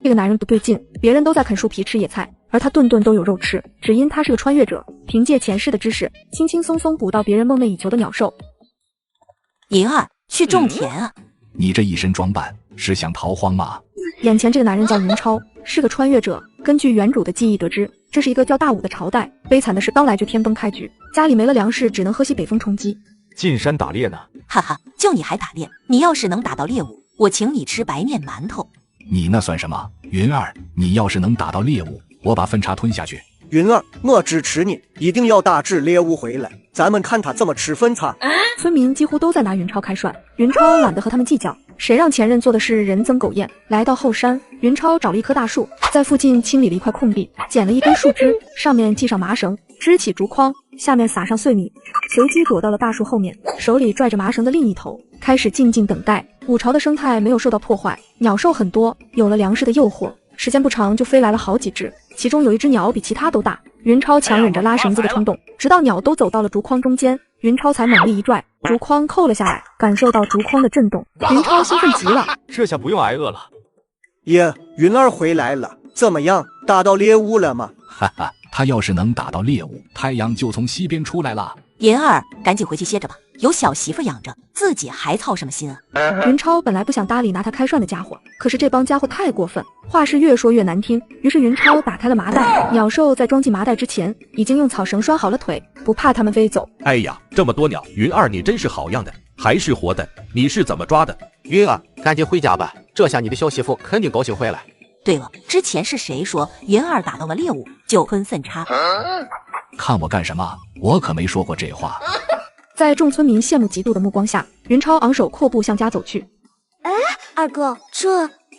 这个男人不对劲，别人都在啃树皮吃野菜，而他顿顿都有肉吃，只因他是个穿越者，凭借前世的知识，轻轻松松捕到别人梦寐以求的鸟兽。银儿，去种田啊！你这一身装扮是想逃荒吗？眼前这个男人叫云超，是个穿越者。根据原主的记忆得知，这是一个叫大武的朝代，悲惨的是刚来就天崩开局，家里没了粮食，只能喝西北风充饥。进山打猎呢？哈哈，就你还打猎？你要是能打到猎物，我请你吃白面馒头。你那算什么？云儿，你要是能打到猎物，我把分茶吞下去。云儿，我支持你，一定要打只猎物回来，咱们看他怎么吃分茶。村民几乎都在拿云超开涮，云超懒得和他们计较，谁让前任做的是人增狗厌。来到后山，云超找了一棵大树，在附近清理了一块空地，捡了一根树枝，上面系上麻绳，支起竹筐，下面撒上碎米，随即躲到了大树后面，手里拽着麻绳的另一头，开始静静等待。五朝的生态没有受到破坏，鸟兽很多，有了粮食的诱惑，时间不长就飞来了好几只，其中有一只鸟比其他都大。云超强忍着拉绳子的冲动，直到鸟都走到了竹筐中间，云超才猛力一拽，竹筐扣了下来，感受到竹筐的震动，云超兴奋极了，这下不用挨饿了。耶，云儿回来了，怎么样，打到猎物了吗？哈哈，他要是能打到猎物，太阳就从西边出来了。银儿，赶紧回去歇着吧，有小媳妇养着，自己还操什么心啊？云超本来不想搭理拿他开涮的家伙，可是这帮家伙太过分，话是越说越难听。于是云超打开了麻袋，鸟兽在装进麻袋之前，已经用草绳拴好了腿，不怕它们飞走。哎呀，这么多鸟，云儿你真是好样的，还是活的，你是怎么抓的？云儿，赶紧回家吧，这下你的小媳妇肯定高兴坏了。对了，之前是谁说银儿打到了猎物就吞粪叉？看我干什么？我可没说过这话。在众村民羡慕嫉妒的目光下，云超昂首阔步向家走去。哎，二哥，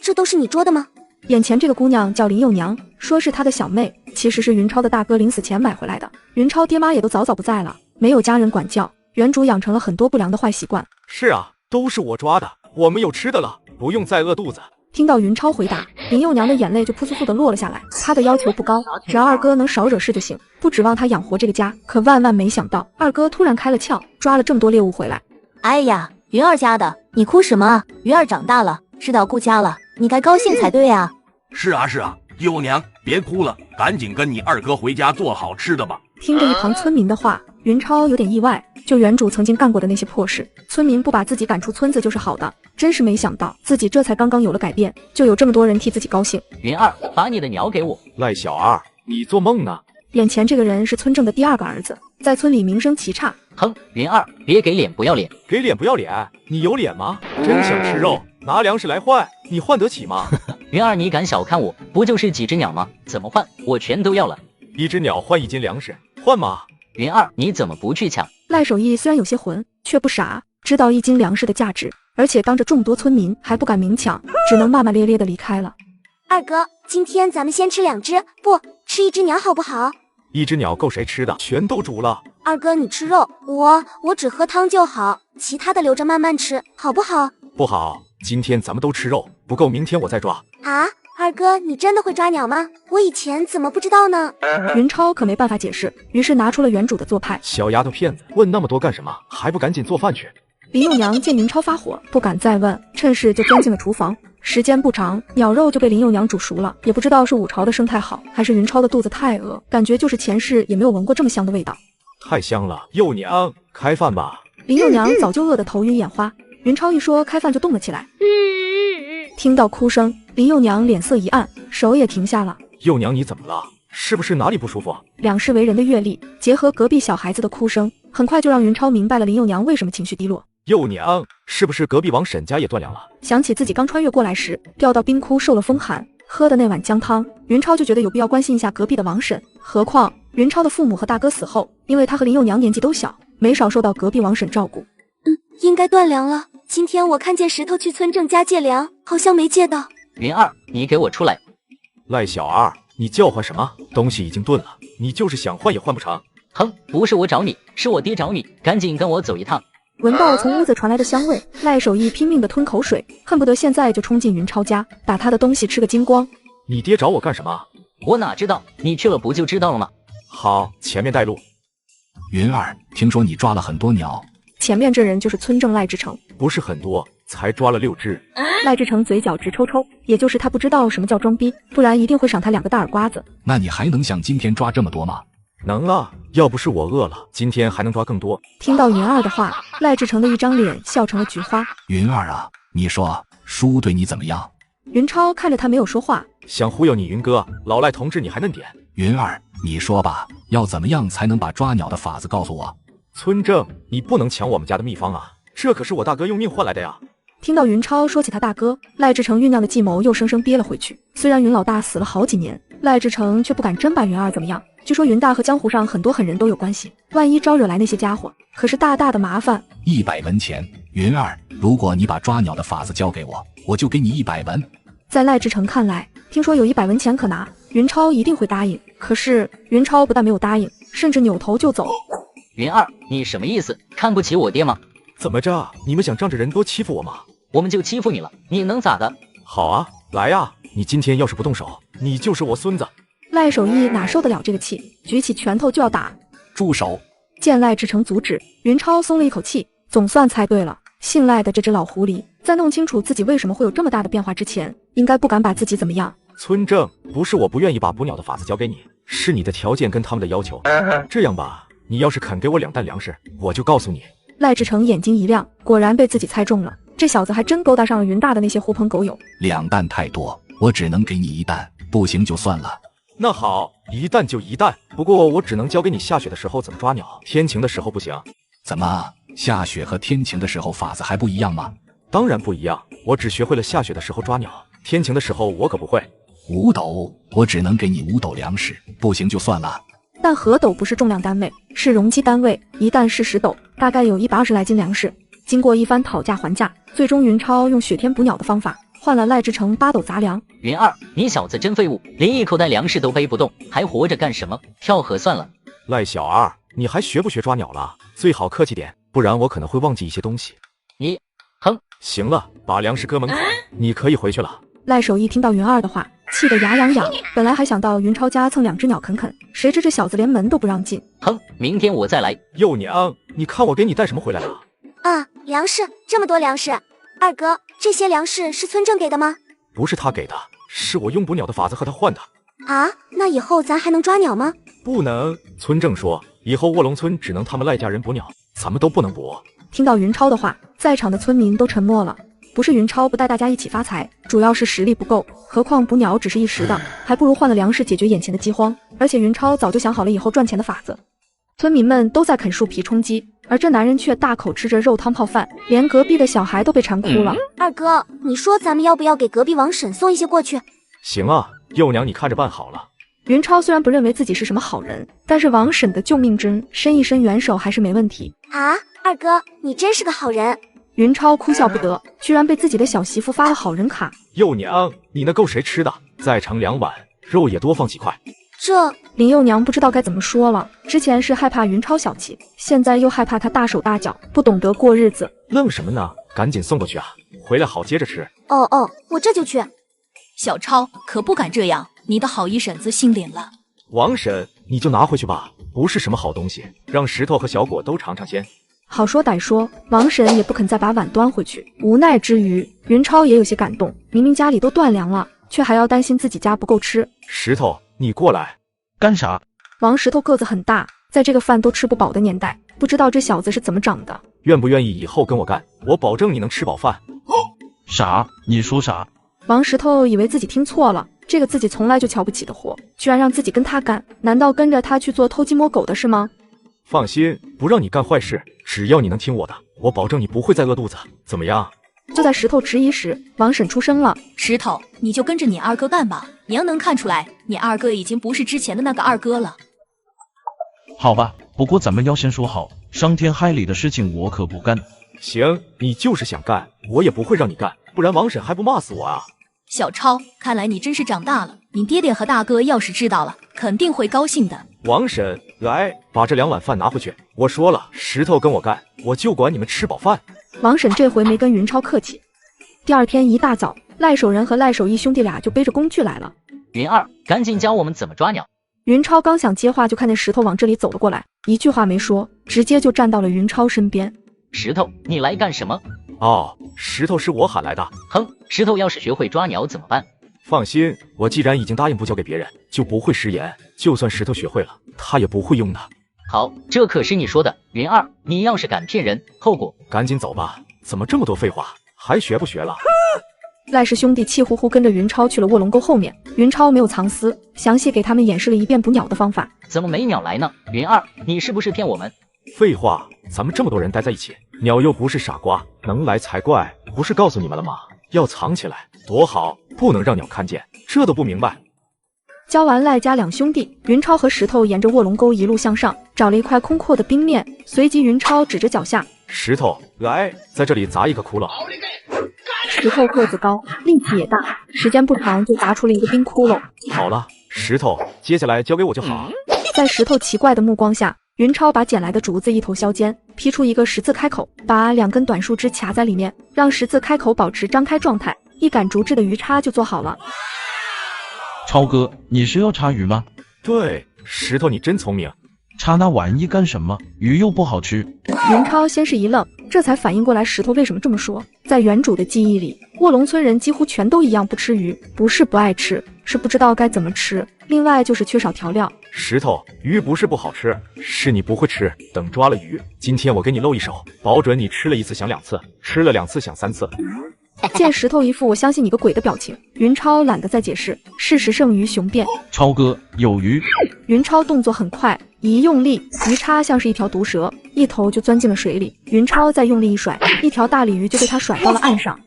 这都是你捉的吗？眼前这个姑娘叫林幼娘，说是她的小妹，其实是云超的大哥临死前买回来的。云超爹妈也都早早不在了，没有家人管教，原主养成了很多不良的坏习惯。是啊，都是我抓的，我们有吃的了，不用再饿肚子。听到云超回答，林幼娘的眼泪就扑簌簌地落了下来。她的要求不高，只要二哥能少惹事就行，不指望他养活这个家。可万万没想到，二哥突然开了窍，抓了这么多猎物回来。哎呀，云儿家的，你哭什么啊？云儿长大了，是到顾家了，你该高兴才对啊。是啊，幼娘别哭了，赶紧跟你二哥回家做好吃的吧。听着一旁村民的话，云超有点意外，就原主曾经干过的那些破事，村民不把自己赶出村子就是好的，真是没想到自己这才刚刚有了改变，就有这么多人替自己高兴。云儿，把你的鸟给我。赖小二，你做梦呢？眼前这个人是村正的第二个儿子，在村里名声极差。哼，云儿，别给脸不要脸。给脸不要脸？你有脸吗？真想吃肉，拿粮食来换，你换得起吗？云儿，你敢小看我？不就是几只鸟吗？怎么换？我全都要了。一只鸟换1斤粮食，换吗？云儿，你怎么不去抢？赖守义虽然有些混，却不傻，知道1斤粮食的价值，而且当着众多村民还不敢明抢，只能骂骂咧咧地离开了。二哥，今天咱们先吃2只，不吃1只鸟好不好？1只鸟够谁吃的？全都煮了。二哥你吃肉，我只喝汤就好，其他的留着慢慢吃，好不好？不好，今天咱们都吃肉，不够明天我再抓。啊，二哥你真的会抓鸟吗？我以前怎么不知道呢？云超可没办法解释，于是拿出了原主的做派。小丫头片子，问那么多干什么？还不赶紧做饭去？林幼娘见云超发火，不敢再问，趁势就钻进了厨房。时间不长，鸟肉就被林幼娘煮熟了。也不知道是五朝的生态好，还是云超的肚子太饿，感觉就是前世也没有闻过这么香的味道。太香了，幼娘，开饭吧。林幼娘早就饿得头晕眼花，云超一说开饭就动了起来。听到哭声，林幼娘脸色一暗，手也停下了。幼娘你怎么了？是不是哪里不舒服？两世为人的阅历，结合隔壁小孩子的哭声，很快就让云超明白了林幼娘为什么情绪低落。幼娘，是不是隔壁王婶家也断粮了？想起自己刚穿越过来时掉到冰窟受了风寒，喝的那碗姜汤，云超就觉得有必要关心一下隔壁的王婶。何况云超的父母和大哥死后，因为他和林幼娘年纪都小，没少受到隔壁王婶照顾。应该断粮了。今天我看见石头去村正家借粮，好像没借到。云儿，你给我出来！赖小二，你叫唤什么？东西已经炖了，你就是想换也换不成。哼，不是我找你，是我爹找你，赶紧跟我走一趟。闻到从屋子传来的香味，赖守义拼命地吞口水，恨不得现在就冲进云超家，把他的东西吃个精光。你爹找我干什么？我哪知道，你去了不就知道了吗？好，前面带路。云儿，听说你抓了很多鸟。前面这人就是村正赖之成。不是很多，才抓了6只。赖志成嘴角直抽抽，也就是他不知道什么叫装逼，不然一定会赏他2个大耳刮子。那你还能像今天抓这么多吗？能啊，要不是我饿了，今天还能抓更多。听到云儿的话，赖志成的一张脸笑成了菊花。云儿啊，你说叔对你怎么样？云超看着他没有说话。想忽悠你云哥，老赖同志你还嫩点。云儿，你说吧，要怎么样才能把抓鸟的法子告诉我？村正，你不能抢我们家的秘方啊，这可是我大哥用命换来的呀。听到云超说起他大哥，赖志成酝酿的计谋又生生憋了回去。虽然云老大死了好几年，赖志成却不敢真把云儿怎么样。据说云大和江湖上很多狠人都有关系，万一招惹来那些家伙，可是大大的麻烦。100文钱，云儿，如果你把抓鸟的法子交给我，我就给你100文。在赖志成看来，听说有100文钱可拿，云超一定会答应。可是云超不但没有答应，甚至扭头就走。云儿，你什么意思？看不起我爹吗？怎么着？你们想仗着人多欺负我吗？我们就欺负你了，你能咋的？好啊，来呀！你今天要是不动手，你就是我孙子。赖守义哪受得了这个气，举起拳头就要打。住手！见赖志成阻止，云超松了一口气，总算猜对了。姓赖的这只老狐狸，在弄清楚自己为什么会有这么大的变化之前，应该不敢把自己怎么样。村正，不是我不愿意把捕鸟的法子交给你，是你的条件跟他们的要求。这样吧，你要是肯给我2担粮食，我就告诉你。赖志成眼睛一亮，果然被自己猜中了。这小子还真勾搭上了云大的那些狐朋狗友。2担太多，我只能给你1担，不行就算了。那好，1担就1担，不过我只能教给你下雪的时候怎么抓鸟，天晴的时候不行。怎么，下雪和天晴的时候法子还不一样吗？当然不一样，我只学会了下雪的时候抓鸟，天晴的时候我可不会。5斗，我只能给你5斗粮食，不行就算了。但河斗不是重量单位，是容积单位，1担是10斗，大概有120来斤粮食。经过一番讨价还价，最终云超用雪天捕鸟的方法换了赖志成8斗杂粮。云儿，你小子真废物，连1口袋粮食都背不动，还活着干什么？跳河算了。赖小二，你还学不学抓鸟了？最好客气点，不然我可能会忘记一些东西。你，哼！行了，把粮食搁门口，你可以回去了。赖守义听到云儿的话，气得牙痒痒。本来还想到云超家蹭2只鸟啃啃，谁知这小子连门都不让进。哼，明天我再来。幼娘，你看我给你带什么回来了？啊，粮食，这么多粮食。二哥，这些粮食是村正给的吗？不是他给的，是我用捕鸟的法子和他换的。啊，那以后咱还能抓鸟吗？不能，村正说以后卧龙村只能他们赖家人捕鸟，咱们都不能捕。听到云超的话，在场的村民都沉默了。不是云超不带大家一起发财，主要是实力不够，何况捕鸟只是一时的，还不如换了粮食解决眼前的饥荒。而且云超早就想好了以后赚钱的法子。村民们都在啃树皮充饥，而这男人却大口吃着肉汤泡饭，连隔壁的小孩都被馋哭了。二哥，你说咱们要不要给隔壁王婶送一些过去？行啊，幼娘你看着办好了。云超虽然不认为自己是什么好人，但是王婶的救命针伸一伸援手还是没问题。啊，二哥，你真是个好人。云超哭笑不得，居然被自己的小媳妇发了好人卡。幼娘，你那够谁吃的？再盛2碗，肉也多放几块。这林幼娘不知道该怎么说了，之前是害怕云超小气，现在又害怕他大手大脚，不懂得过日子。愣什么呢？赶紧送过去啊，回来好接着吃。哦，我这就去。小超可不敢这样，你的好姨婶子心领了。王婶，你就拿回去吧，不是什么好东西，让石头和小果都尝尝鲜。好说歹说，王婶也不肯再把碗端回去。无奈之余，云超也有些感动，明明家里都断粮了，却还要担心自己家不够吃。石头，你过来。干啥？王石头个子很大，在这个饭都吃不饱的年代，不知道这小子是怎么长的。愿不愿意以后跟我干？我保证你能吃饱饭。啥？你说啥？王石头以为自己听错了，这个自己从来就瞧不起的活，居然让自己跟他干，难道跟着他去做偷鸡摸狗的事吗？放心，不让你干坏事，只要你能听我的，我保证你不会再饿肚子，怎么样？就在石头迟疑时，王婶出声了：石头，你就跟着你二哥干吧，娘能看出来，你二哥已经不是之前的那个二哥了。好吧，不过咱们要先说好，伤天害理的事情我可不干。行，你就是想干，我也不会让你干，不然王婶还不骂死我啊！小超，看来你真是长大了，你爹爹和大哥要是知道了，肯定会高兴的。王婶，来，把这2碗饭拿回去。我说了，石头跟我干，我就管你们吃饱饭。王婶这回没跟云超客气。第二天一大早，赖守仁和赖守义兄弟俩就背着工具来了。云儿，赶紧教我们怎么抓鸟。云超刚想接话，就看见石头往这里走了过来，一句话没说，直接就站到了云超身边。石头，你来干什么？哦，石头是我喊来的。哼，石头要是学会抓鸟怎么办？放心，我既然已经答应不交给别人，就不会食言。就算石头学会了，他也不会用的。好，这可是你说的。云儿，你要是敢骗人，后果……赶紧走吧！怎么这么多废话？还学不学了？赖氏兄弟气呼呼跟着云超去了卧龙沟后面，云超没有藏私，详细给他们演示了一遍捕鸟的方法。怎么没鸟来呢？云儿，你是不是骗我们？废话，咱们这么多人待在一起，鸟又不是傻瓜，能来才怪。不是告诉你们了吗？要藏起来，多好，不能让鸟看见，这都不明白。教完赖家两兄弟，云超和石头沿着卧龙沟一路向上，找了一块空阔的冰面，随即云超指着脚下，石头，来，在这里砸一个窟窿。石头个子高，力气也大，时间不长就砸出了一个冰窟窿。好了，石头，接下来交给我就好。在石头奇怪的目光下，云超把捡来的竹子一头削尖，劈出一个十字开口，把2根短树枝卡在里面，让十字开口保持张开状态，一杆竹制的鱼叉就做好了。超哥，你是要插鱼吗？对，石头你真聪明。插那玩意干什么？鱼又不好吃。云超先是一愣，这才反应过来石头为什么这么说。在原主的记忆里，卧龙村人几乎全都一样不吃鱼，不是不爱吃，是不知道该怎么吃，另外就是缺少调料。石头，鱼不是不好吃，是你不会吃。等抓了鱼，今天我给你露一手，保准你吃了1次想2次，吃了2次想3次。见石头一副我相信你个鬼的表情，云超懒得再解释，事实胜于雄辩。超哥，有鱼。云超动作很快，一用力，鱼叉像是一条毒蛇，一头就钻进了水里。云超再用力一甩，一条大鲤鱼就被他甩到了岸上。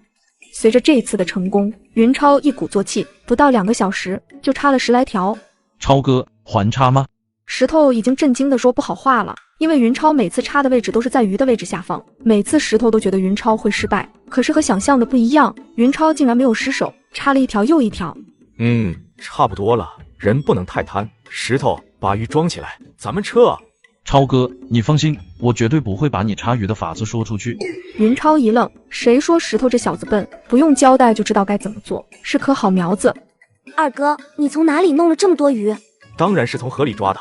随着这一次的成功，云超一鼓作气，不到2个小时就插了10来条。超哥，还插吗？石头已经震惊地说不好话了，因为云超每次插的位置都是在鱼的位置下方，每次石头都觉得云超会失败，可是和想象的不一样，云超竟然没有失手，插了一条又一条。差不多了，人不能太贪。石头，把鱼装起来，咱们撤。超哥，你放心，我绝对不会把你插鱼的法子说出去。云超一愣，谁说石头这小子笨，不用交代就知道该怎么做，是颗好苗子。二哥，你从哪里弄了这么多鱼？当然是从河里抓的。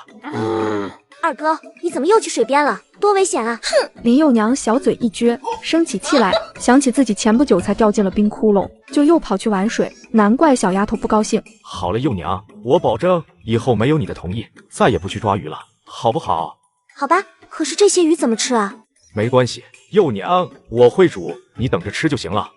二哥，你怎么又去水边了？多危险啊！哼！林幼娘小嘴一撅，生起气来，想起自己前不久才掉进了冰窟窿，就又跑去玩水，难怪小丫头不高兴。好了，幼娘，我保证以后没有你的同意，再也不去抓鱼了，好不好？好吧，可是这些鱼怎么吃啊？没关系，幼娘，我会煮，你等着吃就行了。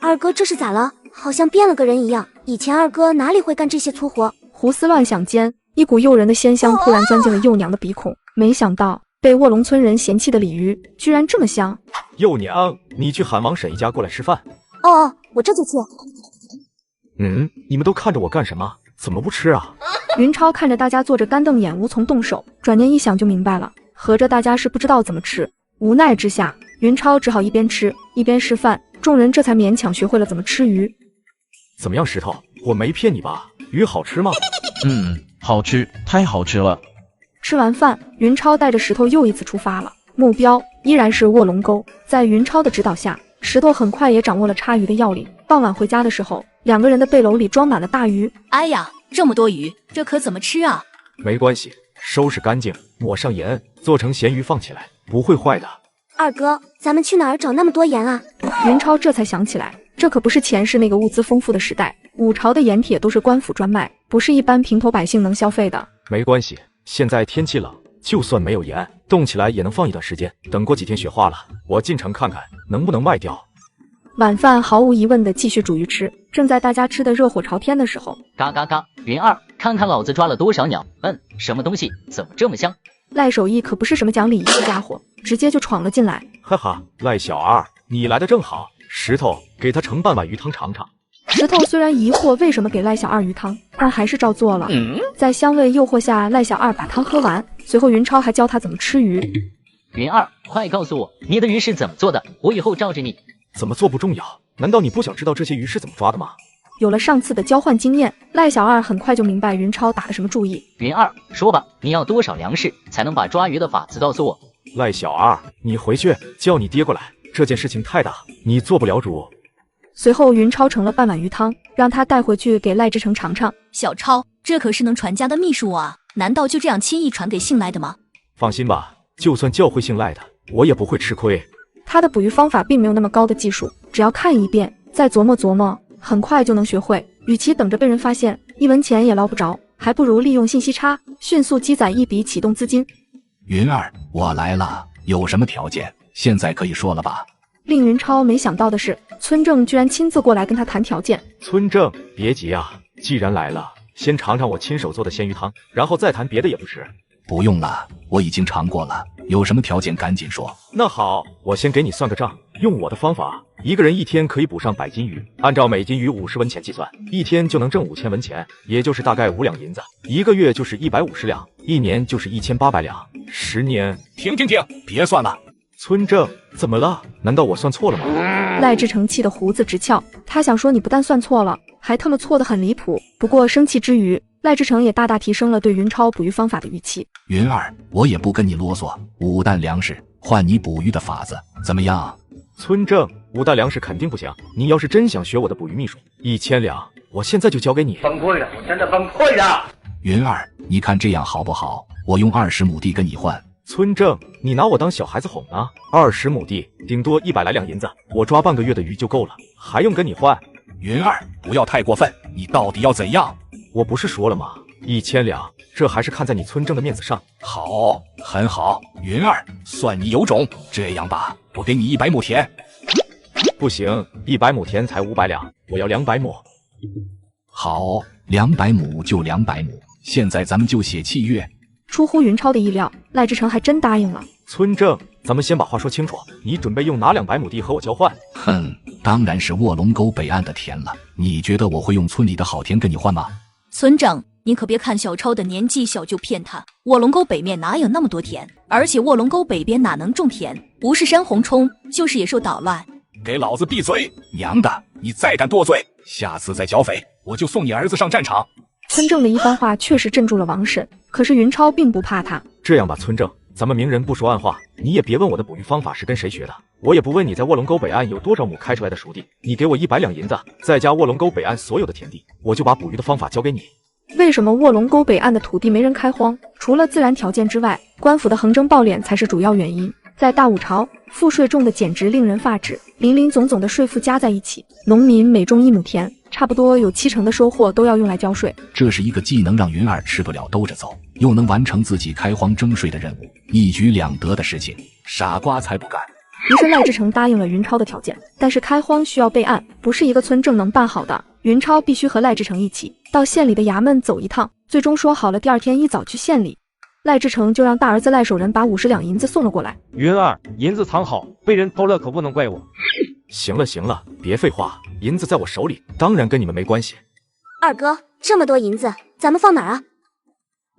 二哥这是咋了？好像变了个人一样，以前二哥哪里会干这些粗活？胡思乱想间，一股诱人的鲜香突然钻进了幼娘的鼻孔，没想到被卧龙村人嫌弃的鲤鱼居然这么香。幼娘，你去喊王婶一家过来吃饭。哦，我这就去。你们都看着我干什么？怎么不吃啊？云超看着大家坐着干瞪眼无从动手，转念一想就明白了，合着大家是不知道怎么吃。无奈之下，云超只好一边吃一边示范，众人这才勉强学会了怎么吃鱼。怎么样，石头？我没骗你吧？鱼好吃吗？好吃，太好吃了。吃完饭，云超带着石头又一次出发了，目标依然是卧龙沟。在云超的指导下，石头很快也掌握了插鱼的要领。傍晚回家的时候，2个人的背篓里装满了大鱼。哎呀，这么多鱼，这可怎么吃啊？没关系，收拾干净，抹上盐，做成咸鱼放起来，不会坏的。二哥，咱们去哪儿找那么多盐啊？云超这才想起来，这可不是前世那个物资丰富的时代，5朝的盐铁都是官府专卖，不是一般平头百姓能消费的。没关系，现在天气冷，就算没有盐，冻起来也能放一段时间，等过几天雪化了，我进城看看能不能卖掉。晚饭毫无疑问的继续煮鱼吃，正在大家吃的热火朝天的时候，嘎嘎嘎！云儿，看看老子抓了多少鸟！什么东西？怎么这么香？赖守义可不是什么讲礼仪的家伙，直接就闯了进来。哈哈，赖小二，你来的正好。石头，给他盛半碗鱼汤尝尝。石头虽然疑惑为什么给赖小二鱼汤，但还是照做了。在香味诱惑下，赖小二把汤喝完，随后云超还教他怎么吃鱼。云儿，快告诉我你的鱼是怎么做的，我以后照着你。怎么做不重要，难道你不想知道这些鱼是怎么抓的吗？有了上次的交换经验，赖小二很快就明白云超打了什么主意。云儿，说吧，你要多少粮食才能把抓鱼的法子告诉我？赖小二，你回去叫你爹过来，这件事情太大，你做不了主。随后云超盛了半碗鱼汤，让他带回去给赖之成尝尝。小超，这可是能传家的秘术啊，难道就这样轻易传给姓赖的吗？放心吧，就算教会姓赖的，我也不会吃亏。他的捕鱼方法并没有那么高的技术，只要看一遍，再琢磨琢磨，很快就能学会。与其等着被人发现，1文钱也捞不着，还不如利用信息差，迅速积攒一笔启动资金。云儿，我来了，有什么条件？现在可以说了吧？令云超没想到的是，村正居然亲自过来跟他谈条件。村正，别急啊，既然来了，先尝尝我亲手做的鲜鱼汤，然后再谈别的也不迟。不用了，我已经尝过了，有什么条件赶紧说。那好，我先给你算个账，用我的方法，一个人1天可以捕上100斤鱼，按照每斤鱼50文钱计算，1天就能挣5000文钱，也就是大概5两银子，1个月就是150两，1年就是1800两，10年……停，别算了。村正，怎么了？难道我算错了吗？赖志成气得胡子直翘，他想说你不但算错了，还他妈错得很离谱。不过生气之余，赖志成也大大提升了对云超捕鱼方法的预期。云儿，我也不跟你啰嗦，5担粮食换你捕鱼的法子，怎么样？村正，5担粮食肯定不行，你要是真想学我的捕鱼秘术，1000两，我现在就交给你。崩溃了，我真的崩溃了。云儿，你看这样好不好？我用20亩地跟你换。村正，你拿我当小孩子哄呢？20亩地，顶多100来两银子，我抓半个月的鱼就够了，还用跟你换？云儿，不要太过分，你到底要怎样？我不是说了吗？1000两，这还是看在你村正的面子上。好，很好，云儿，算你有种。这样吧，我给你100亩田。不行，100亩田才500两，我要200亩。好，200亩就200亩，现在咱们就写契约。出乎云超的意料，赖志成还真答应了。村正，咱们先把话说清楚，你准备用哪200亩地和我交换？哼，当然是卧龙沟北岸的田了。你觉得我会用村里的好田跟你换吗？村长，你可别看小超的年纪小就骗他，卧龙沟北面哪有那么多田？而且卧龙沟北边哪能种田？不是山洪冲，就是野兽捣乱。给老子闭嘴！娘的，你再敢多嘴，下次再剿匪，我就送你儿子上战场。村正的一番话确实镇住了王婶，可是云超并不怕他。这样吧，村正，咱们明人不说暗话，你也别问我的捕鱼方法是跟谁学的，我也不问你在卧龙沟北岸有多少亩开出来的熟地，你给我100两银子，再加卧龙沟北岸所有的田地，我就把捕鱼的方法交给你。为什么卧龙沟北岸的土地没人开荒？除了自然条件之外，官府的横征暴敛才是主要原因。在大武朝，赋税重的简直令人发指，林林总总的税负加在一起，农民每种1亩田，差不多有70%的收获都要用来交税。这是一个既能让云儿吃不了兜着走，又能完成自己开荒征税的任务，一举两得的事情，傻瓜才不干。于是赖志成答应了云超的条件，但是开荒需要备案，不是一个村正能办好的。云超必须和赖志成一起到县里的衙门走一趟，最终说好了第2天一早去县里。赖志成就让大儿子赖守仁把50两银子送了过来。云儿，银子藏好，被人偷了可不能怪我。行了，别废话，银子在我手里，当然跟你们没关系。二哥，这么多银子，咱们放哪儿啊？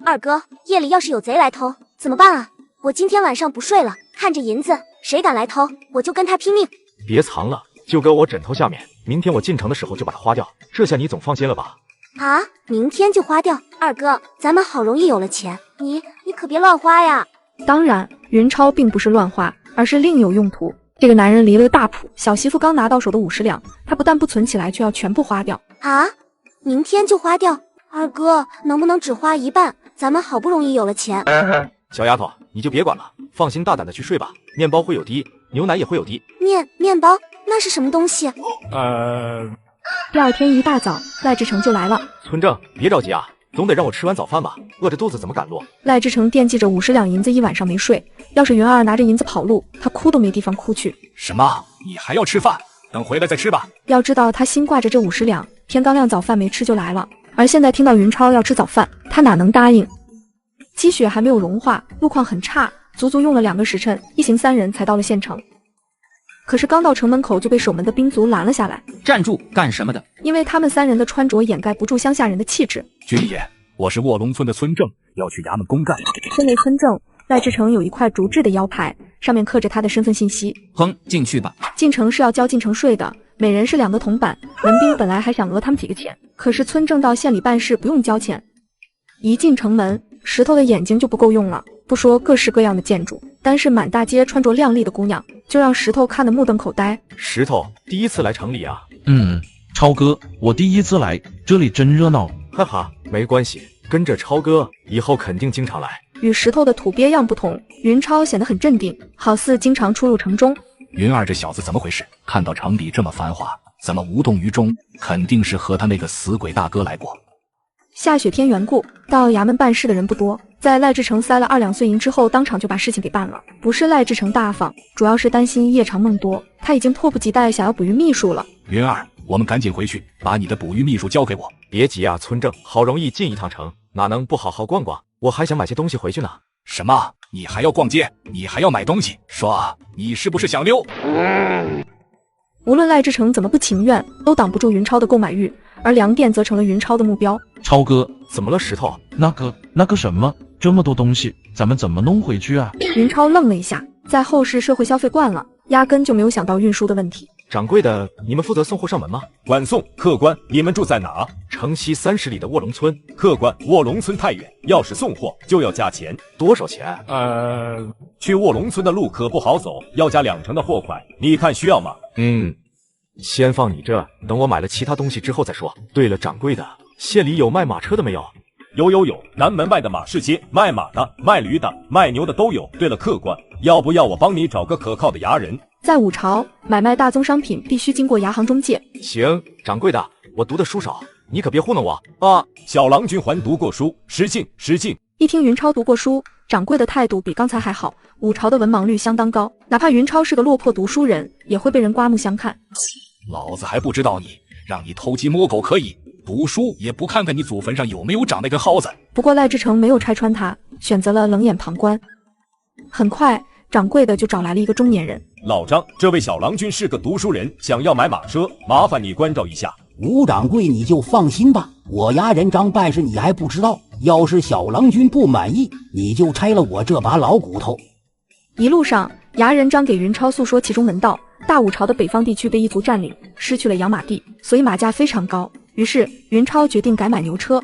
二哥，夜里要是有贼来偷怎么办啊？我今天晚上不睡了，看着银子，谁敢来偷，我就跟他拼命。别藏了，就搁我枕头下面，明天我进城的时候就把它花掉，这下你总放心了吧？啊，明天就花掉？二哥，咱们好容易有了钱，你可别乱花呀。当然，云超并不是乱花，而是另有用途。这个男人离了个大谱，小媳妇刚拿到手的50两，他不但不存起来，却要全部花掉。啊，明天就花掉？二哥，能不能只花一半？咱们好不容易有了钱。小丫头，你就别管了，放心大胆的去睡吧。面包会有滴，牛奶也会有滴。面包？那是什么东西？第2天一大早，赖志成就来了。村正，别着急啊，总得让我吃完早饭吧，饿着肚子怎么赶路？赖志成惦记着50两银子，一晚上没睡。要是云儿拿着银子跑路，他哭都没地方哭去。什么？你还要吃饭？等回来再吃吧。要知道他心挂着这50两，天刚亮早饭没吃就来了。而现在听到云超要吃早饭，他哪能答应？积雪还没有融化，路况很差，足足用了2个时辰，一行3人才到了县城。可是刚到城门口就被守门的兵卒拦了下来。站住，干什么的？因为他们3人的穿着掩盖不住乡下人的气质。军爷，我是卧龙村的村正，要去衙门公干。身为村正，赖志成有一块竹制的腰牌，上面刻着他的身份信息。哼，进去吧。进城是要交进城税的，每人是2个铜板。门兵本来还想讹他们几个钱，可是村正到县里办事不用交钱。一进城门，石头的眼睛就不够用了。不说各式各样的建筑，单是满大街穿着靓丽的姑娘，就让石头看得目瞪口呆。石头第一次来城里啊？超哥，我第一次来，这里真热闹。哈哈，没关系，跟着超哥，以后肯定经常来。与石头的土鳖样不同，云超显得很镇定，好似经常出入城中。云儿这小子怎么回事？看到城里这么繁华，怎么无动于衷？肯定是和他那个死鬼大哥来过。下雪天缘故，到衙门办事的人不多。在赖志成塞了2两碎银之后，当场就把事情给办了。不是赖志成大方，主要是担心夜长梦多，他已经迫不及待想要捕鱼秘书了。云儿，我们赶紧回去，把你的捕鱼秘书交给我。别急啊，村正，好容易进一趟城，哪能不好好逛逛？我还想买些东西回去呢。什么？你还要逛街？你还要买东西？说，你是不是想溜？无论赖志成怎么不情愿，都挡不住云超的购买欲，而粮店则成了云超的目标。超哥，怎么了？石头？那个什么，这么多东西，咱们怎么弄回去啊？云超愣了一下，在后世社会消费惯了，压根就没有想到运输的问题。掌柜的，你们负责送货上门吗？管送。客官，你们住在哪？城西30里的卧龙村。客官，卧龙村太远，要是送货就要加钱。多少钱？去卧龙村的路可不好走，要加2成的货款，你看需要吗？先放你这，等我买了其他东西之后再说。对了，掌柜的，县里有卖马车的没有？有，南门外的马市街，卖马的、卖驴的、卖牛的都有。对了，客官，要不要我帮你找个可靠的衙人？在武朝，买卖大宗商品必须经过衙行中介。行，掌柜的，我读的书少，你可别糊弄我啊！小郎君还读过书，失敬。一听云超读过书，掌柜的态度比刚才还好。武朝的文盲率相当高，哪怕云超是个落魄读书人，也会被人刮目相看。老子还不知道你，让你偷鸡摸狗可以，读书也不看看你祖坟上有没有长那根蒿子。不过赖志成没有拆穿他，选择了冷眼旁观。很快，掌柜的就找来了一个中年人。老张，这位小郎君是个读书人，想要买马车，麻烦你关照一下。吴掌柜你就放心吧，我衙人张办事你还不知道，要是小郎君不满意，你就拆了我这把老骨头。一路上，衙人张给云超诉说其中门道。大武朝的北方地区被异族占领，失去了养马地，所以马价非常高。于是云超决定改买牛车。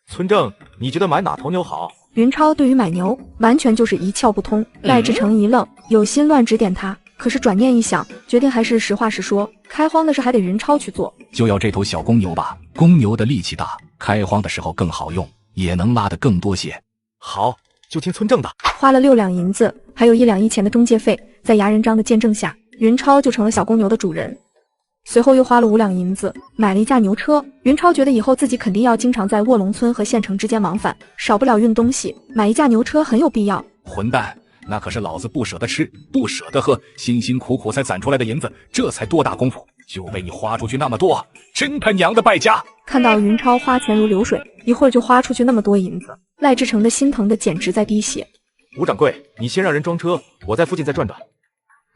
村正，你觉得买哪头牛好？云超对于买牛完全就是一窍不通。赖志成一愣，有心乱指点他，可是转念一想，决定还是实话实说。开荒的事还得云超去做，就要这头小公牛吧。公牛的力气大，开荒的时候更好用，也能拉得更多些。好，就听村正的。花了6两银子，还有1两1钱的中介费，在衙人张的见证下，云超就成了小公牛的主人。随后又花了5两银子买了一架牛车。云超觉得以后自己肯定要经常在卧龙村和县城之间往返，少不了运东西，买一架牛车很有必要。混蛋，那可是老子不舍得吃，不舍得喝，辛辛苦苦才攒出来的银子，这才多大功夫，就被你花出去那么多，真他娘的败家！看到云超花钱如流水，一会儿就花出去那么多银子，赖志成的心疼的简直在滴血。吴掌柜，你先让人装车，我在附近再转转。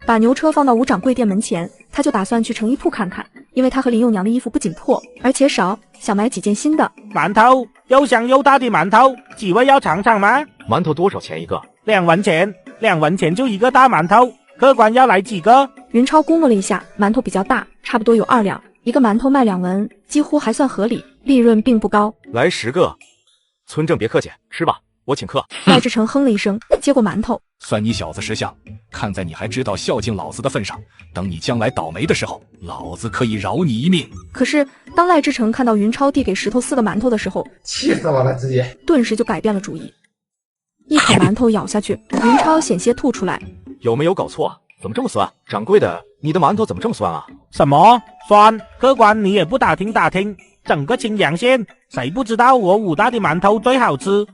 把牛车放到吴掌柜店门前，他就打算去成衣铺看看，因为他和林幼娘的衣服不仅破，而且少，想买几件新的。馒头，又香又大的馒头，几位要尝尝吗？馒头多少钱一个？2文钱，2文钱就一个大馒头。客官要来几个？云超估摸了一下，馒头比较大，差不多有2两，一个馒头卖2文，几乎还算合理，利润并不高。来10个。村正别客气，吃吧，我请客。赖志成哼了一声，接过馒头。算你小子识相，看在你还知道孝敬老子的份上，等你将来倒霉的时候，老子可以饶你一命。可是当赖志成看到云超递给石头4个馒头的时候，气死我了，直接顿时就改变了主意。一口馒头咬下去，云超险些吐出来。有没有搞错？怎么这么酸？掌柜的，你的馒头怎么这么酸啊？什么酸？客官你也不打听打听，整个青阳县谁不知道我武大的馒头最好吃？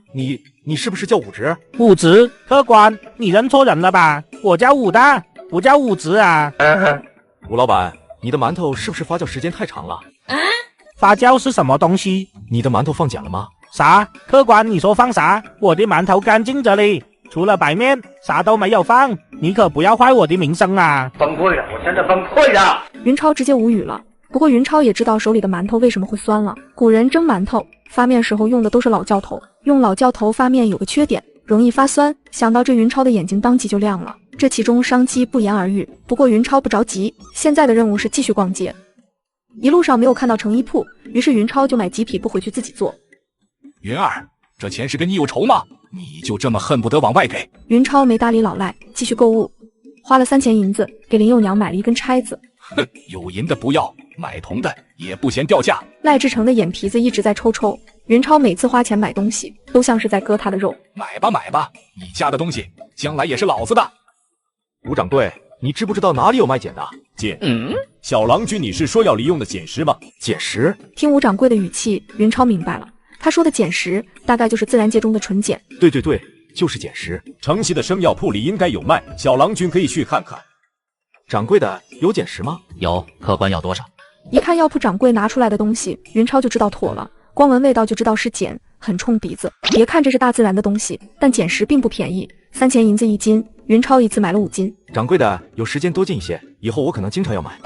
你是不是叫武直？武直，客官你认错人了吧？我叫武大，不叫武直啊。吴老板，你的馒头是不是发酵时间太长了？发酵是什么东西？你的馒头放碱了吗？啥？客官你说放啥？我的馒头干净着哩，除了白面啥都没有放，你可不要坏我的名声啊！崩溃了，我真的崩溃了。云超直接无语了。不过云超也知道手里的馒头为什么会酸了。古人蒸馒头发面时候用的都是老教头，用老教头发面有个缺点，容易发酸。想到这，云超的眼睛当即就亮了，这其中商机不言而喻。不过云超不着急，现在的任务是继续逛街。一路上没有看到成衣铺，于是云超就买几匹布回去自己做。云儿，这钱是跟你有仇吗？你就这么恨不得往外给？云超没搭理老赖，继续购物，花了3钱银子给林幼娘买了一根钗子。哼，有银的不要，买铜的也不嫌掉价。赖志成的眼皮子一直在抽抽。云超每次花钱买东西，都像是在割他的肉。买吧买吧，你家的东西将来也是老子的。吴掌柜，你知不知道哪里有卖碱的？碱？小郎君，你是说要利用的碱石吗？碱石？听吴掌柜的语气，云超明白了，他说的碱石大概就是自然界中的纯碱。对，就是碱石。城西的生药铺里应该有卖，小郎君可以去看看。掌柜的，有碱石吗？有，客官要多少？一看药铺掌柜拿出来的东西，云超就知道妥了，光闻味道就知道是碱，很冲鼻子。别看这是大自然的东西，但碱石并不便宜，3钱银子1斤，云超一次买了5斤。掌柜的，有时间多进一些，以后我可能经常要买。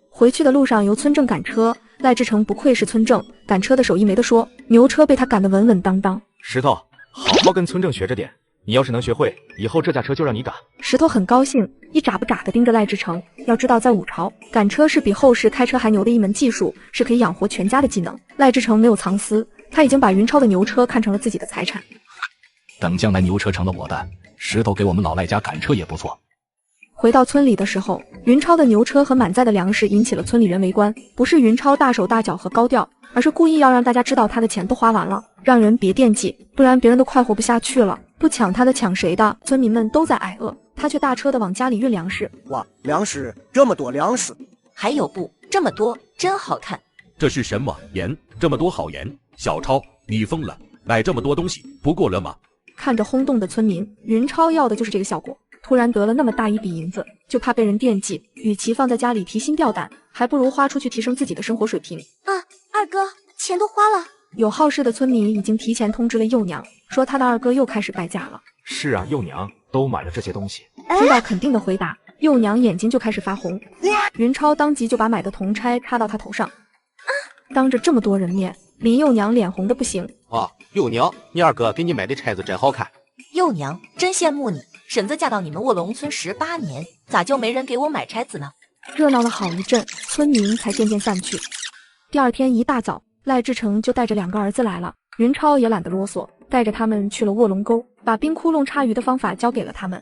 回去的路上由村正赶车，赖志成不愧是村正，赶车的手艺没得说，牛车被他赶得稳稳当当。石头，好好跟村正学着点，你要是能学会，以后这架车就让你赶。石头很高兴，一眨不眨地盯着赖志成。要知道，在五朝，赶车是比后世开车还牛的一门技术，是可以养活全家的技能。赖志成没有藏私，他已经把云超的牛车看成了自己的财产。等将来牛车成了我的，石头给我们老赖家赶车也不错。回到村里的时候，云超的牛车和满载的粮食引起了村里人围观。不是云超大手大脚和高调，而是故意要让大家知道他的钱都花完了，让人别惦记，不然别人都快活不下去了。不抢他的抢谁的？村民们都在挨饿，他却大车的往家里运粮食。哇，粮食这么多粮食，还有布这么多，真好看。这是什么盐？这么多好盐！小超，你疯了！买这么多东西不够了吗？看着轰动的村民，云超要的就是这个效果。突然得了那么大一笔银子，就怕被人惦记，与其放在家里提心吊胆，还不如花出去提升自己的生活水平。二哥，钱都花了。有好事的村民已经提前通知了幼娘，说他的二哥又开始败家了。是啊，幼娘都买了这些东西。听到肯定的回答，幼娘眼睛就开始发红。云超当即就把买的铜钗插到他头上。当着这么多人面，林幼娘脸红的不行。哇，幼娘，你二哥给你买的钗子真好看。幼娘，真羡慕你，婶子嫁到你们卧龙村18年，咋就没人给我买钗子呢？热闹了好一阵，村民才渐渐散去。第二天一大早，赖志成就带着2个儿子来了。云超也懒得啰嗦，带着他们去了卧龙沟，把冰窟窿插鱼的方法教给了他们。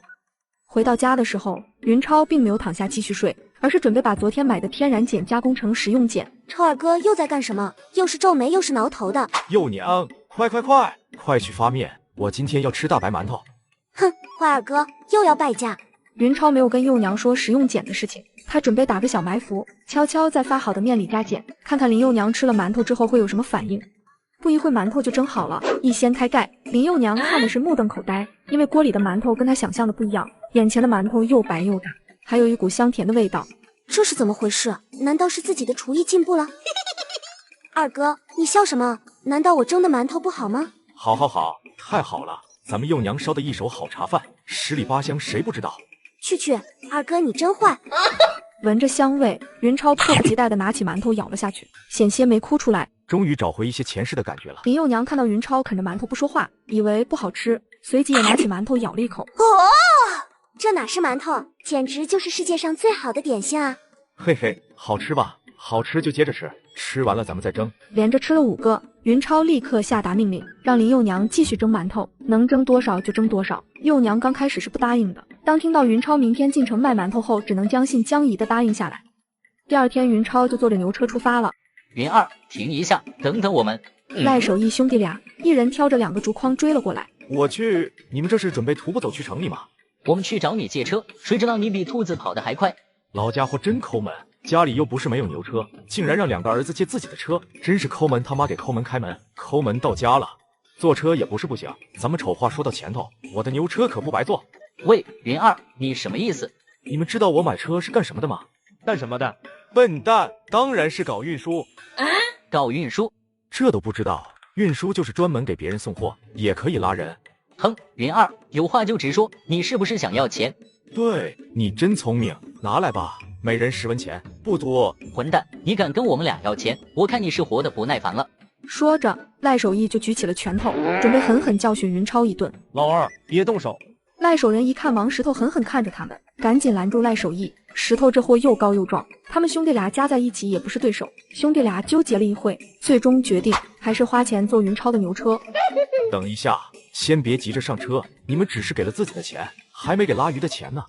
回到家的时候，云超并没有躺下继续睡，而是准备把昨天买的天然碱加工成食用碱。超二哥又在干什么？又是皱眉又是挠头的。幼娘，快去发面，我今天要吃大白馒头。哼，坏二哥又要败家。云超没有跟幼娘说食用碱的事情，他准备打个小埋伏，悄悄在发好的面里加碱，看看林幼娘吃了馒头之后会有什么反应。不一会馒头就蒸好了，一掀开盖，林幼娘看的是目瞪口呆，因为锅里的馒头跟她想象的不一样，眼前的馒头又白又大，还有一股香甜的味道。这是怎么回事？难道是自己的厨艺进步了？二哥，你笑什么？难道我蒸的馒头不好吗？好，太好了，咱们幼娘烧的一手好茶饭，10里8香，谁不知道？去，二哥你真坏。闻着香味，云超迫不及待地拿起馒头咬了下去，险些没哭出来。终于找回一些前世的感觉了。林幼娘看到云超啃着馒头不说话，以为不好吃，随即也拿起馒头咬了一口。这哪是馒头，简直就是世界上最好的点心啊！嘿嘿，好吃吧？好吃就接着吃，吃完了咱们再蒸。连着吃了5个，云超立刻下达命令，让林幼娘继续蒸馒头，能蒸多少就蒸多少。幼娘刚开始是不答应的，当听到云超明天进城卖馒头后，只能将信将疑的答应下来。第二天，云超就坐着牛车出发了。云二，停一下，等等我们。赖手艺兄弟俩一人挑着2个竹筐追了过来。我去，你们这是准备徒步走去城里吗？我们去找你借车，谁知道你比兔子跑得还快。老家伙真抠门，家里又不是没有牛车，竟然让2个儿子借自己的车，真是抠门他妈给抠门开门，抠门到家了。坐车也不是不行，咱们丑话说到前头，我的牛车可不白坐。喂，云二，你什么意思？你们知道我买车是干什么的吗？干什么的？笨蛋，当然是搞运输。搞运输？这都不知道？运输就是专门给别人送货，也可以拉人。哼，云二，有话就直说，你是不是想要钱？对，你真聪明，拿来吧，每人10文钱，不多。混蛋，你敢跟我们俩要钱？我看你是活得不耐烦了。说着，赖手艺就举起了拳头，准备狠狠教训云超一顿。老二，别动手！赖手人一看王石头狠狠看着他们，赶紧拦住赖手艺。石头这货又高又壮，他们兄弟俩加在一起也不是对手。兄弟俩纠结了一会，最终决定还是花钱坐云超的牛车。等一下，先别急着上车，你们只是给了自己的钱，还没给拉鱼的钱呢。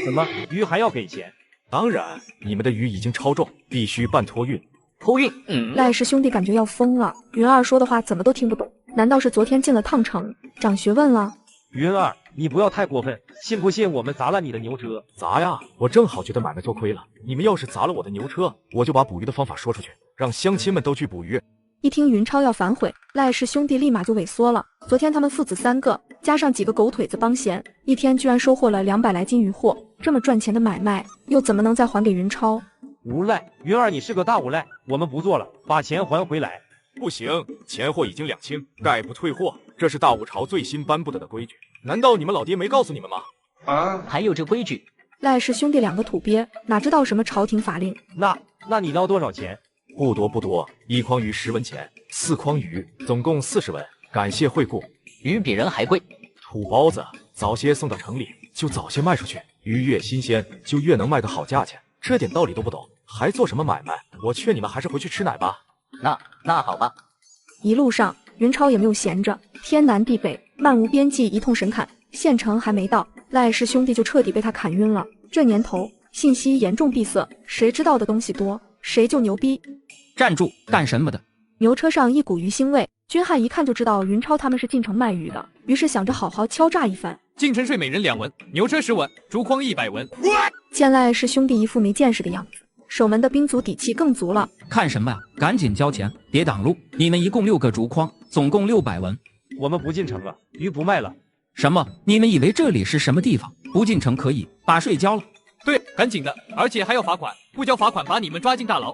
怎么，鱼还要给钱？当然，你们的鱼已经超重，必须办托运。托运？赖氏兄弟感觉要疯了，云二说的话怎么都听不懂，难道是昨天进了趟城，长学问了？云二，你不要太过分，信不信我们砸了你的牛车？砸呀！我正好觉得买卖做亏了，你们要是砸了我的牛车，我就把捕鱼的方法说出去，让乡亲们都去捕鱼。一听云超要反悔，赖氏兄弟立马就萎缩了。昨天他们父子3个，加上几个狗腿子帮闲，一天居然收获了200来斤鱼货，这么赚钱的买卖，又怎么能再还给云超？无赖，云儿你是个大无赖，我们不做了，把钱还回来。不行，钱货已经2清，概不退货，这是大武朝最新颁布的规矩，难道你们老爹没告诉你们吗？还有这规矩？赖氏兄弟2个土鳖，哪知道什么朝廷法令？那你要多少钱？不多，1筐鱼10文钱，4筐鱼总共40文，感谢惠顾。鱼比人还贵，土包子早些送到城里，就早些卖出去，鱼越新鲜就越能卖个好价钱，这点道理都不懂，还做什么买卖？我劝你们还是回去吃奶吧。那好吧。一路上云超也没有闲着，天南地北，漫无边际，一通神砍，县城还没到，赖氏兄弟就彻底被他砍晕了。这年头信息严重闭塞，谁知道的东西多，谁就牛逼。站住，干什么的？牛车上一股鱼腥味，军汉一看就知道云超他们是进城卖鱼的，于是想着好好敲诈一番。进城税每人2文，牛车10文，竹筐100文。见赖氏兄弟一副没见识的样子，守门的兵卒底气更足了。看什么呀？赶紧交钱，别挡路！你们一共6个竹筐，总共600文。我们不进城了，鱼不卖了。什么？你们以为这里是什么地方？不进城可以把税交了。对，赶紧的，而且还要罚款，不交罚款把你们抓进大牢。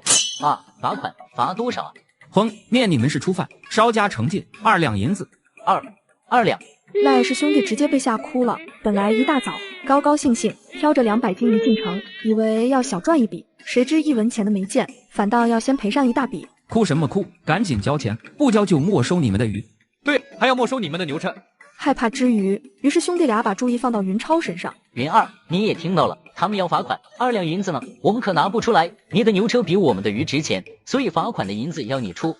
罚款罚多少啊？哼，念你们是初犯，稍加惩戒，2两银子。2两。赖氏兄弟直接被吓哭了。本来一大早高高兴兴挑着200斤鱼进城，以为要小赚一笔，谁知1文钱都没见，反倒要先赔上一大笔。哭什么哭？赶紧交钱，不交就没收你们的鱼。对，还要没收你们的牛车。害怕之余，于是兄弟俩把注意放到云超身上。云儿，你也听到了，他们要罚款2两银子呢，我们可拿不出来。你的牛车比我们的鱼值钱，所以罚款的银子要你出。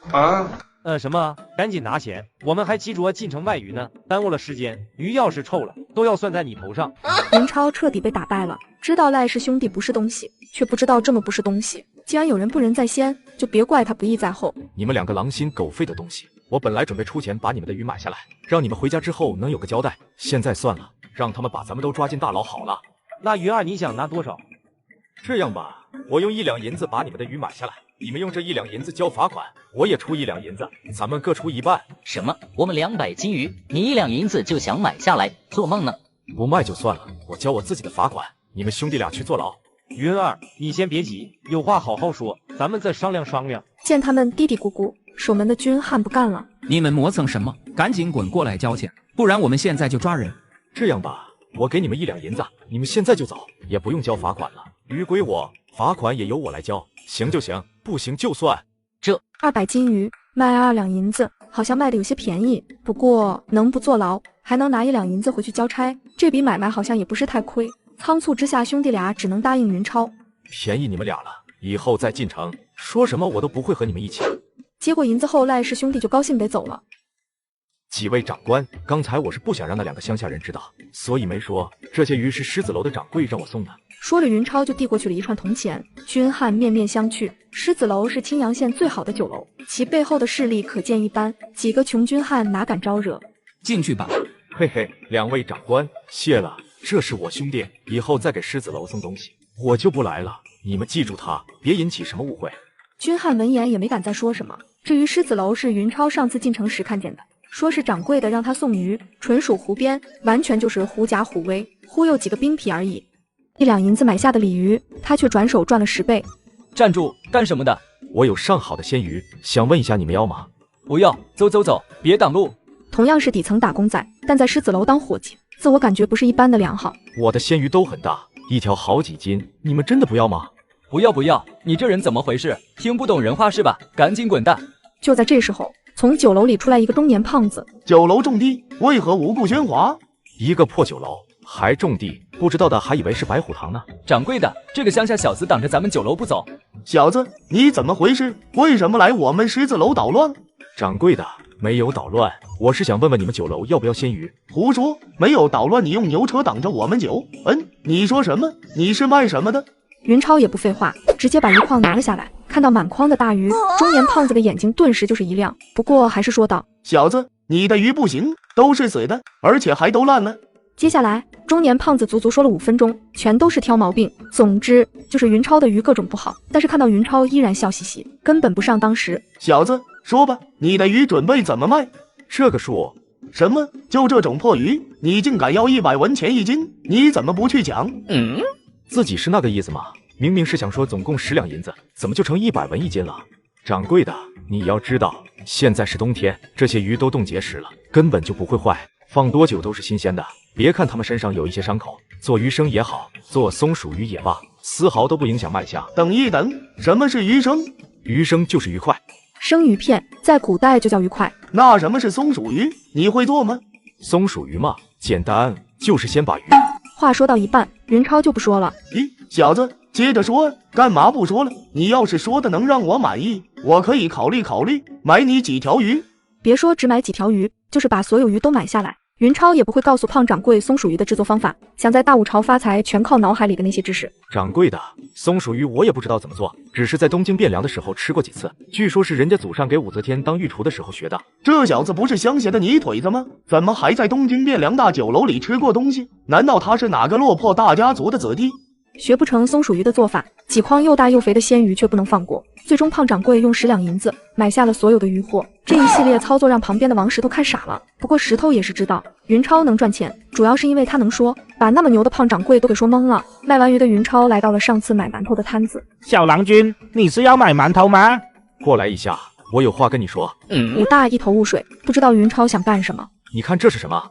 什么？赶紧拿钱，我们还急着进城卖鱼呢，耽误了时间。鱼要是臭了，都要算在你头上。云超彻底被打败了，知道赖氏兄弟不是东西，却不知道这么不是东西。既然有人不仁在先，就别怪他不义在后。你们2个狼心狗肺的东西！我本来准备出钱把你们的鱼买下来，让你们回家之后能有个交代。现在算了，让他们把咱们都抓进大牢好了。那云儿你想拿多少？这样吧，我用1两银子把你们的鱼买下来，你们用这1两银子交罚款，我也出1两银子，咱们各出一半。什么？我们200斤鱼，你1两银子就想买下来？做梦呢！不卖就算了，我交我自己的罚款，你们兄弟俩去坐牢。云儿，你先别急，有话好好说，咱们再商量商量。见他们嘀嘀咕咕，守门的军汉不干了。你们磨蹭什么？赶紧滚过来交钱，不然我们现在就抓人。这样吧，我给你们1两银子，你们现在就走，也不用交罚款了。鱼归我，罚款也由我来交，行就行，不行就算。这200斤鱼卖2两银子，好像卖的有些便宜。不过能不坐牢，还能拿1两银子回去交差，这笔买卖好像也不是太亏。仓促之下，兄弟俩只能答应云超。便宜你们俩了，以后再进城，说什么我都不会和你们一起。接过银子后，赖氏兄弟就高兴得走了。几位长官，刚才我是不想让那2个乡下人知道，所以没说。这些鱼是狮子楼的掌柜让我送的。说着，云超就递过去了一串铜钱。军汉面面相觑。狮子楼是青阳县最好的酒楼，其背后的势力可见一斑，几个穷军汉哪敢招惹？进去吧。嘿嘿，2位长官，谢了。这是我兄弟，以后再给狮子楼送东西，我就不来了。你们记住他，别引起什么误会。军汉闻言也没敢再说什么。至于狮子楼是云超上次进城时看见的，说是掌柜的让他送鱼，纯属胡编，完全就是狐假虎威，忽悠几个兵痞而已。1两银子买下的鲤鱼，他却转手赚了10倍。站住，干什么的？我有上好的鲜鱼，想问一下你们要吗？不要，走，别挡路。同样是底层打工仔，但在狮子楼当伙计，自我感觉不是一般的良好。我的鲜鱼都很大，一条好几斤，你们真的不要吗？不要，你这人怎么回事？听不懂人话是吧？赶紧滚蛋！就在这时候，从酒楼里出来一个中年胖子。酒楼种地，为何无故喧哗？一个破酒楼还种地，不知道的还以为是白虎堂呢。掌柜的，这个乡下小子挡着咱们酒楼不走。小子，你怎么回事？为什么来我们狮子楼捣乱？掌柜的，没有捣乱，我是想问问你们酒楼要不要鲜鱼？胡说，没有捣乱，你用牛车挡着我们酒。你说什么？你是卖什么的？云超也不废话，直接把鱼筐拿了下来。看到满筐的大鱼，中年胖子的眼睛顿时就是一亮，不过还是说道：小子，你的鱼不行，都是死的，而且还都烂了。接下来，中年胖子足足说了5分钟，全都是挑毛病。总之就是云超的鱼各种不好，但是看到云超依然笑嘻嘻，根本不上当时。小子，说吧，你的鱼准备怎么卖？这个数。什么？就这种破鱼，你竟敢要100文钱1斤？你怎么不去抢？自己是那个意思吗？明明是想说总共10两银子，怎么就成100文1斤了？掌柜的，你要知道，现在是冬天，这些鱼都冻结实了，根本就不会坏，放多久都是新鲜的。别看他们身上有一些伤口，做鱼生也好，做松鼠鱼也罢，丝毫都不影响卖相。等一等，什么是鱼生？鱼生就是鱼块，生鱼片在古代就叫鱼块。那什么是松鼠鱼？你会做吗？松鼠鱼嘛，简单，就是先把鱼……话说到一半，云超就不说了。咦，小子，接着说，干嘛不说了？你要是说的能让我满意，我可以考虑考虑买你几条鱼。别说只买几条鱼，就是把所有鱼都买下来，云超也不会告诉胖掌柜松鼠鱼的制作方法。想在大武朝发财，全靠脑海里的那些知识。掌柜的，松鼠鱼我也不知道怎么做，只是在东京汴梁的时候吃过几次，据说是人家祖上给武则天当御厨的时候学的。这小子不是乡下的泥腿子吗？怎么还在东京汴梁大酒楼里吃过东西？难道他是哪个落魄大家族的子弟？学不成松鼠鱼的做法，几筐又大又肥的鲜鱼却不能放过。最终胖掌柜用10两银子买下了所有的鱼货。这一系列操作让旁边的王石头看傻了。不过石头也是知道云超能赚钱，主要是因为他能说，把那么牛的胖掌柜都给说懵了。卖完鱼的云超来到了上次买馒头的摊子。小郎君，你是要买馒头吗？过来一下，我有话跟你说。武大一头雾水，不知道云超想干什么。你看这是什么？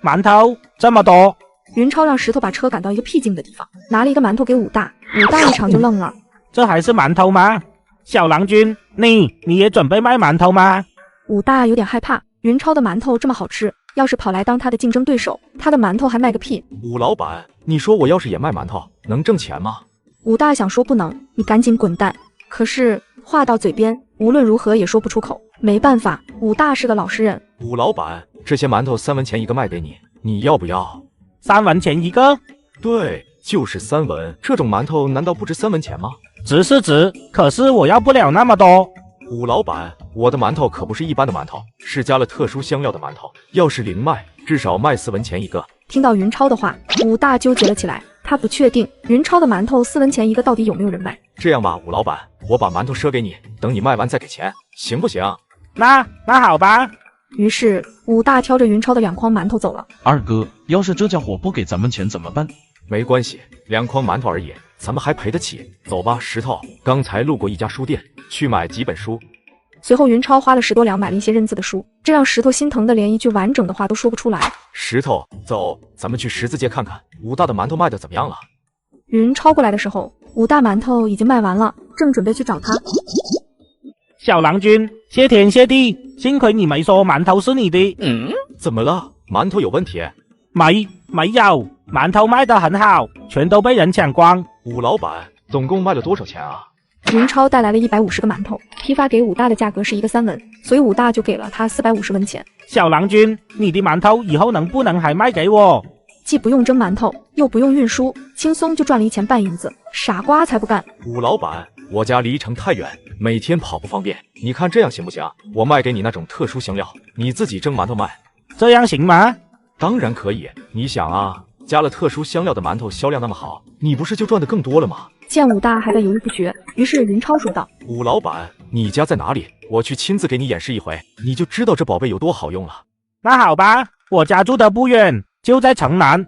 馒头这么多。云超让石头把车赶到一个僻静的地方，拿了一个馒头给武大。武大一场就愣了，这还是馒头吗？小郎君，你也准备卖馒头吗？武大有点害怕，云超的馒头这么好吃，要是跑来当他的竞争对手，他的馒头还卖个屁。武老板，你说我要是也卖馒头，能挣钱吗？武大想说不能，你赶紧滚蛋。可是话到嘴边，无论如何也说不出口。没办法，武大是个老实人。武老板，这些馒头3文钱一个卖给你，你要不要？3文钱一个？对，就是3文。这种馒头难道不值3文钱吗？值是值，可是我要不了那么多。武老板，我的馒头可不是一般的馒头，是加了特殊香料的馒头，要是零卖，至少卖4文钱一个。听到云超的话，武大纠结了起来，他不确定云超的馒头4文钱一个到底有没有人买。这样吧，武老板，我把馒头赊给你，等你卖完再给钱，行不行？那好吧。于是武大挑着云超的2筐馒头走了。二哥，要是这家伙不给咱们钱怎么办？没关系，2筐馒头而已，咱们还赔得起。走吧，石头，刚才路过一家书店，去买几本书。随后云超花了10多两买了一些认字的书，这让石头心疼的连一句完整的话都说不出来。石头，走，咱们去十字街看看武大的馒头卖的怎么样了。云超过来的时候，武大馒头已经卖完了，正准备去找他。小郎君，谢天谢地，幸亏你没说馒头是你的。怎么了？馒头有问题？没有，馒头卖得很好，全都被人抢光。武老板，总共卖了多少钱啊？云超带来了150个馒头，批发给武大的价格是1个3文，所以武大就给了他450文钱。小郎君，你的馒头以后能不能还卖给我？既不用蒸馒头，又不用运输，轻松就赚了1钱半银子，傻瓜才不干。武老板，我家离城太远，每天跑不方便，你看这样行不行？我卖给你那种特殊香料，你自己蒸馒头卖，这样行吗？当然可以。你想啊，加了特殊香料的馒头销量那么好，你不是就赚得更多了吗？见武大还在犹豫不决，于是云超说道：武老板，你家在哪里？我去亲自给你演示一回，你就知道这宝贝有多好用了。那好吧，我家住的不远，就在城南。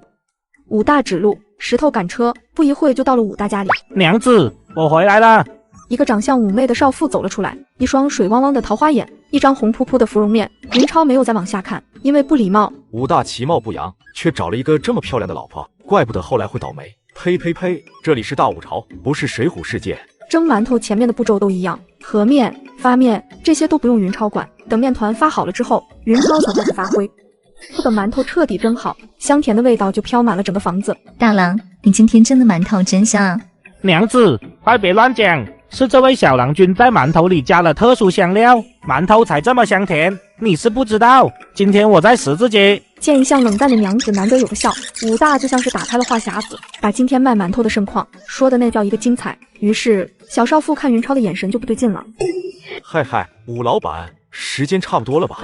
武大指路，石头赶车，不一会就到了武大家里。娘子，我回来了。一个长相妩媚的少妇走了出来，一双水汪汪的桃花眼，一张红扑扑的芙蓉面。云超没有再往下看，因为不礼貌。武大其貌不扬，却找了一个这么漂亮的老婆，怪不得后来会倒霉。呸呸呸！这里是大武朝，不是水浒世界。蒸馒头前面的步骤都一样，和面、发面这些都不用云超管。等面团发好了之后，云超才开始发挥。不等馒头彻底蒸好，香甜的味道就飘满了整个房子。大郎，你今天蒸的馒头真香啊！娘子，快别乱讲，是这位小郎君在馒头里加了特殊香料，馒头才这么香甜。你是不知道，今天我在十字街。见一向冷淡的娘子难得有个笑，武大就像是打开了话匣子，把今天卖馒头的盛况说的那叫一个精彩。于是小少妇看云超的眼神就不对劲了。嗨，武老板，时间差不多了吧？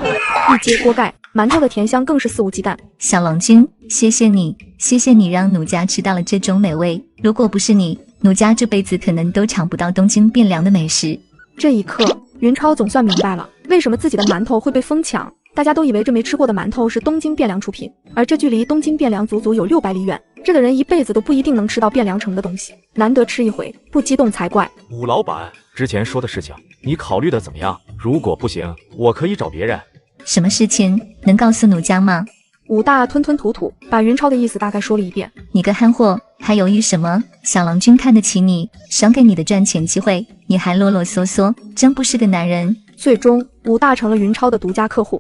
一揭锅盖，馒头的甜香更是肆无忌惮。小郎君，谢谢你让奴家吃到了这种美味。如果不是你，奴家这辈子可能都尝不到东京汴梁的美食。这一刻，云超总算明白了，为什么自己的馒头会被疯抢。大家都以为这没吃过的馒头是东京汴梁出品，而这距离东京汴梁足足有600里远。这个人一辈子都不一定能吃到汴梁城的东西，难得吃一回，不激动才怪。武老板之前说的事情，你考虑的怎么样？如果不行，我可以找别人。什么事情？能告诉奴家吗？武大吞吞吐吐，把云超的意思大概说了一遍。你个憨货，还犹豫什么？小郎君看得起你，赏给你的赚钱机会，你还啰啰嗦嗦，真不是个男人。最终，武大成了云超的独家客户。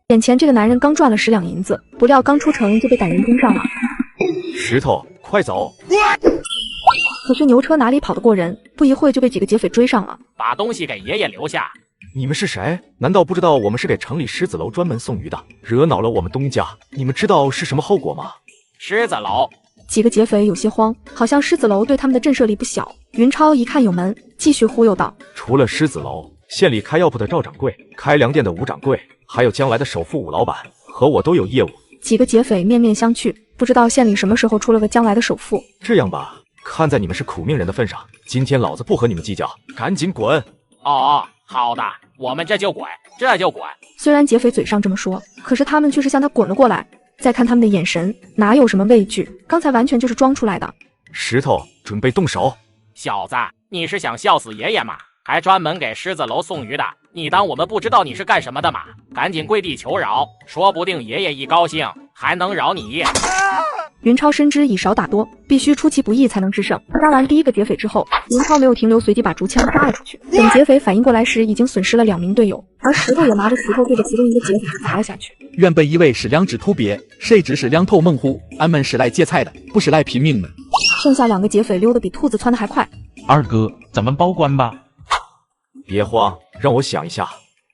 眼前这个男人刚赚了10两银子，不料刚出城就被歹人盯上了。石头，快走！可是牛车哪里跑得过人？不一会就被几个劫匪追上了。把东西给爷爷留下。你们是谁？难道不知道我们是给城里狮子楼专门送鱼的？惹恼了我们东家，你们知道是什么后果吗？狮子楼。几个劫匪有些慌，好像狮子楼对他们的震慑力不小。云超一看有门，继续忽悠道：除了狮子楼，县里开药铺的赵掌柜，开粮店的吴掌柜，还有将来的首富武老板，和我都有业务。几个劫匪面面相觑，不知道县里什么时候出了个将来的首富。这样吧，看在你们是苦命人的份上，今天老子不和你们计较，赶紧滚！哦，好的，我们这就滚。虽然劫匪嘴上这么说，可是他们却是向他滚了过来。再看他们的眼神，哪有什么畏惧，刚才完全就是装出来的。石头，准备动手！小子，你是想笑死爷爷吗？还专门给狮子楼送鱼的，你当我们不知道你是干什么的吗？赶紧跪地求饶，说不定爷爷一高兴还能饶你。云超深知以少打多，必须出其不意才能制胜。杀完第一个劫匪之后，云超没有停留，随即把竹枪扎了出去。等劫匪反应过来时，已经损失了2名队友，而石头也拿着石头对着其中一个劫匪砸了下去。原本以为是2只秃鳖，谁知是2头猛虎。俺们是来劫财的，不是来拼命的。剩下2个劫匪溜得比兔子窜得还快。二哥，咱们报官吧。别慌，让我想一下。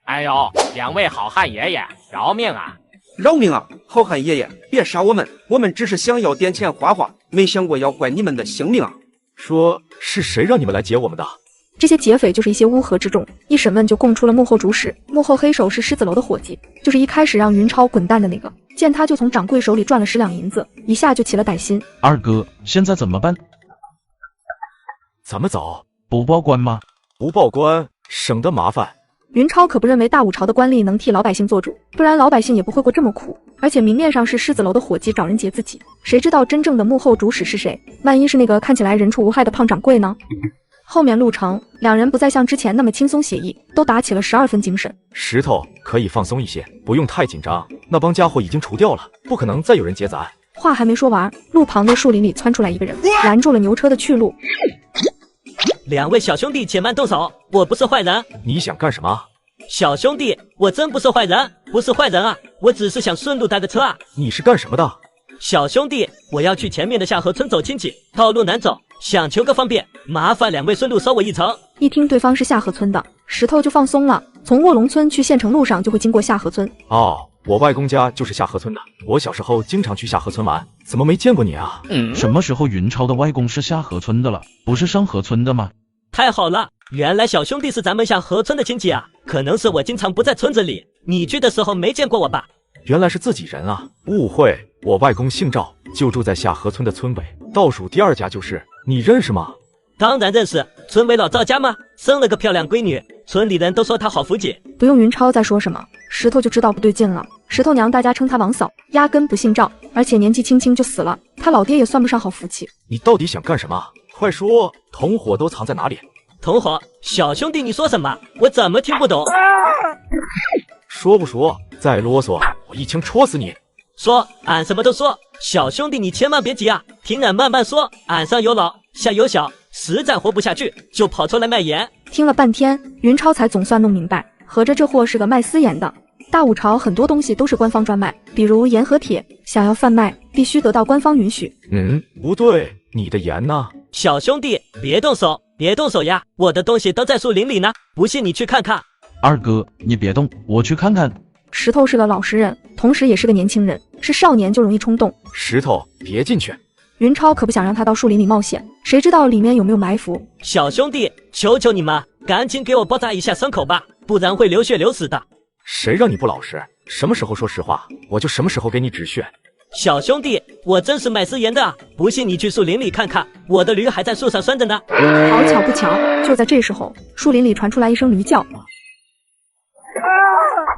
哎呦，2位好汉爷爷，饶命啊！饶命啊！好汉爷爷，别杀我们，我们只是想要点钱花花，没想过要怪你们的性命啊！说是谁让你们来劫我们的？这些劫匪就是一些乌合之众，一审问就供出了幕后主使，幕后黑手是狮子楼的伙计，就是一开始让云超滚蛋的那个。见他就从掌柜手里赚了10两银子，一下就起了歹心。二哥，现在怎么办？怎么走？不报官吗？不报官，省得麻烦。云超可不认为大武朝的官吏能替老百姓做主，不然老百姓也不会过这么苦。而且明面上是狮子楼的伙计找人劫自己，谁知道真正的幕后主使是谁？万一是那个看起来人畜无害的胖掌柜呢？后面路程，2人不再像之前那么轻松写意，都打起了12分精神。石头，可以放松一些，不用太紧张。那帮家伙已经除掉了，不可能再有人劫咱。话还没说完，路旁的树林里窜出来一个人，拦住了牛车的去路。2位小兄弟且慢动手，我不是坏人。你想干什么？小兄弟，我真不是坏人，不是坏人啊，我只是想顺路搭个车啊。你是干什么的？小兄弟，我要去前面的下河村走亲戚，道路难走，想求个方便，麻烦2位顺路捎我一程。一听对方是下河村的，石头就放松了。从卧龙村去县城路上就会经过下河村。哦，我外公家就是下河村的，我小时候经常去下河村玩，怎么没见过你啊？什么时候云超的外公是下河村的了？不是上河村的吗？太好了，原来小兄弟是咱们下河村的亲戚啊！可能是我经常不在村子里，你去的时候没见过我吧？原来是自己人啊！误会，我外公姓赵，就住在下河村的村尾，倒数第2家就是。你认识吗？当然认识，村委老赵家吗？生了个漂亮闺女，村里人都说她好福气。不用云超再说什么，石头就知道不对劲了。石头娘大家称她王嫂，压根不姓赵，而且年纪轻轻就死了，他老爹也算不上好福气。你到底想干什么？快说，同伙都藏在哪里？同伙，小兄弟，你说什么？我怎么听不懂？说不说？再啰嗦，我一枪戳死你！说，俺什么都说。小兄弟，你千万别急啊，听俺慢慢说。俺上有老，下有小，实在活不下去，就跑出来卖盐。听了半天，云超才总算弄明白，合着这货是个卖私盐的。大武朝很多东西都是官方专卖，比如盐和铁，想要贩卖，必须得到官方允许。不对，你的盐呢？小兄弟，别动手，别动手呀！我的东西都在树林里呢，不信你去看看。二哥，你别动，我去看看。石头是个老实人，同时也是个年轻人，是少年就容易冲动。石头，别进去！云超可不想让他到树林里冒险，谁知道里面有没有埋伏？小兄弟，求求你们，赶紧给我包扎一下伤口吧！不然会流血流死的。谁让你不老实？什么时候说实话，我就什么时候给你止血。小兄弟，我真是卖私盐的啊！不信你去树林里看看，我的驴还在树上拴着呢。好巧不巧，就在这时候，树林里传出来一声驴叫。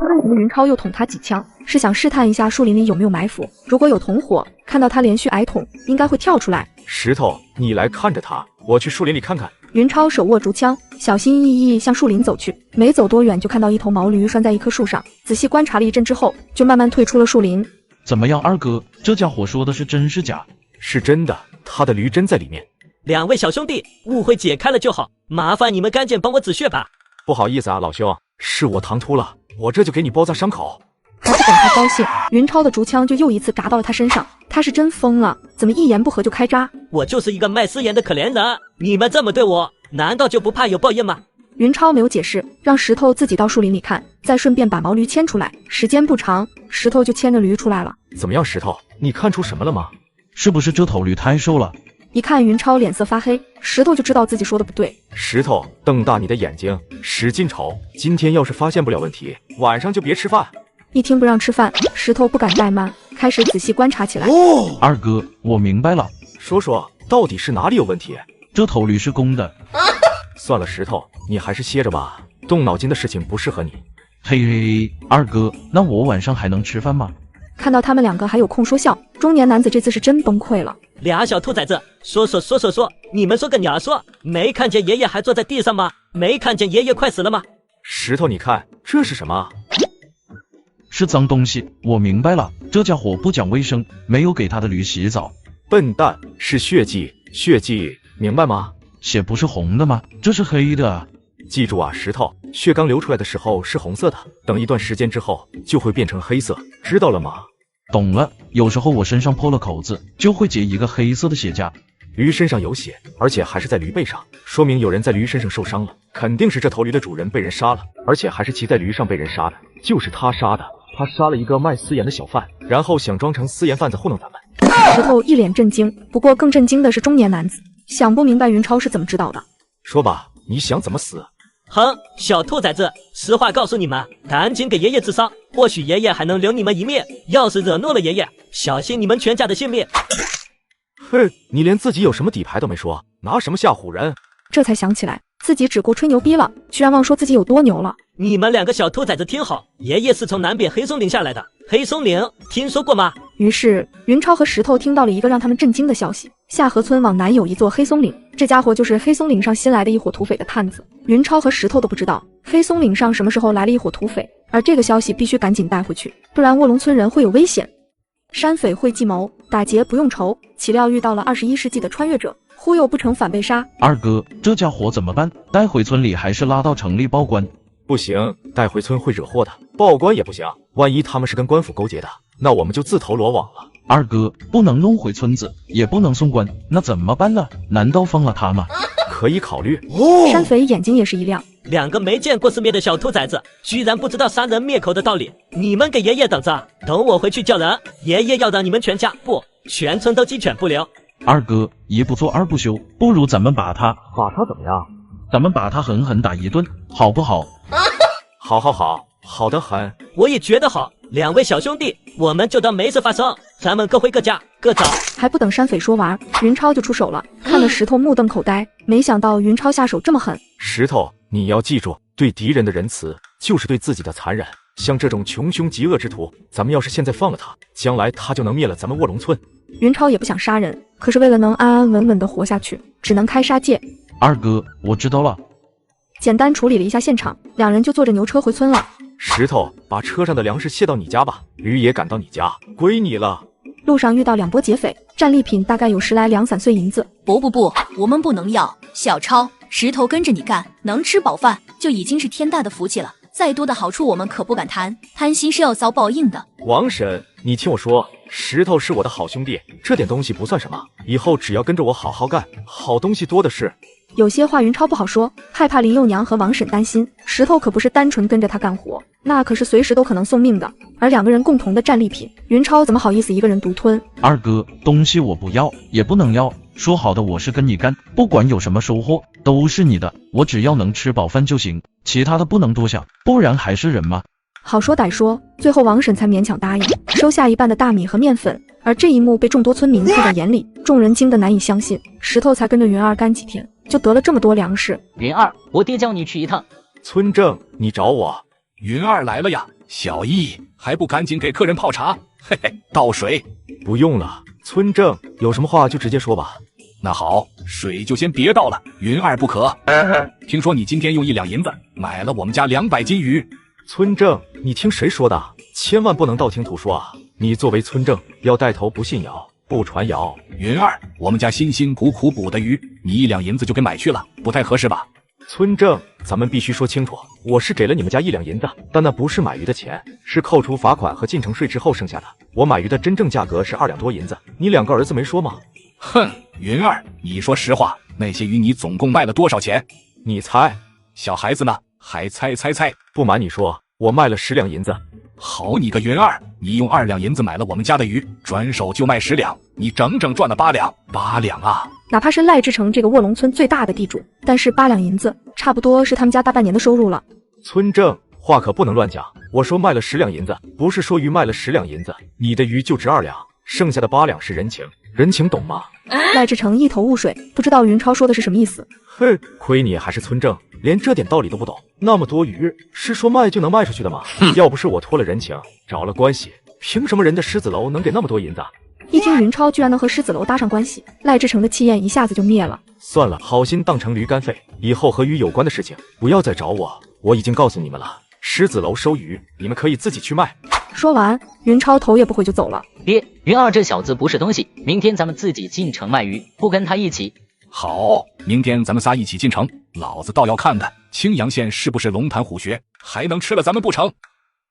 为什么云超又捅他几枪？是想试探一下树林里有没有埋伏。如果有同伙看到他连续挨捅，应该会跳出来。石头，你来看着他，我去树林里看看。云超手握竹枪，小心翼翼向树林走去。没走多远，就看到一头毛驴拴在一棵树上。仔细观察了一阵之后，就慢慢退出了树林。怎么样，二哥，这家伙说的是真是假？是真的，他的驴真在里面。两位小兄弟，误会解开了就好，麻烦你们赶紧帮我止血吧。不好意思啊，老兄，是我唐突了，我这就给你包扎伤口。还不等他高兴，云超的竹枪就又一次砸到了他身上。他是真疯了，怎么一言不合就开扎？我就是一个卖私盐的可怜人，你们这么对我，难道就不怕有报应吗？云超没有解释，让石头自己到树林里看，再顺便把毛驴牵出来。时间不长，石头就牵着驴出来了。怎么样，石头，你看出什么了吗？是不是这头驴太瘦了？一看云超脸色发黑，石头就知道自己说的不对。石头，瞪大你的眼睛，使劲瞅！今天要是发现不了问题，晚上就别吃饭。一听不让吃饭，石头不敢怠慢，开始仔细观察起来。二哥，我明白了，说说到底是哪里有问题？这头驴是公的。算了，石头，你还是歇着吧，动脑筋的事情不适合你。嘿嘿，二哥，那我晚上还能吃饭吗？看到他们两个还有空说笑，中年男子这次是真崩溃了。俩小兔崽子，说，你们说个鸟说，没看见爷爷还坐在地上吗？没看见爷爷快死了吗？石头，你看这是什么？是脏东西，我明白了，这家伙不讲卫生，没有给他的驴洗澡。笨蛋，是血迹，血迹，明白吗？血不是红的吗？这是黑的啊！记住啊，石头，血刚流出来的时候是红色的，等一段时间之后就会变成黑色，知道了吗？懂了，有时候我身上破了口子，就会结一个黑色的血痂。驴身上有血，而且还是在驴背上，说明有人在驴身上受伤了，肯定是这头驴的主人被人杀了，而且还是骑在驴上被人杀的，就是他杀的。他杀了一个卖私盐的小贩，然后想装成私盐贩子糊弄咱们。石头一脸震惊，不过更震惊的是中年男子，想不明白云超是怎么知道的。说吧，你想怎么死？哼，小兔崽子，实话告诉你们，赶紧给爷爷治伤，或许爷爷还能留你们一命。要是惹怒了爷爷，小心你们全家的性命。哼，你连自己有什么底牌都没说，拿什么吓唬人？这才想起来自己只顾吹牛逼了，居然忘说自己有多牛了。你们两个小兔崽子听好，爷爷是从南边黑松岭下来的。黑松岭听说过吗？于是云超和石头听到了一个让他们震惊的消息：下河村往南有一座黑松岭，这家伙就是黑松岭上新来的一伙土匪的探子。云超和石头都不知道黑松岭上什么时候来了一伙土匪，而这个消息必须赶紧带回去，不然卧龙村人会有危险。山匪会计谋，打劫不用愁，岂料遇到了21世纪的穿越者，忽悠不成反被杀。二哥，这家伙怎么办？带回村里还是拉到城里报官？不行，带回村会惹祸的，报官也不行，万一他们是跟官府勾结的，那我们就自投罗网了。二哥，不能弄回村子，也不能送官，那怎么办呢？难道放了他吗？可以考虑。山匪眼睛也是一亮，两个没见过世面的小兔崽子，居然不知道杀人灭口的道理！你们给爷爷等着，等我回去叫人，爷爷要让你们全家不全村都鸡犬不留。二哥，一不做二不休，不如咱们把他怎么样？咱们把他狠狠打一顿，好不好？好的很。我也觉得好。两位小兄弟，我们就当没事发生，咱们各回各家，各找。还不等山匪说完，云超就出手了，看得石头目瞪口呆，没想到云超下手这么狠。石头，你要记住，对敌人的仁慈就是对自己的残忍。像这种穷凶极恶之徒，咱们要是现在放了他，将来他就能灭了咱们卧龙村。云超也不想杀人，可是为了能安安稳稳的活下去，只能开杀戒。二哥，我知道了。简单处理了一下现场，两人就坐着牛车回村了。石头，把车上的粮食卸到你家吧，驴也赶到你家，归你了。路上遇到2波劫匪，战利品大概有10来两散碎银子。不，我们不能要。小超，石头跟着你干，能吃饱饭就已经是天大的福气了。再多的好处我们可不敢贪，贪心是要遭报应的。王婶，你听我说，石头是我的好兄弟，这点东西不算什么，以后只要跟着我好好干，好东西多的是。有些话云超不好说，害怕林幼娘和王婶担心。石头可不是单纯跟着他干活，那可是随时都可能送命的。而2个人共同的战利品，云超怎么好意思一个人独吞？二哥，东西我不要，也不能要，说好的我是跟你干，不管有什么收获都是你的，我只要能吃饱饭就行，其他的不能多想，不然还是人吗？好说歹说，最后王婶才勉强答应收下一半的大米和面粉。而这一幕被众多村民看在眼里，众人惊得难以相信，石头才跟着云儿干几天，就得了这么多粮食。云儿，我爹叫你去一趟。村正，你找我？云儿来了呀，小易还不赶紧给客人泡茶？嘿嘿，倒水。不用了，村正，有什么话就直接说吧。那好，水就先别倒了，云儿不渴。听说你今天用1两银子买了我们家200斤鱼。村正，你听谁说的？千万不能道听途说啊！你作为村正，要带头不信谣，不传谣。云儿，我们家辛辛苦苦捕的鱼，你1两银子就给买去了，不太合适吧？村正，咱们必须说清楚，我是给了你们家1两银子，但那不是买鱼的钱，是扣除罚款和进城税之后剩下的。我买鱼的真正价格是2两多银子，你2个儿子没说吗？哼，云儿，你说实话，那些鱼你总共卖了多少钱？你猜。小孩子呢？还猜？不瞒你说，我卖了10两银子。好你个云儿，你用2两银子买了我们家的鱼，转手就卖10两，你整整赚了8两。8两啊！哪怕是赖志成这个卧龙村最大的地主，但是8两银子差不多是他们家大半年的收入了。村正，话可不能乱讲，我说卖了10两银子，不是说鱼卖了10两银子，你的鱼就值2两，剩下的8两是人情，人情懂吗？赖志成一头雾水，不知道云超说的是什么意思。哼，亏你还是村正，连这点道理都不懂。那么多鱼是说卖就能卖出去的吗？要不是我托了人情，找了关系，凭什么人家狮子楼能给那么多银子？一听云超居然能和狮子楼搭上关系，赖志成的气焰一下子就灭了。算了，好心当成驴肝肺，以后和鱼有关的事情不要再找我。我已经告诉你们了，狮子楼收鱼，你们可以自己去卖。说完，云超头也不回就走了。爹，云儿这小子不是东西，明天咱们自己进城卖鱼，不跟他一起。好，明天咱们仨一起进城，老子倒要看看青阳县是不是龙潭虎穴，还能吃了咱们不成？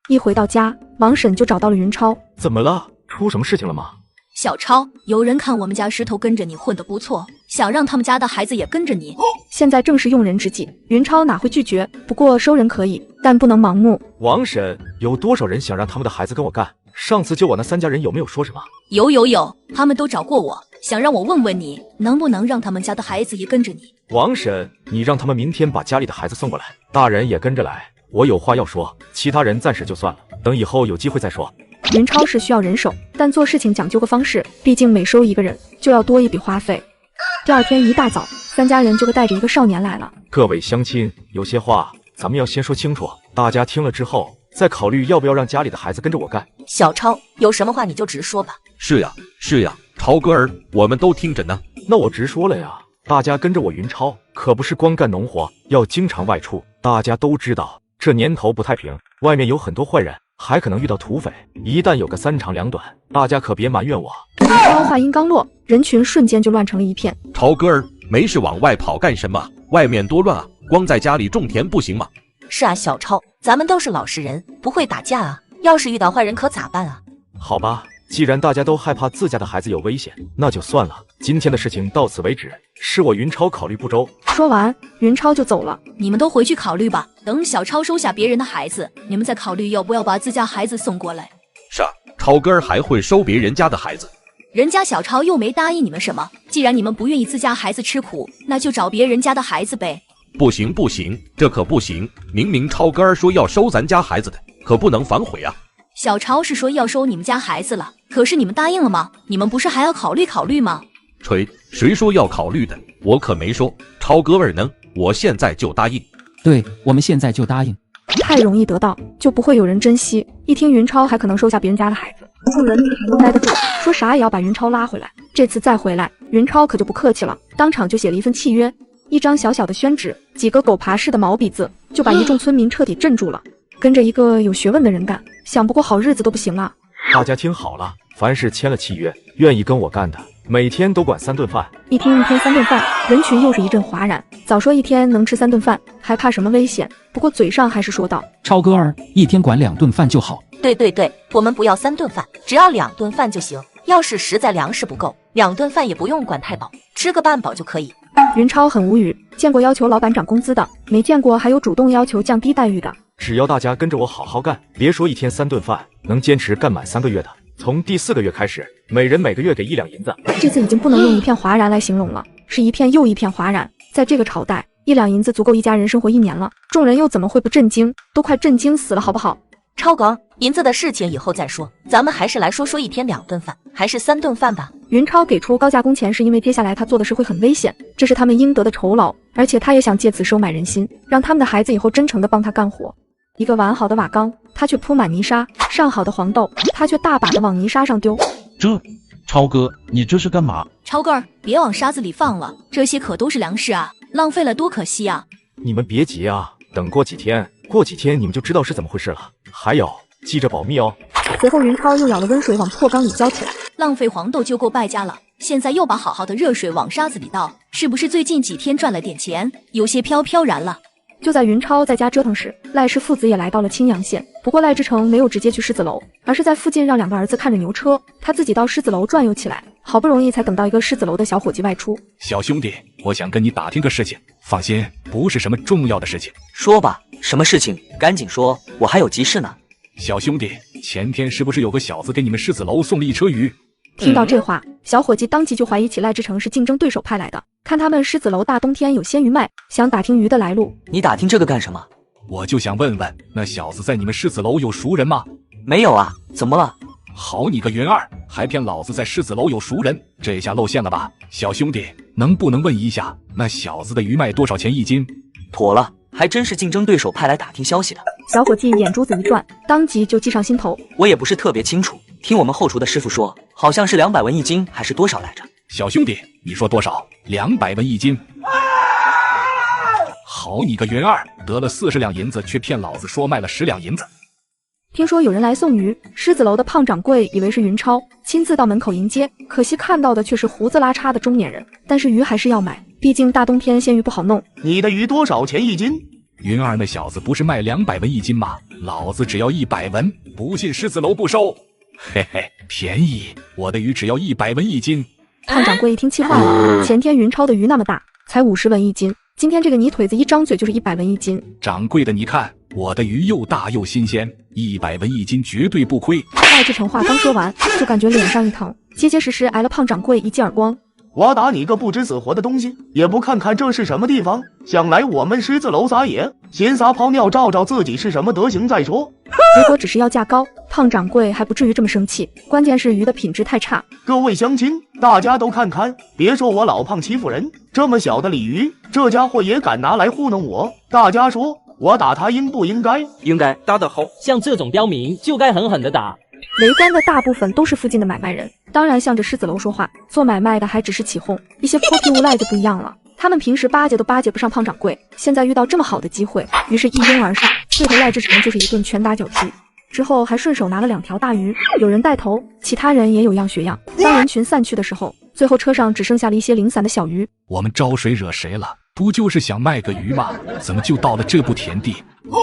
一回到家，王婶就找到了云超。怎么了？出什么事情了吗？小超，有人看我们家石头跟着你混得不错，想让他们家的孩子也跟着你。现在正是用人之际，云超哪会拒绝？不过收人可以，但不能盲目。王婶，有多少人想让他们的孩子跟我干？上次救我那3家人有没有说什么？有，他们都找过我，想让我问问你，能不能让他们家的孩子也跟着你。王婶，你让他们明天把家里的孩子送过来，大人也跟着来，我有话要说，其他人暂时就算了，等以后有机会再说。云超是需要人手，但做事情讲究个方式，毕竟每收一个人就要多一笔花费。第二天一大早，3家人就带着一个少年来了。各位乡亲，有些话咱们要先说清楚，大家听了之后再考虑要不要让家里的孩子跟着我干。小超，有什么话你就直说吧。是呀，超哥儿，我们都听着呢。那我直说了呀，大家跟着我云超，可不是光干农活，要经常外出。大家都知道，这年头不太平，外面有很多坏人，还可能遇到土匪，一旦有个3长2短，大家可别埋怨我。云超话音刚落，人群瞬间就乱成了一片。超哥儿，没事往外跑干什么？外面多乱啊，光在家里种田不行吗？是啊，小超，咱们都是老实人，不会打架啊，要是遇到坏人可咋办啊？好吧，既然大家都害怕自家的孩子有危险，那就算了，今天的事情到此为止，是我云超考虑不周。说完，云超就走了。你们都回去考虑吧，等小超收下别人的孩子，你们再考虑要不要把自家孩子送过来。是啊，超哥儿还会收别人家的孩子？人家小超又没答应你们什么，既然你们不愿意自家孩子吃苦，那就找别人家的孩子呗。不行，这可不行！明明超哥儿说要收咱家孩子的，可不能反悔啊！小超是说要收你们家孩子了，可是你们答应了吗？你们不是还要考虑吗？吹，谁说要考虑的？我可没说。超哥儿能，我现在就答应。对，我们现在就答应。太容易得到，就不会有人珍惜。一听云超还可能收下别人家的孩子，众人哪能待得住，说啥也要把云超拉回来。这次再回来，云超可就不客气了，当场就写了一份契约。一张小小的宣纸，几个狗爬式的毛笔字，就把一众村民彻底镇住了。跟着一个有学问的人干，想不过好日子都不行啊！大家听好了，凡是签了契约，愿意跟我干的，每天都管3顿饭。一听一天3顿饭，人群又是一阵哗然。早说一天能吃3顿饭，还怕什么危险？不过嘴上还是说道：“超哥儿，一天管2顿饭就好。”对，我们不要3顿饭，只要2顿饭就行。要是实在粮食不够，2顿饭也不用管太饱，吃个半饱就可以。云超很无语，见过要求老板涨工资的，没见过还有主动要求降低待遇的。只要大家跟着我好好干，别说一天3顿饭，能坚持干满3个月的，从第4个月开始，每人每个月给1两银子。这次已经不能用一片哗然来形容了，是一片又一片哗然。在这个朝代，1两银子足够一家人生活1年了，众人又怎么会不震惊？都快震惊死了，好不好？超哥，银子的事情以后再说，咱们还是来说说1天2顿饭，还是3顿饭吧。云超给出高价工钱，是因为接下来他做的事会很危险，这是他们应得的酬劳，而且他也想借此收买人心，让他们的孩子以后真诚地帮他干活。一个完好的瓦缸，他却铺满泥沙；上好的黄豆，他却大把的往泥沙上丢。超哥，你这是干嘛？超哥儿，别往沙子里放了，这些可都是粮食啊，浪费了多可惜啊！你们别急啊，等过几天你们就知道是怎么回事了。还有，记着保密哦。随后云超又舀了温水往破缸里浇起来。浪费黄豆就够败家了，现在又把好好的热水往沙子里倒，是不是最近几天赚了点钱，有些飘飘然了？就在云超在家折腾时，赖氏父子也来到了青阳县。不过赖志成没有直接去狮子楼，而是在附近让2个儿子看着牛车，他自己到狮子楼转悠起来。好不容易才等到一个狮子楼的小伙计外出。小兄弟，我想跟你打听个事情，放心，不是什么重要的事情。说吧，什么事情？赶紧说，我还有急事呢。小兄弟，前天是不是有个小子给你们狮子楼送了1车鱼？听到这话，小伙计当即就怀疑起赖志成是竞争对手派来的。看他们狮子楼大冬天有鲜鱼卖，想打听鱼的来路。你打听这个干什么？我就想问问，那小子在你们狮子楼有熟人吗？没有啊，怎么了？好你个云二，还骗老子在狮子楼有熟人，这下露馅了吧？小兄弟，能不能问一下，那小子的鱼卖多少钱1斤？妥了，还真是竞争对手派来打听消息的。小伙计眼珠子一转，当即就记上心头。我也不是特别清楚，听我们后厨的师傅说，好像是200文1斤，还是多少来着？小兄弟，你说多少？200文1斤。好你个云二，得了40两银子，却骗老子说卖了10两银子。听说有人来送鱼，狮子楼的胖掌柜以为是云超，亲自到门口迎接，可惜看到的却是胡子拉碴的中年人。但是鱼还是要买，毕竟大冬天鲜鱼不好弄。你的鱼多少钱1斤？云二那小子不是卖200文1斤吗？老子只要100文，不信狮子楼不收。嘿嘿，便宜，我的鱼只要100文1斤。胖掌柜一听气坏了，前天云超的鱼那么大，才50文1斤，今天这个泥腿子一张嘴就是100文1斤。掌柜的，你看我的鱼又大又新鲜，100文1斤绝对不亏。赖志成话刚说完，就感觉脸上一疼，结结实实挨了胖掌柜一记耳光。我打你个不知死活的东西，也不看看这是什么地方，想来我们狮子楼撒野，先撒泡尿照照自己是什么德行再说。如果只是要价高，胖掌柜还不至于这么生气，关键是鱼的品质太差。各位乡亲，大家都看看，别说我老胖欺负人，这么小的鲤鱼，这家伙也敢拿来糊弄我，大家说我打他应不应该？应该，打得好。像这种刁民就该狠狠的打。围观的大部分都是附近的买卖人，当然向着狮子楼说话。做买卖的还只是起哄，一些泼皮无赖就不一样了。他们平时巴结都巴结不上胖掌柜，现在遇到这么好的机会，于是一拥而上，对头赖志成就是一顿拳打脚踢。之后还顺手拿了2条大鱼，有人带头，其他人也有样学样。当人群散去的时候，最后车上只剩下了一些零散的小鱼。我们招谁惹谁了？不就是想卖个鱼吗？怎么就到了这步田地？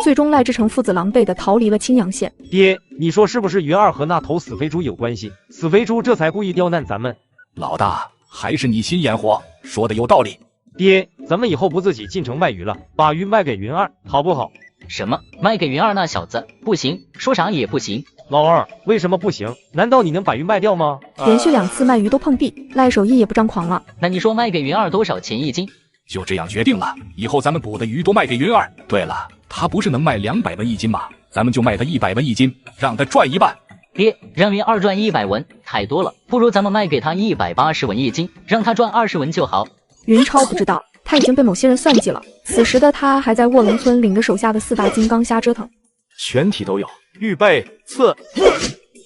最终赖志成父子狼狈地逃离了青阳县。爹，你说是不是云二和那头死肥猪有关系？死肥猪这才故意刁难咱们。老大，还是你心眼活，说的有道理。爹，咱们以后不自己进城卖鱼了，把鱼卖给云二，好不好？什么？卖给云二那小子？不行，说啥也不行。老二，为什么不行？难道你能把鱼卖掉吗？连续2次卖鱼都碰壁，赖手艺也不张狂了。那你说卖给云二多少钱1斤？就这样决定了，以后咱们捕的鱼都卖给云二。对了，他不是能卖200文1斤吗？咱们就卖他100文1斤，让他赚1半。爹，让云二赚100文太多了，不如咱们卖给他180文1斤，让他赚20文就好。云超不知道，他已经被某些人算计了。此时的他还在卧龙村领着手下的4大金刚瞎折腾，全体都有，预备，刺。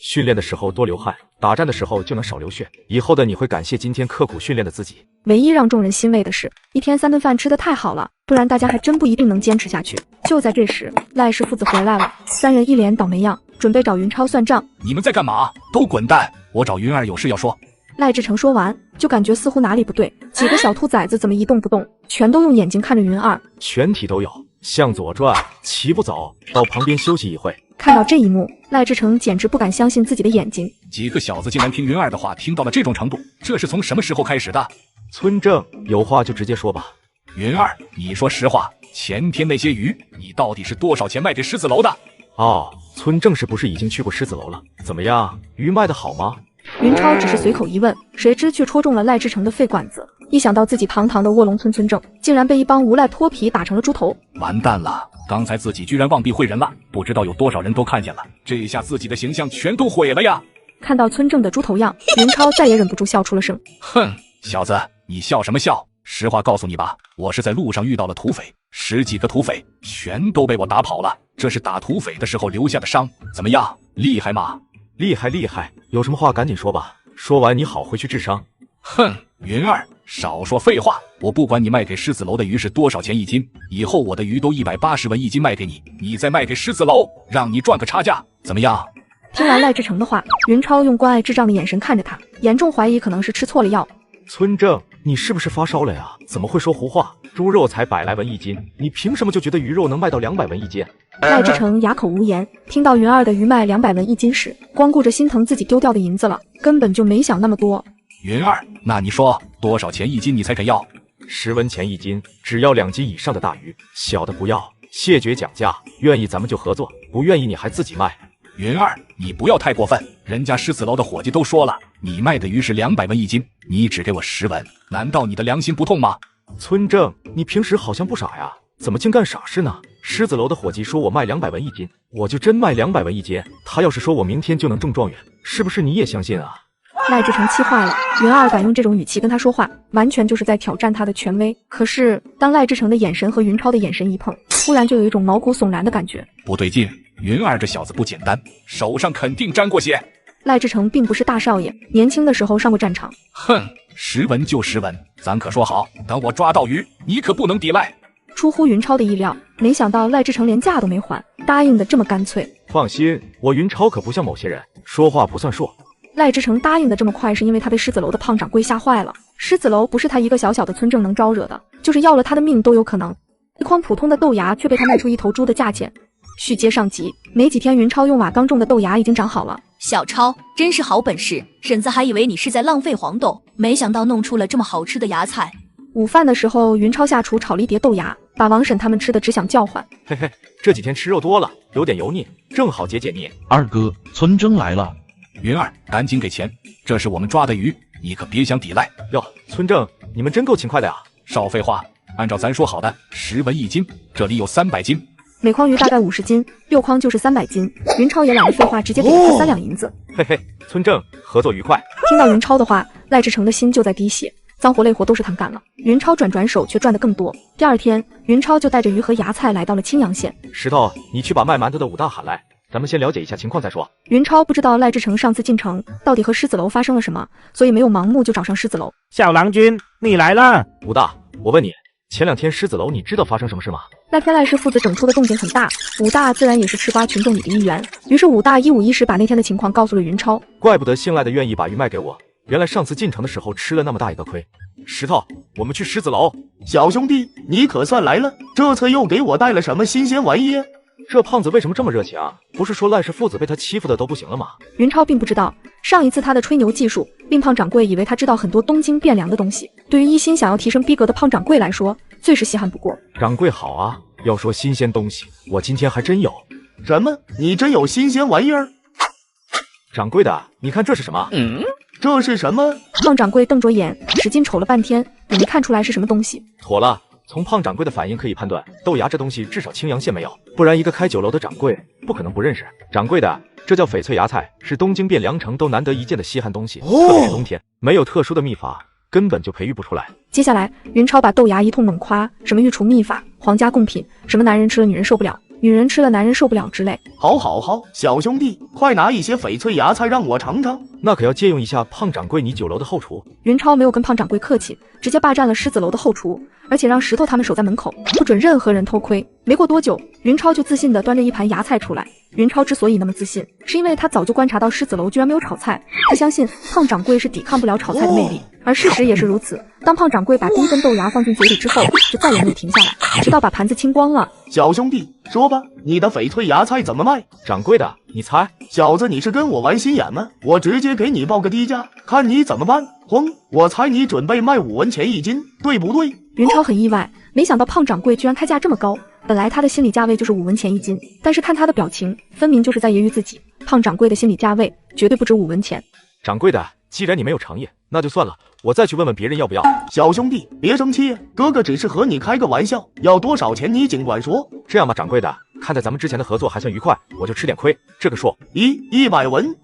训练的时候多流汗，打战的时候就能少流血。以后的你会感谢今天刻苦训练的自己。唯一让众人欣慰的是，1天3顿饭吃得太好了，不然大家还真不一定能坚持下去。就在这时，赖氏父子回来了，3人一脸倒霉样，准备找云超算账。你们在干嘛？都滚蛋！我找云二有事要说。赖志成说完，就感觉似乎哪里不对，几个小兔崽子怎么一动不动，全都用眼睛看着云二。全体都有，向左转，齐步走，到旁边休息一会。看到这一幕，赖志成简直不敢相信自己的眼睛。几个小子竟然听云二的话听到了这种程度，这是从什么时候开始的？村正，有话就直接说吧。云二，你说实话，前天那些鱼，你到底是多少钱卖给狮子楼的？哦，村正是不是已经去过狮子楼了？怎么样，鱼卖的好吗？云超只是随口一问，谁知却戳中了赖志成的肺管子。一想到自己堂堂的卧龙村村正，竟然被一帮无赖脱皮打成了猪头，完蛋了！刚才自己居然忘必会人了，不知道有多少人都看见了，这下自己的形象全都毁了呀！看到村正的猪头样，云超再也忍不住笑出了声。哼，小子，你笑什么笑？实话告诉你吧，我是在路上遇到了土匪，10几个土匪全都被我打跑了，这是打土匪的时候留下的伤，怎么样，厉害吗？厉害厉害，有什么话赶紧说吧，说完你好回去治伤。哼，云儿，少说废话，我不管你卖给狮子楼的鱼是多少钱一斤，以后我的鱼都180文一斤卖给你，你再卖给狮子楼，让你赚个差价，怎么样？听完赖志成的话，云超用关爱智障的眼神看着他，严重怀疑可能是吃错了药。村正，你是不是发烧了呀？怎么会说胡话？猪肉才100来文一斤，你凭什么就觉得鱼肉能卖到200文一斤？赖志成哑口无言，听到云儿的鱼卖200文一斤时，光顾着心疼自己丢掉的银子了，根本就没想那么多。云儿，那你说多少钱一斤你才肯要？10文钱一斤，只要2斤以上的大鱼，小的不要，谢绝讲价，愿意咱们就合作，不愿意你还自己卖。云儿，你不要太过分，人家狮子楼的伙计都说了，你卖的鱼是200文一斤，你只给我10文，难道你的良心不痛吗？村正，你平时好像不傻呀，怎么净干傻事呢？狮子楼的伙计说我卖200文一斤，我就真卖200文一斤，他要是说我明天就能中状元，是不是你也相信啊？赖志成气坏了，云儿敢用这种语气跟他说话，完全就是在挑战他的权威。可是当赖志成的眼神和云超的眼神一碰，突然就有一种毛骨悚然的感觉。不对劲，云儿这小子不简单，手上肯定沾过血。赖志成并不是大少爷，年轻的时候上过战场。哼，10文就10文，咱可说好，等我抓到鱼，你可不能抵赖。出乎云超的意料，没想到赖志成连价都没还，答应的这么干脆。放心，我云超可不像某些人，说话不算数。赖志成答应的这么快，是因为他被狮子楼的胖掌柜吓坏了。狮子楼不是他一个小小的村正能招惹的，就是要了他的命都有可能。一筐普通的豆芽却被他卖出1头猪的价钱。续接上集，没几天，云超用瓦缸种的豆芽已经长好了。小超真是好本事，婶子还以为你是在浪费黄豆，没想到弄出了这么好吃的芽菜。午饭的时候，云超下厨炒了一碟豆芽，把王婶他们吃的只想叫唤。嘿嘿，这几天吃肉多了，有点油腻，正好解解腻。二哥，村正来了。云儿，赶紧给钱，这是我们抓的鱼，你可别想抵赖。哟，村正，你们真够勤快的呀！少废话，按照咱说好的10文一斤，这里有300斤。每筐鱼大概50斤，6筐就是300斤。云超也懒得废话，直接给了他3两银子。嘿嘿，村正，合作愉快。听到云超的话，赖志成的心就在滴血，脏活累活都是他干了。云超转手却赚得更多。第二天，云超就带着鱼和芽菜来到了青阳县。石头，你去把卖馒头的武大喊来，咱们先了解一下情况再说。云超不知道赖志成上次进城到底和狮子楼发生了什么，所以没有盲目就找上狮子楼。小郎君，你来了。武大，我问你，前2天狮子楼你知道发生什么事吗？那天赖氏父子整出的动静很大，武大自然也是吃瓜群众里的一员。于是武大一五一十把那天的情况告诉了云超。怪不得信赖的愿意把鱼卖给我，原来上次进城的时候吃了那么大一个亏。石头，我们去狮子楼。小兄弟，你可算来了，这次又给我带了什么新鲜玩意？这胖子为什么这么热情啊？不是说赖氏父子被他欺负的都不行了吗？云超并不知道，上一次他的吹牛技术令胖掌柜以为他知道很多东京汴梁的东西。对于一心想要提升逼格的胖掌柜来说，最是稀罕不过。掌柜好啊，要说新鲜东西，我今天还真有。什么？你真有新鲜玩意儿？掌柜的，你看这是什么？这是什么？胖掌柜瞪着眼，使劲瞅了半天，也没看出来是什么东西。妥了，从胖掌柜的反应可以判断，豆芽这东西至少青阳县没有，不然一个开酒楼的掌柜不可能不认识。掌柜的，这叫翡翠芽菜，是东京汴梁城都难得一见的稀罕东西，特别是冬天，没有特殊的秘法，根本就培育不出来。接下来，云超把豆芽一通猛夸，什么御厨秘法、皇家贡品，什么男人吃了女人受不了，女人吃了男人受不了之类。好，小兄弟，快拿一些翡翠芽菜让我尝尝。那可要借用一下胖掌柜你酒楼的后厨。云超没有跟胖掌柜客气，直接霸占了狮子楼的后厨，而且让石头他们守在门口，不准任何人偷窥。没过多久，云超就自信地端着一盘芽菜出来。云超之所以那么自信，是因为他早就观察到狮子楼居然没有炒菜，他相信胖掌柜是抵抗不了炒菜的魅力。而事实也是如此，当胖掌柜把第一根豆芽放进嘴里之后，就再也没有停下来，直到把盘子清光了。小兄弟，说吧，你的翡翠芽菜怎么卖？掌柜的，你猜？小子，你是跟我玩心眼吗？我直接给你报个低价，看你怎么办。哼，我猜你准备卖5文钱一斤，对不对？云超很意外，没想到胖掌柜居然开价这么高，本来他的心理价位就是5文钱1斤，但是看他的表情，分明就是在揶揄自己。胖掌柜的心理价位绝对不止5文钱。掌柜的，既然你没有诚意，那就算了，我再去问问别人要不要。小兄弟，别生气，哥哥只是和你开个玩笑，要多少钱你尽管说。这样吧，掌柜的，看在咱们之前的合作还算愉快，我就吃点亏，这个数100文。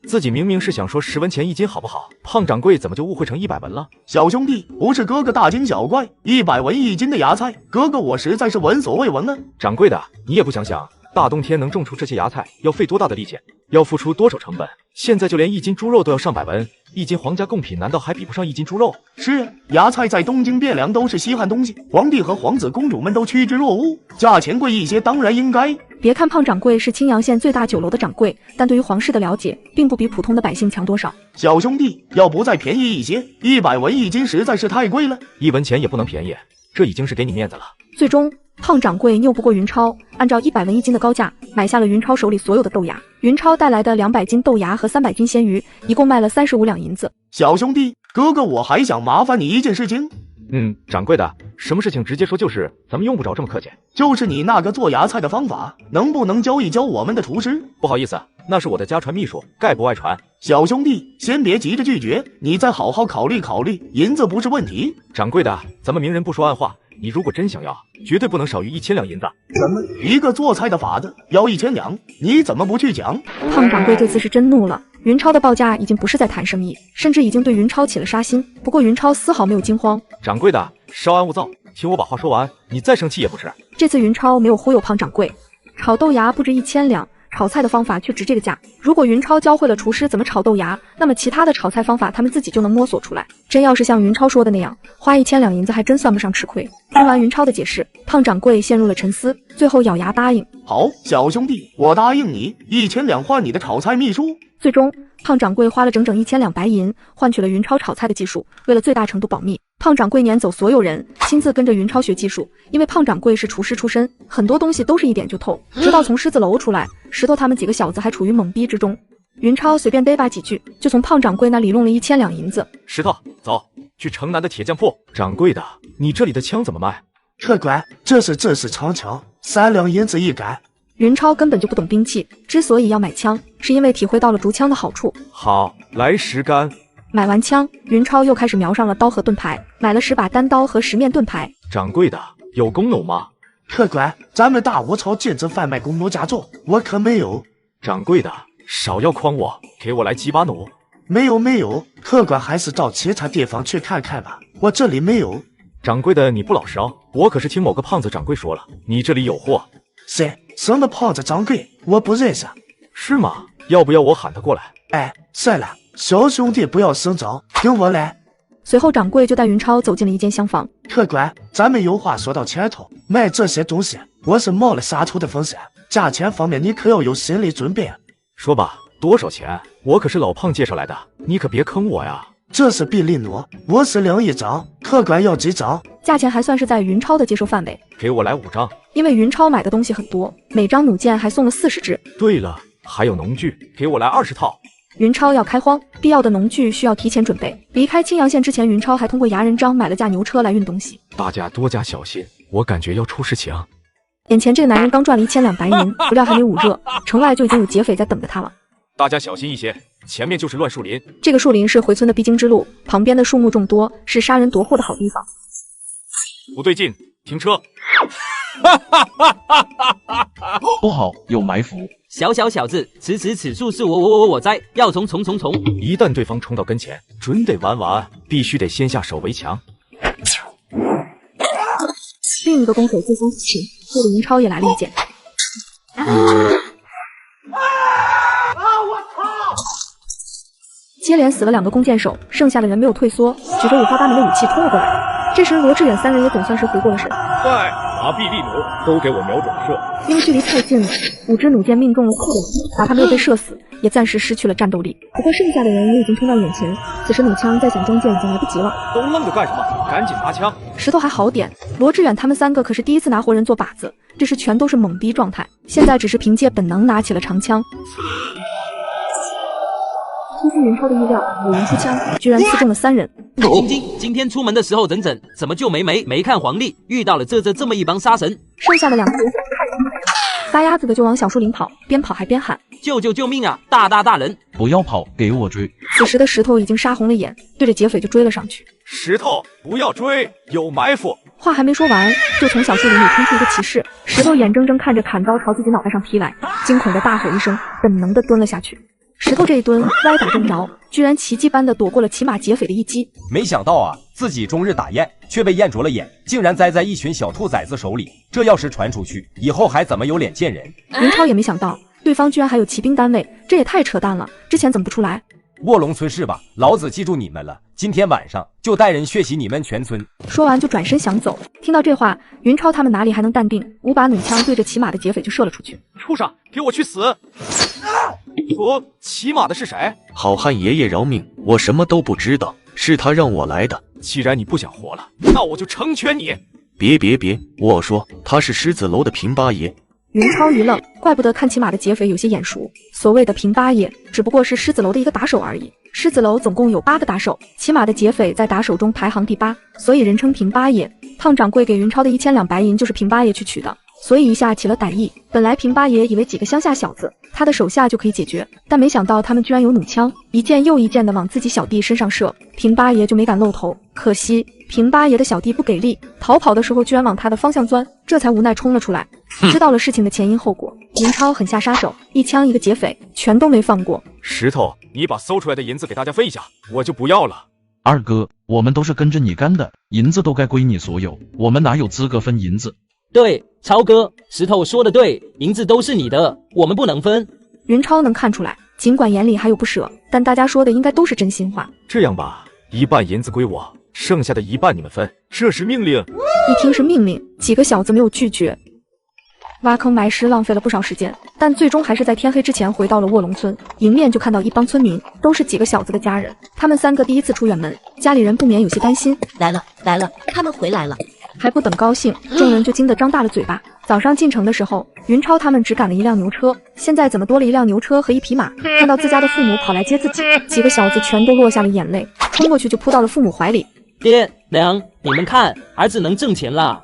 自己明明是想说10文钱1斤，好不好？胖掌柜怎么就误会成100文了？小兄弟，不是哥哥大惊小怪，100文1斤的芽菜，哥哥我实在是闻所未闻了。掌柜的，你也不想想，大冬天能种出这些芽菜，要费多大的力气，要付出多少成本？现在就连1斤猪肉都要上百文，1斤皇家贡品难道还比不上1斤猪肉？是啊，芽菜在东京汴梁都是稀罕东西，皇帝和皇子公主们都趋之若鹜，价钱贵一些当然应该。别看胖掌柜是青阳县最大酒楼的掌柜，但对于皇室的了解并不比普通的百姓强多少。小兄弟，要不再便宜一些？100文1斤实在是太贵了，1文钱也不能便宜，这已经是给你面子了。最终胖掌柜拗不过云超，按照100文1斤的高价买下了云超手里所有的豆芽。云超带来的200斤豆芽和300斤鲜鱼，一共卖了35两银子。小兄弟，哥哥我还想麻烦你一件事情。掌柜的，什么事情直接说就是，咱们用不着这么客气。就是你那个做芽菜的方法，能不能教一教我们的厨师？不好意思，那是我的家传秘术，概不外传。小兄弟，先别急着拒绝，你再好好考虑考虑，银子不是问题。掌柜的，咱们明人不说暗话，你如果真想要，绝对不能少于1000两银子。什么？一个做菜的法子要1000两？你怎么不去讲？胖掌柜这次是真怒了。云超的报价已经不是在谈生意，甚至已经对云超起了杀心。不过云超丝毫没有惊慌。掌柜的，稍安勿躁，听我把话说完，你再生气也不迟。这次云超没有忽悠胖掌柜，炒豆芽不值1000两，炒菜的方法却值这个价。如果云超教会了厨师怎么炒豆芽，那么其他的炒菜方法他们自己就能摸索出来。真要是像云超说的那样，花1000两银子还真算不上吃亏。听完云超的解释，胖掌柜陷入了沉思，最后咬牙答应。好，小兄弟，我答应你，1000两换你的炒菜秘术。最终，胖掌柜花了整整1000两白银，换取了云超炒菜的技术。为了最大程度保密，胖掌柜撵走所有人，亲自跟着云超学技术。因为胖掌柜是厨师出身，很多东西都是一点就透。直到从狮子楼出来，石头他们几个小子还处于懵逼之中。云超随便逮吧几句，就从胖掌柜那里弄了1000两银子。石头，走去城南的铁匠铺。掌柜的，你这里的枪怎么卖？客官，这是长枪，3两银子一杆。云超根本就不懂兵器，之所以要买枪，是因为体会到了竹枪的好处。好，来10杆。买完枪，云超又开始瞄上了刀和盾牌，买了10把单刀和10面盾牌。掌柜的，有弓弩吗？客官，咱们大吴朝禁止贩卖弓弩甲胄，我可没有。掌柜的，少要诓我，给我来几把弩。没有，客官还是到其他地方去看看吧，我这里没有。掌柜的，你不老实哦，我可是听某个胖子掌柜说了，你这里有货。谁？什么胖子掌柜？我不认识。是吗？要不要我喊他过来？哎，算了，小兄弟不要声张，听我来。随后掌柜就带云超走进了一间厢房。客官，咱们有话说到前头，卖这些东西，我是冒了杀头的风险，价钱方面你可要有心理准备。说吧，多少钱？我可是老胖介绍来的，你可别坑我呀。这是比利诺，我是2一张，客官要几张？价钱还算是在云超的接受范围。给我来5张。因为云超买的东西很多，每张弩箭还送了40支。对了，还有农具，给我来20套。云超要开荒，必要的农具需要提前准备。离开青阳县之前，云超还通过牙人张买了架牛车来运东西。大家多加小心，我感觉要出事情。眼前这个男人刚赚了1000两白银，不料还没捂热，城外就已经有劫匪在等着他了。大家小心一些，前面就是乱树林。这个树林是回村的必经之路，旁边的树木众多，是杀人夺货的好地方。不对劲，停车！不好，有埋伏！小子，此树是我栽，要从。一旦对方冲到跟前，准得完，必须得先下手为强。另一个弓手自相死情，这个云超也来了一箭。接连死了2个弓箭手，剩下的人没有退缩，举着五花八门的武器冲了过来。这时罗志远3人也总算是回过了神。快，拿臂力弩，都给我瞄准射！因为距离太近了，5支弩箭命中了寇人，哪怕没有被射死，也暂时失去了战斗力。不过剩下的人也已经冲到眼前，此时弩枪再想装箭已经来不及了。都愣着干什么？赶紧拿枪！石头还好点，罗志远他们3个可是第一次拿活人做靶子，这时全都是懵逼状态，现在只是凭借本能拿起了长枪。出乎云超的意料，有人出枪，居然刺中了3人。晶晶，今天出门的时候整整，怎么就没看黄历，遇到了这么一帮杀神？剩下的2个人看撒丫子的就往小树林跑，边跑还边喊：“救命啊！大人！不要跑，给我追！”此时的石头已经杀红了眼，对着劫匪就追了上去。石头，不要追，有埋伏！话还没说完，就从小树林里冲出一个骑士，石头眼睁睁看着砍刀朝自己脑袋上劈来，惊恐的大吼一声，本能的蹲了下去。石头这一蹲，歪打正着，居然奇迹般的躲过了骑马劫匪的一击。没想到啊，自己终日打雁，却被雁啄了眼，竟然栽在一群小兔崽子手里。这要是传出去，以后还怎么有脸见人？云超也没想到，对方居然还有骑兵单位，这也太扯淡了！之前怎么不出来？卧龙村是吧？老子记住你们了，今天晚上就带人血洗你们全村。说完就转身想走。听到这话，云超他们哪里还能淡定，5把弩枪对着骑马的劫匪就射了出去。畜生，给我去死！骑马的是谁？好汉爷爷饶命，我什么都不知道，是他让我来的。既然你不想活了，那我就成全你。别，我说他是狮子楼的平八爷。云超一愣，怪不得看骑马的劫匪有些眼熟。所谓的平八爷，只不过是狮子楼的一个打手而已。狮子楼总共有8个打手，骑马的劫匪在打手中排行第8，所以人称平八爷。胖掌柜给云超的1000两白银就是平八爷去取的，所以一下起了歹意。本来平八爷以为几个乡下小子，他的手下就可以解决，但没想到他们居然有弩枪，一件又一件的往自己小弟身上射，平八爷就没敢露头。可惜平八爷的小弟不给力，逃跑的时候居然往他的方向钻，这才无奈冲了出来。知道了事情的前因后果，云超狠下杀手，一枪一个劫匪，全都没放过。石头，你把搜出来的银子给大家分一下，我就不要了。二哥，我们都是跟着你干的，银子都该归你所有，我们哪有资格分银子？对，超哥，石头说的对，银子都是你的，我们不能分。云超能看出来，尽管眼里还有不舍，但大家说的应该都是真心话。这样吧，1半银子归我，剩下的1半你们分，这是命令。一听是命令，几个小子没有拒绝。挖坑埋尸浪费了不少时间，但最终还是在天黑之前回到了卧龙村。迎面就看到一帮村民，都是几个小子的家人。他们3个第一次出远门，家里人不免有些担心。来了，他们回来了。还不等高兴，众人就惊得张大了嘴巴。早上进城的时候，云超他们只赶了1辆牛车，现在怎么多了1辆牛车和1匹马？看到自家的父母跑来接自己，几个小子全都落下了眼泪，冲过去就扑到了父母怀里。爹娘，你们看，儿子能挣钱了。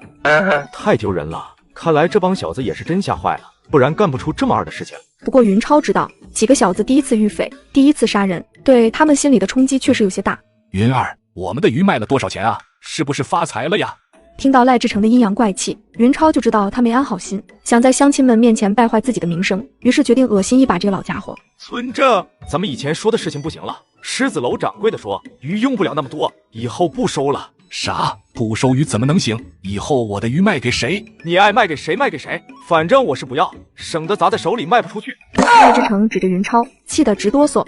太丢人了，看来这帮小子也是真吓坏了，不然干不出这么二的事情。不过云超知道，几个小子第一次遇匪，第一次杀人，对他们心里的冲击确实有些大。云儿，我们的鱼卖了多少钱啊？是不是发财了呀？听到赖志成的阴阳怪气，云超就知道他没安好心，想在乡亲们面前败坏自己的名声，于是决定恶心一把这个老家伙。村正，咱们以前说的事情不行了。狮子楼掌柜的说，鱼用不了那么多，以后不收了。啥？不收鱼怎么能行？以后我的鱼卖给谁？你爱卖给谁卖给谁，反正我是不要，省得砸在手里卖不出去。赖志成指着云超，气得直哆嗦。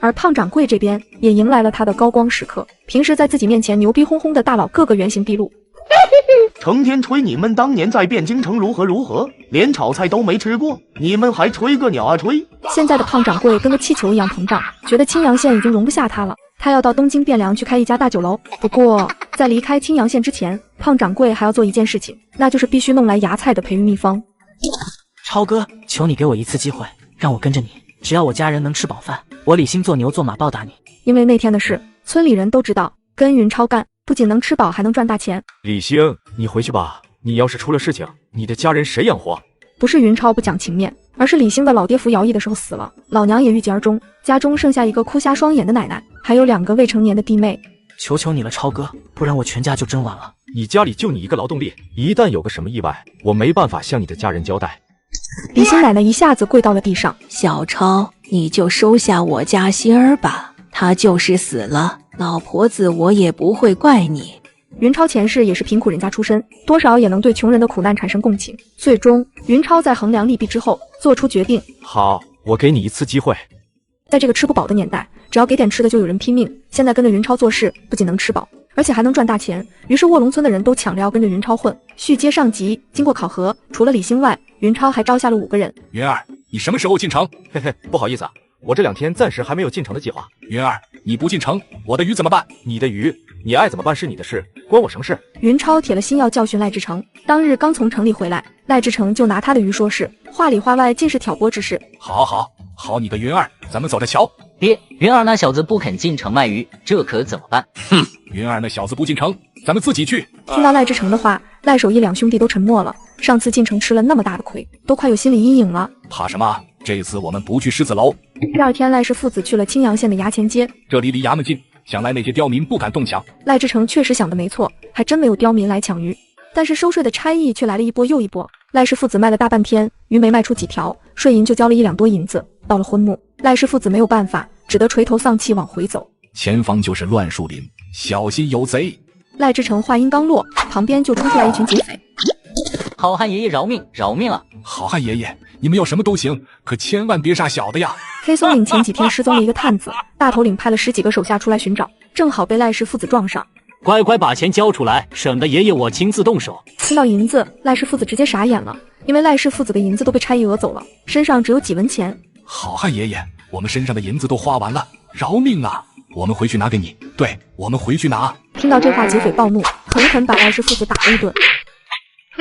而胖掌柜这边也迎来了他的高光时刻，平时在自己面前牛逼哄哄的大佬个个原形毕露。成天吹你们当年在汴京城如何，连炒菜都没吃过，你们还吹个鸟啊吹！现在的胖掌柜跟个气球一样膨胀，觉得青阳县已经容不下他了，他要到东京汴梁去开一家大酒楼。不过在离开青阳县之前，胖掌柜还要做一件事情，那就是必须弄来芽菜的培育秘方。超哥，求你给我一次机会，让我跟着你，只要我家人能吃饱饭，我李兴做牛做马报答你。因为那天的事，村里人都知道，跟云超干不仅能吃饱，还能赚大钱。李兴，你回去吧，你要是出了事情，你的家人谁养活？不是云超不讲情面，而是李兴的老爹服徭役的时候死了，老娘也郁结而终，家中剩下一个哭瞎双眼的奶奶，还有2个未成年的弟妹。求求你了，超哥，不然我全家就真完了。你家里就你一个劳动力，一旦有个什么意外，我没办法向你的家人交代。李兴奶奶一下子跪到了地上。小超，你就收下我家心儿吧，他就是死了，老婆子我也不会怪你。云超前世也是贫苦人家出身，多少也能对穷人的苦难产生共情。最终云超在衡量利弊之后做出决定。好，我给你一次机会。在这个吃不饱的年代，只要给点吃的就有人拼命，现在跟着云超做事，不仅能吃饱，而且还能赚大钱。于是卧龙村的人都抢着要跟着云超混。续接上集，经过考核，除了李兴外，云超还招下了5个人。云儿，你什么时候进城？嘿嘿，不好意思啊，我这2天暂时还没有进城的计划。云儿，你不进城，我的鱼怎么办？你的鱼，你爱怎么办是你的事，关我什么事？云超铁了心要教训赖志成。当日刚从城里回来，赖志成就拿他的鱼说事，话里话外尽是挑拨之事。好你个云儿，咱们走着瞧。爹，云儿那小子不肯进城卖鱼，这可怎么办？哼，云儿那小子不进城，咱们自己去。听到赖志成的话，赖守义两兄弟都沉默了。上次进城吃了那么大的亏，都快有心理阴影了。怕什么？这次我们不去狮子楼。第二天，赖氏父子去了青阳县的衙前街，这里离衙门近，想来那些刁民不敢动抢。赖志成确实想的没错，还真没有刁民来抢鱼。但是收税的差役却来了一波又一波。赖氏父子卖了大半天，鱼没卖出几条，税银就交了1两多银子。到了昏幕，赖氏父子没有办法，只得垂头丧气往回走。前方就是乱树林，小心有贼！赖志成话音刚落，旁边就冲出来一群劫匪。好汉爷爷饶命，饶命啊！好汉爷爷，你们要什么都行，可千万别杀小的呀！黑松岭前几天失踪了一个探子，大头领派了10几个手下出来寻找，正好被赖氏父子撞上。乖乖把钱交出来，省得爷爷我亲自动手。听到银子，赖氏父子直接傻眼了，因为赖氏父子的银子都被差役讹走了，身上只有几文钱。好汉爷爷，我们身上的银子都花完了，饶命啊！我们回去拿给你。对，我们回去拿。听到这话，劫匪暴怒，狠狠把赖氏父子打了一顿。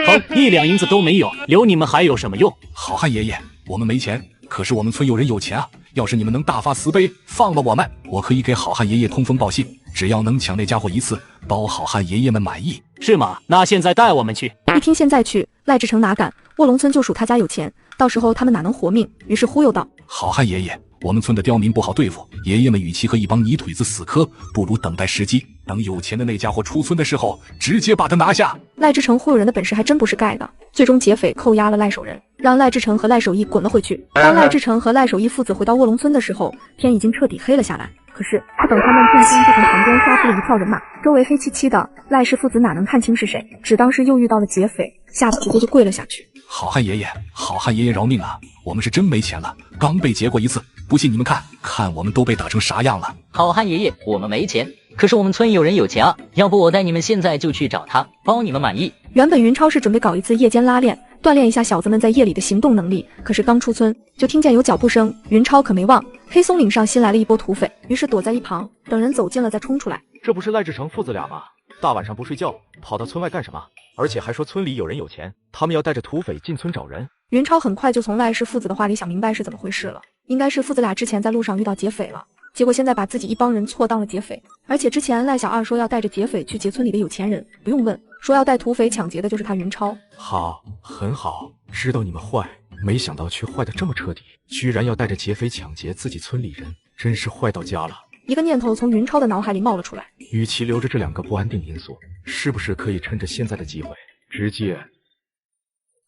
好，1两银子都没有，留你们还有什么用？好汉爷爷，我们没钱，可是我们村有人有钱啊！要是你们能大发慈悲，放了我们，我可以给好汉爷爷通风报信，只要能抢那家伙一次，包好汉爷爷们满意。是吗？那现在带我们去。一听现在去，赖志成哪敢？卧龙村就属他家有钱，到时候他们哪能活命？于是忽悠道：好汉爷爷，我们村的刁民不好对付，爷爷们与其和一帮泥腿子死磕，不如等待时机，等有钱的那家伙出村的时候，直接把他拿下。赖志成忽悠人的本事还真不是盖的。最终劫匪扣押了赖守仁，让赖志成和赖守义滚了回去。当赖志成和赖守义父子回到卧龙村的时候，天已经彻底黑了下来。可是不等他们进村，就从旁边杀出了一票人马，周围黑漆漆的，赖氏父子哪能看清是谁，只当是又遇到了劫匪，吓得直接就跪了下去。好汉爷爷，好汉爷爷饶命啊！我们是真没钱了，刚被劫过一次，不信你们看，看我们都被打成啥样了。好汉爷爷，我们没钱，可是我们村有人有钱啊，要不我带你们现在就去找他，包你们满意。原本云超是准备搞一次夜间拉练，锻炼一下小子们在夜里的行动能力，可是刚出村就听见有脚步声，云超可没忘，黑松岭上新来了一波土匪，于是躲在一旁，等人走近了再冲出来。这不是赖志成父子俩吗？大晚上不睡觉，跑到村外干什么？而且还说村里有人有钱，他们要带着土匪进村找人。云超很快就从赖氏父子的话里想明白是怎么回事了，应该是父子俩之前在路上遇到劫匪了，结果现在把自己一帮人错当了劫匪，而且之前赖小二说要带着劫匪去劫村里的有钱人，不用问，说要带土匪抢劫的就是他云超。好，很好，知道你们坏，没想到却坏得这么彻底，居然要带着劫匪抢劫自己村里人，真是坏到家了。一个念头从云超的脑海里冒了出来，与其留着这2个不安定因素，是不是可以趁着现在的机会直接……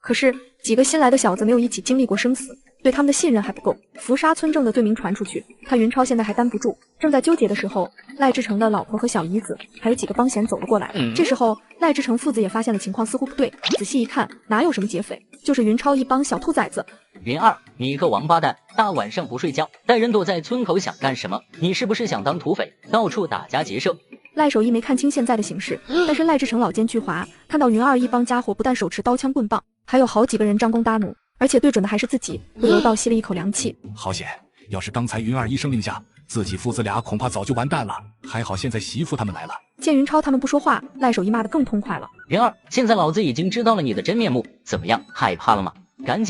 可是几个新来的小子没有一起经历过生死，对他们的信任还不够，伏杀村正的罪名传出去，他云超现在还担不住。正在纠结的时候，赖志成的老婆和小姨子还有几个帮闲走了过来。这时候赖志成父子也发现了情况似乎不对，仔细一看，哪有什么劫匪，就是云超一帮小兔崽子。云儿，你个王八蛋，大晚上不睡觉，带人躲在村口想干什么？你是不是想当土匪，到处打家劫舍？赖守义没看清现在的形势，但是赖志成老奸巨猾，看到云儿一帮家伙不但手持刀枪棍棒，还有好几个人张弓搭弩，而且对准的还是自己，不由倒吸了一口凉气。好险，要是刚才云儿一声令下，自己父子俩恐怕早就完蛋了，还好现在媳妇他们来了。见云超他们不说话，赖守义骂得更痛快了。云儿，现在老子已经知道了你的真面目，怎么样，害怕了吗？赶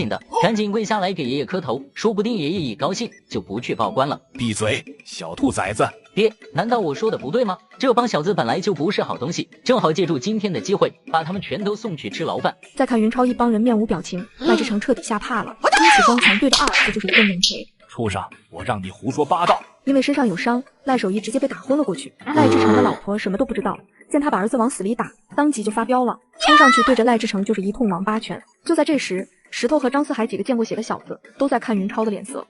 紧跪下来给爷爷磕头，说不定爷爷一高兴就不去报官了。闭嘴，小兔崽子！爹，难道我说的不对吗？这帮小子本来就不是好东西，正好借助今天的机会，把他们全都送去吃牢饭。再看云超一帮人面无表情，赖志成彻底吓怕了，一起双拳对着2，这就是一顿猛锤。畜生，我让你胡说八道！因为身上有伤，赖守义直接被打昏了过去。赖志成的老婆什么都不知道，见他把儿子往死里打，当即就发飙了，冲上去对着赖志成就是一通王八拳。就在这时，石头和张四海几个见过血的小子都在看云超的脸色。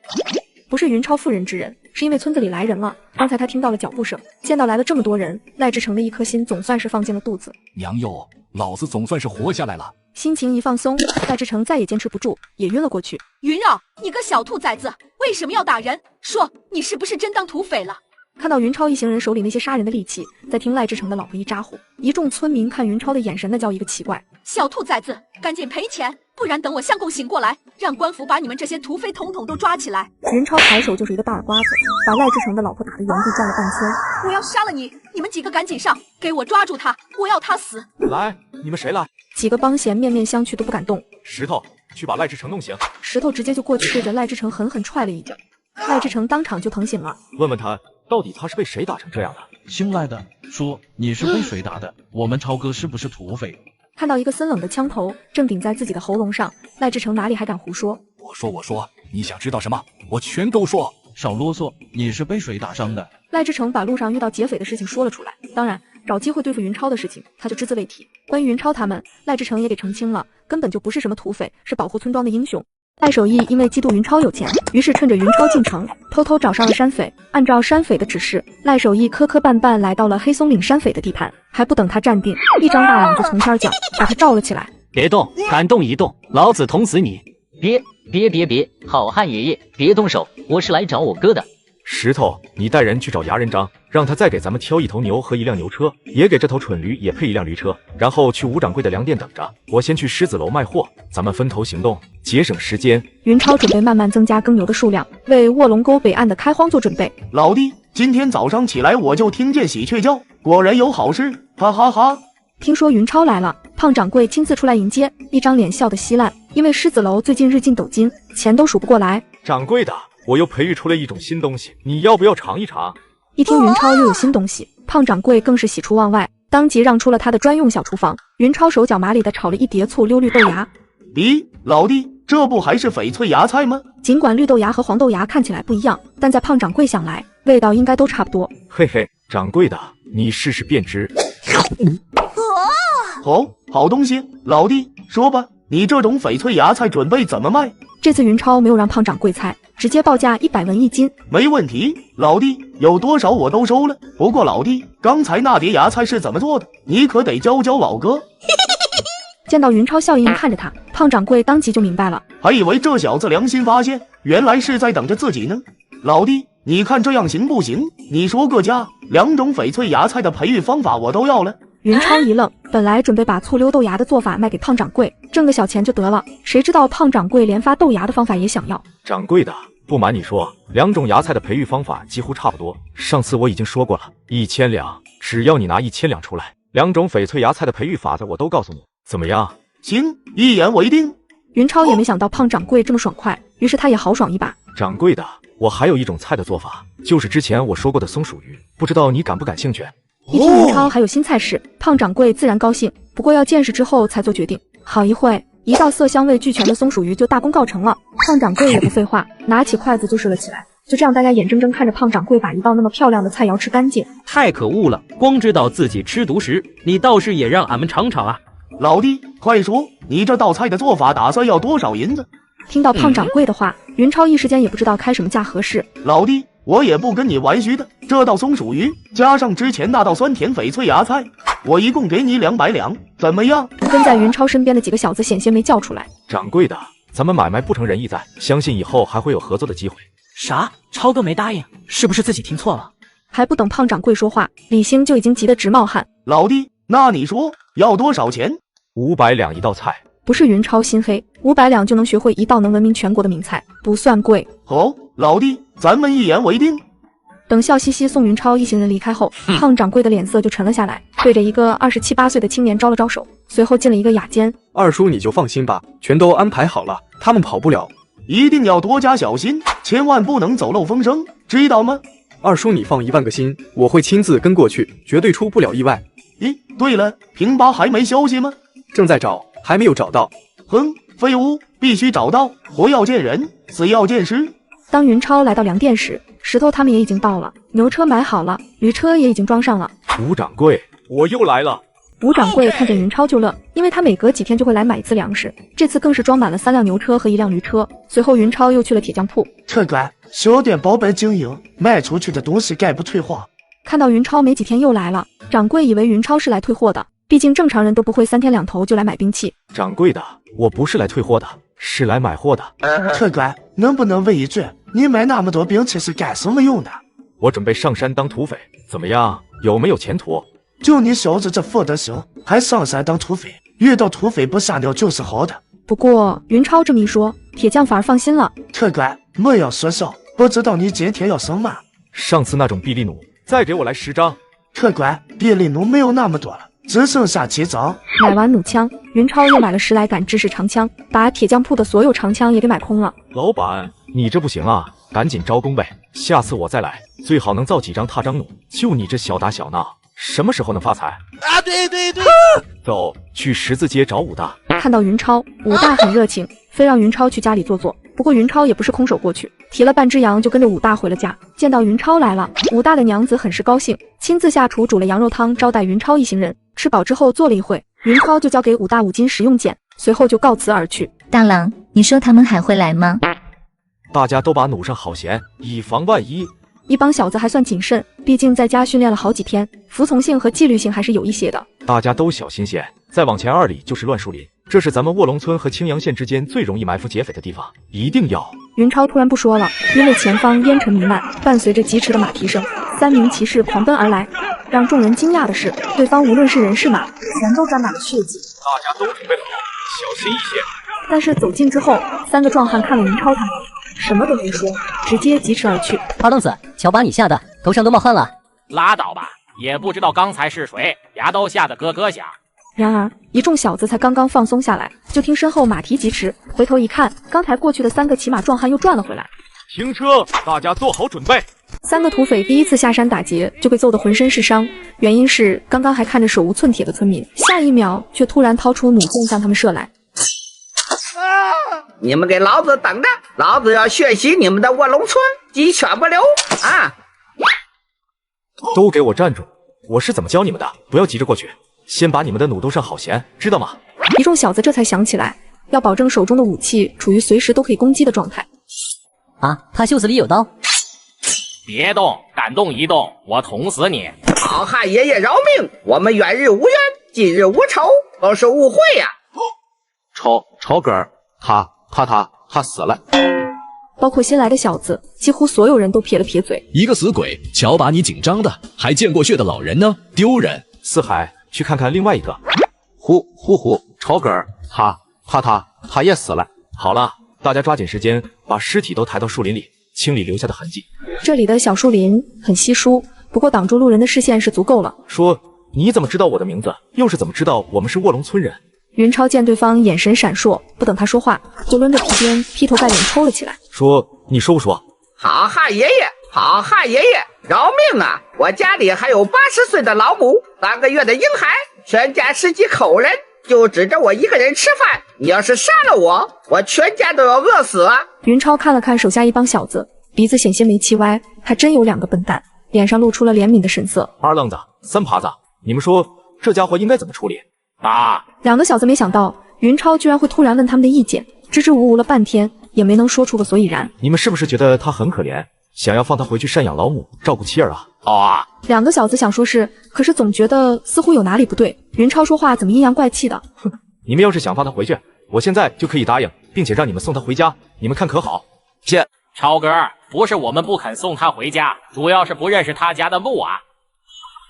不是云超妇人之仁，是因为村子里来人了。刚才他听到了脚步声，见到来了这么多人，赖志成的一颗心总算是放进了肚子。娘哟，老子总算是活下来了。心情一放松，赖志成再也坚持不住，也晕了过去。云儿，你个小兔崽子，为什么要打人？说你是不是真当土匪了？看到云超一行人手里那些杀人的利器，再听赖志成的老婆一咋呼，一众村民看云超的眼神那叫一个奇怪。小兔崽子，赶紧赔钱，不然等我相公醒过来，让官府把你们这些土匪统统都抓起来。云超抬手就是一个大耳刮子，把赖志成的老婆打得原地站了半天。我要杀了你！你们几个赶紧上，给我抓住他，我要他死！来，你们谁来？几个帮闲面面相觑都不敢动。石头，去把赖志成弄醒。石头直接就过去对着赖志成狠狠踹了一脚。赖志成当场就疼醒了。问问他，到底他是被谁打成这样的？新来的说你是被谁打的？我们超哥是不是土匪？看到一个森冷的枪头正顶在自己的喉咙上，赖志成哪里还敢胡说？我说，你想知道什么？我全都说。少啰嗦，你是被谁打伤的？赖志成把路上遇到劫匪的事情说了出来，当然找机会对付云超的事情他就只字未提。关于云超他们，赖志成也给澄清了，根本就不是什么土匪，是保护村庄的英雄。赖守义因为嫉妒云超有钱，于是趁着云超进城，偷偷找上了山匪。按照山匪的指示，赖守义磕磕绊绊来到了黑松岭山匪的地盘，还不等他站定，一张大网就从天讲把他罩了起来。别动，敢动一动，老子捅死你！别，好汉爷爷别动手，我是来找我哥的。石头，你带人去找牙人张，让他再给咱们挑一头牛和一辆牛车，也给这头蠢驴也配一辆驴车，然后去吴掌柜的粮店等着，我先去狮子楼卖货，咱们分头行动，节省时间。云超准备慢慢增加耕牛的数量，为卧龙沟北岸的开荒做准备。老弟，今天早上起来我就听见喜鹊叫，果然有好事，哈哈哈。听说云超来了，胖掌柜亲自出来迎接，一张脸笑得稀烂，因为狮子楼最近日进斗金，钱都数不过来。掌柜的，我又培育出了一种新东西，你要不要尝一尝？一听云超又有新东西，胖掌柜更是喜出望外，当即让出了他的专用小厨房。云超手脚麻利地炒了一碟醋溜绿豆芽。咦，老弟，这不还是翡翠芽菜吗？尽管绿豆芽和黄豆芽看起来不一样，但在胖掌柜想来，味道应该都差不多。嘿嘿，掌柜的，你试试便知。好东西，老弟，说吧，你这种翡翠芽菜准备怎么卖？这次云超没有让胖掌柜猜，直接报价100文1斤。没问题，老弟，有多少我都收了。不过老弟，刚才那碟芽菜是怎么做的？你可得教教老哥。见到云超笑盈盈看着他，胖掌柜当即就明白了，还以为这小子良心发现，原来是在等着自己呢。老弟，你看这样行不行？你说个价，2种翡翠芽菜的培育方法我都要了。云超一愣，本来准备把醋溜豆芽的做法卖给胖掌柜，挣个小钱就得了，谁知道胖掌柜连发豆芽的方法也想要。掌柜的，不瞒你说，2种芽菜的培育方法几乎差不多，上次我已经说过了，1000两，只要你拿1000两出来，2种翡翠芽菜的培育法子我都告诉你，怎么样？行，一言为定。云超也没想到胖掌柜这么爽快，于是他也豪爽一把。掌柜的，我还有一种菜的做法，就是之前我说过的松鼠鱼，不知道你感不感兴趣？一听云超还有新菜式，胖掌柜自然高兴，不过要见识之后才做决定。好一会，一道色香味俱全的松鼠鱼就大功告成了。胖掌柜也不废话，拿起筷子就吃了起来。就这样，大家眼睁睁看着胖掌柜把一道那么漂亮的菜肴吃干净。太可恶了，光知道自己吃独食，你倒是也让俺们尝尝啊！老弟，快说，你这道菜的做法打算要多少银子？听到胖掌柜的话，云超一时间也不知道开什么价合适。老弟，我也不跟你玩虚的，这道松鼠鱼加上之前那道酸甜翡翠芽菜，我一共给你200两，怎么样？跟在云超身边的几个小子险些没叫出来。掌柜的，咱们买卖不成仁义在，相信以后还会有合作的机会。啥？超哥没答应，是不是自己听错了？还不等胖掌柜说话，李兴就已经急得直冒汗。老弟，那你说要多少钱？500两一道菜。不是云超心黑，500两就能学会一道能闻名全国的名菜，不算贵。老弟，咱们一言为定。等笑嘻嘻送云超一行人离开后，胖掌柜的脸色就沉了下来，对着一个27、28岁的青年招了招手，随后进了一个雅间。二叔你就放心吧，全都安排好了，他们跑不了。一定要多加小心，千万不能走漏风声，知道吗？二叔你放1万个心，我会亲自跟过去，绝对出不了意外。咦，对了，平八还没消息吗？正在找，还没有找到。哼，废物，必须找到，活要见人，死要见尸。当云超来到粮店时，石头他们也已经到了，牛车买好了，驴车也已经装上了。吴掌柜，我又来了。吴掌柜看见云超就乐，因为他每隔几天就会来买一次粮食，这次更是装满了3辆牛车和1辆驴车。随后云超又去了铁匠铺。客官，小店保本经营，卖出去的东西概不退货。看到云超没几天又来了，掌柜以为云超是来退货的，毕竟正常人都不会3天2头就来买兵器。掌柜的，我不是来退货的，是来买货的。客官，能不能问一句，你买那么多兵器是干什么用的？我准备上山当土匪，怎么样？有没有前途？就你小子这副德行，还上山当土匪？遇到土匪不下掉就是好的。不过云超这么一说，铁匠反而放心了。客官，莫要说笑，不知道你今天要什么？上次那种臂力弩，再给我来10张。客官，臂力弩没有那么多了，只剩下7张。买完弩枪，云超又买了10来杆制式长枪，把铁匠铺的所有长枪也给买空了。老板，你这不行啊！赶紧招工呗，下次我再来，最好能造几张踏章弩。就你这小打小闹，什么时候能发财啊？对对对，走，去十字街找武大。看到云超，武大很热情，非让云超去家里坐坐。不过云超也不是空手过去，提了半只羊就跟着武大回了家。见到云超来了，武大的娘子很是高兴，亲自下厨煮了羊肉汤招待云超一行人。吃饱之后坐了一会，云超就交给武大5斤食用碱，随后就告辞而去。大郎，你说他们还会来吗？大家都把弩上好弦，以防万一。一帮小子还算谨慎，毕竟在家训练了好几天，服从性和纪律性还是有一些的。大家都小心些，再往前2里就是乱树林，这是咱们卧龙村和青阳县之间最容易埋伏劫匪的地方，一定要。云超突然不说了，因为前方烟尘弥漫，伴随着疾驰的马蹄声，3名骑士狂奔而来。让众人惊讶的是，对方无论是人是马，全都沾满了血迹。大家都准备好，小心一些。但是走近之后，3个壮汉看了云超他们，什么都没说，直接疾驰而去。二愣子，瞧把你吓的，头上都冒汗了。拉倒吧，也不知道刚才是谁，牙都吓得咯咯响。然而一众小子才刚刚放松下来，就听身后马蹄疾驰，回头一看，刚才过去的3个骑马壮汉又转了回来。停车，大家做好准备。3个土匪第一次下山打劫就被揍得浑身是伤，原因是刚刚还看着手无寸铁的村民，下一秒却突然掏出弩箭向他们射来。你们给老子等着，老子要学习你们的卧龙村，鸡犬不留啊！都给我站住！我是怎么教你们的？不要急着过去，先把你们的弩都上好弦，知道吗？一众小子这才想起来，要保证手中的武器处于随时都可以攻击的状态。啊，他袖子里有刀。别动，敢动一动，我捅死你！好汉爷爷饶命！我们远日无冤，近日无仇，都是误会呀！超哥，他死了。包括新来的小子，几乎所有人都撇了撇嘴。一个死鬼，瞧把你紧张的，还见过血的老人呢，丢人！四海，去看看另外一个。超哥，他也死了。好了，大家抓紧时间，把尸体都抬到树林里，清理留下的痕迹。这里的小树林很稀疏，不过挡住路人的视线是足够了。说，你怎么知道我的名字？又是怎么知道我们是卧龙村人？云超见对方眼神闪烁，不等他说话，就抡着皮鞭劈头盖脸抽了起来。说，你说不说？好汉爷爷，好汉爷爷，饶命啊！我家里还有80岁的老母，3个月的婴孩，全家10几口人，就指着我一个人吃饭。你要是杀了我，我全家都要饿死啊！云超看了看手下一帮小子，鼻子险些没气歪，还真有2个笨蛋，脸上露出了怜悯的神色。二愣子、三耙子，你们说这家伙应该怎么处理？2个小子没想到云超居然会突然问他们的意见，支支吾吾了半天，也没能说出个所以然。你们是不是觉得他很可怜，想要放他回去赡养老母，照顾妻儿啊？2个小子想说是，可是总觉得似乎有哪里不对。云超说话怎么阴阳怪气的？哼，你们要是想放他回去，我现在就可以答应，并且让你们送他回家，你们看可好？超哥，不是我们不肯送他回家，主要是不认识他家的路啊。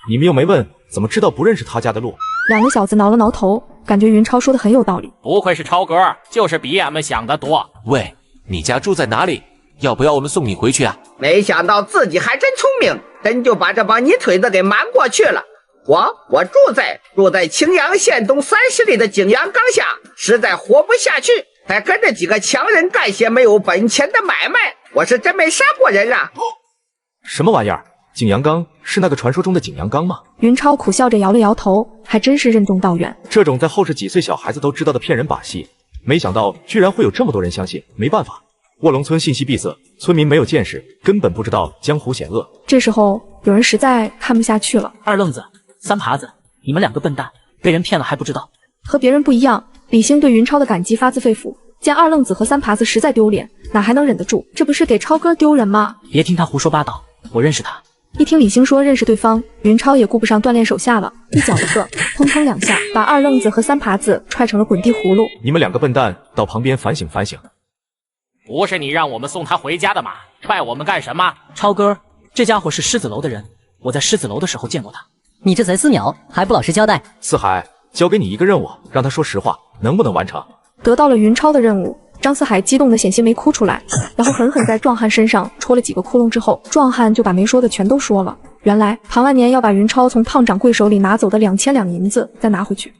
你们又没问，怎么知道不认识他家的路？2个小子挠了挠头，感觉云超说的很有道理。不愧是超哥，就是比俺们想的多。喂，你家住在哪里？要不要我们送你回去啊？没想到自己还真聪明，真就把这帮泥腿子给瞒过去了。我住在青阳县东30里的景阳冈下，实在活不下去，才跟着几个强人干些没有本钱的买卖。我是真没杀过人啊！什么玩意儿？景阳冈是那个传说中的景阳冈吗？云超苦笑着摇了摇头，还真是任重道远。这种在后世几岁小孩子都知道的骗人把戏，没想到居然会有这么多人相信。没办法，卧龙村信息闭塞，村民没有见识，根本不知道江湖险恶。这时候有人实在看不下去了。二愣子、三耙子，你们2个笨蛋，被人骗了还不知道。和别人不一样，李兴对云超的感激发自肺腑，见二愣子和三耙子实在丢脸，哪还能忍得住？这不是给超哥丢人吗？别听他胡说八道，我认识他。一听李兴说认识对方，云超也顾不上锻炼手下了，一脚一个，砰砰2下，把二愣子和三耙子踹成了滚地葫芦。你们2个笨蛋，到旁边反省反省。不是你让我们送他回家的吗？踹我们干什么？超哥，这家伙是狮子楼的人，我在狮子楼的时候见过他。你这才4秒，还不老实交代？四海，交给你一个任务，让他说实话，能不能完成？得到了云超的任务，张四海激动的险些没哭出来，然后狠狠在壮汉身上戳了几个窟窿之后，壮汉就把没说的全都说了。原来庞万年要把云超从胖掌柜手里拿走的2000两银子再拿回去。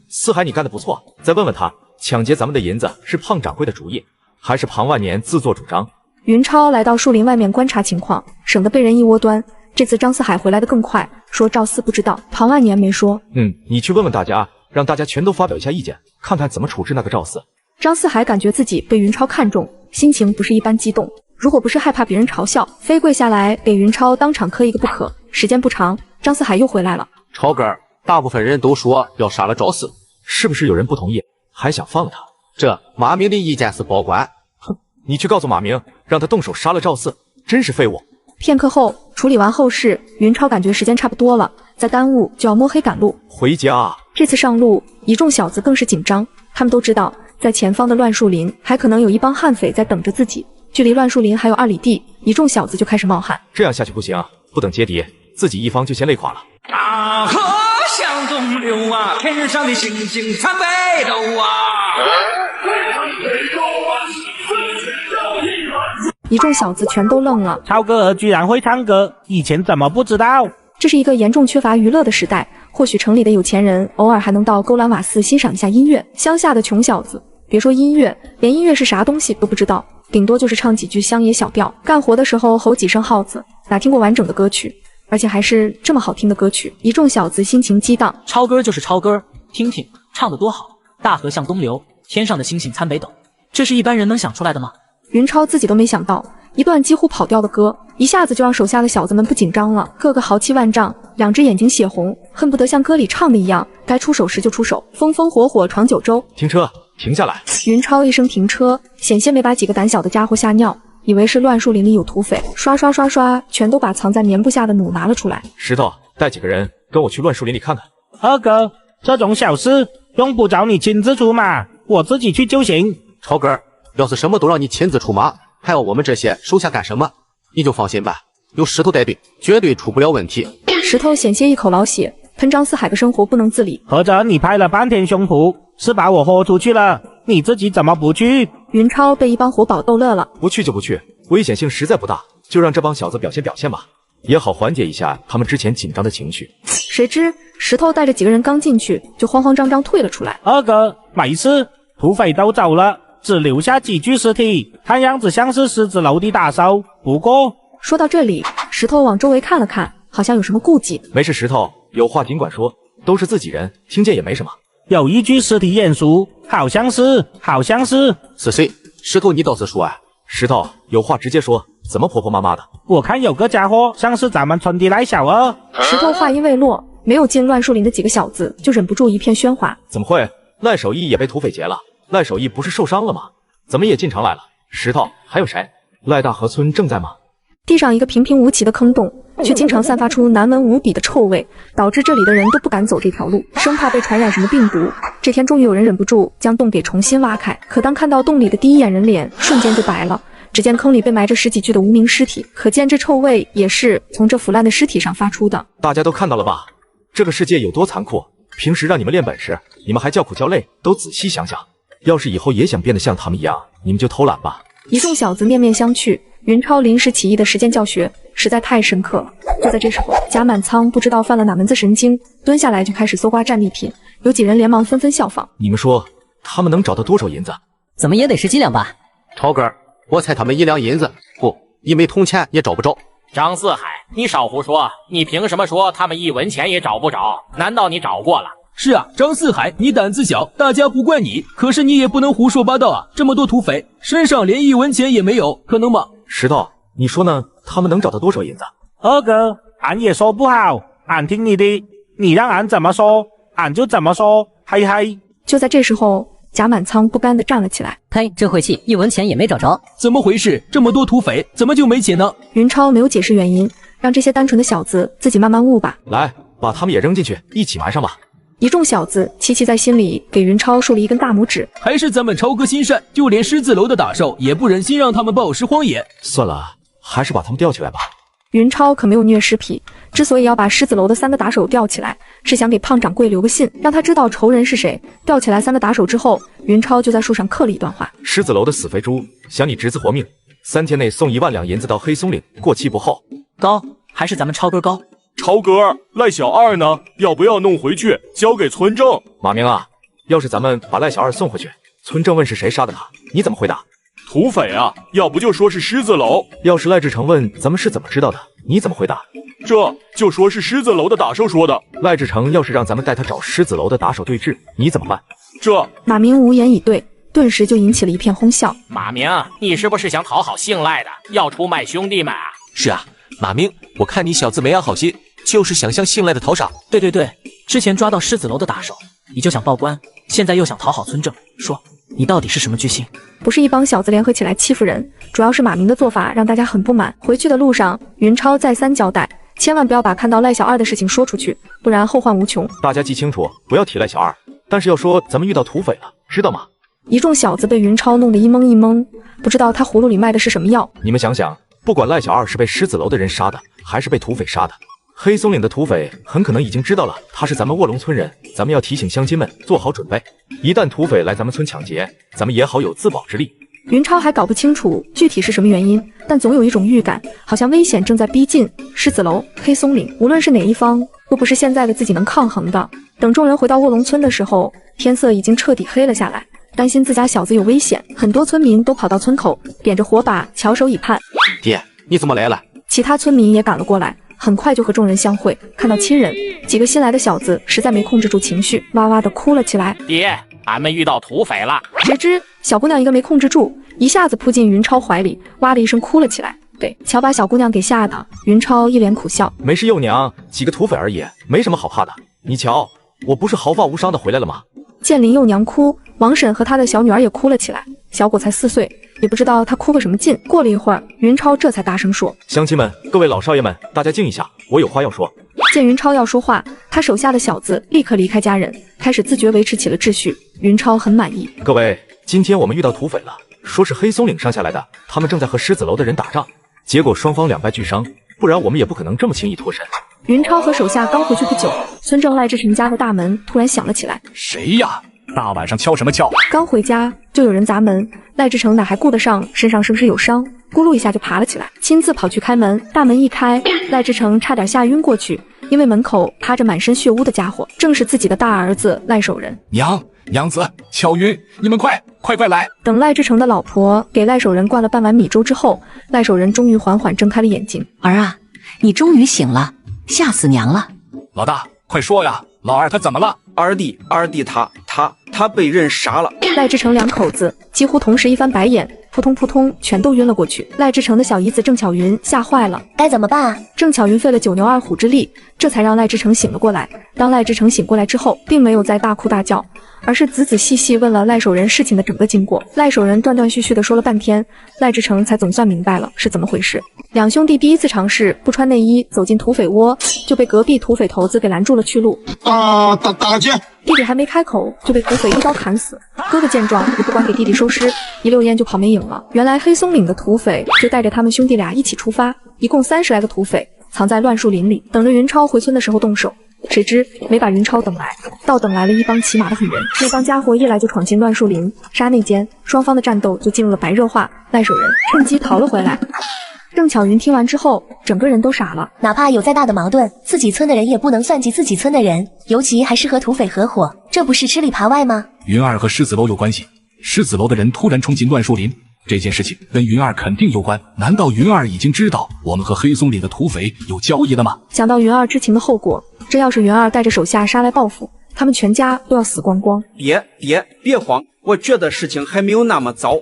四海你干得不错，再问问他，抢劫咱们的银子是胖掌柜的主意，还是庞万年自作主张？云超来到树林外面观察情况，省得被人一窝端。这次张四海回来的更快，说赵四不知道，庞万年没说。你去问问大家，让大家全都发表一下意见，看看怎么处置那个赵四。张四海感觉自己被云超看中，心情不是一般激动。如果不是害怕别人嘲笑，非跪下来给云超当场磕一个不可。时间不长，张四海又回来了。超哥，大部分人都说要杀了赵四，是不是有人不同意，还想放了他？这马明的意见是保管。哼，你去告诉马明，让他动手杀了赵四，真是废物。片刻后，处理完后事，云超感觉时间差不多了，再耽误就要摸黑赶路回家。这次上路，一众小子更是紧张，他们都知道，在前方的乱树林还可能有一帮悍匪在等着自己。距离乱树林还有2里地，一众小子就开始冒汗。这样下去不行，不等接敌，自己一方就先累垮了。大河向东流啊，天上的星星参北斗啊。一众小子全都愣了。超哥居然会唱歌，以前怎么不知道？这是一个严重缺乏娱乐的时代，或许城里的有钱人偶尔还能到勾栏瓦寺欣赏一下音乐，乡下的穷小子别说音乐，连音乐是啥东西都不知道，顶多就是唱几句乡野小调，干活的时候吼几声号子，哪听过完整的歌曲，而且还是这么好听的歌曲。一众小子心情激荡。超歌就是超歌，听听唱得多好。大河向东流，天上的星星参北斗，这是一般人能想出来的吗？云超自己都没想到，一段几乎跑调的歌，一下子就让手下的小子们不紧张了，个个豪气万丈，2只眼睛血红，恨不得像歌里唱的一样，该出手时就出手，风风火火闯九州。停车，停下来！云超一声停车，险些没把几个胆小的家伙吓尿，以为是乱树林里有土匪，刷刷刷刷，全都把藏在棉布下的弩拿了出来。石头，带几个人跟我去乱树林里看看。二哥，这种小事用不着你亲自出马，我自己去就行。超哥，要是什么都让你亲自出马，还要我们这些手下干什么？你就放心吧，有石头带队，绝对出不了问题。石头险些一口老血，喷张四海的生活不能自理。合着你拍了半天胸脯，是把我豁出去了，你自己怎么不去？云超被一帮活宝逗乐了。不去就不去，危险性实在不大，就让这帮小子表现表现吧，也好缓解一下他们之前紧张的情绪。谁知石头带着几个人刚进去，就慌慌张张退了出来。二哥，没事，土匪都走了，只留下几具尸体，看样子像是狮子楼的打手。不过说到这里，石头往周围看了看，好像有什么顾忌。没事，石头，有话尽管说，都是自己人，听见也没什么。有一具尸体眼熟，好像是。是谁？石头，你倒是说啊！石头，有话直接说，怎么婆婆妈妈的？我看有个家伙像是咱们村的赖小二。石头话音未落，没有进乱树林的几个小子就忍不住一片喧哗。怎么会？赖守义也被土匪劫了，赖守义不是受伤了吗？怎么也进城来了？石头，还有谁？赖大河村正在吗？地上一个平平无奇的坑洞，却经常散发出难闻无比的臭味，导致这里的人都不敢走这条路，生怕被传染什么病毒。这天终于有人忍不住将洞给重新挖开，可当看到洞里的第一眼人脸，瞬间就白了。只见坑里被埋着10几具的无名尸体，可见这臭味也是从这腐烂的尸体上发出的。大家都看到了吧？这个世界有多残酷，平时让你们练本事，你们还叫苦叫累，都仔细想想，要是以后也想变得像他们一样，你们就偷懒吧。一众小子面面相觑，云超临时起意的实践教学实在太深刻了。就在这时候，贾满仓不知道犯了哪门子神经，蹲下来就开始搜刮战利品，有几人连忙纷纷效仿。你们说他们能找到多少银子？怎么也得10几两吧？超哥，我猜他们1两银子，不，1枚铜钱也找不着。张四海，你少胡说！你凭什么说他们1文钱也找不着？难道你找过了？是啊，张四海，你胆子小，大家不怪你。可是你也不能胡说八道啊！这么多土匪，身上连1文钱也没有，可能吗？石头，你说呢？他们能找到多少银子？二哥，俺也说不好，俺听你的，你让俺怎么说，俺就怎么说，嘿嘿。就在这时候，贾满仓不甘地站了起来。呸，这晦气，1文钱也没找着。怎么回事？这么多土匪，怎么就没钱呢？云超没有解释原因，让这些单纯的小子自己慢慢悟吧。来，把他们也扔进去，一起埋上吧。一众小子齐齐在心里给云超竖了一根大拇指。还是咱们超哥心善，就连狮子楼的打手也不忍心让他们暴尸荒野。算了，还是把他们吊起来吧。云超可没有虐尸癖，之所以要把狮子楼的3个打手吊起来，是想给胖掌柜留个信，让他知道仇人是谁。吊起来3个打手之后，云超就在树上刻了一段话：狮子楼的死肥猪，想你侄子活命，3天内送1万两银子到黑松岭，过期不候。高，还是咱们超哥高。超哥，赖小二呢？要不要弄回去交给村正？马明啊，要是咱们把赖小二送回去，村正问是谁杀的他，你怎么回答？土匪啊，要不就说是狮子楼。要是赖志成问咱们是怎么知道的，你怎么回答？这就说是狮子楼的打手说的。赖志成要是让咱们带他找狮子楼的打手对峙，你怎么办？马明无言以对，顿时就引起了一片哄笑。马明，你是不是想讨好信赖的，要出卖兄弟们啊？是啊，马明，我看你小子没安好心，就是想向信赖的讨赏。对，之前抓到狮子楼的打手，你就想报官，现在又想讨好村正，说你到底是什么居心？不是一帮小子联合起来欺负人，主要是马明的做法让大家很不满。回去的路上，云超再三交代，千万不要把看到赖小二的事情说出去，不然后患无穷。大家记清楚，不要提赖小二，但是要说咱们遇到土匪了，知道吗？一众小子被云超弄得一懵一懵，不知道他葫芦里卖的是什么药。你们想想，不管赖小二是被狮子楼的人杀的，还是被土匪杀的，黑松岭的土匪很可能已经知道了他是咱们卧龙村人，咱们要提醒乡亲们做好准备，一旦土匪来咱们村抢劫，咱们也好有自保之力。云超还搞不清楚具体是什么原因，但总有一种预感，好像危险正在逼近。狮子楼、黑松岭，无论是哪一方，都不是现在的自己能抗衡的。等众人回到卧龙村的时候，天色已经彻底黑了下来。担心自家小子有危险，很多村民都跑到村口，点着火把，翘首以盼。爹，你怎么来了？其他村民也赶了过来，很快就和众人相会。看到亲人，几个新来的小子实在没控制住情绪，哇哇的哭了起来。爹，俺们遇到土匪了！谁知小姑娘一个没控制住，一下子扑进云超怀里，哇的一声哭了起来。对，瞧把小姑娘给吓的。云超一脸苦笑，没事幼娘，几个土匪而已，没什么好怕的。你瞧，我不是毫发无伤的回来了吗？见林幼娘哭，王婶和她的小女儿也哭了起来。小果才4岁，也不知道她哭个什么劲。过了一会儿，云超这才大声说：“乡亲们，各位老少爷们，大家静一下，我有话要说。”见云超要说话，他手下的小子立刻离开家人，开始自觉维持起了秩序。云超很满意。各位，今天我们遇到土匪了，说是黑松岭上下来的，他们正在和狮子楼的人打仗，结果双方两败俱伤，不然我们也不可能这么轻易脱身。云超和手下刚回去不久，村正赖志成家的大门突然响了起来。谁呀？大晚上敲什么敲？刚回家就有人砸门，赖志成哪还顾得上身上是不是有伤，咕噜一下就爬了起来，亲自跑去开门。大门一开，赖志成差点吓晕过去，因为门口趴着满身血污的家伙，正是自己的大儿子赖守仁。娘子，敲晕！你们快来！等赖志成的老婆给赖守仁灌了半碗米粥之后，赖守仁终于缓缓睁开了眼睛。儿啊，你终于醒了，吓死娘了！老大，快说呀，老二他怎么了？二弟他被人杀了。赖志成两口子几乎同时一翻白眼，扑通扑通全都晕了过去。赖志成的小姨子郑巧云吓坏了，该怎么办啊？郑巧云费了9牛2虎之力，这才让赖志成醒了过来。当赖志成醒过来之后，并没有再大哭大叫，而是仔仔细细问了赖守仁事情的整个经过。赖守仁断断续续的说了半天，赖志成才总算明白了是怎么回事。两兄弟第一次尝试不穿内衣走进土匪窝，就被隔壁土匪头子给拦住了去路。大姐，弟弟还没开口就被土匪一刀砍死。哥哥见状也不管给弟弟收尸，一溜烟就跑没影了。原来黑松岭的土匪就带着他们兄弟俩一起出发，一共30来个土匪藏在乱树林里，等着云超回村的时候动手。谁知没把云超等来，倒等来了一帮骑马的狠人。那帮家伙一来就闯进乱树林，刹那间双方的战斗就进入了白热化。赖守仁趁机逃了回来。郑巧云听完之后，整个人都傻了。哪怕有再大的矛盾，自己村的人也不能算计自己村的人，尤其还是和土匪合伙，这不是吃里扒外吗？云儿和狮子楼有关系，狮子楼的人突然冲进乱树林，这件事情跟云儿肯定有关。难道云儿已经知道我们和黑松岭的土匪有交易了吗？想到云儿知情的后果，这要是云儿带着手下杀来报复，他们全家都要死光光。别慌，我觉得事情还没有那么糟。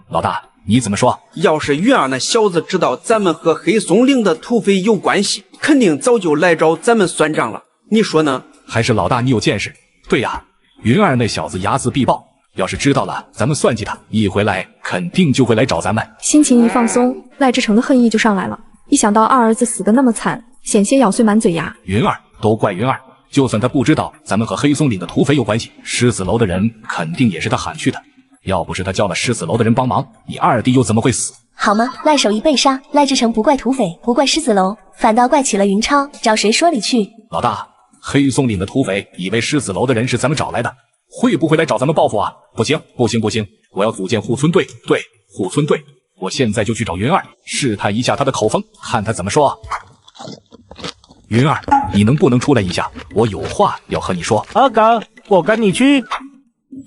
老大，你怎么说？要是云儿那小子知道咱们和黑松岭的土匪有关系，肯定早就来找咱们算账了。你说呢？还是老大你有见识？对呀，云儿那小子睚眦必报，要是知道了咱们算计他，一回来肯定就会来找咱们。心情一放松，赖志成的恨意就上来了。一想到二儿子死得那么惨，险些咬碎满嘴牙。云儿，都怪云儿，就算他不知道咱们和黑松岭的土匪有关系，狮子楼的人肯定也是他喊去的。要不是他叫了狮子楼的人帮忙，你二弟又怎么会死？好吗？赖守一被杀，赖志成不怪土匪，不怪狮子楼，反倒怪起了云超，找谁说理去？老大，黑松岭的土匪以为狮子楼的人是咱们找来的，会不会来找咱们报复啊？不行，我要组建护村队。对，护村队，我现在就去找云儿，试探一下他的口风，看他怎么说。云儿，你能不能出来一下？我有话要和你说。二哥，我跟你去。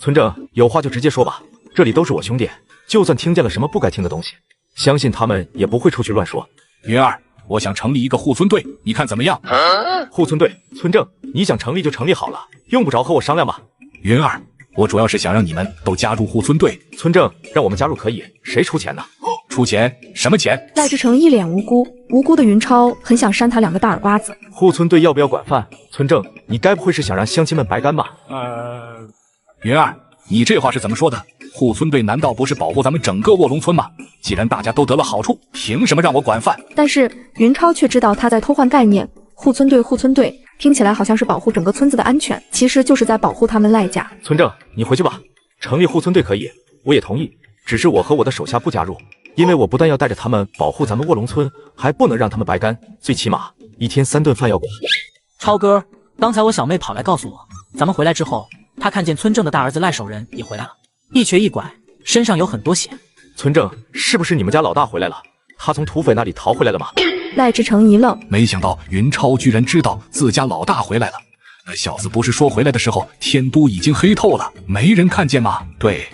村正，有话就直接说吧，这里都是我兄弟，就算听见了什么不该听的东西，相信他们也不会出去乱说。云儿，我想成立一个护村队，你看怎么样？护村队，村正，你想成立就成立好了，用不着和我商量吧。云儿，我主要是想让你们都加入护村队。村正，让我们加入可以，谁出钱呢？出钱？什么钱？赖志成一脸无辜的云超很想扇他2个大耳刮子。护村队要不要管饭？村正，你该不会是想让乡亲们白干吧？云儿，你这话是怎么说的？护村队难道不是保护咱们整个卧龙村吗？既然大家都得了好处，凭什么让我管饭？但是云超却知道他在偷换概念。护村队听起来好像是保护整个村子的安全，其实就是在保护他们赖家。村正，你回去吧。成立护村队可以，我也同意，只是我和我的手下不加入，因为我不但要带着他们保护咱们卧龙村，还不能让他们白干，最起码1天3顿饭要管。超哥，刚才我小妹跑来告诉我，咱们回来之后，她看见村正的大儿子赖守仁也回来了，一瘸一拐，身上有很多血。村正，是不是你们家老大回来了？他从土匪那里逃回来了吗？赖志成一愣，没想到云超居然知道自家老大回来了。那小子不是说回来的时候天都已经黑透了，没人看见吗？对，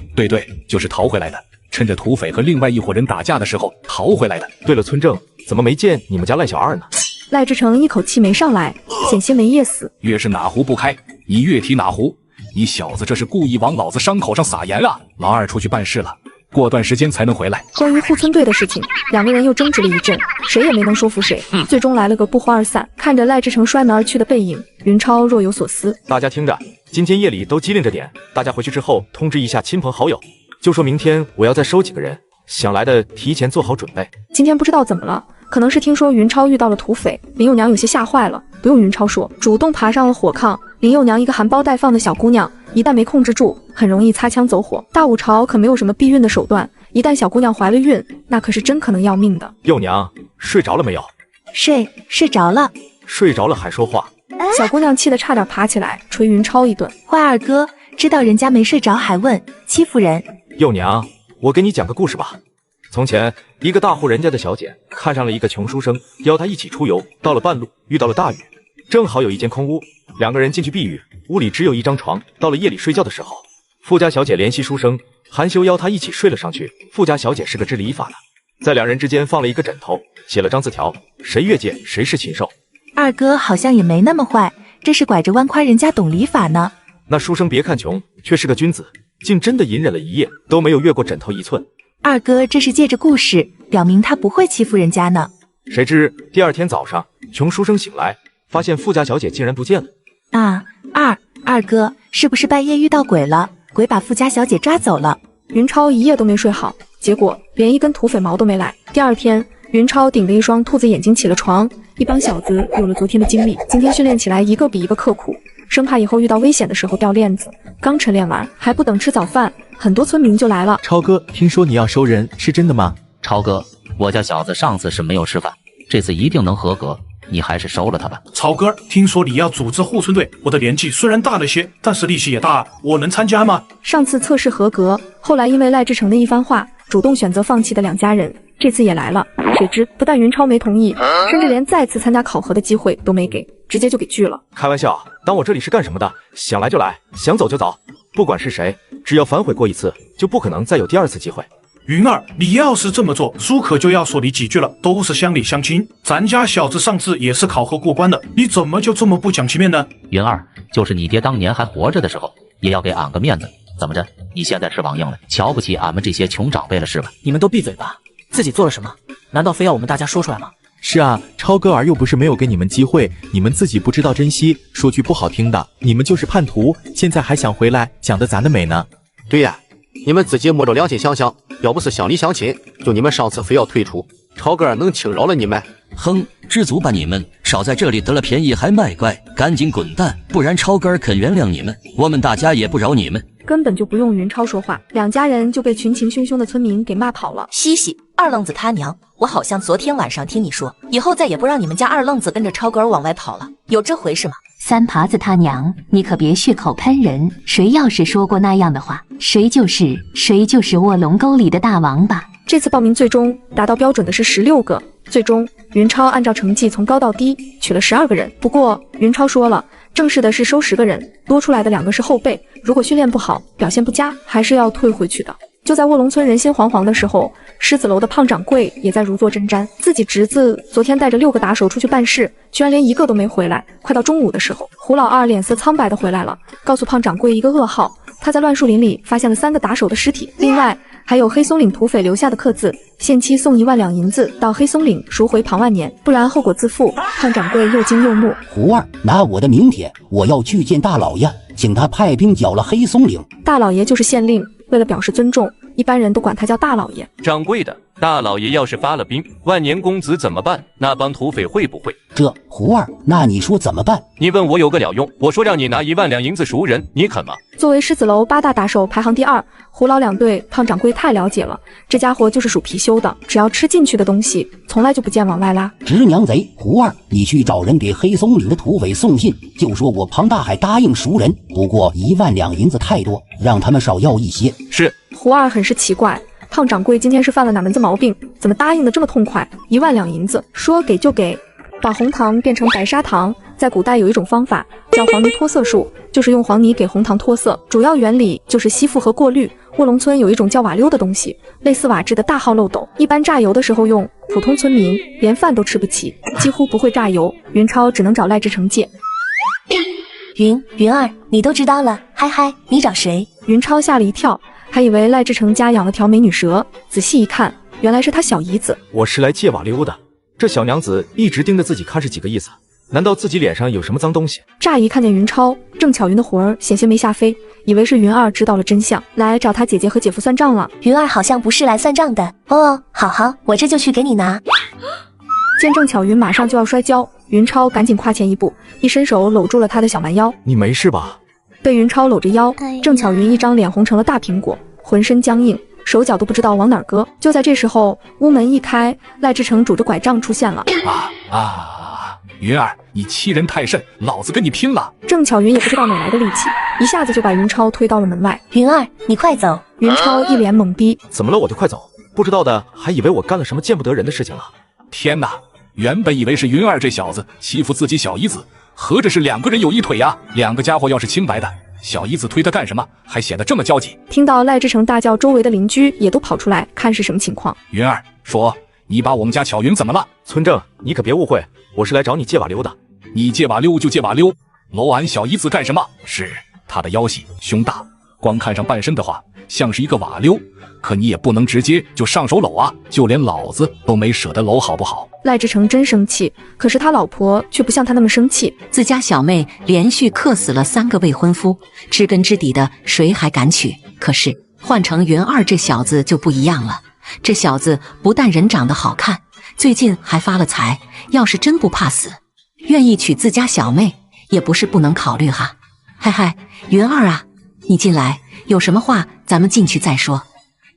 就是逃回来的，趁着土匪和另外一伙人打架的时候逃回来的。对了，村正，怎么没见你们家赖小二呢？赖志成一口气没上来，险些没噎死。越是哪壶不开，你越提哪壶。你小子这是故意往老子伤口上撒盐啊！老二出去办事了，过段时间才能回来。关于护村队的事情，2个人又争执了一阵，谁也没能说服谁，最终来了个不欢而散。看着赖志成摔门而去的背影，云超若有所思。大家听着，今天夜里都机灵着点，大家回去之后通知一下亲朋好友，就说明天我要再收几个人，想来的提前做好准备。今天不知道怎么了，可能是听说云超遇到了土匪，林幼娘有些吓坏了，不用云超说，主动爬上了火炕。林幼娘一个含苞待放的小姑娘，一旦没控制住，很容易擦枪走火。大武朝可没有什么避孕的手段，一旦小姑娘怀了孕，那可是真可能要命的。幼娘睡着了没有？睡着了。睡着了还说话？小姑娘气得差点爬起来捶云超一顿。坏二哥，知道人家没睡着还问，欺负人。幼娘，我给你讲个故事吧。从前，一个大户人家的小姐看上了一个穷书生，邀他一起出游。到了半路，遇到了大雨，正好有一间空屋，2个人进去避雨。屋里只有一张床。到了夜里睡觉的时候，富家小姐怜惜书生，含羞邀他一起睡了上去。富家小姐是个知礼法的，在2人之间放了一个枕头，写了张字条，谁越界谁是禽兽。二哥好像也没那么坏，这是拐着弯夸人家懂礼法呢。那书生别看穷，却是个君子，竟真的隐忍了一夜，都没有越过枕头1寸。二哥这是借着故事表明他不会欺负人家呢。谁知第2天早上，穷书生醒来，发现富家小姐竟然不见了。啊，二哥是不是半夜遇到鬼了？鬼把富家小姐抓走了。云超一夜都没睡好，结果连一根土匪毛都没来。第2天，云超顶着一双兔子眼睛起了床。一帮小子有了昨天的经历，今天训练起来一个比一个刻苦，生怕以后遇到危险的时候掉链子。刚晨练完，还不等吃早饭，很多村民就来了。超哥，听说你要收人，是真的吗？超哥，我家小子上次是没有吃饭，这次一定能合格，你还是收了他吧。超哥，听说你要组织护村队，我的年纪虽然大了些，但是力气也大，我能参加吗？上次测试合格，后来因为赖志成的一番话，主动选择放弃的2家人，这次也来了。谁知不但云超没同意，甚至连再次参加考核的机会都没给，直接就给拒了。开玩笑，当我这里是干什么的？想来就来，想走就走，不管是谁，只要反悔过1次，就不可能再有第2次机会。云儿，你要是这么做，苏可就要说你几句了，都是乡里乡亲。咱家小子上次也是考核过关的，你怎么就这么不讲情面呢？云儿，就是你爹当年还活着的时候，也要给俺个面子。怎么着？你现在翅膀硬了，瞧不起俺们这些穷长辈了是吧？你们都闭嘴吧！自己做了什么？难道非要我们大家说出来吗？是啊，超哥儿又不是没有给你们机会，你们自己不知道珍惜。说句不好听的，你们就是叛徒，现在还想回来，讲得咱的美呢。对呀，你们自己摸着良心想想，要不是乡里乡亲，就你们上次非要退出，超哥儿能轻饶了你们？哼，知足吧你们，少在这里得了便宜还卖乖，赶紧滚蛋，不然超哥儿肯原谅你们，我们大家也不饶你们。根本就不用云超说话，2家人就被群情汹汹的村民给骂跑了。西西，二愣子他娘，我好像昨天晚上听你说，以后再也不让你们家二愣子跟着超哥儿往外跑了，有这回事吗？三爬子他娘，你可别血口喷人，谁要是说过那样的话，谁就是卧龙沟里的大王八。这次报名最终达到标准的是16个，最终云超按照成绩从高到低取了12个人。不过云超说了，正式的是收10个人，多出来的2个是后备，如果训练不好，表现不佳，还是要退回去的。就在卧龙村人心惶惶的时候，狮子楼的胖掌柜也在如坐针毡。自己侄子昨天带着6个打手出去办事，居然连1个都没回来。快到中午的时候，胡老二脸色苍白的回来了，告诉胖掌柜一个噩耗，他在乱树林里发现了3个打手的尸体，另外还有黑松岭土匪留下的刻字，限期送1万两银子到黑松岭赎回庞万年，不然后果自负。胖掌柜又惊又怒，胡二，拿我的名帖，我要去见大老爷，请他派兵剿了黑松岭。大老爷就是县令，为了表示尊重，一般人都管他叫大老爷。掌柜的，大老爷要是发了兵，万年公子怎么办？那帮土匪会不会？这胡二，那你说怎么办？你问我有个了用，我说让你拿1万两银子赎人，你肯吗？作为狮子楼8大打手排行第2，胡老两对胖掌柜太了解了，这家伙就是属貔貅的，只要吃进去的东西，从来就不见往外拉。直娘贼，胡二，你去找人给黑松岭的土匪送信，就说我庞大海答应赎人，不过1万两银子太多，让他们少要一些。是。胡二很是奇怪，胖掌柜今天是犯了哪门子毛病？怎么答应的这么痛快？1万两银子，说给就给。把红糖变成白砂糖，在古代有一种方法叫黄泥脱色术，就是用黄泥给红糖脱色，主要原理就是吸附和过滤。卧龙村有一种叫瓦溜的东西，类似瓦制的大号漏斗，一般榨油的时候用，普通村民连饭都吃不起，几乎不会榨油。云超只能找赖志成借。云儿，你都知道了，嗨嗨，你找谁？云超吓了一跳，还以为赖志成家养了条美女蛇，仔细一看，原来是他小姨子。我是来借瓦溜的。这小娘子一直盯着自己看是几个意思？难道自己脸上有什么脏东西？乍一看见云超，郑巧云的魂儿险些没吓飞，以为是云二知道了真相，来找他姐姐和姐夫算账了。云二好像不是来算账的哦。好，我这就去给你拿。见郑巧云马上就要摔跤，云超赶紧跨前一步，一伸手搂住了他的小蛮腰。你没事吧？被云超搂着腰，郑巧云一张脸红成了大苹果，浑身僵硬，手脚都不知道往哪儿搁。就在这时候，屋门一开，赖志成拄着拐杖出现了。云儿，你欺人太甚，老子跟你拼了！郑巧云也不知道哪来的力气，一下子就把云超推到了门外。云儿，你快走！云超一脸懵逼，怎么了？我就快走，不知道的还以为我干了什么见不得人的事情了。天哪！原本以为是云儿这小子欺负自己小姨子，合着是2个人有一腿呀！2个家伙要是清白的，小姨子推他干什么？还显得这么焦急。听到赖志成大叫，周围的邻居也都跑出来看是什么情况。云儿说：“你把我们家巧云怎么了？”村正，你可别误会，我是来找你借瓦溜的。你借瓦溜就借瓦溜，搂俺小姨子干什么？是她的腰细胸大，光看上半身的话，像是一个瓦溜。可你也不能直接就上手搂啊，就连老子都没舍得搂，好不好？赖志成真生气，可是他老婆却不像他那么生气。自家小妹连续克死了3个未婚夫，知根知底的谁还敢娶？可是换成云二这小子就不一样了，这小子不但人长得好看，最近还发了财，要是真不怕死，愿意娶自家小妹也不是不能考虑哈。嗨，云二啊，你进来，有什么话咱们进去再说。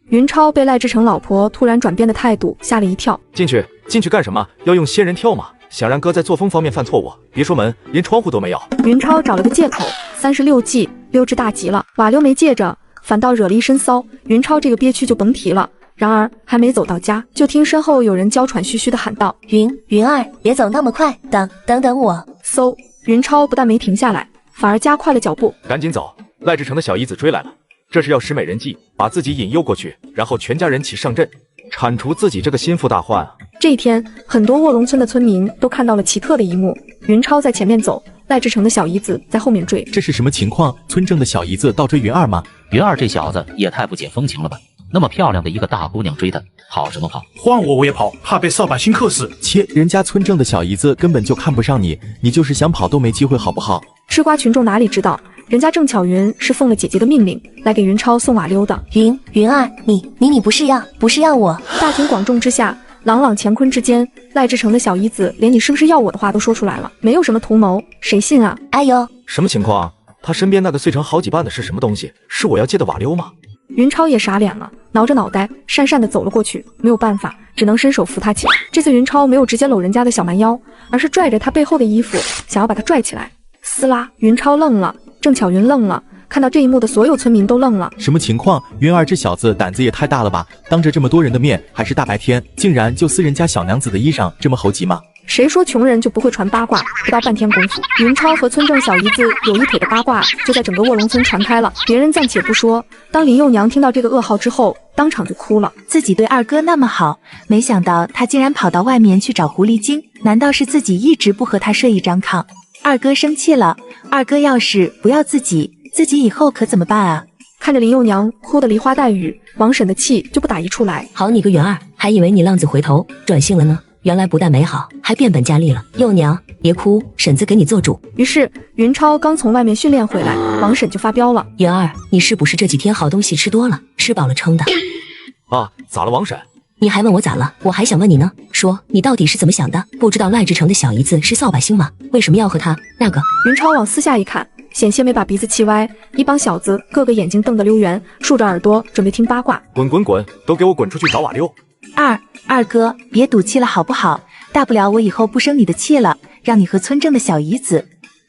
云超被赖志成老婆突然转变的态度吓了一跳。进去干什么？要用仙人跳吗？想让哥在作风方面犯错误，别说门，连窗户都没有。云超找了个借口，36计溜之大吉了，瓦溜没借着，反倒惹了一身骚。云超这个憋屈就甭提了。然而还没走到家，就听身后有人娇喘吁吁地喊道：“云二，别走那么快，等我。”嗖，云超不但没停下来，反而加快了脚步。赶紧走，赖志成的小姨子追来了。这是要使美人计，把自己引诱过去，然后全家人齐上阵，铲除自己这个心腹大患啊！这一天，很多卧龙村的村民都看到了奇特的一幕：云超在前面走，赖志成的小姨子在后面追。这是什么情况？村正的小姨子倒追云二吗？云二这小子也太不解风情了吧！那么漂亮的一个大姑娘追他，跑什么跑？换我也跑，怕被扫把星克死。切，人家村正的小姨子根本就看不上你，你就是想跑都没机会，好不好？吃瓜群众哪里知道？人家郑巧云是奉了姐姐的命令来给云超送瓦溜的。云二，你不是要我？大庭广众之下，朗朗乾坤之间，赖志成的小姨子连你是不是要我的话都说出来了，没有什么图谋，谁信啊？哎呦，什么情况啊？他身边那个碎成好几瓣的是什么东西？是我要借的瓦溜吗？云超也傻脸了，挠着脑袋讪讪地走了过去，没有办法，只能伸手扶他起来。这次云超没有直接搂人家的小蛮腰，而是拽着他背后的衣服，想要把他拽起来。撕拉，云超愣了，郑巧云愣了，看到这一幕的所有村民都愣了。什么情况？云儿这小子胆子也太大了吧！当着这么多人的面，还是大白天，竟然就撕人家小娘子的衣裳，这么猴急吗？谁说穷人就不会传八卦？不到半天功夫，云超和村正小姨子有一腿的八卦就在整个卧龙村传开了。别人暂且不说，当林幼娘听到这个噩耗之后，当场就哭了。自己对二哥那么好，没想到他竟然跑到外面去找狐狸精，难道是自己一直不和他睡一张炕？二哥生气了，二哥要是不要自己以后可怎么办啊？看着林幼娘哭得梨花带雨，王婶的气就不打一处来。好你个元儿，还以为你浪子回头转性了呢，原来不但没好，还变本加厉了。幼娘别哭，婶子给你做主。于是云超刚从外面训练回来，王婶就发飙了。元儿，你是不是这几天好东西吃多了，吃饱了撑的？啊，咋了王婶？你还问我咋了？我还想问你呢，说你到底是怎么想的？不知道赖志成的小姨子是扫把星吗？为什么要和他那个？云超往私下一看，险些没把鼻子气歪。一帮小子个个眼睛瞪得溜圆，竖着耳朵准备听八卦。滚滚滚，都给我滚出去找瓦六！二哥，别赌气了好不好？大不了我以后不生你的气了，让你和村正的小姨子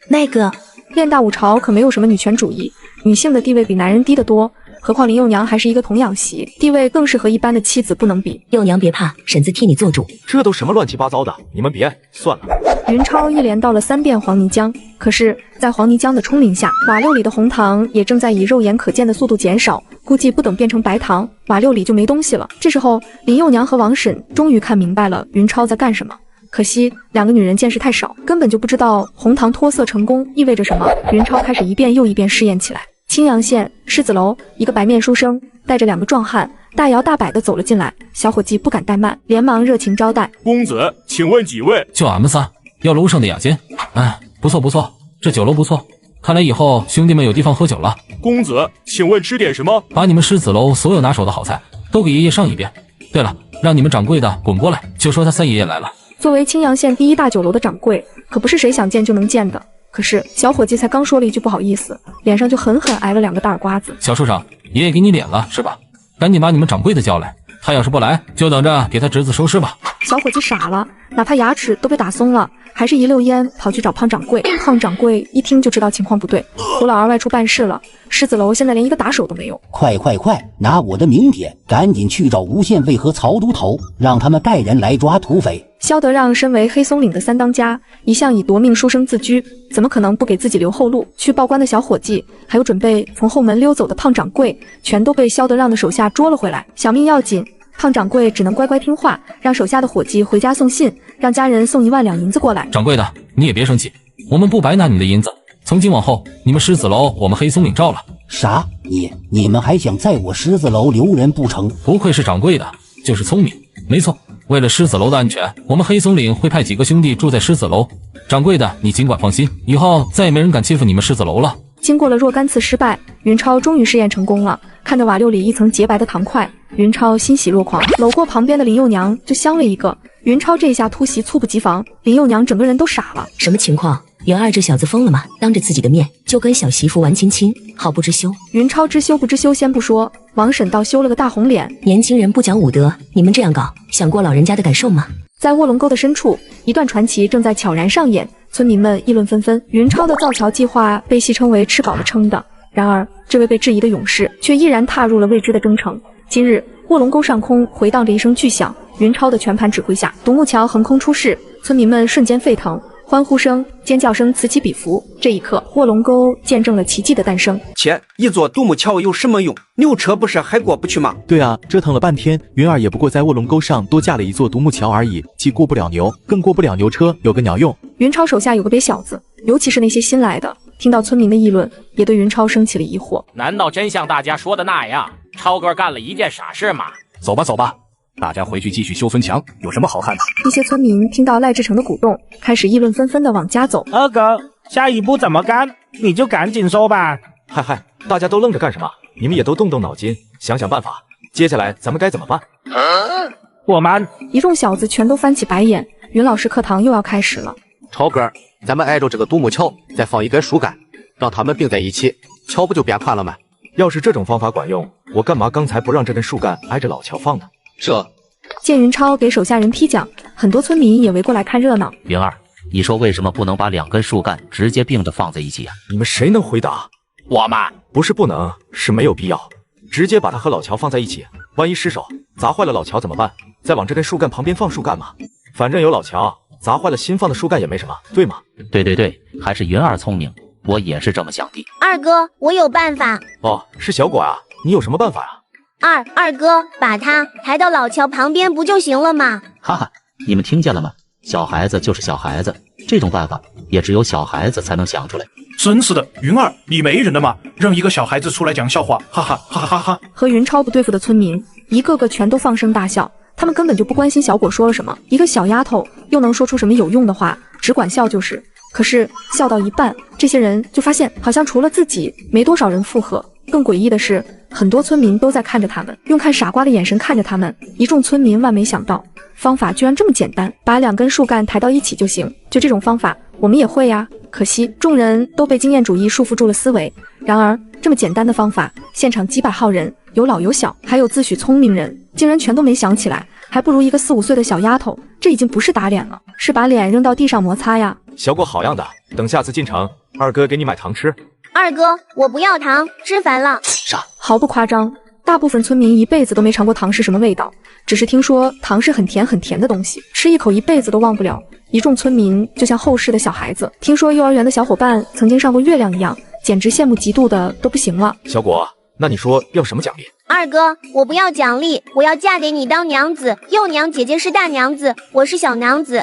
那个。练大五朝可没有什么女权主义，女性的地位比男人低得多。何况林幼娘还是一个童养媳，地位更是和一般的妻子不能比。幼娘别怕，婶子替你做主。这都什么乱七八糟的，你们别算了。云超一连倒了3遍黄泥浆，可是，在黄泥浆的冲淋下，瓦六里的红糖也正在以肉眼可见的速度减少，估计不等变成白糖，瓦六里就没东西了。这时候，林幼娘和王婶终于看明白了云超在干什么。可惜两个女人见识太少，根本就不知道红糖脱色成功意味着什么。云超开始一遍又一遍试验起来。青阳县狮子楼，一个白面书生带着2个壮汉，大摇大摆地走了进来。小伙计不敢怠慢，连忙热情招待。公子，请问几位？就俺们仨，要楼上的雅间。哎，不错不错，这酒楼不错，看来以后兄弟们有地方喝酒了。公子，请问吃点什么？把你们狮子楼所有拿手的好菜都给爷爷上一遍。对了，让你们掌柜的滚过来，就说他三爷爷来了。作为青阳县第1大酒楼的掌柜，可不是谁想见就能见的。可是小伙计才刚说了一句不好意思，脸上就狠狠挨了2个大耳刮子。小畜生，爷爷给你脸了是吧？赶紧把你们掌柜的叫来，他要是不来，就等着给他侄子收尸吧。小伙计傻了，哪怕牙齿都被打松了，还是一溜烟跑去找胖掌柜。胖掌柜一听就知道情况不对，胡老二外出办事了，狮子楼现在连一个打手都没有。快，拿我的名帖，赶紧去找吴县尉和曹都头，让他们带人来抓土匪。萧德让身为黑松岭的3当家，一向以夺命书生自居，怎么可能不给自己留后路？去报官的小伙计，还有准备从后门溜走的胖掌柜，全都被萧德让的手下捉了回来。小命要紧，胖掌柜只能乖乖听话，让手下的伙计回家送信，让家人送1万两银子过来。掌柜的，你也别生气，我们不白拿你的银子。从今往后，你们狮子楼我们黑松岭照了。啥？你们还想在我狮子楼留人不成？不愧是掌柜的，就是聪明。没错，为了狮子楼的安全，我们黑松岭会派几个兄弟住在狮子楼。掌柜的，你尽管放心，以后再也没人敢欺负你们狮子楼了。经过了若干次失败，云超终于试验成功了。看着瓦六里一层洁白的糖块，云超欣喜若狂，搂过旁边的林幼娘就香了一个。云超这下突袭猝不及防，林幼娘整个人都傻了。什么情况？元二这小子疯了吗？当着自己的面就跟小媳妇玩亲亲，好不知羞。云超知羞不知羞先不说，王婶倒羞了个大红脸。年轻人不讲武德，你们这样搞，想过老人家的感受吗？在卧龙沟的深处，一段传奇正在悄然上演，村民们议论纷纷。云超的造桥计划被戏称为吃饱了撑的，然而这位被质疑的勇士却毅然踏入了未知的征程。今日卧龙沟上空回荡着一声巨响，云超的全盘指挥下，独木桥横空出世，村民们瞬间沸腾，欢呼声、尖叫声此起彼伏。这一刻，卧龙沟见证了奇迹的诞生。切，一座独木桥有什么用？牛车不是还过不去吗？对啊，折腾了半天，云儿也不过在卧龙沟上多架了一座独木桥而已，既过不了牛，更过不了牛车，有个鸟用。云超手下有个瘪小子，尤其是那些新来的，听到村民的议论，也对云超升起了疑惑。难道真像大家说的那样，超哥干了一件傻事吗？走吧，大家回去继续修村墙，有什么好看的？一些村民听到赖志成的鼓动，开始议论纷纷的往家走。二哥，下一步怎么干？你就赶紧说吧。嗨，大家都愣着干什么？你们也都动动脑筋，想想办法。接下来咱们该怎么办？我们一众小子全都翻起白眼。云老师课堂又要开始了。超哥，咱们挨着这个独木桥再放一根树干，让它们并在一起，桥不就变宽了吗？要是这种方法管用，我干嘛刚才不让这根树干挨着老桥放呢？见云超给手下人批讲，很多村民也围过来看热闹。云儿，你说为什么不能把2根树干直接并着放在一起啊？你们谁能回答？我吗？不是不能，是没有必要。直接把他和老乔放在一起，万一失手砸坏了老乔怎么办？再往这根树干旁边放树干嘛？反正有老乔，砸坏了新放的树干也没什么，对吗？对，还是云儿聪明，我也是这么想的。二哥，我有办法。哦，是小果啊，你有什么办法啊？二哥，把他抬到老桥旁边不就行了吗？哈哈，你们听见了吗？小孩子就是小孩子，这种办法也只有小孩子才能想出来。真是的，云儿，你没人了吗？让一个小孩子出来讲笑话，哈哈哈哈哈哈！和云超不对付的村民，一个个全都放声大笑。他们根本就不关心小果说了什么，一个小丫头又能说出什么有用的话，只管笑就是。可是笑到一半，这些人就发现，好像除了自己，没多少人附和。更诡异的是，很多村民都在看着他们，用看傻瓜的眼神看着他们。一众村民万没想到，方法居然这么简单，把2根树干抬到一起就行。就这种方法，我们也会呀。可惜众人都被经验主义束缚住了思维。然而这么简单的方法，现场几百号人，有老有小，还有自诩聪明人，竟然全都没想起来，还不如一个4、5岁的小丫头。这已经不是打脸了，是把脸扔到地上摩擦呀。小果好样的，等下次进城，二哥给你买糖吃。二哥，我不要糖，吃烦了。傻，毫不夸张，大部分村民一辈子都没尝过糖是什么味道，只是听说糖是很甜很甜的东西，吃一口一辈子都忘不了。一众村民就像后世的小孩子，听说幼儿园的小伙伴曾经上过月亮一样，简直羡慕嫉妒的都不行了。小果，那你说要什么奖励？二哥，我不要奖励，我要嫁给你当娘子。幼娘姐姐是大娘子，我是小娘子。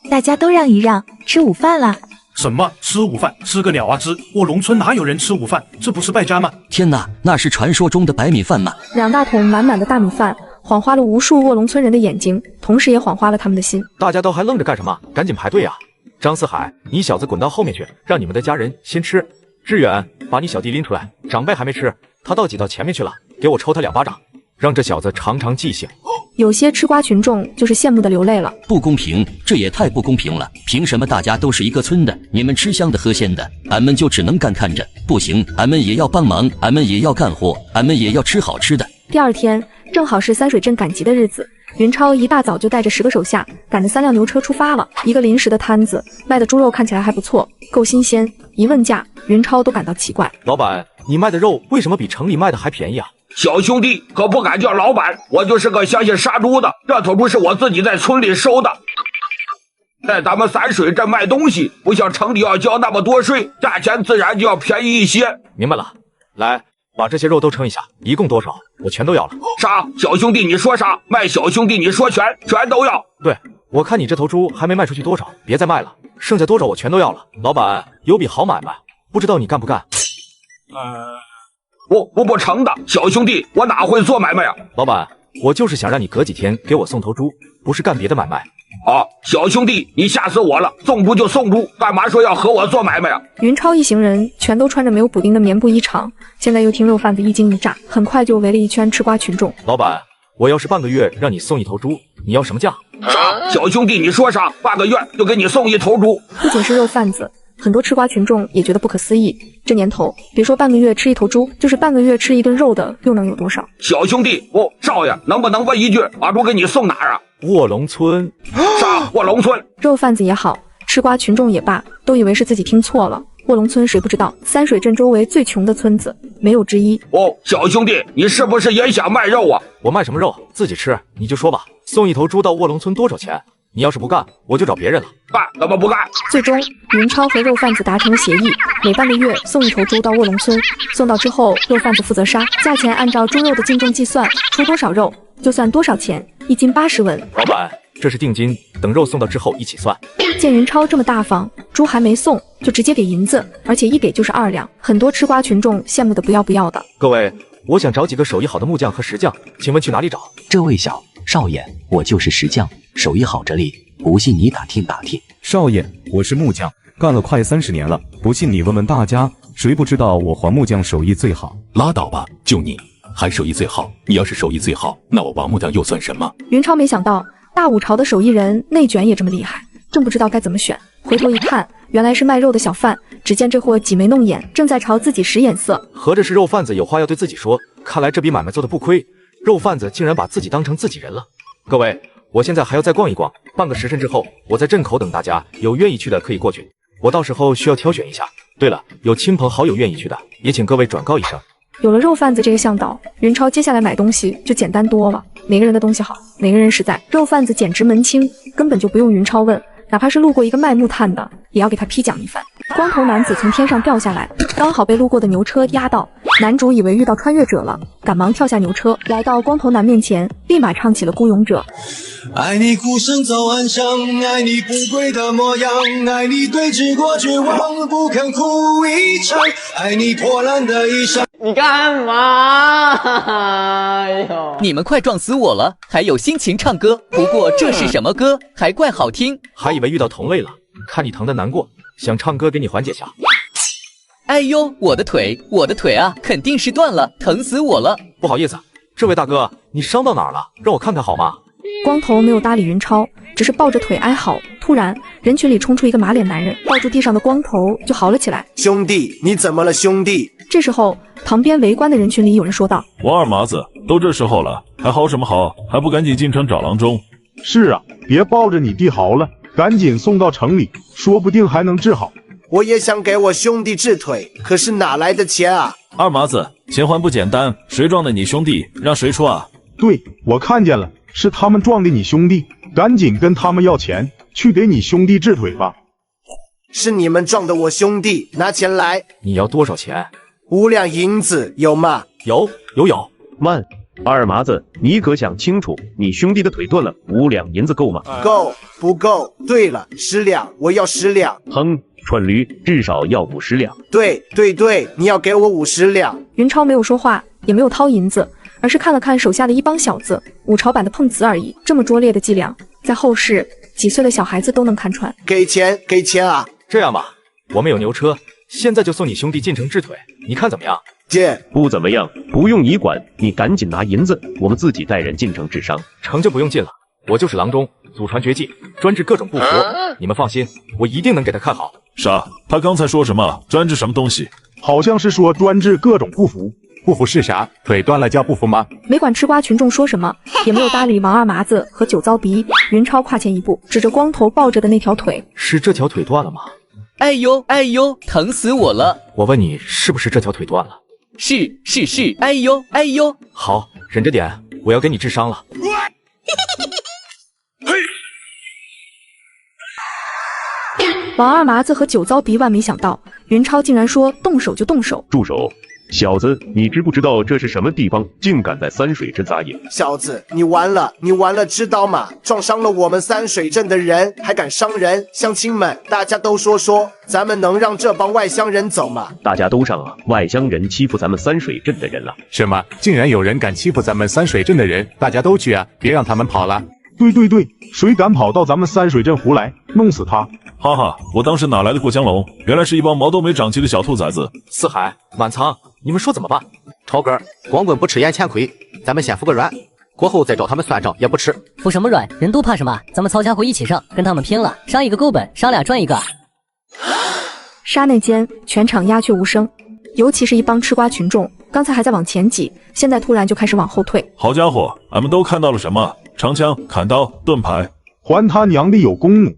大家都让一让，吃午饭了。什么吃午饭？吃个鸟啊吃！卧龙村哪有人吃午饭？这不是败家吗？天哪，那是传说中的白米饭吗？2大桶满满的大米饭，晃花了无数卧龙村人的眼睛，同时也晃花了他们的心。大家都还愣着干什么？赶紧排队啊！张四海，你小子滚到后面去，让你们的家人先吃。志远，把你小弟拎出来，长辈还没吃，他倒挤到前面去了，给我抽他2巴掌，让这小子尝尝记性。有些吃瓜群众就是羡慕的流泪了。不公平，这也太不公平了！凭什么大家都是一个村的，你们吃香的喝鲜的，俺们就只能干看着？不行，俺们也要帮忙，俺们也要干活，俺们也要吃好吃的。第2天正好是3水镇赶集的日子，云超一大早就带着10个手下，赶着3辆牛车出发了。一个临时的摊子，卖的猪肉看起来还不错，够新鲜。一问价，云超都感到奇怪。老板，你卖的肉为什么比城里卖的还便宜啊？小兄弟可不敢叫老板，我就是个相信杀猪的，这头猪是我自己在村里收的。在咱们3水镇卖东西，不像城里要交那么多税，价钱自然就要便宜一些。明白了，来，把这些肉都称一下，一共多少？我全都要了。啥？小兄弟你说啥？卖小兄弟你说全都要。对，我看你这头猪还没卖出去多少，别再卖了，剩下多少我全都要了。老板，有笔好买卖，不知道你干不干？我不成的，小兄弟，我哪会做买卖啊？老板，我就是想让你隔几天给我送头猪，不是干别的买卖。啊，小兄弟，你吓死我了！送猪就送猪，干嘛说要和我做买卖啊？云超一行人全都穿着没有补丁的棉布衣裳，现在又听肉贩子一惊一乍，很快就围了一圈吃瓜群众。老板，我要是半个月让你送一头猪，你要什么价？啥？小兄弟，你说啥？半个月就给你送一头猪？不仅是肉贩子，很多吃瓜群众也觉得不可思议。这年头，别说半个月吃一头猪，就是半个月吃一顿肉的，又能有多少？小兄弟，少爷，能不能问一句，把猪给你送哪儿啊？卧龙村。啥？卧龙村？肉贩子也好，吃瓜群众也罢，都以为是自己听错了。卧龙村谁不知道？3水镇周围最穷的村子，没有之一。小兄弟，你是不是也想卖肉啊？我卖什么肉？自己吃，你就说吧。送一头猪到卧龙村多少钱？你要是不干，我就找别人了。干？怎么不干？最终，云超和肉贩子达成了协议，每半个月送一头猪到卧龙村，送到之后，肉贩子负责杀，价钱按照猪肉的净重计算，出多少肉就算多少钱，1斤80文。老板，这是定金，等肉送到之后一起算。见云超这么大方，猪还没送就直接给银子，而且一给就是2两，很多吃瓜群众羡慕的不要不要的。各位，我想找几个手艺好的木匠和石匠，请问去哪里找？这位少爷，我就是石匠，手艺好着哩，不信你打听打听。少爷，我是木匠，干了快30年了，不信你问问大家，谁不知道我黄木匠手艺最好？拉倒吧，就你还手艺最好？你要是手艺最好，那我王木匠又算什么？云超没想到大武朝的手艺人内卷也这么厉害，正不知道该怎么选。回头一看，原来是卖肉的小贩。只见这货挤眉弄眼，正在朝自己使眼色。合着是肉贩子有话要对自己说，看来这笔买卖做的不亏。肉贩子竟然把自己当成自己人了。各位，我现在还要再逛一逛，半个时辰之后，我在镇口等大家，有愿意去的可以过去。我到时候需要挑选一下，对了，有亲朋好友愿意去的，也请各位转告一声。有了肉贩子这个向导，云超接下来买东西就简单多了。哪个人的东西好，哪个人实在，肉贩子简直门清，根本就不用云超问，哪怕是路过一个卖木炭的，也要给他批讲一番。光头男子从天上掉下来，刚好被路过的牛车压到，男主以为遇到穿越者了，赶忙跳下牛车，来到光头男面前，立马唱起了《孤勇者》。爱你孤身走暗巷，爱你不跪的模样，爱你对峙过绝望，不肯哭一场，爱你破烂的衣裳。你干嘛？哎呦！你们快撞死我了，还有心情唱歌？不过这是什么歌？还怪好听。还以为遇到同类了，看你疼得难过，想唱歌给你缓解下。哎呦，我的腿啊，肯定是断了，疼死我了。不好意思，这位大哥，你伤到哪儿了？让我看看好吗？光头没有搭理云超，只是抱着腿哀嚎。突然，人群里冲出一个马脸男人，抱住地上的光头就嚎了起来：“兄弟，你怎么了，兄弟？”这时候，旁边围观的人群里有人说道：“王二麻子，都这时候了，还嚎什么嚎？还不赶紧进城找郎中？”是啊，别抱着你弟嚎了，赶紧送到城里，说不定还能治好。我也想给我兄弟治腿，可是哪来的钱啊？二麻子，钱还不简单，谁撞的你兄弟，让谁出啊？对，我看见了，是他们撞的你兄弟，赶紧跟他们要钱，去给你兄弟治腿吧。是你们撞的我兄弟，拿钱来。你要多少钱？5两银子，有吗？有。慢，二麻子，你可想清楚，你兄弟的腿断了，5两银子够吗？够，不够？对了，10两，我要10两。哼，串驴至少要50两。对，你要给我50两。云超没有说话，也没有掏银子，而是看了看手下的一帮小子，五朝版的碰瓷而已。这么拙劣的伎俩，在后世几岁的小孩子都能看穿。给钱啊！这样吧，我们有牛车，现在就送你兄弟进城治腿，你看怎么样？姐，不怎么样，不用你管，你赶紧拿银子，我们自己带人进城治伤。城就不用进了，我就是郎中，祖传绝技，专治各种不服。你们放心，我一定能给他看好。啥？他刚才说什么？专治什么东西？好像是说专治各种不服。不服是啥？腿断了叫不服吗？没管吃瓜群众说什么，也没有搭理王二麻子和酒糟鼻。云超跨前一步，指着光头抱着的那条腿：“是这条腿断了吗？”哎呦，疼死我了！我问你，是不是这条腿断了？是，哎呦！好，忍着点，我要给你治伤了。王二麻子和酒糟鼻万没想到，云超竟然说动手就动手。住手！小子，你知不知道这是什么地方？竟敢在三水镇撒野！小子，你完了，知道吗？撞伤了我们三水镇的人，还敢伤人！乡亲们，大家都说，咱们能让这帮外乡人走吗？大家都上啊！外乡人欺负咱们三水镇的人了。什么？竟然有人敢欺负咱们三水镇的人？大家都去啊！别让他们跑了。对，谁敢跑到咱们三水镇胡来，弄死他！哈哈，我当时哪来的过江龙？原来是一帮毛都没长齐的小兔崽子。四海、满仓，你们说怎么办？超哥，光棍不吃眼前亏，咱们先服个软，过后再找他们算账也不迟。服什么软？人都怕什么？咱们曹家伙一起上，跟他们拼了，杀一个够本，杀俩赚一个。刹那间，全场鸦雀无声，尤其是一帮吃瓜群众，刚才还在往前挤，现在突然就开始往后退。好家伙，俺们都看到了什么？长枪、砍刀、盾牌，还他娘的有功夫！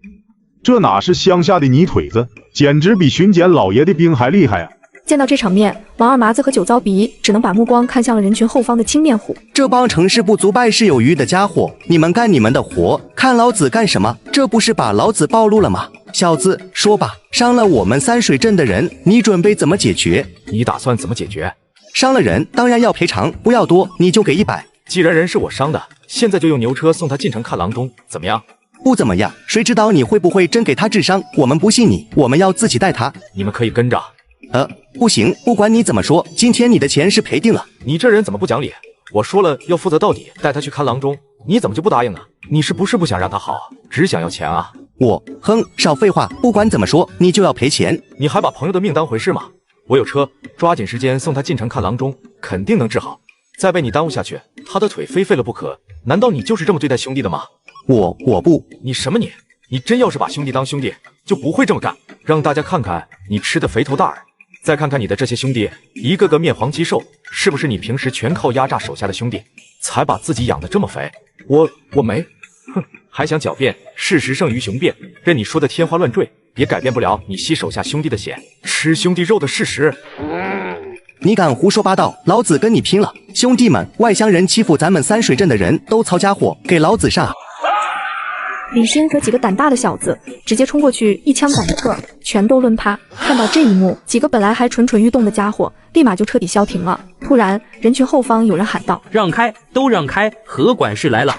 这哪是乡下的泥腿子，简直比巡检老爷的兵还厉害啊！见到这场面，王二麻子和酒糟鼻只能把目光看向了人群后方的青面虎。这帮成事不足败事有余的家伙，你们干你们的活，看老子干什么？这不是把老子暴露了吗？小子，说吧，伤了我们三水镇的人，你准备怎么解决？你打算怎么解决？伤了人当然要赔偿，不要多，你就给100。既然人是我伤的，现在就用牛车送他进城看郎中，怎么样？不怎么样，谁知道你会不会真给他治伤？我们不信你，我们要自己带他。你们可以跟着。不行，不管你怎么说，今天你的钱是赔定了。你这人怎么不讲理？我说了要负责到底，带他去看郎中，你怎么就不答应呢？你是不是不想让他好，只想要钱啊？少废话，不管怎么说，你就要赔钱。你还把朋友的命当回事吗？我有车，抓紧时间送他进城看郎中，肯定能治好。再被你耽误下去，他的腿非废了不可。难道你就是这么对待兄弟的吗？我不。你什么你？你真要是把兄弟当兄弟，就不会这么干。让大家看看你吃的肥头大耳，再看看你的这些兄弟，一个个面黄肌瘦，是不是你平时全靠压榨手下的兄弟，才把自己养得这么肥？我没，还想狡辩，事实胜于雄辩，任你说的天花乱坠，也改变不了你吸手下兄弟的血，吃兄弟肉的事实。你敢胡说八道，老子跟你拼了！兄弟们，外乡人欺负咱们三水镇的人都操家伙，给老子杀！李欣和几个胆大的小子直接冲过去，一枪赶一个，全都抡趴。看到这一幕，几个本来还蠢蠢欲动的家伙立马就彻底消停了。突然，人群后方有人喊道：“让开，都让开！何管事来了！”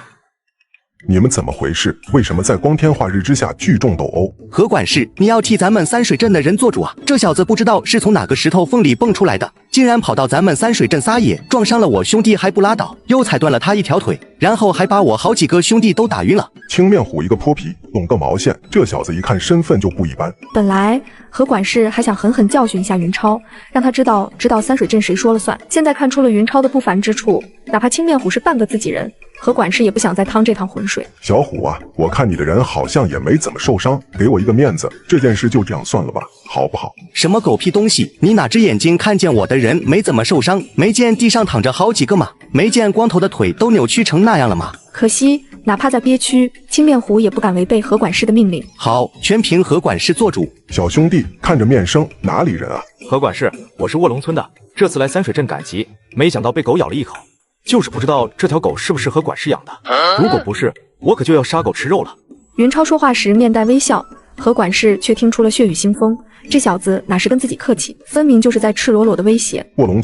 你们怎么回事？为什么在光天化日之下聚众斗殴？何管事，你要替咱们三水镇的人做主啊！这小子不知道是从哪个石头缝里蹦出来的，竟然跑到咱们三水镇撒野，撞伤了我兄弟还不拉倒，又踩断了他一条腿，然后还把我好几个兄弟都打晕了。青面虎一个泼皮，懂个毛线！这小子一看身份就不一般。本来何管事还想狠狠教训一下云超，让他知道三水镇谁说了算。现在看出了云超的不凡之处，哪怕青面虎是半个自己人，何管事也不想再趟这趟浑水。小虎啊，我看你的人好像也没怎么受伤，给我一个面子，这件事就这样算了吧，好不好？什么狗屁东西！你哪只眼睛看见我的人没怎么受伤？没见地上躺着好几个吗？没见光头的腿都扭曲成那样了吗？可惜，哪怕在憋屈，青面虎也不敢违背何管事的命令。好，全凭何管事做主。小兄弟，看着面生，哪里人啊？何管事，我是卧龙村的，这次来三水镇赶集，没想到被狗咬了一口。就是不知道这条狗是不是何管事养的，如果不是，我可就要杀狗吃肉了。云超说话时面带微笑，何管事却听出了血雨腥风。这小子哪是跟自己客气，分明就是在赤裸裸的威胁。卧龙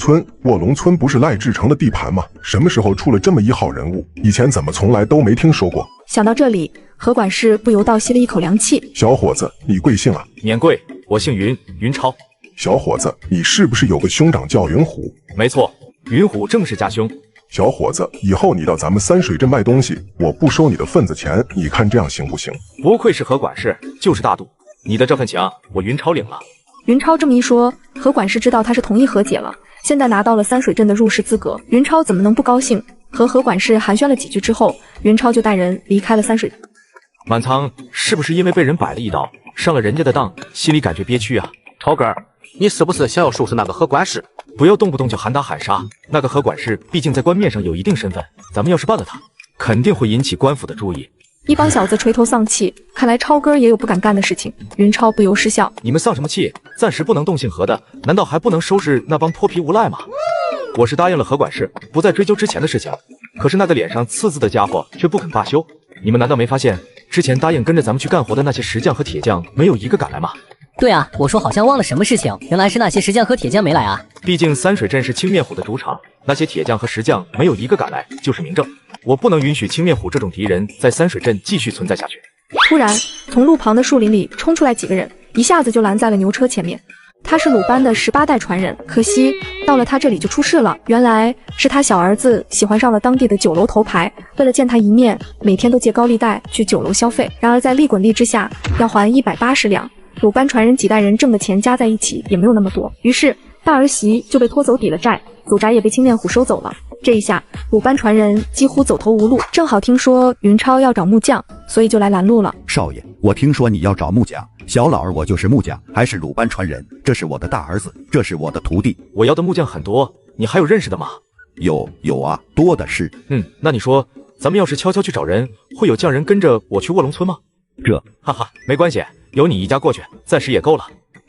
村不是赖志成的地盘吗？什么时候出了这么一号人物？以前怎么从来都没听说过？想到这里，何管事不由倒吸了一口凉气。小伙子，你贵姓啊？免贵，我姓云，云超。小伙子，你是不是有个兄长叫云虎？没错，云虎正是家兄。小伙子，以后你到咱们三水镇卖东西，我不收你的份子钱，你看这样行不行？不愧是何管事，就是大度。你的这份情，我云超领了。云超这么一说，何管事知道他是同意和解了，现在拿到了三水镇的入室资格，云超怎么能不高兴？和何管事寒暄了几句之后，云超就带人离开了三水。满仓是不是因为被人摆了一刀，上了人家的当，心里感觉憋屈啊？超哥，你是不是想要收拾那个何管事？不要动不动就喊打喊杀，那个何管事毕竟在官面上有一定身份，咱们要是办了他，肯定会引起官府的注意。一帮小子垂头丧气，看来超哥也有不敢干的事情。云超不由失笑：你们丧什么气？暂时不能动姓何的，难道还不能收拾那帮泼皮无赖吗？我是答应了何管事，不再追究之前的事情，可是那个脸上刺字的家伙却不肯罢休。你们难道没发现，之前答应跟着咱们去干活的那些石匠和铁匠，没有一个敢来吗？对啊，我说好像忘了什么事情，原来是那些石匠和铁匠没来啊。毕竟三水镇是青面虎的主场，那些铁匠和石匠没有一个敢来，就是明证。我不能允许青面虎这种敌人在三水镇继续存在下去。突然，从路旁的树林里冲出来几个人，一下子就拦在了牛车前面。他是鲁班的18代传人，可惜到了他这里就出事了。原来是他小儿子喜欢上了当地的酒楼头牌，为了见他一面，每天都借高利贷去酒楼消费。然而在利滚利之下，要还180两。鲁班传人几代人挣的钱加在一起也没有那么多，于是大儿媳就被拖走抵了债，祖宅也被青面虎收走了。这一下，鲁班传人几乎走投无路。正好听说云超要找木匠，所以就来拦路了。少爷，我听说你要找木匠，小老儿我就是木匠，还是鲁班传人，这是我的大儿子，这是我的徒弟。我要的木匠很多，你还有认识的吗？有啊，多的是。那你说，咱们要是悄悄去找人，会有匠人跟着我去卧龙村吗？哈哈，没关系，有你一家过去，暂时也够了。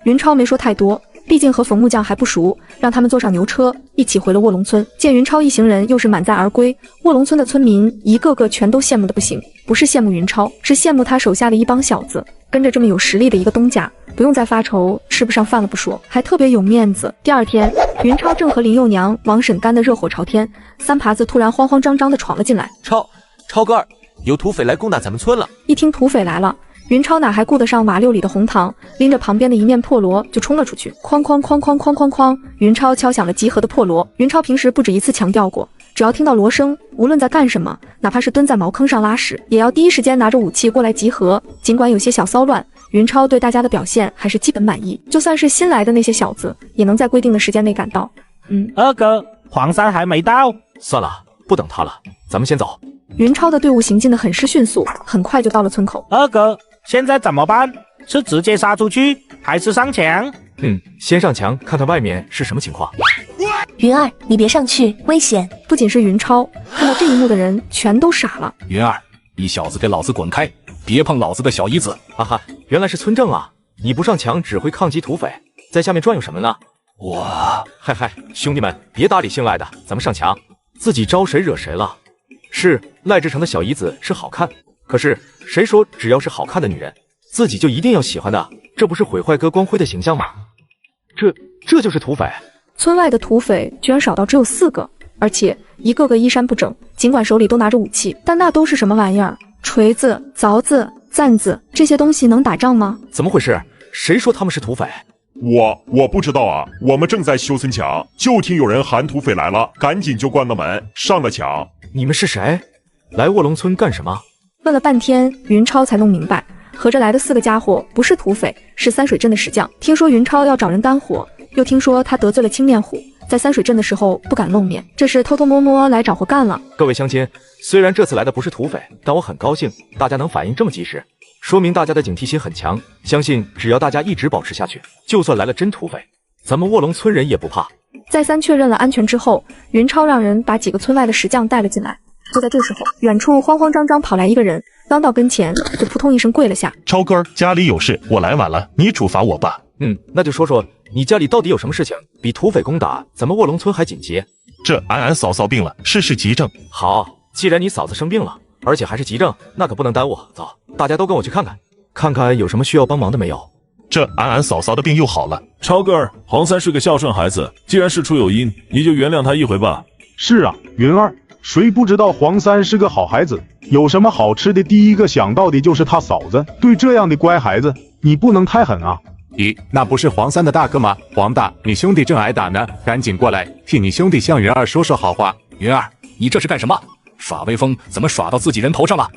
云超没说太多，毕竟和冯木匠还不熟，让他们坐上牛车，一起回了卧龙村。见云超一行人又是满载而归，卧龙村的村民一个个全都羡慕的不行，不是羡慕云超，是羡慕他手下的一帮小子，跟着这么有实力的一个东家，不用再发愁吃不上饭了不说，还特别有面子。第二天，云超正和林幼娘、王婶干得热火朝天，三耙子突然慌慌张张地闯了进来。超哥儿，有土匪来攻打咱们村了。一听土匪来了，云超哪还顾得上瓦6里的红糖，拎着旁边的一面破锣就冲了出去。哐哐哐哐哐哐哐，云超敲响了集合的破锣。云超平时不止一次强调过，只要听到锣声，无论在干什么，哪怕是蹲在茅坑上拉屎，也要第一时间拿着武器过来集合。尽管有些小骚乱，云超对大家的表现还是基本满意，就算是新来的那些小子，也能在规定的时间内赶到。二哥，黄山还没到。算了，不等他了，咱们先走。云超的队伍行进的很是迅速，很快就到了村口。二哥，现在怎么办？是直接杀出去，还是上墙？先上墙看看外面是什么情况。云儿，你别上去，危险！不仅是云超，看到这一幕的人全都傻了。云儿，你小子给老子滚开，别碰老子的小姨子！哈哈，原来是村正啊！你不上墙只会抗击土匪，在下面转悠什么呢？嗨，兄弟们别搭理姓赖的，咱们上墙。自己招谁惹谁了？是赖志成的小姨子是好看，可是谁说只要是好看的女人，自己就一定要喜欢的？这不是毁坏哥光辉的形象吗？这就是土匪。村外的土匪居然少到只有4个，而且一个个衣衫不整，尽管手里都拿着武器，但那都是什么玩意儿？锤子、凿子、钻子，这些东西能打仗吗？怎么回事？谁说他们是土匪？我不知道啊，我们正在修村墙，就听有人喊土匪来了，赶紧就关了门，上了墙。你们是谁？来卧龙村干什么？问了半天，云超才弄明白，合着来的4个家伙不是土匪，是三水镇的石匠。听说云超要找人干活，又听说他得罪了青面虎，在三水镇的时候不敢露面，这是偷偷摸摸来找活干了。各位乡亲，虽然这次来的不是土匪，但我很高兴大家能反应这么及时，说明大家的警惕心很强。相信只要大家一直保持下去，就算来了真土匪，咱们卧龙村人也不怕。再三确认了安全之后，云超让人把几个村外的石匠带了进来。就在这时候，远处慌慌张张跑来一个人，刚到跟前就扑通一声跪了下。超哥，家里有事，我来晚了，你处罚我吧。那就说说你家里到底有什么事情，比土匪攻打咱们卧龙村还紧急？这俺嫂嫂病了，事急症。好，既然你嫂子生病了，而且还是急症，那可不能耽误。走，大家都跟我去看看，看看有什么需要帮忙的没有。这俺嫂嫂的病又好了。超哥，黄三是个孝顺孩子，既然事出有因，你就原谅他一回吧。是啊，云儿，谁不知道黄三是个好孩子？有什么好吃的，第一个想到的就是他嫂子。对这样的乖孩子，你不能太狠啊！咦，那不是黄三的大哥吗？黄大，你兄弟正挨打呢，赶紧过来替你兄弟向云儿说说好话。云儿，你这是干什么？耍威风怎么耍到自己人头上了？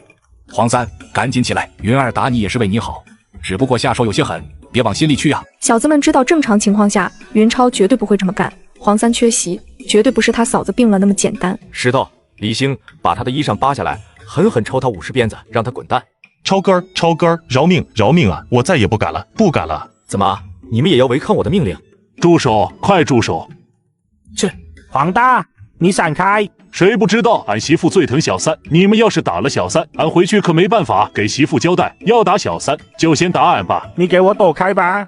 黄三，赶紧起来，云儿打你也是为你好，只不过下手有些狠，别往心里去啊。小子们知道正常情况下，云超绝对不会这么干。黄三缺席，绝对不是他嫂子病了那么简单。石头，李兴把他的衣裳扒下来，狠狠抽他50鞭子，让他滚蛋。超哥，饶命啊！我再也不敢了，不敢了。怎么，你们也要违抗我的命令？住手，快住手！黄大，你闪开！谁不知道俺媳妇最疼小三？你们要是打了小三，俺回去可没办法给媳妇交代。要打小三，就先打俺吧。你给我躲开吧！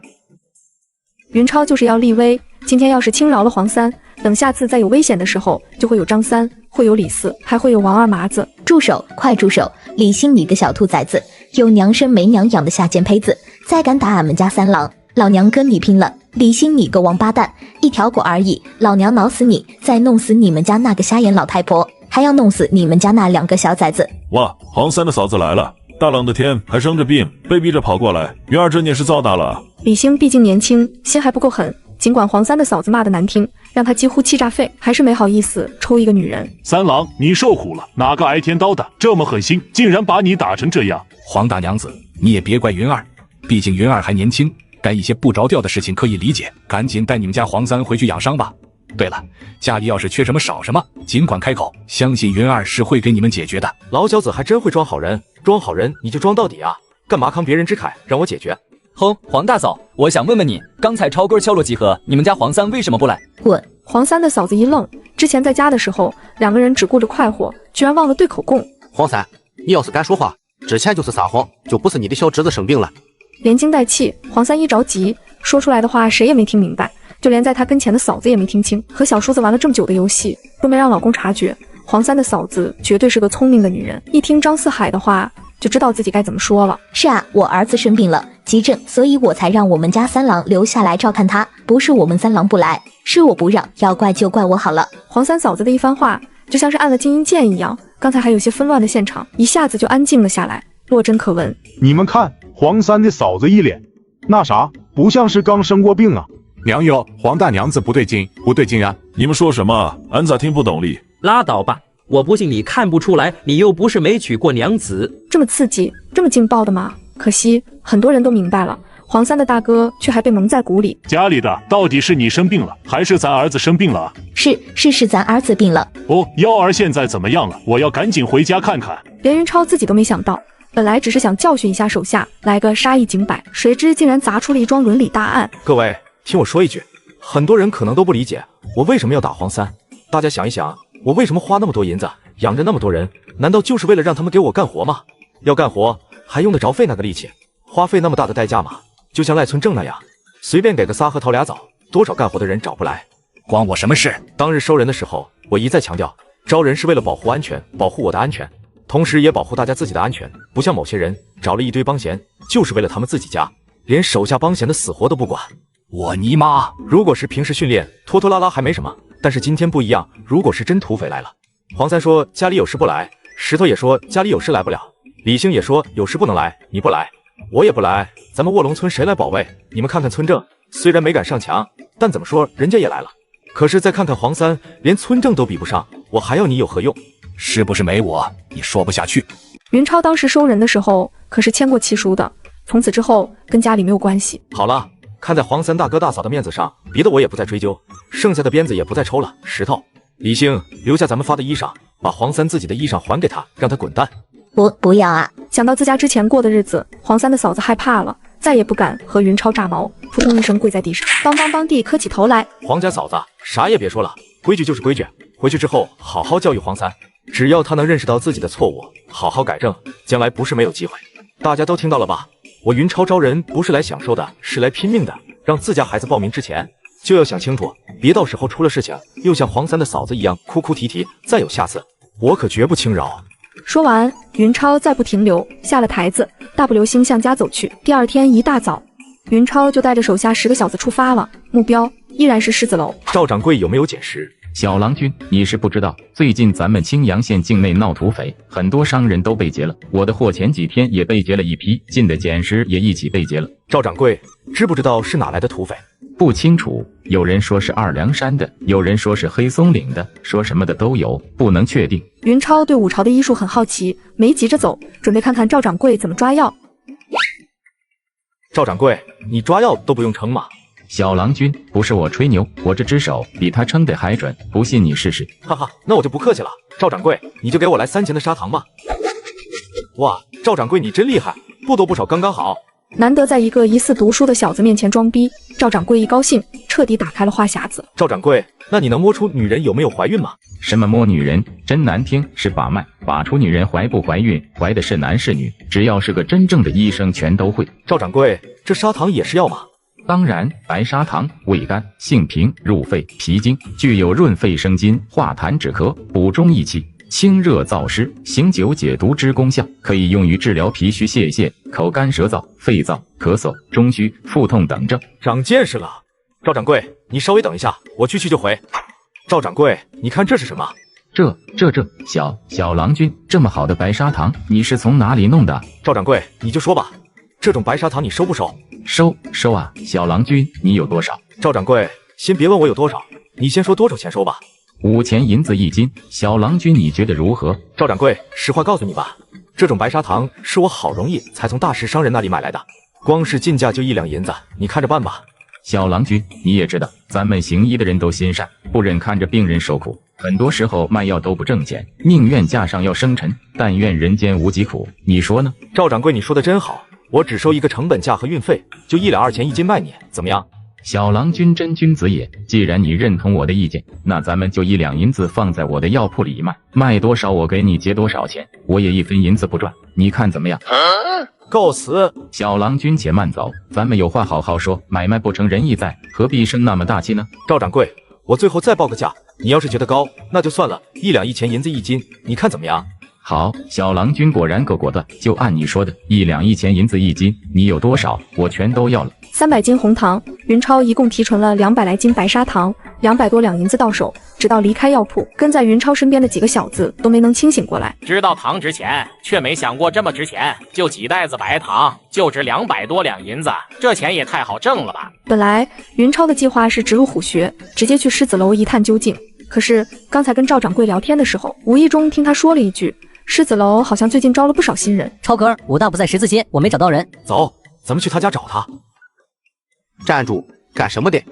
云超就是要立威，今天要是轻饶了黄三，等下次再有危险的时候，就会有张三，会有李四，还会有王二麻子。住手，快住手！李兴，你个小兔崽子，有娘生没娘养的下贱胚子，再敢打俺们家三郎，老娘跟你拼了！李兴，你个王八蛋，一条狗而已，老娘挠死你，再弄死你们家那个瞎眼老太婆，还要弄死你们家那2个小崽子！哇，黄三的嫂子来了，大冷的天还生着病，被逼着跑过来，云儿这件事遭大了。李兴毕竟年轻，心还不够狠，尽管黄三的嫂子骂得难听，让他几乎气炸肺，还是没好意思抽一个女人。三郎，你受苦了，哪个挨天刀的这么狠心，竟然把你打成这样？黄大娘子，你也别怪云儿，毕竟云儿还年轻，干一些不着调的事情可以理解，赶紧带你们家黄三回去养伤吧。对了，家里要是缺什么少什么，尽管开口，相信云儿是会给你们解决的。老小子还真会装好人，装好人你就装到底啊！干嘛扛别人之慨让我解决？哼，黄大嫂，我想问问你，刚才超哥敲锣集合，你们家黄三为什么不来？滚！黄三的嫂子一愣，之前在家的时候，2个人只顾着快活，居然忘了对口供。黄三，你要是敢说话，之前就是撒谎，就不是你的小侄子生病了。连惊带气，黄三一着急，说出来的话谁也没听明白，就连在他跟前的嫂子也没听清。和小叔子玩了这么久的游戏，都没让老公察觉，黄三的嫂子绝对是个聪明的女人，一听张四海的话，就知道自己该怎么说了。是啊，我儿子生病了，急症，所以我才让我们家三郎留下来照看他，不是我们三郎不来，是我不让，要怪就怪我好了。黄三嫂子的一番话，就像是按了静音键一样，刚才还有些纷乱的现场，一下子就安静了下来，落针可闻。你们看，黄三的嫂子一脸那啥，不像是刚生过病啊。娘哟，黄大娘子不对劲啊！你们说什么？俺咋听不懂哩？拉倒吧，我不信你看不出来，你又不是没娶过娘子。这么刺激，这么劲爆的吗？可惜很多人都明白了，黄三的大哥却还被蒙在鼓里。家里的到底是你生病了，还是咱儿子生病了？是咱儿子病了。哦，幺儿现在怎么样了？我要赶紧回家看看。连云超自己都没想到，本来只是想教训一下手下，来个杀一儆百，谁知竟然砸出了一桩伦理大案。各位听我说一句，很多人可能都不理解我为什么要打黄三。大家想一想，我为什么花那么多银子养着那么多人，难道就是为了让他们给我干活吗？要干活还用得着费那个力气，花费那么大的代价吗？就像赖村正那样，随便给个仨核桃俩枣，多少干活的人找不来。关我什么事？当日收人的时候，我一再强调，招人是为了保护安全，保护我的安全，同时也保护大家自己的安全。不像某些人找了一堆帮闲，就是为了他们自己家，连手下帮闲的死活都不管。我尼玛！如果是平时训练，拖拖拉拉还没什么，但是今天不一样。如果是真土匪来了，黄三说家里有事不来，石头也说家里有事来不了，李兴也说有事不能来，你不来，我也不来，咱们卧龙村谁来保卫？你们看看村正，虽然没敢上墙，但怎么说人家也来了。可是再看看黄三，连村正都比不上，我还要你有何用？是不是没我你说不下去？云超当时收人的时候可是签过契书的，从此之后跟家里没有关系。好了，看在黄三大哥大嫂的面子上，别的我也不再追究，剩下的鞭子也不再抽了。石头，李兴，留下咱们发的衣裳，把黄三自己的衣裳还给他，让他滚蛋。不要啊！想到自家之前过的日子，黄三的嫂子害怕了，再也不敢和云超炸毛，扑通一声跪在地上，梆梆梆地磕起头来。黄家嫂子，啥也别说了，规矩就是规矩，回去之后好好教育黄三，只要他能认识到自己的错误，好好改正，将来不是没有机会。大家都听到了吧？我云超招人不是来享受的，是来拼命的。让自家孩子报名之前，就要想清楚，别到时候出了事情，又像黄三的嫂子一样哭哭啼啼。再有下次，我可绝不轻饶。说完，云超再不停留，下了台子，大步流星向家走去。第二天一大早，云超就带着手下10个小子出发了，目标依然是狮子楼。赵掌柜有没有捡拾？小郎君，你是不知道，最近咱们青阳县境内闹土匪，很多商人都被劫了。我的货前几天也被劫了一批，进的捡拾也一起被劫了。赵掌柜，知不知道是哪来的土匪？不清楚，有人说是二梁山的，有人说是黑松岭的，说什么的都有，不能确定。云超对五朝的医术很好奇，没急着走，准备看看赵掌柜怎么抓药。赵掌柜，你抓药都不用称吗？小郎君，不是我吹牛，我这只手比他称的还准，不信你试试。哈哈，那我就不客气了。赵掌柜，你就给我来3钱的砂糖吧。哇，赵掌柜你真厉害，不多不少刚刚好。难得在一个疑似读书的小子面前装逼，赵掌柜一高兴，彻底打开了话匣子。赵掌柜，那你能摸出女人有没有怀孕吗？什么摸女人，真难听，是把脉，把出女人怀不怀孕，怀的是男是女，只要是个真正的医生全都会。赵掌柜，这砂糖也是药吗？当然，白砂糖味甘，性平，入肺脾经，具有润肺生津、化痰止咳、补中益气、清热燥湿、醒酒解毒之功效，可以用于治疗脾虚泄泻、口干舌燥、肺燥、咳嗽、中虚、腹痛等症。长见识了。赵掌柜，你稍微等一下，我去就回。赵掌柜，你看这是什么？这小郎君，这么好的白砂糖，你是从哪里弄的？赵掌柜，你就说吧，这种白砂糖你收不收？收啊，小郎君，你有多少？赵掌柜，先别问我有多少，你先说多少钱收吧。5钱银子1斤，小郎君你觉得如何？赵掌柜，实话告诉你吧，这种白砂糖是我好容易才从大石商人那里买来的，光是进价就1两银子，你看着办吧。小郎君，你也知道，咱们行医的人都心善，不忍看着病人受苦，很多时候卖药都不挣钱，宁愿架上药生沉，但愿人间无疾苦，你说呢？赵掌柜，你说的真好，我只收一个成本价和运费，就1两2钱1斤卖你，怎么样？小郎君真君子也，既然你认同我的意见，那咱们就1两银子放在我的药铺里卖，卖多少我给你结多少钱，我也1分银子不赚，你看怎么样？告辞。小郎君且慢走，咱们有话好好说，买卖不成仁义在，何必生那么大气呢？赵掌柜，我最后再报个价，你要是觉得高，那就算了，1两1钱银子1斤，你看怎么样？好，小郎君果然够果断，就按你说的，1两1钱银子1斤，你有多少，我全都要了。300斤红糖，云超一共提纯了200来斤白砂糖，200多两银子到手。直到离开药铺，跟在云超身边的几个小子都没能清醒过来。知道糖值钱，却没想过这么值钱，就几袋子白糖，就值200多两银子，这钱也太好挣了吧！本来云超的计划是直入虎穴，直接去狮子楼一探究竟。可是刚才跟赵掌柜聊天的时候，无意中听他说了一句，狮子楼好像最近招了不少新人。超哥，武大不在十字街，我没找到人。走，咱们去他家找他。站住！干什么的？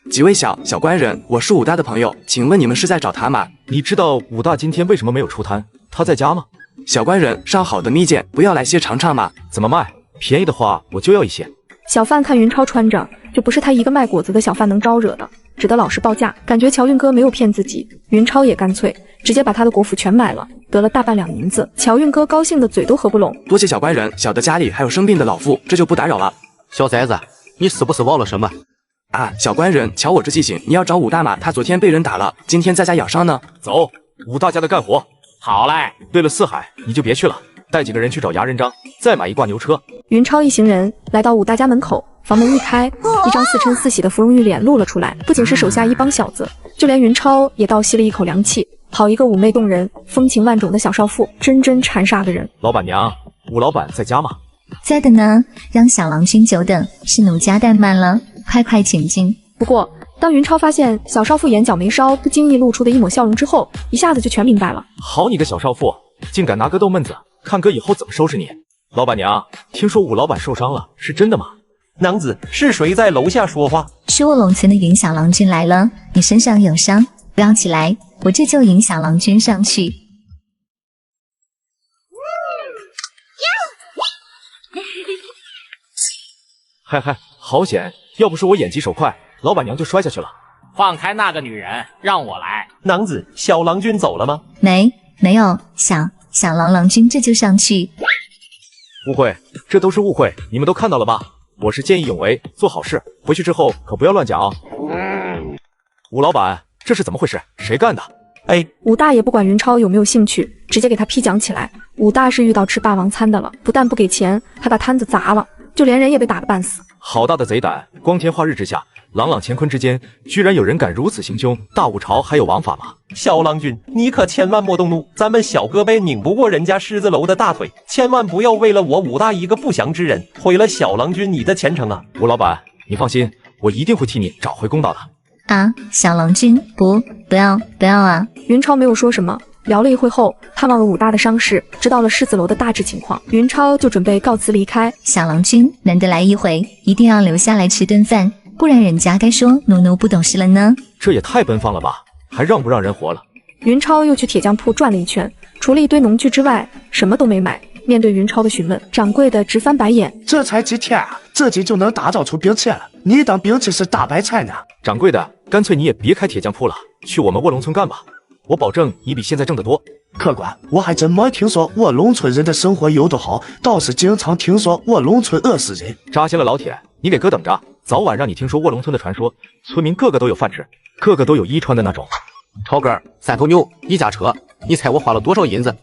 几位小官人，我是武大的朋友，请问你们是在找他吗？你知道武大今天为什么没有出摊？他在家吗？小官人，上好的蜜饯，不要来些尝尝吗？怎么卖？便宜的话我就要一些。小贩看云超穿着，就不是他一个卖果子的小贩能招惹的，只得老实报价。感觉乔运哥没有骗自己，云超也干脆直接把他的果脯全买了，得了大半两银子。乔运哥高兴的嘴都合不拢。多谢小官人，小的家里还有生病的老妇，这就不打扰了。小崽子，你是不是忘了什么？啊，小官人，瞧我这记性，你要找武大妈，他昨天被人打了，今天在家养伤呢。走，武大家的干活。好嘞。对了，四海，你就别去了，带几个人去找牙人张，再买一挂牛车。云超一行人来到武大家门口，房门一开，一张似嗔似喜的芙蓉玉脸露了出来。不仅是手下一帮小子，就连云超也倒吸了一口凉气。好一个妩媚动人、风情万种的小少妇，真馋煞的人。老板娘，武老板在家吗？在的呢，让小郎君久等，是奴家怠慢了，快请进。不过，当云超发现小少妇眼角眉梢不经意露出的一抹笑容之后，一下子就全明白了。好你个小少妇，竟敢拿哥逗闷子，看哥以后怎么收拾你！老板娘，听说武老板受伤了，是真的吗？娘子，是谁在楼下说话？是卧龙村的云小郎君来了，你身上有伤，不要起来，我这就引小郎君上去。嗨，好险！要不是我眼疾手快，老板娘就摔下去了。放开那个女人，让我来。娘子，小郎君走了吗？没有，小郎君这就上去。误会，这都是误会，你们都看到了吧？我是见义勇为，做好事，回去之后可不要乱讲啊。武老板，这是怎么回事？谁干的？武大也不管云超有没有兴趣，直接给他批讲起来。武大是遇到吃霸王餐的了，不但不给钱，还把摊子砸了，就连人也被打个半死。好大的贼胆！光天化日之下，朗朗乾坤之间，居然有人敢如此行凶！大武朝还有王法吗？小郎君，你可千万莫动怒，咱们小胳膊拧不过人家狮子楼的大腿，千万不要为了我武大一个不祥之人，毁了小郎君你的前程啊！武老板，你放心，我一定会替你找回公道的。啊，小郎君，不要啊！云超没有说什么。聊了一会后，探望了武大的伤势，知道了狮子楼的大致情况，云超就准备告辞离开。小郎君，难得来一回，一定要留下来吃顿饭，不然人家该说奴不懂事了呢。这也太奔放了吧，还让不让人活了？云超又去铁匠铺转了一圈，除了一堆农具之外，什么都没买。面对云超的询问，掌柜的直翻白眼。这才几天啊，自己就能打造出兵器了？你当兵器是大白菜呢？掌柜的，干脆你也别开铁匠铺了，去我们卧龙村干吧。我保证你比现在挣得多。客官，我还真没听说卧龙村人的生活有多好，倒是经常听说卧龙村饿死人。扎心了老铁，你给哥等着，早晚让你听说卧龙村的传说，村民个个都有饭吃，个个都有衣穿的那种。超哥，3头牛1架车，你猜我花了多少银子？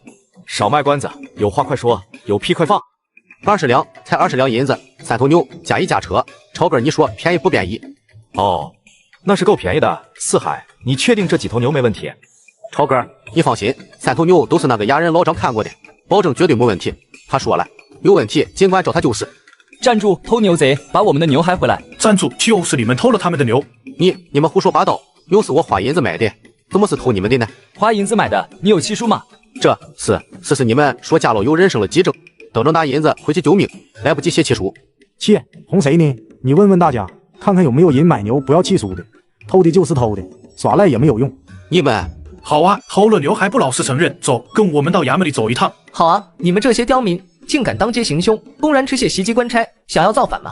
少卖关子，有话快说，有屁快放。20两，才20两银子，3头牛加1架车。超哥，你说便宜不便宜？哦，那是够便宜的。四海，你确定这几头牛没问题？超哥，你放心，3头牛都是那个牙人老张看过的，保证绝对没问题。他说了，有问题尽管找他就是。站住，偷牛贼，把我们的牛还回来！站住，就是你们偷了他们的牛！你们胡说八道，牛是我花银子买的，怎么是偷你们的呢？花银子买的，你有契书吗？这是你们说家老有人生了急症，等着拿银子回去救命，来不及写契书。切，哄谁呢？你问问大家，看看有没有人买牛不要契书的，偷的就是偷的，耍赖也没有用。你们好啊，偷了牛还不老实承认，走，跟我们到衙门里走一趟。好啊，你们这些刁民竟敢当街行凶，公然持械袭击官差，想要造反吗？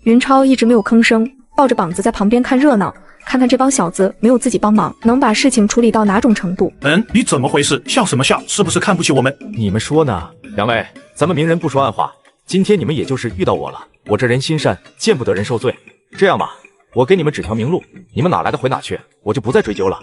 云超一直没有吭声，抱着膀子在旁边看热闹，看看这帮小子没有自己帮忙，能把事情处理到哪种程度。你怎么回事？笑什么笑？是不是看不起我们？你们说呢？两位，咱们明人不说暗话，今天你们也就是遇到我了，我这人心善，见不得人受罪。这样吧，我给你们指条明路，你们哪来的回哪去，我就不再追究了。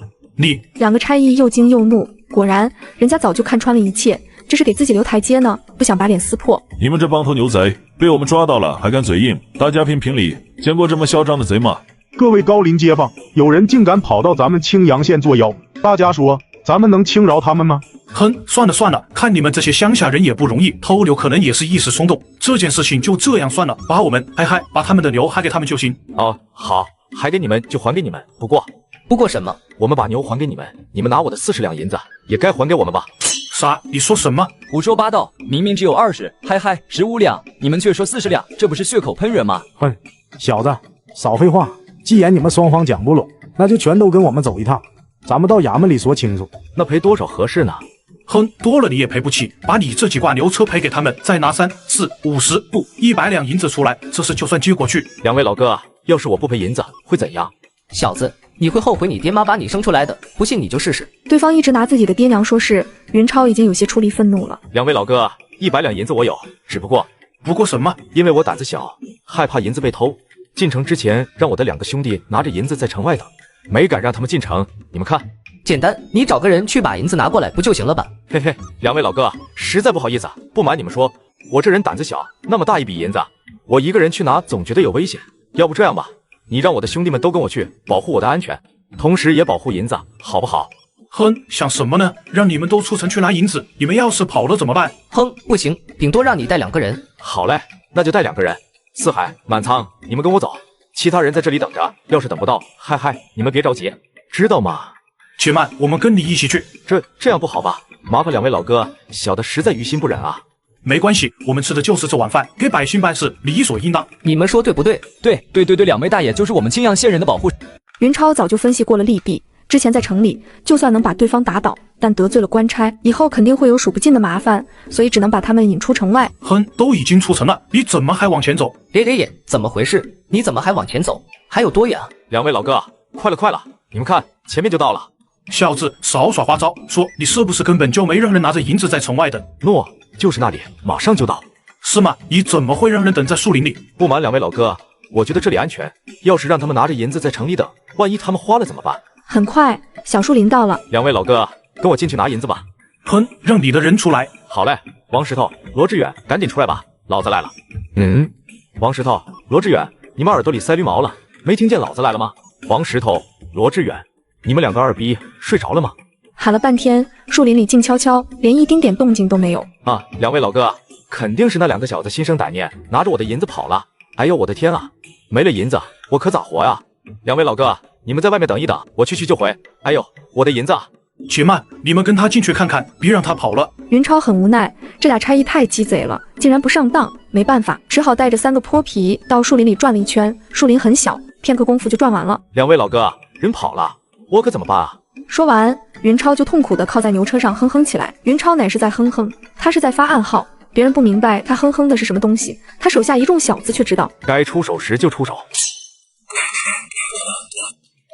两个差役又惊又怒，果然人家早就看穿了一切，这是给自己留台阶呢，不想把脸撕破。你们这帮头牛贼被我们抓到了，还敢嘴硬，大家评评理，见过这么嚣张的贼吗？各位高邻街坊，有人竟敢跑到咱们青阳县作妖，大家说咱们能轻饶他们吗？算了，看你们这些乡下人也不容易，偷牛可能也是一时冲动，这件事情就这样算了，把他们的牛还给他们就行。哦，好，还给你们就还给你们，不过什么？我们把牛还给你们，你们拿我的40两银子也该还给我们吧？啥？你说什么？胡说八道！明明只有20，嗨，15两，你们却说40两，这不是血口喷人吗？哼，小子，少废话！既然你们双方讲不拢，那就全都跟我们走一趟，咱们到衙门里说清楚。那赔多少合适呢？多了你也赔不起，把你这几挂牛车赔给他们，再拿3、4、50不100两银子出来，这事就算接过去。两位老哥，要是我不赔银子，会怎样？小子，你会后悔你爹妈把你生出来的，不信你就试试。对方一直拿自己的爹娘说事，云超已经有些出离愤怒了。两位老哥，100两银子我有，只不过不过什么？因为我胆子小，害怕银子被偷。进城之前，让我的2个兄弟拿着银子在城外等，没敢让他们进城。你们看，简单，你找个人去把银子拿过来不就行了吧？嘿嘿，2位老哥，实在不好意思，不瞒你们说，我这人胆子小，那么大一笔银子，我一个人去拿总觉得有危险。要不这样吧，你让我的兄弟们都跟我去，保护我的安全，同时也保护银子，好不好？哼，想什么呢？让你们都出城去拿银子，你们要是跑了怎么办？哼，不行，顶多让你带2个人。好嘞，那就带2个人。四海、满仓，你们跟我走，其他人在这里等着。要是等不到，嗨，你们别着急，知道吗？且慢，我们跟你一起去。这样不好吧？麻烦2位老哥，小的实在于心不忍啊。没关系，我们吃的就是这碗饭，给百姓办事理所应当。你们说对不对？对，2位大爷就是我们青阳县人的保护。云超早就分析过了利弊，之前在城里，就算能把对方打倒，但得罪了官差，以后肯定会有数不尽的麻烦，所以只能把他们引出城外。哼，都已经出城了，你怎么还往前走？爷，怎么回事？你怎么还往前走？还有多远啊？2位老哥，快了，你们看，前面就到了。小子，少耍花招，说你是不是根本就没让人拿着银子在城外等？诺，就是那里，马上就到。是吗？你怎么会让人等在树林里？不瞒2位老哥，我觉得这里安全，要是让他们拿着银子在城里等，万一他们花了怎么办？很快，小树林到了。2位老哥，跟我进去拿银子吧。哼，让你的人出来。好嘞，王石头、罗志远，赶紧出来吧，老子来了。王石头、罗志远，你们耳朵里塞驴毛了，没听见老子来了吗？王石头、罗志远，你们2个二逼睡着了吗？喊了半天，树林里静悄悄，连一丁点动静都没有。啊，2位老哥，肯定是那2个小子心生歹念，拿着我的银子跑了。哎呦，我的天啊，没了银子，我可咋活呀？2位老哥，你们在外面等一等，我去就回。哎呦，我的银子！且慢，你们跟他进去看看，别让他跑了。云超很无奈，这俩差役太鸡贼了，竟然不上当。没办法，只好带着3个泼皮到树林里转了一圈。树林很小，片刻功夫就转完了。2位老哥，人跑了，我可怎么办啊？说完，云超就痛苦地靠在牛车上哼哼起来。云超乃是在哼哼，他是在发暗号，别人不明白他哼哼的是什么东西，他手下一众小子却知道，该出手时就出手。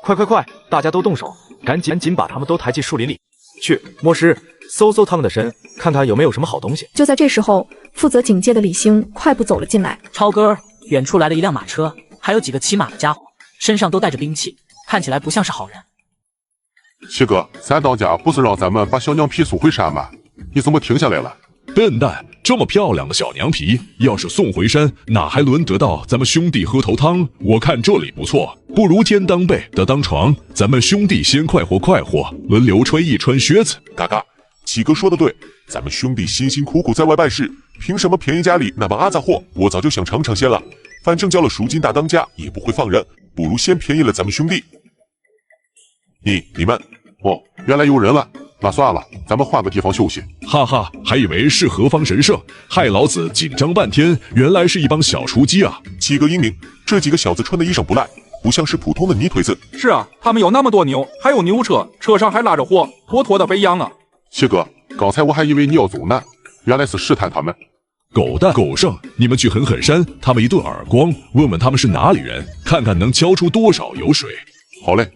快，大家都动手，赶紧把他们都抬进树林里去，摸尸，搜他们的身，看看有没有什么好东西。就在这时候，负责警戒的李兴快步走了进来。超哥，远处来了一辆马车，还有几个骑马的家伙，身上都带着兵器，看起来不像是好人。七哥，咱当家不是让咱们把小娘皮送回山吗？你怎么停下来了？笨蛋，这么漂亮的小娘皮，要是送回山，哪还轮得到咱们兄弟喝头汤？我看这里不错，不如天当被，地当床，咱们兄弟先快活，轮流穿一穿靴子。嘎嘎，七哥说的对，咱们兄弟辛辛苦苦在外办事，凭什么便宜家里那帮阿杂货？我早就想尝尝鲜了，反正交了赎金大当家也不会放人，不如先便宜了咱们兄弟。你们，哦，原来有人了。那算了，咱们换个地方休息。哈哈，还以为是何方神圣，害老子紧张半天，原来是一帮小雏鸡啊！七哥英明，这几个小子穿的衣裳不赖，不像是普通的泥腿子。是啊，他们有那么多牛，还有牛车，车上还拉着货，妥的肥羊啊！七哥，刚才我还以为你要走呢，原来是试探他们。狗蛋狗剩，你们去狠狠扇他们一顿耳光，问问他们是哪里人，看看能敲出多少油水。好嘞，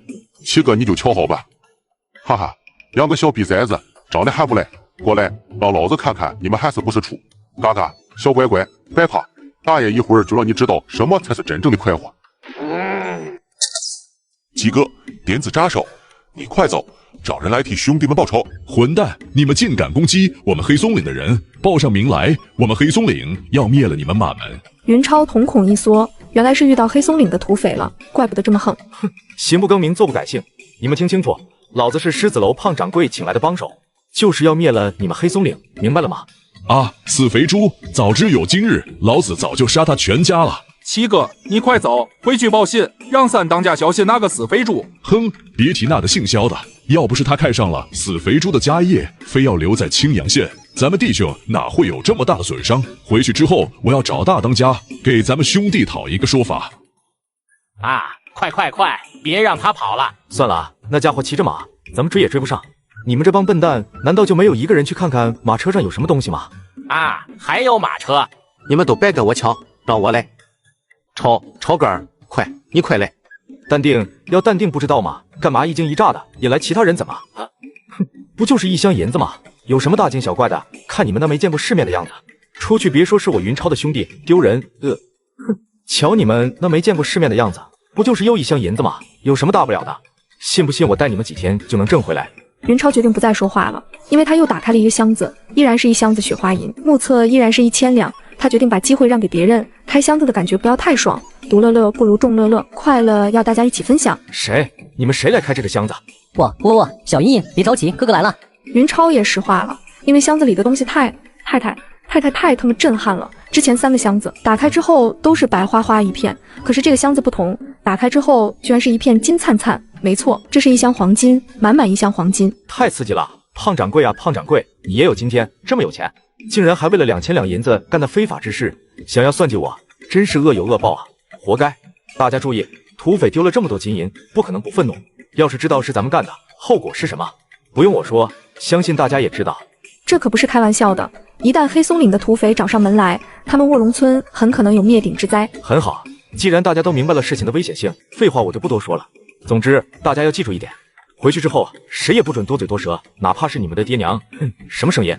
七哥你就瞧好吧。哈哈。2个小逼崽子，长得还不赖，过来让老子看看你们还是不是处。嘎嘎，小乖乖，别怕，大爷一会儿就让你知道什么才是真正的快活。鸡哥，点子扎手，你快走，找人来替兄弟们报仇。混蛋，你们竟敢攻击我们黑松岭的人，报上名来，我们黑松岭要灭了你们马门。云超瞳孔一缩，原来是遇到黑松岭的土匪了，怪不得这么横。哼，行不更名，坐不改姓，你们听清楚。老子是狮子楼胖掌柜请来的帮手，就是要灭了你们黑松岭，明白了吗？啊，死肥猪！早知有今日，老子早就杀他全家了。七哥，你快走，回去报信，让3当家小心那个死肥猪。哼，别提那个姓萧的，要不是他看上了死肥猪的家业，非要留在青阳县，咱们弟兄哪会有这么大的损伤？回去之后，我要找大当家，给咱们兄弟讨一个说法。啊！快，别让他跑了！算了，那家伙骑着马，咱们追也追不上。你们这帮笨蛋，难道就没有一个人去看看马车上有什么东西吗？啊，还有马车！你们都别跟我抢，让我来。超哥儿，你快来！淡定，要淡定不知道吗？干嘛一惊一乍的，引来其他人怎么？哼，不就是一箱银子吗？有什么大惊小怪的？看你们那没见过世面的样子。出去别说是我云超的兄弟，丢人。哼，瞧你们那没见过世面的样子，不就是又1箱银子吗？有什么大不了的？信不信我带你们几天就能挣回来？云超决定不再说话了，因为他又打开了一个箱子，依然是1箱子雪花银，目测依然是1000两。他决定把机会让给别人，开箱子的感觉不要太爽，独乐乐不如众乐乐，快乐要大家一起分享。谁？你们谁来开这个箱子？我，小莹莹，别着急，哥哥来了。云超也石化了，因为箱子里的东西太他妈震撼了。之前3个箱子打开之后都是白花花一片，可是这个箱子不同，打开之后居然是一片金灿灿。没错，这是1箱黄金，满1箱黄金，太刺激了！胖掌柜啊，胖掌柜，你也有今天，这么有钱，竟然还为了2000两银子干那非法之事，想要算计我，真是恶有恶报啊，活该！大家注意，土匪丢了这么多金银，不可能不愤怒。要是知道是咱们干的，后果是什么？不用我说，相信大家也知道。这可不是开玩笑的，一旦黑松岭的土匪找上门来，他们卧龙村很可能有灭顶之灾。很好，既然大家都明白了事情的危险性，废话我就不多说了。总之，大家要记住一点，回去之后谁也不准多嘴多舌，哪怕是你们的爹娘。什么声音？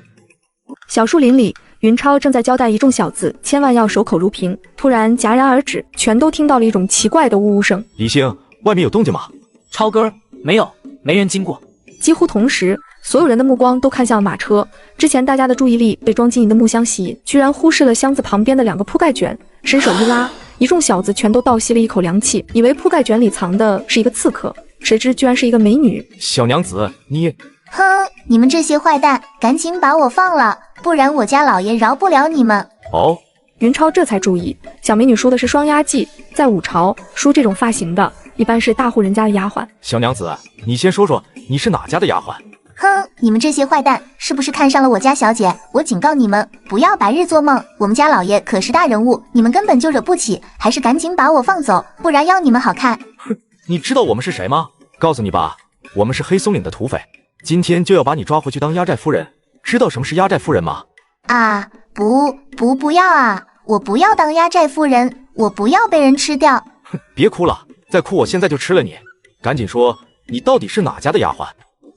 小树林里，云超正在交代一众小子千万要守口如瓶，突然戛然而止，全都听到了一种奇怪的呜呜声。李星，外面有动静吗？超哥，没有，没人经过。几乎同时，所有人的目光都看向了马车。之前大家的注意力被装金银的木箱吸引，居然忽视了箱子旁边的2个铺盖卷。伸手一拉，一众小子全都倒吸了一口凉气，以为铺盖卷里藏的是一个刺客，谁知居然是一个美女。小娘子，你……哼，你们这些坏蛋，赶紧把我放了，不然我家老爷饶不了你们。哦，云超这才注意，小美女梳的是双压髻，在五朝梳这种发型的一般是大户人家的丫鬟。小娘子，你先说说你是哪家的丫鬟？哼，你们这些坏蛋，是不是看上了我家小姐？我警告你们，不要白日做梦，我们家老爷可是大人物，你们根本就惹不起，还是赶紧把我放走，不然要你们好看。哼，你知道我们是谁吗？告诉你吧，我们是黑松岭的土匪，今天就要把你抓回去当压寨夫人。知道什么是压寨夫人吗？啊，不要啊！我不要当压寨夫人，我不要被人吃掉。哼，别哭了，再哭我现在就吃了你。赶紧说，你到底是哪家的丫鬟？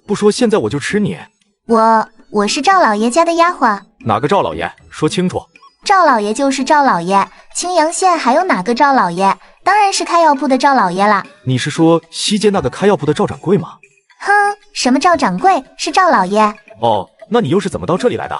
不说现在我就吃你。我是赵老爷家的丫鬟。哪个赵老爷？说清楚。赵老爷就是赵老爷，青阳县还有哪个赵老爷？当然是开药铺的赵老爷啦。你是说西街那个开药铺的赵掌柜吗？哼，什么赵掌柜？是赵老爷。哦，那你又是怎么到这里来的？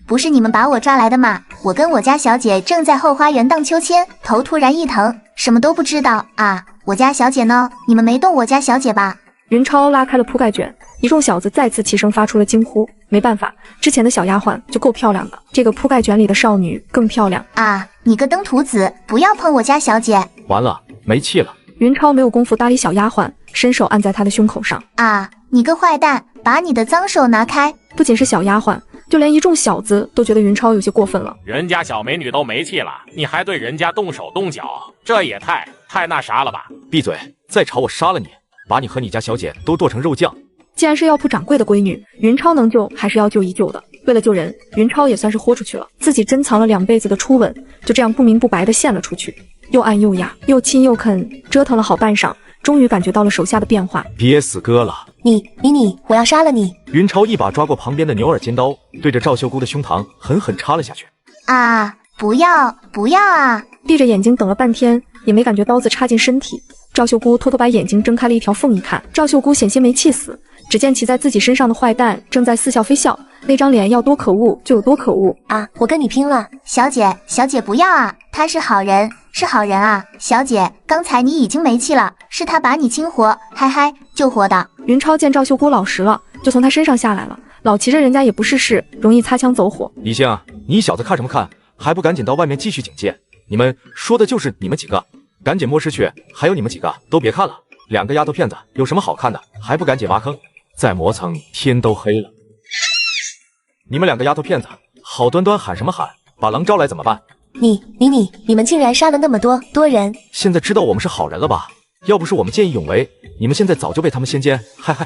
不是你们把我抓来的吗？我跟我家小姐正在后花园荡秋千，头突然一疼，什么都不知道啊。我家小姐呢？你们没动我家小姐吧？云超拉开了铺盖卷，一众小子再次齐声发出了惊呼。没办法，之前的小丫鬟就够漂亮的，这个铺盖卷里的少女更漂亮啊！你个登徒子，不要碰我家小姐！完了，没气了。云超没有功夫搭理小丫鬟，伸手按在她的胸口上。啊！你个坏蛋，把你的脏手拿开！不仅是小丫鬟，就连一众小子都觉得云超有些过分了。人家小美女都没气了，你还对人家动手动脚，这也太那啥了吧？闭嘴！再吵我杀了你，把你和你家小姐都剁成肉酱！既然是药铺掌柜的闺女，云超能救还是要救一救的。为了救人，云超也算是豁出去了，自己珍藏了2辈子的初吻，就这样不明不白的献了出去，又爱又压，又亲又啃，折腾了好半晌，终于感觉到了手下的变化。别死哥了！你，我要杀了你！云超一把抓过旁边的牛耳尖刀，对着赵秀姑的胸膛狠狠插了下去。啊！不要啊！闭着眼睛等了半天，也没感觉刀子插进身体。赵秀姑偷偷把眼睛睁开了一条缝，一看，赵秀姑险些没气死。只见骑在自己身上的坏蛋正在似笑非笑，那张脸要多可恶就有多可恶啊！我跟你拼了！小姐不要啊！他是好人啊！小姐，刚才你已经没气了，是他把你清活，嗨救活的。云超见赵秀姑老实了，就从他身上下来了。老骑着人家也不是事，容易擦枪走火。李星，你小子看什么看？还不赶紧到外面继续警戒！你们说的就是你们几个，赶紧摸尸去！还有你们几个都别看了，2个丫头片子有什么好看的？还不赶紧挖坑！再磨蹭，天都黑了。你们2个丫头片子，好端端喊什么喊？把狼招来怎么办？你们竟然杀了那么多人！现在知道我们是好人了吧？要不是我们见义勇为，你们现在早就被他们先奸，嗨，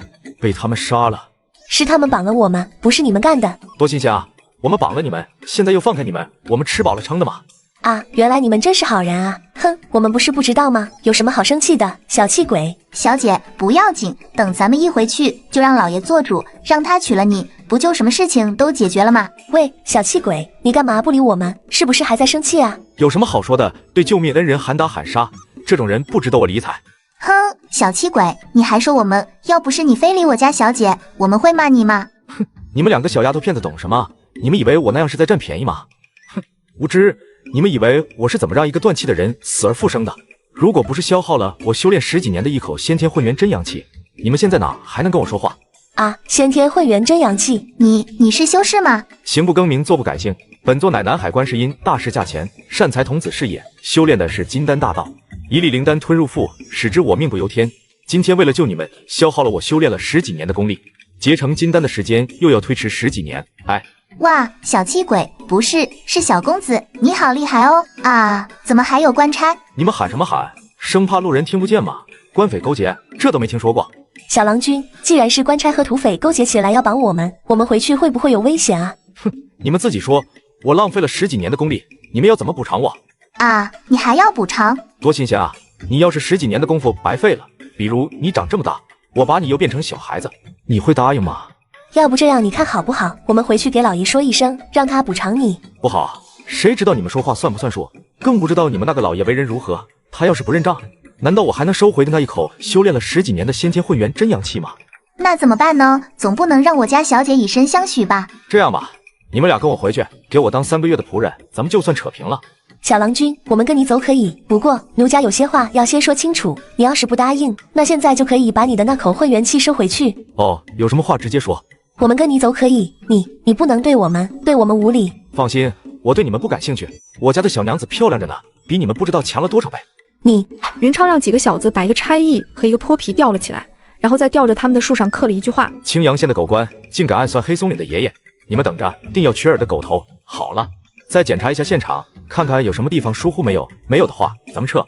被他们杀了。是他们绑了我们，不是你们干的。多新鲜啊！我们绑了你们，现在又放开你们，我们吃饱了撑的嘛。啊，原来你们真是好人啊！哼，我们不是不知道吗？有什么好生气的，小气鬼！小姐不要紧，等咱们一回去，就让老爷做主，让他娶了你，不就什么事情都解决了吗？喂，小气鬼，你干嘛不理我们？是不是还在生气啊？有什么好说的？对救命恩人喊打喊杀，这种人不值得我理睬。哼，小气鬼，你还说我们？要不是你非礼我家小姐，我们会骂你吗？哼，你们两个小丫头片子懂什么？你们以为我那样是在占便宜吗？哼，无知！你们以为我是怎么让一个断气的人死而复生的？如果不是消耗了我修炼10几年的一口先天混元真阳气，你们现在哪还能跟我说话？啊，先天混元真阳气，你是修士吗？行不更名，坐不改姓，本座乃南海观世音，大士驾前，善财童子是也。修炼的是金丹大道，一粒灵丹吞入腹，使之我命不由天。今天为了救你们，消耗了我修炼了10几年的功力，结成金丹的时间又要推迟10几年。哎，哇，小气鬼，不是，是小公子，你好厉害哦！啊，怎么还有官差？你们喊什么喊？生怕路人听不见吗？官匪勾结，这都没听说过。小郎君，既然是官差和土匪勾结起来要绑我们回去会不会有危险啊？哼，你们自己说，我浪费了10几年的功力，你们要怎么补偿我？啊，你还要补偿？多新鲜啊！你要是10几年的功夫白费了，比如你长这么大，我把你又变成小孩子，你会答应吗？要不这样，你看好不好？我们回去给老爷说一声，让他补偿你。不好，谁知道你们说话算不算数？更不知道你们那个老爷为人如何。他要是不认账，难道我还能收回的那一口修炼了10几年的先天混元真阳气吗？那怎么办呢？总不能让我家小姐以身相许吧？这样吧，你们俩跟我回去，给我当3个月的仆人，咱们就算扯平了。小郎君，我们跟你走可以，不过奴家有些话要先说清楚，你要是不答应，那现在就可以把你的那口混元气收回去。哦，有什么话直接说。我们跟你走可以，你不能对我们无礼。放心，我对你们不感兴趣，我家的小娘子漂亮着呢，比你们不知道强了多少倍。云超让几个小子把一个差役和一个泼皮吊了起来，然后再吊着他们的树上刻了一句话：青阳县的狗官竟敢暗算黑松岭的爷爷，你们等着，定要取耳的狗头。好了，再检查一下现场，看看有什么地方疏忽没有，没有的话咱们撤。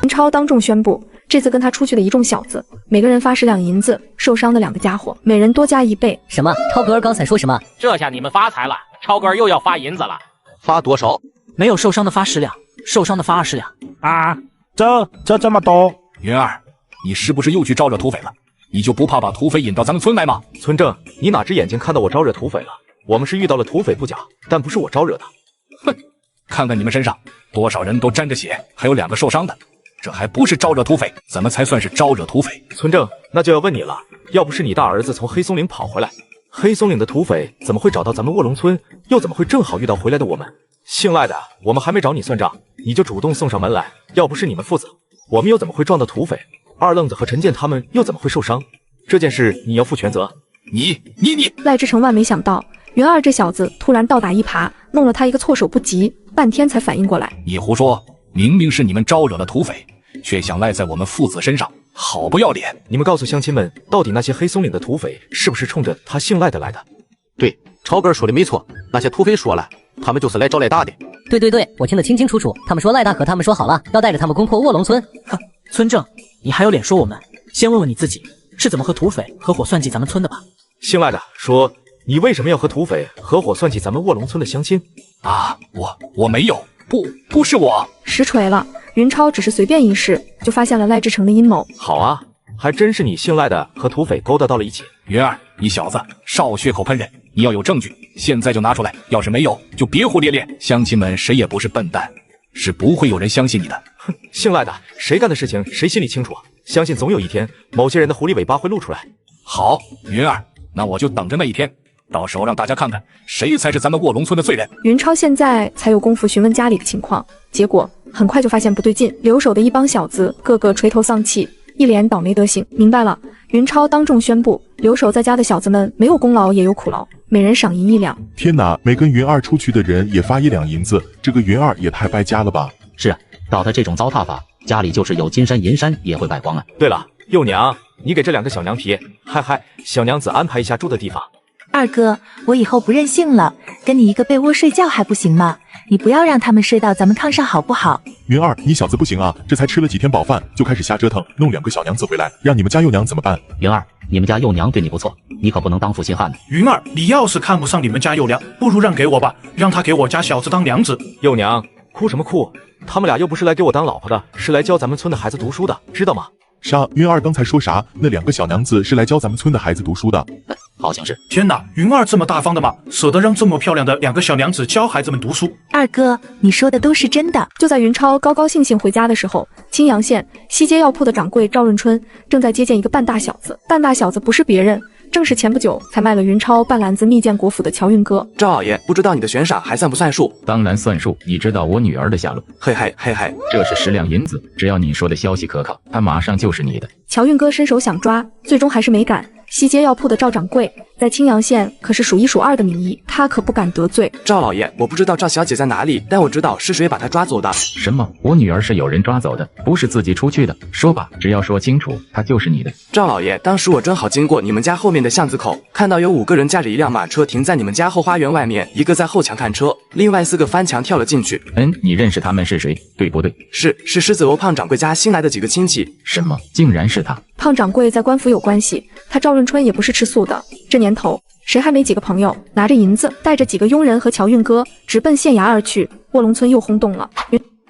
云超当众宣布，这次跟他出去的一众小子，每个人发10两银子，受伤的2个家伙每人多加1倍。什么？超哥刚才说什么？这下你们发财了，超哥又要发银子了。发多少？没有受伤的发10两，受伤的发20两。啊，这么多？云儿，你是不是又去招惹土匪了？你就不怕把土匪引到咱们村来吗？村正，你哪只眼睛看到我招惹土匪了？我们是遇到了土匪不假，但不是我招惹的。哼，看看你们身上多少人都沾着血，还有2个受伤的，这还不是招惹土匪？怎么才算是招惹土匪？村正，那就要问你了，要不是你大儿子从黑松岭跑回来，黑松岭的土匪怎么会找到咱们卧龙村？又怎么会正好遇到回来的我们？姓赖的，我们还没找你算账，你就主动送上门来。要不是你们父子，我们又怎么会撞到土匪？二愣子和陈健他们又怎么会受伤？这件事你要负全责。你！赖之成万没想到，云儿这小子突然倒打一耙，弄了他一个措手不及，半天才反应过来。你胡说！明明是你们招惹了土匪，却想赖在我们父子身上，好不要脸！你们告诉乡亲们，到底那些黑松岭的土匪是不是冲着他姓赖的来的？对，超哥说的没错，那些土匪说了，他们就是来找赖大的。对，我听得清清楚楚，他们说赖大和他们说好了，要带着他们攻破卧龙村。哼，村正，你还有脸说我们？先问问你自己，是怎么和土匪合伙算计咱们村的吧？姓赖的说，你为什么要和土匪合伙算计咱们卧龙村的乡亲？啊，我没有，不是我。实锤了，云超只是随便一试，就发现了赖之成的阴谋。好啊，还真是你姓赖的和土匪勾搭到了一起。云儿，你小子少血口喷人，你要有证据，现在就拿出来，要是没有，就别胡咧咧。乡亲们谁也不是笨蛋，是不会有人相信你的。哼，姓赖的，谁干的事情谁心里清楚，相信总有一天某些人的狐狸尾巴会露出来。好，云儿，那我就等着那一天，到时候让大家看看谁才是咱们卧龙村的罪人。云超现在才有功夫询问家里的情况，结果很快就发现不对劲，留守的一帮小子个个垂头丧气，一脸倒霉德行。明白了，云超当众宣布，留守在家的小子们没有功劳也有苦劳，每人赏银1两。天哪，每跟云儿出去的人也发1两银子，这个云儿也太败家了吧？是啊，照他这种糟蹋法，家里就是有金山银山也会败光啊。对了，幼娘，你给这2个小娘皮，嗨，小娘子安排一下住的地方。二哥，我以后不任性了，跟你一个被窝睡觉还不行吗？你不要让他们睡到咱们炕上好不好？云儿，你小子不行啊，这才吃了几天饱饭就开始瞎折腾，弄2个小娘子回来，让你们家幼娘怎么办？云儿，你们家幼娘对你不错，你可不能当负心汉呢。云儿，你要是看不上你们家幼娘，不如让给我吧，让她给我家小子当娘子。幼娘，哭什么哭？他们俩又不是来给我当老婆的，是来教咱们村的孩子读书的，知道吗？啥？云儿刚才说啥？那2个小娘子是来教咱们村的孩子读书的？好像是。天哪，云儿这么大方的吗？舍得让这么漂亮的2个小娘子教孩子们读书。二哥，你说的都是真的。就在云超高高兴兴回家的时候，青阳县西街药铺的掌柜赵润春正在接见一个半大小子。半大小子不是别人，正是前不久才卖了云超半篮子蜜饯果脯的乔运哥。赵老爷，不知道你的悬赏还算不算数？当然算数。你知道我女儿的下落？嘿嘿嘿嘿，这是10两银子，只要你说的消息可靠，她马上就是你的。乔运哥伸手想抓，最终还是没敢。西街药铺的赵掌柜在青阳县可是数1数2的名医，他可不敢得罪。赵老爷，我不知道赵小姐在哪里，但我知道是谁把她抓走的。什么？我女儿是有人抓走的，不是自己出去的。说吧，只要说清楚，她就是你的。赵老爷，当时我正好经过你们家后面的巷子口，看到有5个人驾着一辆马车停在你们家后花园外面，一个在后墙看车，另外4个翻墙跳了进去。你认识他们是谁，对不对？是狮子楼胖掌柜家新来的几个亲戚。什么？竟然是他？胖掌柜在官府有关系，他赵润春也不是吃素的。这年头谁还没几个朋友？拿着银子带着几个佣人和乔运哥直奔县衙而去。卧龙村又轰动了。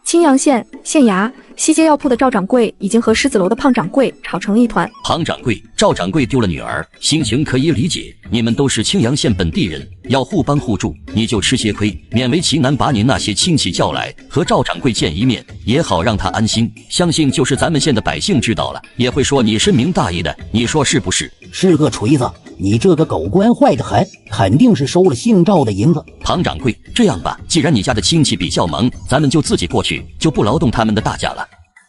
青阳县县衙西街药铺的赵掌柜已经和狮子楼的胖掌柜吵成了一团。胖掌柜、赵掌柜丢了女儿，心情可以理解。你们都是青阳县本地人，要互帮互助，你就吃些亏，勉为其难把你那些亲戚叫来，和赵掌柜见一面，也好让他安心。相信就是咱们县的百姓知道了，也会说你深明大义的，你说是不是？是个锤子，你这个狗官坏得很，肯定是收了姓赵的银子。庞掌柜，这样吧，既然你家的亲戚比较忙，咱们就自己过去，就不劳动他们的大家了。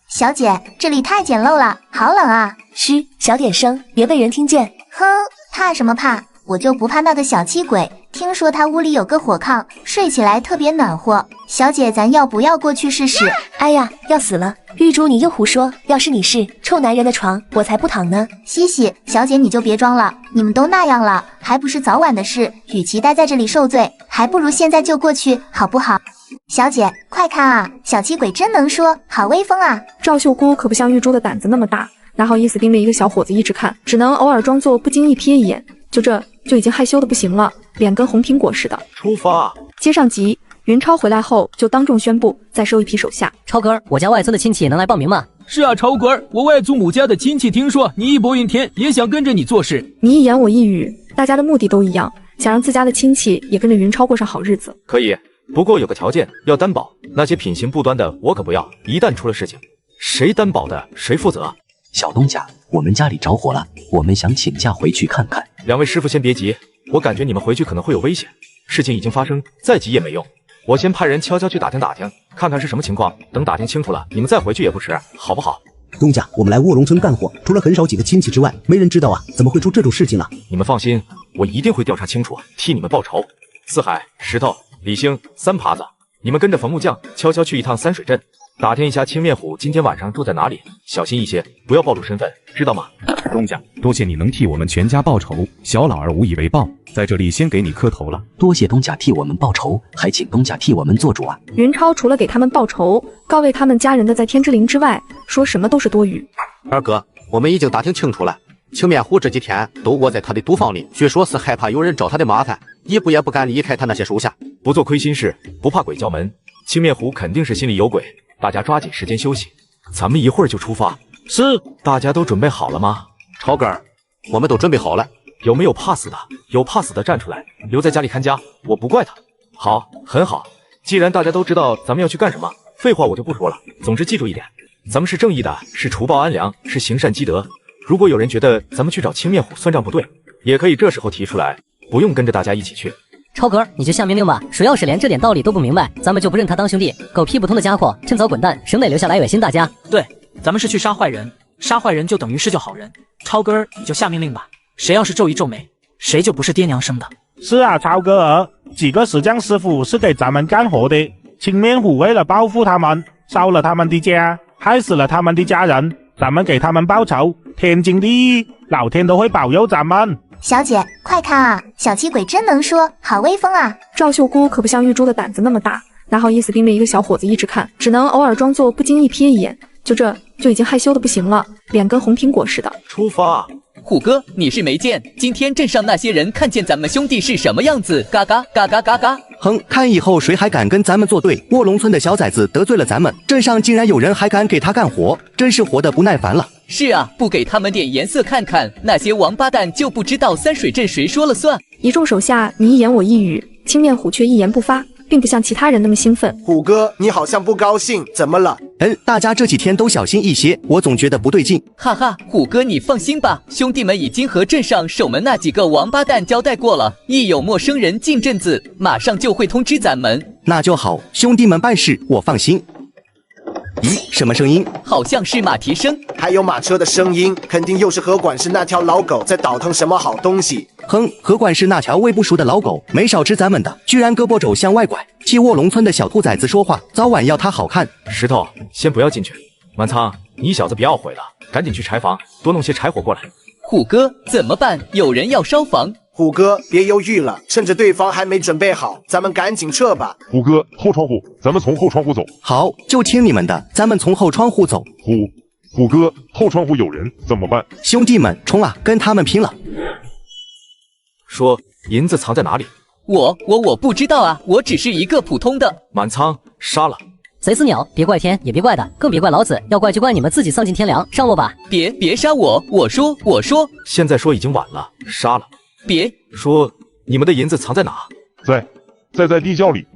小姐，这里太简陋了，好冷啊！嘘，小点声，别被人听见。哼，怕什么怕？我就不怕那个小气鬼。听说他屋里有个火炕，睡起来特别暖和。小姐，咱要不要过去试试？哎呀，要死了！玉珠，你又胡说！要是你是臭男人的床，我才不躺呢。西西，小姐你就别装了，你们都那样了，还不是早晚的事。与其待在这里受罪，还不如现在就过去，好不好？小姐，快看啊，小气鬼真能说，好威风啊！赵秀姑可不像玉珠的胆子那么大，哪好意思盯着一个小伙子一直看，只能偶尔装作不经意瞥一眼，就已经害羞的不行了，脸跟红苹果似的。出发！接上集，云超回来后就当众宣布再收一批手下。超哥，我家外孙的亲戚能来报名吗？是啊，超哥，我外祖母家的亲戚听说你义薄云天，也想跟着你做事。你一言我一语，大家的目的都一样，想让自家的亲戚也跟着云超过上好日子。可以，不过有个条件，要担保，那些品行不端的我可不要，一旦出了事情，谁担保的谁负责。小东家，我们家里着火了，我们想请假回去看看。两位师傅先别急，我感觉你们回去可能会有危险，事情已经发生，再急也没用。我先派人悄悄去打听打听，看看是什么情况，等打听清楚了，你们再回去也不迟，好不好？东家，我们来卧龙村干活，除了很少几个亲戚之外，没人知道啊，怎么会出这种事情呢？你们放心，我一定会调查清楚，替你们报仇。四海、石头、李兴、三耙子，你们跟着冯木匠悄悄去一趟三水镇，打听一下青面虎今天晚上住在哪里，小心一些，不要暴露身份，知道吗？东家，多谢你能替我们全家报仇，小老儿无以为报，在这里先给你磕头了。多谢东家替我们报仇，还请东家替我们做主啊！云超除了给他们报仇，告慰他们家人的在天之灵之外，说什么都是多余。二哥，我们已经打听清楚了，青面虎这几天都窝在他的毒房里，据说是害怕有人找他的麻烦，一步也不敢离开他那些属下。不做亏心事，不怕鬼叫门，青面虎肯定是心里有鬼，大家抓紧时间休息，咱们一会儿就出发。是，大家都准备好了吗？超哥，我们都准备好了。有没有怕死的？有怕死的站出来，留在家里看家，我不怪他。好，很好。既然大家都知道咱们要去干什么，废话我就不说了。总之记住一点，咱们是正义的，是除暴安良，是行善积德。如果有人觉得咱们去找青面虎算账不对，也可以这时候提出来，不用跟着大家一起去。超哥，你就下命令吧。谁要是连这点道理都不明白，咱们就不认他当兄弟。狗屁不通的家伙，趁早滚蛋，省得留下来恶心大家。对，咱们是去杀坏人，杀坏人就等于是救好人。超哥，你就下命令吧。谁要是皱一皱眉，谁就不是爹娘生的。是啊，超哥儿，几个石匠师傅是给咱们干活的。青面虎为了报复他们，烧了他们的家，害死了他们的家人，咱们给他们报仇，天经地义，老天都会保佑咱们。小姐，快看啊，小气鬼真能说，好威风啊！赵秀姑可不像玉珠的胆子那么大，哪好意思盯着一个小伙子一直看，只能偶尔装作不经意瞥一眼，就已经害羞的不行了，脸跟红苹果似的。出发！虎哥，你是没见今天镇上那些人看见咱们兄弟是什么样子？嘎嘎嘎嘎嘎嘎！哼，看以后谁还敢跟咱们作对？卧龙村的小崽子得罪了咱们，镇上竟然有人还敢给他干活，真是活得不耐烦了。是啊，不给他们点颜色看看，那些王八蛋就不知道三水镇谁说了算。一众手下你一言我一语，青面虎却一言不发，并不像其他人那么兴奋。虎哥，你好像不高兴，怎么了？大家这几天都小心一些，我总觉得不对劲。哈哈，虎哥你放心吧，兄弟们已经和镇上守门那几个王八蛋交代过了，一有陌生人进镇子，马上就会通知咱们。那就好，兄弟们办事我放心。咦，什么声音？好像是马蹄声，还有马车的声音，肯定又是河管事那条老狗在倒腾什么好东西。哼，河管事那条喂不熟的老狗，没少吃咱们的，居然胳膊肘向外拐，替卧龙村的小兔崽子说话，早晚要他好看。石头，先不要进去。满仓，你小子别懊悔了，赶紧去柴房多弄些柴火过来。虎哥，怎么办？有人要烧房。虎哥，别犹豫了，趁着对方还没准备好，咱们赶紧撤吧。虎哥，后窗户，咱们从后窗户走。好，就听你们的，咱们从后窗户走。虎哥，后窗户有人，怎么办？兄弟们，冲啊，跟他们拼了！说银子藏在哪里？我不知道啊，我只是一个普通的。满仓，杀了！贼死鸟，别怪天，也别怪的，更别怪老子，要怪就怪你们自己丧尽天良，上路吧！别杀我！我说，现在说已经晚了，杀了！别说你们的银子藏在哪？在地窖里。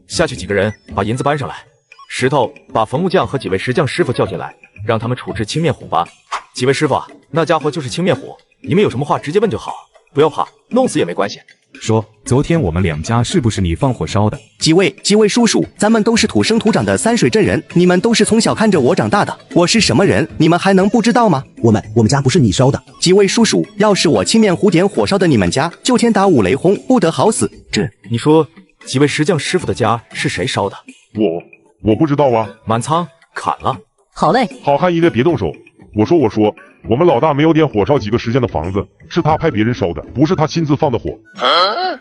下去几个人把银子搬上来。石头，把冯木匠和几位石匠师傅叫进来，让他们处置青面虎吧。几位师傅，那家伙就是青面虎，你们有什么话直接问就好，不要怕，弄死也没关系。说，昨天我们两家是不是你放火烧的？几位叔叔，咱们都是土生土长的三水镇人，你们都是从小看着我长大的，我是什么人，你们还能不知道吗？我们家不是你烧的。几位叔叔，要是我青面虎点火烧的你们家，就天打五雷轰，不得好死。你说几位石匠师傅的家是谁烧的？我不知道啊。满仓，砍了。好嘞，好汉爷爷别动手。我说，我们老大没有点火烧几个石匠的房子，是他派别人烧的，不是他亲自放的火。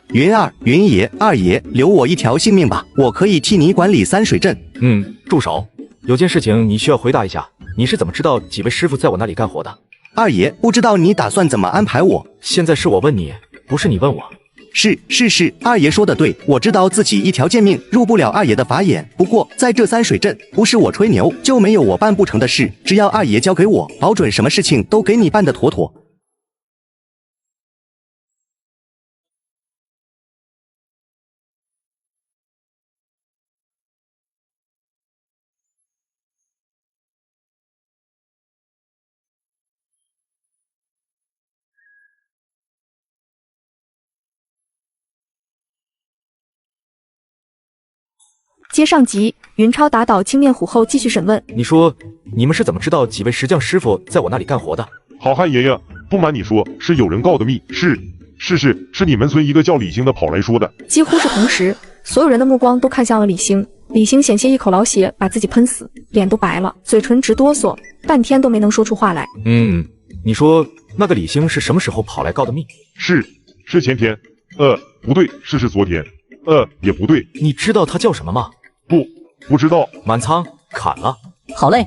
云爷、二爷，留我一条性命吧，我可以替你管理三水镇。住手！有件事情你需要回答一下，你是怎么知道几位师傅在我那里干活的？二爷，不知道你打算怎么安排我？现在是我问你，不是你问我。是，二爷说的对，我知道自己一条贱命入不了二爷的法眼。不过在这三水镇，不是我吹牛，就没有我办不成的事。只要二爷交给我，保准什么事情都给你办得妥妥。接上集，云超打倒青面虎后继续审问。你说你们是怎么知道几位石匠师傅在我那里干活的？好汉爷爷，不瞒你说，是有人告的密，是你们村一个叫李兴的跑来说的。几乎是同时，所有人的目光都看向了李兴。李兴险些一口老血把自己喷死，脸都白了，嘴唇直哆嗦，半天都没能说出话来。你说那个李兴是什么时候跑来告的密？是前天。不对，是昨天。也不对。你知道他叫什么吗？不知道。满仓，砍了。好嘞。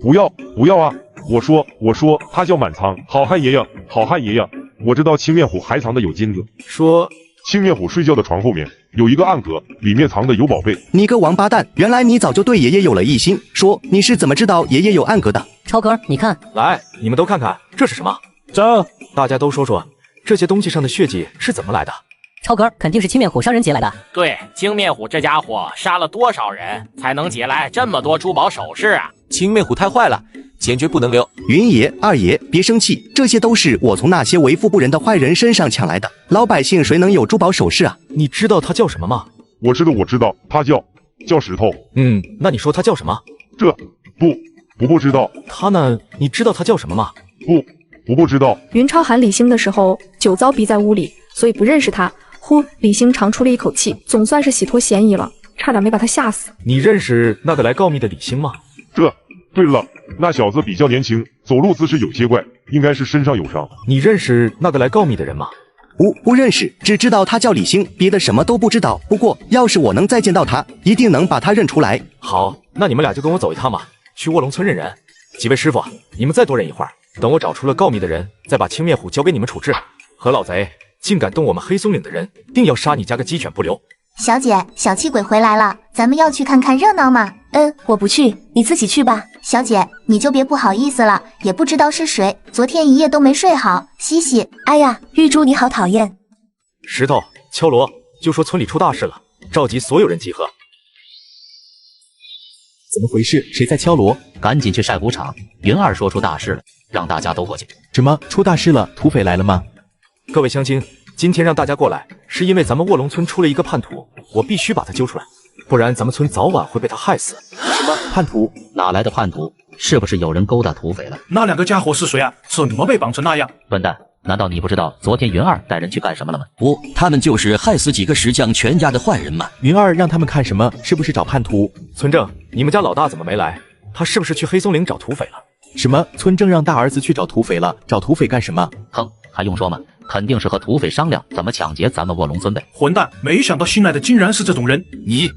不要啊！我说他叫满仓。好汉爷爷，我知道青面虎还藏的有金子。说青面虎睡觉的床后面有一个暗格，里面藏的有宝贝。你个王八蛋，原来你早就对爷爷有了疑心。说你是怎么知道爷爷有暗格的？超哥，你看，来，你们都看看，这是什么？大家都说说，这些东西上的血迹是怎么来的？超哥，肯定是青面虎杀人劫来的。对，青面虎这家伙杀了多少人才能劫来这么多珠宝首饰啊？青面虎太坏了，坚决不能留。云爷、二爷，别生气，这些都是我从那些为富不仁的坏人身上抢来的。老百姓谁能有珠宝首饰啊？你知道他叫什么吗？我知道，他叫石头。那你说他叫什么？不知道。他呢？你知道他叫什么吗？不知道。云超喊李兴的时候，酒糟逼在屋里，所以不认识他。李兴长出了一口气，总算是洗脱嫌疑了，差点没把他吓死。你认识那个来告密的李兴吗？对了，那小子比较年轻，走路姿势有些怪，应该是身上有伤。你认识那个来告密的人吗？不认识，只知道他叫李兴，别的什么都不知道。不过要是我能再见到他，一定能把他认出来。好，那你们俩就跟我走一趟吧，去卧龙村认人。几位师傅，你们再多忍一会儿，等我找出了告密的人，再把青面虎交给你们处置。和老贼竟敢动我们黑松岭的人，定要杀你家个鸡犬不留。小姐，小气鬼回来了，咱们要去看看热闹吗？我不去，你自己去吧。小姐，你就别不好意思了，也不知道是谁，昨天一夜都没睡好，嘻嘻。哎呀，玉珠你好讨厌。石头、敲锣，就说村里出大事了，召集所有人集合。怎么回事？谁在敲锣？赶紧去晒谷场。云儿说出大事了，让大家都过去。什么？出大事了？土匪来了吗？各位乡亲，今天让大家过来，是因为咱们卧龙村出了一个叛徒，我必须把他揪出来，不然咱们村早晚会被他害死。什么叛徒？哪来的叛徒？是不是有人勾搭土匪了？那两个家伙是谁啊？怎么被绑成那样？笨蛋，难道你不知道昨天云儿带人去干什么了吗？他们就是害死几个石匠全家的坏人嘛。云儿让他们看什么？是不是找叛徒？村正，你们家老大怎么没来？他是不是去黑松岭找土匪了？什么？村正让大儿子去找土匪了？找土匪干什么？哼，还用说吗？肯定是和土匪商量怎么抢劫咱们卧龙村呗。混蛋，没想到新来的竟然是这种人。你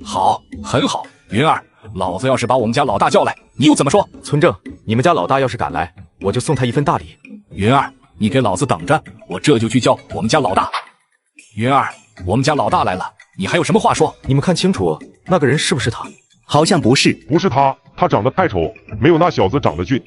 好，很好。云儿，老子要是把我们家老大叫来，你又怎么说？村正，你们家老大要是敢来，我就送他一份大礼。云儿，你给老子等着，我这就去叫我们家老大。云儿，我们家老大来了，你还有什么话说？你们看清楚，那个人是不是他？好像不是，不是他，他长得太丑，没有那小子长得俊。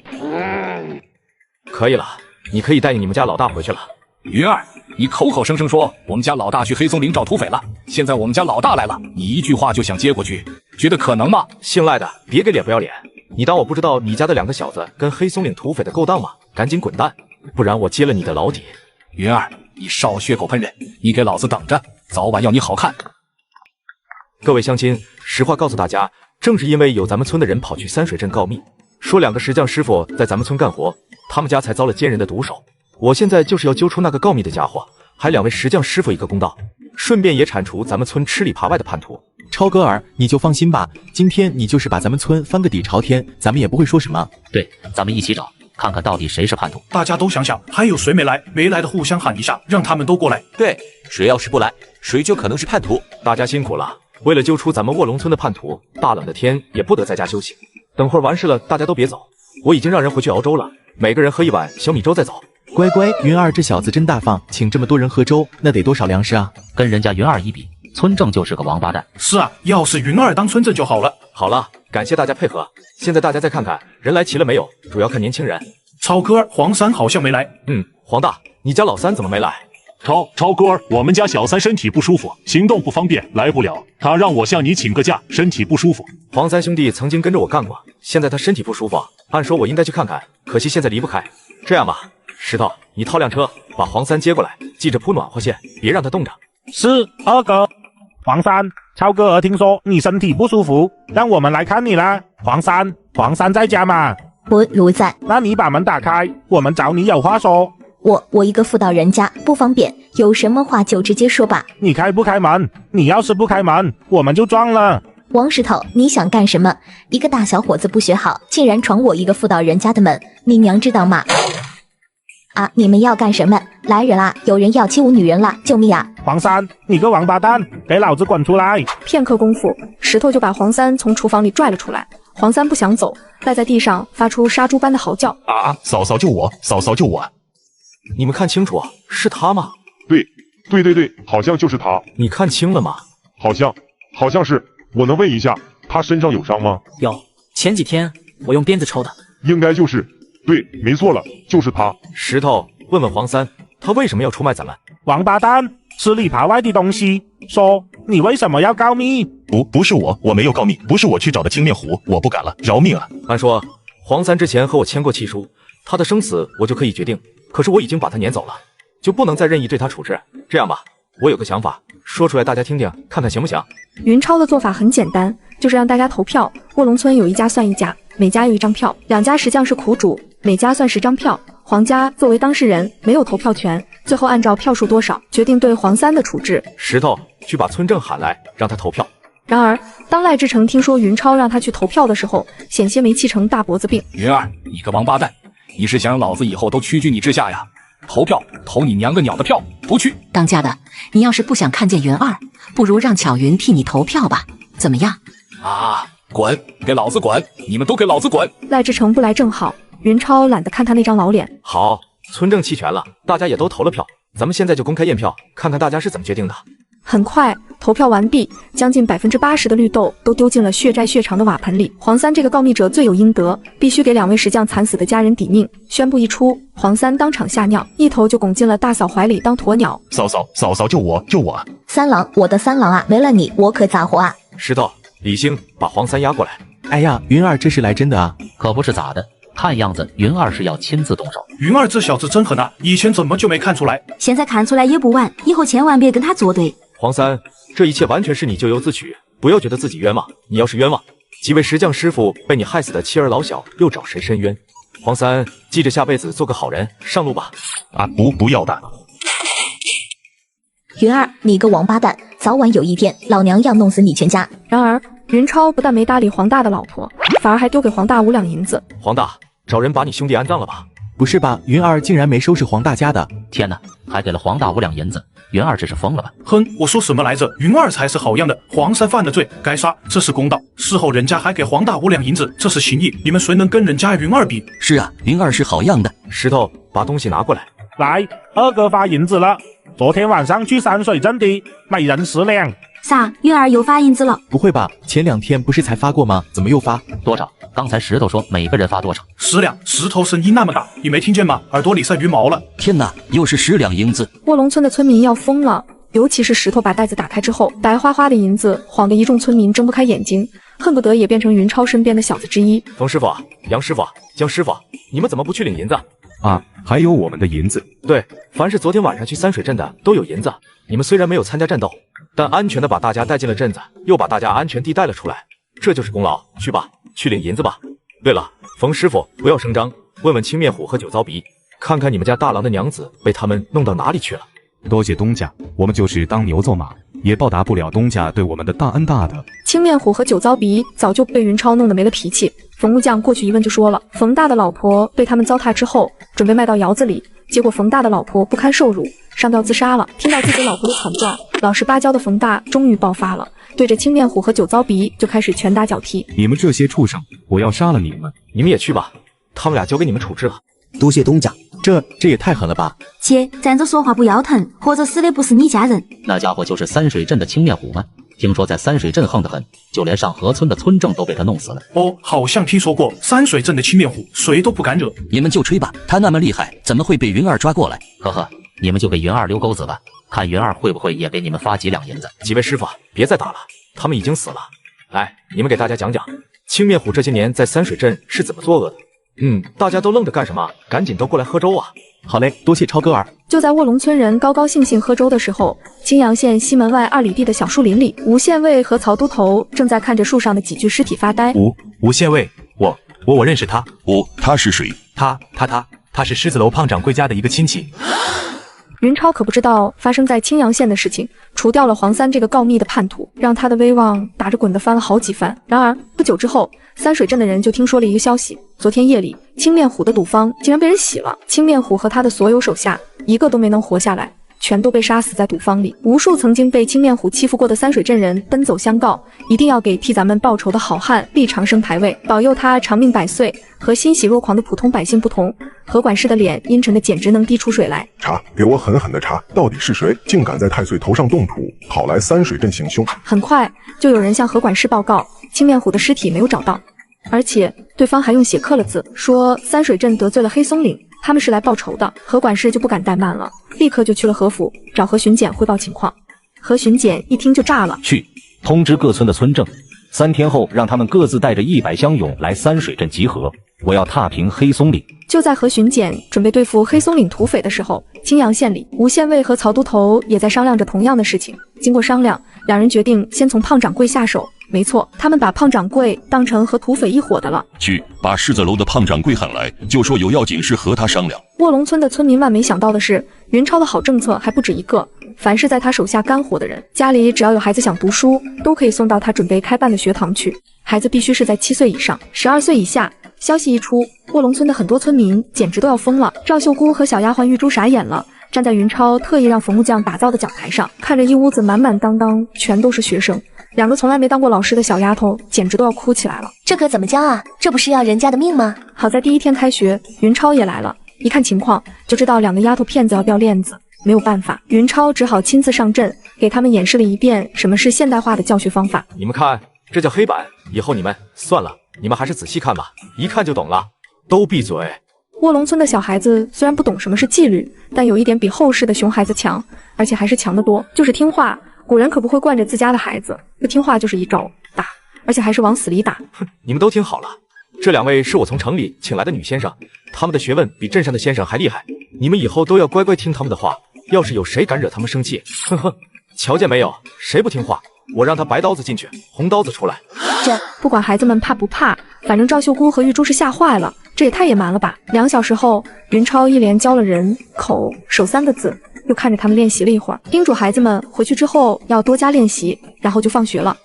可以了，你可以带你们家老大回去了。云儿，你口口声声说我们家老大去黑松岭找土匪了，现在我们家老大来了，你一句话就想接过去，觉得可能吗？姓赖的，别给脸不要脸！你当我不知道你家的两个小子跟黑松岭土匪的勾当吗？赶紧滚蛋，不然我揭了你的老底！云儿，你少血口喷人，你给老子等着，早晚要你好看！各位乡亲，实话告诉大家，正是因为有咱们村的人跑去三水镇告密，说两个石匠师傅在咱们村干活，他们家才遭了奸人的毒手。我现在就是要揪出那个告密的家伙，还两位石匠师傅一个公道，顺便也铲除咱们村吃里扒外的叛徒。超哥儿，你就放心吧，今天你就是把咱们村翻个底朝天，咱们也不会说什么。对，咱们一起找，看看到底谁是叛徒。大家都想想，还有谁没来？没来的互相喊一下，让他们都过来。对，谁要是不来，谁就可能是叛徒。大家辛苦了，为了揪出咱们卧龙村的叛徒，大冷的天也不得在家休息。等会儿完事了，大家都别走，我已经让人回去熬粥了，每个人喝一碗小米粥再走。乖乖，云儿这小子真大方，请这么多人喝粥，那得多少粮食啊？跟人家云儿一比，村正就是个王八蛋。是啊，要是云儿当村正就好了。好了，感谢大家配合。现在大家再看看人来齐了没有，主要看年轻人。超哥，黄三好像没来。黄大，你家老三怎么没来？超哥，我们家小三身体不舒服，行动不方便，来不了。他让我向你请个假，身体不舒服。黄三兄弟曾经跟着我干过，现在他身体不舒服，按说我应该去看看，可惜现在离不开。这样吧，石头，你套辆车把黄三接过来，记着铺暖和线，别让他冻着。是，二哥。黄三，超哥儿听说你身体不舒服，让我们来看你啦。黄三在家吗？不在。那你把门打开，我们找你有话说。我一个妇道人家不方便，有什么话就直接说吧。你开不开门？你要是不开门，我们就撞了。王石头，你想干什么？一个大小伙子不学好，竟然闯我一个妇道人家的门，你娘知道吗？啊！你们要干什么？来人啦！有人要欺侮女人啦！救命啊！黄三，你个王八蛋，给老子滚出来！片刻功夫，石头就把黄三从厨房里拽了出来。黄三不想走，赖在地上发出杀猪般的嚎叫。嫂嫂救我！嫂嫂救我！你们看清楚，是他吗？对，好像就是他。你看清了吗？好像是。我能问一下，他身上有伤吗？有，前几天我用鞭子抽的。应该就是。对，没错了，就是他。石头，问问黄三，他为什么要出卖咱们？王八蛋，吃里扒外的东西，说你为什么要告密？不是我没有告密，不是我去找的青面虎，我不敢了，饶命啊！按说黄三之前和我签过契书，他的生死我就可以决定，可是我已经把他撵走了，就不能再任意对他处置。这样吧，我有个想法，说出来大家听听，看看行不行？云超的做法很简单，就是让大家投票，卧龙村有一家算一家，每家有一张票，两家石匠是苦主，每家算10张票，黄家作为当事人没有投票权，最后按照票数多少决定对黄三的处置。石头，去把村正喊来，让他投票。然而当赖志成听说云超让他去投票的时候，险些没气成大脖子病。云儿，你个王八蛋，你是想让老子以后都屈居你之下呀？投票投你娘个鸟的票，不去！当家的，你要是不想看见云儿，不如让巧云替你投票吧，怎么样？滚！给老子滚！你们都给老子滚！赖志成不来正好，云超懒得看他那张老脸。好，村正弃权了，大家也都投了票，咱们现在就公开验票，看看大家是怎么决定的。很快，投票完毕，将近80%的绿豆都丢进了血债血偿的瓦盆里。黄三这个告密者罪有应得，必须给2位石匠惨死的家人抵命。宣布一出，黄三当场吓尿，一头就拱进了大嫂怀里当鸵鸟。嫂救我救我！三郎，我的三郎啊，没了你我可咋活啊？石头，李星，把黄三押过来。哎呀，云儿这是来真的啊？可不是咋的，看样子云儿是要亲自动手。云儿这小子真狠啊，以前怎么就没看出来？现在看出来也不晚，以后千万别跟他作对。黄三，这一切完全是你咎由自取，不要觉得自己冤枉。你要是冤枉，几位石匠师傅被你害死的妻儿老小又找谁申冤？黄三，记着下辈子做个好人，上路吧。啊，不要的。云儿，你个王八蛋，早晚有一天老娘要弄死你全家。然而，云超不但没搭理黄大的老婆，反而还丢给黄大5两银子。黄大，找人把你兄弟安葬了吧？不是吧，云儿竟然没收拾黄大家的！天哪，还给了黄大5两银子，云儿这是疯了吧？哼，我说什么来着？云儿才是好样的，黄三犯了罪，该杀，这是公道。事后人家还给黄大5两银子，这是情义，你们谁能跟人家云儿比？是啊，云儿是好样的。石头，把东西拿过来。来，二哥发银子了。昨天晚上去山水镇的，每人10两。啥？云儿又发银子了？不会吧，前2天不是才发过吗？怎么又发？多少？刚才石头说每个人发多少？10两。石头声音那么大，你没听见吗？耳朵里塞鱼毛了。天哪，又是10两银子！卧龙村的村民要疯了，尤其是石头把袋子打开之后，白花花的银子晃得一众村民睁不开眼睛，恨不得也变成云超身边的小子之一。冯师傅、杨师傅、江师傅，你们怎么不去领银子？啊，还有我们的银子。对，凡是昨天晚上去三水镇的都有银子。你们虽然没有参加战斗，但安全的把大家带进了镇子，又把大家安全地带了出来，这就是功劳。去吧，去领银子吧。对了，冯师傅不要声张，问问青面虎和酒糟鼻，看看你们家大郎的娘子被他们弄到哪里去了。多谢东家，我们就是当牛做马，也报答不了东家对我们的大恩大德。青面虎和酒糟鼻早就被云超弄得没了脾气。冯木匠过去一问就说了，冯大的老婆被他们糟蹋之后，准备卖到窑子里，结果冯大的老婆不堪受辱，上吊自杀了。听到自己老婆的惨状，老实巴交的冯大终于爆发了，对着青面虎和酒糟鼻就开始拳打脚踢。你们这些畜生，我要杀了你们！你们也去吧，他们俩交给你们处置了。多谢东家，这也太狠了吧！姐，站着说话不腰疼，活着死的不是你家人。那家伙就是三水镇的青面虎吗？听说在三水镇横得很，就连上河村的村正都被他弄死了。哦，好像听说过三水镇的青面虎，谁都不敢惹。你们就吹吧，他那么厉害，怎么会被云儿抓过来？呵呵，你们就给云儿溜钩子吧，看云儿会不会也给你们发几两银子。几位师傅，别再打了，他们已经死了。来，你们给大家讲讲，青面虎这些年在三水镇是怎么作恶的。大家都愣着干什么？赶紧都过来喝粥啊！好嘞，多谢超哥儿。就在卧龙村人高高兴兴喝粥的时候，青阳县西门外2里地的小树林里，吴县尉和曹都头正在看着树上的几具尸体发呆。吴县尉，我认识他。他是谁？他是狮子楼胖掌柜家的一个亲戚。云超可不知道发生在青阳县的事情，除掉了黄三这个告密的叛徒，让他的威望打着滚的翻了好几番。然而不久之后，三水镇的人就听说了一个消息，昨天夜里青面虎的赌坊竟然被人洗了，青面虎和他的所有手下一个都没能活下来，全都被杀死在赌坊里。无数曾经被青面虎欺负过的三水镇人奔走相告，一定要给替咱们报仇的好汉立长生牌位，保佑他长命百岁。和欣喜若狂的普通百姓不同，何管事的脸阴沉的简直能滴出水来。查，给我狠狠的查，到底是谁竟敢在太岁头上动土，跑来三水镇行凶？很快就有人向何管事报告，青面虎的尸体没有找到，而且对方还用血刻了字，说三水镇得罪了黑松岭，他们是来报仇的。何管事就不敢怠慢了，立刻就去了何府，找何巡检汇报情况。何巡检一听就炸了，去通知各村的村正，3天后让他们各自带着100乡勇来三水镇集合，我要踏平黑松岭。就在何巡检准备对付黑松岭土匪的时候，青阳县里吴县尉和曹都头也在商量着同样的事情。经过商量，两人决定先从胖掌柜下手。没错，他们把胖掌柜当成和土匪一伙的了。去把狮子楼的胖掌柜喊来，就说有要紧事和他商量。卧龙村的村民万没想到的是，云超的好政策还不止一个，凡是在他手下干活的人，家里只要有孩子想读书，都可以送到他准备开办的学堂去。孩子必须是在7岁以上，12岁以下。消息一出，卧龙村的很多村民简直都要疯了。赵秀姑和小丫鬟玉珠傻眼了，站在云超特意让冯木匠打造的讲台上，看着一屋子满满当当全都是学生，两个从来没当过老师的小丫头简直都要哭起来了。这可怎么教啊？这不是要人家的命吗？好在第1天开学，云超也来了，一看情况就知道两个丫头片子要掉链子。没有办法，云超只好亲自上阵，给他们演示了一遍什么是现代化的教学方法。你们看，这叫黑板，以后你们算了，你们还是仔细看吧，一看就懂了。都闭嘴！卧龙村的小孩子虽然不懂什么是纪律，但有一点比后世的熊孩子强，而且还是强得多，就是听话。古人可不会惯着自家的孩子，不听话就是一招打，而且还是往死里打。哼，你们都听好了，这2位是我从城里请来的女先生，他们的学问比镇上的先生还厉害，你们以后都要乖乖听他们的话，要是有谁敢惹他们生气，呵呵，瞧见没有，谁不听话，我让他白刀子进去，红刀子出来。这不管孩子们怕不怕，反正赵秀姑和玉珠是吓坏了，这也太野蛮了吧！2小时后，云超一连教了人、口、手3个字，又看着他们练习了一会儿，叮嘱孩子们回去之后要多加练习，然后就放学了。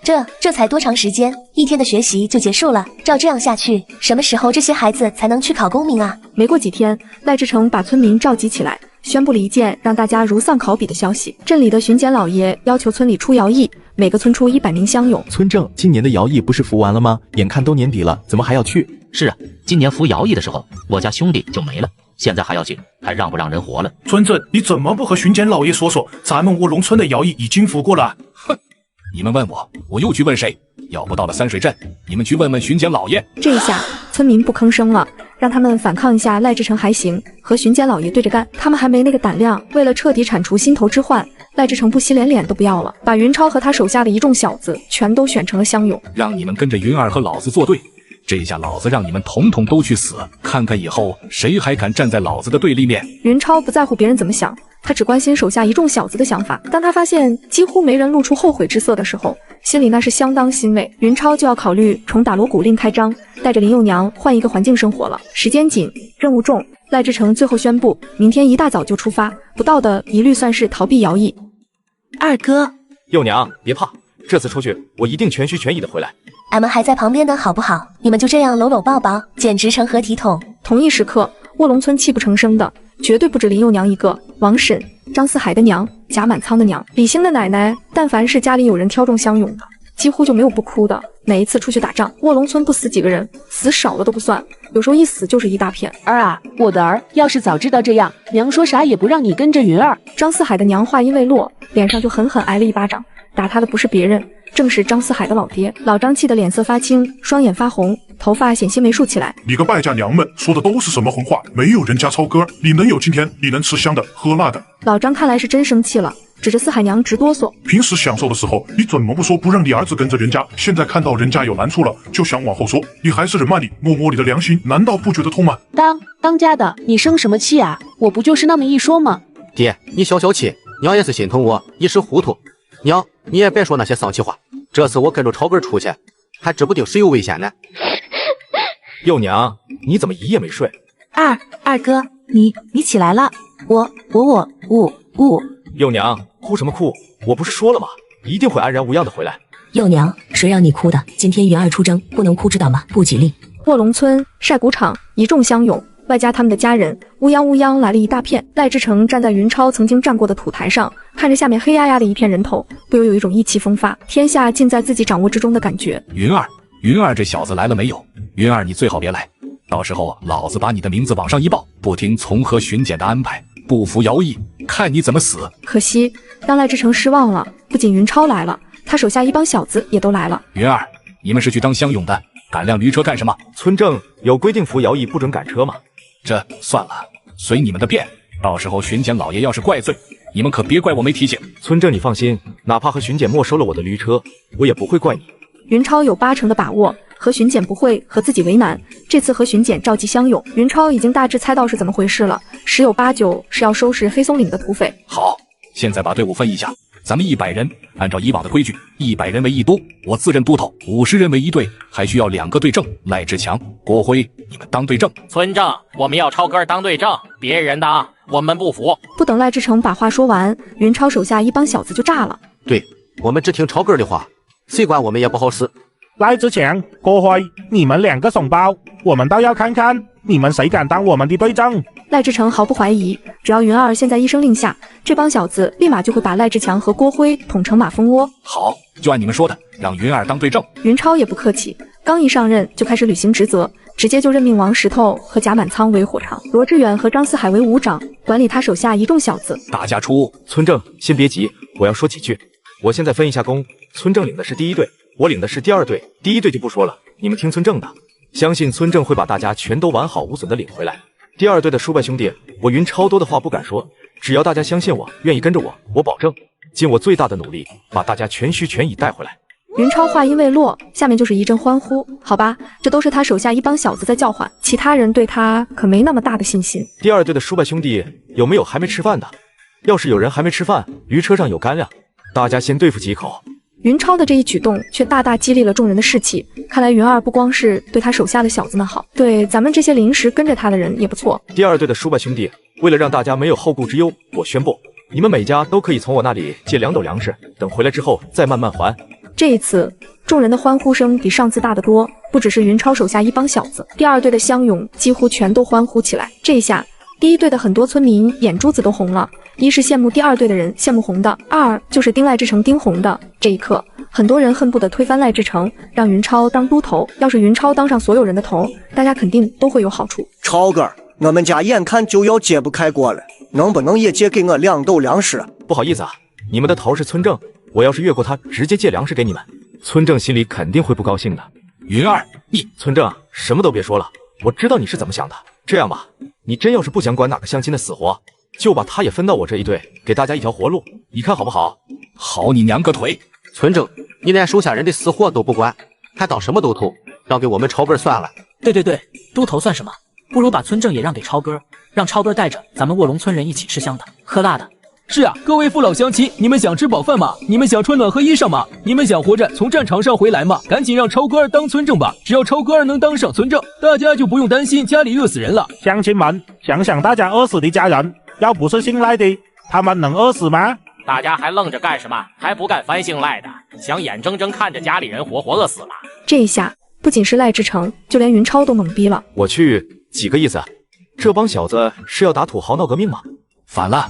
这才多长时间？1天的学习就结束了。照这样下去，什么时候这些孩子才能去考功名啊？没过几天，赖志成把村民召集起来，宣布了一件让大家如丧考妣的消息：镇里的巡检老爷要求村里出徭役，每个村出100名乡勇。村正，今年的徭役不是服完了吗？眼看都年底了，怎么还要去？是啊，今年服徭役的时候，我家兄弟就没了，现在还要去，还让不让人活了？村正，你怎么不和巡检老爷说说，咱们卧龙村的徭役已经服过了？哼，你们问我，我又去问谁？要不到了3水镇，你们去问问巡检老爷。这一下，村民不吭声了，让他们反抗一下赖志成还行，和巡检老爷对着干，他们还没那个胆量。为了彻底铲除心头之患，赖志成不惜连脸都不要了，把云超和他手下的一众小子全都选成了乡勇，让你们跟着云儿和老子作对。这下老子让你们统统都去死，看看以后谁还敢站在老子的对立面。云超不在乎别人怎么想，他只关心手下一众小子的想法。当他发现几乎没人露出后悔之色的时候，心里那是相当欣慰。云超就要考虑重打锣鼓另开张，带着林幼娘换一个环境生活了。时间紧，任务重，赖志成最后宣布，明天一大早就出发，不到的一律算是逃避徭役。二哥，幼娘别怕，这次出去我一定全虚全意的回来。俺们还在旁边呢，好不好？你们就这样搂搂抱抱，简直成何体统！同一时刻，卧龙村泣不成声的绝对不止林幼娘一个，王婶、张四海的娘、贾满仓的娘、李兴的奶奶，但凡是家里有人挑中乡勇的，几乎就没有不哭的。每一次出去打仗，卧龙村不死几个人，死少了都不算，有时候一死就是一大片。儿啊，我的儿，要是早知道这样，娘说啥也不让你跟着云儿。张四海的娘话音未落，脸上就狠狠挨了一巴掌，打他的不是别人，正是张四海的老爹。老张气得脸色发青，双眼发红，头发险些没竖起来。你个败家娘们，说的都是什么混话？没有人家超哥，你能有今天？你能吃香的喝辣的？老张看来是真生气了，指着四海娘直哆嗦。平时享受的时候，你怎么不说不让你儿子跟着人家？现在看到人家有难处了，就想往后说，你还是忍慢点，摸摸你的良心，难道不觉得痛吗？当家的，你生什么气啊？我不就是那么一说吗？爹，你消消气，娘也是心疼我，一时糊涂。娘，你也别说那些丧气话。这次我跟着超哥出去，还指不定谁有危险呢。幼娘，你怎么一夜没睡？二哥，你起来了。我。幼娘，哭什么哭？我不是说了吗？一定会安然无恙的回来。幼娘，谁让你哭的？今天云儿出征，不能哭，知道吗？不吉利。卧龙村晒谷场，一众乡勇，外加他们的家人，乌泱来了一大片。赖志成站在云超曾经站过的土台上，看着下面黑压压的一片人头，不由有一种意气风发，天下尽在自己掌握之中的感觉。云儿这小子来了没有？云儿你最好别来，到时候老子把你的名字往上一报，不听从何巡检的安排，不服徭役，看你怎么死。可惜让赖志成失望了，不仅云超来了，他手下一帮小子也都来了。云儿，你们是去当乡勇的，赶辆驴车干什么？村正有规定服徭役不准赶车吗？这算了，随你们的便。到时候巡检老爷要是怪罪，你们可别怪我没提醒。村正你放心，哪怕和巡检没收了我的驴车，我也不会怪你。云超有80%的把握，和巡检不会和自己为难。这次和巡检召集乡勇，云超已经大致猜到是怎么回事了，10有8九是要收拾黑松岭的土匪。好，现在把队伍分一下，咱们100人，按照以往的规矩，100人为一督，我自任都头，50人为一队，还需要2个队正，赖志强、郭辉，你们当队正。村正，我们要超哥当队正，别人当我们不服。不等赖志成把话说完，云超手下一帮小子就炸了。对，我们只听超哥的话，谁管我们也不好使。赖志强、郭辉，你们2个怂包，我们倒要看看你们谁敢当我们的队正。赖志成毫不怀疑，只要云儿现在一声令下，这帮小子立马就会把赖志强和郭辉捅成马蜂窝。好，就按你们说的，让云儿当队正。云超也不客气，刚一上任就开始履行职责，直接就任命王石头和贾满仓为火长，罗志远和张四海为武长，管理他手下一众小子。大家出。村正，先别急，我要说几句。我现在分一下工，村正领的是第一队，我领的是第二队。第一队就不说了，你们听村正的，相信村正会把大家全都完好无损的领回来。第二队的叔伯兄弟，我云超多的话不敢说，只要大家相信我，愿意跟着我，我保证尽我最大的努力，把大家全虚全乙带回来。云超话音未落，下面就是一阵欢呼。好吧，这都是他手下一帮小子在叫唤，其他人对他可没那么大的信心。第二队的叔伯兄弟，有没有还没吃饭的？要是有人还没吃饭，鱼车上有干粮，大家先对付几口。云超的这一举动却大大激励了众人的士气，看来云二不光是对他手下的小子们好，对咱们这些临时跟着他的人也不错。第二队的叔伯兄弟，为了让大家没有后顾之忧，我宣布，你们每家都可以从我那里借2斗粮食，等回来之后再慢慢还。这一次，众人的欢呼声比上次大得多，不只是云超手下一帮小子，第二队的乡勇几乎全都欢呼起来。这一下，第一队的很多村民眼珠子都红了，一是羡慕第二队的人羡慕红的，二就是盯赖志成盯红的。这一刻，很多人恨不得推翻赖志成，让云超当都头。要是云超当上所有人的头，大家肯定都会有好处。超哥，我们家眼看就要揭不开锅了，能不能也借给我2斗粮食？不好意思啊，你们的头是村正，我要是越过他，直接借粮食给你们，村正心里肯定会不高兴的。云儿，你村正什么都别说了，我知道你是怎么想的。这样吧，你真要是不想管哪个乡亲的死活，就把他也分到我这一队，给大家一条活路，你看好不好？好你娘个腿！村正，你连手下人的死活都不管，还当什么都头？让给我们超哥算了。对，都头算什么？不如把村正也让给超哥，让超哥带着咱们卧龙村人一起吃香的喝辣的。是啊，各位父老乡亲，你们想吃饱饭吗？你们想穿暖和衣裳吗？你们想活着从战场上回来吗？赶紧让超哥儿当村正吧！只要超哥儿能当上村正，大家就不用担心家里饿死人了。乡亲们，想想大家饿死的家人，要不是姓赖的，他们能饿死吗？大家还愣着干什么？还不干翻姓赖的，想眼睁睁看着家里人活活饿死吗？这一下，不仅是赖志成，就连云超都懵逼了。我去，几个意思？这帮小子是要打土豪闹革命吗？反了，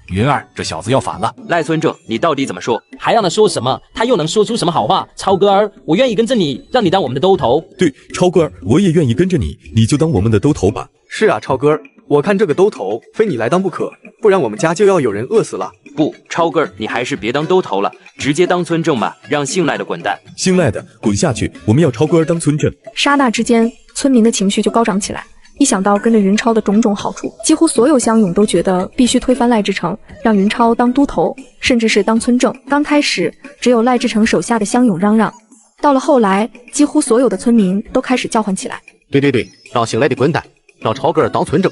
云儿这小子要反了。赖村正，你到底怎么说？还让他说什么？他又能说出什么好话？超哥儿，我愿意跟着你，让你当我们的都头。对，超哥儿，我也愿意跟着你，你就当我们的都头吧。是啊，超哥儿，我看这个都头非你来当不可，不然我们家就要有人饿死了。不，超哥儿，你还是别当都头了，直接当村正吧，让姓赖的滚蛋。姓赖的滚下去，我们要超哥儿当村正。刹那之间，村民的情绪就高涨起来。一想到跟着云超的种种好处，几乎所有乡勇都觉得必须推翻赖志成，让云超当都头，甚至是当村正。刚开始，只有赖志成手下的乡勇嚷嚷，到了后来，几乎所有的村民都开始叫唤起来。对，让姓赖的滚蛋，让超哥当村正。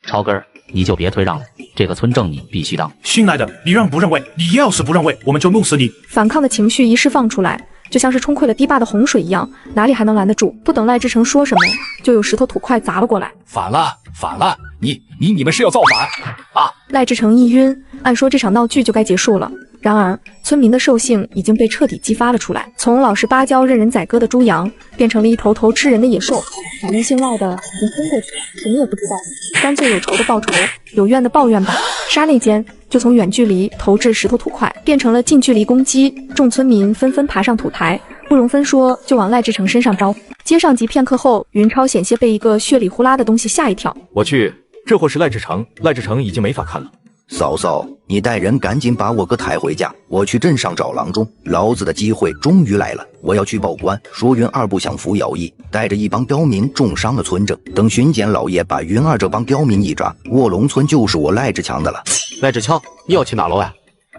超哥，你就别退让了，这个村正你必须当。姓赖的，你让不让位？你要是不让位，我们就弄死你！反抗的情绪一释放出来，就像是冲溃了堤坝的洪水一样，哪里还能拦得住？不等赖志成说什么，就有石头土块砸了过来。反了！你们是要造反啊！赖志成一晕，按说这场闹剧就该结束了。然而，村民的兽性已经被彻底激发了出来，从老实巴交、任人宰割的猪羊，变成了一头头吃人的野兽。反正姓赖的已经昏过去了，什么也不知道，干脆有仇的报仇，有怨的抱怨吧。刹那间，就从远距离投掷石头土块，变成了近距离攻击。众村民纷纷爬上土台，不容分说就往赖志成身上招。接上集片刻后，云超险些被一个血里呼啦的东西吓一跳。我去，这货是赖志成，赖志成已经没法看了。嫂嫂，你带人赶紧把我哥抬回家，我去镇上找郎中。老子的机会终于来了，我要去报官，说云二不想服徭役，带着一帮刁民重伤了村正。等巡检老爷把云二这帮刁民一抓，卧龙村就是我赖志强的了。赖志强，你要去哪楼呀？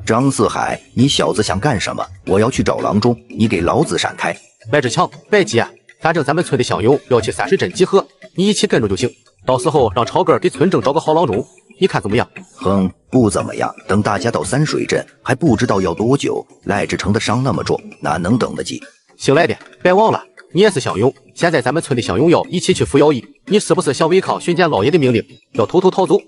张四海，你小子想干什么？我要去找郎中，你给老子闪开！赖志强，别急，反正咱们村的乡勇要去3水镇集合，你一起跟着就行。到时候让超哥给村正找个好郎中，你看怎么样？哼，不怎么样。等大家到3水镇，还不知道要多久。赖志成的伤那么重，哪能等得及？姓赖的，别忘了，你也是乡勇。现在咱们村的乡勇要一起去服徭役，你是不是想违抗巡检老爷的命令，要偷偷逃走？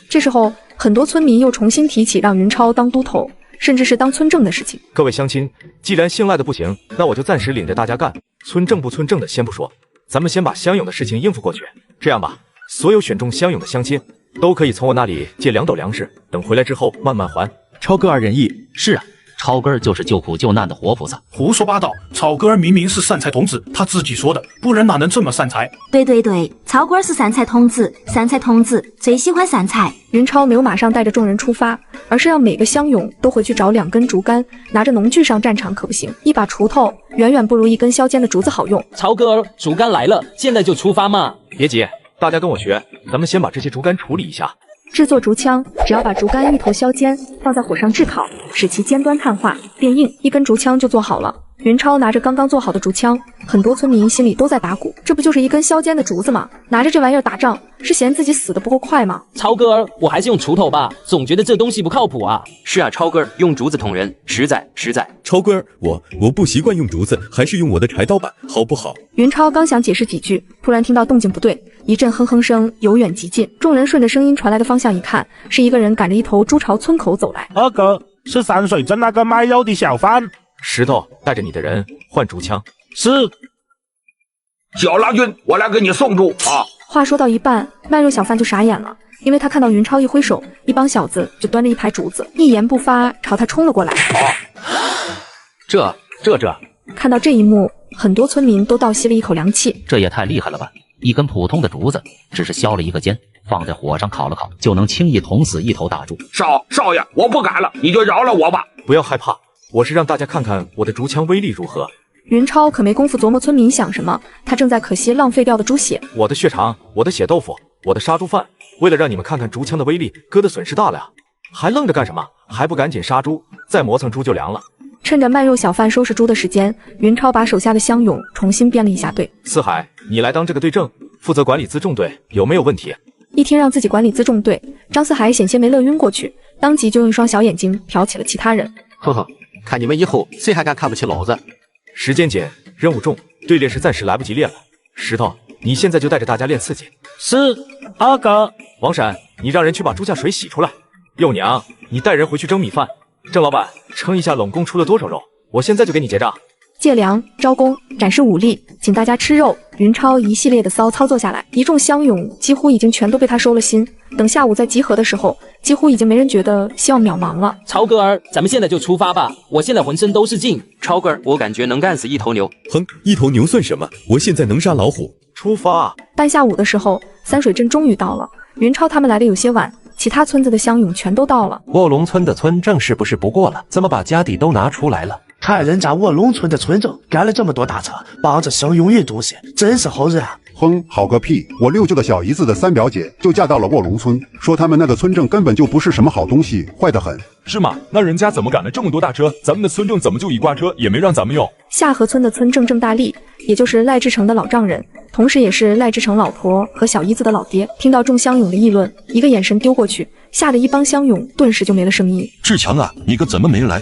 这时候，很多村民又重新提起让云超当都头，甚至是当村正的事情。各位乡亲，既然姓赖的不行，那我就暂时领着大家干。村正不村正的先不说，咱们先把乡勇的事情应付过去。这样吧，所有选中乡勇的乡亲都可以从我那里借2斗粮食，等回来之后慢慢还。超哥2人意。是啊，超哥就是救苦救难的活菩萨。胡说八道！超哥儿明明是善财童子，他自己说的，不然哪能这么善财？对对对，超哥儿是善财童子，善财童子最喜欢善财。云超没有马上带着众人出发，而是让每个乡勇都回去找2根竹竿，拿着农具上战场可不行，一把锄头远远不如一根削尖的竹子好用。超哥儿，竹竿来了，现在就出发嘛！别急，大家跟我学，咱们先把这些竹竿处理一下。制作竹枪，只要把竹竿一头削尖，放在火上炙烤，使其尖端碳化变硬，1根竹枪就做好了。云超拿着刚刚做好的竹枪，很多村民心里都在打鼓，这不就是1根削尖的竹子吗？拿着这玩意儿打仗，是嫌自己死得不够快吗？超哥儿，我还是用锄头吧，总觉得这东西不靠谱啊。是啊，超哥儿用竹子捅人，实在。超哥儿，我不习惯用竹子，还是用我的柴刀吧，好不好？云超刚想解释几句，突然听到动静不对，一阵哼哼声由远及近，众人顺着声音传来的方向一看，是一个人赶着1头猪朝村口走来。二哥，是山水镇那个卖肉的小贩。石头，带着你的人换竹枪。是。小郎君，我来给你送住啊！话说到一半，卖肉小贩就傻眼了，因为他看到云超一挥手，一帮小子就端着1排竹子，一言不发朝他冲了过来。这看到这一幕，很多村民都倒吸了一口凉气。这也太厉害了吧！1根普通的竹子，只是削了1个尖，放在火上烤了烤，就能轻易捅死1头大猪。少爷，我不敢了，你就饶了我吧！不要害怕，我是让大家看看我的竹枪威力如何。云超可没工夫琢磨村民想什么，他正在可惜浪费掉的猪血。我的血肠，我的血豆腐，我的杀猪饭，为了让你们看看竹枪的威力，哥的损失大了呀！还愣着干什么？还不赶紧杀猪，再磨蹭猪就凉了。趁着卖肉小贩收拾猪的时间，云超把手下的乡勇重新编了一下队。四海，你来当这个队正，负责管理辎重队，有没有问题？一听让自己管理辎重队，张四海险些没乐晕过去，当即就用一双小眼睛瞟起了其他人。呵呵，看你们以后谁还敢看不起老子？时间紧，任务重，队列是暂时来不及练了。石头，你现在就带着大家练刺激。是，二哥。王闪，你让人去把猪下水洗出来。幼娘，你带人回去蒸米饭。郑老板，称一下拢共出了多少肉，我现在就给你结账。借粮、招工、展示武力，请大家吃肉。云超一系列的骚操作下来，一众乡勇几乎已经全都被他收了心。等下午再集合的时候，几乎已经没人觉得希望渺茫了。超哥儿，咱们现在就出发吧！我现在浑身都是劲。超哥儿，我感觉能干死1头牛。哼，1头牛算什么？我现在能杀老虎。出发！半下午的时候，三水镇终于到了。云超他们来的有些晚，其他村子的乡勇全都到了。卧龙村的村正是不是不过了？怎么把家底都拿出来了？看人家卧龙村的村正干了这么多大车，帮着乡勇运东西，真是好人啊！哼，好个屁！我六舅的小姨子的3表姐就嫁到了卧龙村，说他们那个村正根本就不是什么好东西，坏得很。是吗？那人家怎么赶了这么多大车？咱们的村正怎么就一挂车也没让咱们用？下河村的村正郑大力，也就是赖志成的老丈人，同时也是赖志成老婆和小姨子的老爹，听到众乡勇的议论，一个眼神丢过去，吓得一帮乡勇顿时就没了声音。志强啊，你可怎么没来？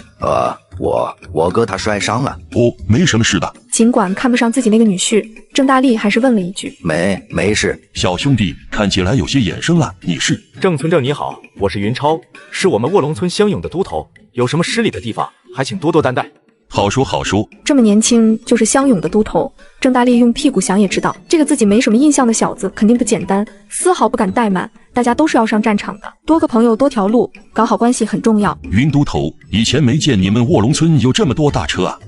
我哥他摔伤了。哦，没什么事的。尽管看不上自己那个女婿，郑大力还是问了一句：没事。小兄弟看起来有些眼生了，你是？郑村正你好，我是云超，是我们卧龙村乡勇的都头，有什么失礼的地方，还请多多担待。好说好说。这么年轻就是乡勇的都头，郑大力用屁股想也知道，这个自己没什么印象的小子肯定不简单，丝毫不敢怠慢。大家都是要上战场的，多个朋友多条路，搞好关系很重要。云都头，以前没见你们卧龙村有这么多大车啊，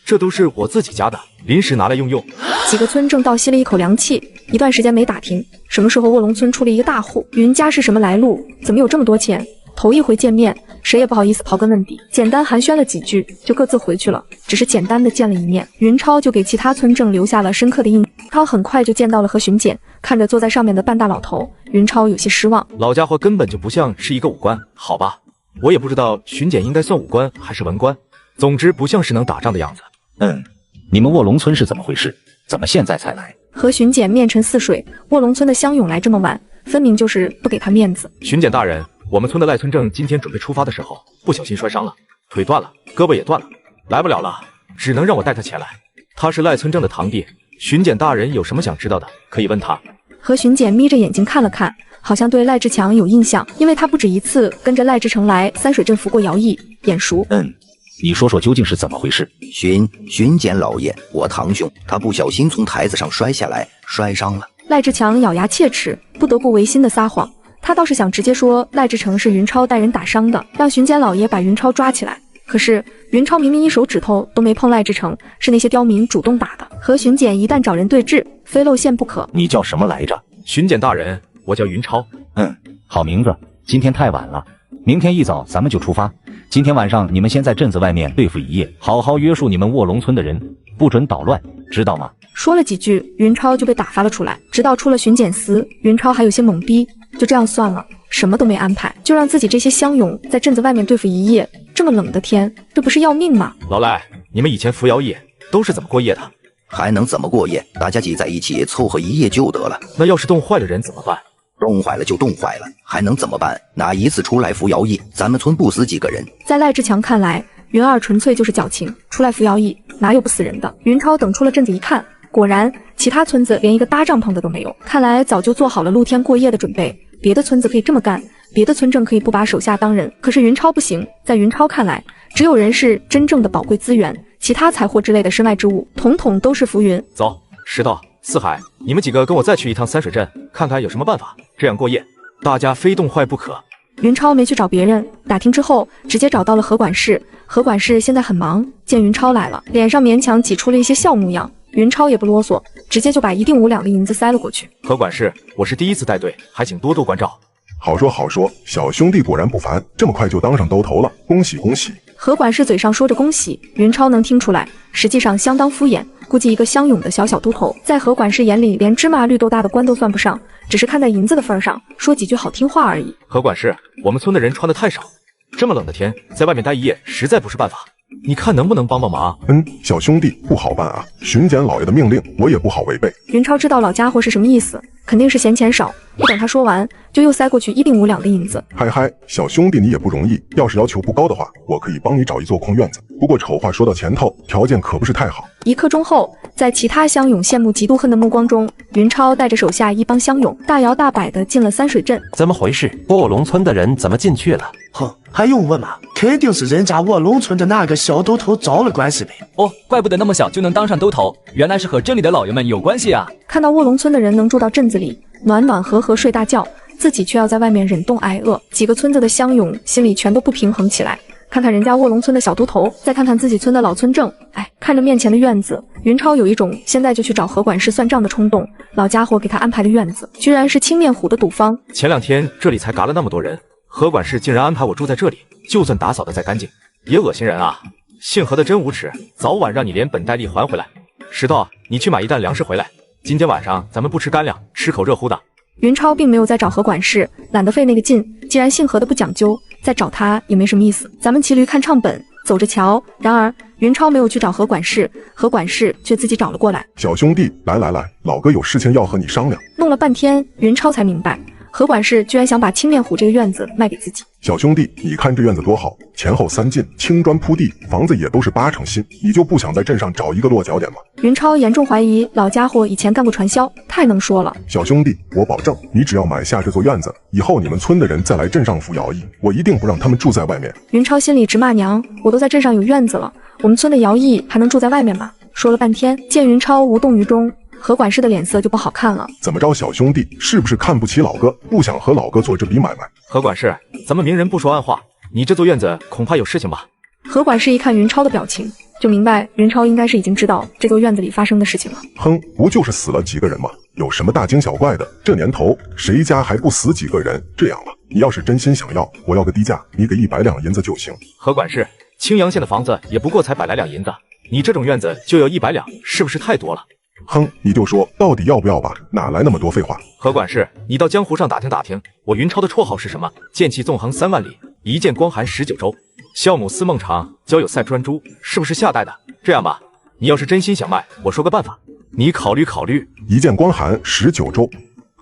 这都是我自己家的，临时拿来用。几个村正倒吸了一口凉气，一段时间没打听，什么时候卧龙村出了一个大户？云家是什么来路？怎么有这么多钱？头一回见面，谁也不好意思刨根问底，简单寒暄了几句，就各自回去了。只是简单的见了一面，云超就给其他村正留下了深刻的印象。超很快就见到了何巡检，看着坐在上面的半大老头，云超有些失望。老家伙根本就不像是一个武官，好吧，我也不知道巡检应该算武官还是文官，总之不像是能打仗的样子。你们卧龙村是怎么回事？怎么现在才来？何巡检面沉似水，卧龙村的乡勇来这么晚，分明就是不给他面子。巡检大人，我们村的赖村正今天准备出发的时候，不小心摔伤了，腿断了，胳膊也断了，来不了了，只能让我带他前来。他是赖村正的堂弟，巡检大人有什么想知道的，可以问他。何巡检眯着眼睛看了看，好像对赖志强有印象，因为他不止一次跟着赖志成来三水镇服过徭役，眼熟。你说说究竟是怎么回事？巡检老爷，我堂兄他不小心从台子上摔下来，摔伤了。赖志强咬牙切齿，不得不违心的撒谎。他倒是想直接说赖志成是云超带人打伤的，让巡检老爷把云超抓起来。可是云超明明一手指头都没碰赖之成，是那些刁民主动打的。和巡检一旦找人对峙，非露馅不可。你叫什么来着？巡检大人，我叫云超。好名字。今天太晚了，明天一早咱们就出发。今天晚上你们先在镇子外面对付一夜，好好约束你们卧龙村的人，不准捣乱，知道吗？说了几句，云超就被打发了出来。直到出了巡检司，云超还有些懵逼。就这样算了，什么都没安排，就让自己这些乡勇在镇子外面对付一夜。这么冷的天，这不是要命吗？老赖，你们以前服摇役都是怎么过夜的？还能怎么过夜？大家挤在一起凑合一夜就得了。那要是冻坏了人怎么办？冻坏了就冻坏了，还能怎么办？哪一次出来服摇役，咱们村不死几个人？在赖志强看来，云儿纯粹就是矫情，出来服摇役哪有不死人的？云超等出了镇子一看，果然其他村子连一个搭帐篷的都没有，看来早就做好了露天过夜的准备。别的村子可以这么干，别的村镇可以不把手下当人，可是云超不行。在云超看来，只有人是真正的宝贵资源，其他财货之类的身外之物，统统都是浮云。走，石头、四海，你们几个跟我再去一趟三水镇，看看有什么办法，这样过夜，大家非冻坏不可。云超没去找别人，打听之后，直接找到了何管事。何管事现在很忙，见云超来了，脸上勉强挤出了一些笑模样。云超也不啰嗦，直接就把1锭5两的银子塞了过去。何管事，我是第一次带队，还请多多关照。好说好说，小兄弟果然不凡，这么快就当上兜头了，恭喜恭喜！何管事嘴上说着恭喜，云超能听出来，实际上相当敷衍。估计一个乡勇的小督头，在何管事眼里连芝麻绿豆大的官都算不上，只是看在银子的份上，说几句好听话而已。何管事，我们村的人穿的太少，这么冷的天，在外面待一夜实在不是办法，你看能不能帮帮忙？小兄弟不好办啊，巡检老爷的命令我也不好违背。云超知道老家伙是什么意思，肯定是嫌钱少。不等他说完，就又塞过去1锭5两的银子。嗨，小兄弟你也不容易，要是要求不高的话，我可以帮你找一座空院子。不过丑话说到前头，条件可不是太好。1刻钟后，在其他乡勇羡慕嫉妒恨的目光中，云超带着手下一帮乡勇大摇大摆地进了三水镇。怎么回事？卧龙村的人怎么进去了？哼，还用问吗？肯定是人家卧龙村的那个小兜头找了关系呗。哦，怪不得那么小就能当上兜头，原来是和镇里的老爷们有关系啊！看到卧龙村的人能住到镇子里，暖暖和和睡大觉，自己却要在外面忍冻挨饿，几个村子的乡勇心里全都不平衡起来。看看人家卧龙村的小都头，再看看自己村的老村正，看着面前的院子，云超有一种现在就去找何管事算账的冲动。老家伙给他安排的院子，居然是青面虎的赌坊。前2天这里才嘎了那么多人，何管事竟然安排我住在这里，就算打扫的再干净，也恶心人啊！姓何的真无耻，早晚让你连本带利还回来。石头，你去买1担粮食回来，今天晚上咱们不吃干粮，吃口热乎的。云超并没有再找何管事，懒得费那个劲，既然姓何的不讲究，再找他也没什么意思。咱们骑驴看唱本，走着瞧。然而云超没有去找何管事，何管事却自己找了过来。小兄弟，来，老哥有事情要和你商量。弄了半天，云超才明白，何管事居然想把青面虎这个院子卖给自己。小兄弟，你看这院子多好，前后3进，青砖铺地，房子也都是8成新，你就不想在镇上找一个落脚点吗？云超严重怀疑老家伙以前干过传销，太能说了。小兄弟，我保证，你只要买下这座院子，以后你们村的人再来镇上服徭役，我一定不让他们住在外面。云超心里直骂娘，我都在镇上有院子了，我们村的徭役还能住在外面吗？说了半天，见云超无动于衷，何管事的脸色就不好看了。怎么着，小兄弟，是不是看不起老哥，不想和老哥做这笔买卖？何管事，咱们明人不说暗话，你这座院子恐怕有事情吧？何管事一看云超的表情，就明白云超应该是已经知道这座院子里发生的事情了。哼，不就是死了几个人吗？有什么大惊小怪的？这年头谁家还不死几个人？这样吧，你要是真心想要，我要个低价，你给100两银子就行。何管事，青阳县的房子也不过才100来两银子，你这种院子就要100两，是不是太多了？哼，你就说到底要不要吧，哪来那么多废话？何管事，你到江湖上打听打听，我云超的绰号是什么？剑气纵横3万里，一剑光寒19州，孝母思梦长，交友赛专诸，是不是下代的？这样吧，你要是真心想卖，我说个办法，你考虑考虑。一剑光寒19州。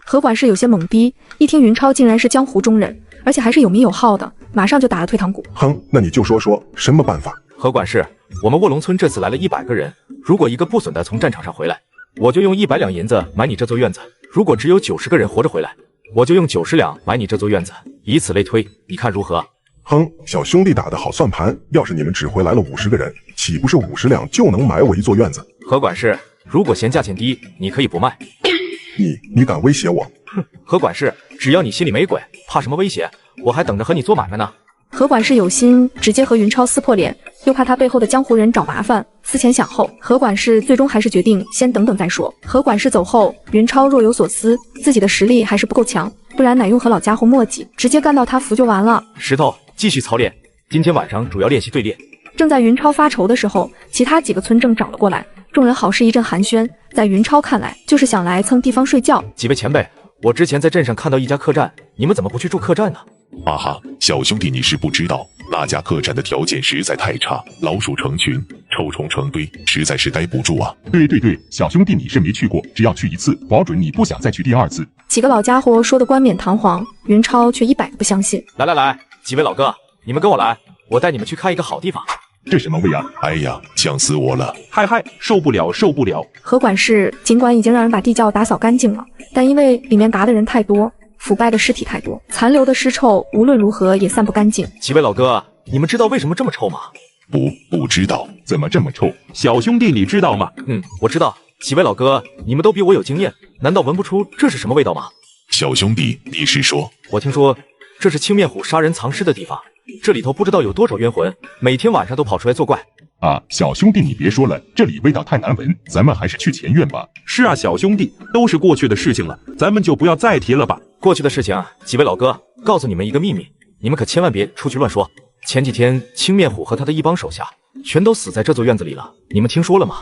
何管事有些懵逼，一听云超竟然是江湖中人，而且还是有名有号的，马上就打了退堂鼓。哼，那你就说什么办法？何管事，我们卧龙村这次来了100个人，如果一个不损的从战场上回来，我就用100两银子买你这座院子；如果只有90个人活着回来，我就用90两买你这座院子，以此类推，你看如何？哼，小兄弟打得好算盘，要是你们只回来了50个人，岂不是50两就能买我一座院子？何管事，如果嫌价钱低，你可以不卖。你敢威胁我？哼，何管事，只要你心里没鬼，怕什么威胁？我还等着和你做买卖呢。何管事有心直接和云超撕破脸，又怕他背后的江湖人找麻烦，思前想后，何管事最终还是决定先等等再说。何管事走后，云超若有所思，自己的实力还是不够强，不然乃用和老家伙墨迹，直接干到他服就完了。石头，继续操练，今天晚上主要练习对练。正在云超发愁的时候，其他几个村正找了过来，众人好是一阵寒暄，在云超看来，就是想来蹭地方睡觉。几位前辈，我之前在镇上看到一家客栈，你们怎么不去住客栈呢？哈哈，小兄弟你是不知道，那家客栈的条件实在太差，老鼠成群，臭虫成堆，实在是待不住啊。对，小兄弟你是没去过，只要去一次，保准你不想再去第二次。几个老家伙说的冠冕堂皇，云超却100个不相信。来，几位老哥，你们跟我来，我带你们去看一个好地方。这什么味啊？哎呀，呛死我了！嗨，受不了！何管事尽管已经让人把地窖打扫干净了，但因为里面嘎的人太多，腐败的尸体太多，残留的尸臭无论如何也散不干净。几位老哥，你们知道为什么这么臭吗？不知道。怎么这么臭？小兄弟你知道吗？我知道。几位老哥，你们都比我有经验，难道闻不出这是什么味道吗？小兄弟，你是说？我听说这是青面虎杀人藏尸的地方，这里头不知道有多少冤魂，每天晚上都跑出来作怪。啊，小兄弟你别说了，这里味道太难闻，咱们还是去前院吧。是啊，小兄弟，都是过去的事情了，咱们就不要再提了吧。过去的事情，几位老哥，告诉你们一个秘密，你们可千万别出去乱说。前几天青面虎和他的一帮手下全都死在这座院子里了，你们听说了吗？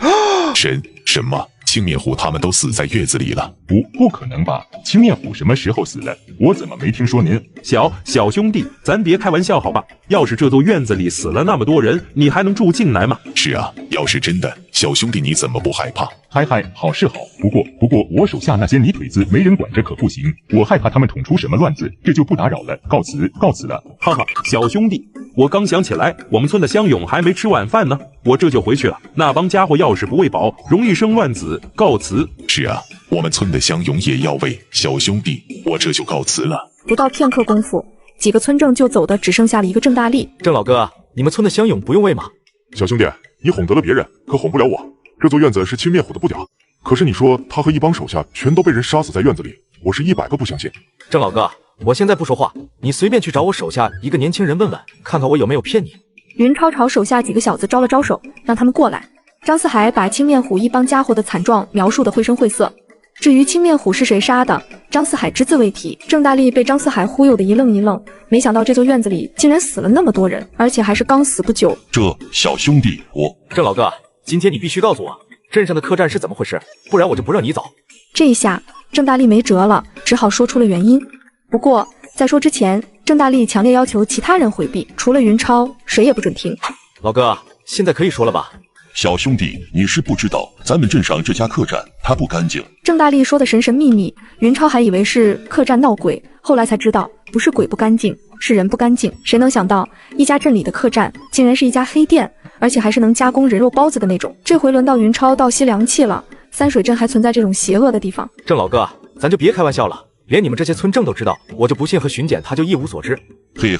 什么？青面虎他们都死在院子里了？不可能吧？青面虎什么时候死的？我怎么没听说呢？小兄弟，咱别开玩笑好吧？要是这座院子里死了那么多人，你还能住进来吗？是啊，要是真的，小兄弟你怎么不害怕？嗨，好是好，不过我手下那些泥腿子没人管着可不行，我害怕他们捅出什么乱子，这就不打扰了，告辞了。哈哈，小兄弟，我刚想起来，我们村的乡勇还没吃晚饭呢，我这就回去了。那帮家伙要是不喂饱，容易生乱子。告辞。是啊，我们村的乡勇也要喂。小兄弟，我这就告辞了。不到片刻功夫，几个村正就走的只剩下了一个郑大力。郑老哥，你们村的乡勇不用喂吗？小兄弟，你哄得了别人，可哄不了我。这座院子是青面虎的不假，可是你说他和一帮手下全都被人杀死在院子里，我是100个不相信。郑老哥，我现在不说话，你随便去找我手下一个年轻人问问，看看我有没有骗你。云超朝手下几个小子招了招手，让他们过来。张四海把青面虎一帮家伙的惨状描述得绘声绘色。至于青面虎是谁杀的，张四海只字未提。郑大力被张四海忽悠得一愣一愣，没想到这座院子里竟然死了那么多人，而且还是刚死不久。这小兄弟，郑老哥，今天你必须告诉我镇上的客栈是怎么回事，不然我就不让你走。这一下郑大力没辙了，只好说出了原因。不过在说之前，郑大力强烈要求其他人回避，除了云超，谁也不准听。老哥，现在可以说了吧？小兄弟，你是不知道，咱们镇上这家客栈它不干净。郑大力说的神神秘秘，云超还以为是客栈闹鬼，后来才知道不是鬼不干净，是人不干净。谁能想到一家镇里的客栈竟然是一家黑店，而且还是能加工人肉包子的那种。这回轮到云超倒吸凉气了，三水镇还存在这种邪恶的地方。郑老哥，咱就别开玩笑了，连你们这些村正都知道，我就不信和巡检他就一无所知。嘿，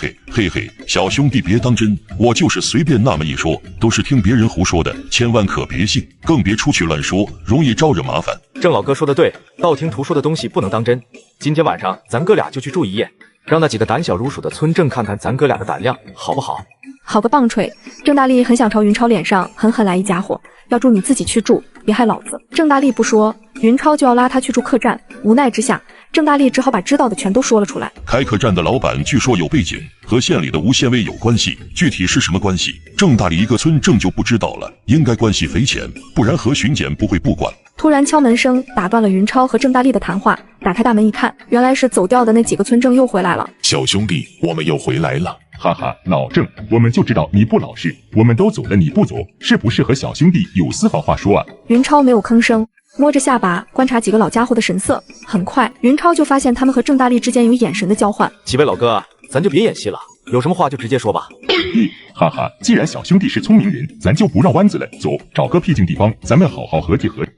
小兄弟别当真，我就是随便那么一说，都是听别人胡说的，千万可别信，更别出去乱说，容易招惹麻烦。郑老哥说的对，道听途说的东西不能当真。今天晚上咱哥俩就去住一夜，让那几个胆小如鼠的村正看看咱哥俩的胆量，好不好？好个棒槌！郑大力很想朝云超脸上狠狠来一家伙，要住你自己去住，别害老子。郑大力不说，云超就要拉他去住客栈，无奈之下，郑大力只好把知道的全都说了出来。开客栈的老板据说有背景，和县里的无限位有关系，具体是什么关系，郑大力一个村正就不知道了，应该关系匪浅，不然何巡检不会不管。突然敲门声打断了云超和郑大力的谈话，打开大门一看，原来是走掉的那几个村正又回来了。小兄弟，我们又回来了。哈哈，老郑，我们就知道你不老实，我们都走了你不走，是不是和小兄弟有私房话说啊？云超没有吭声，摸着下巴观察几个老家伙的神色。很快，云超就发现他们和郑大力之间有眼神的交换。几位老哥，咱就别演戏了，有什么话就直接说吧。哈哈，既然小兄弟是聪明人，咱就不绕弯子了，走，找个僻静地方，咱们好好合计合计。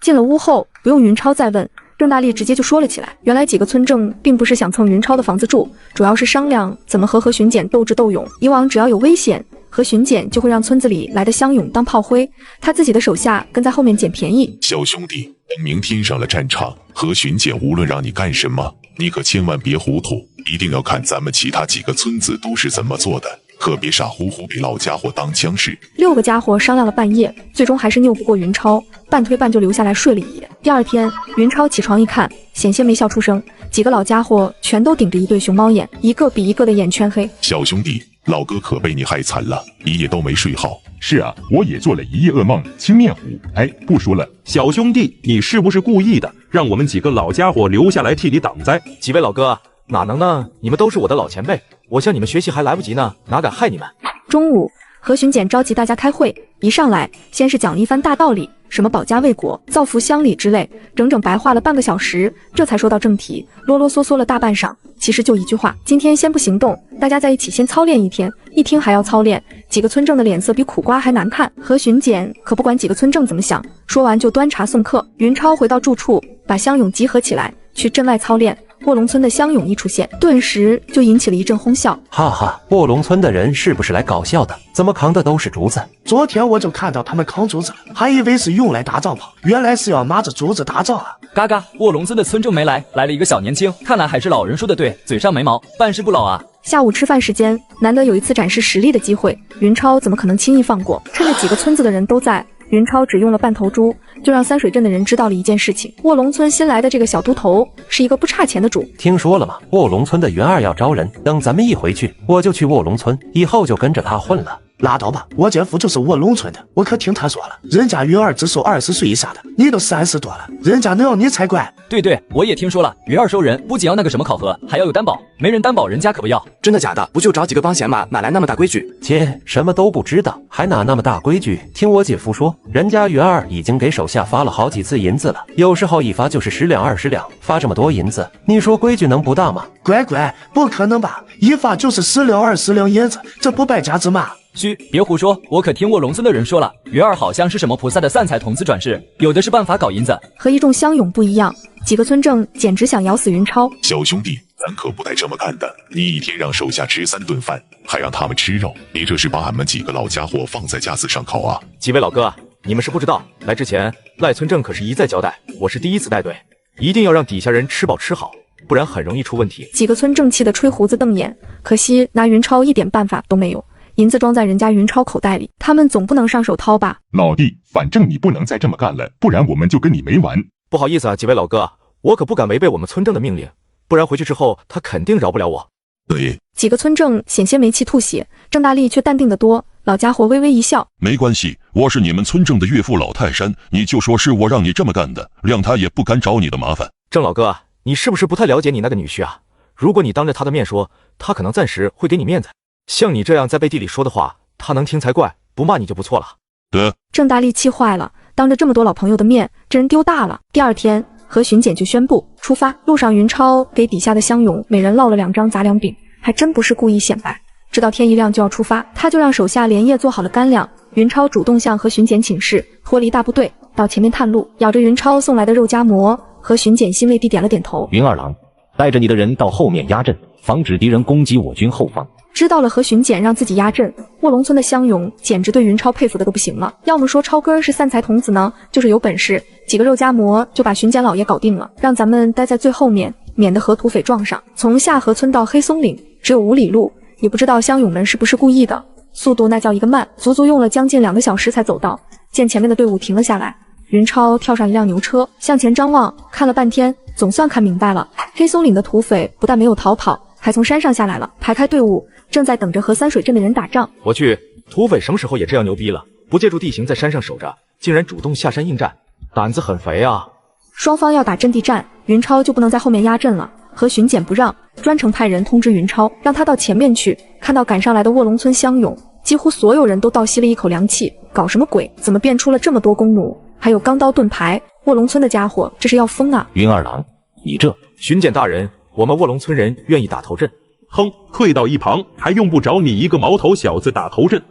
进了屋后，不用云超再问，郑大力直接就说了起来。原来几个村正并不是想蹭云超的房子住，主要是商量怎么和何巡检斗智斗勇。以往只要有危险，何巡检就会让村子里来的乡勇当炮灰，他自己的手下跟在后面捡便宜。小兄弟，等明天上了战场，何巡检无论让你干什么，你可千万别糊涂，一定要看咱们其他几个村子都是怎么做的，可别傻乎乎被老家伙当枪使。6个家伙商量了半夜，最终还是拗不过云超，半推半就留下来睡了一夜。第二天，云超起床一看，险些没笑出声，几个老家伙全都顶着一对熊猫眼，一个比一个的眼圈黑。小兄弟，老哥可被你害惨了，一夜都没睡好。是啊，我也做了一夜噩梦，青面虎。哎，不说了，小兄弟，你是不是故意的，让我们几个老家伙留下来替你挡灾？几位老哥，哪能呢？你们都是我的老前辈，我向你们学习还来不及呢，哪敢害你们？中午，何巡检召集大家开会，一上来先是讲了一番大道理，什么保家卫国、造福乡里之类，整整白话了半个小时，这才说到正题，啰啰嗦嗦了大半晌，其实就一句话：今天先不行动，大家在一起先操练一天。一听还要操练，几个村正的脸色比苦瓜还难看。何巡检可不管几个村正怎么想，说完就端茶送客。云超回到住处，把乡勇集合起来，去镇外操练。卧龙村的乡勇一出现，顿时就引起了一阵哄笑。哈哈，卧龙村的人是不是来搞笑的？怎么扛的都是竹子？昨天我就看到他们扛竹子，还以为是用来搭帐篷，原来是要拿着竹子打仗啊！嘎嘎，卧龙村的村正没来，来了一个小年轻，看来还是老人说的对，嘴上没毛，办事不牢啊。下午吃饭时间，难得有一次展示实力的机会，云超怎么可能轻易放过？趁着几个村子的人都在，云超只用了半头猪，就让三水镇的人知道了一件事情：卧龙村新来的这个小秃头是一个不差钱的主。听说了吗？卧龙村的云儿要招人，等咱们一回去，我就去卧龙村，以后就跟着他混了。拉倒吧，我姐夫就是卧龙村的，我可听他说了，人家云儿只收20岁以下的，你都30多了，人家能要你才怪。对，我也听说了，云儿收人不仅要那个什么考核，还要有担保，没人担保人家可不要。真的假的？不就找几个帮闲吗？哪来那么大规矩？姐，什么都不知道，还哪那么大规矩？听我姐夫说，人家云儿已经给手下发了好几次银子了，有时候一发就是10两20两，发这么多银子，你说规矩能不大吗？乖，不可能吧？一发就是10两20两银子，这不败家之骂。嘘，别胡说！我可听卧龙村的人说了，云儿好像是什么菩萨的散财童子转世，有的是办法搞银子。和一众乡勇不一样，几个村正简直想咬死云超。小兄弟，咱可不带这么干的！你一天让手下吃3顿饭，还让他们吃肉，你这是把俺们几个老家伙放在架子上烤啊！几位老哥，你们是不知道，来之前赖村正可是一再交代，我是第一次带队，一定要让底下人吃饱吃好，不然很容易出问题。几个村正气得吹胡子瞪眼，可惜拿云超一点办法都没有。银子装在人家云超口袋里，他们总不能上手掏吧？老弟，反正你不能再这么干了，不然我们就跟你没完。不好意思啊，几位老哥，我可不敢违背我们村正的命令，不然回去之后他肯定饶不了我。对，几个村正险些没气吐血，郑大力却淡定得多。老家伙微微一笑，没关系，我是你们村正的岳父老泰山，你就说是我让你这么干的，谅他也不敢找你的麻烦。郑老哥，你是不是不太了解你那个女婿啊？如果你当着他的面说，他可能暂时会给你面子。像你这样在背地里说的话，他能听才怪，不骂你就不错了。对，郑大力气坏了，当着这么多老朋友的面，这人丢大了。第二天，何巡检就宣布出发。路上，云超给底下的乡勇每人烙了2张杂粮饼，还真不是故意显摆。知道天一亮就要出发，他就让手下连夜做好了干粮。云超主动向何巡检请示，脱离大部队到前面探路，咬着云超送来的肉夹馍。何巡检欣慰地点了点头。云二郎，带着你的人到后面压阵，防止敌人攻击我军后方。知道了何巡检让自己压阵，卧龙村的乡勇简直对云超佩服的都不行了。要么说超哥是散财童子呢，就是有本事几个肉夹馍就把巡检老爷搞定了，让咱们待在最后面，免得和土匪撞上。从下河村到黑松岭只有5里路，也不知道乡勇们是不是故意的，速度那叫一个慢，足足用了将近2个小时才走到。见前面的队伍停了下来，云超跳上一辆牛车，向前张望，看了半天，总算看明白了。黑松岭的土匪不但没有逃跑，还从山上下来了，排开队伍，正在等着和三水镇的人打仗。我去，土匪什么时候也这样牛逼了？不借助地形在山上守着，竟然主动下山应战，胆子很肥啊！双方要打阵地战，云超就不能在后面压阵了。何巡检不让，专程派人通知云超，让他到前面去。看到赶上来的卧龙村乡勇，几乎所有人都倒吸了一口凉气。搞什么鬼？怎么变出了这么多弓弩，还有钢刀盾牌？卧龙村的家伙这是要疯啊！云二郎，你这……巡检大人，我们卧龙村人愿意打头阵。哼，退到一旁，还用不着你一个毛头小子打头阵。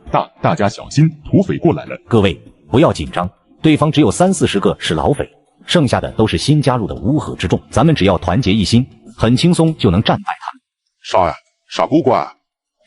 大家小心，土匪过来了！各位不要紧张，对方只有30-40个是老匪，剩下的都是新加入的乌合之众，咱们只要团结一心，很轻松就能战败他们。啥呀？啥狗官？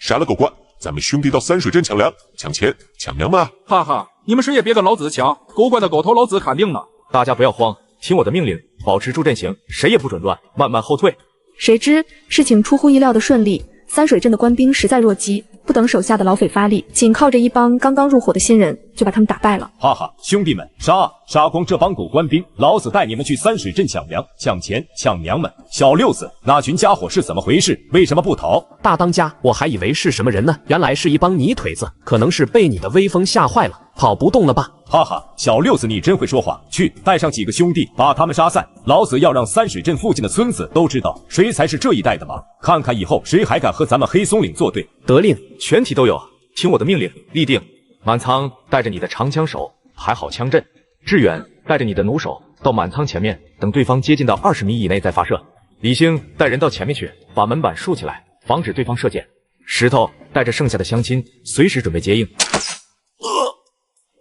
杀了狗官！咱们兄弟到三水镇抢粮、抢钱、抢粮吗？哈哈，你们谁也别跟老子抢，狗官的狗头老子看定了。大家不要慌，听我的命令，保持住阵型，谁也不准乱，慢慢后退。谁知事情出乎意料的顺利，三水镇的官兵实在弱鸡，不等手下的老匪发力，仅靠着一帮刚刚入伙的新人就把他们打败了。哈哈，兄弟们，杀啊！杀光这帮狗官兵，老子带你们去三水镇抢粮、抢钱、抢娘们！小六子，那群家伙是怎么回事？为什么不逃？大当家，我还以为是什么人呢，原来是一帮泥腿子，可能是被你的威风吓坏了，跑不动了吧？哈哈，小六子你真会说话，去带上几个兄弟，把他们杀散。老子要让三水镇附近的村子都知道谁才是这一带的王，看看以后谁还敢和咱们黑松岭作对。得令，全体都有，听我的命令，立定。满仓带着你的长枪手排好枪阵，志远带着你的弩手到满仓前面，等对方接近到20米以内再发射。李兴带人到前面去，把门板竖起来，防止对方射箭。石头带着剩下的乡亲，随时准备接应。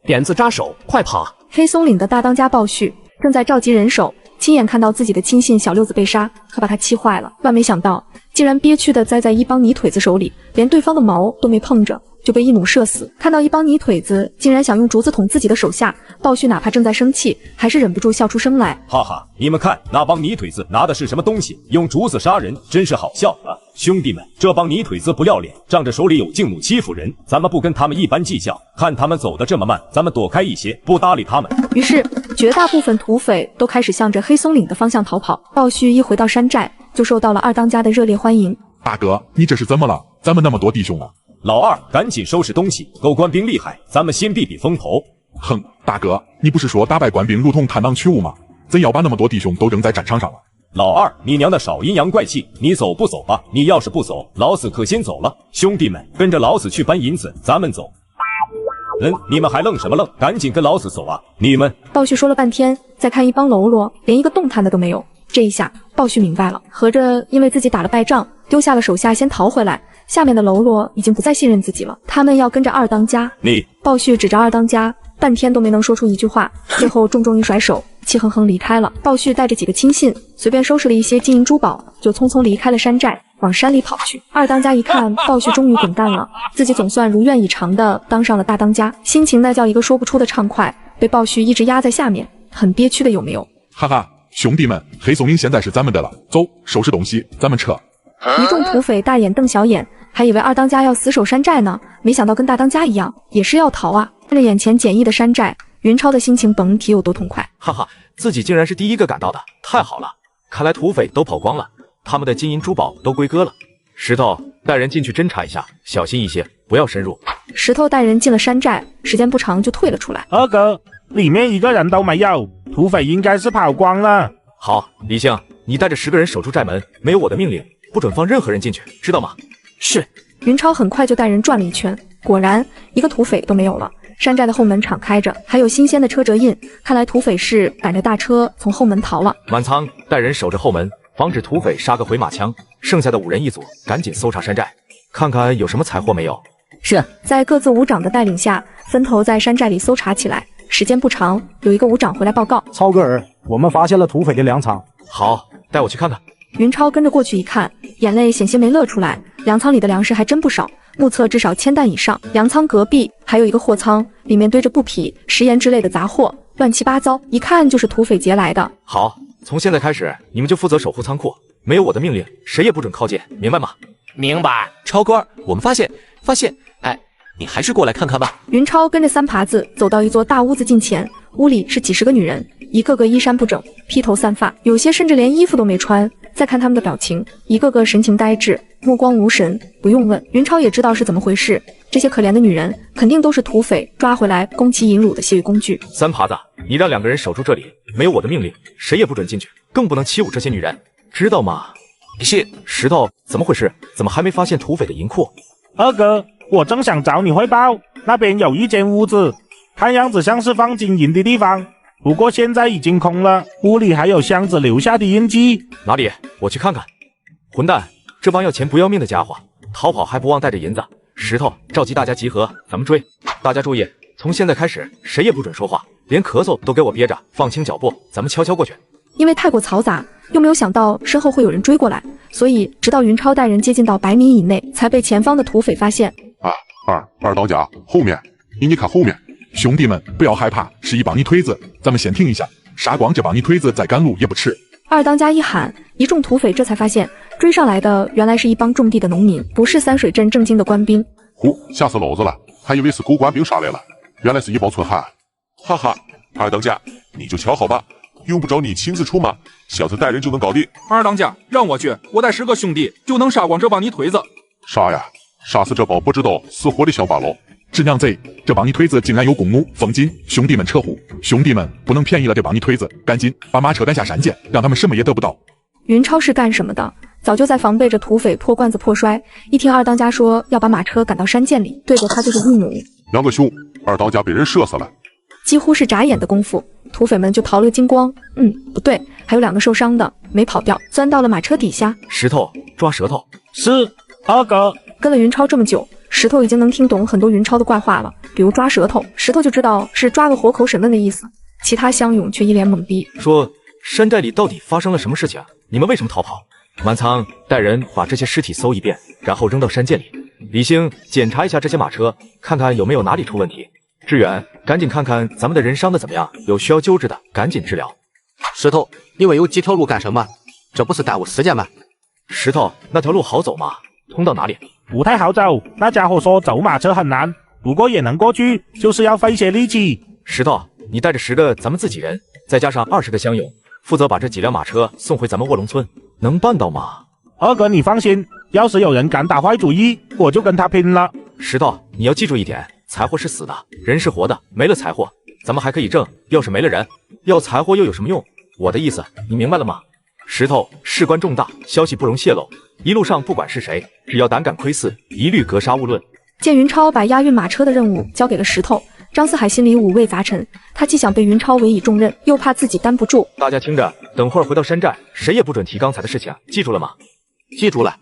点子扎手，快跑！黑松岭的大当家鲍旭正在召集人手，亲眼看到自己的亲信小六子被杀，可把他气坏了。万没想到，竟然憋屈的栽在一帮泥腿子手里，连对方的毛都没碰着，就被一弩射死。看到一帮泥腿子竟然想用竹子捅自己的手下，鲍旭哪怕正在生气，还是忍不住笑出声来。哈哈，你们看那帮泥腿子拿的是什么东西？用竹子杀人，真是好笑啊！兄弟们，这帮泥腿子不要脸，仗着手里有劲弩欺负人，咱们不跟他们一般计较。看他们走得这么慢，咱们躲开一些，不搭理他们。于是，绝大部分土匪都开始向着黑松岭的方向逃跑。鲍旭一回到山寨，就受到了二当家的热烈欢迎。大哥，你这是怎么了？咱们那么多弟兄啊！老二，赶紧收拾东西，狗官兵厉害，咱们先避避风头。哼，大哥，你不是说打败官兵如同探囊取物吗？怎要把那么多弟兄都扔在战场上了？老二，你娘的少阴阳怪气！你走不走吧？你要是不走，老子可先走了。兄弟们，跟着老子去搬银子，咱们走。你们还愣什么愣？赶紧跟老子走啊！你们……鲍旭说了半天，再看一帮喽啰，连一个动弹的都没有。这一下，鲍旭明白了，合着因为自己打了败仗，丢下了手下先逃回来，下面的喽啰已经不再信任自己了，他们要跟着二当家。鲍旭指着二当家，半天都没能说出一句话，最后重重一甩手，气哼哼离开了。鲍旭带着几个亲信，随便收拾了一些金银珠宝，就匆匆离开了山寨，往山里跑去。二当家一看鲍旭终于滚蛋了，自己总算如愿以偿的当上了大当家，心情那叫一个说不出的畅快，被鲍旭一直压在下面，很憋屈的有没有？哈哈，兄弟们，黑松岭现在是咱们的了，走，收拾东西，咱们撤。一众土匪大眼瞪小眼，还以为二当家要死守山寨呢，没想到跟大当家一样，也是要逃啊！看着眼前简易的山寨，云超的心情甭提有多痛快。哈哈，自己竟然是第一个赶到的，太好了！看来土匪都跑光了，他们的金银珠宝都归哥了。石头带人进去侦查一下，小心一些，不要深入。石头带人进了山寨，时间不长就退了出来。二哥，里面一个人都没有，土匪应该是跑光了。好，李兴，你带着10个人守住寨门，没有我的命令，不准放任何人进去，知道吗？是。云超很快就带人转了一圈，果然一个土匪都没有了。山寨的后门敞开着，还有新鲜的车辙印，看来土匪是赶着大车从后门逃了。满仓带人守着后门，防止土匪杀个回马枪。剩下的5人一组，赶紧搜查山寨，看看有什么财货没有。是。在各自伍长的带领下，分头在山寨里搜查起来。时间不长，有一个伍长回来报告：超哥儿，我们发现了土匪的粮仓。好，带我去看看。云超跟着过去一看，眼泪险些没乐出来。粮仓里的粮食还真不少，目测至少1000担以上。粮仓隔壁还有一个货仓，里面堆着布匹、食盐之类的杂货，乱七八糟，一看就是土匪劫来的。好，从现在开始，你们就负责守护仓库，没有我的命令，谁也不准靠近，明白吗？明白。超哥，我们发现，哎，你还是过来看看吧。云超跟着三耙子走到一座大屋子近前，屋里是几10个女人，一个个衣衫不整，披头散发，有些甚至连衣服都没穿。再看他们的表情，一个个神情呆滞，目光无神。不用问，云超也知道是怎么回事。这些可怜的女人肯定都是土匪抓回来供其淫辱的泄欲工具。三耙子，你让2个人守住这里，没有我的命令，谁也不准进去，更不能欺侮这些女人，知道吗？是。石头，怎么回事？怎么还没发现土匪的银库？二哥，我正想找你汇报，那边有一间屋子，看样子像是放金银的地方。不过现在已经空了，屋里还有箱子留下的印记。哪里？我去看看。混蛋，这帮要钱不要命的家伙，逃跑还不忘带着银子。石头，召集大家集合，咱们追。大家注意，从现在开始，谁也不准说话，连咳嗽都给我憋着，放轻脚步，咱们悄悄过去。因为太过嘈杂，又没有想到身后会有人追过来，所以直到云超带人接近到100米以内，才被前方的土匪发现。二当家，后面，你看后面。兄弟们，不要害怕，是一帮泥腿子，咱们先停一下，杀光这帮泥腿子再赶路也不迟。二当家一喊，一众土匪这才发现追上来的原来是一帮种地的农民，不是三水镇正经的官兵。呼，吓死老子了，还以为是狗官兵杀来了，原来是一帮村汉。哈哈，二当家，你就瞧好吧，用不着你亲自出马，小子带人就能搞定。二当家，让我去，我带10个兄弟就能杀光这帮泥腿子。杀呀，杀死这帮不知道死活的乡巴佬。这娘贼，这帮泥腿子竟然有公墓封金，兄弟们撤户，兄弟们不能便宜了这帮泥腿子，赶紧把马车赶下山涧，让他们什么也得不到。云超是干什么的？早就在防备着土匪破罐子破摔，一听二当家说要把马车赶到山涧里，对着他就是一弩。两个兄，二当家被人射死了。几乎是眨眼的功夫，土匪们就逃了个精光。不对，还有2个受伤的没跑掉，钻到了马车底下。石头，抓舌头。是，二哥。跟了云超这么久，石头已经能听懂很多云超的怪话了，比如抓舌头，石头就知道是抓个活口审问的意思。其他乡勇却一脸懵逼，说山寨里到底发生了什么事情？你们为什么逃跑？满仓带人把这些尸体搜一遍，然后扔到山涧里。李兴检查一下这些马车，看看有没有哪里出问题。志远，赶紧看看咱们的人伤的怎么样，有需要救治的赶紧治疗。石头，你问有几条路干什么？这不是耽误时间吗？石头，那条路好走吗？通到哪里？不太好走，那家伙说走马车很难，不过也能过去，就是要费些力气。石头，你带着10个咱们自己人，再加上20个乡勇，负责把这几辆马车送回咱们卧龙村，能办到吗？二哥你放心，要是有人敢打坏主意，我就跟他拼了。石头，你要记住一点，财货是死的，人是活的，没了财货，咱们还可以挣，要是没了人，要财货又有什么用？我的意思，你明白了吗？石头，事关重大，消息不容泄露，一路上不管是谁，只要胆敢窥伺，一律格杀勿论。见云超把押运马车的任务交给了石头，张四海心里五味杂陈，他既想被云超委以重任，又怕自己担不住。大家听着，等会儿回到山寨，谁也不准提刚才的事情，记住了吗？记住了。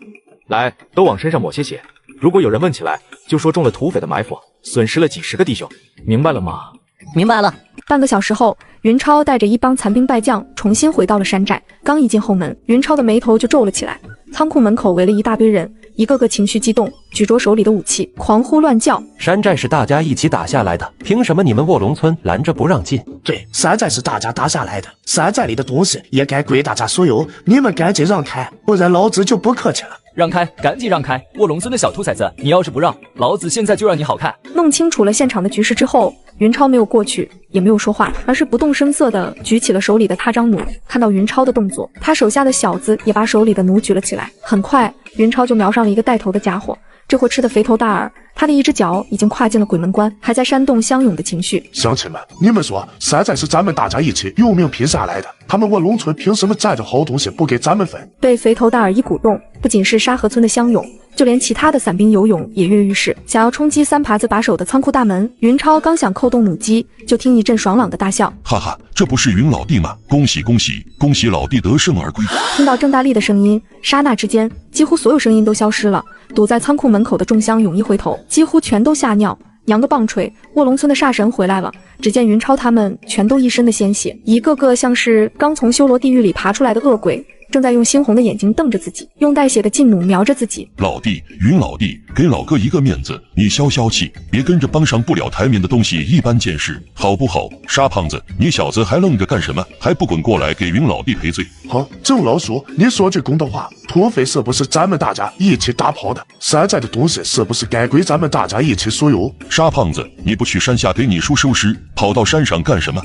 来，都往身上抹些血，如果有人问起来，就说中了土匪的埋伏，损失了几10个弟兄，明白了吗？明白了。半个小时后，云超带着一帮残兵败将重新回到了山寨。刚一进后门，云超的眉头就皱了起来。仓库门口围了一大堆人，一个个情绪激动，举着手里的武器，狂呼乱叫。山寨是大家一起打下来的，凭什么你们卧龙村拦着不让进？对，山寨是大家打下来的，山寨里的东西也该归大家所有，你们赶紧让开，不然老子就不客气了。让开，赶紧让开！卧龙村的小兔崽子，你要是不让，老子现在就让你好看！弄清楚了现场的局势之后，云超没有过去，也没有说话，而是不动声色地举起了手里的他张弩。看到云超的动作，他手下的小子也把手里的弩举了起来。很快，云超就瞄上了一个带头的家伙，这货吃的肥头大耳，他的一只脚已经跨进了鬼门关，还在煽动乡勇的情绪。乡亲们，你们说，山寨是咱们大家一起用命拼下来的，他们卧龙村凭什么占着好东西不给咱们分？被肥头大耳一鼓动，不仅是沙河村的乡勇，就连其他的散兵游勇也跃跃欲试，想要冲击3耙子把守的仓库大门。云超刚想扣动弩机，就听一阵爽朗的大笑，哈哈，这不是云老弟吗？恭喜恭喜恭喜老弟得胜而归！听到郑大力的声音，刹那之间，几乎所有声音都消失了。堵在仓库门口的众乡勇一回头，几乎全都吓尿。扬个棒槌，卧龙村的煞神回来了。只见云超他们全都一身的鲜血，一个个像是刚从修罗地狱里爬出来的恶鬼，正在用猩红的眼睛瞪着自己，用带血的劲弩瞄着自己。老弟，云老弟，给老哥一个面子，你消消气，别跟着帮上不了台面的东西一般见识，好不好？沙胖子，你小子还愣着干什么？还不滚过来给云老弟赔罪！好，郑老叔，你说句公道话，土匪是不是咱们大家一起打跑的？山寨的东西是不是该归咱们大家一起所有？沙胖子，你不去山下给你叔收尸，跑到山上干什么？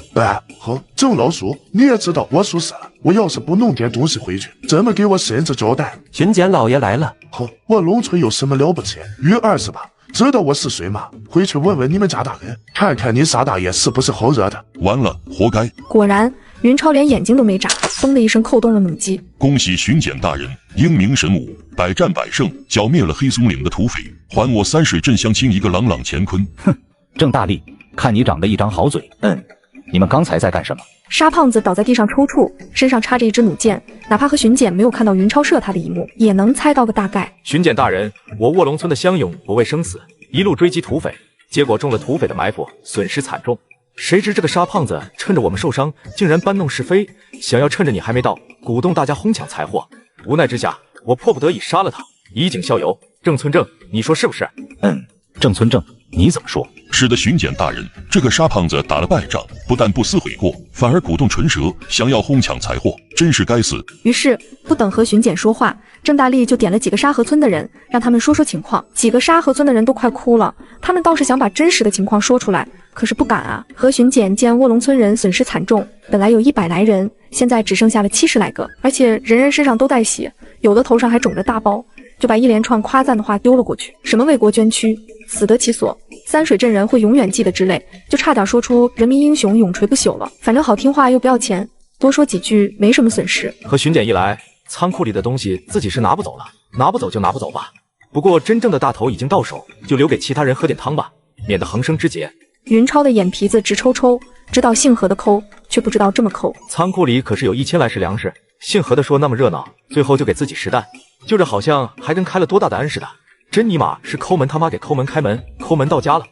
好，郑老叔，你也知道我属实了，我要是不弄点东西回去，怎么给我婶子交代？巡检老爷来了。好，卧龙村有什么了不起？云儿是吧？知道我是谁吗？回去问问你们家大人，看看你傻大爷是不是好惹的。完了，活该！果然，云超连眼睛都没眨，嘣的一声扣动了弩机。恭喜巡检大人，英明神武，百战百胜，剿灭了黑松岭的土匪，还我三水镇乡亲一个朗朗乾坤。哼，郑大力，看你长得一张好嘴。你们刚才在干什么？沙胖子倒在地上抽搐，身上插着一支弩箭，哪怕和巡检没有看到云超射他的一幕，也能猜到个大概。巡检大人，我卧龙村的乡勇不畏生死，一路追击土匪，结果中了土匪的埋伏，损失惨重。谁知这个沙胖子趁着我们受伤，竟然搬弄是非，想要趁着你还没到，鼓动大家哄抢财货。无奈之下，我迫不得已杀了他，以儆效尤。郑村正，你说是不是？郑村正，你怎么说？是的，巡检大人，这个沙胖子打了败仗，不但不思悔过，反而鼓动唇舌，想要哄抢财货，真是该死。于是不等和巡检说话，郑大力就点了几个沙河村的人，让他们说说情况。几个沙河村的人都快哭了，他们倒是想把真实的情况说出来，可是不敢啊。何巡检见卧龙村人损失惨重，本来有100来人，现在只剩下了70来个，而且人人身上都带血，有的头上还肿着大包，就把一连串夸赞的话丢了过去，什么为国捐躯，死得其所，三水镇人会永远记得之类，就差点说出人民英雄永垂不朽了。反正好听话又不要钱，多说几句没什么损失。和巡检一来，仓库里的东西自己是拿不走了，拿不走就拿不走吧。不过真正的大头已经到手，就留给其他人喝点汤吧，免得横生枝节。云超的眼皮子直抽抽，知道姓何的抠，却不知道这么抠。仓库里可是有1000来石粮食，姓何的说那么热闹，最后就给自己10担，就这好像还跟开了多大的恩似的。真尼玛是抠门他妈给抠门开门，抠门到家了。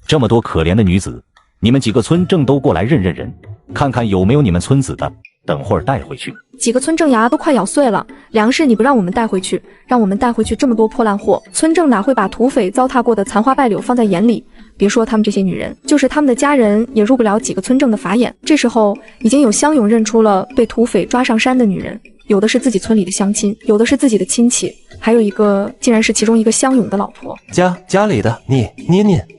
这么多可怜的女子，你们几个村正都过来认认人，看看有没有你们村子的，等会儿带回去。几个村正牙都快咬碎了，粮食你不让我们带回去，让我们带回去这么多破烂货，村正哪会把土匪糟蹋过的残花败柳放在眼里？别说他们这些女人，就是他们的家人也入不了几个村正的法眼。这时候已经有乡勇认出了被土匪抓上山的女人，有的是自己村里的乡亲，有的是自己的亲戚，还有一个竟然是其中一个乡勇的老婆。家里的你。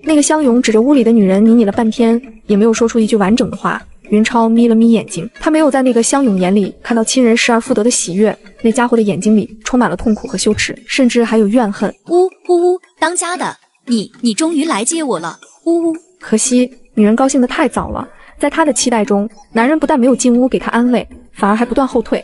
那个乡勇指着屋里的女人你了半天，也没有说出一句完整的话。云超眯了眯眼睛，他没有在那个乡勇眼里看到亲人失而复得的喜悦，那家伙的眼睛里充满了痛苦和羞耻，甚至还有怨恨。呜呜呜，当家的，你终于来接我了，呜呜。可惜女人高兴得太早了，在她的期待中，男人不但没有进屋给她安慰，反而还不断后退，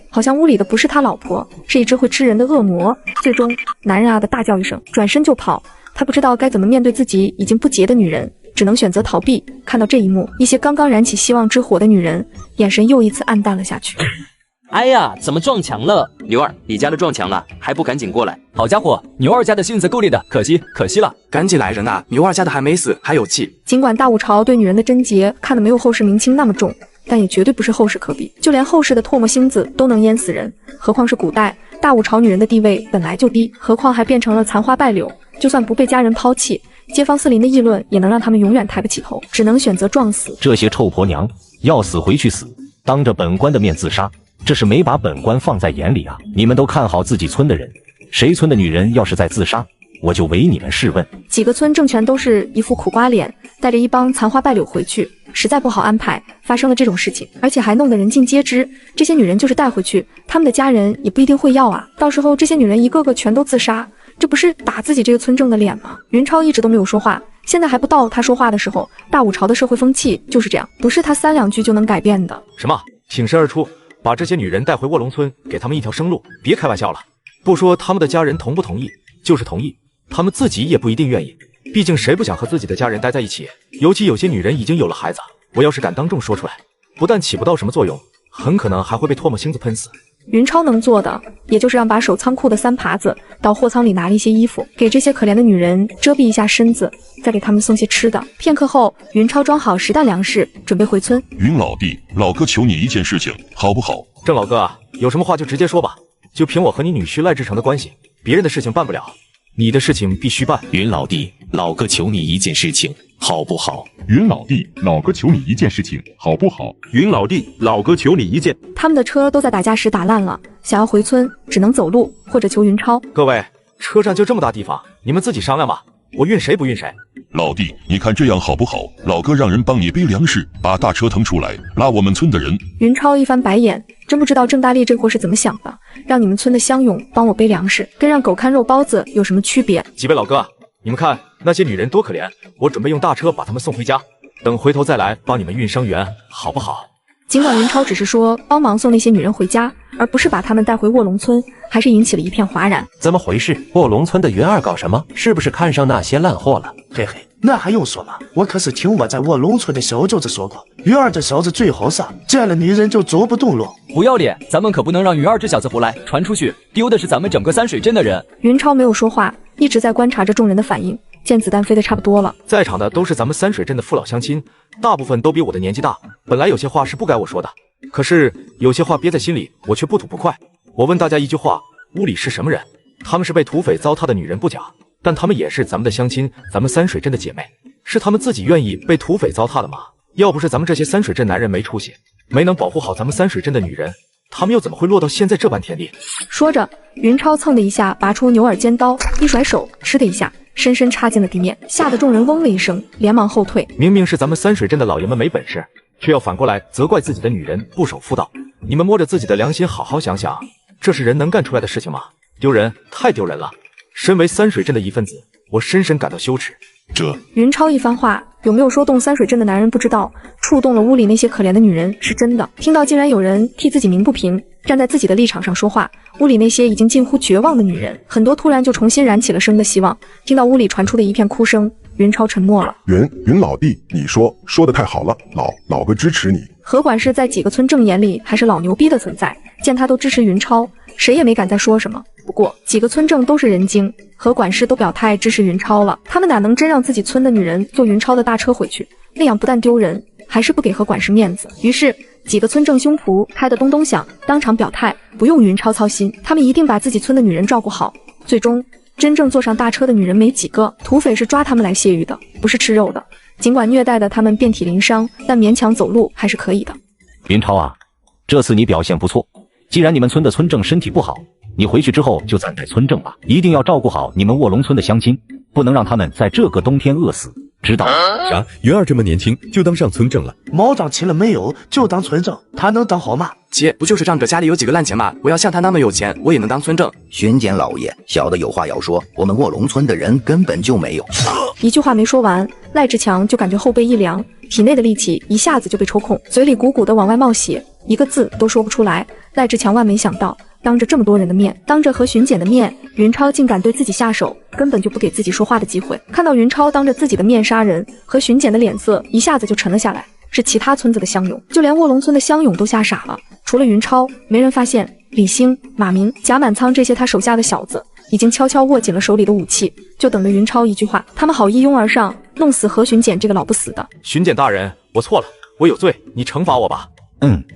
好像屋里的不是他老婆，是一只会吃人的恶魔。最终男人啊的大叫一声，转身就跑。他不知道该怎么面对自己已经不洁的女人，只能选择逃避。看到这一幕，一些刚刚燃起希望之火的女人眼神又一次暗淡了下去。哎呀，怎么撞墙了？牛二，你家的撞墙了，还不赶紧过来！好家伙，牛二家的性子够烈的，可惜了。赶紧来人啊！牛二家的还没死，还有气。尽管大武朝对女人的贞洁看得没有后世明清那么重，但也绝对不是后世可比。就连后世的唾沫星子都能淹死人，何况是古代大武朝女人的地位本来就低，何况还变成了残花败柳。就算不被家人抛弃，街坊四邻的议论也能让他们永远抬不起头，只能选择撞死。这些臭婆娘要死回去死，当着本官的面自杀，这是没把本官放在眼里啊！你们都看好自己村的人，谁村的女人要是再自杀，我就唯你们是问。几个村正全都是一副苦瓜脸，带着一帮残花败柳回去，实在不好安排。发生了这种事情，而且还弄得人尽皆知，这些女人就是带回去，他们的家人也不一定会要啊。到时候这些女人一个个全都自杀，这不是打自己这个村正的脸吗？云超一直都没有说话，现在还不到他说话的时候。大武朝的社会风气就是这样，不是他3两句就能改变的。什么？挺身而出，把这些女人带回卧龙村，给他们一条生路？别开玩笑了！不说他们的家人同不同意，就是同意，他们自己也不一定愿意。毕竟谁不想和自己的家人待在一起？尤其有些女人已经有了孩子，我要是敢当众说出来，不但起不到什么作用，很可能还会被唾沫星子喷死。云超能做的，也就是让把守仓库的3耙子到货仓里拿了一些衣服，给这些可怜的女人遮蔽一下身子，再给他们送些吃的。片刻后，云超装好10担粮食，准备回村。云老弟，老哥求你一件事情，好不好？郑老哥啊，有什么话就直接说吧。就凭我和你女婿赖志成的关系，别人的事情办不了，你的事情必须办。云老弟，老哥求你一件事情，好不好？云老弟，老哥求你一件事情，好不好？云老弟，老哥求你一件。他们的车都在打架时打烂了，想要回村只能走路或者求云超。各位，车站就这么大地方，你们自己商量吧，我运谁不运谁。老弟，你看这样好不好？老哥让人帮你背粮食，把大车腾出来，拉我们村的人。云超一翻白眼，真不知道郑大力这货是怎么想的，让你们村的乡勇帮我背粮食，跟让狗看肉包子有什么区别？几位老哥，你们看那些女人多可怜，我准备用大车把她们送回家，等回头再来帮你们运伤员，好不好？尽管云超只是说帮忙送那些女人回家，而不是把她们带回卧龙村，还是引起了一片哗然。怎么回事？卧龙村的云二搞什么？是不是看上那些烂货了？嘿嘿，那还用说吗？我可是听我在卧龙村的小舅子说过，云二这小子最好上，见了女人就走不动路。不要脸，咱们可不能让云二这小子胡来，传出去丢的是咱们整个三水镇的人。云超没有说话，一直在观察着众人的反应。见子弹飞得差不多了，在场的都是咱们三水镇的父老乡亲，大部分都比我的年纪大。本来有些话是不该我说的，可是有些话憋在心里，我却不吐不快。我问大家一句话，屋里是什么人？他们是被土匪糟蹋的女人不假，但他们也是咱们的乡亲，咱们三水镇的姐妹。是他们自己愿意被土匪糟蹋的吗？要不是咱们这些三水镇男人没出息，没能保护好咱们三水镇的女人，他们又怎么会落到现在这般田地？说着，云超蹭的一下拔出牛耳尖刀，一甩手，嗤的一下，深深插进了地面，吓得众人嗡了一声，连忙后退。明明是咱们三水镇的老爷们没本事，却要反过来责怪自己的女人不守妇道。你们摸着自己的良心好好想想，这是人能干出来的事情吗？丢人，太丢人了！身为三水镇的一份子，我深深感到羞耻。云超一番话，有没有说动三水镇的男人不知道，触动了屋里那些可怜的女人是真的。听到竟然有人替自己鸣不平，站在自己的立场上说话，屋里那些已经近乎绝望的女人，很多突然就重新燃起了生的希望。听到屋里传出的一片哭声，云超沉默了。云老弟，你说的太好了，老哥支持你。何管事在几个村正眼里还是老牛逼的存在，见他都支持云超，谁也没敢再说什么。不过几个村正都是人精，何管事都表态支持云超了，他们哪能真让自己村的女人坐云超的大车回去？那样不但丢人，还是不给何管事面子。于是几个村正胸脯开得咚咚响，当场表态不用云超操心，他们一定把自己村的女人照顾好。最终真正坐上大车的女人没几个，土匪是抓他们来泄欲的，不是吃肉的。尽管虐待的他们遍体鳞伤，但勉强走路还是可以的。云超啊，这次你表现不错，既然你们村的村正身体不好，你回去之后就暂代村正吧，一定要照顾好你们卧龙村的乡亲，不能让他们在这个冬天饿死，知道吗？啥？云儿这么年轻就当上村正了？毛长齐了没有就当村正，他能当好吗？姐，不就是仗着家里有几个烂钱吗？我要像他那么有钱，我也能当村正。巡检老爷，小的有话要说，我们卧龙村的人根本就没有。一句话没说完，赖志强就感觉后背一凉，体内的力气一下子就被抽空，嘴里鼓鼓的往外冒血，一个字都说不出来。赖志强万没想到，当着这么多人的面，当着何巡检的面，云超竟敢对自己下手，根本就不给自己说话的机会。看到云超当着自己的面杀人，何巡检的脸色一下子就沉了下来。是其他村子的乡勇，就连卧龙村的乡勇都吓傻了。除了云超，没人发现李兴、马明、贾满仓这些他手下的小子已经悄悄握紧了手里的武器，就等着云超一句话，他们好一拥而上，弄死何巡检这个老不死的。巡检大人，我错了，我有罪，你惩罚我吧。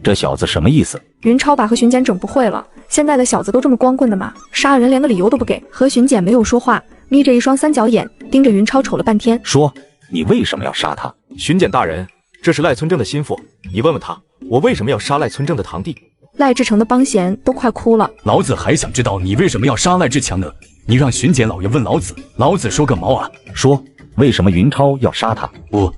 这小子什么意思？云超把何巡检整不会了，现在的小子都这么光棍的吗？杀人连个理由都不给。何巡检没有说话，眯着一双三角眼盯着云超瞅了半天，说：“你为什么要杀他？”巡检大人，这是赖村正的心腹，你问问他，我为什么要杀赖村正的堂弟？赖志成的帮闲都快哭了。老子还想知道你为什么要杀赖志强呢？你让巡检老爷问老子，老子说个毛啊！说为什么云超要杀他？我。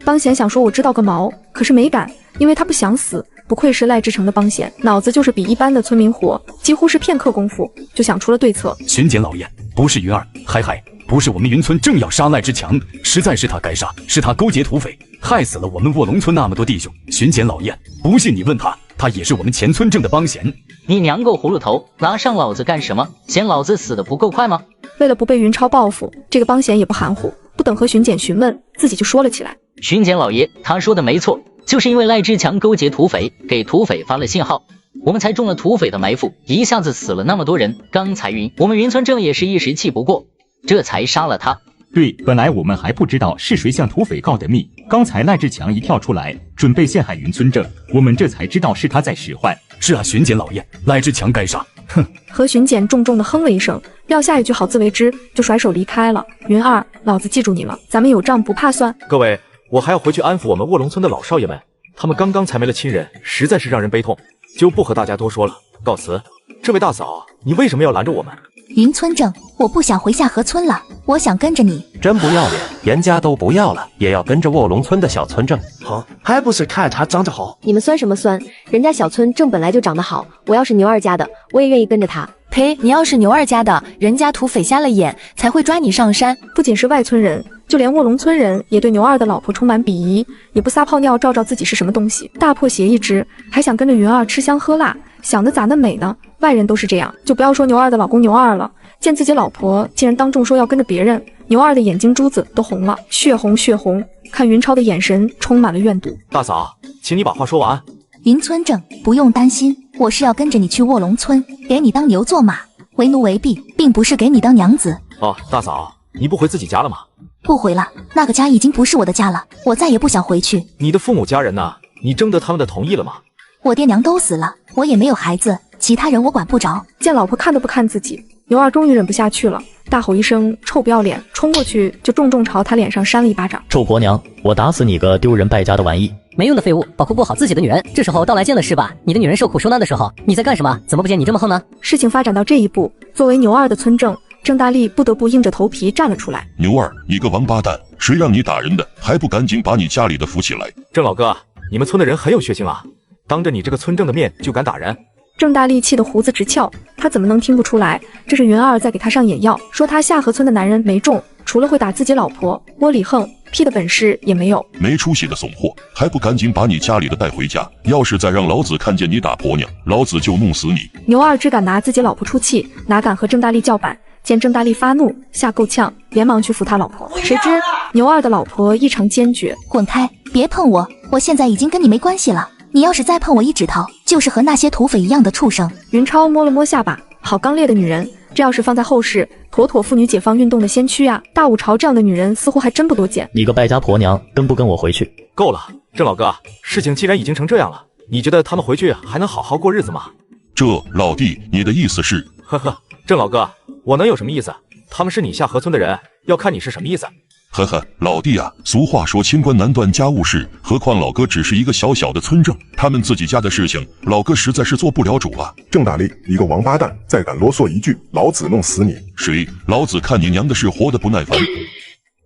帮闲想说我知道个毛，可是没敢，因为他不想死。不愧是赖志成的帮闲，脑子就是比一般的村民活，几乎是片刻功夫就想出了对策。巡检老爷，不是云儿，嗨，不是我们云村正要杀赖志强，实在是他该杀，是他勾结土匪，害死了我们卧龙村那么多弟兄。巡检老爷，不信你问他，他也是我们前村正的帮闲。你娘个葫芦头，拿上老子干什么？嫌老子死得不够快吗？为了不被云超报复，这个帮闲也不含糊，不等和巡检询问，自己就说了起来。巡检老爷，他说的没错，就是因为赖志强勾结土匪，给土匪发了信号，我们才中了土匪的埋伏，一下子死了那么多人。刚才我们云村正也是一时气不过，这才杀了他。对，本来我们还不知道是谁向土匪告的密，刚才赖志强一跳出来准备陷害云村正，我们这才知道是他在使唤。是啊，巡检老爷，赖志强该杀。哼！何巡检重重的哼了一声，撂下一句好自为之，就甩手离开了。云儿，老子记住你了，咱们有账不怕算。各位，我还要回去安抚我们卧龙村的老少爷们，他们刚刚才没了亲人，实在是让人悲痛，就不和大家多说了，告辞。这位大嫂，你为什么要拦着我们？云村正，我不想回下河村了，我想跟着你。真不要脸，严家都不要了，也要跟着卧龙村的小村正。好，还不是看他长得好。你们酸什么酸？人家小村正本来就长得好，我要是牛二家的，我也愿意跟着他。呸！你要是牛二家的，人家土匪瞎了眼才会抓你上山。不仅是外村人，就连卧龙村人也对牛二的老婆充满鄙夷，也不撒泡尿照自己是什么东西。大破鞋一只，还想跟着云儿吃香喝辣，想得咋那美呢？外人都是这样，就不要说牛二的老公牛二了，见自己老婆竟然当众说要跟着别人，牛二的眼睛珠子都红了，血红。看云超的眼神充满了怨毒。大嫂，请你把话说完。云村正，不用担心，我是要跟着你去卧龙村，给你当牛做马，为奴为婢，并不是给你当娘子。哦，大嫂，你不回自己家了吗？不回了，那个家已经不是我的家了，我再也不想回去。你的父母家人呢？你征得他们的同意了吗？我爹娘都死了，我也没有孩子，其他人我管不着。见老婆看都不看自己，牛二终于忍不下去了，大吼一声臭不要脸，冲过去就重重朝他脸上扇了一巴掌。臭婆娘，我打死你个丢人败家的玩意！没用的废物，保护不好自己的女人，这时候到来劲了是吧？你的女人受苦受难的时候，你在干什么？怎么不见你这么横呢？事情发展到这一步，作为牛二的村正，郑大力不得不硬着头皮站了出来。牛二，你个王八蛋，谁让你打人的？还不赶紧把你家里的扶起来！郑老哥，你们村的人很有血性啊，当着你这个村正的面就敢打人。郑大力气得胡子直翘，他怎么能听不出来，这是云二在给他上眼药，说他下河村的男人没种，除了会打自己老婆，窝里横屁的本事也没有。没出息的怂货，还不赶紧把你家里的带回家！要是再让老子看见你打婆娘，老子就弄死你！牛二只敢拿自己老婆出气，哪敢和郑大力叫板？见郑大力发怒，吓够呛，连忙去扶他老婆。谁知牛二的老婆异常坚决，滚开，别碰我，我现在已经跟你没关系了。你要是再碰我一指头，就是和那些土匪一样的畜生。云超摸了摸下巴，好刚烈的女人，这要是放在后世，妥妥妇女解放运动的先驱啊！大武朝这样的女人似乎还真不多见。你个败家婆娘，跟不跟我回去？够了，郑老哥，事情既然已经成这样了，你觉得他们回去还能好好过日子吗？这老弟，你的意思是？呵呵，郑老哥，我能有什么意思？他们是你下河村的人，要看你是什么意思。呵呵，老弟啊，俗话说清官难断家务事，何况老哥只是一个小小的村正，他们自己家的事情，老哥实在是做不了主啊。郑大力，你个王八蛋，再敢啰嗦一句，老子弄死你！谁？老子看你娘的是活得不耐烦。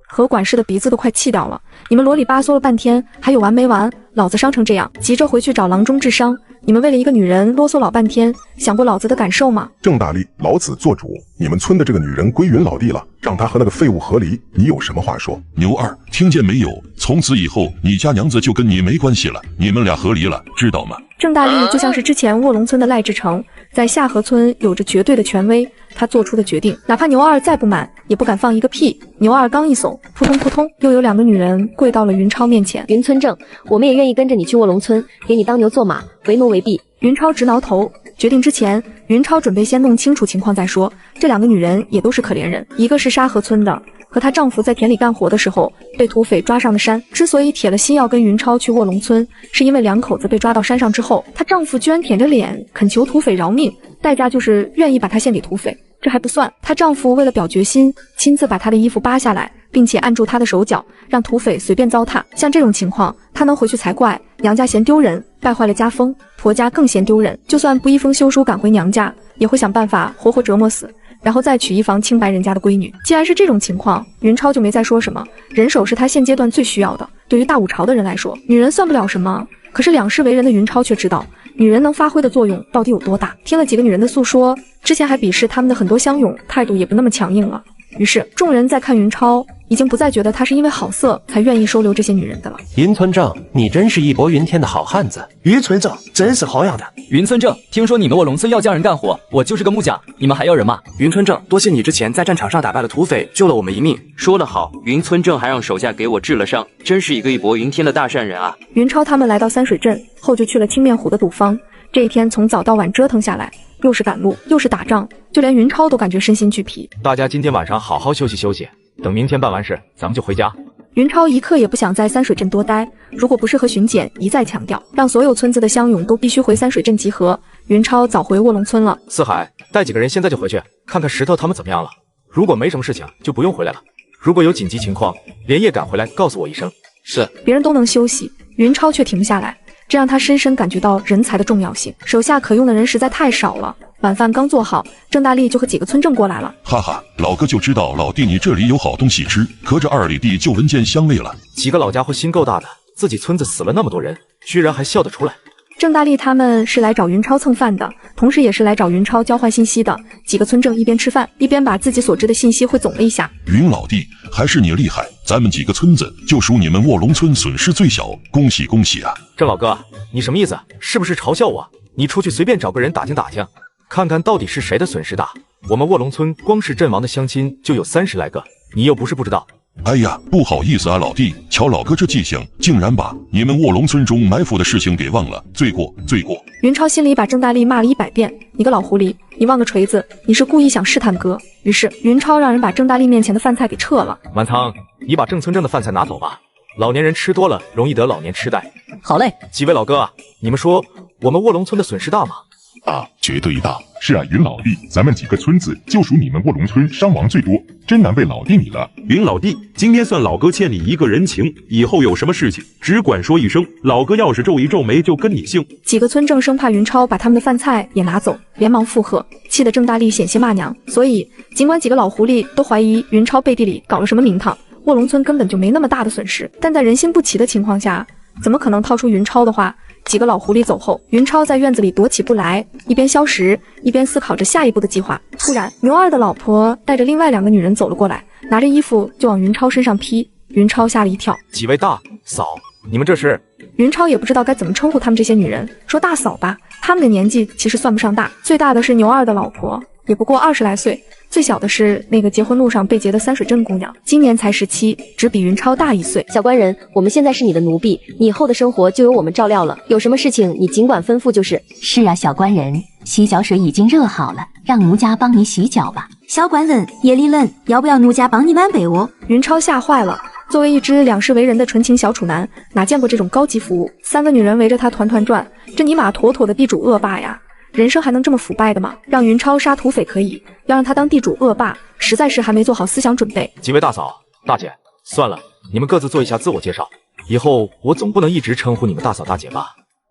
何管事的鼻子都快气掉了，你们啰里吧嗦了半天，还有完没完？老子伤成这样，急着回去找郎中治伤，你们为了一个女人啰嗦老半天，想过老子的感受吗？郑大力，老子做主，你们村的这个女人归云老弟了，让她和那个废物和离，你有什么话说？牛二，听见没有？从此以后，你家娘子就跟你没关系了，你们俩和离了，知道吗？郑大力就像是之前卧龙村的赖志成，在下河村有着绝对的权威，他做出的决定，哪怕牛二再不满，也不敢放一个屁。牛二刚一怂，扑通扑通，又有2个女人跪到了云超面前。云村正，我们也愿意跟着你去卧龙村，给你当牛做马，为奴为婢。云超直挠头，决定之前，云超准备先弄清楚情况再说。这2个女人也都是可怜人，一个是沙河村的，和她丈夫在田里干活的时候被土匪抓上了山，之所以铁了心要跟云超去卧龙村，是因为2口子被抓到山上之后，她丈夫居然舔着脸恳求土匪饶命，代价就是愿意把她献给土匪。这还不算，她丈夫为了表决心，亲自把她的衣服扒下来，并且按住她的手脚，让土匪随便糟蹋。像这种情况，她能回去才怪。娘家嫌丢人，败坏了家风；婆家更嫌丢人，就算不一封休书赶回娘家，也会想办法活活折磨死，然后再娶一房清白人家的闺女。既然是这种情况，云超就没再说什么。人手是他现阶段最需要的，对于大武朝的人来说，女人算不了什么，可是两世为人的云超却知道女人能发挥的作用到底有多大。听了几个女人的诉说，之前还鄙视他们的很多乡勇态度也不那么强硬了。于是众人在看云超，已经不再觉得他是因为好色才愿意收留这些女人的了。云村正，你真是义薄云天的好汉子。云村正真是好样的。云村正，听说你们卧龙村要匠人干活，我就是个木匠，你们还要人吗？云村正，多谢你之前在战场上打败了土匪，救了我们一命。说得好，云村正还让手下给我治了伤，真是一个义薄云天的大善人啊。云超他们来到三水镇后，就去了青面虎的赌坊。这一天从早到晚折腾下来，又是赶路又是打仗，就连云超都感觉身心俱疲。大家今天晚上好好休息休息，等明天办完事，咱们就回家。云超一刻也不想在三水镇多待，如果不是和巡检一再强调，让所有村子的乡勇都必须回三水镇集合，云超早回卧龙村了。四海，带几个人现在就回去，看看石头他们怎么样了。如果没什么事情，就不用回来了。如果有紧急情况，连夜赶回来告诉我一声。是。别人都能休息，云超却停不下来，这让他深深感觉到人才的重要性。手下可用的人实在太少了。晚饭刚做好，郑大力就和几个村正过来了。哈哈，老哥就知道老弟你这里有好东西吃，可这2里地就闻见香味了。几个老家伙心够大的，自己村子死了那么多人，居然还笑得出来。郑大力他们是来找云超蹭饭的，同时也是来找云超交换信息的。几个村正一边吃饭，一边把自己所知的信息汇总了一下。云老弟，还是你厉害，咱们几个村子就属你们卧龙村损失最小，恭喜恭喜啊！郑老哥，你什么意思？是不是嘲笑我？你出去随便找个人打听打听，看看到底是谁的损失大。我们卧龙村光是阵亡的乡亲就有30来个，你又不是不知道。哎呀，不好意思啊，老弟，瞧老哥这记性，竟然把你们卧龙村中埋伏的事情给忘了，罪过罪过。云超心里把郑大力骂了100遍，你个老狐狸，你忘个锤子，你是故意想试探哥。于是云超让人把郑大力面前的饭菜给撤了。满仓，你把郑村正的饭菜拿走吧，老年人吃多了容易得老年痴呆。好嘞。几位老哥啊，你们说我们卧龙村的损失大吗？大，绝对大。是啊，云老弟，咱们几个村子就属你们卧龙村伤亡最多，真难为老弟你了。云老弟，今天算老哥欠你一个人情，以后有什么事情只管说一声，老哥要是皱一皱眉就跟你姓。几个村正生怕云超把他们的饭菜也拿走，连忙附和，气得郑大力险些骂娘。所以尽管几个老狐狸都怀疑云超背地里搞了什么名堂，卧龙村根本就没那么大的损失，但在人心不齐的情况下，怎么可能掏出云超的话？几个老狐狸走后，云超在院子里躲起步来，一边消食，一边思考着下一步的计划。突然，牛二的老婆带着另外2个女人走了过来，拿着衣服就往云超身上披。云超吓了一跳，几位大嫂，你们这是？云超也不知道该怎么称呼他们这些女人，说大嫂吧，她们的年纪其实算不上大，最大的是牛二的老婆，也不过20来岁。最小的是那个结婚路上被劫的三水镇姑娘，今年才17，只比云超大1岁。小官人，我们现在是你的奴婢，你以后的生活就由我们照料了，有什么事情你尽管吩咐就是。是啊，小官人，洗脚水已经热好了，让奴家帮你洗脚吧。小官人，夜里冷，要不要奴家帮你挽被窝？云超吓坏了，作为一只两世为人的纯情小处男，哪见过这种高级服务？3个女人围着他团团转，这尼玛妥妥的地主恶霸呀！人生还能这么腐败的吗？让云超杀土匪可以，要让他当地主恶霸，实在是还没做好思想准备。几位大嫂、大姐，算了，你们各自做一下自我介绍，以后我总不能一直称呼你们大嫂大姐吧？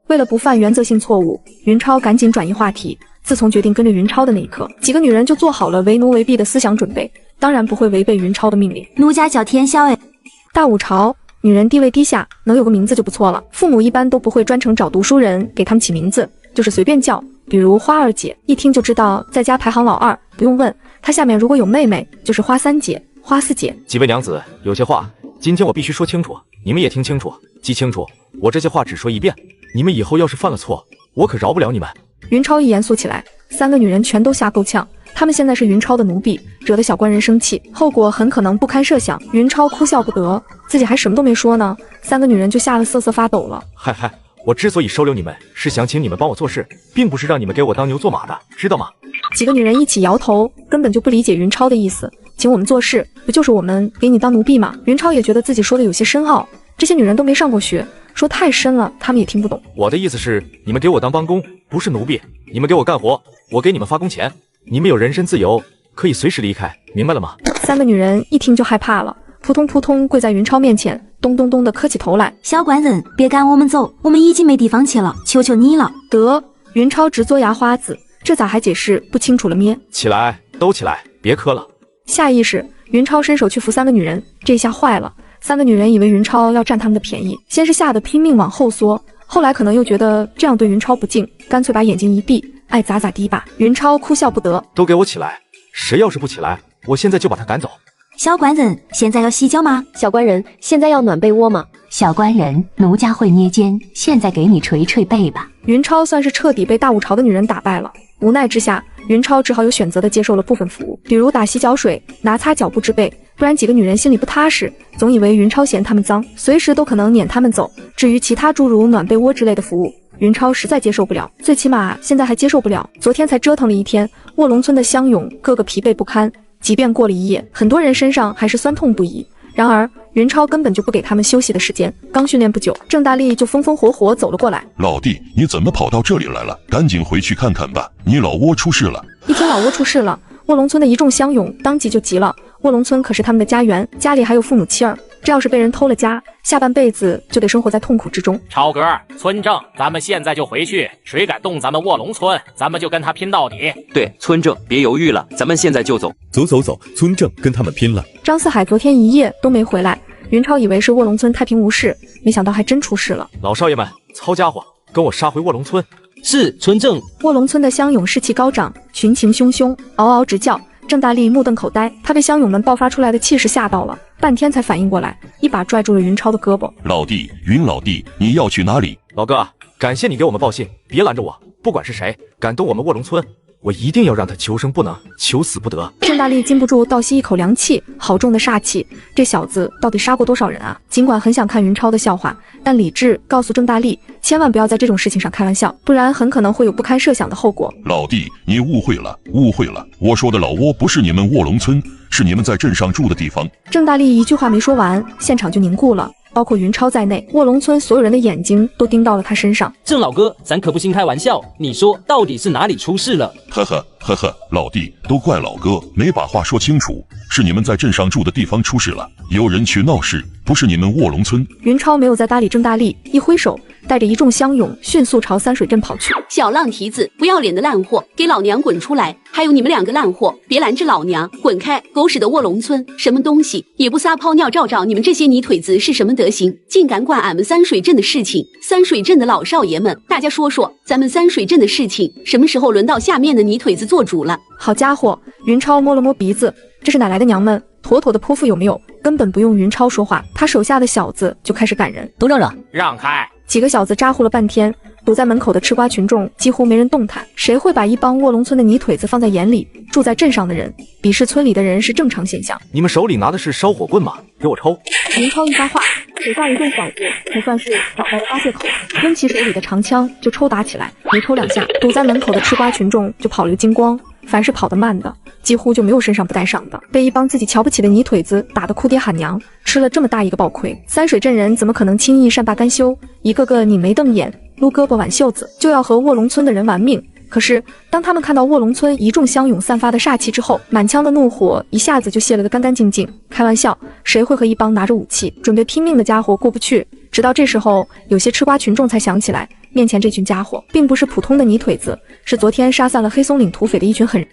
为了不犯原则性错误，云超赶紧转移话题。自从决定跟着云超的那一刻，几个女人就做好了为奴为婢的思想准备，当然不会违背云超的命令。奴家叫天晓哎。大武朝，女人地位低下，能有个名字就不错了。父母一般都不会专程找读书人给他们起名字，就是随便叫。比如花二姐，一听就知道在家排行老2，不用问，她下面如果有妹妹，就是花3姐、花4姐。几位娘子，有些话今天我必须说清楚，你们也听清楚、记清楚，我这些话只说一遍，你们以后要是犯了错，我可饶不了你们。云超一严肃起来，3个女人全都吓够呛，她们现在是云超的奴婢，惹得小官人生气，后果很可能不堪设想。云超哭笑不得，自己还什么都没说呢，3个女人就吓得瑟瑟发抖了。嗨，我之所以收留你们，是想请你们帮我做事，并不是让你们给我当牛做马的，知道吗？几个女人一起摇头，根本就不理解云超的意思。请我们做事，不就是我们给你当奴婢吗？云超也觉得自己说的有些深奥，这些女人都没上过学，说太深了，他们也听不懂。我的意思是，你们给我当帮工，不是奴婢，你们给我干活，我给你们发工钱，你们有人身自由，可以随时离开，明白了吗？3个女人一听就害怕了，扑通扑通跪在云超面前，咚咚咚的磕起头来。小官人，别赶我们走，我们已经没地方去了，求求你了。得，云超直嘬牙花子，这咋还解释不清楚了咩？起来，都起来，别磕了。下意识，云超伸手去扶3个女人，这下坏了。3个女人以为云超要占他们的便宜，先是吓得拼命往后缩，后来可能又觉得这样对云超不敬，干脆把眼睛一闭，爱咋咋地吧。云超哭笑不得，都给我起来！谁要是不起来，我现在就把他赶走。小官人，现在要洗脚吗？小官人，现在要暖被窝吗？小官人，奴家会捏肩，现在给你捶捶背吧。云超算是彻底被大武朝的女人打败了，无奈之下，云超只好有选择的接受了部分服务，比如打洗脚水、拿擦脚布之辈，不然几个女人心里不踏实，总以为云超嫌他们脏，随时都可能撵他们走。至于其他诸如暖被窝之类的服务，云超实在接受不了，最起码现在还接受不了。昨天才折腾了一天，卧龙村的乡勇个个疲惫不堪，即便过了一夜，很多人身上还是酸痛不已。然而云超根本就不给他们休息的时间，刚训练不久，郑大力就风风火火走了过来。老弟，你怎么跑到这里来了？赶紧回去看看吧，你老窝出事了。一听老窝出事了，卧龙村的一众乡勇当即就急了。卧龙村可是他们的家园，家里还有父母妻儿，这要是被人偷了家，下半辈子就得生活在痛苦之中。超哥，村正，咱们现在就回去，谁敢动咱们卧龙村，咱们就跟他拼到底。对，村正，别犹豫了，咱们现在就走。走，村正跟他们拼了。张四海昨天一夜都没回来，云超以为是卧龙村太平无事，没想到还真出事了。老少爷们，操家伙，跟我杀回卧龙村。是，村正。卧龙村的乡勇士气高涨，群情汹汹，嗷嗷直叫。郑大力目瞪口呆，他被乡勇们爆发出来的气势吓到了，半天才反应过来，一把拽住了云超的胳膊。老弟，云老弟，你要去哪里？老哥，感谢你给我们报信，别拦着我，不管是谁敢动我们卧龙村，我一定要让他求生不能，求死不得。郑大力禁不住倒吸一口凉气，好重的煞气，这小子到底杀过多少人啊？尽管很想看云超的笑话，但理智告诉郑大力，千万不要在这种事情上开玩笑，不然很可能会有不堪设想的后果。老弟，你误会了，我说的老窝不是你们卧龙村，是你们在镇上住的地方。郑大力一句话没说完，现场就凝固了。包括云超在内，卧龙村所有人的眼睛都盯到了他身上。郑老哥，咱可不兴开玩笑，你说到底是哪里出事了？呵呵呵呵，老弟，都怪老哥没把话说清楚，是你们在镇上住的地方出事了，有人去闹事，不是你们卧龙村。云超没有再搭理郑大力，一挥手，带着一众乡勇迅速朝三水镇跑去。小浪蹄子，不要脸的烂货，给老娘滚出来！还有你们两个烂货，别拦着老娘，滚开！狗屎的卧龙村，什么东西也不撒泡尿照照你们这些泥腿子是什么德行？竟敢管俺们三水镇的事情！三水镇的老少爷们，大家说说，咱们三水镇的事情什么时候轮到下面的泥腿子做主了？好家伙，云超摸了摸鼻子，这是哪来的娘们？妥妥的泼妇有没有？根本不用云超说话，他手下的小子就开始赶人。都让让，让开！几个小子咋呼了半天，堵在门口的吃瓜群众几乎没人动弹。谁会把一帮卧龙村的泥腿子放在眼里？住在镇上的人鄙视村里的人是正常现象。你们手里拿的是烧火棍吗？给我抽！云超一发话，手下一众小子才算是找到了发泄口，抡起手里的长枪就抽打起来。没抽两下，堵在门口的吃瓜群众就跑了个精光。凡是跑得慢的，几乎就没有身上不带伤的，被一帮自己瞧不起的泥腿子打得哭爹喊娘，吃了这么大一个暴亏。三水镇人怎么可能轻易善罢甘休？一个个拧眉瞪眼，撸胳膊挽袖子，就要和卧龙村的人玩命。可是当他们看到卧龙村一众乡勇散发的煞气之后，满腔的怒火一下子就泄了个干干净净。开玩笑，谁会和一帮拿着武器准备拼命的家伙过不去？直到这时候，有些吃瓜群众才想起来，面前这群家伙并不是普通的泥腿子，是昨天杀散了黑松岭土匪的一群狠人。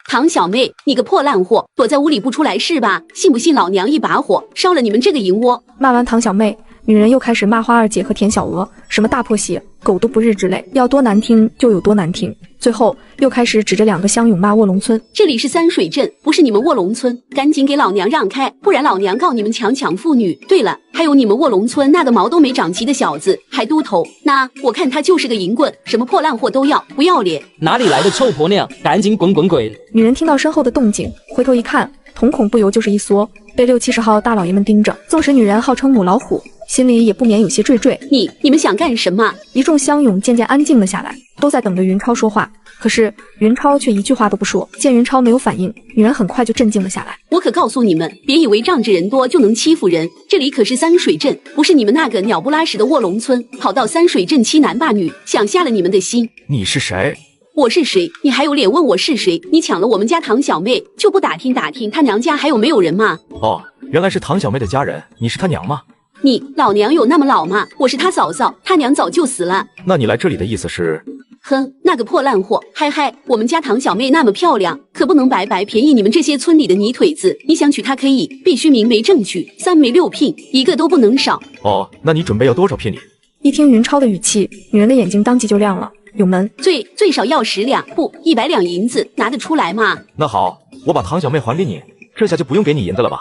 唐小妹，你个破烂货，躲在屋里不出来是吧？信不信老娘一把火烧了你们这个银窝？骂完唐小妹，女人又开始骂花二姐和田小娥，什么大破鞋、狗都不日之类，要多难听就有多难听。最后又开始指着两个乡勇骂卧龙村，这里是三水镇，不是你们卧龙村，赶紧给老娘让开，不然老娘告你们强抢妇女。对了，还有你们卧龙村那个毛都没长齐的小子还嘟头，那我看他就是个淫棍，什么破烂货都要，不要脸！哪里来的臭婆娘，赶紧滚滚滚！女人听到身后的动静，回头一看，瞳孔不由就是一缩，被60-70号大老爷们盯着。纵使女人号称母老虎，心里也不免有些惴惴。你们想干什么？一众乡勇渐渐安静了下来，都在等着云超说话。可是云超却一句话都不说。见云超没有反应，女人很快就镇静了下来。我可告诉你们，别以为仗着人多就能欺负人，这里可是三水镇，不是你们那个鸟不拉屎的卧龙村。跑到三水镇欺男霸女，想瞎了你们的心。你是谁？我是谁？你还有脸问我是谁？你抢了我们家唐小妹，就不打听打听她娘家还有没有人吗？哦，原来是唐小妹的家人，你是她娘吗？你老娘有那么老吗？我是她嫂嫂，她娘早就死了。那你来这里的意思是？哼，那个破烂货，嗨嗨，我们家唐小妹那么漂亮，可不能白白便宜你们这些村里的泥腿子。你想娶她可以，必须明媒正娶，3媒6聘，一个都不能少。哦，那你准备要多少聘礼？一听云超的语气，女人的眼睛当即就亮了。永门最少要10两，不100两银子，拿得出来吗？那好，我把唐小妹还给你，这下就不用给你银子了吧？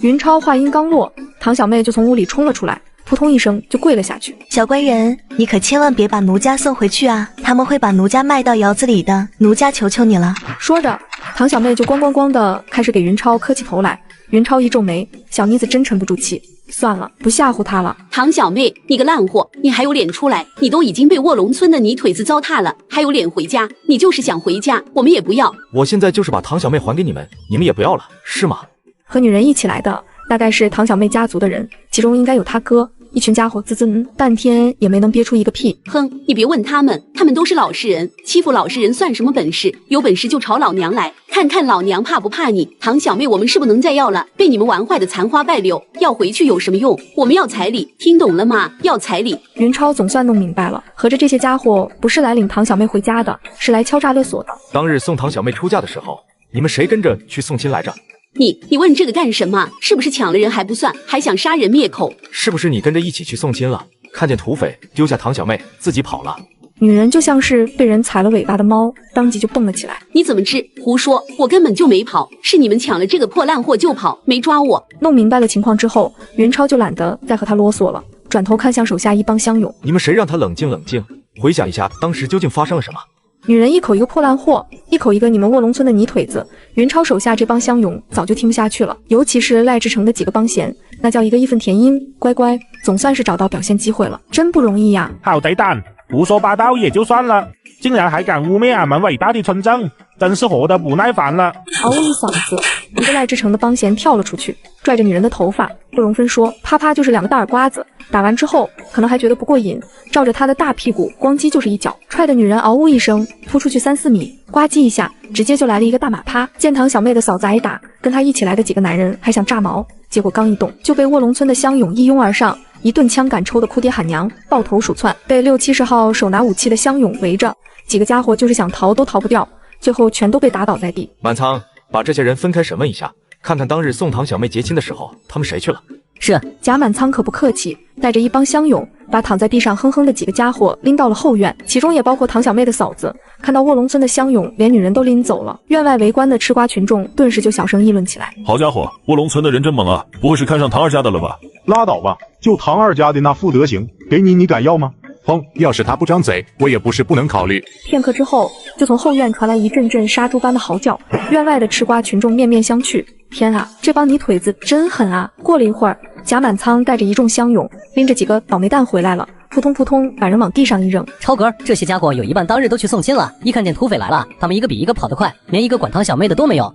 云超话音刚落，唐小妹就从屋里冲了出来，扑通一声就跪了下去。小官人，你可千万别把奴家送回去啊，他们会把奴家卖到窑子里的，奴家求求你了。说着，唐小妹就咣咣咣的开始给云超磕起头来。云超一皱眉，小妮子真沉不住气，算了，不吓唬她了。唐小妹，你个烂货，你还有脸出来？你都已经被卧龙村的泥腿子糟蹋了，还有脸回家？你就是想回家，我们也不要。我现在就是把唐小妹还给你们，你们也不要了，是吗？和女人一起来的大概是唐小妹家族的人，其中应该有她哥。一群家伙半天也没能憋出一个屁。哼，你别问他们，他们都是老实人，欺负老实人算什么本事？有本事就朝老娘来，看看老娘怕不怕你。唐小妹我们是不能再要了，被你们玩坏的残花败柳，要回去有什么用？我们要彩礼，听懂了吗？要彩礼。云超总算弄明白了，合着这些家伙不是来领唐小妹回家的，是来敲诈勒索的。当日送唐小妹出嫁的时候，你们谁跟着去送亲来着？你问这个干什么？是不是抢了人还不算，还想杀人灭口？是不是你跟着一起去送亲了？看见土匪丢下唐小妹，自己跑了。女人就像是被人踩了尾巴的猫，当即就蹦了起来。你怎么知？胡说，我根本就没跑，是你们抢了这个破烂货就跑，没抓我。弄明白了情况之后，云超就懒得再和他啰嗦了，转头看向手下一帮乡勇。你们谁让他冷静冷静？回想一下当时究竟发生了什么？女人一口一个破烂货，一口一个你们卧龙村的泥腿子。云超手下这帮乡勇早就听不下去了，尤其是赖志成的几个帮闲，那叫一个义愤填膺。乖乖，总算是找到表现机会了，真不容易呀！好贼蛋，胡说八道也就算了，竟然还敢污蔑俺们伟大的村正，真是活得不耐烦了。嗷呜一嗓子，一个赖之成的帮闲跳了出去，拽着女人的头发。不容分说，啪啪就是2个大耳刮子。打完之后，可能还觉得不过瘾，照着他的大屁股咣叽就是一脚，踹得女人嗷呜一声扑出去3、4米，呱唧一下，直接就来了一个大马趴。建堂小妹的嫂子挨打，跟他一起来的几个男人还想炸毛，结果刚一动就被卧龙村的乡勇一拥而上，一顿枪杆抽的哭爹喊娘，抱头鼠窜，被6、70号手拿武器的乡勇围着，几个家伙就是想逃都逃不掉，最后全都被打倒在地。满仓，把这些人分开审问一下，看看当日送堂小妹结亲的时候，他们谁去了？是。贾满仓可不客气，带着一帮乡勇，把躺在地上哼哼的几个家伙拎到了后院，其中也包括堂小妹的嫂子。看到卧龙村的乡勇连女人都拎走了，院外围观的吃瓜群众顿时就小声议论起来。好家伙，卧龙村的人真猛啊，不会是看上唐二家的了吧？拉倒吧，就唐二家的那副德行，给你敢要吗？哼，要是他不张嘴，我也不是不能考虑。片刻之后，就从后院传来一阵阵杀猪般的嚎叫，院外的吃瓜群众面面相觑。天啊，这帮泥腿子真狠啊！过了一会儿，贾满仓带着一众乡勇，拎着几个倒霉蛋回来了，扑通扑通把人往地上一扔。超哥，这些家伙有一半当日都去送亲了，一看见土匪来了，他们一个比一个跑得快，连一个管堂小妹的都没有。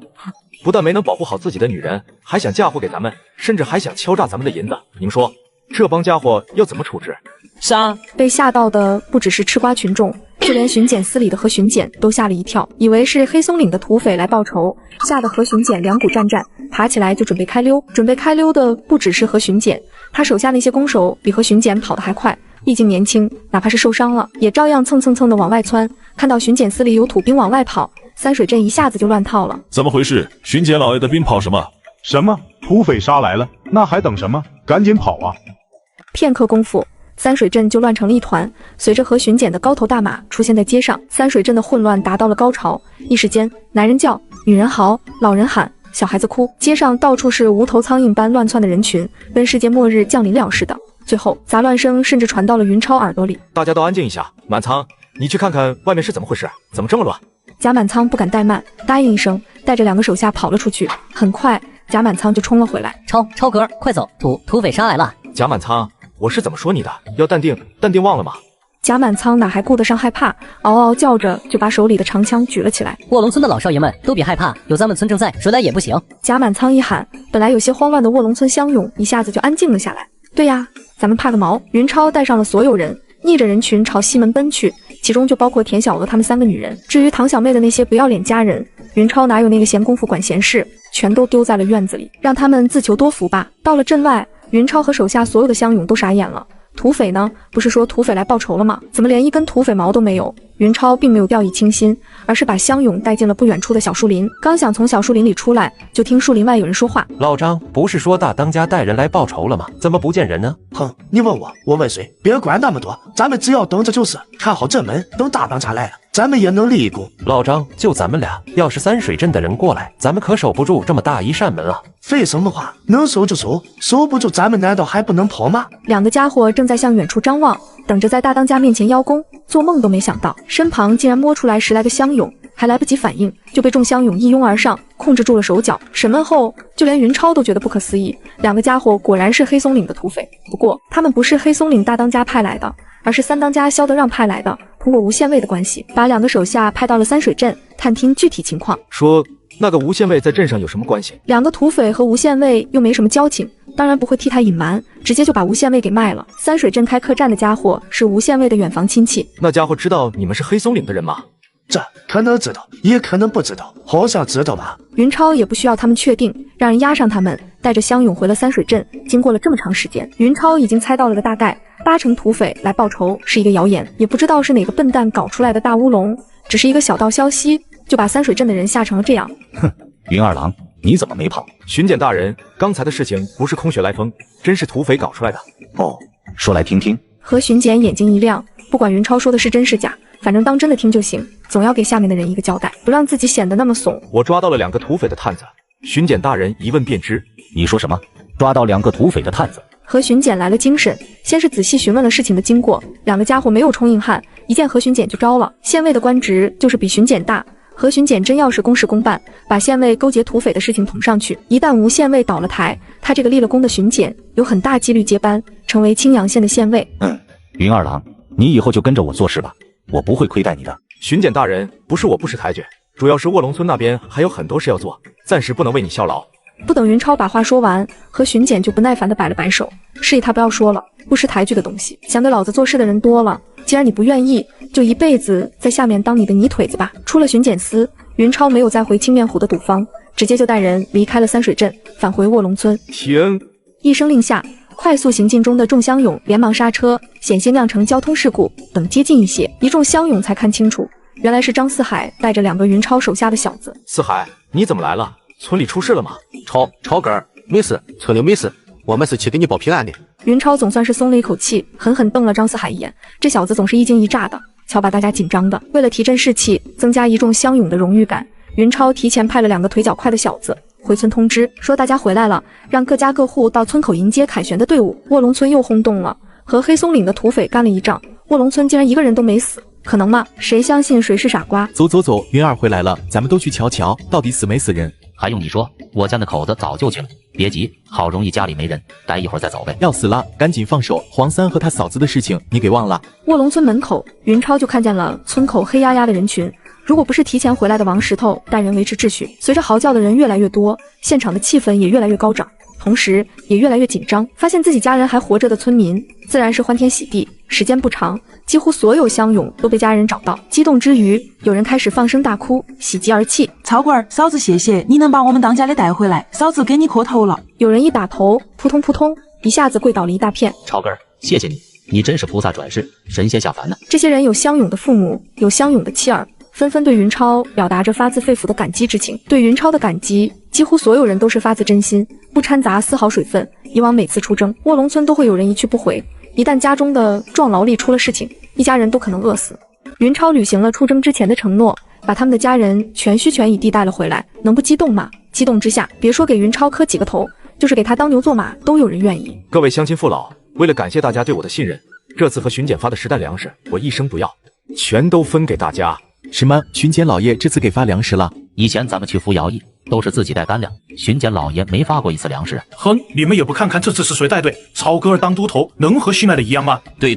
不但没能保护好自己的女人，还想嫁祸给咱们，甚至还想敲诈咱们的银子。你们说，这帮家伙要怎么处置？杀！被吓到的不只是吃瓜群众，就连巡检司里的何巡检都吓了一跳，以为是黑松岭的土匪来报仇，吓得何巡检两股战战，爬起来就准备开溜。准备开溜的不只是何巡检，他手下那些弓手比何巡检跑得还快，毕竟年轻，哪怕是受伤了，也照样蹭蹭蹭的往外窜。看到巡检司里有土兵往外跑，三水镇一下子就乱套了。怎么回事？巡检老爷的兵跑什么？什么？土匪杀来了？那还等什么？赶紧跑啊！片刻功夫，三水镇就乱成了一团。随着何巡检的高头大马出现在街上，三水镇的混乱达到了高潮。一时间，男人叫，女人嚎，老人喊，小孩子哭，街上到处是无头苍蝇般乱窜的人群，跟世界末日降临了似的。最后，杂乱声甚至传到了云超耳朵里。大家都安静一下，满仓，你去看看外面是怎么回事，怎么这么乱？贾满仓不敢怠慢，答应一声，带着2个手下跑了出去。很快，贾满仓就冲了回来。超哥，快走，土匪杀来了！贾满仓，我是怎么说你的？要淡定，淡定忘了吗？贾满仓哪还顾得上害怕，嗷嗷叫着就把手里的长枪举了起来。卧龙村的老少爷们都别害怕，有咱们村正在，谁来也不行。贾满仓一喊，本来有些慌乱的卧龙村乡勇一下子就安静了下来。对呀，咱们怕个毛！云超带上了所有人，逆着人群朝西门奔去，其中就包括田小娥他们3个女人。至于唐小妹的那些不要脸家人，云超哪有那个闲工夫管闲事，全都丢在了院子里，让他们自求多福吧。到了镇外，云超和手下所有的乡勇都傻眼了。土匪呢？不是说土匪来报仇了吗？怎么连一根土匪毛都没有？云超并没有掉以轻心，而是把乡勇带进了不远处的小树林。刚想从小树林里出来，就听树林外有人说话：“老张，不是说大当家带人来报仇了吗？怎么不见人呢？”哼，你问我，我问谁？别管那么多，咱们只要等着就是，看好这门，等大当家来了，咱们也能立一功。老张，就咱们俩，要是三水镇的人过来，咱们可守不住这么大一扇门啊！废什么话，能守就守，守不住咱们难道还不能跑吗？2个家伙正在向远处张望，等着在大当家面前邀功，做梦都没想到，身旁竟然摸出来10来个乡勇，还来不及反应，就被众乡勇一拥而上，控制住了手脚。审问后，就连云超都觉得不可思议，2个家伙果然是黑松岭的土匪。不过，他们不是黑松岭大当家派来的，而是3当家萧德让派来的，通过吴县尉的关系，把2个手下派到了三水镇，探听具体情况。说那个吴县尉在镇上有什么关系？2个土匪和吴县尉又没什么交情，当然不会替他隐瞒，直接就把吴县尉给卖了。三水镇开客栈的家伙是吴县尉的远房亲戚。那家伙知道你们是黑松岭的人吗？这可能知道，也可能不知道，好像知道吧。云超也不需要他们确定，让人押上他们，带着乡勇回了三水镇。经过了这么长时间，云超已经猜到了个大概，8成土匪来报仇是一个谣言，也不知道是哪个笨蛋搞出来的大乌龙，只是一个小道消息，就把三水镇的人吓成了这样。哼，云二郎，你怎么没跑？巡检大人，刚才的事情不是空穴来风，真是土匪搞出来的。哦，说来听听。何巡检眼睛一亮，不管云超说的是真是假，反正当真的听就行，总要给下面的人一个交代，不让自己显得那么怂。我抓到了2个土匪的探子，巡检大人一问便知。你说什么？抓到2个土匪的探子？何巡检来了精神，先是仔细询问了事情的经过，2个家伙没有冲硬汉，一见何巡检就招了。县尉的官职就是比巡检大，何巡检真要是公事公办，把县尉勾结土匪的事情捅上去，一旦吴县尉倒了台，他这个立了功的巡检有很大几率接班，成为青阳县的县尉。云二郎，你以后就跟着我做事吧，我不会亏待你的。巡检大人，不是我不识抬举，主要是卧龙村那边还有很多事要做，暂时不能为你效劳。不等云超把话说完，何巡检就不耐烦地摆了摆手，示意他不要说了，不识抬举的东西。想对老子做事的人多了，既然你不愿意，就一辈子在下面当你的泥腿子吧。出了巡检司，云超没有再回青面虎的赌坊，直接就带人离开了三水镇，返回卧龙村。天！一声令下，快速行进中的众乡勇连忙刹车，险些酿成交通事故。等接近一些，一众乡勇才看清楚，原来是张四海带着2个云超手下的小子。四海，你怎么来了？村里出事了吗？超哥，没事，村里没事，我们是去给你报平安的。云超总算是松了一口气，狠狠瞪了张四海一眼。这小子总是一惊一乍的，瞧把大家紧张的。为了提振士气，增加一众乡勇的荣誉感，云超提前派了2个腿脚快的小子回村通知，说大家回来了，让各家各户到村口迎接凯旋的队伍。卧龙村又轰动了，和黑松岭的土匪干了一仗，卧龙村竟然一个人都没死，可能吗？谁相信谁是傻瓜。走，云儿回来了，咱们都去瞧瞧，到底死没死人。还用你说？我家那口子早就去了。别急，好容易家里没人，待一会儿再走呗。要死了，赶紧放手！黄三和他嫂子的事情你给忘了？卧龙村门口，云超就看见了村口黑压压的人群。如果不是提前回来的王石头带人维持秩序，随着嚎叫的人越来越多，现场的气氛也越来越高涨，同时也越来越紧张。发现自己家人还活着的村民，自然是欢天喜地。时间不长，几乎所有乡勇都被家人找到，激动之余，有人开始放声大哭，喜极而泣。超哥儿，嫂子谢谢你能把我们当家的带回来，嫂子给你磕头了。有人一打头，扑通扑通，一下子跪倒了一大片。超哥儿，谢谢你，你真是菩萨转世，神仙下凡呢。这些人有乡勇的父母，有乡勇的妻儿，纷纷对云超表达着发自肺腑的感激之情。对云超的感激，几乎所有人都是发自真心，不掺杂丝毫水分。以往每次出征，卧龙村都会有人一去不回，一旦家中的壮劳力出了事情，一家人都可能饿死。云超履行了出征之前的承诺，把他们的家人全虚全以地带了回来，能不激动吗？激动之下，别说给云超磕几个头，就是给他当牛做马，都有人愿意。各位乡亲父老，为了感谢大家对我的信任，这次和巡检发的10担粮食，我一声不要，全都分给大家。什么？巡检老爷这次给发粮食了？以前咱们去服徭役都是自己带干粮，巡检老爷没发过一次粮食。哼，你们也不看看这次是谁带队？超哥儿当都头，能和信赖的一样吗？对，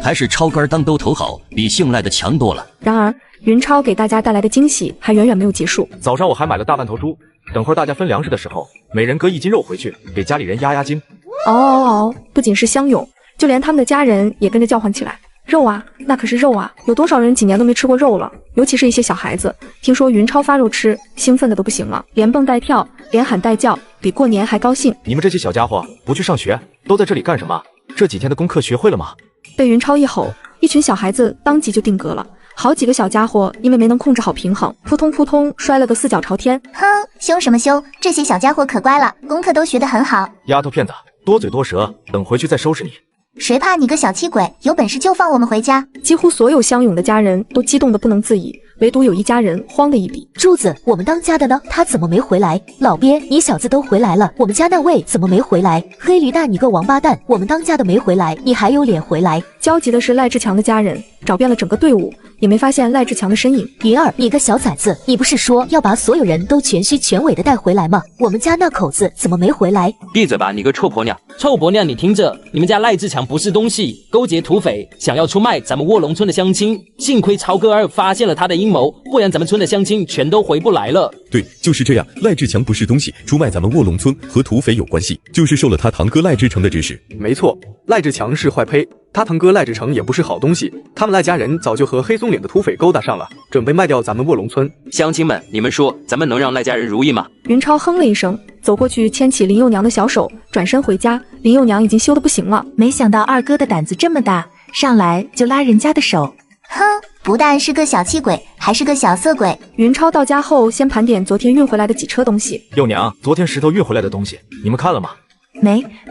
还是超哥儿当都头好，比信赖的强多了。然而，云超给大家带来的惊喜还远远没有结束。早上我还买了大半头猪，等会儿大家分粮食的时候，每人割1斤肉回去，给家里人压压惊。嗷！不仅是乡勇，就连他们的家人也跟着叫唤起来。肉啊，那可是肉啊！有多少人几年都没吃过肉了？尤其是一些小孩子，听说云超发肉吃，兴奋的都不行了，连蹦带跳，连喊带叫，比过年还高兴。你们这些小家伙不去上学，都在这里干什么？这几天的功课学会了吗？被云超一吼，一群小孩子当即就定格了。好几个小家伙因为没能控制好平衡，扑通扑通摔了个4脚朝天。哼，凶什么凶？这些小家伙可乖了，功课都学得很好。丫头片子，多嘴多舌，等回去再收拾你。谁怕你个小气鬼，有本事就放我们回家。几乎所有乡勇的家人都激动得不能自已，唯独有一家人慌的一笔。柱子，我们当家的呢？他怎么没回来？老鳖，你小子都回来了，我们家那位怎么没回来？黑驴蛋，你个王八蛋，我们当家的没回来，你还有脸回来？焦急的是赖志强的家人，找遍了整个队伍，也没发现赖志强的身影。云儿，你个小崽子，你不是说要把所有人都全虚全伪的带回来吗？我们家那口子怎么没回来？闭嘴吧，你个臭婆娘！臭婆娘，你听着，你们家赖志强不是东西，勾结土匪，想要出卖咱们卧龙村的乡亲。幸亏超哥儿发现了他的阴谋，不然咱们村的乡亲全都回不来了。对，就是这样。赖志强不是东西，出卖咱们卧龙村和土匪有关系，就是受了他堂哥赖志成的指使。没错，赖志强是坏胚，他堂哥赖志成也不是好东西。他们赖家人早就和黑松岭的土匪勾搭上了，准备卖掉咱们卧龙村。乡亲们，你们说咱们能让赖家人如意吗？云超哼了一声，走过去牵起林幼娘的小手，转身回家。林幼娘已经羞得不行了。没想到二哥的胆子这么大，上来就拉人家的手。哼，不但是个小气鬼，还是个小色鬼。云超到家后，先盘点昨天运回来的几车东西。幼娘，昨天石头运回来的东西，你们看了吗？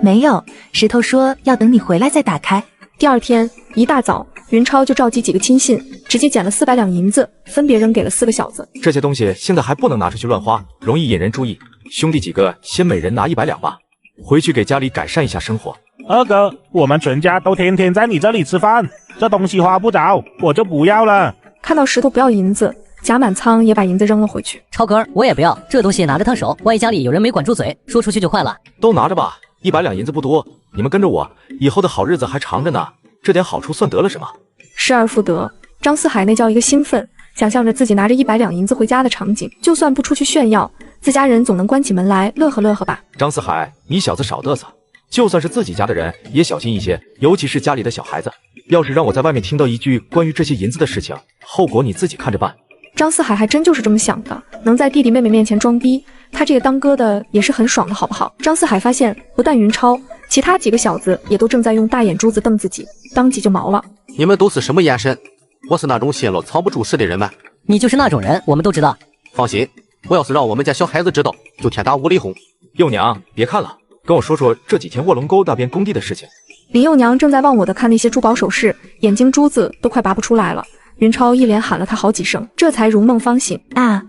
没有，石头说要等你回来再打开。第二天一大早，云超就召集几个亲信，直接捡了400两银子，分别扔给了4个小子。这些东西现在还不能拿出去乱花，容易引人注意。兄弟几个先每人拿100两吧，回去给家里改善一下生活。二哥，我们全家都天天在你这里吃饭，这东西花不着，我就不要了。看到石头不要银子，贾满仓也把银子扔了回去。超哥，我也不要，这东西拿着烫手，万一家里有人没管住嘴，说出去就坏了。都拿着吧，100两银子不多，你们跟着我，以后的好日子还长着呢，这点好处算得了什么？失而复得，张四海那叫一个兴奋，想象着自己拿着100两银子回家的场景，就算不出去炫耀，自家人总能关起门来乐呵乐呵吧。张四海，你小子少嘚瑟，就算是自己家的人也小心一些，尤其是家里的小孩子。要是让我在外面听到一句关于这些银子的事情，后果你自己看着办。张四海还真就是这么想的，能在弟弟妹妹面前装逼，他这个当哥的也是很爽的，好不好？张四海发现，不但云超，其他几个小子也都正在用大眼珠子瞪自己，当即就毛了。你们都是什么眼神？我是那种泄露藏不住事的人吗？你就是那种人，我们都知道。放心，我要是让我们家小孩子知道，就天打五里轰。幼娘，别看了，跟我说说这几天卧龙沟那边工地的事情。林幼娘正在忘我的看那些珠宝首饰，眼睛珠子都快拔不出来了。云超一连喊了他好几声，这才如梦方醒。啊，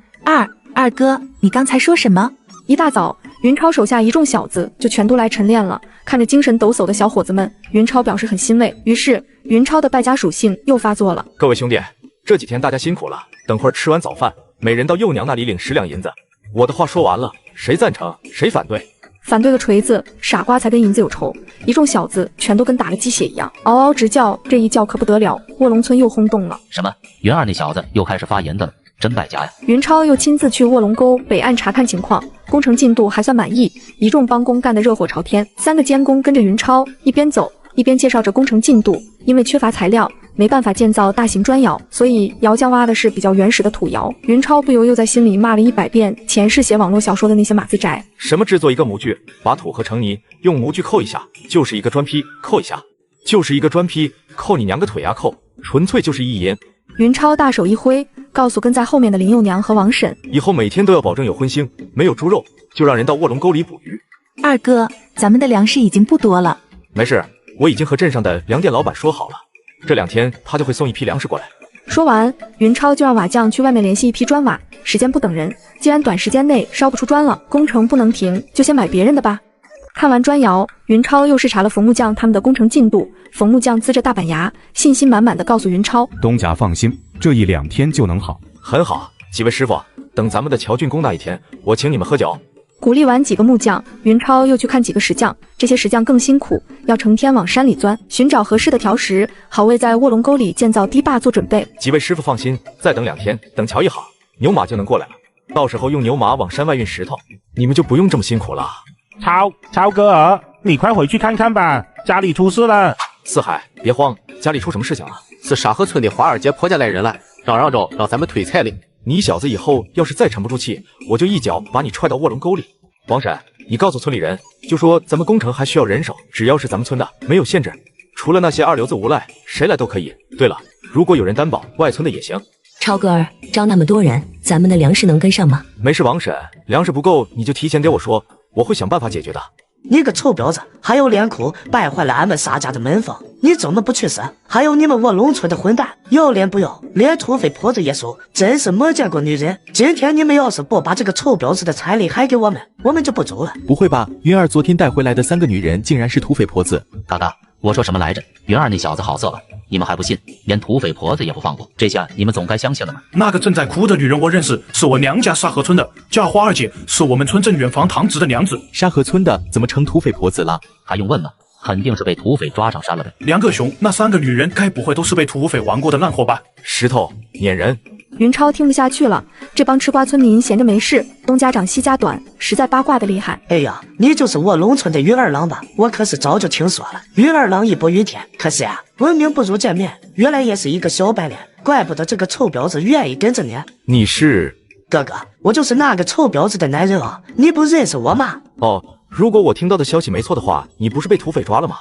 二哥，你刚才说什么？一大早，云超手下一众小子就全都来晨练了。看着精神抖擞的小伙子们，云超表示很欣慰。于是，云超的败家属性又发作了。各位兄弟，这几天大家辛苦了，等会儿吃完早饭，每人到幼娘那里领10两银子。我的话说完了，谁赞成，谁反对？反对个锤子，傻瓜才跟银子有仇。一众小子全都跟打了鸡血一样，嗷嗷直叫。这一叫可不得了，卧龙村又轰动了。什么？云二那小子又开始发言的了，真败家呀！云超又亲自去卧龙沟北岸查看情况，工程进度还算满意，一众帮工干得热火朝天。3个监工跟着云超一边走一边介绍着工程进度。因为缺乏材料，没办法建造大型砖窑，所以窑匠挖的是比较原始的土窑。云超不由又在心里骂了100遍前世写网络小说的那些码字宅。什么制作一个模具，把土和成泥用模具扣一下，就是一个砖坯，扣一下就是一个砖坯，扣你娘个腿呀扣，纯粹就是意淫。云超大手一挥，告诉跟在后面的林幼娘和王婶，以后每天都要保证有荤腥，没有猪肉就让人到卧龙沟里捕鱼。二哥，咱们的粮食已经不多了。没事，我已经和镇上的粮店老板说好了，这2天他就会送一批粮食过来。说完，云超就让瓦匠去外面联系一批砖瓦，时间不等人，既然短时间内烧不出砖了，工程不能停，就先买别人的吧。看完砖窑，云超又视察了冯木匠他们的工程进度。冯木匠呲着大板牙，信心满满的告诉云超：东家放心，这1-2天就能好。很好，几位师傅，等咱们的桥竣工那一天，我请你们喝酒。鼓励完几个木匠，云超又去看几个石匠。这些石匠更辛苦，要成天往山里钻，寻找合适的条石，好为在卧龙沟里建造堤坝做准备。几位师傅放心，再等2天，等桥一好，牛马就能过来了。到时候用牛马往山外运石头，你们就不用这么辛苦了。超哥儿，你快回去看看吧，家里出事了。四海，别慌，家里出什么事情了？是沙河村的华二姐婆家来人了，嚷着让咱们退彩礼。你小子以后要是再沉不住气，我就一脚把你踹到卧龙沟里。王婶，你告诉村里人，就说咱们工程还需要人手，只要是咱们村的，没有限制，除了那些二流子无赖，谁来都可以。对了，如果有人担保外村的也行。超哥儿，招那么多人，咱们的粮食能跟上吗？没事，王婶，粮食不够你就提前给我说，我会想办法解决的。你个臭婊子，还有脸哭，败坏了俺们沙家的门风，你怎么不去死？还有你们卧龙村的混蛋，要脸不要，连土匪婆子也收，真是没见过女人。今天你们要是不把这个臭婊子的彩礼还给我们，我们就不走了。不会吧？云儿昨天带回来的3个女人竟然是土匪婆子？大大，我说什么来着？云儿那小子好色吧？你们还不信，连土匪婆子也不放过，这下你们总该相信了吧？那个正在哭的女人我认识，是我娘家沙河村的，叫花二姐，是我们村镇远房堂侄的娘子。沙河村的怎么成土匪婆子了？还用问吗？肯定是被土匪抓上山了呗。梁个熊，那3个女人该不会都是被土匪玩过的烂货吧？石头撵人。云超听不下去了，这帮吃瓜村民闲着没事，东家长西家短，实在八卦的厉害。哎呀，你就是卧龙村的云二郎吧？我可是早就听说了，云二郎义薄云天。可是呀，闻名不如见面，原来也是一个小白脸，怪不得这个臭婊子愿意跟着你。你是？哥哥，我就是那个臭婊子的男人啊，你不认识我吗？哦，如果我听到的消息没错的话，你不是被土匪抓了吗？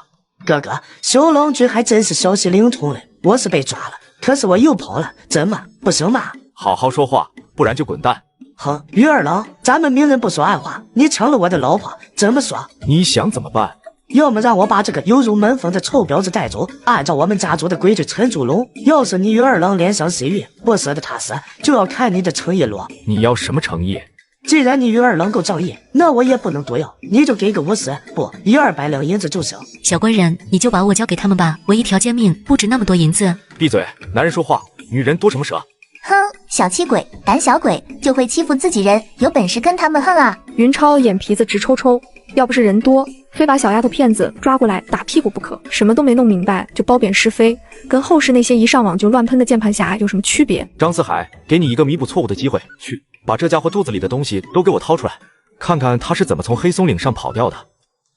哥哥，小郎君还真是消息灵通了，我是被抓了，可是我又跑了，怎么不行吗？好好说话，不然就滚蛋。哼，于二郎，咱们明人不说暗话，你抢了我的老婆，怎么说？你想怎么办？要么让我把这个有辱门风的臭婊子带走，按照我们家族的规矩沉猪笼。要是你于二郎怜香惜玉，不舍得他死，就要看你的诚意了。你要什么诚意？既然你于二郎够仗义，那我也不能多要，你就给个50，不100-200两银子就行。小官人，你就把我交给他们吧，我一条贱命不值那么多银子。闭嘴，男人说话，女人多什么舌？哼，小气鬼，胆小鬼，就会欺负自己人，有本事跟他们横啊！云超眼皮子直抽抽，要不是人多，非把小丫头片子抓过来打屁股不可。什么都没弄明白就褒贬是非，跟后世那些一上网就乱喷的键盘侠有什么区别？张四海，给你一个弥补错误的机会，去把这家伙肚子里的东西都给我掏出来，看看他是怎么从黑松岭上跑掉的。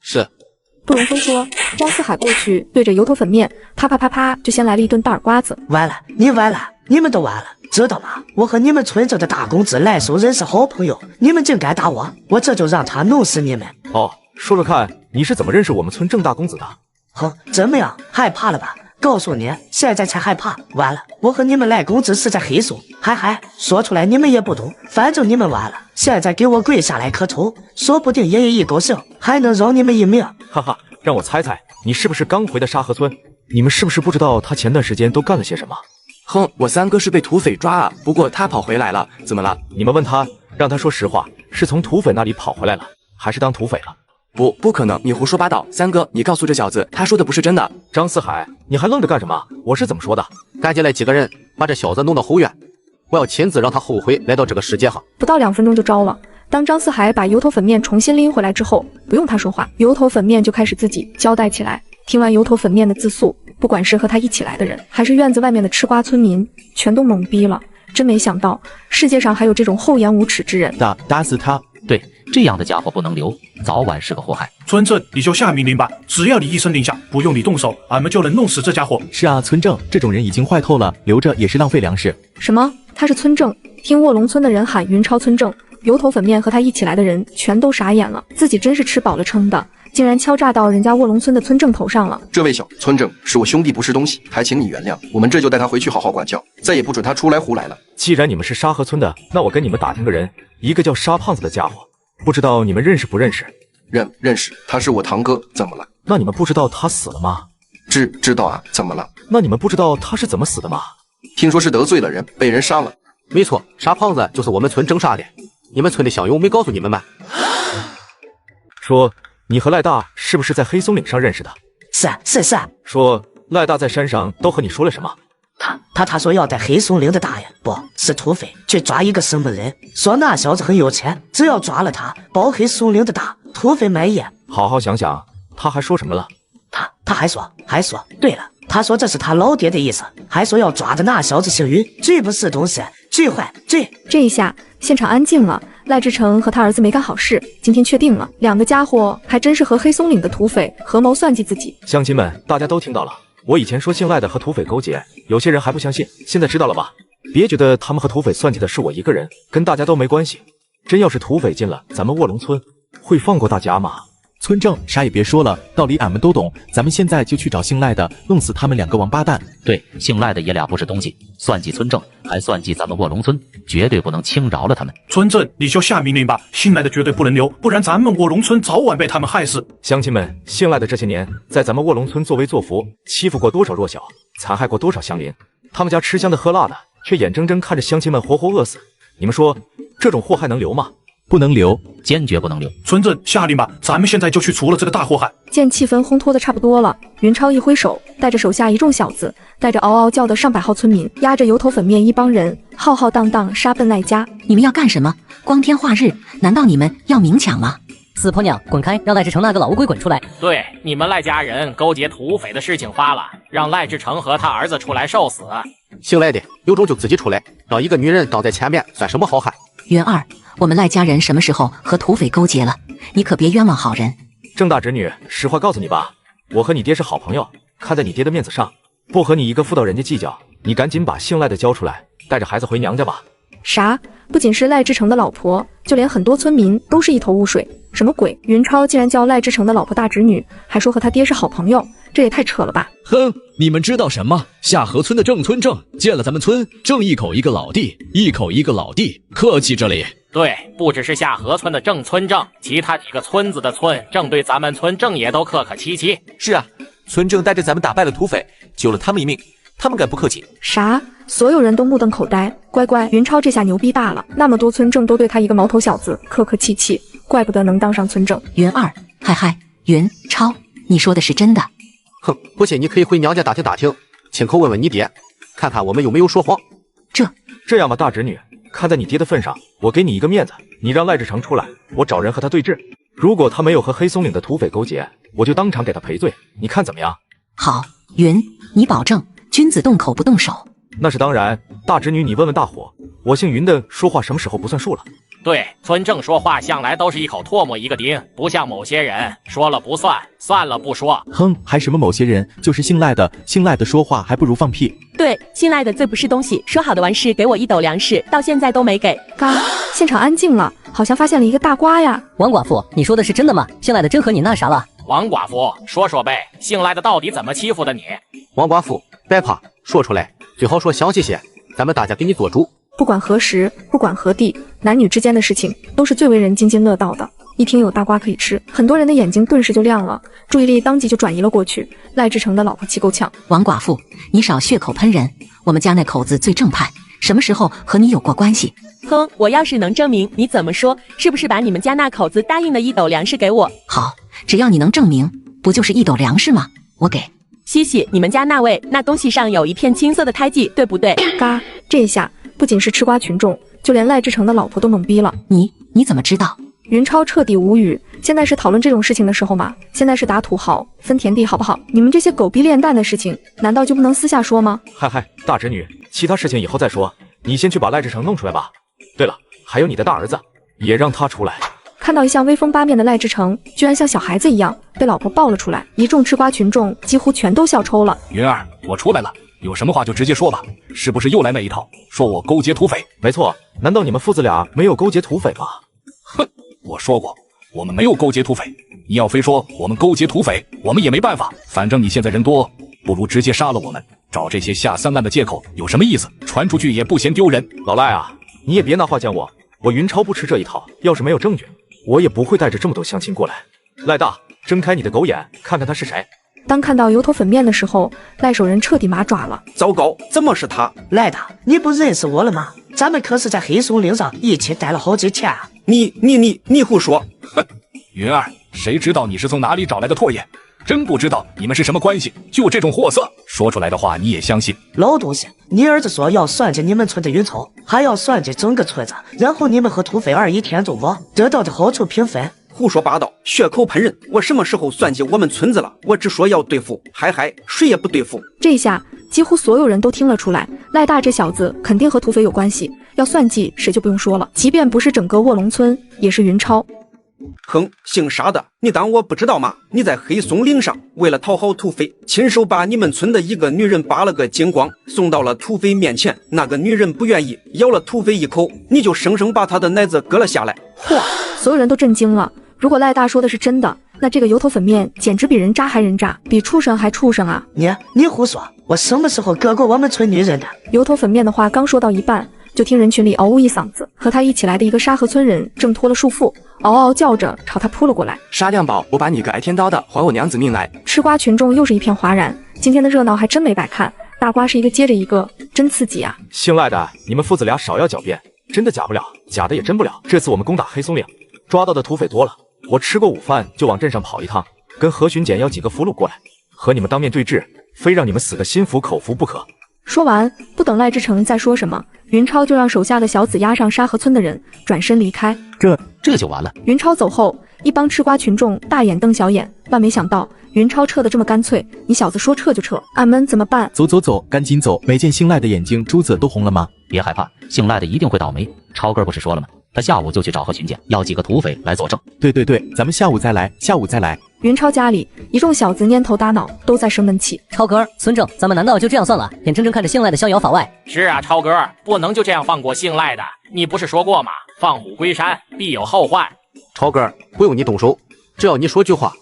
是。杜荣峰说。张四海过去对着油头粉面啪啪啪啪就先来了一顿大耳刮子。完了，你完了，你们都完了，知道吗？我和你们村镇的大公子赖守仁是好朋友，你们竟敢打我，我这就让他弄死你们。哦，说说看，你是怎么认识我们村郑大公子的？哼，怎么样，害怕了吧？告诉你，现在才害怕。完了，我和你们赖公子是在黑松，嗨，说出来你们也不懂，反正你们完了。现在给我跪下来磕头，说不定爷爷一高兴还能饶你们一命。哈哈，让我猜猜，你是不是刚回的沙河村？你们是不是不知道他前段时间都干了些什么？哼，我三哥是被土匪抓啊，不过他跑回来了，怎么了？你们问他，让他说实话，是从土匪那里跑回来了，还是当土匪了？不可能，你胡说八道！三哥，你告诉这小子，他说的不是真的。张四海，你还愣着干什么？我是怎么说的？赶紧来几个人，把这小子弄到后院，我要亲自让他后悔来到这个世界上。不到2分钟就招了。当张四海把油头粉面重新拎回来之后，不用他说话，油头粉面就开始自己交代起来。听完油头粉面的自述，不管是和他一起来的人，还是院子外面的吃瓜村民，全都懵逼了。真没想到世界上还有这种厚颜无耻之人。打死他！对，这样的家伙不能留，早晚是个祸害。村正，你就下命令吧，只要你一声令下，不用你动手，俺们就能弄死这家伙。是啊，村正，这种人已经坏透了，留着也是浪费粮食。什么？他是村正？听卧龙村的人喊云超村正，油头粉面和他一起来的人全都傻眼了，自己真是吃饱了撑的，竟然敲诈到人家卧龙村的村正头上了。这位小村正是我兄弟，不是东西，还请你原谅。我们这就带他回去好好管教，再也不准他出来胡来了。既然你们是沙河村的，那我跟你们打听个人，一个叫沙胖子的家伙，不知道你们认识不认识？认识，他是我堂哥，怎么了？那你们不知道他死了吗？知道啊，怎么了？那你们不知道他是怎么死的吗？听说是得罪了人，被人杀了。没错，沙胖子就是我们村正杀的。你们村的乡勇没告诉你们吗？说你和赖大是不是在黑松岭上认识的？是。说赖大在山上都和你说了什么？他说要带黑松岭的大爷，不是土匪，去抓一个什么人，说那小子很有钱，只要抓了他，保黑松岭的大，土匪买烟。好好想想，他还说什么了？他还说，对了，他说这是他老爹的意思，还说要抓的那小子姓云，最不是东西，最坏最。这一下现场安静了。赖志成和他儿子没干好事，今天确定了，两个家伙还真是和黑松岭的土匪合谋算计自己。乡亲们，大家都听到了，我以前说姓赖的和土匪勾结，有些人还不相信，现在知道了吧？别觉得他们和土匪算计的是我一个人，跟大家都没关系。真要是土匪进了咱们卧龙村，会放过大家吗？村正，啥也别说了，道理俺们都懂，咱们现在就去找姓赖的，弄死他们两个王八蛋。对，姓赖的爷俩不是东西，算计村正，还算计咱们卧龙村，绝对不能轻饶了他们。村正，你就下命令吧，姓赖的绝对不能留，不然咱们卧龙村早晚被他们害死。乡亲们，姓赖的这些年在咱们卧龙村作威作福，欺负过多少弱小，残害过多少乡邻，他们家吃香的喝辣的，却眼睁睁看着乡亲们活活饿死。你们说，这种祸害能留吗？不能留，坚决不能留。村正，下令吧，咱们现在就去除了这个大祸害。见气氛烘托的差不多了，云超一挥手，带着手下一众小子，带着嗷嗷叫的上百号村民，压着油头粉面一帮人，浩浩荡荡杀奔赖家。你们要干什么？光天化日，难道你们要明抢吗？死婆娘，滚开！让赖志成那个老乌龟滚出来！对，你们赖家人勾结土匪的事情发了，让赖志成和他儿子出来受死。姓赖的有种就自己出来，让一个女人挡在前面，算什么好汉？元二，我们赖家人什么时候和土匪勾结了？你可别冤枉好人。郑大侄女，实话告诉你吧，我和你爹是好朋友，看在你爹的面子上，不和你一个妇道人家计较。你赶紧把姓赖的交出来，带着孩子回娘家吧。啥？不仅是赖志成的老婆，就连很多村民都是一头雾水。什么鬼？云超竟然叫赖志成的老婆大侄女，还说和他爹是好朋友，这也太扯了吧！哼，你们知道什么？下河村的郑村正见了咱们村，正一口一个老弟，一口一个老弟，客气这里。对，不只是下河村的郑村正，其他几个村子的村正对咱们村正也都客客气气。是啊，村正带着咱们打败了土匪，救了他们一命，他们敢不客气？啥？所有人都目瞪口呆。乖，云超这下牛逼大了，那么多村正都对他一个毛头小子客客气气，怪不得能当上村正。云二，嗨，云超，你说的是真的？哼，不信你可以回娘家打听打听，亲口问问你爹，看看我们有没有说谎。这样吧，大侄女，看在你爹的份上，我给你一个面子，你让赖志成出来，我找人和他对质。如果他没有和黑松岭的土匪勾结，我就当场给他赔罪，你看怎么样？好，云，你保证君子动口不动手。那是当然，大侄女，你问问大伙，我姓云的说话什么时候不算数了？对，村正说话向来都是一口唾沫一个钉，不像某些人说了不算，算了不说。哼，还什么某些人，就是姓赖的，姓赖的说话还不如放屁。对，姓赖的最不是东西，说好的完事给我1斗粮食，到现在都没给。嘎，现场安静了，好像发现了一个大瓜呀。王寡妇，你说的是真的吗？姓赖的真和你那啥了？王寡妇，说说呗，姓赖的到底怎么欺负的你？王寡妇，别怕，说出来，最好说详细些，咱们大家给你做主。不管何时，不管何地，男女之间的事情都是最为人津津乐道的。一听有大瓜可以吃，很多人的眼睛顿时就亮了，注意力当即就转移了过去。赖志成的老婆气够呛。王寡妇，你少血口喷人，我们家那口子最正派，什么时候和你有过关系？哼，我要是能证明，你怎么说？是不是把你们家那口子答应了1斗粮食给我？好，只要你能证明，不就是1斗粮食吗？我给。西西，你们家那位那东西上有一片青色的胎记，对不对？嘎，这一下不仅是吃瓜群众，就连赖志成的老婆都懵逼了。你怎么知道？云超彻底无语。现在是讨论这种事情的时候吗？现在是打土豪分田地，好不好？你们这些狗逼炼蛋的事情，难道就不能私下说吗？嗨，大侄女，其他事情以后再说，你先去把赖志成弄出来吧。对了，还有你的大儿子，也让他出来。看到一向威风八面的赖志成，居然像小孩子一样被老婆抱了出来，一众吃瓜群众几乎全都笑抽了。云儿，我出来了，有什么话就直接说吧，是不是又来那一套，说我勾结土匪？没错，难道你们父子俩没有勾结土匪吗？哼，我说过，我们没有勾结土匪。你要非说我们勾结土匪，我们也没办法。反正你现在人多，不如直接杀了我们，找这些下三滥的借口有什么意思？传出去也不嫌丢人。老赖啊，你也别拿话讲我云超不吃这一套，要是没有证据，我也不会带着这么多乡亲过来。赖大，睁开你的狗眼，看看他是谁。当看到油头粉面的时候，赖守仁彻底麻爪了。糟糕，怎么是他？赖大，你不认识我了吗？咱们可是在黑松岭上一起待了好几天啊！你胡说！哼，云儿，谁知道你是从哪里找来的唾液？真不知道你们是什么关系，就这种货色，说出来的话你也相信？老东西，你儿子说要算计你们村的云超，还要算计整个村子，然后你们和土匪二一天中我，得到的好处平分。胡说八道，血口喷人！我什么时候算计我们村子了？我只说要对付，嗨，谁也不对付。这下几乎所有人都听了出来，赖大这小子肯定和土匪有关系，要算计谁就不用说了，即便不是整个卧龙村，也是云超。哼，姓沙的，你当我不知道吗？你在黑松岭上为了讨好土匪，亲手把你们村的一个女人扒了个精光，送到了土匪面前。那个女人不愿意，咬了土匪一口，你就生生把她的奶子割了下来。嚯！所有人都震惊了。如果赖大说的是真的，那这个油头粉面简直比人渣还人渣，比畜生还畜生啊！你胡说！我什么时候割过我们村女人的？油头粉面的话刚说到一半，就听人群里嗷呜一嗓子，和他一起来的一个沙河村人挣脱了束缚，嗷嗷叫着朝他扑了过来。沙亮宝，我把你个挨天刀的还我娘子命来！吃瓜群众又是一片哗然，今天的热闹还真没白看，大瓜是一个接着一个，真刺激啊！姓赖的，你们父子俩少要狡辩，真的假不了，假的也真不了。这次我们攻打黑松岭，抓到的土匪多了，我吃过午饭就往镇上跑一趟，跟何巡检要几个俘虏过来，和你们当面对质，非让你们死个心服口服不可。说完，不等赖志成再说什么，云超就让手下的小子押上沙河村的人，转身离开。这就完了。云超走后，一帮吃瓜群众大眼瞪小眼，万没想到云超撤得这么干脆，你小子说撤就撤，俺们怎么办？走，赶紧走！没见姓赖的眼睛珠子都红了吗？别害怕，姓赖的一定会倒霉。超哥不是说了吗？他下午就去找何巡检，要几个土匪来佐证。对，咱们下午再来。云超家里一众小子蔫头耷脑，都在生闷气。超哥，孙正，咱们难道就这样算了？眼睁睁看着姓赖的逍遥法外？是啊，超哥，不能就这样放过姓赖的。你不是说过吗？放虎归山，必有后患。超哥，不用你动手，只要你说句话，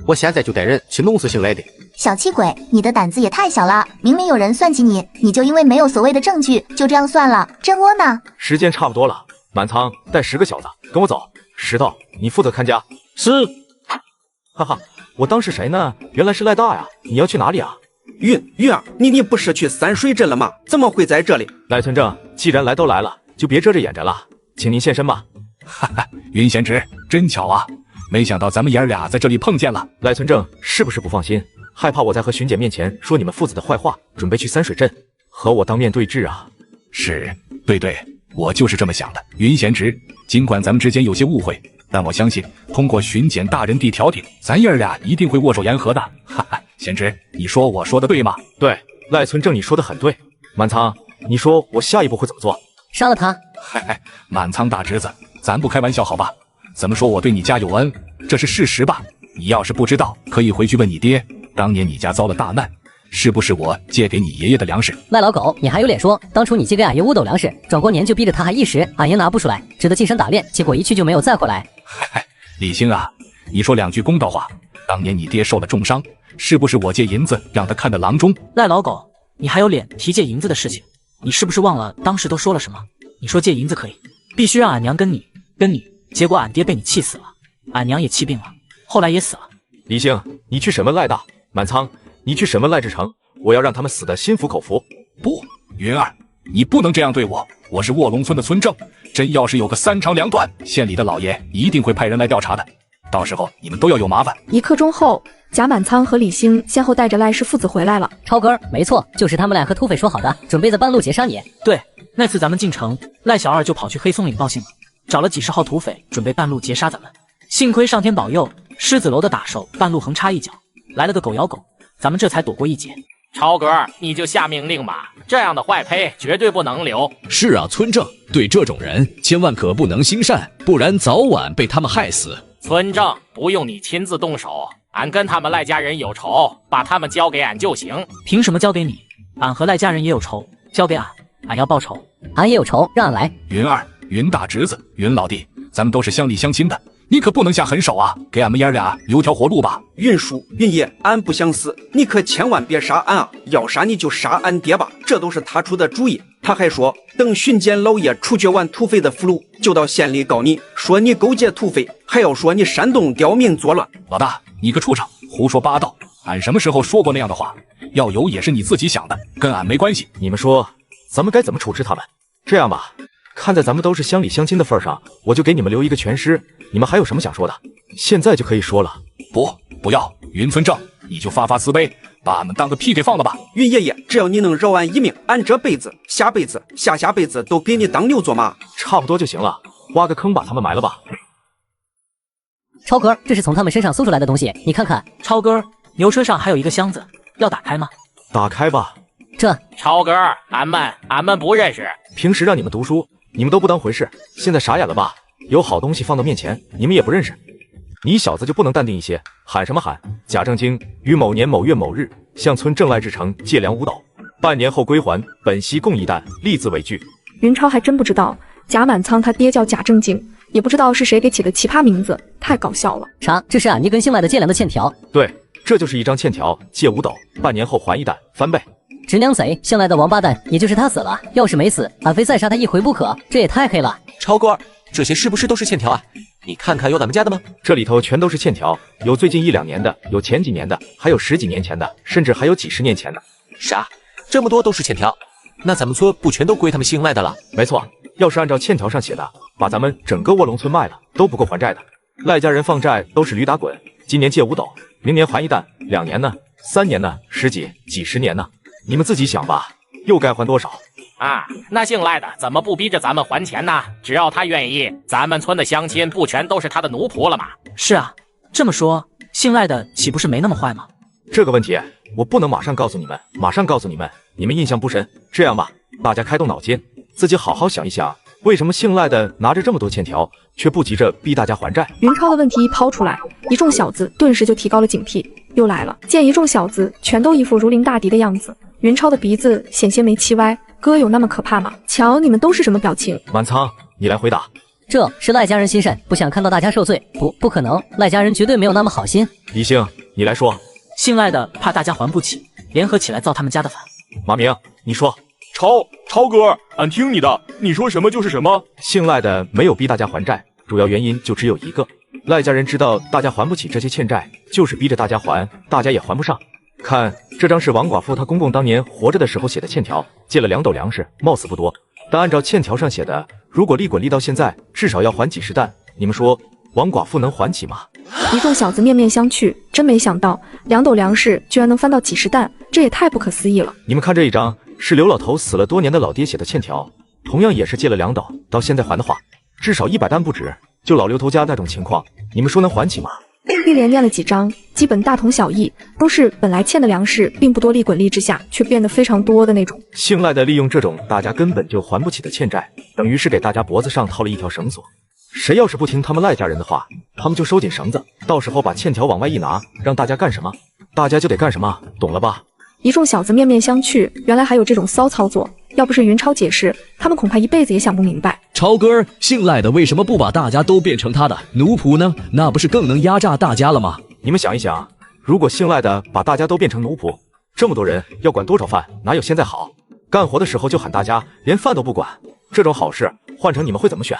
我现在就带人去弄死姓赖的。小气鬼，你的胆子也太小了！明明有人算计你，你就因为没有所谓的证据，就这样算了，真窝囊。时间差不多了，满仓带10个小子跟我走。石头，你负责看家。是。哈哈，我当是谁呢？原来是赖大呀！你要去哪里啊？云儿，你不是去三水镇了吗？怎么会在这里？赖村正，既然来都来了，就别遮着掩着了，请您现身吧。哈哈，云贤侄，真巧啊！没想到咱们爷儿俩在这里碰见了。赖村正是不是不放心，害怕我在和巡检面前说你们父子的坏话，准备去三水镇和我当面对质啊？是，对，我就是这么想的。云贤侄，尽管咱们之间有些误会，但我相信，通过巡检大人地调停，咱爷儿俩一定会握手言和的。哈哈，贤侄，你说我说的对吗？对，赖村正你说的很对。满仓，你说我下一步会怎么做？杀了他。嗨，满仓大侄子，咱不开玩笑好吧？怎么说我对你家有恩，这是事实吧？你要是不知道，可以回去问你爹，当年你家遭了大难，是不是我借给你爷爷的粮食？赖老狗，你还有脸说当初你借给俺爷5斗粮食，转过年就逼着他还1时，俺爷拿不出来，只得进山打猎，结果一去就没有再回来。嗨，李兴啊，你说2句公道话，当年你爹受了重伤，是不是我借银子让他看得郎中？赖老狗，你还有脸提借银子的事情？你是不是忘了当时都说了什么？你说借银子可以，必须让俺娘跟你，结果俺爹被你气死了，俺娘也气病了，后来也死了。李兴，你去审问赖大，满仓，你去审问赖志成，我要让他们死得心服口服。不，云儿，你不能这样对我，我是卧龙村的村正，真要是有个3长2短，县里的老爷一定会派人来调查的，到时候你们都要有麻烦。1刻钟后，贾满仓和李兴先后带着赖氏父子回来了。超哥，没错，就是他们俩和土匪说好的，准备在半路截杀你。对，那次咱们进城，赖小二就跑去黑松岭报信了，找了几10号土匪，准备半路截杀咱们。幸亏上天保佑，狮子楼的打手半路横插一脚，来了个狗咬狗，咱们这才躲过一劫。超哥，你就下命令吧，这样的坏胚绝对不能留。是啊，村正，对这种人千万可不能心善，不然早晚被他们害死。村正，不用你亲自动手，俺跟他们赖家人有仇，把他们交给俺就行。凭什么交给你？俺和赖家人也有仇，交给俺，俺要报仇。俺也有仇，让俺来。云儿，云大侄子，云老弟，咱们都是乡里乡亲的，你可不能下狠手啊，给俺们爷俩留条活路吧。云叔、云爷，俺不想死，你可千万别杀俺啊！要杀你就杀俺爹吧，这都是他出的主意。他还说，等巡检老爷处决完土匪的俘虏，就到县里告你，说你勾结土匪，还要说你煽动刁民作乱。老大，你个畜生，胡说八道！俺什么时候说过那样的话？要有也是你自己想的，跟俺没关系。你们说，咱们该怎么处置他们？这样吧，看在咱们都是乡里乡亲的份上，我就给你们留一个全尸。你们还有什么想说的？现在就可以说了。不要，云村正，你就发慈悲，把俺们当个屁给放了吧。云爷爷，只要你能饶俺一命，俺这辈子、下辈子、下辈子都给你当牛做马。差不多就行了，挖个坑把他们埋了吧。超哥，这是从他们身上搜出来的东西，你看看。超哥，牛车上还有一个箱子，要打开吗？打开吧。这超哥，俺们不认识。平时让你们读书，你们都不当回事，现在傻眼了吧？有好东西放到面前，你们也不认识。你小子就不能淡定一些？喊什么喊？贾正经于某年某月某日向村正赖志成借粮5斗，半年后归还，本息共1担，立字为据。云超还真不知道贾满仓他爹叫贾正经，也不知道是谁给起的奇葩名字，太搞笑了。啥？这是俺爹跟姓赖的借粮的欠条？对，这就是一张欠条，借5斗，半年后还1担，翻倍。直娘贼，姓赖的王八蛋，也就是他死了，要是没死，俺非再杀他一回不可，这也太黑了。超哥，这些是不是都是欠条啊？你看看有咱们家的吗？这里头全都是欠条，有最近1、2年的，有前几年的，还有10几年前的，甚至还有几10年前的。啥？这么多都是欠条？那咱们村不全都归他们姓赖的了？没错，要是按照欠条上写的，把咱们整个卧龙村卖了都不够还债的。赖家人放债都是驴打滚，今年借5斗，明年还1担，2年呢，3年呢，10几十年呢，你们自己想吧，又该还多少？啊，那姓赖的怎么不逼着咱们还钱呢？只要他愿意，咱们村的乡亲不全都是他的奴仆了吗？是啊，这么说，姓赖的岂不是没那么坏吗？这个问题我不能马上告诉你们，你们印象不深。这样吧，大家开动脑筋，自己好好想一想，为什么姓赖的拿着这么多欠条，却不急着逼大家还债？云超的问题一抛出来，一众小子顿时就提高了警惕。又来了，见一众小子全都一副如临大敌的样子，云超的鼻子险些没气歪。哥有那么可怕吗？瞧你们都是什么表情？满仓，你来回答。这是赖家人心善，不想看到大家受罪。不可能，赖家人绝对没有那么好心。李兴，你来说。姓赖的怕大家还不起，联合起来造他们家的反。马明，你说。超哥，俺听你的，你说什么就是什么。姓赖的没有逼大家还债，主要原因就只有一个，赖家人知道大家还不起这些欠债，就是逼着大家还，大家也还不上。看这张是王寡妇她公公当年活着的时候写的欠条，借了2斗粮食，貌似不多，但按照欠条上写的，如果利滚利到现在，至少要还几10担。你们说王寡妇能还起吗？一众小子面面相觑，真没想到2斗粮食居然能翻到几10担，这也太不可思议了。你们看这一张，是刘老头死了多年的老爹写的欠条，同样也是借了2斗，到现在还的话，至少100担不止。就老刘头家那种情况，你们说能还起吗？一连念了几章，基本大同小异，都是本来欠的粮食并不多，利滚利之下却变得非常多的那种。信赖的利用这种大家根本就还不起的欠债，等于是给大家脖子上套了一条绳索。谁要是不听他们赖家人的话，他们就收紧绳子，到时候把欠条往外一拿，让大家干什么，大家就得干什么，懂了吧？一众小子面面相觑，原来还有这种骚操作。要不是云超解释，他们恐怕一辈子也想不明白。超哥，信赖的为什么不把大家都变成他的奴仆呢？那不是更能压榨大家了吗？你们想一想，如果信赖的把大家都变成奴仆，这么多人要管多少饭，哪有现在好？干活的时候就喊大家，连饭都不管，这种好事换成你们会怎么选？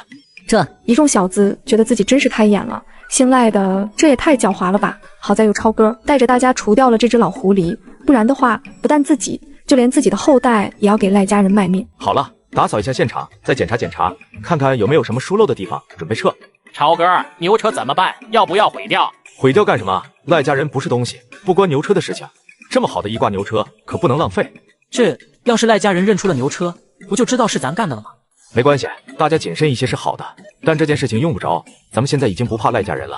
这一众小子觉得自己真是开眼了，信赖的这也太狡猾了吧！好在有超哥带着大家除掉了这只老狐狸，不然的话，不但自己，就连自己的后代也要给赖家人卖命。好了，打扫一下现场，再检查检查，看看有没有什么疏漏的地方，准备撤。超哥，牛车怎么办？要不要毁掉？毁掉干什么？赖家人不是东西，不关牛车的事情。这么好的一挂牛车，可不能浪费。这要是赖家人认出了牛车，不就知道是咱干的了吗？没关系，大家谨慎一些是好的，但这件事情用不着。咱们现在已经不怕赖家人了，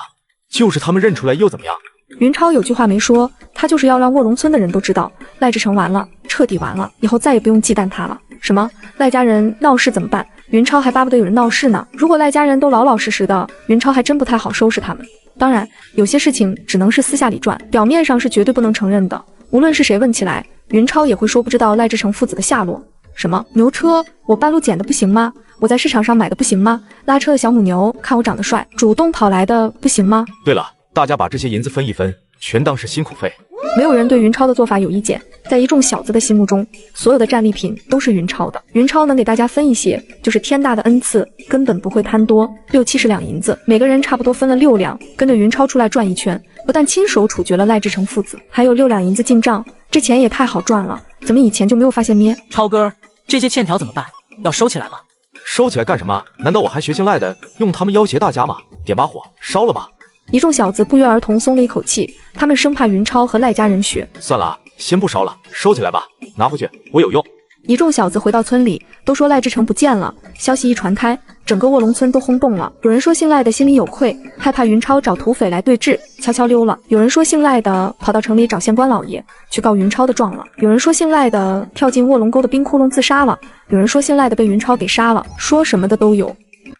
就是他们认出来又怎么样？云超有句话没说，他就是要让卧龙村的人都知道，赖志成完了，彻底完了，以后再也不用忌惮他了。什么赖家人闹事怎么办？云超还巴不得有人闹事呢。如果赖家人都老老实实的，云超还真不太好收拾他们。当然，有些事情只能是私下里转，表面上是绝对不能承认的。无论是谁问起来，云超也会说不知道赖志成父子的下落。什么牛车？我半路捡的不行吗？我在市场上买的不行吗？拉车的小母牛看我长得帅，主动跑来的不行吗？对了，大家把这些银子分一分，全当是辛苦费。没有人对云超的做法有意见，在一众小子的心目中，所有的战利品都是云超的。云超能给大家分一些，就是天大的恩赐，根本不会贪多。60-70两银子，每个人差不多分了6两，跟着云超出来转一圈，不但亲手处决了赖志成父子，还有6两银子进账，这钱也太好赚了，怎么以前就没有发现咩？超哥，这些欠条怎么办？要收起来吗？收起来干什么？难道我还学信赖的用他们要挟大家吗？点把火烧了吧！一众小子不约而同松了一口气，他们生怕云超和赖家人学。算了，先不烧了，收起来吧，拿回去我有用。一众小子回到村里，都说赖志成不见了。消息一传开，整个卧龙村都轰动了。有人说信赖的心里有愧，害怕云超找土匪来对峙，悄悄溜了。有人说信赖的跑到城里找县官老爷去告云超的状了。有人说信赖的跳进卧龙沟的冰窟窿自杀了。有人说信赖的被云超给杀了，说什么的都有。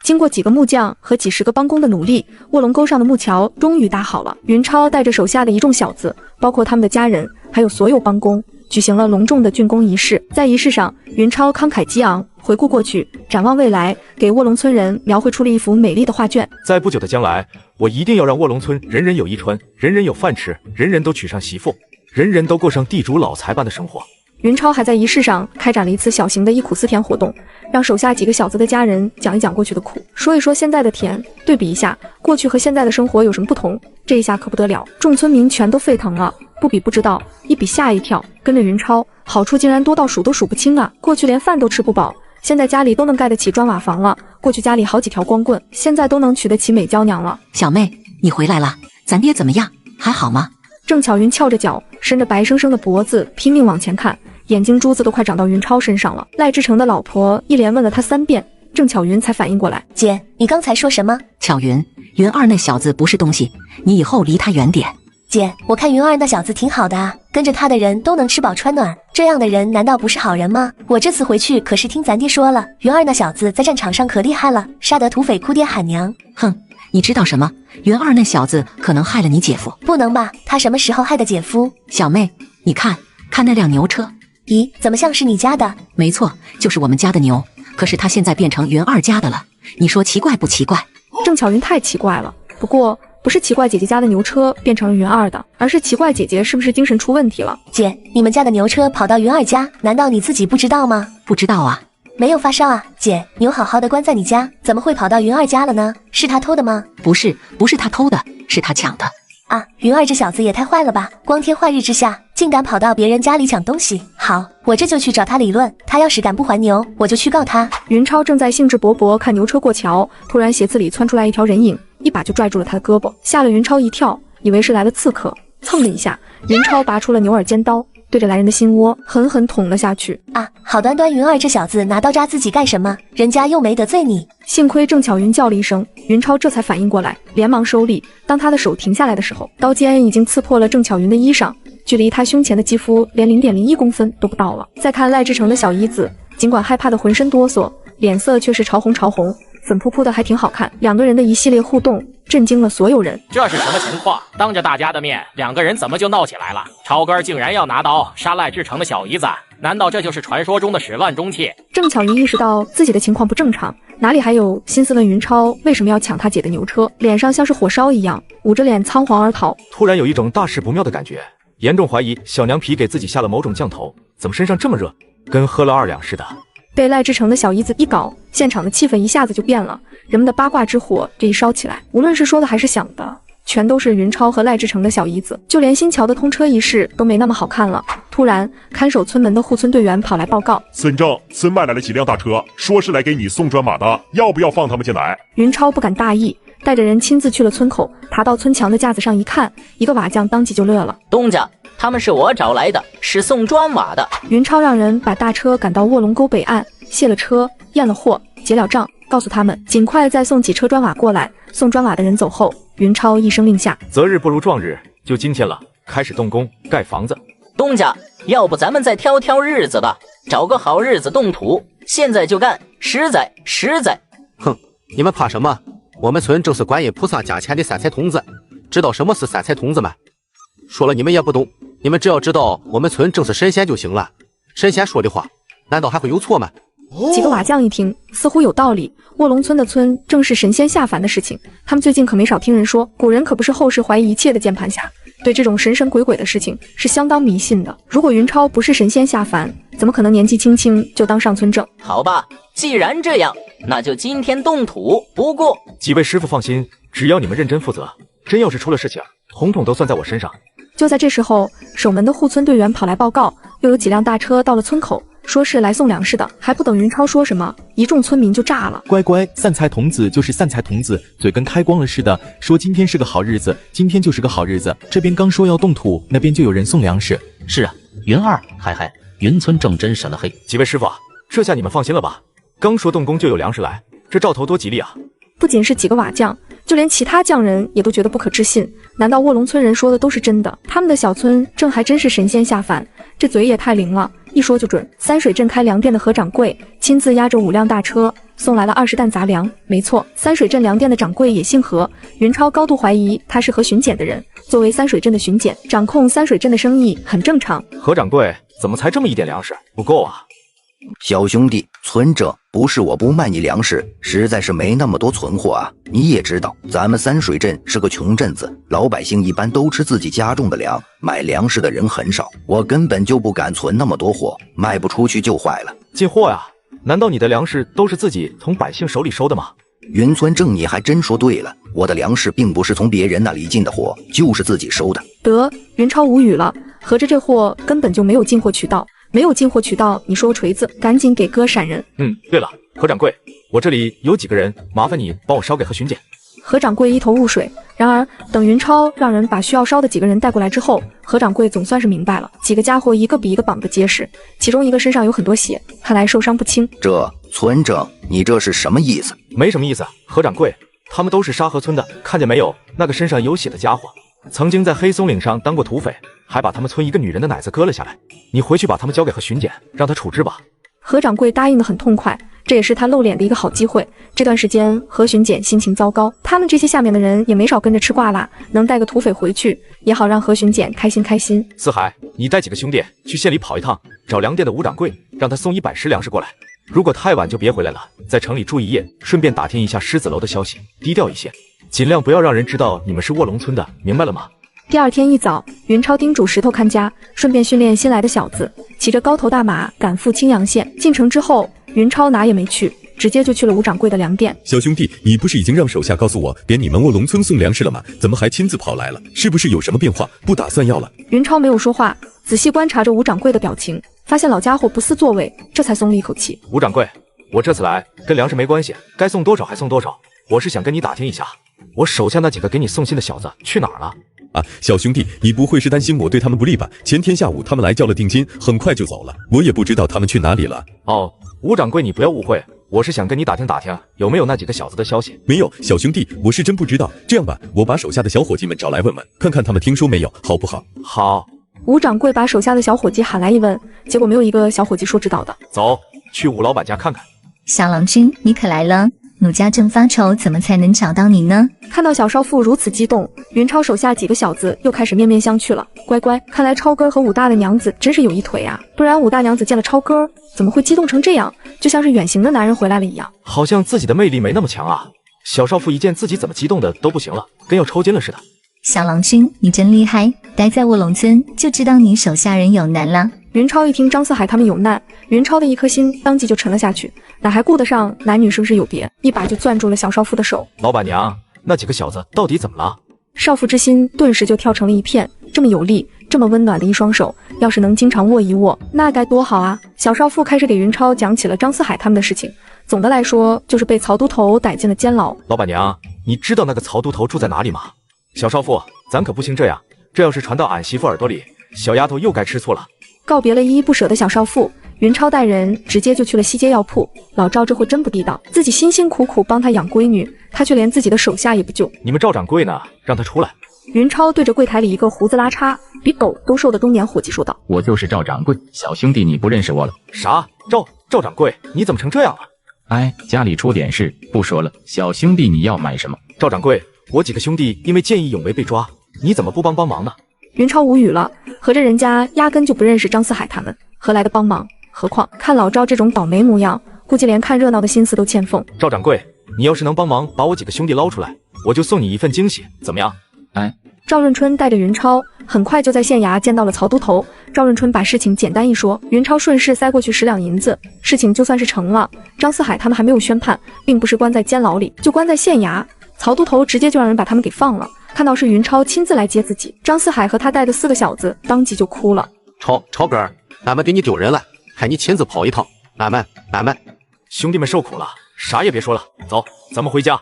经过几个木匠和几10个帮工的努力，卧龙沟上的木桥终于搭好了。云超带着手下的一众小子，包括他们的家人，还有所有帮工，举行了隆重的竣工仪式。在仪式上，云超慷慨激昂，回顾过去，展望未来，给卧龙村人描绘出了一幅美丽的画卷。在不久的将来，我一定要让卧龙村人人有衣穿，人人有饭吃，人人都娶上媳妇，人人都过上地主老财般的生活。云超还在仪式上开展了一次小型的忆苦思甜活动，让手下几个小子的家人讲一讲过去的苦，说一说现在的甜，对比一下过去和现在的生活有什么不同。这一下可不得了，众村民全都沸腾了，不比不知道，一比吓一跳。跟着云超，好处竟然多到数都数不清啊！过去连饭都吃不饱，现在家里都能盖得起砖瓦房了；过去家里好几条光棍，现在都能娶得起美娇娘了。小妹，你回来了，咱爹怎么样？还好吗？郑巧云翘着脚，伸着白生生的脖子，拼命往前看，眼睛珠子都快长到云超身上了。赖志成的老婆一连问了他3遍，郑巧云才反应过来。姐，你刚才说什么？巧云，云二那小子不是东西，你以后离他远点。姐，我看云二那小子挺好的啊，跟着他的人都能吃饱穿暖，这样的人难道不是好人吗？我这次回去可是听咱爹说了，云二那小子在战场上可厉害了，杀得土匪哭爹喊娘。哼，你知道什么？云二那小子可能害了你姐夫。不能吧？他什么时候害的姐夫？小妹，你看那辆牛车。咦，怎么像是你家的？没错，就是我们家的牛，可是他现在变成云二家的了，你说奇怪不奇怪？郑巧云太奇怪了，不过不是奇怪姐姐家的牛车变成了云二的，而是奇怪姐姐是不是精神出问题了？姐，你们家的牛车跑到云二家，难道你自己不知道吗？不知道啊。没有发烧啊？姐，牛好好的关在你家，怎么会跑到云二家了呢？是他偷的吗？不是他偷的，是他抢的。啊，云二这小子也太坏了吧！光天化日之下，竟敢跑到别人家里抢东西。好，我这就去找他理论，他要是敢不还牛，我就去告他。云超正在兴致勃勃看牛车过桥，突然鞋子里窜出来一条人影，一把就拽住了他的胳膊，吓了云超一跳，以为是来了刺客。蹭的一下，云超拔出了牛耳尖刀，对着来人的心窝狠狠捅了下去。啊，好端端云儿这小子拿刀扎自己干什么？人家又没得罪你。幸亏郑巧云叫了一声，云超这才反应过来，连忙收力。当他的手停下来的时候，刀尖已经刺破了郑巧云的衣裳，距离他胸前的肌肤连0.01公分都不到了。再看赖志成的小姨子，尽管害怕的浑身哆嗦，脸色却是潮红，粉扑扑的，还挺好看。两个人的一系列互动震惊了所有人。这是什么情况？当着大家的面，两个人怎么就闹起来了？超哥竟然要拿刀杀赖志成的小姨子，难道这就是传说中的始乱终弃？郑巧云意识到自己的情况不正常，哪里还有心思问云超为什么要抢他姐的牛车，脸上像是火烧一样，捂着脸仓皇而逃。突然有一种大事不妙的感觉，严重怀疑小娘皮给自己下了某种降头，怎么身上这么热，跟喝了2两似的。被赖志成的小姨子一搞，现场的气氛一下子就变了，人们的八卦之火这一烧起来，无论是说的还是想的，全都是云超和赖志成的小姨子，就连新桥的通车仪式都没那么好看了。突然，看守村门的护村队员跑来报告：村正，村外来了几辆大车，说是来给你送砖瓦的，要不要放他们进来？云超不敢大意，带着人亲自去了村口，爬到村墙的架子上一看，一个瓦匠当即就乐了：东家，他们是我找来的，是送砖瓦的。云超让人把大车赶到卧龙沟北岸，卸了车，验了货，结了账，告诉他们尽快再送几车砖瓦过来。送砖瓦的人走后，云超一声令下：择日不如撞日，就今天了，开始动工盖房子。东家，要不咱们再挑日子吧，找个好日子动土，现在就干，实在。哼，你们怕什么？我们村正是观音菩萨家前的三彩童子，知道什么是三彩童子吗？说了你们也不懂，你们只要知道我们村正是神仙就行了。神仙说的话，难道还会有错吗？几个瓦匠一听，似乎有道理。卧龙村的村正是神仙下凡的事情，他们最近可没少听人说，古人可不是后世怀疑一切的键盘侠，对这种神神鬼鬼的事情是相当迷信的。如果云超不是神仙下凡，怎么可能年纪轻轻就当上村正？好吧，既然这样，那就今天动土。不过几位师傅放心，只要你们认真负责，真要是出了事情，统统都算在我身上。就在这时候，守门的护村队员跑来报告，又有几辆大车到了村口，说是来送粮食的。还不等云超说什么，一众村民就炸了。乖，散财童子就是散财童子，嘴跟开光了似的，说今天是个好日子，今天就是个好日子。这边刚说要动土，那边就有人送粮食。是啊，云儿，嗨，云村正真神了嘿。几位师傅，这下你们放心了吧？刚说动工就有粮食来，这兆头多吉利啊！不仅是几个瓦匠，就连其他匠人也都觉得不可置信。难道卧龙村人说的都是真的？他们的小村正还真是神仙下凡，这嘴也太灵了，一说就准。三水镇开粮店的何掌柜亲自押着5辆大车送来了20担杂粮。没错，三水镇粮店的掌柜也姓何，云超高度怀疑他是何巡检的人。作为三水镇的巡检，掌控三水镇的生意很正常。何掌柜，怎么才这么一点粮食？不够啊！小兄弟，村正，不是我不卖你粮食，实在是没那么多存货啊。你也知道，咱们三水镇是个穷镇子，老百姓一般都吃自己家种的粮，买粮食的人很少，我根本就不敢存那么多货，卖不出去就坏了。进货呀？难道你的粮食都是自己从百姓手里收的吗？云村正，你还真说对了，我的粮食并不是从别人那里进的货，就是自己收的。得，云超无语了，合着这货根本就没有进货渠道。没有进货渠道，你说个锤子！赶紧给哥闪人。对了，何掌柜，我这里有几个人，麻烦你帮我捎给何巡检。何掌柜一头雾水，然而等云超让人把需要捎的几个人带过来之后，何掌柜总算是明白了，几个家伙一个比一个绑得结实，其中一个身上有很多血，看来受伤不轻。这村正，你这是什么意思？没什么意思，何掌柜，他们都是沙河村的，看见没有？那个身上有血的家伙，曾经在黑松岭上当过土匪，还把他们村一个女人的奶子割了下来。你回去把他们交给何巡检，让他处置吧。何掌柜答应得很痛快，这也是他露脸的一个好机会。这段时间何巡检心情糟糕，他们这些下面的人也没少跟着吃挂啦，能带个土匪回去，也好让何巡检开心。四海，你带几个兄弟去县里跑一趟，找粮店的吴掌柜，让他送100石粮食过来。如果太晚就别回来了，在城里住一夜，顺便打听一下狮子楼的消息，低调一些，尽量不要让人知道你们是卧龙村的，明白了吗？第二天一早，云超叮嘱石头看家，顺便训练新来的小子，骑着高头大马赶赴青阳县。进城之后，云超哪也没去，直接就去了吴掌柜的粮店。小兄弟，你不是已经让手下告诉我给你们卧龙村送粮食了吗？怎么还亲自跑来了？是不是有什么变化？不打算要了？云超没有说话，仔细观察着吴掌柜的表情，发现老家伙不思作为，这才松了一口气。吴掌柜，我这次来跟粮食没关系，该送多少还送多少。我是想跟你打听一下，我手下那几个给你送信的小子去哪儿了？啊，小兄弟，你不会是担心我对他们不利吧？前天下午他们来交了定金，很快就走了，我也不知道他们去哪里了。哦，吴掌柜，你不要误会，我是想跟你打听打听有没有那几个小子的消息。没有，小兄弟，我是真不知道。这样吧，我把手下的小伙计们找来问问，看看他们听说没有，好不好？好。吴掌柜把手下的小伙计喊来一问，结果没有一个小伙计说知道的。走，去吴老板家看看。小郎君，你可来了。奴家正发愁怎么才能找到你呢？看到小少妇如此激动，云超手下几个小子又开始面面相觑了。乖乖，看来超哥和武大的娘子真是有一腿啊，不然武大娘子见了超哥怎么会激动成这样，就像是远行的男人回来了一样。好像自己的魅力没那么强啊。小少妇一见自己怎么激动的都不行了，跟要抽筋了似的。小郎君，你真厉害，待在卧龙村就知道你手下人有难了。云超一听张四海他们有难，云超的一颗心当即就沉了下去，哪还顾得上男女生死有别，一把就攥住了小少妇的手。老板娘，那几个小子到底怎么了？少妇之心顿时就跳成了一片，这么有力这么温暖的一双手，要是能经常握一握，那该多好啊！小少妇开始给云超讲起了张四海他们的事情，总的来说就是被曹都头逮进了监牢。老板娘，你知道那个曹都头住在哪里吗？小少妇，咱可不行这样，这要是传到俺媳妇耳朵里，小丫头又该吃醋了。告别了依依不舍的小少妇，云超带人直接就去了西街药铺。老赵这货真不地道，自己辛辛苦苦帮他养闺女，他却连自己的手下也不救。你们赵掌柜呢？让他出来。云超对着柜台里一个胡子拉碴、比狗都瘦的中年伙计说道：“我就是赵掌柜，小兄弟你不认识我了？”啥？赵掌柜，你怎么成这样了？哎，家里出点事，不说了。小兄弟你要买什么？赵掌柜，我几个兄弟因为见义勇为被抓，你怎么不帮忙呢？云超无语了，合着人家压根就不认识张四海他们，何来的帮忙？何况看老赵这种倒霉模样，估计连看热闹的心思都欠奉。赵掌柜，你要是能帮忙把我几个兄弟捞出来，我就送你一份惊喜，怎么样？哎，赵润春带着云超很快就在县衙见到了曹都头。赵润春把事情简单一说，云超顺势塞过去10两银子，事情就算是成了。张四海他们还没有宣判，并不是关在监牢里，就关在县衙。曹都头直接就让人把他们给放了。看到是云超亲自来接自己，张四海和他带的4个小子当即就哭了。超哥，俺们给你丢人了，还你亲自跑一趟，俺们兄弟们受苦了，啥也别说了，走，咱们回家。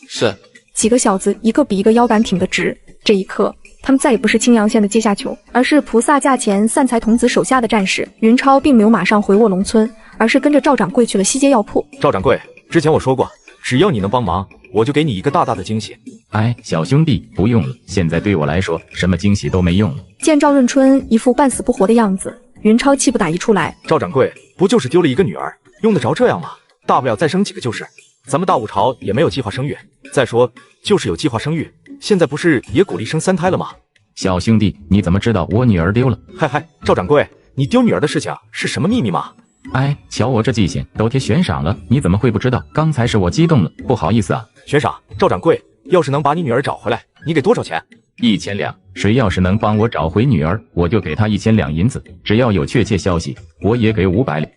是。几个小子一个比一个腰杆挺得直，这一刻他们再也不是青阳县的阶下囚，而是菩萨驾前散财童子手下的战士。云超并没有马上回卧龙村，而是跟着赵掌柜去了西街药铺。赵掌柜，之前我说过，只要你能帮忙，我就给你一个大大的惊喜。哎，小兄弟不用了，现在对我来说什么惊喜都没用了。见赵润春一副半死不活的样子，云超气不打一处来。赵掌柜，不就是丢了一个女儿，用得着这样吗？大不了再生几个就是。咱们大武朝也没有计划生育，再说就是有计划生育，现在不是也鼓励生3胎了吗？小兄弟，你怎么知道我女儿丢了？嗨，赵掌柜，你丢女儿的事情是什么秘密吗？哎，瞧我这记性都贴悬赏了，你怎么会不知道？刚才是我激动了，不好意思啊。悬赏？赵掌柜，要是能把你女儿找回来，你给多少钱？1000两。谁要是能帮我找回女儿，我就给他1000两银子。只要有确切消息，我也给500两。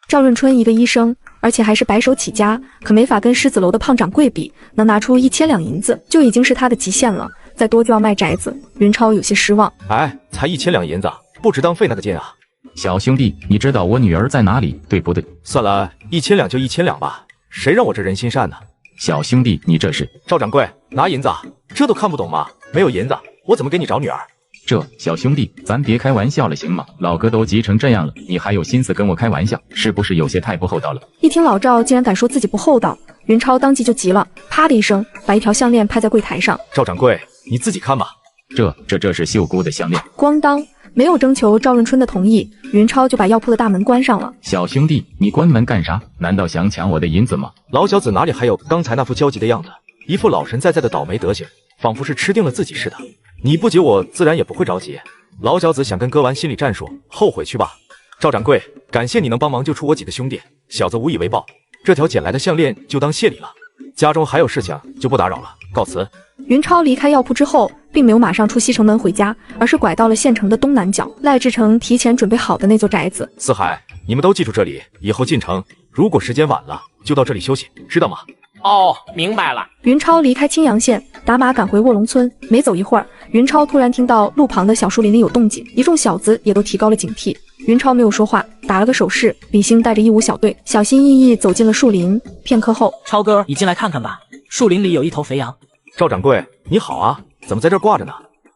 赵润春一个医生，而且还是白手起家，可没法跟狮子楼的胖掌柜比，能拿出1000两银子就已经是他的极限了，再多就要卖宅子。云超有些失望。哎，才1000两银子，不值当费那个劲啊。小兄弟，你知道我女儿在哪里，对不对？算了，1000两就1000两吧，谁让我这人心善呢？小兄弟，你这是……赵掌柜，拿银子，这都看不懂吗？没有银子，我怎么给你找女儿？这小兄弟，咱别开玩笑了，行吗？老哥都急成这样了，你还有心思跟我开玩笑，是不是有些太不厚道了？一听老赵竟然敢说自己不厚道，云超当即就急了，啪的一声把一条项链拍在柜台上。赵掌柜，你自己看吧。这是秀姑的项链。咣当，没有征求赵润春的同意，云超就把药铺的大门关上了。小兄弟，你关门干啥？难道想抢我的银子吗？老小子哪里还有刚才那副焦急的样子，一副老神在在的倒霉德行，仿佛是吃定了自己似的。你不急，我自然也不会着急。老小子想跟哥玩心理战术，后悔去吧。赵掌柜，感谢你能帮忙救出我几个兄弟，小子无以为报。这条捡来的项链就当谢礼了。家中还有事情，就不打扰了，告辞。云超离开药铺之后，并没有马上出西城门回家，而是拐到了县城的东南角，赖志成提前准备好的那座宅子。四海，你们都记住这里，以后进城，如果时间晚了，就到这里休息，知道吗？哦，明白了。云超离开青阳县，打马赶回卧龙村。没走一会儿，云超突然听到路旁的小树林里有动静，一众小子也都提高了警惕。云超没有说话，打了个手势，李兴带着义武小队小心翼翼走进了树林。片刻后，超哥，你进来看看吧，树林里有一头肥羊。赵掌柜，你好啊，怎么在这儿挂着呢？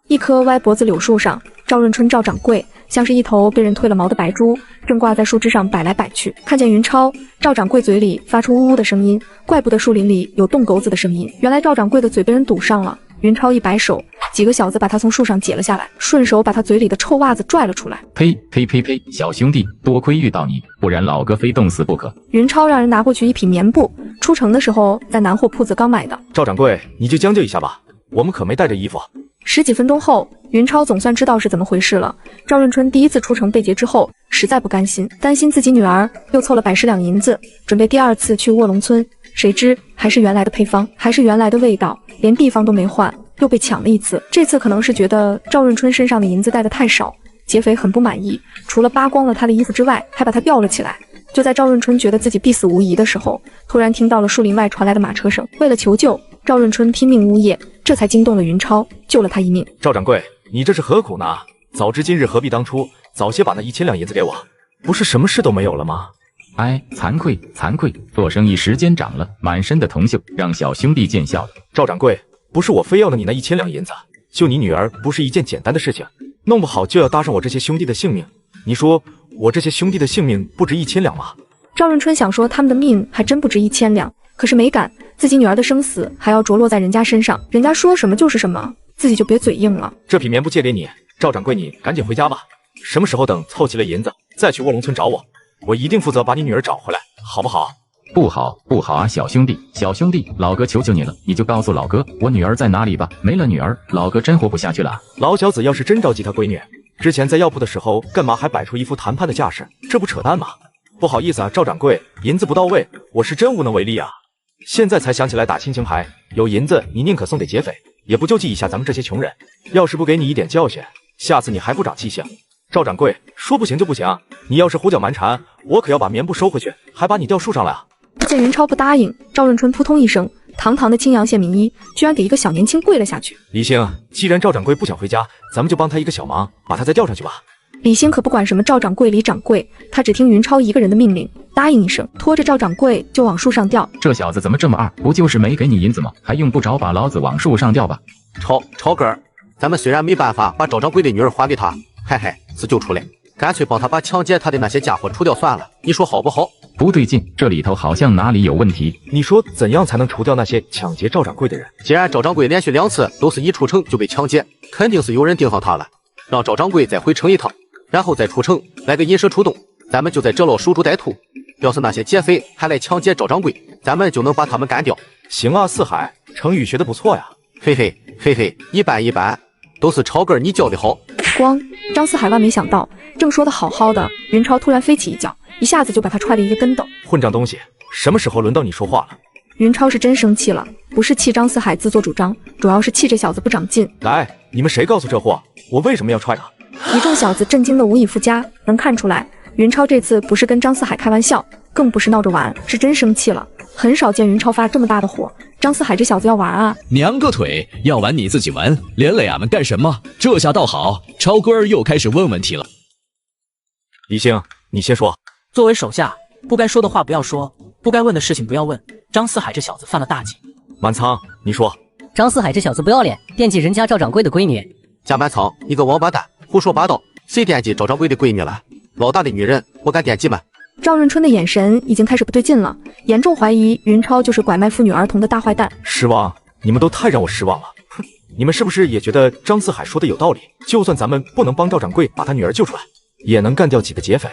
一棵歪脖子柳树上，赵润春赵掌柜像是一头被人褪了毛的白猪，正挂在树枝上摆来摆去。看见云超，赵掌柜嘴里发出呜呜的声音，怪不得树林里有洞狗子的声音，原来赵掌柜的嘴被人堵上了。云超一摆手，几个小子把他从树上解了下来，顺手把他嘴里的臭袜子拽了出来。呸呸呸呸！小兄弟，多亏遇到你，不然老哥非冻死不可。云超让人拿过去一匹棉布，出城的时候在南货铺子刚买的。赵掌柜，你就将就一下吧，我们可没带着衣服。十几分钟后，云超总算知道是怎么回事了。赵润春第一次出城被劫之后，实在不甘心，担心自己女儿，又凑了110两银子，准备第二次去卧龙村。谁知还是原来的配方，还是原来的味道，连地方都没换，又被抢了一次。这次可能是觉得赵润春身上的银子带的太少，劫匪很不满意，除了扒光了他的衣服之外，还把他吊了起来。就在赵润春觉得自己必死无疑的时候，突然听到了树林外传来的马车声。为了求救，赵润春拼命呜咽，这才惊动了云超，救了他一命。赵掌柜，你这是何苦呢？早知今日何必当初，早些把那1000两银子给我，不是什么事都没有了吗？哎，惭愧惭愧，做生意时间长了，满身的铜锈，让小兄弟见笑了。赵掌柜，不是我非要了你那1000两银子，救你女儿不是一件简单的事情，弄不好就要搭上我这些兄弟的性命。你说我这些兄弟的性命不值1000两吗？赵润春想说他们的命还真不值1000两，可是没敢，自己女儿的生死还要着落在人家身上，人家说什么就是什么，自己就别嘴硬了。这匹棉布借给你，赵掌柜你赶紧回家吧，什么时候等凑齐了银子再去卧龙村找我，我一定负责把你女儿找回来，好不好？不好不好啊，小兄弟小兄弟，老哥求求你了，你就告诉老哥我女儿在哪里吧，没了女儿老哥真活不下去了。老小子要是真着急他闺女，之前在药铺的时候干嘛还摆出一副谈判的架势，这不扯淡吗？不好意思啊，赵掌柜，银子不到位，我是真无能为力啊。现在才想起来打亲情牌，有银子你宁可送给劫匪，也不救济一下咱们这些穷人。要是不给你一点教训，下次你还不长记性。赵掌柜，说不行就不行，你要是胡搅蛮缠，我可要把棉布收回去，还把你吊树上来啊。见云超不答应，赵润春扑通一声，堂堂的青阳县名医，居然给一个小年轻跪了下去。李兴，既然赵掌柜不想回家，咱们就帮他一个小忙，把他再吊上去吧。李兴可不管什么赵掌柜李掌柜，他只听云超一个人的命令，答应一声，拖着赵掌柜就往树上吊。这小子怎么这么二？不就是没给你银子吗？还用不着把老子往树上吊吧？超哥，咱们虽然没办法把赵掌柜的女儿还给他，嘿嘿，自救出来，干脆帮他把抢劫他的那些家伙除掉算了，你说好不好？不对劲，这里头好像哪里有问题。你说怎样才能除掉那些抢劫赵掌柜的人？既然赵掌柜连续2次都是一出城就被抢劫，肯定是有人盯上他了，让赵掌柜再回城一趟，然后再出城来个引蛇出洞，咱们就在这喽守株待兔。要是那些劫匪还来抢劫赵掌柜，咱们就能把他们干掉。行啊，四海，成语学的不错呀。嘿嘿嘿嘿，一般一般，都是超哥你教的好。光张四海万没想到，正说的好好的，云超突然飞起一脚，一下子就把他踹了一个跟斗。混账东西，什么时候轮到你说话了？云超是真生气了，不是气张四海自作主张，主要是气这小子不长进。来，你们谁告诉这货，我为什么要踹他？一众小子震惊的无以复加，能看出来，云超这次不是跟张四海开玩笑，更不是闹着玩，是真生气了。很少见云超发这么大的火，张四海这小子要玩啊！娘个腿，要玩你自己玩，连累俺们干什么？这下倒好，超哥儿又开始问问题了。李兴，你先说。作为手下，不该说的话不要说，不该问的事情不要问。张四海这小子犯了大忌。满仓，你说。张四海这小子不要脸，惦记人家赵掌柜的闺女。贾满仓，你个王八蛋，胡说八道！谁惦记赵掌柜的闺女了？老大的女人，我敢惦记吗？赵润春的眼神已经开始不对劲了，严重怀疑云超就是拐卖妇女儿童的大坏蛋。失望，你们都太让我失望了。哼，你们是不是也觉得张四海说的有道理？就算咱们不能帮赵掌柜把他女儿救出来，也能干掉几个劫匪？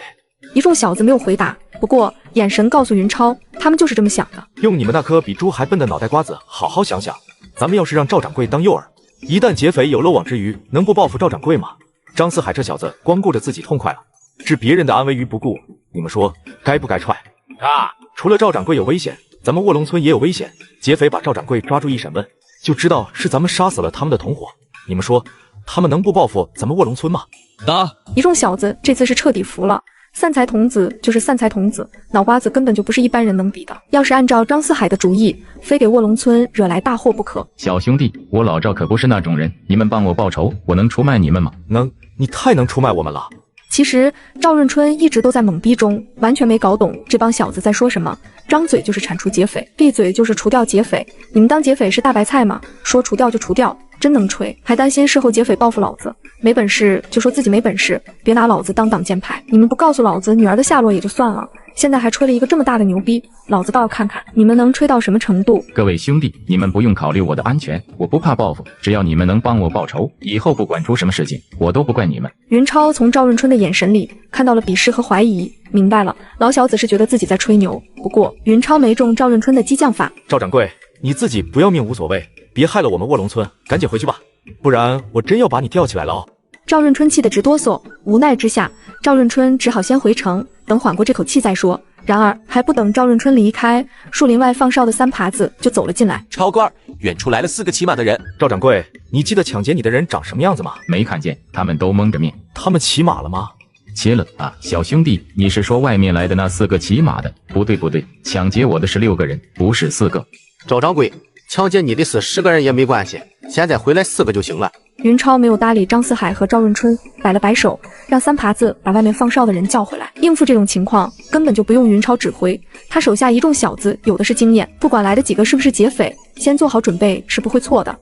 一众小子没有回答，不过眼神告诉云超，他们就是这么想的。用你们那颗比猪还笨的脑袋瓜子，好好想想，咱们要是让赵掌柜当诱饵，一旦劫匪有漏网之鱼，能不报复赵掌柜吗？张四海这小子光顾着自己痛快了，置别人的安危于不顾，你们说该不该踹？啊！除了赵掌柜有危险，咱们卧龙村也有危险。劫匪把赵掌柜抓住一审问，就知道是咱们杀死了他们的同伙。你们说，他们能不报复咱们卧龙村吗？打！一众小子这次是彻底服了。散财童子就是散财童子，脑瓜子根本就不是一般人能比的。要是按照张四海的主意，非给卧龙村惹来大祸不可。小兄弟，我老赵可不是那种人，你们帮我报仇，我能出卖你们吗？能，你太能出卖我们了。其实赵润春一直都在懵逼中，完全没搞懂这帮小子在说什么。张嘴就是铲除劫匪，闭嘴就是除掉劫匪。你们当劫匪是大白菜吗？说除掉就除掉，真能吹，还担心事后劫匪报复老子。没本事就说自己没本事，别拿老子当挡箭牌。你们不告诉老子女儿的下落也就算了，现在还吹了一个这么大的牛逼，老子倒要看看你们能吹到什么程度。各位兄弟，你们不用考虑我的安全，我不怕报复，只要你们能帮我报仇，以后不管出什么事情，我都不怪你们。云超从赵润春的眼神里看到了鄙视和怀疑，明白了，老小子是觉得自己在吹牛。不过云超没中赵润春的激将法。赵掌柜，你自己不要命无所谓，别害了我们卧龙村，赶紧回去吧，不然我真要把你吊起来了哦。赵润春气得直哆嗦，无奈之下，赵润春只好先回城，等缓过这口气再说。然而还不等赵润春离开，树林外放哨的三耙子就走了进来。超官，远处来了4个骑马的人。赵掌柜，你记得抢劫你的人长什么样子吗？没看见，他们都蒙着面。他们骑马了吗？切了啊，小兄弟，你是说外面来的那4个骑马的？不对不对，抢劫我的是6个人，不是4个。赵掌柜，抢劫你的是10个人也没关系，现在回来4个就行了。云超没有搭理张四海和赵润春，摆了摆手，让三耙子把外面放哨的人叫回来。应付这种情况，根本就不用云超指挥，他手下一众小子有的是经验，不管来的几个是不是劫匪，先做好准备是不会错的。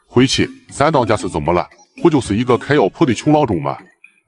回去，三当家是怎么了？不就是一个开药铺的穷郎中吗？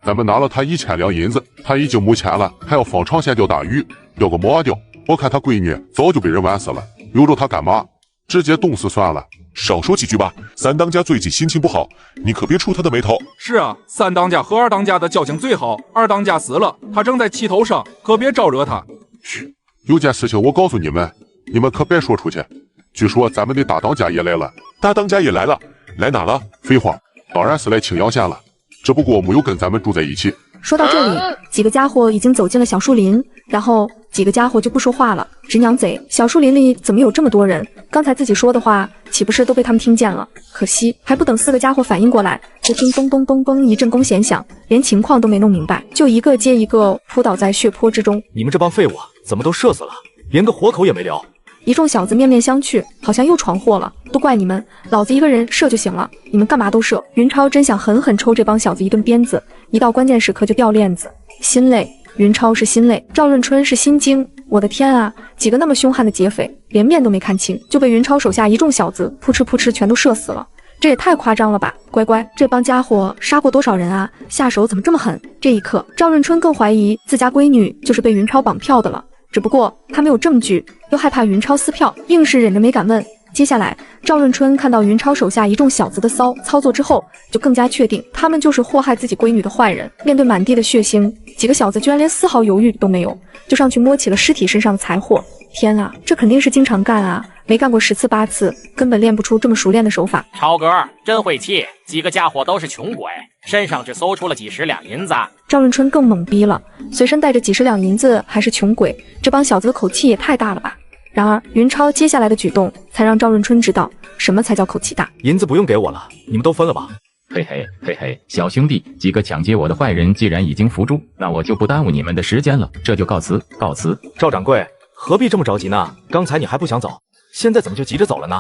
咱们拿了他1000两银子，他已经没钱了，还要放长线钓大鱼，钓个毛钓。我看他闺女早就被人玩死了，留着他干嘛？直接冻死算了。少说几句吧，三当家最近心情不好，你可别触他的眉头。是啊，三当家和二当家的交情最好，二当家死了，他正在气头上，可别招惹他。嘘，有件事情我告诉你们，你们可别说出去。据说咱们的大当家也来了。大当家也来了？来哪了？废话，当然是来青阳县了，只不过没有跟咱们住在一起。说到这里，几个家伙已经走进了小树林，然后几个家伙就不说话了。直娘贼，小树林里怎么有这么多人？刚才自己说的话，岂不是都被他们听见了？可惜还不等4个家伙反应过来，就听咚咚咚咚一阵弓弦响，连情况都没弄明白，就一个接一个扑倒在血泊之中。你们这帮废物怎么都射死了，连个活口也没留？一众小子面面相觑，好像又闯祸了。都怪你们，老子一个人射就行了，你们干嘛都射？云超真想狠狠抽这帮小子一顿鞭子，一到关键时刻就掉链子，心累。云超是心累，赵润春是心惊。我的天啊，几个那么凶悍的劫匪，连面都没看清，就被云超手下一众小子扑哧扑哧全都射死了。这也太夸张了吧！乖乖，这帮家伙杀过多少人啊？下手怎么这么狠？这一刻，赵润春更怀疑自家闺女就是被云超绑票的了。只不过他没有证据，又害怕云超撕票，硬是忍着没敢问。接下来，赵润春看到云超手下一众小子的操作之后，就更加确定他们就是祸害自己闺女的坏人。面对满地的血腥，几个小子居然连丝毫犹豫都没有，就上去摸起了尸体身上的财货。天啊，这肯定是经常干啊，没干过10次8次，根本练不出这么熟练的手法。超哥真会气，几个家伙都是穷鬼，身上只搜出了几10两银子。赵润春更懵逼了，随身带着几10两银子还是穷鬼，这帮小子的口气也太大了吧。然而云超接下来的举动才让赵润春知道什么才叫口气大。银子不用给我了，你们都分了吧。嘿嘿嘿嘿，小兄弟，几个抢劫我的坏人既然已经伏诛，那我就不耽误你们的时间了，这就告辞告辞。赵掌柜，何必这么着急呢？刚才你还不想走，现在怎么就急着走了呢？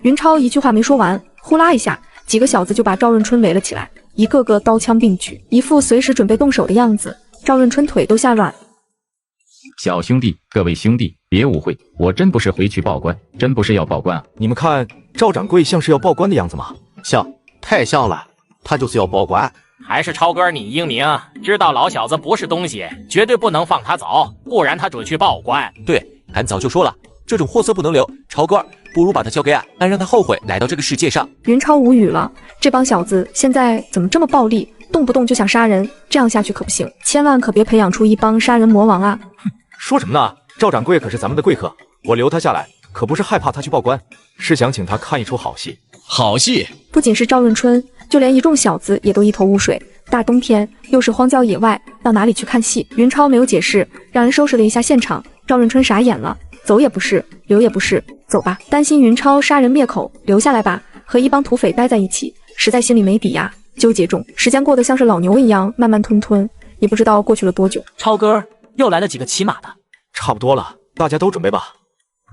云超一句话没说完，呼啦一下，几个小子就把赵润春围了起来，一个个刀枪并举，一副随时准备动手的样子。赵润春腿都吓软。小兄弟，各位兄弟，别误会，我真不是回去报官，真不是要报官啊！你们看，赵掌柜像是要报官的样子吗？像，太像了，他就是要报官。还是超哥你英明，知道老小子不是东西，绝对不能放他走，不然他准去报官。对，俺早就说了，这种货色不能留。超哥，不如把他交给俺，俺让他后悔来到这个世界上。云超无语了，这帮小子现在怎么这么暴力，动不动就想杀人，这样下去可不行，千万可别培养出一帮杀人魔王啊！说什么呢？赵掌柜可是咱们的贵客，我留他下来，可不是害怕他去报官，是想请他看一出好戏。好戏！不仅是赵润春，就连一众小子也都一头雾水。大冬天又是荒郊野外，到哪里去看戏？云超没有解释，让人收拾了一下现场。赵润春傻眼了，走也不是，留也不是，走吧。担心云超杀人灭口，留下来吧。和一帮土匪待在一起，实在心里没底呀。纠结中，时间过得像是老牛一样慢慢吞吞，也不知道过去了多久。超哥，又来了几个骑马的。差不多了，大家都准备吧。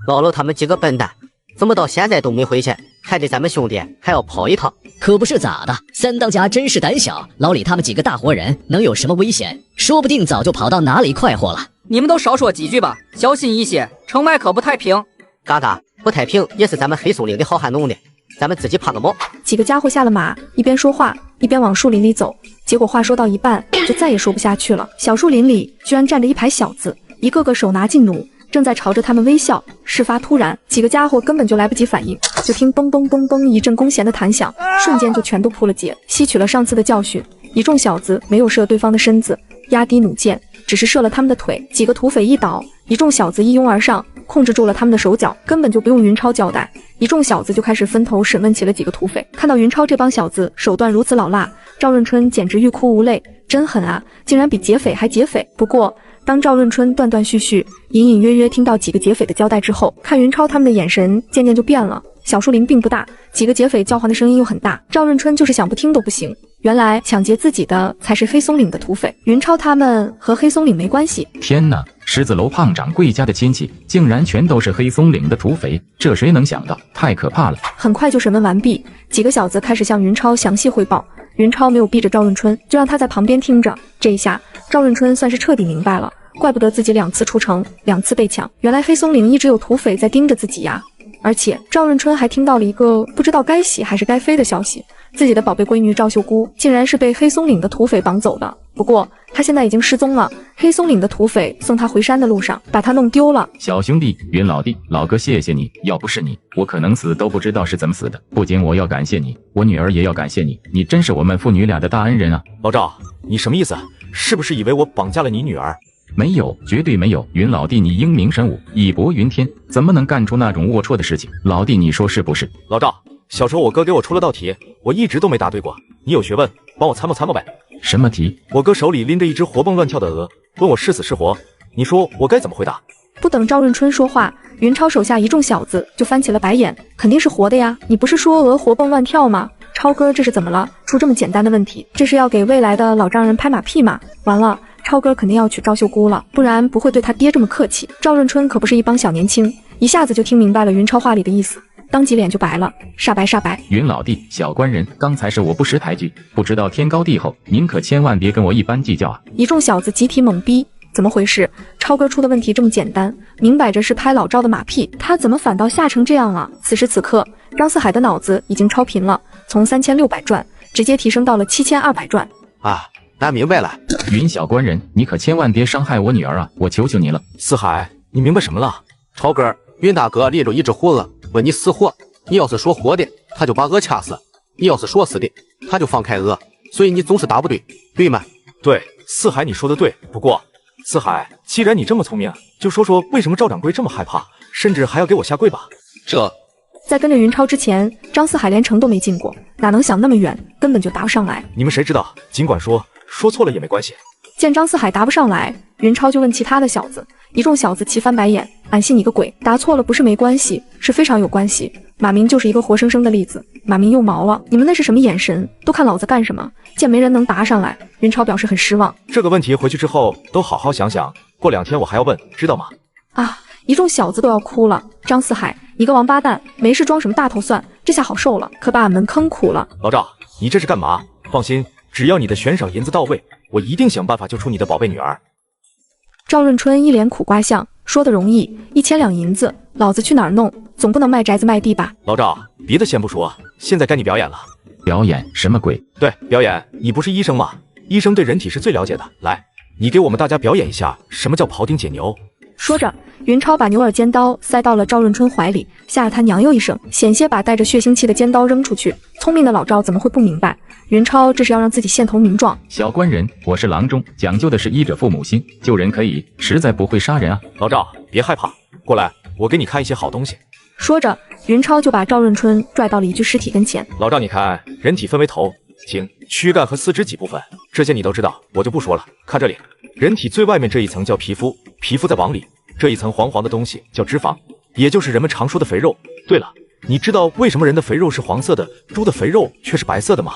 老楼他们几个笨蛋，怎么到现在都没回去？还得咱们兄弟还要跑一趟。可不是咋的，三当家真是胆小，老李他们几个大活人能有什么危险？说不定早就跑到哪里快活了。你们都少说几句吧，小心一些，城外可不太平。嘎嘎，不太平也是咱们黑松岭的好汉弄的。咱们自己攀个毛。几个家伙下了马，一边说话一边往树林里走。结果话说到一半，就再也说不下去了。小树林里居然站着一排小子，一个个手拿劲弩，正在朝着他们微笑。事发突然，几个家伙根本就来不及反应，就听嘣嘣嘣嘣一阵弓弦的弹响，瞬间就全都扑了街。吸取了上次的教训，一众小子没有射对方的身子，压低弩箭，只是射了他们的腿。几个土匪一倒，一众小子一拥而上，控制住了他们的手脚，根本就不用云超交代。一众小子就开始分头审问起了几个土匪。看到云超这帮小子手段如此老辣，赵润春简直欲哭无泪，真狠啊，竟然比劫匪还劫匪。不过当赵润春断断续续、隐隐约约听到几个劫匪的交代之后，看云超他们的眼神渐渐就变了。小树林并不大，几个劫匪叫唤的声音又很大，赵润春就是想不听都不行。原来抢劫自己的才是黑松岭的土匪，云超他们和黑松岭没关系。天哪，狮子楼胖掌柜家的亲戚竟然全都是黑松岭的土匪，这谁能想到？太可怕了！很快就审问完毕，几个小子开始向云超详细汇报。云超没有逼着赵润春，就让他在旁边听着。这一下，赵润春算是彻底明白了，怪不得自己2次出城，2次被抢，原来黑松岭一直有土匪在盯着自己呀。而且赵润春还听到了一个不知道该喜还是该飞的消息，自己的宝贝闺女赵秀姑竟然是被黑松岭的土匪绑走的。不过她现在已经失踪了，黑松岭的土匪送她回山的路上把她弄丢了。小兄弟，云老弟，老哥谢谢你，要不是你，我可能死都不知道是怎么死的。不仅我要感谢你，我女儿也要感谢你，你真是我们父女俩的大恩人啊。老赵，你什么意思？是不是以为我绑架了你女儿？没有，绝对没有。云老弟，你英明神武，义薄云天，怎么能干出那种龌龊的事情？老弟，你说是不是？老赵，小时候我哥给我出了道题，我一直都没答对过。你有学问，帮我参谋参谋呗。什么题？我哥手里拎着一只活蹦乱跳的鹅，问我是死是活，你说我该怎么回答？不等赵润春说话，云超手下一众小子就翻起了白眼，肯定是活的呀！你不是说鹅活蹦乱跳吗？超哥这是怎么了？出这么简单的问题，这是要给未来的老丈人拍马屁吗？完了，超哥肯定要娶赵秀姑了，不然不会对他爹这么客气。赵润春可不是一帮小年轻，一下子就听明白了云超话里的意思，当即脸就白了，煞白煞白。云老弟，小官人，刚才是我不识抬举，不知道天高地厚，您可千万别跟我一般计较啊！一众小子集体懵逼，怎么回事？超哥出的问题这么简单，明摆着是拍老赵的马屁，他怎么反倒吓成这样了？此时此刻，张四海的脑子已经超频了，从3600转直接提升到了7200转。啊，那明白了。云小官人，你可千万别伤害我女儿啊！我求求你了。四海，你明白什么了？超哥，云大哥拎着一只活鹅，问你死活，你要是说活的，他就把鹅掐死；你要是说死的，他就放开鹅。所以你总是答不对，对吗？对，四海你说的对。不过，四海，既然你这么聪明，就说说为什么赵掌柜这么害怕，甚至还要给我下跪吧？这在跟着云超之前，张四海连城都没进过，哪能想那么远，根本就答不上来。你们谁知道？尽管说错了也没关系。见张四海答不上来，云超就问其他的小子，一众小子齐翻白眼，俺信你个鬼！答错了不是没关系，是非常有关系。马明就是一个活生生的例子。马明又毛了，你们那是什么眼神？都看老子干什么？见没人能答上来，云超表示很失望。这个问题回去之后都好好想想，过2天我还要问，知道吗？啊！一众小子都要哭了。张四海，你个王八蛋，没事装什么大头蒜？这下好受了，可把俺们坑苦了。老赵，你这是干嘛？放心，只要你的悬赏银子到位，我一定想办法救出你的宝贝女儿。赵润春一脸苦瓜相，说的容易，1000两银子，老子去哪儿弄？总不能卖宅子卖地吧？老赵，别的先不说，现在该你表演了。表演什么鬼？对，表演。你不是医生吗？医生对人体是最了解的。来，你给我们大家表演一下什么叫庖丁解牛。说着，云超把牛耳尖刀塞到了赵润春怀里，吓得他娘又一声，险些把带着血腥气的尖刀扔出去。聪明的老赵怎么会不明白？云超这是要让自己献头名状。小官人，我是郎中，讲究的是医者父母心，救人可以，实在不会杀人啊。老赵，别害怕，过来，我给你看一些好东西。说着，云超就把赵润春拽到了一具尸体跟前。老赵，你看，人体分为头、颈、躯干和四肢几部分，这些你都知道，我就不说了。看这里，人体最外面这一层叫皮肤，皮肤在往里，这一层黄黄的东西叫脂肪，也就是人们常说的肥肉。对了，你知道为什么人的肥肉是黄色的，猪的肥肉却是白色的吗？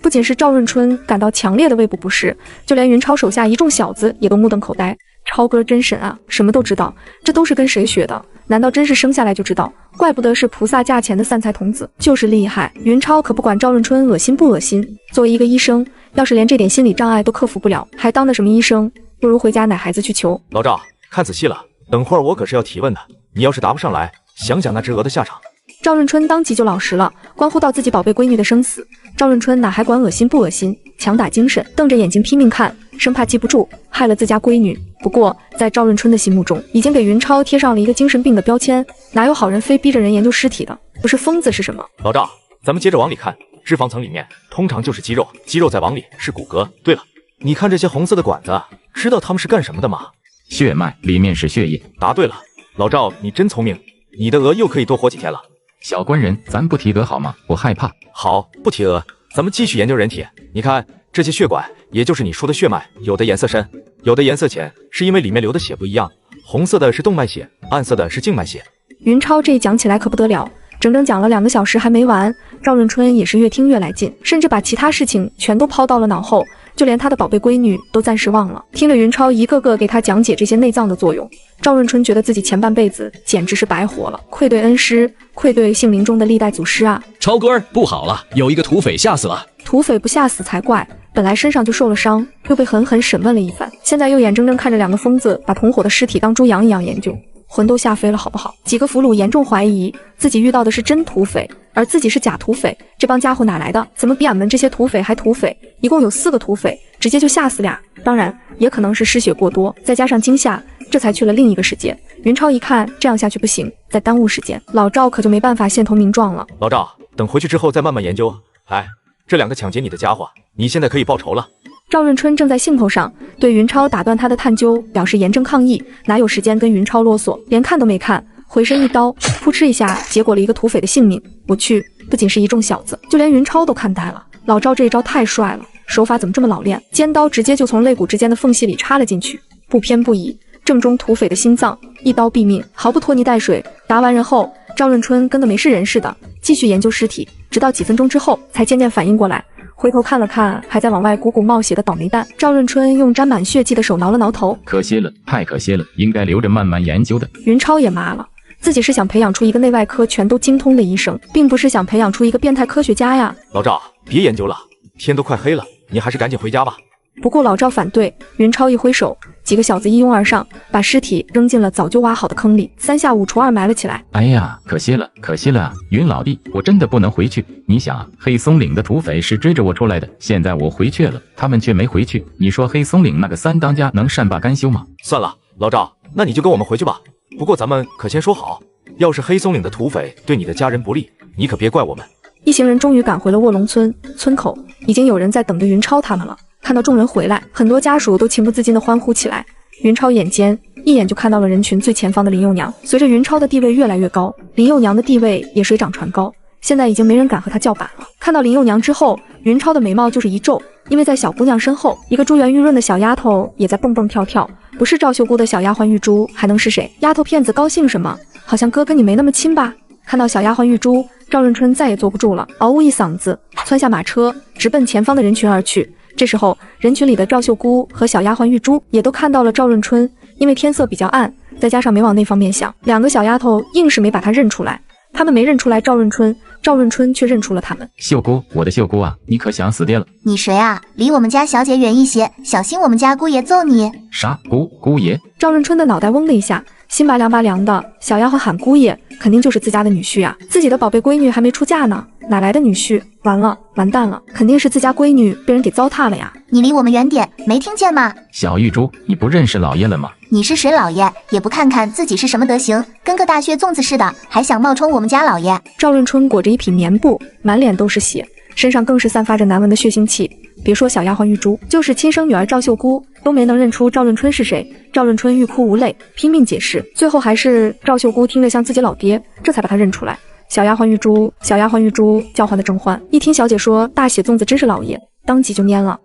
不仅是赵润春感到强烈的胃部不适，就连云超手下一众小子也都目瞪口呆。超哥真神啊，什么都知道，这都是跟谁学的？难道真是生下来就知道？怪不得是菩萨驾前的散财童子，就是厉害。云超可不管赵润春恶心不恶心，作为一个医生，要是连这点心理障碍都克服不了，还当的什么医生？不如回家奶孩子去求。老赵，看仔细了，等会儿我可是要提问的，你要是答不上来，想想那只鹅的下场。赵润春当即就老实了，关乎到自己宝贝闺女的生死，赵润春哪还管恶心不恶心，强打精神，瞪着眼睛拼命看，生怕记不住，害了自家闺女。不过在赵润春的心目中，已经给云超贴上了一个精神病的标签，哪有好人非逼着人研究尸体的？不是疯子是什么？老赵，咱们接着往里看，脂肪层里面通常就是肌肉，肌肉再往里是骨骼。对了，你看这些红色的管子，知道它们是干什么的吗？血脉，里面是血液。答对了，老赵，你真聪明，你的鹅又可以多活几天了。小官人，咱不提鹅好吗？我害怕。好，不提鹅，咱们继续研究人体。你看这些血管，也就是你说的血脉，有的颜色深，有的颜色浅，是因为里面流的血不一样。红色的是动脉血，暗色的是静脉血。云超这一讲起来可不得了，整整讲了2个小时还没完。赵润春也是越听越来劲，甚至把其他事情全都抛到了脑后，就连他的宝贝闺女都暂时忘了。听着云超一个个给他讲解这些内脏的作用，赵润春觉得自己前半辈子简直是白活了，愧对恩师，愧对姓林中的历代祖师啊！超哥儿，不好了，有一个土匪吓死了。土匪不吓死才怪，本来身上就受了伤，又被狠狠审问了一番，现在又眼睁睁看着2个疯子把同伙的尸体当猪羊一样研究，魂都吓飞了好不好？几个俘虏严重怀疑自己遇到的是真土匪，而自己是假土匪，这帮家伙哪来的？怎么比俺们这些土匪还土匪？一共有4个土匪，直接就吓死俩，当然也可能是失血过多，再加上惊吓，这才去了另一个世界。云超一看这样下去不行，再耽误时间，老赵可就没办法献头名状了。老赵，等回去之后再慢慢研究。哎，这2个抢劫你的家伙，你现在可以报仇了。赵润春正在兴头上，对云超打断他的探究表示严正抗议，哪有时间跟云超啰嗦，连看都没看，回身一刀，扑哧一下结果了一个土匪的性命。我去，不仅是一众小子，就连云超都看呆了。老赵这一招太帅了，手法怎么这么老练？尖刀直接就从肋骨之间的缝隙里插了进去，不偏不倚，正中土匪的心脏，一刀毙命，毫不拖泥带水。打完人后，赵润春跟个没事人似的，继续研究尸体，直到几分钟之后才渐渐反应过来。回头看了看还在往外鼓鼓冒血的倒霉蛋，赵润春用沾满血迹的手挠了挠头，可惜了，太可惜了，应该留着慢慢研究的。云超也麻了，自己是想培养出一个内外科全都精通的医生，并不是想培养出一个变态科学家呀。老赵，别研究了，天都快黑了，你还是赶紧回家吧。不顾老赵反对，云超一挥手，几个小子一拥而上，把尸体扔进了早就挖好的坑里，3下5除2埋了起来。哎呀，可惜了，可惜了啊！云老弟，我真的不能回去。你想啊，黑松岭的土匪是追着我出来的，现在我回去了，他们却没回去。你说黑松岭那个3当家能善罢甘休吗？算了，老赵，那你就跟我们回去吧。不过咱们可先说好，要是黑松岭的土匪对你的家人不利，你可别怪我们。一行人终于赶回了卧龙村，村口已经有人在等着云超他们了。看到众人回来，很多家属都情不自禁地欢呼起来。云超眼尖，一眼就看到了人群最前方的林幼娘。随着云超的地位越来越高，林幼娘的地位也水涨船高，现在已经没人敢和她叫板了。看到林幼娘之后，云超的眉毛就是一皱，因为在小姑娘身后，一个珠圆玉润的小丫头也在蹦蹦跳跳。不是赵秀姑的小丫鬟玉珠，还能是谁？丫头片子高兴什么？好像哥跟你没那么亲吧？看到小丫鬟玉珠，赵润春再也坐不住了，嗷呜一嗓子，窜下马车，直奔前方的人群而去。这时候，人群里的赵秀姑和小丫鬟玉珠也都看到了赵润春，因为天色比较暗，再加上没往那方面想，2个小丫头硬是没把他认出来。他们没认出来赵润春，赵润春却认出了他们。秀姑，我的秀姑啊，你可想死爹了？你谁啊？离我们家小姐远一些，小心我们家姑爷揍你。啥？姑爷？赵润春的脑袋嗡的一下，心拔凉拔凉的。小丫鬟喊姑爷，肯定就是自家的女婿啊，自己的宝贝闺女还没出嫁呢，哪来的女婿？完了，完蛋了，肯定是自家闺女被人给糟蹋了呀！你离我们远点，没听见吗？小玉珠，你不认识老爷了吗？你是谁老爷？也不看看自己是什么德行，跟个大血粽子似的，还想冒充我们家老爷？赵润春裹着一匹棉布，满脸都是血，身上更是散发着难闻的血腥气。别说小丫鬟玉珠，就是亲生女儿赵秀姑都没能认出赵润春是谁。赵润春欲哭无泪，拼命解释，最后还是赵秀姑听着像自己老爹，这才把他认出来。小丫鬟玉珠，小丫鬟玉珠，叫唤的正欢。一听小姐说大血粽子真是老爷，当即就蔫了。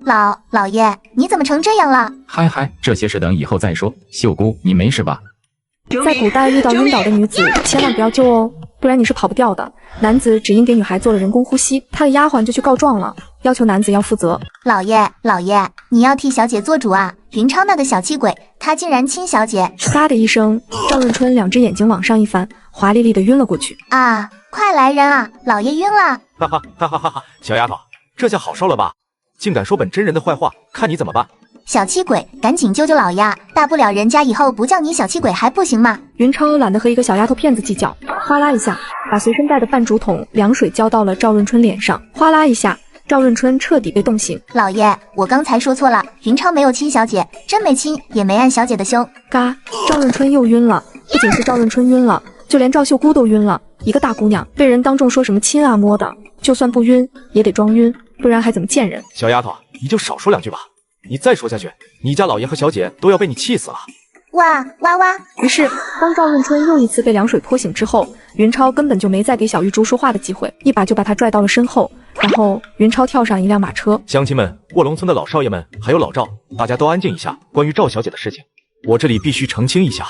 老爷，你怎么成这样了？嗨，这些事等以后再说。秀姑，你没事吧？在古代遇到晕倒的女子，千万不要救哦，不然你是跑不掉的。男子只因给女孩做了人工呼吸，他的丫鬟就去告状了，要求男子要负责。老爷，你要替小姐做主啊！云超那个小气鬼，他竟然亲小姐！嘎的一声，赵润春2只眼睛往上一翻，华丽丽的晕了过去。啊！快来人啊！老爷晕了！哈哈，小丫头，这下好受了吧？竟敢说本真人的坏话，看你怎么办！小气鬼，赶紧救救老爷！大不了人家以后不叫你小气鬼还不行吗？云超懒得和一个小丫头片子计较，哗啦一下把随身带的半竹筒凉水浇到了赵润春脸上，哗啦一下，赵润春彻底被冻醒。老爷，我刚才说错了，云超没有亲小姐，真没亲，也没按小姐的胸。嘎，赵润春又晕了，不仅是赵润春晕了，就连赵秀姑都晕了。一个大姑娘被人当众说什么亲啊摸的，就算不晕也得装晕，不然还怎么见人？小丫头，你就少说两句吧，你再说下去，你家老爷和小姐都要被你气死了。哇哇哇！于是，当赵润春又一次被凉水泼醒之后，云超根本就没再给小玉珠说话的机会，一把就把她拽到了身后，然后云超跳上一辆马车。乡亲们，卧龙村的老少爷们，还有老赵，大家都安静一下。关于赵小姐的事情，我这里必须澄清一下。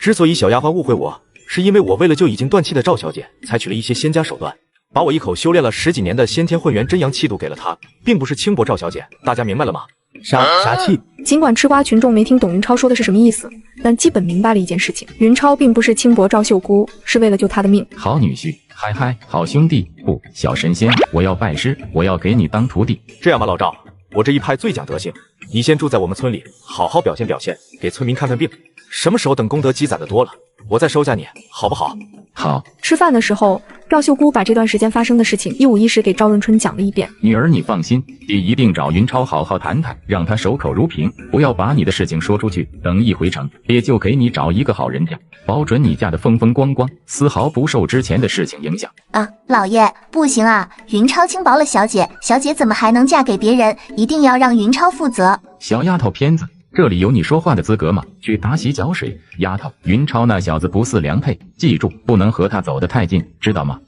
之所以小丫鬟误会我，是因为我为了救已经断气的赵小姐，采取了一些仙家手段，把我一口修炼了10几年的先天混元真阳气度给了她，并不是轻薄赵小姐，大家明白了吗？啥气？尽管吃瓜群众没听懂云超说的是什么意思，但基本明白了一件事情：云超并不是轻薄赵秀姑，是为了救她的命。好女婿，嗨嗨，好兄弟，不，小神仙，我要拜师，我要给你当徒弟。这样吧，老赵，我这一派最讲德行，你先住在我们村里，好好表现表现，给村民看看病。什么时候等功德积攒的多了，我再收下你，好不好？好。吃饭的时候，赵秀姑把这段时间发生的事情一五一十给赵润春讲了一遍。女儿，你放心，爹一定找云超好好谈谈，让他守口如瓶，不要把你的事情说出去。等一回城，爹就给你找一个好人家，保准你嫁得风风光光，丝毫不受之前的事情影响。啊，老爷，不行啊，云超轻薄了小姐，小姐怎么还能嫁给别人？一定要让云超负责。小丫头片子，这里有你说话的资格吗？去打洗脚水。丫头，云超那小子不似良配，记住不能和他走得太近，知道吗？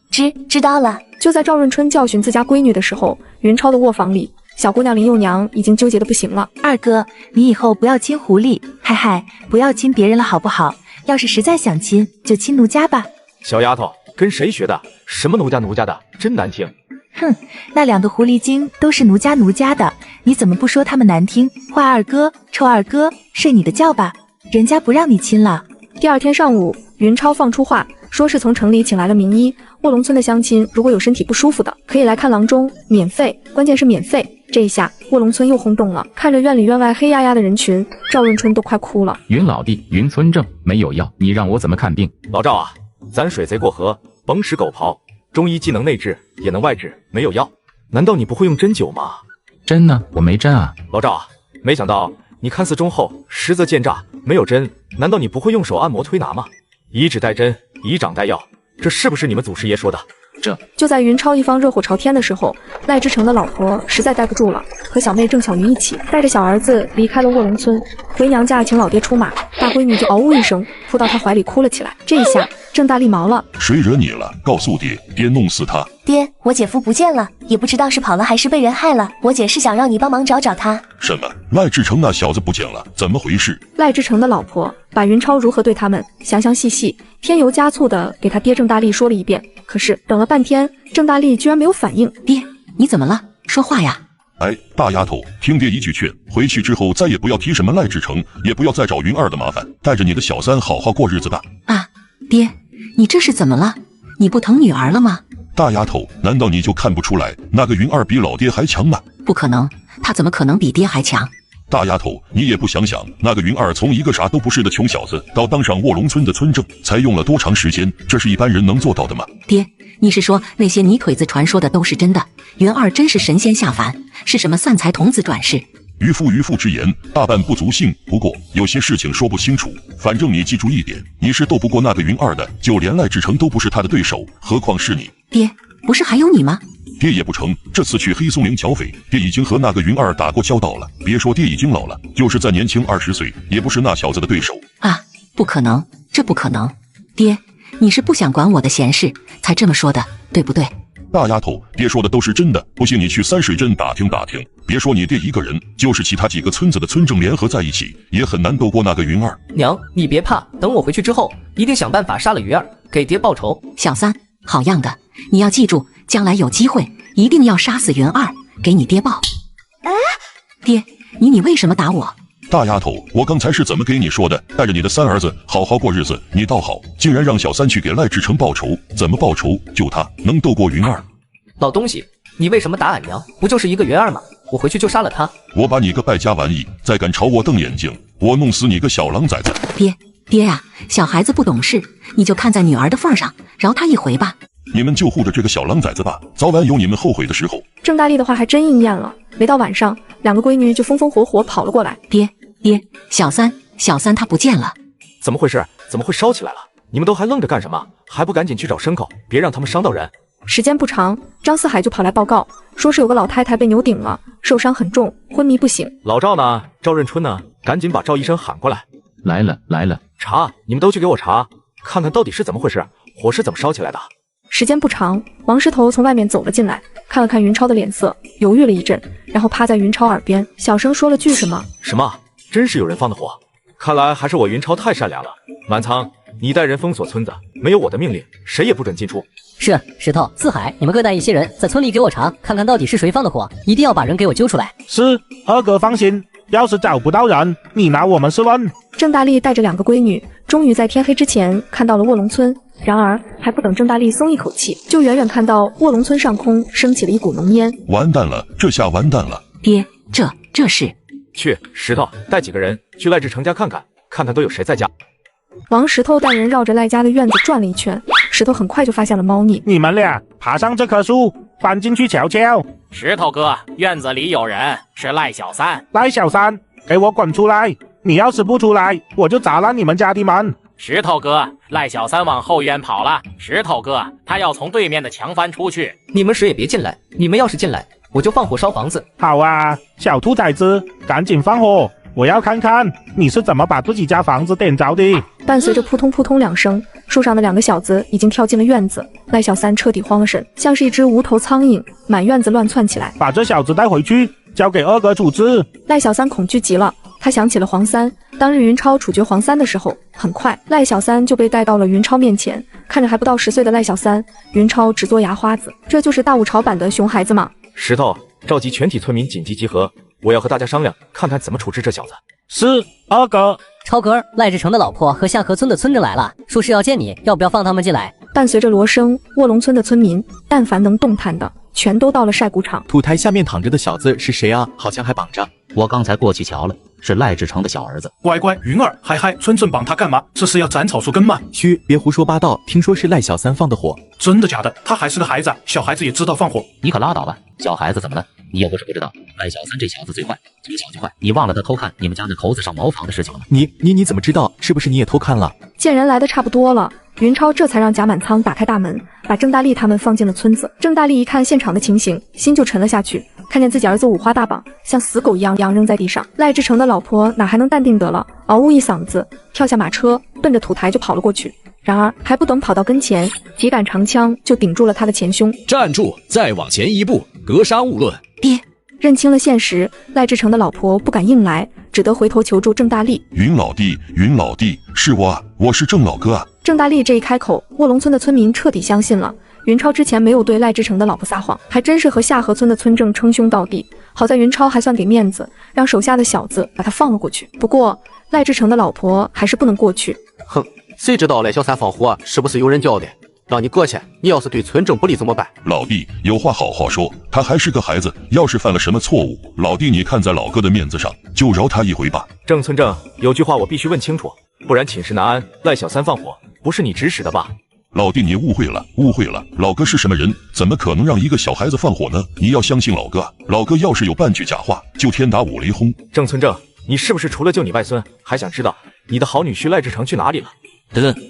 知道了。就在赵润春教训自家闺女的时候，云超的卧房里，小姑娘林幼娘已经纠结得不行了。二哥，你以后不要亲狐狸，嗨嗨，不要亲别人了好不好？要是实在想亲，就亲奴家吧。小丫头，跟谁学的？什么奴家的，真难听。哼，那2个狐狸精都是奴家的，你怎么不说他们难听？坏二哥，臭二哥，睡你的觉吧，人家不让你亲了。第二天上午，云超放出话，说是从城里请来了名医，卧龙村的乡亲如果有身体不舒服的，可以来看郎中，免费，关键是免费。这一下，卧龙村又轰动了，看着院里院外黑压压的人群，赵润春都快哭了。云老弟，云村正没有药，你让我怎么看病？老赵啊，咱水贼过河，甭使狗刨。中医既能内治，也能外治，没有药。难道你不会用针灸吗？针呢？我没针啊。老赵啊，没想到你看似忠厚，实则奸诈。没有针，难道你不会用手按摩推拿吗？以指代针，以掌代药，这是不是你们祖师爷说的？就在云超一方热火朝天的时候，赖之成的老婆实在待不住了，和小妹郑巧云一起带着小儿子离开了卧龙村，回娘家请老爹出马。大闺女就嗷呜一声扑到他怀里哭了起来。这一下郑大力毛了，谁惹你了？告诉爹，爹弄死他。爹，我姐夫不见了，也不知道是跑了还是被人害了。我姐是想让你帮忙找找他。什么？赖志成那小子不见了？怎么回事？赖之成的老婆把云超如何对他们详详细细、添油加醋的给他爹郑大力说了一遍。可是等了半天，郑大力居然没有反应。爹，你怎么了？说话呀！哎，大丫头，听爹一句劝，回去之后再也不要提什么赖志成，也不要再找云儿的麻烦，带着你的小三好好过日子吧。啊，爹，你这是怎么了？你不疼女儿了吗？大丫头，难道你就看不出来那个云儿比老爹还强吗？不可能，他怎么可能比爹还强？大丫头，你也不想想，那个云儿从一个啥都不是的穷小子，到当上卧龙村的村正，才用了多长时间？这是一般人能做到的吗？爹，你是说那些泥腿子传说的都是真的？云儿真是神仙下凡，是什么散财童子转世？渔夫之言，大半不足信。不过有些事情说不清楚，反正你记住一点，你是斗不过那个云儿的，就连赖志成都不是他的对手，何况是你。爹，不是还有你吗？爹也不成，这次去黑松林剿匪，爹已经和那个云儿打过交道了。别说爹已经老了，就是再年轻20岁，也不是那小子的对手啊！不可能，这不可能。爹，你是不想管我的闲事才这么说的，对不对？大丫头，爹说的都是真的，不信你去三水镇打听打听。别说你爹一个人，就是其他几个村子的村正联合在一起，也很难斗过那个云儿。娘，你别怕，等我回去之后，一定想办法杀了云儿，给爹报仇。小三，好样的！你要记住，将来有机会一定要杀死云儿，给你爹报。爹，你为什么打我？大丫头，我刚才是怎么给你说的？带着你的三儿子好好过日子，你倒好，竟然让小三去给赖志成报仇。怎么报仇？就他能斗过云儿？老东西，你为什么打俺娘？不就是一个云儿吗？我回去就杀了他。我把你个败家玩意，再敢朝我瞪眼睛，我弄死你个小狼崽子！爹呀，小孩子不懂事，你就看在女儿的份上，饶他一回吧。你们就护着这个小狼崽子吧，早晚有你们后悔的时候。郑大力的话还真应验了，没到晚上，两个闺女就风风火火跑了过来。爹，小三他不见了。怎么回事？怎么会烧起来了？你们都还愣着干什么？还不赶紧去找牲口，别让他们伤到人。时间不长，张四海就跑来报告，说是有个老太太被牛顶了，受伤很重，昏迷不醒。老赵呢？赵润春呢？赶紧把赵医生喊过来。来了，查！你们都去给我查，看看到底是怎么回事，火是怎么烧起来的。时间不长，王石头从外面走了进来，看了看云超的脸色，犹豫了一阵，然后趴在云超耳边小声说了句什么。什么？真是有人放的火？看来还是我云超太善良了。满仓，你带人封锁村子，没有我的命令，谁也不准进出。是，石头、四海，你们各带一些人在村里给我查，看看到底是谁放的火，一定要把人给我揪出来。是，二哥放心，要是找不到人，你拿我们是问。郑大力带着两个闺女，终于在天黑之前看到了卧龙村。然而还不等郑大力松一口气，就远远看到卧龙村上空升起了一股浓烟。完蛋了，这下完蛋了。爹，这是。去，石头带几个人去赖志成家看看，看看都有谁在家。王石头带人绕着赖家的院子转了一圈，石头很快就发现了猫腻。你们俩爬上这棵树，翻进去瞧瞧。石头哥，院子里有人，是赖小三。赖小三，给我滚出来！你要是不出来，我就砸烂你们家的门。石头哥，赖小三往后院跑了。石头哥，他要从对面的墙翻出去。你们谁也别进来，你们要是进来，我就放火烧房子。好啊，小兔崽子，赶紧放火！我要看看你是怎么把自己家房子点着的。伴随着扑通扑通两声，树上的两个小子已经跳进了院子。赖小三彻底慌了神，像是一只无头苍蝇，满院子乱窜起来。把这小子带回去，交给二哥处置。赖小三恐惧极了，他想起了黄三，当日云超处决黄三的时候，很快赖小三就被带到了云超面前。看着还不到10岁的赖小三，云超直嘬牙花子，这就是大武朝版的熊孩子吗？石头，召集全体村民紧急集合，我要和大家商量，看看怎么处置这小子。是，二哥。超哥，赖志成的老婆和下河村的村长来了，说是要见你，要不要放他们进来？伴随着锣声，卧龙村的村民但凡能动弹的全都到了晒谷场。土台下面躺着的小子是谁啊？好像还绑着。我刚才过去瞧了，是赖志成的小儿子。乖乖，云儿，嗨嗨，村村绑他干嘛？这是要斩草除根吗？嘘，别胡说八道，听说是赖小三放的火。真的假的？他还是个孩子，小孩子也知道放火。你可拉倒吧，小孩子怎么了？你又不是不知道，赖小三这小子最坏，从小就坏。你忘了他偷看你们家那口子上茅房的事情了吗？你怎么知道？是不是你也偷看了？见人来的差不多了，云超这才让贾满仓打开大门，把郑大力他们放进了村子。郑大力一看现场的情形，心就沉了下去，看见自己儿子五花大绑，像死狗一样扔在地上。赖志成的老婆哪还能淡定得了，嗷呜一嗓子，跳下马车，奔着土台就跑了过去。然而还不等跑到跟前，几杆长枪就顶住了他的前胸。站住！再往前一步，格杀勿论。爹，认清了现实，赖志成的老婆不敢硬来，只得回头求助郑大力。云老弟，是我是郑老哥啊。郑大力这一开口，卧龙村的村民彻底相信了。云超之前没有对赖志成的老婆撒谎，还真是和下河村的村正称兄道弟。好在云超还算给面子，让手下的小子把他放了过去。不过赖志成的老婆还是不能过去。哼，谁知道赖小三放火是不是有人叫的？让你搁去，你要是对村正不利怎么办？老弟，有话好好说，他还是个孩子，要是犯了什么错误，老弟你看在老哥的面子上，就饶他一回吧。郑村正，有句话我必须问清楚，不然寝室难安。赖小三放火，不是你指使的吧？老弟，你误会了，老哥是什么人？怎么可能让一个小孩子放火呢？你要相信老哥，老哥要是有半句假话，就天打五雷轰。郑村正，你是不是除了救你外孙，还想知道你的好女婿赖志成去哪里了？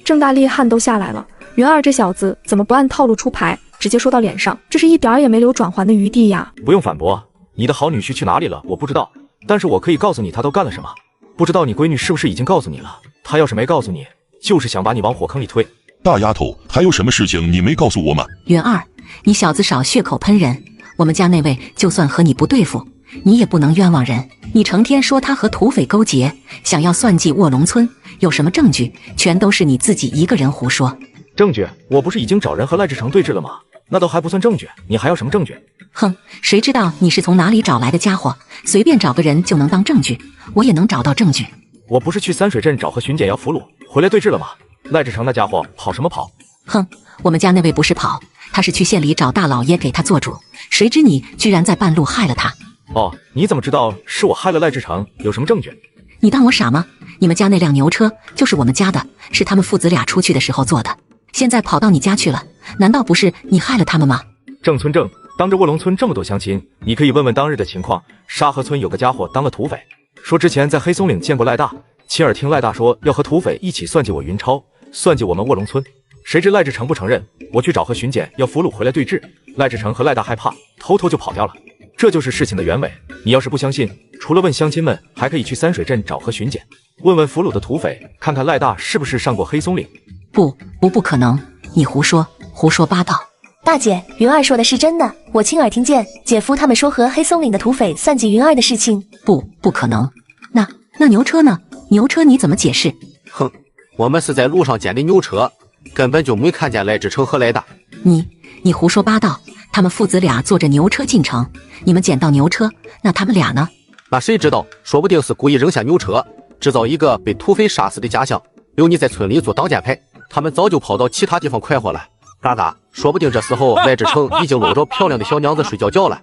郑大力汗都下来了，云儿这小子怎么不按套路出牌，直接说到脸上，这是一点儿也没留转圜的余地呀！不用反驳，你的好女婿去哪里了？我不知道，但是我可以告诉你他都干了什么。不知道你闺女是不是已经告诉你了？他要是没告诉你，就是想把你往火坑里推。大丫头，还有什么事情你没告诉我吗？云儿，你小子少血口喷人，我们家那位就算和你不对付，你也不能冤枉人。你成天说他和土匪勾结，想要算计卧龙村，有什么证据？全都是你自己一个人胡说。证据？我不是已经找人和赖志成对峙了吗？那都还不算证据，你还要什么证据？哼，谁知道你是从哪里找来的家伙？随便找个人就能当证据？我也能找到证据。我不是去三水镇找和巡检要俘虏，回来对峙了吗？赖志成那家伙跑什么跑？哼，我们家那位不是跑，他是去县里找大老爷给他做主，谁知你居然在半路害了他。哦，你怎么知道是我害了赖志成？有什么证据？你当我傻吗？你们家那辆牛车就是我们家的，是他们父子俩出去的时候坐的，现在跑到你家去了，难道不是你害了他们吗？郑村正，当着卧龙村这么多乡亲，你可以问问当日的情况。沙河村有个家伙当了土匪，说之前在黑松岭见过赖大，亲耳听赖大说要和土匪一起算计我云超，算计我们卧龙村。谁知赖志成不承认，我去找何巡检要俘虏回来对质，赖志成和赖大害怕，偷偷就跑掉了。这就是事情的原委。你要是不相信，除了问乡亲们，还可以去三水镇找何巡检，问问俘虏的土匪，看看赖大是不是上过黑松岭。不可能，你胡说八道。大姐，云儿说的是真的，我亲耳听见姐夫他们说和黑松岭的土匪算计云儿的事情。不可能。那牛车呢？牛车你怎么解释？哼，我们是在路上捡的牛车，根本就没看见赖志成和赖大。你胡说八道！他们父子俩坐着牛车进城，你们捡到牛车，那他们俩呢？那谁知道，说不定是故意扔下牛车，制造一个被土匪杀死的假象，留你在村里做挡箭牌。他们早就跑到其他地方快活了。嘎嘎，说不定这时候赖志成已经搂着漂亮的小娘子睡觉觉了。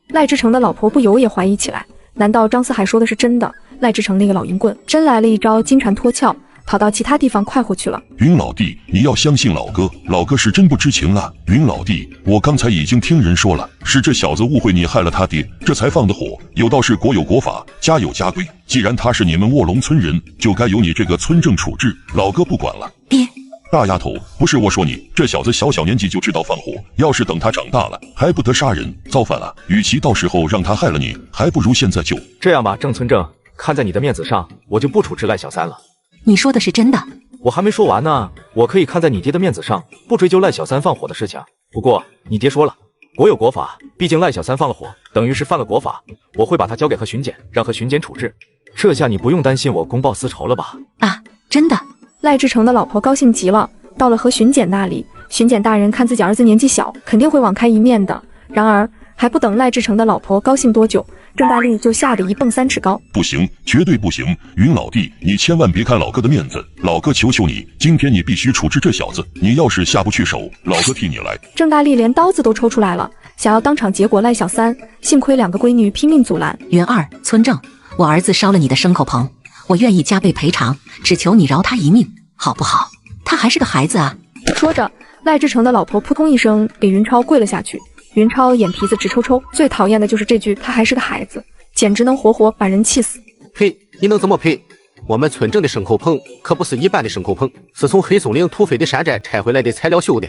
赖志成的老婆不由也怀疑起来，难道张思海说的是真的？赖志成那个老淫棍真来了一招金蝉脱壳，跑到其他地方快活去了。云老弟，你要相信老哥，老哥是真不知情啊。云老弟，我刚才已经听人说了，是这小子误会你害了他爹，这才放的火。有道是国有国法，家有家规，既然他是你们卧龙村人，就该由你这个村正处置，老哥不管了。爹，大丫头，不是我说你，这小子小年纪就知道放火，要是等他长大了还不得杀人造反了，与其到时候让他害了你，还不如现在就这样吧。郑村正，看在你的面子上，我就不处置赖小三了。你说的是真的？我还没说完呢，我可以看在你爹的面子上，不追究赖小三放火的事情。不过你爹说了，国有国法，毕竟赖小三放了火，等于是犯了国法，我会把他交给何巡检，让何巡检处置。这下你不用担心我公报私仇了吧？啊，真的？赖志成的老婆高兴极了，到了何巡检那里，巡检大人看自己儿子年纪小，肯定会网开一面的。然而还不等赖志成的老婆高兴多久，郑大力就吓得一蹦3尺高。不行，绝对不行！云老弟，你千万别看老哥的面子，老哥求求你，今天你必须处置这小子。你要是下不去手，老哥替你来。郑大力连刀子都抽出来了，想要当场结果赖小三，幸亏2个闺女拼命阻拦。云儿，村正，我儿子烧了你的牲口棚，我愿意加倍赔偿，只求你饶他一命，好不好？他还是个孩子啊。说着，赖志成的老婆扑通一声给云超跪了下去。云超眼皮子直抽抽，最讨厌的就是这句他还是个孩子，简直能活活把人气死。呸！你能怎么赔？我们村正的牲口棚可不是一般的牲口棚，是从黑松岭土匪的山寨拆回来的材料修的，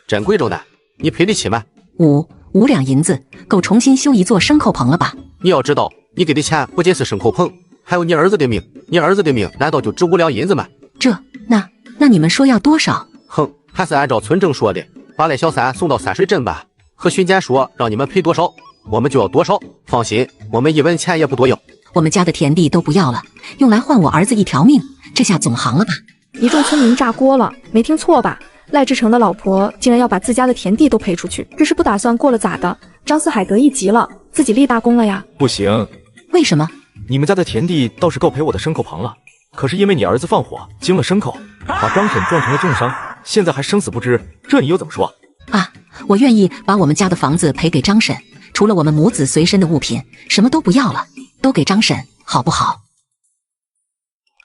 真贵着呢。你赔得起吗？5两银子够重新修一座牲口棚了吧？你要知道，你给的钱不仅是牲口棚，还有你儿子的命。你儿子的命难道就值5两银子吗？那你们说要多少？哼，还是按照村正说的，把赖小三送到三水镇吧。和巡检说让你们赔多少，我们就要多少。放心，我们1文钱也不多要。我们家的田地都不要了，用来换我儿子一条命，这下总行了吧？一众村民炸锅了，没听错吧？赖志成的老婆竟然要把自家的田地都赔出去，这是不打算过了咋的？张思海得意极了，自己立大功了呀！不行，为什么？你们家的田地倒是够赔我的牲口棚了，可是因为你儿子放火惊了牲口，把张婶撞成了重伤，现在还生死不知，这你又怎么说？啊，我愿意把我们家的房子赔给张婶，除了我们母子随身的物品，什么都不要了，都给张婶，好不好？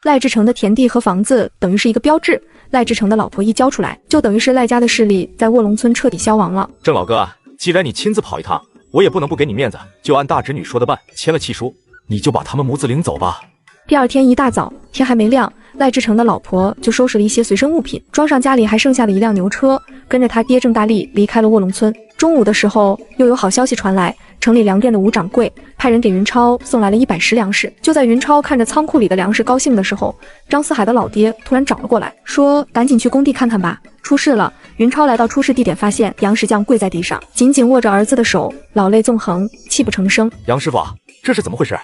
赖志成的田地和房子等于是一个标志，赖志成的老婆一交出来，就等于是赖家的势力在卧龙村彻底消亡了。郑老哥，既然你亲自跑一趟，我也不能不给你面子，就按大侄女说的办，签了契书，你就把他们母子领走吧。第二天一大早，天还没亮，赖志成的老婆就收拾了一些随身物品，装上家里还剩下的一辆牛车，跟着他爹郑大力离开了卧龙村。中午的时候，又有好消息传来，城里粮店的吴掌柜派人给云超送来了100石粮食。就在云超看着仓库里的粮食高兴的时候，张思海的老爹突然找了过来，说赶紧去工地看看吧，出事了。云超来到出事地点，发现杨石匠跪在地上，紧紧握着儿子的手，老泪纵横，泣不成声。杨师傅，这是怎么回事？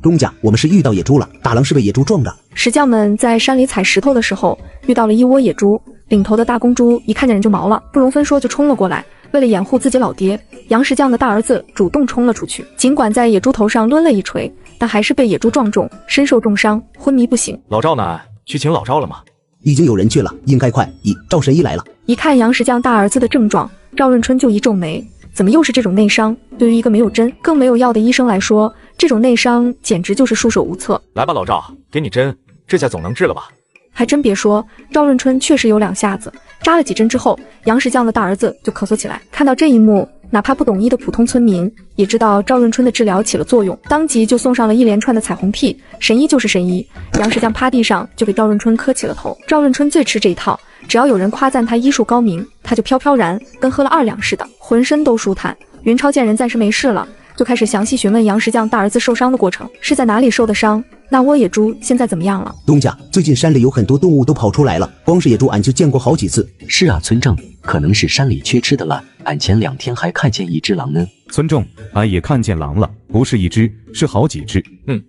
东家，我们是遇到野猪了，大郎是被野猪撞的。石匠们在山里采石头的时候，遇到了一窝野猪，领头的大公猪一看见人就毛了，不容分说就冲了过来。为了掩护自己老爹，杨石匠的大儿子主动冲了出去，尽管在野猪头上抡了一锤，但还是被野猪撞中，身受重伤，昏迷不醒。老赵呢？去请老赵了吗？已经有人去了，应该快。赵神医来了。一看杨石匠大儿子的症状，赵润春就一皱眉，怎么又是这种内伤？对于一个没有针更没有药的医生来说，这种内伤简直就是束手无策。来吧，老赵，给你针，这下总能治了吧？还真别说，赵润春确实有两下子。扎了几针之后，杨石匠的大儿子就咳嗽起来。看到这一幕，哪怕不懂医的普通村民也知道赵润春的治疗起了作用，当即就送上了一连串的彩虹屁。神医就是神医，杨石匠趴地上就给赵润春磕起了头。赵润春最吃这一套，只要有人夸赞他医术高明，他就飘飘然，跟喝了2两似的，浑身都舒坦。云超见人暂时没事了，就开始详细询问杨石匠大儿子受伤的过程，是在哪里受的伤，那窝野猪现在怎么样了？东家，最近山里有很多动物都跑出来了，光是野猪俺就见过好几次。是啊，村正，可能是山里缺吃的了。俺前2天还看见一只狼呢。村正，俺也看见狼了，不是一只，是好几只。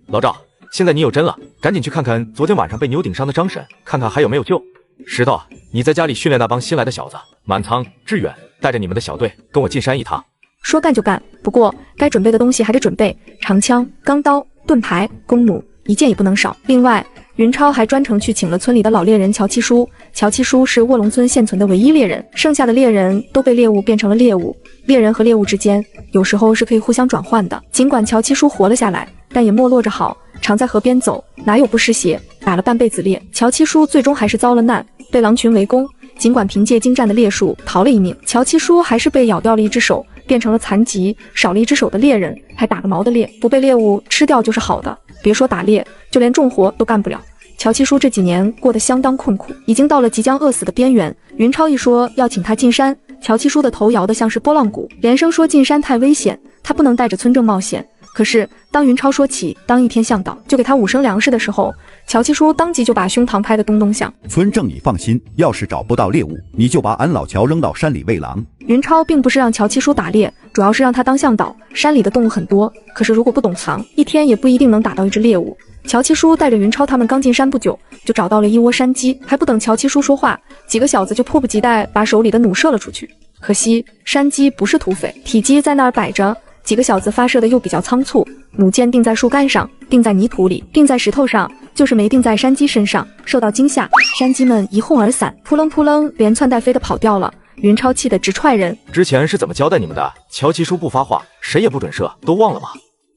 老赵，现在你有针了，赶紧去看看昨天晚上被牛顶伤的张婶，看看还有没有救。石头，你在家里训练那帮新来的小子，满仓、志远，带着你们的小队跟我进山一趟。说干就干，不过该准备的东西还得准备，长枪、钢刀、盾牌、弓弩，一件也不能少。另外，云超还专程去请了村里的老猎人乔七叔。乔七叔是卧龙村现存的唯一猎人，剩下的猎人都被猎物变成了猎物。猎人和猎物之间有时候是可以互相转换的。尽管乔七叔活了下来，但也没落着好，常在河边走，哪有不湿鞋，打了半辈子猎。乔七叔最终还是遭了难，被狼群围攻。尽管凭借精湛的猎术逃了一命，乔七叔还是被咬掉了一只手，变成了残疾，少了一只手的猎人，还打了毛的猎，不被猎物吃掉就是好的。别说打猎，就连重活都干不了。乔七叔这几年过得相当困苦，已经到了即将饿死的边缘。云超一说要请他进山，乔七叔的头摇得像是拨浪鼓，连声说进山太危险，他不能带着村正冒险。可是当云超说起当一天向导就给他5升粮食的时候，乔七叔当即就把胸膛拍得咚咚响。村正你放心，要是找不到猎物，你就把俺老乔扔到山里喂狼。云超并不是让乔七叔打猎，主要是让他当向导。山里的动物很多，可是如果不懂藏，一天也不一定能打到一只猎物。乔七叔带着云超他们刚进山不久，就找到了一窝山鸡，还不等乔七叔说话，几个小子就迫不及待把手里的弩射了出去。可惜山鸡不是土匪，体积在那儿摆着，几个小子发射的又比较仓促，弩箭定在树干上，定在泥土里，定在石头上，就是没定在山鸡身上。受到惊吓，山鸡们一哄而散，扑棱扑棱连窜带飞的跑掉了。云超气得直踹人。之前是怎么交代你们的？乔七叔不发话，谁也不准射，都忘了吗？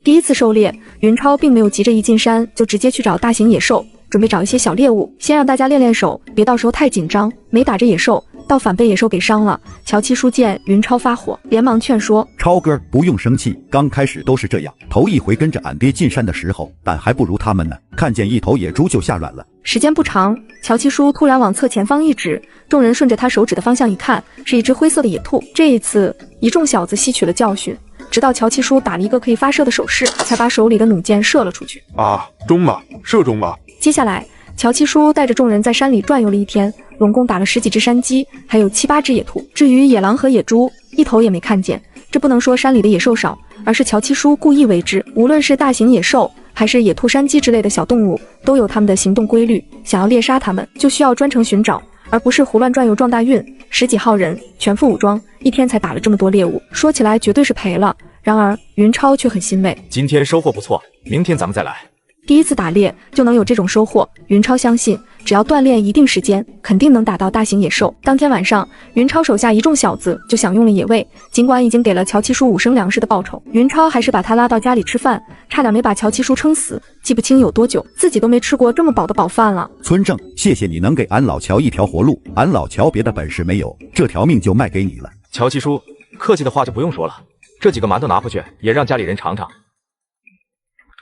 第一次狩猎，云超并没有急着一进山就直接去找大型野兽，准备找一些小猎物，先让大家练练手，别到时候太紧张，没打着野兽，到反被野兽给伤了。乔七叔见云超发火，连忙劝说：超哥不用生气，刚开始都是这样，头一回跟着俺爹进山的时候，但还不如他们呢，看见一头野猪就吓软了。时间不长，乔七叔突然往侧前方一指，众人顺着他手指的方向一看，是一只灰色的野兔。这一次，一众小子吸取了教训，直到乔七叔打了一个可以发射的手势，才把手里的弩箭射了出去。中了，射中了。接下来，乔七叔带着众人在山里转悠了一天，拢共打了10几只山鸡，还有7、8只野兔。至于野狼和野猪，一头也没看见。这不能说山里的野兽少，而是乔七叔故意为之。无论是大型野兽，还是野兔、山鸡之类的小动物，都有他们的行动规律。想要猎杀它们，就需要专程寻找，而不是胡乱转悠撞大运。10几号人，全副武装，一天才打了这么多猎物，说起来绝对是赔了。然而云超却很欣慰，今天收获不错，明天咱们再来。第一次打猎就能有这种收获，云超相信只要锻炼一定时间，肯定能打到大型野兽。当天晚上，云超手下一众小子就享用了野味，尽管已经给了乔七叔5升粮食的报酬，云超还是把他拉到家里吃饭，差点没把乔七叔撑死。记不清有多久，自己都没吃过这么饱的饱饭了。村正，谢谢你能给俺老乔一条活路，俺老乔别的本事没有，这条命就卖给你了。乔七叔，客气的话就不用说了，这几个馒头拿回去，也让家里人尝尝。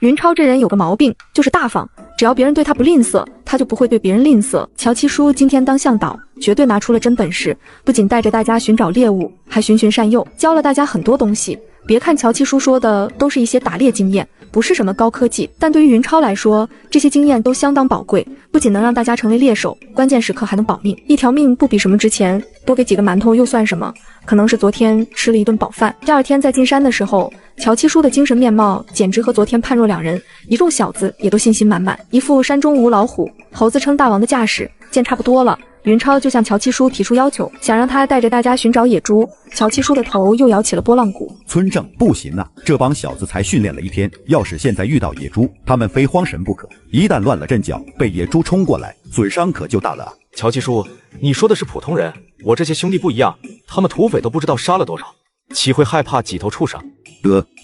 云超这人有个毛病，就是大方，只要别人对他不吝啬，他就不会对别人吝啬。乔七叔今天当向导，绝对拿出了真本事，不仅带着大家寻找猎物，还循循善诱，教了大家很多东西。别看乔七叔说的都是一些打猎经验，不是什么高科技，但对于云超来说，这些经验都相当宝贵，不仅能让大家成为猎手，关键时刻还能保命。一条命不比什么值钱，多给几个馒头又算什么？可能是昨天吃了一顿饱饭。第二天在进山的时候，乔七叔的精神面貌简直和昨天判若两人，一众小子也都信心满满，一副山中无老虎，猴子称大王的架势。见差不多了，云超就向乔七叔提出要求，想让他带着大家寻找野猪。乔七叔的头又摇起了拨浪鼓。村正，不行啊，这帮小子才训练了一天，要是现在遇到野猪，他们非慌神不可，一旦乱了阵脚，被野猪冲过来，损伤可就大了啊。乔七叔，你说的是普通人，我这些兄弟不一样，他们土匪都不知道杀了多少。岂会害怕几头畜生？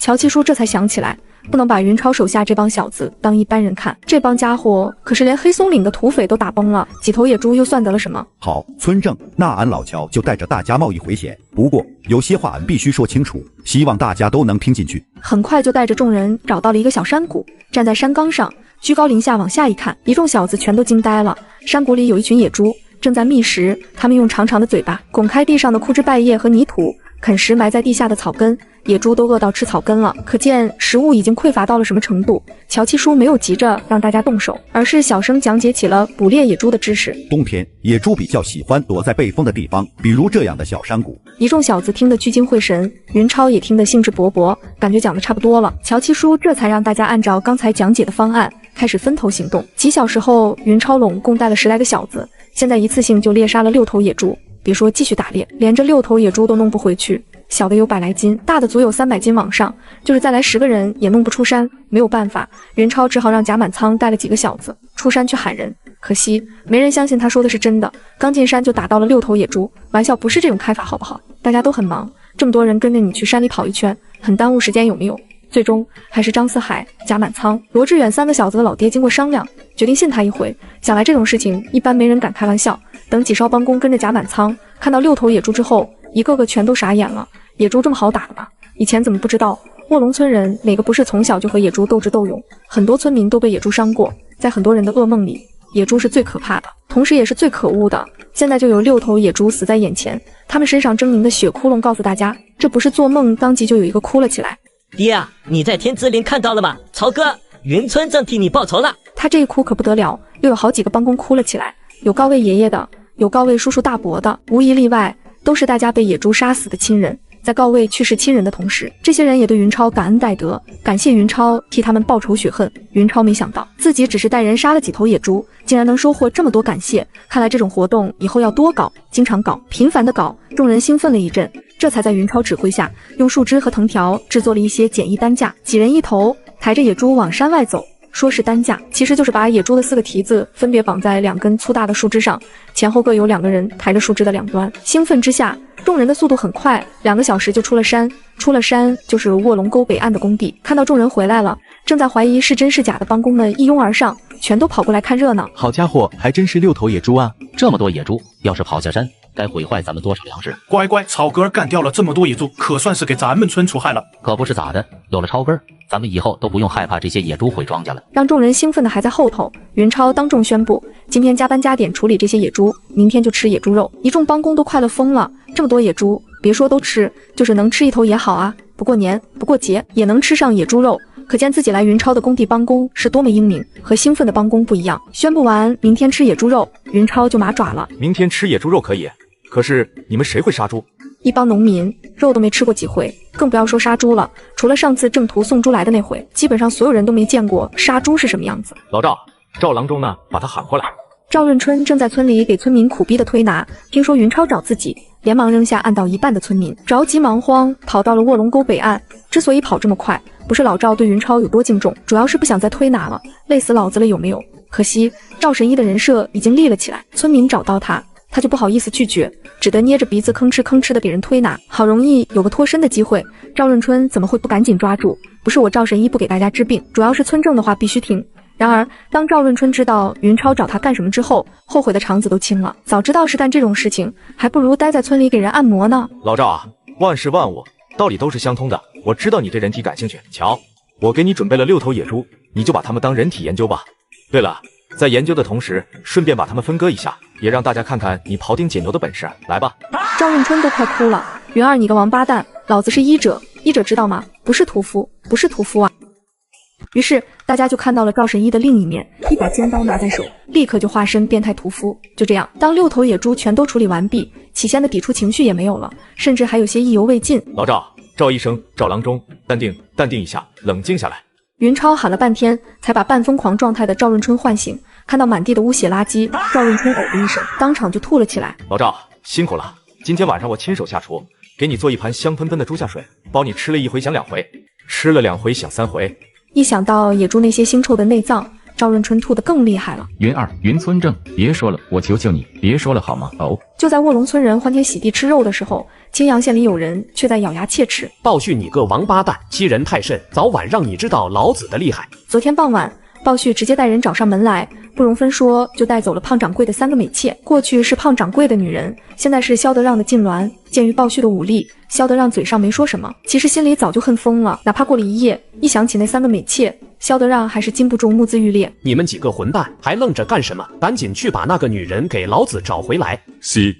乔七叔这才想起来，不能把云超手下这帮小子当一般人看，这帮家伙可是连黑松岭的土匪都打崩了，几头野猪又算得了什么？好，村正，那俺老乔就带着大家冒一回险。不过有些话俺必须说清楚，希望大家都能听进去。很快就带着众人找到了一个小山谷，站在山岗上，居高临下往下一看，一众小子全都惊呆了。山谷里有一群野猪正在觅食，他们用长长的嘴巴拱开地上的枯枝败叶和泥土，啃食埋在地下的草根。野猪都饿到吃草根了，可见食物已经匮乏到了什么程度。乔七叔没有急着让大家动手，而是小声讲解起了捕猎野猪的知识。冬天野猪比较喜欢躲在背风的地方，比如这样的小山谷。一众小子听得聚精会神，云超也听得兴致勃勃，感觉讲得差不多了。乔七叔这才让大家按照刚才讲解的方案开始分头行动。几小时后，云超拢共带了10来个小子，现在一次性就猎杀了6头野猪。别说继续打猎，连这6头野猪都弄不回去，小的有100来斤，大的足有300斤往上，就是再来10个人也弄不出山。没有办法，云超只好让贾满仓带了几个小子出山去喊人。可惜没人相信他说的是真的，刚进山就打到了6头野猪，玩笑不是这种开法好不好？大家都很忙，这么多人跟着你去山里跑一圈，很耽误时间有没有？最终还是张四海、贾满仓、罗志远3个小子的老爹经过商量，决定信他一回。想来这种事情一般没人敢开玩笑。等几少帮工跟着贾满仓看到6头野猪之后，一个个全都傻眼了。野猪这么好打的吗？以前怎么不知道？卧龙村人哪个不是从小就和野猪斗智斗勇？很多村民都被野猪伤过，在很多人的噩梦里，野猪是最可怕的，同时也是最可恶的。现在就有6头野猪死在眼前，他们身上狰狞的血窟窿告诉大家，这不是做梦。当即就有一个哭了起来。爹啊，你在天之灵看到了吗？曹哥，云村正替你报仇了。他这一哭可不得了，又有好几个帮工哭了起来，有告慰爷爷的，有告慰叔叔大伯的，无一例外都是大家被野猪杀死的亲人。在告慰去世亲人的同时，这些人也对云超感恩戴德，感谢云超替他们报仇雪恨。云超没想到自己只是带人杀了几头野猪，竟然能收获这么多感谢，看来这种活动以后要多搞，经常搞，频繁的搞。众人兴奋了一阵，这才在云超指挥下，用树枝和藤条制作了一些简易担架，几人一头，抬着野猪往山外走。说是担架，其实就是把野猪的4个蹄子分别绑在2根粗大的树枝上，前后各有2个人抬着树枝的两端。兴奋之下，众人的速度很快，2个小时就出了山。出了山就是卧龙沟北岸的工地。看到众人回来了，正在怀疑是真是假的帮工们一拥而上，全都跑过来看热闹。好家伙，还真是6头野猪啊！这么多野猪，要是跑下山，该毁坏咱们多少粮食？乖乖，草根干掉了这么多野猪，可算是给咱们村除害了。可不是咋的，有了超根，咱们以后都不用害怕这些野猪毁庄稼了。让众人兴奋的还在后头，云超当众宣布，今天加班加点处理这些野猪，明天就吃野猪肉。一众帮工都快乐疯了，这么多野猪，别说都吃，就是能吃1头也好啊，不过年不过节也能吃上野猪肉。可见自己来云超的工地帮工是多么英明，和兴奋的帮工不一样。宣布完明天吃野猪肉，云超就麻爪了。明天吃野猪肉可以，可是你们谁会杀猪？一帮农民肉都没吃过几回，更不要说杀猪了。除了上次正途送猪来的那回，基本上所有人都没见过杀猪是什么样子。老赵郎中呢？把他喊回来。赵润春正在村里给村民苦逼的推拿，听说云超找自己，连忙扔下按到一半的村民，着急忙慌跑到了卧龙沟北岸。之所以跑这么快，不是老赵对云超有多敬重，主要是不想再推拿了，累死老子了有没有？可惜赵神医的人设已经立了起来，村民找到他就不好意思拒绝，只得捏着鼻子吭哧吭哧的给人推拿。好容易有个脱身的机会，赵润春怎么会不赶紧抓住？不是我赵神医不给大家治病，主要是村正的话必须听。然而当赵润春知道云超找他干什么之后，后悔的肠子都青了。早知道是干这种事情，还不如待在村里给人按摩呢。老赵啊，万事万物道理都是相通的，我知道你对人体感兴趣，瞧，我给你准备了6头野猪，你就把它们当人体研究吧。对了，在研究的同时，顺便把它们分割一下，也让大家看看你庖丁解牛的本事。来吧。赵润春都快哭了，云儿你个王八蛋，老子是医者，医者知道吗？不是屠夫，不是屠夫啊。于是大家就看到了赵神医的另一面，一把尖刀拿在手，立刻就化身变态屠夫。就这样，当6头野猪全都处理完毕，起先的抵触情绪也没有了，甚至还有些意犹未尽。老赵医生，赵郎中，淡定一下，冷静下来。云超喊了半天，才把半疯狂状态的赵润春唤醒。看到满地的污血垃圾，赵润春呕的一声，当场就吐了起来。老赵辛苦了，今天晚上我亲手下厨，给你做一盘香喷喷的猪下水，包你吃了1回想2回，吃了2回想3回。一想到野猪那些腥臭的内脏，赵润春吐得更厉害了。云儿，云村正，别说了，我求求你，别说了好吗？哦，就在卧龙村人欢天喜地吃肉的时候，青阳县里有人却在咬牙切齿。鲍旭，你个王八蛋，欺人太甚，早晚让你知道老子的厉害。昨天傍晚，鲍旭直接带人找上门来，不容分说就带走了胖掌柜的3个美妾。过去是胖掌柜的女人，现在是萧德让的禁鸾。鉴于鲍旭的武力，萧德让嘴上没说什么，其实心里早就恨疯了。哪怕过了一夜，一想起那3个美妾，萧德让还是禁不住目眦欲裂。你们几个混蛋，还愣着干什么？赶紧去把那个女人给老子找回来！是。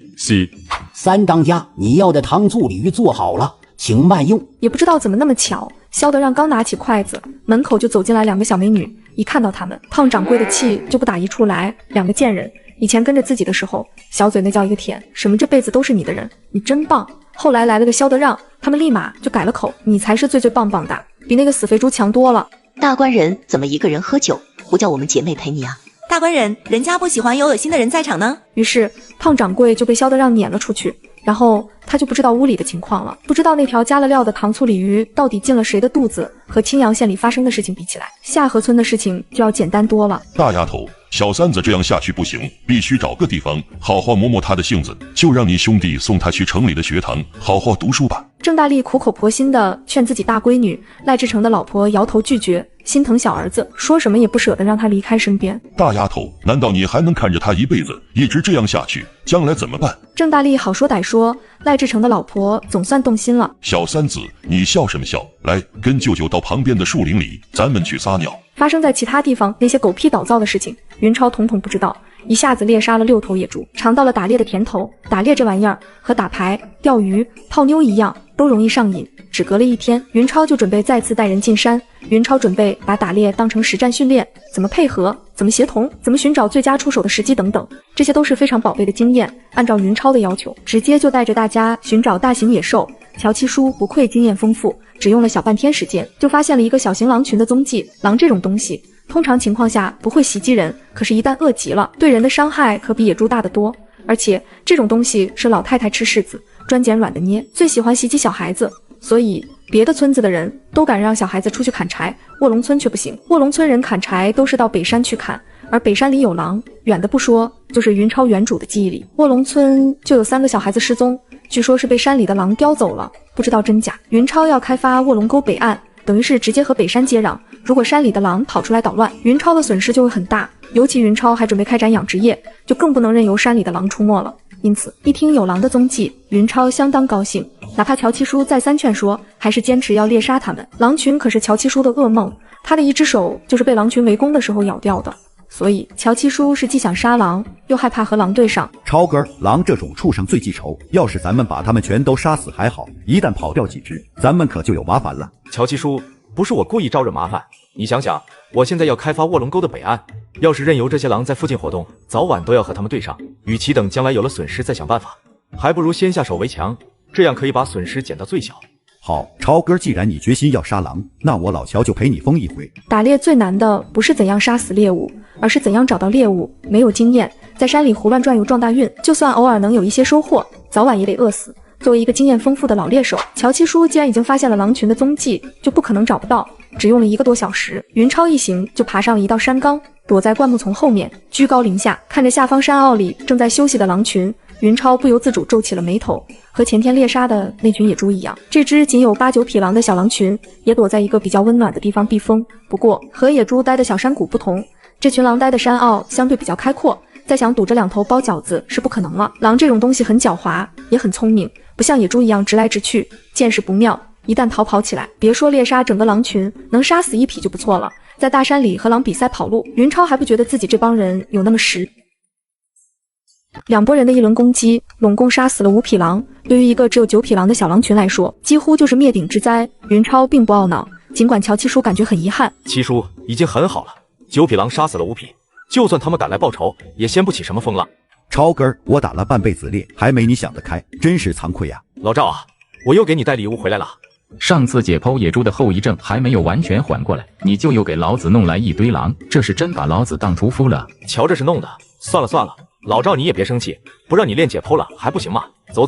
三当家，你要的糖醋鲤鱼做好了，请慢用。也不知道怎么那么巧，萧德让刚拿起筷子，门口就走进来2个小美女。一看到他们，胖掌柜的气就不打一处来。2个贱人，以前跟着自己的时候，小嘴那叫一个甜，什么这辈子都是你的人，你真棒。后来来了个萧德让，他们立马就改了口，你才是最最棒棒的，比那个死肥猪强多了。大官人怎么一个人喝酒，不叫我们姐妹陪你啊？大官人，人家不喜欢有恶心的人在场呢。于是胖掌柜就被萧德让撵了出去，然后他就不知道屋里的情况了，不知道那条加了料的糖醋鲤鱼到底进了谁的肚子。和青阳县里发生的事情比起来，下河村的事情就要简单多了。大丫头，小三子这样下去不行，必须找个地方好好磨磨他的性子，就让你兄弟送他去城里的学堂好好读书吧。郑大力苦口婆心地劝自己大闺女，赖志成的老婆摇头拒绝，心疼小儿子，说什么也不舍得让他离开身边。大丫头，难道你还能看着他一辈子一直这样下去？将来怎么办？郑大力好说歹说，赖志成的老婆总算动心了。小三子，你笑什么笑？来，跟舅舅到旁边的树林里，咱们去撒尿。发生在其他地方那些狗屁倒灶的事情，云超统统不知道，一下子猎杀了6头野猪，尝到了打猎的甜头。打猎这玩意儿和打牌、钓鱼、泡妞一样，都容易上瘾。只隔了1天，云超就准备再次带人进山。云超准备把打猎当成实战训练，怎么配合，怎么协同，怎么寻找最佳出手的时机等等，这些都是非常宝贝的经验。按照云超的要求，直接就带着大家寻找大型野兽。乔七叔不愧经验丰富，只用了小半天时间，就发现了一个小型狼群的踪迹。狼这种东西，通常情况下不会袭击人，可是一旦饿极了，对人的伤害可比野猪大得多。而且这种东西是老太太吃柿子，专捡软的捏，最喜欢袭击小孩子，所以别的村子的人都敢让小孩子出去砍柴，卧龙村却不行。卧龙村人砍柴都是到北山去砍，而北山里有狼，远的不说，就是云超原主的记忆里，卧龙村就有3个小孩子失踪，据说是被山里的狼叼走了，不知道真假。云超要开发卧龙沟北岸，等于是直接和北山接壤，如果山里的狼跑出来捣乱，云超的损失就会很大，尤其云超还准备开展养殖业，就更不能任由山里的狼出没了。因此一听有狼的踪迹，云超相当高兴，哪怕乔七叔再三劝说，还是坚持要猎杀他们。狼群可是乔七叔的噩梦，他的一只手就是被狼群围攻的时候咬掉的，所以乔七叔是既想杀狼，又害怕和狼对上。超哥，狼这种畜生最记仇，要是咱们把他们全都杀死还好，一旦跑掉几只，咱们可就有麻烦了。乔七叔，不是我故意招惹麻烦，你想想，我现在要开发卧龙沟的北岸，要是任由这些狼在附近活动，早晚都要和他们对上。与其等将来有了损失再想办法，还不如先下手为强，这样可以把损失减到最小。好，超哥，既然你决心要杀狼，那我老乔就陪你疯一回。打猎最难的不是怎样杀死猎物，而是怎样找到猎物。没有经验，在山里胡乱转悠撞大运，就算偶尔能有一些收获，早晚也得饿死。作为一个经验丰富的老猎手，乔七叔既然已经发现了狼群的踪迹，就不可能找不到。只用了1个多小时，云超一行就爬上了一道山岗，躲在灌木丛后面，居高临下看着下方山坳里正在休息的狼群，云超不由自主皱起了眉头。和前天猎杀的那群野猪一样，这只仅有8、9匹狼的小狼群也躲在一个比较温暖的地方避风。不过和野猪待的小山谷不同，这群狼待的山坳相对比较开阔，再想堵着2头包饺子是不可能了。狼这种东西很狡猾，也很聪明，不像野猪一样直来直去，见势不妙，一旦逃跑起来，别说猎杀整个狼群，能杀死1匹就不错了。在大山里和狼比赛跑路，云超还不觉得自己这帮人有那么实。2拨人的一轮攻击，拢共杀死了5匹狼。对于一个只有9匹狼的小狼群来说，几乎就是灭顶之灾。云超并不懊恼，尽管乔七叔感觉很遗憾。七叔已经很好了，9匹狼杀死了5匹，就算他们赶来报仇，也掀不起什么风浪。超哥，我打了半辈子猎，还没你想得开，真是惭愧啊。老赵啊，我又给你带礼物回来了。上次解剖野猪的后遗症还没有完全缓过来，你就又给老子弄来一堆狼，这是真把老子当屠夫了。瞧这是弄的，算了，老赵你也别生气，不让你练解剖了还不行吗？走，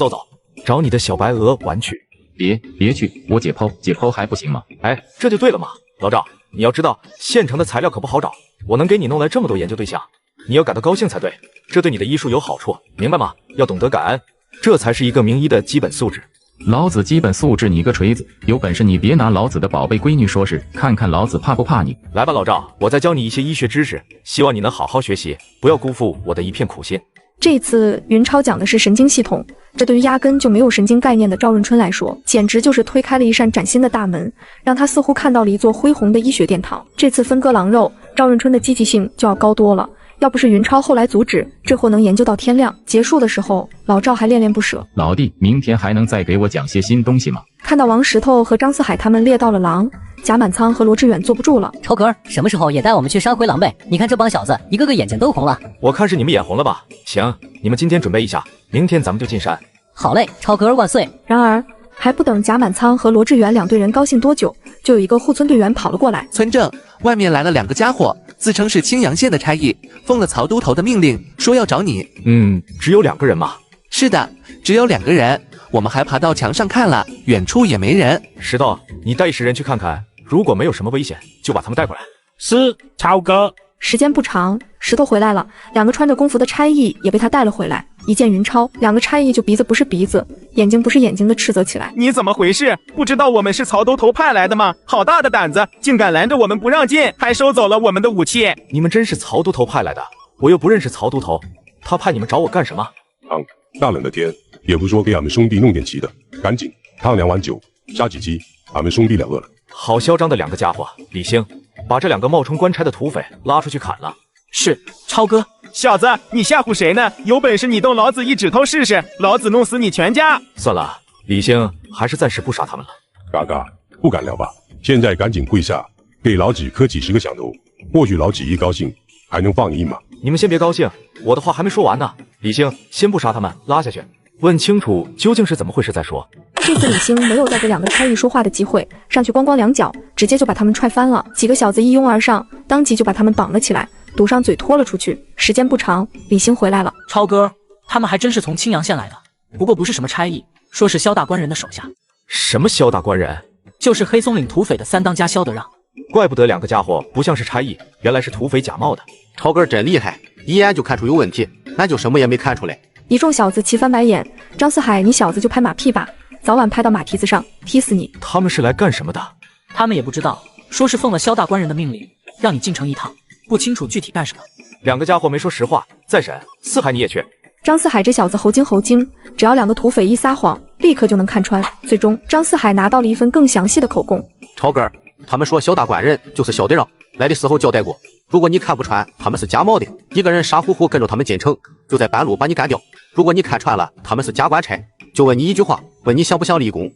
找你的小白鹅玩去。别去，我解剖还不行吗？哎，这就对了嘛。老赵，你要知道，现成的材料可不好找，我能给你弄来这么多研究对象，你要感到高兴才对，这对你的医术有好处，明白吗？要懂得感恩，这才是一个名医的基本素质。老子基本素质你个锤子！有本事你别拿老子的宝贝闺女说事，看看老子怕不怕你！来吧，老赵，我再教你一些医学知识，希望你能好好学习，不要辜负我的一片苦心。这次云超讲的是神经系统，这对于压根就没有神经概念的赵润春来说，简直就是推开了一扇崭新的大门，让他似乎看到了一座恢宏的医学殿堂。这次分割狼肉，赵润春的积极性就要高多了。要不是云超后来阻止，这货能研究到天亮。结束的时候，老赵还恋恋不舍。老弟，明天还能再给我讲些新东西吗？看到王石头和张四海他们猎到了狼，贾满仓和罗志远坐不住了。超哥，什么时候也带我们去山回狼呗？你看这帮小子，一个个眼睛都红了。我看是你们眼红了吧？行，你们今天准备一下，明天咱们就进山。好嘞，超哥万岁！然而还不等贾满仓和罗志远两队人高兴多久，就有一个护村队员跑了过来。村正，外面来了2个家伙，自称是青阳县的差役，奉了曹都头的命令，说要找你。只有2个人吗？是的，只有2个人。我们还爬到墙上看了，远处也没人。石头，你带10人去看看，如果没有什么危险，就把他们带过来。是，超哥。时间不长，石头回来了，2个穿着工服的差役也被他带了回来。一见云超，2个差役就鼻子不是鼻子，眼睛不是眼睛的斥责起来。你怎么回事？不知道我们是曹都头派来的吗？好大的胆子，竟敢拦着我们不让进，还收走了我们的武器！你们真是曹都头派来的？我又不认识曹都头，他派你们找我干什么？大冷的天，也不说给俺们兄弟弄点齐的，赶紧烫2碗酒，杀几鸡，俺们兄弟俩饿了。好嚣张的2个家伙！李兴，把这2个冒充官差的土匪拉出去砍了。是，超哥。小子，你吓唬谁呢？有本事你动老子一指头试试，老子弄死你全家！算了，李兴还是暂时不杀他们了。嘎嘎，不敢了吧？现在赶紧跪下，给老几磕几10个响头，或许老几一高兴，还能放你一马。你们先别高兴，我的话还没说完呢。李兴，先不杀他们，拉下去，问清楚究竟是怎么回事再说。这次李兴没有再给2个差役说话的机会，上去咣咣2脚，直接就把他们踹翻了。几个小子一拥而上，当即就把他们绑了起来，堵上嘴拖了出去。时间不长，李兴回来了。超哥，他们还真是从青阳县来的，不过不是什么差役，说是萧大官人的手下。什么萧大官人？就是黑松岭土匪的3当家萧德让。怪不得2个家伙不像是差役，原来是土匪假冒的。超哥真厉害，一眼就看出有问题，那就什么也没看出来。一众小子齐翻白眼。张四海，你小子就拍马屁吧，早晚拍到马蹄子上，踢死你！他们是来干什么的？他们也不知道，说是奉了萧大官人的命令，让你进城一趟，不清楚具体干什么。 2个家伙没说实话，再审。四海你也去。张四海这小子猴精猴精，只要2个土匪一撒谎，立刻就能看穿。最终，张四海拿到了一份更详细的口供。超哥，他们说萧大官人就是萧队长，来的时候交代过，如果你看不穿他们是假冒的，一个人傻乎乎跟着他们进城，就在半路把你干掉。如果你看穿了他们是假官差，就问你一句话，问你想不想立功？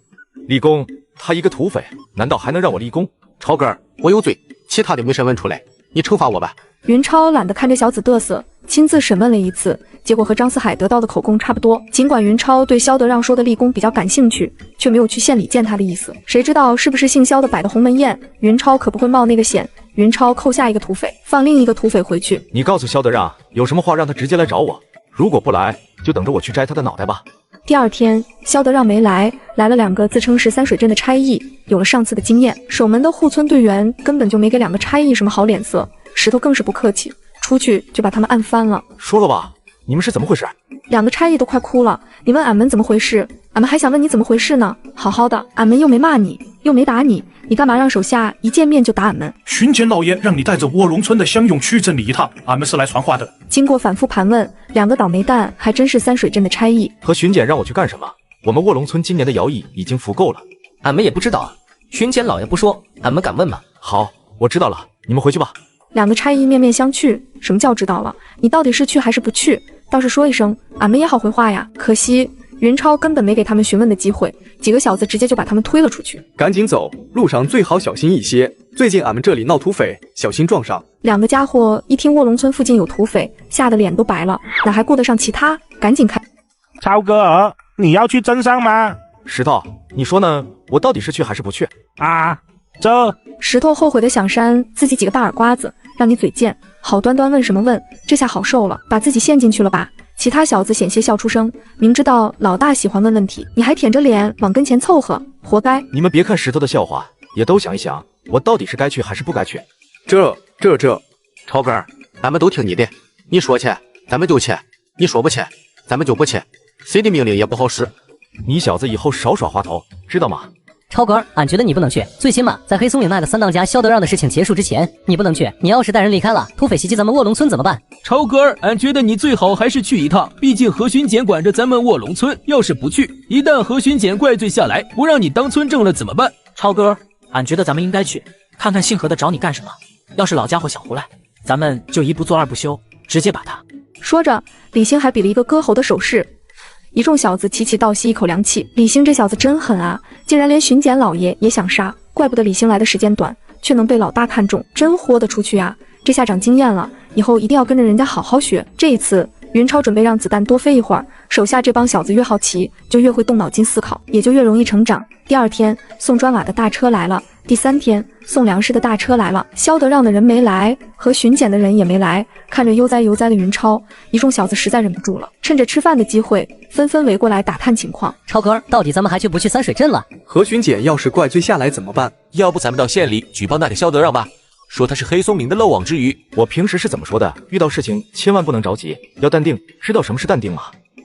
立功？他一个土匪，难道还能让我立功？超哥，我有罪，其他的没审问出来，你惩罚我吧。云超懒得看这小子嘚瑟，亲自审问了一次，结果和张四海得到的口供差不多。尽管云超对萧德让说的立功比较感兴趣，却没有去县里见他的意思。谁知道是不是姓萧的摆的鸿门宴？云超可不会冒那个险。云超扣下一个土匪，放另一个土匪回去。你告诉萧德让，有什么话让他直接来找我，如果不来，就等着我去摘他的脑袋吧。第2天，萧德让没来，来了2个自称是3水镇的差役。有了上次的经验，守门的护村队员根本就没给2个差役什么好脸色。石头更是不客气，出去就把他们按翻了。说了吧，你们是怎么回事？2个差役都快哭了。你问俺们怎么回事，俺们还想问你怎么回事呢。好好的，俺们又没骂你，又没打你，你干嘛让手下一见面就打俺们？巡检老爷让你带着卧龙村的乡勇去镇里一趟，俺们是来传话的。经过反复盘问，2个倒霉蛋还真是3水镇的差役。和巡检让我去干什么？我们卧龙村今年的徭役已经服够了。俺们也不知道，巡检老爷不说，俺们敢问吗？好，我知道了，你们回去吧。2个差役面面相觑，什么叫知道了？你到底是去还是不去？倒是说一声，俺们也好回话呀。可惜云超根本没给他们询问的机会，几个小子直接就把他们推了出去。赶紧走，路上最好小心一些。最近俺们这里闹土匪，小心撞上。 2个家伙一听卧龙村附近有土匪，吓得脸都白了，哪还顾得上其他？赶紧开。超哥儿，你要去镇上吗？石头，你说呢？我到底是去还是不去？啊，这石头后悔的想扇自己几个大耳刮子，让你嘴贱，好端端问什么问？这下好受了，把自己陷进去了吧？其他小子险些笑出声，明知道老大喜欢问问题，你还舔着脸往跟前凑合，活该！你们别看石头的笑话，也都想一想，我到底是该去还是不该去？这，超哥，咱们都听你的，你说去，咱们就去；你说不去，咱们就不去。谁的命令也不好使。你小子以后少耍滑头，知道吗？超哥，俺觉得你不能去，最起码在黑松岭那个三当家萧德让的事情结束之前，你不能去。你要是带人离开了，土匪袭击咱们卧龙村怎么办？超哥，俺觉得你最好还是去一趟，毕竟何巡检管着咱们卧龙村，要是不去，一旦何巡检怪罪下来，不让你当村正了怎么办？超哥，俺觉得咱们应该去看看姓何的找你干什么。要是老家伙想胡来，咱们就一不做二不休，直接把他。说着，李兴还比了一个割喉的手势。一众小子齐齐倒吸一口凉气，李兴这小子真狠啊，竟然连巡检老爷也想杀，怪不得李兴来的时间短，却能被老大看中，真豁得出去啊！这下长经验了，以后一定要跟着人家好好学。这一次，云超准备让子弹多飞一会儿，手下这帮小子越好奇，就越会动脑筋思考，也就越容易成长。第二天，送砖瓦的大车来了。第三天，送粮食的大车来了，萧德让的人没来，和巡检的人也没来。看着悠哉悠哉的云超，一众小子实在忍不住了，趁着吃饭的机会，纷纷围过来打探情况。超哥，到底咱们还去不去三水镇了？何巡检要是怪罪下来怎么办？要不咱们到县里举报那个萧德让吧，说他是黑松明的漏网之鱼。我平时是怎么说的？遇到事情千万不能着急，要淡定。知道什么是淡定吗？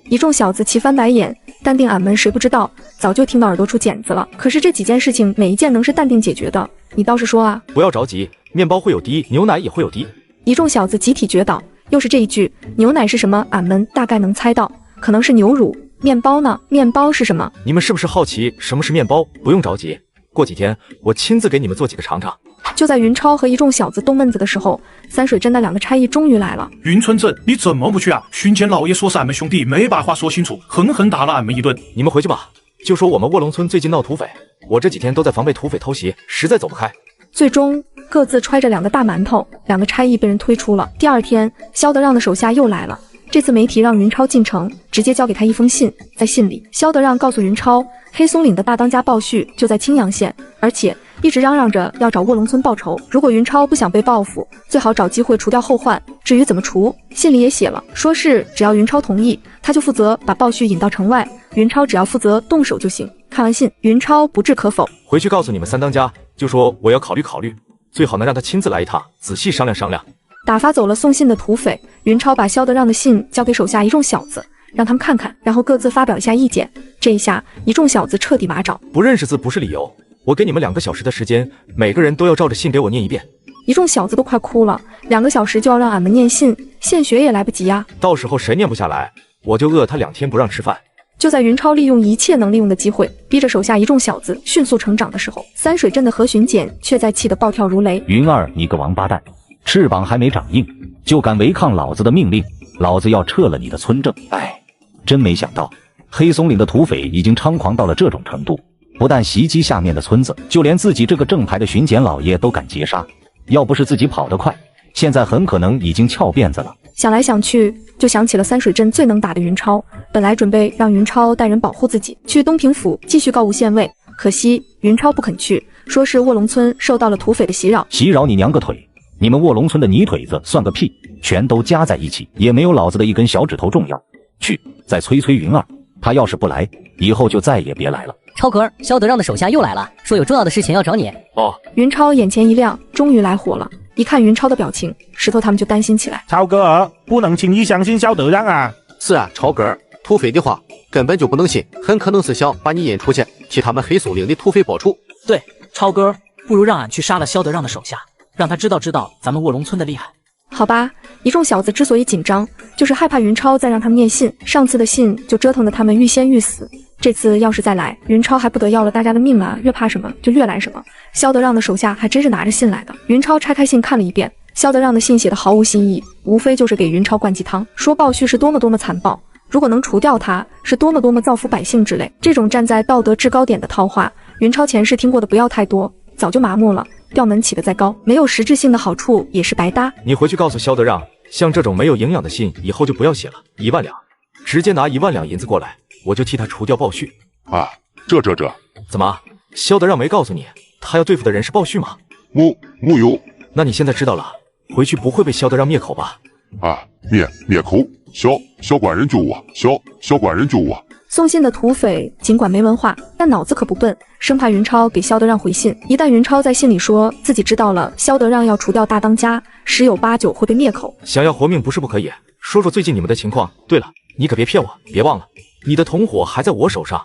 一众小子齐翻白眼，淡定俺们谁不知道，早就听到耳朵出茧子了。可是这几件事情哪一件能是淡定解决的？你倒是说啊！不要着急，面包会有滴，牛奶也会有滴。一众小子集体绝倒，又是这一句，牛奶是什么？俺们大概能猜到，可能是牛乳。面包呢？面包是什么？你们是不是好奇什么是面包？不用着急，过几天我亲自给你们做几个尝尝。就在云超和一众小子动闷子的时候，三水镇那两个差役终于来了。云村镇，你怎么不去啊？巡检老爷说是俺们兄弟没把话说清楚，狠狠打了俺们一顿。你们回去吧，就说我们卧龙村最近闹土匪，我这几天都在防备土匪偷袭，实在走不开。最终各自揣着两个大馒头，两个差役被人推出了。第二天，萧德让的手下又来了。这次没提让云超进城，直接交给他一封信。在信里，萧德让告诉云超，黑松岭的大当家鲍旭就在青阳县，而且一直嚷嚷着要找卧龙村报仇。如果云超不想被报复，最好找机会除掉后患。至于怎么除，信里也写了，说是只要云超同意，他就负责把鲍旭引到城外，云超只要负责动手就行。看完信，云超不置可否，回去告诉你们三当家，就说我要考虑考虑，最好能让他亲自来一趟，仔细商量商量。打发走了送信的土匪，云超把萧德让的信交给手下一众小子，让他们看看，然后各自发表一下意见。这一下，一众小子彻底麻找。不认识字不是理由，我给你们2个小时的时间，每个人都要照着信给我念一遍。一众小子都快哭了，2个小时就要让俺们念信，现学也来不及呀。到时候谁念不下来，我就饿他2天不让吃饭。就在云超利用一切能利用的机会，逼着手下一众小子迅速成长的时候，三水镇的何巡检却在气得暴跳如雷。云儿，你个王八蛋，翅膀还没长硬，就敢违抗老子的命令，老子要撤了你的村正。哎，真没想到，黑松岭的土匪已经猖狂到了这种程度，不但袭击下面的村子，就连自己这个正牌的巡检老爷都敢截杀。要不是自己跑得快，现在很可能已经翘辫子了。想来想去，就想起了三水镇最能打的云超。本来准备让云超带人保护自己，去东平府继续告诬县尉，可惜云超不肯去，说是卧龙村受到了土匪的袭扰。袭扰你娘个腿！你们卧龙村的泥腿子算个屁，全都加在一起也没有老子的一根小指头重要。去，再催催云儿，他要是不来，以后就再也别来了。超哥，萧德让的手下又来了，说有重要的事情要找你。哦，云超眼前一亮，终于来火了。一看云超的表情，石头他们就担心起来。超哥儿，不能轻易相信萧德让啊！是啊，超哥儿，土匪的话根本就不能信，很可能是想把你引出去，替他们黑松岭的土匪报仇。对，超哥儿，不如让俺去杀了萧德让的手下，让他知道咱们卧龙村的厉害。好吧，一众小子之所以紧张，就是害怕云超再让他们念信。上次的信就折腾得他们欲仙欲死，这次要是再来，云超还不得要了大家的命啊！越怕什么就越来什么。萧德让的手下还真是拿着信来的。云超拆开信看了一遍，萧德让的信写的毫无新意，无非就是给云超灌鸡汤，说鲍旭是多么多么残暴，如果能除掉他，是多么多么造福百姓之类。这种站在道德制高点的套话，云超前世听过的不要太多，早就麻木了。调门起得再高，没有实质性的好处也是白搭。你回去告诉萧德让，像这种没有营养的信以后就不要写了，1万两，直接拿1万两银子过来，我就替他除掉鲍旭。啊，这怎么？萧德让没告诉你，他要对付的人是鲍旭吗？木有。那你现在知道了，回去不会被萧德让灭口吧？啊，灭口，萧管人救我，萧管人救我。送信的土匪尽管没文化，但脑子可不笨，生怕云超给萧德让回信。一旦云超在信里说自己知道了萧德让要除掉大当家，十有八九会被灭口。想要活命不是不可以，说说最近你们的情况。对了，你可别骗我，别忘了，你的同伙还在我手上。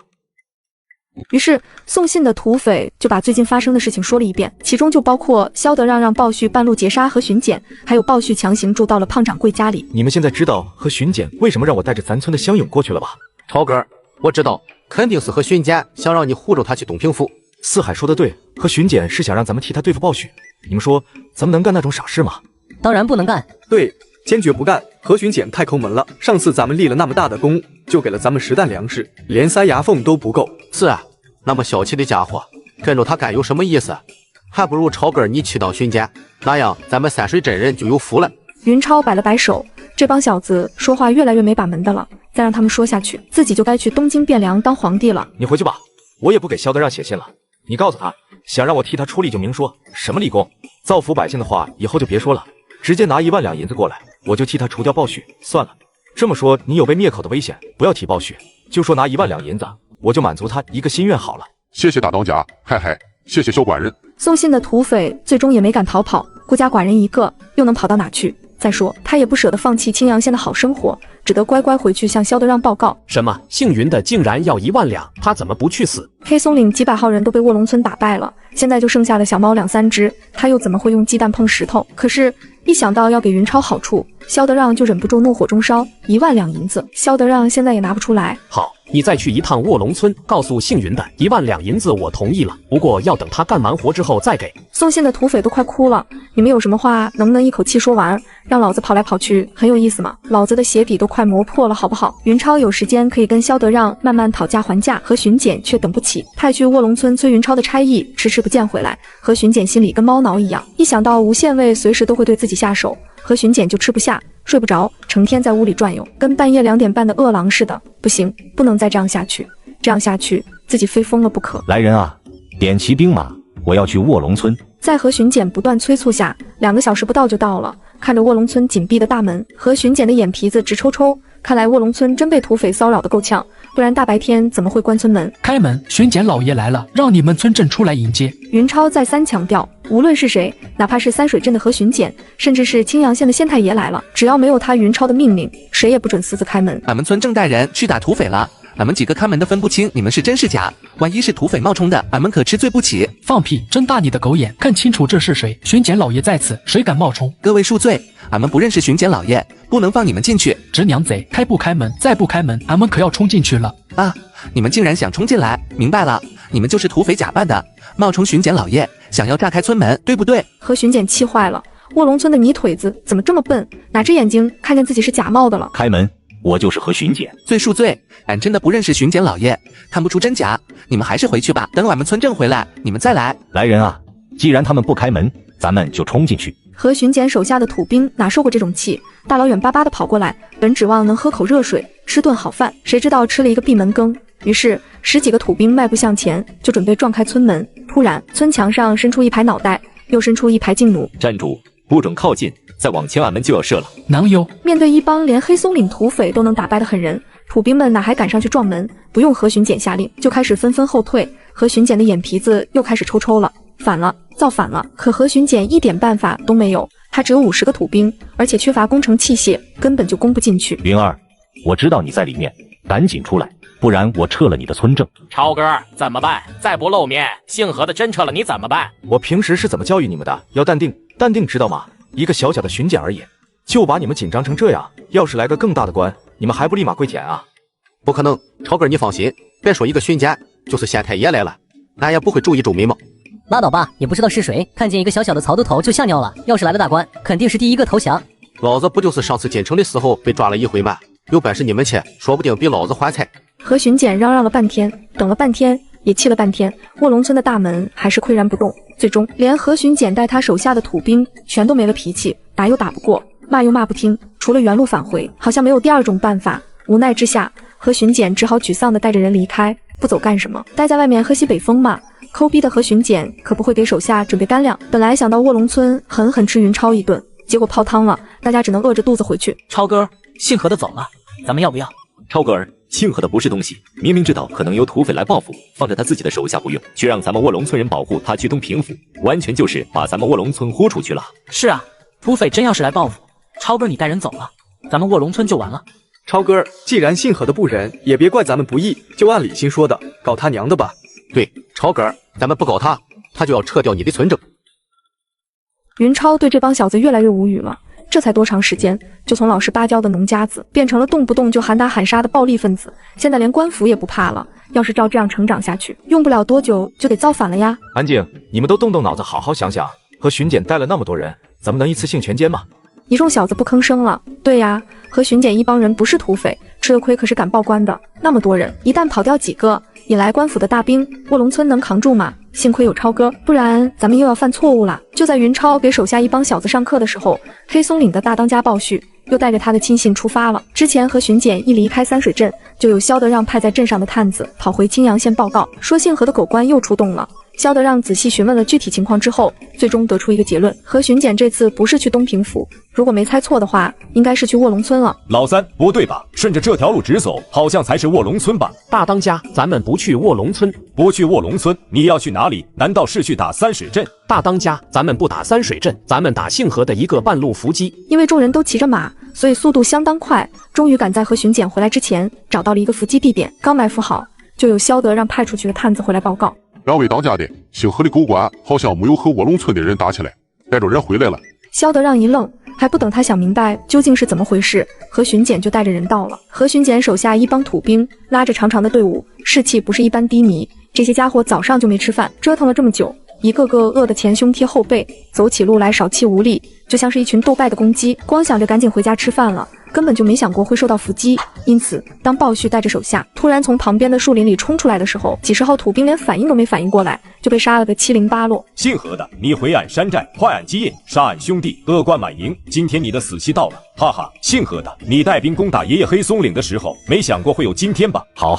于是送信的土匪就把最近发生的事情说了一遍，其中就包括萧德让鲍旭半路截杀何巡检，还有鲍旭强行住到了胖掌柜家里。你们现在知道何巡检为什么让我带着咱村的乡勇过去了吧？超哥，我知道，肯定是何巡检想让你护着他去东平府。四海说的对，何巡检是想让咱们替他对付鲍旭。你们说咱们能干那种傻事吗？当然不能干。对，坚决不干。何巡检太抠门了，上次咱们立了那么大的功，就给了咱们10担粮食，连塞牙缝都不够。是啊，那么小气的家伙，跟着他干有什么意思？还不如超哥你去当巡检，那样咱们三水镇人就有福了。云超摆了摆手，这帮小子说话越来越没把门的了，再让他们说下去，自己就该去东京汴梁当皇帝了。你回去吧，我也不给萧德让写信了。你告诉他，想让我替他出力就明说，什么立功，造福百姓的话以后就别说了，直接拿1万两银子过来，我就替他除掉鲍旭。算了，这么说你有被灭口的危险，不要提鲍旭，就说拿1万两银子，我就满足他一个心愿好了。谢谢大当家，嗨嗨，谢谢萧管人。送信的土匪最终也没敢逃跑，孤家寡人一个，又能跑到哪去？再说他也不舍得放弃青阳县的好生活，只得乖乖回去向萧德让报告。什么？姓云的竟然要1万两，他怎么不去死？黑松岭几百号人都被卧龙村打败了，现在就剩下了小猫2、3只，他又怎么会用鸡蛋碰石头？可是，一想到要给云超好处，萧德让就忍不住怒火中烧。1万两银子，萧德让现在也拿不出来。好，你再去一趟卧龙村，告诉姓云的1万两银子我同意了，不过要等他干完活之后再给。送信的土匪都快哭了，你们有什么话能不能一口气说完？让老子跑来跑去很有意思吗？老子的鞋底都快磨破了，好不好？云超有时间可以跟萧德让慢慢讨价还价，何巡检却等不起，派去卧龙村催云超的差役迟迟不见回来。何巡检心里跟猫挠一样，一想到无限卫随时都会对自己下手，何巡检就吃不下睡不着，成天在屋里转悠，跟半夜2点半的饿狼似的。不行，不能再这样下去，这样下去自己非疯了不可。来人啊，点齐兵马，我要去卧龙村。在何巡检不断催促下，2个小时不到就到了。看着卧龙村紧闭的大门，何巡检的眼皮子直抽抽。看来卧龙村真被土匪骚扰的够呛，不然大白天怎么会关村门？开门，巡检老爷来了，让你们村镇出来迎接。云超再三强调，无论是谁，哪怕是三水镇的何巡检，甚至是青阳县的县太爷来了，只要没有他云超的命令，谁也不准私自开门。俺们村正带人去打土匪了，俺们几个看门的分不清你们是真是假，万一是土匪冒充的，俺们可吃罪不起。放屁！睁大你的狗眼，看清楚这是谁！巡检老爷在此，谁敢冒充？各位恕罪，俺们不认识巡检老爷，不能放你们进去。直娘贼，开不开门？再不开门，俺们可要冲进去了！啊！你们竟然想冲进来？明白了，你们就是土匪假扮的，冒充巡检老爷，想要炸开村门，对不对？何巡检气坏了，卧龙村的泥腿子怎么这么笨？哪只眼睛看见自己是假冒的了？开门！我就是何巡检。罪恕罪，俺真的不认识巡检老爷，看不出真假。你们还是回去吧，等俺们村正回来，你们再来。来人啊！既然他们不开门，咱们就冲进去。何巡检手下的土兵哪受过这种气，大老远巴巴的跑过来，本指望能喝口热水，吃顿好饭，谁知道吃了一个闭门羹。于是10几个土兵迈步向前，就准备撞开村门。突然，村墙上伸出一排脑袋，又伸出一排劲弩。站住，不准靠近，再往前俺们就要射了。囊优面对一帮连黑松岭土匪都能打败的狠人，土兵们哪还敢上去撞门？不用何巡检下令，就开始纷纷后退。何巡检的眼皮子又开始抽抽了，反了，造反了！可何巡检一点办法都没有，他只有50个土兵，而且缺乏工程器械，根本就攻不进去。云儿，我知道你在里面，赶紧出来，不然我撤了你的村正。超哥，怎么办？再不露面，姓何的真撤了你怎么办？我平时是怎么教育你们的？要淡定，淡定，知道吗？一个小小的巡检而已，就把你们紧张成这样。要是来个更大的官，你们还不立马跪舔啊？不可能，超哥你放心，别说一个巡检，就是县太爷来了，俺也不会注意周密吗？拉倒吧，也不知道是谁，看见一个小小的曹都头就吓尿了。要是来了大官，肯定是第一个投降。老子不就是上次进城的时候被抓了一回吗？有本事你们去，说不定比老子还菜。何巡检嚷嚷了半天，等了半天，也气了半天，卧龙村的大门还是岿然不动。最终，连何巡检带他手下的土兵全都没了脾气，打又打不过，骂又骂不听，除了原路返回，好像没有第二种办法。无奈之下，何巡检只好沮丧地带着人离开。不走干什么？待在外面喝西北风嘛。抠逼的何巡检可不会给手下准备干粮，本来想到卧龙村狠狠吃云超一顿，结果泡汤了，大家只能饿着肚子回去。超哥，姓何的走了，咱们要不要？超哥儿，姓何的不是东西，明明知道可能有土匪来报复，放着他自己的手下不用，却让咱们卧龙村人保护他去东平府，完全就是把咱们卧龙村豁出去了。是啊，土匪真要是来报复，超哥你带人走了，咱们卧龙村就完了。超哥，既然姓何的不仁，也别怪咱们不义，就按李欣说的，搞他娘的吧。对，超哥，咱们不搞他，他就要撤掉你的村政。云超对这帮小子越来越无语了。这才多长时间，就从老实巴交的农家子变成了动不动就喊打喊杀的暴力分子，现在连官府也不怕了。要是照这样成长下去，用不了多久就得造反了呀！安静，你们都动动脑子，好好想想，和巡检带了那么多人，咱们能一次性全歼吗？一众小子不吭声了。对呀，和巡检一帮人不是土匪，吃的亏可是敢报官的。那么多人，一旦跑掉几个，引来官府的大兵，卧龙村能扛住吗？幸亏有超哥，不然咱们又要犯错误了。就在云超给手下一帮小子上课的时候，黑松岭的大当家鲍旭又带着他的亲信出发了。之前和巡检一离开三水镇，就有萧德让派在镇上的探子跑回青阳县报告，说姓何的狗官又出动了。萧德让仔细询问了具体情况之后，最终得出一个结论：何巡检这次不是去东平府，如果没猜错的话，应该是去卧龙村了。老三，不对吧？顺着这条路直走，好像才是卧龙村吧？大当家，咱们不去卧龙村。不去卧龙村，你要去哪里？难道是去打三水镇？大当家，咱们不打三水镇，咱们打姓何的一个半路伏击。因为众人都骑着马，所以速度相当快，终于赶在何巡检回来之前找到了一个伏击地点。刚埋伏好，就有萧德让派出去的探子回来报告。两位当家的，姓何的狗官好像没有和卧龙村的人打起来，带着人回来了。萧德让一愣，还不等他想明白究竟是怎么回事，何巡检就带着人到了。何巡检手下一帮土兵拉着长长的队伍，士气不是一般低迷。这些家伙早上就没吃饭，折腾了这么久，一个个饿得前胸贴后背，走起路来少气无力，就像是一群斗败的公鸡，光想着赶紧回家吃饭了，根本就没想过会受到伏击。因此当鲍旭带着手下突然从旁边的树林里冲出来的时候，几十号土兵连反应都没反应过来，就被杀了个七零八落。姓何的，你回俺山寨，坏俺基业，杀俺兄弟，恶贯满盈，今天你的死期到了，哈哈！姓何的，你带兵攻打爷爷黑松岭的时候，没想过会有今天吧？好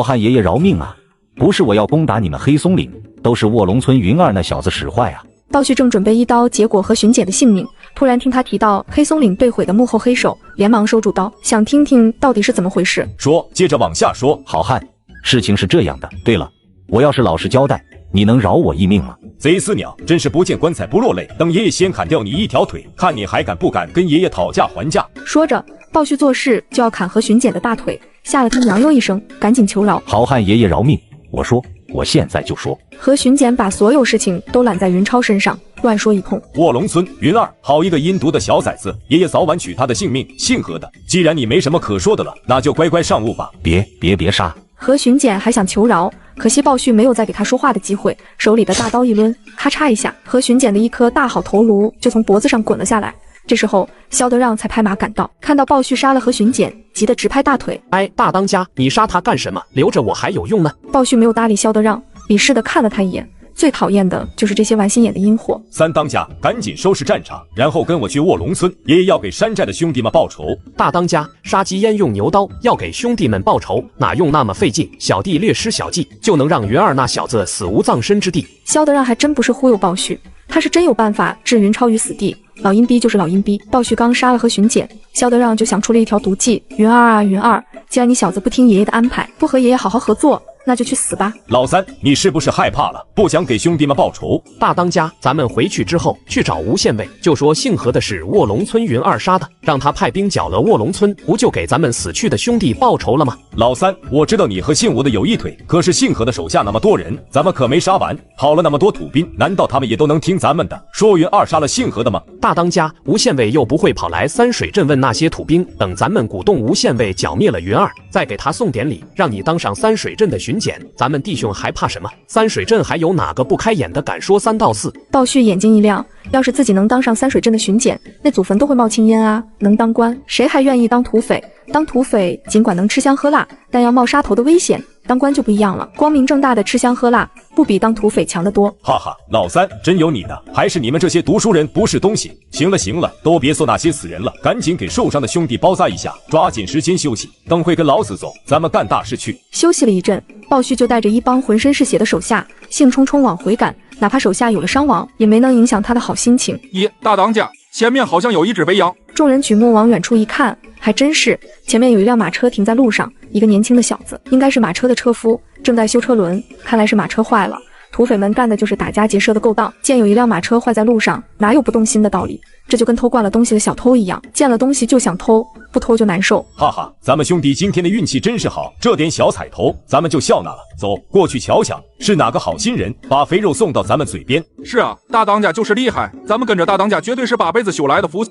汉爷爷饶命啊！不是我要攻打你们黑松岭，都是卧龙村云儿那小子使坏啊！鲍旭正准备一刀结果和巡检的性命，突然听他提到黑松岭被毁的幕后黑手，连忙收住刀，想听听到底是怎么回事。说，接着往下说。好汉，事情是这样的。对了，我要是老实交代，你能饶我一命吗？贼死鸟，真是不见棺材不落泪，等爷爷先砍掉你一条腿，看你还敢不敢跟爷爷讨价还价。说着，鲍旭做事就要砍何巡检的大腿，吓得他娘哟一声，赶紧求饶。好汉爷爷饶命！我说，我现在就说。何巡检把所有事情都揽在云超身上，乱说一通。卧龙村云儿，好一个阴毒的小崽子，爷爷早晚取他的性命。姓何的，既然你没什么可说的了，那就乖乖上路吧。别杀！何巡检还想求饶，可惜鲍旭没有再给他说话的机会，手里的大刀一抡，咔嚓一下，何巡检的一颗大好头颅就从脖子上滚了下来。这时候萧德让才拍马赶到，看到鲍旭杀了何巡检，急得直拍大腿。哎，大当家，你杀他干什么？留着我还有用呢。鲍旭没有搭理萧德让，鄙视地看了他一眼。最讨厌的就是这些玩心眼的阴货。三当家，赶紧收拾战场，然后跟我去卧龙村，爷爷要给山寨的兄弟们报仇。大当家，杀鸡焉用牛刀，要给兄弟们报仇，哪用那么费劲？小弟略施小计，就能让云儿那小子死无葬身之地。萧德让还真不是忽悠鲍旭，他是真有办法置云超于死地。老阴逼就是老阴逼，鲍旭刚杀了何巡检，萧德让就想出了一条毒计。云儿啊云儿，既然你小子不听爷爷的安排，不和爷爷好好合作，那就去死吧。老三，你是不是害怕了，不想给兄弟们报仇？大当家，咱们回去之后去找吴县尉，就说姓何的是卧龙村云儿杀的，让他派兵剿了卧龙村，不就给咱们死去的兄弟报仇了吗？老三，我知道你和姓吴的有一腿，可是姓何的手下那么多人，咱们可没杀完，跑了那么多土兵，难道他们也都能听咱们的，说云儿杀了姓何的吗？大当家，吴县尉又不会跑来三水镇问那些土兵，等咱们鼓动吴县尉剿灭了云儿，再给他送典礼，让你当上三水镇的巡检，咱们弟兄还怕什么？三水镇还有哪个不开眼的敢说三道四？鲍旭眼睛一亮，要是自己能当上三水镇的巡检，那祖坟都会冒青烟啊！能当官，谁还愿意当土匪？当土匪尽管能吃香喝辣，但要冒杀头的危险。当官就不一样了，光明正大的吃香喝辣，不比当土匪强得多。哈哈，老三真有你的，还是你们这些读书人不是东西。行了，都别说那些死人了，赶紧给受伤的兄弟包扎一下，抓紧时间休息，等会跟老子走，咱们干大事去。休息了一阵，鲍旭就带着一帮浑身是血的手下，兴冲冲往回赶，哪怕手下有了伤亡，也没能影响他的好心情。大当家，前面好像有一只肥羊。众人举目往远处一看，还真是，前面有一辆马车停在路上，一个年轻的小子，应该是马车的车夫，正在修车轮，看来是马车坏了。土匪们干的就是打家劫舍的勾当，见有一辆马车坏在路上，哪有不动心的道理？这就跟偷惯了东西的小偷一样，见了东西就想偷，不偷就难受。哈哈，咱们兄弟今天的运气真是好，这点小彩头咱们就笑纳了。走，过去瞧瞧，是哪个好心人把肥肉送到咱们嘴边？是啊，大当家就是厉害，咱们跟着大当家绝对是8辈子修来的福。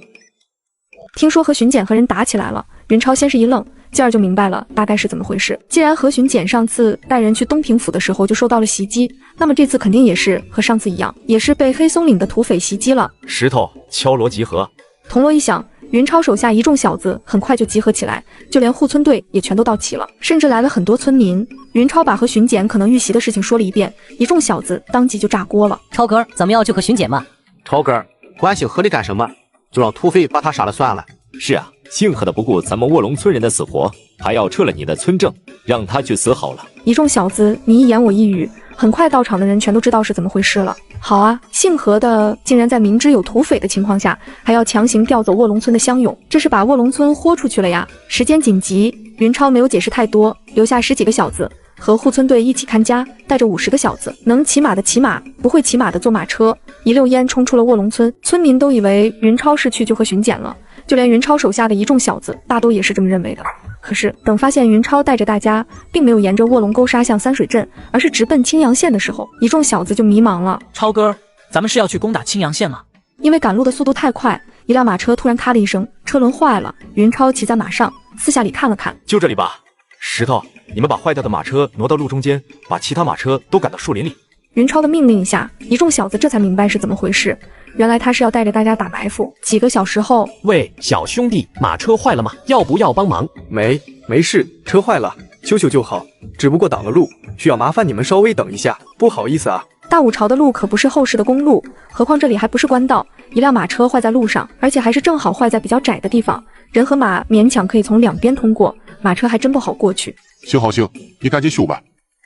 听说何巡检和人打起来了，云超先是一愣，继而就明白了大概是怎么回事。既然何巡检上次带人去东平府的时候就受到了袭击，那么这次肯定也是和上次一样，也是被黑松岭的土匪袭击了。石头敲锣集合，铜锣一响，云超手下一众小子很快就集合起来，就连护村队也全都到齐了，甚至来了很多村民。云超把和巡检可能遇袭的事情说了一遍，一众小子当即就炸锅了。超哥，咱们要去和巡检吗？超哥，关心河里干什么？就让土匪把他杀了算了。是啊，姓何的不顾咱们卧龙村人的死活，还要撤了你的村政，让他去死好了。一众小子你一言我一语，很快到场的人全都知道是怎么回事了。好啊，姓何的竟然在明知有土匪的情况下，还要强行调走卧龙村的乡勇，这是把卧龙村豁出去了呀！时间紧急，云超没有解释太多，留下10几个小子和护村队一起看家，带着50个小子，能骑马的骑马，不会骑马的坐马车，一溜烟冲出了卧龙村。村民都以为云超是去就和巡检了，就连云超手下的一众小子大都也是这么认为的。可是等发现云超带着大家并没有沿着卧龙沟杀向三水镇，而是直奔青阳县的时候，一众小子就迷茫了。超哥，咱们是要去攻打青阳县吗？因为赶路的速度太快，一辆马车突然咔的一声，车轮坏了。云超骑在马上，四下里看了看，就这里吧。石头，你们把坏掉的马车挪到路中间，把其他马车都赶到树林里。云超的命令下，一众小子这才明白是怎么回事。原来他是要带着大家打埋伏。几个小时后，喂，小兄弟，马车坏了吗？要不要帮忙？没事，车坏了，修修就好，只不过挡了路，需要麻烦你们稍微等一下，不好意思啊。大武朝的路可不是后世的公路，何况这里还不是官道，一辆马车坏在路上，而且还是正好坏在比较窄的地方，人和马勉强可以从两边通过，马车还真不好过去。行好行，你赶紧修吧。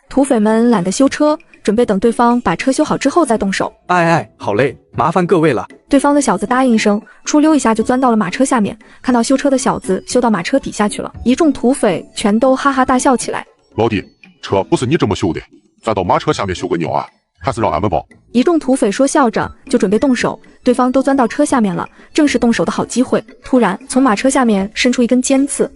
土匪们懒得修车，准备等对方把车修好之后再动手。好嘞，麻烦各位了。对方的小子答应一声，出溜一下就钻到了马车下面，看到修车的小子修到马车底下去了，一众土匪全都哈哈大笑起来。老弟，车不是你这么修的，钻到马车下面修个鸟啊，还是让俺们包。一众土匪说笑着就准备动手，对方都钻到车下面了，正是动手的好机会。突然从马车下面伸出一根尖刺，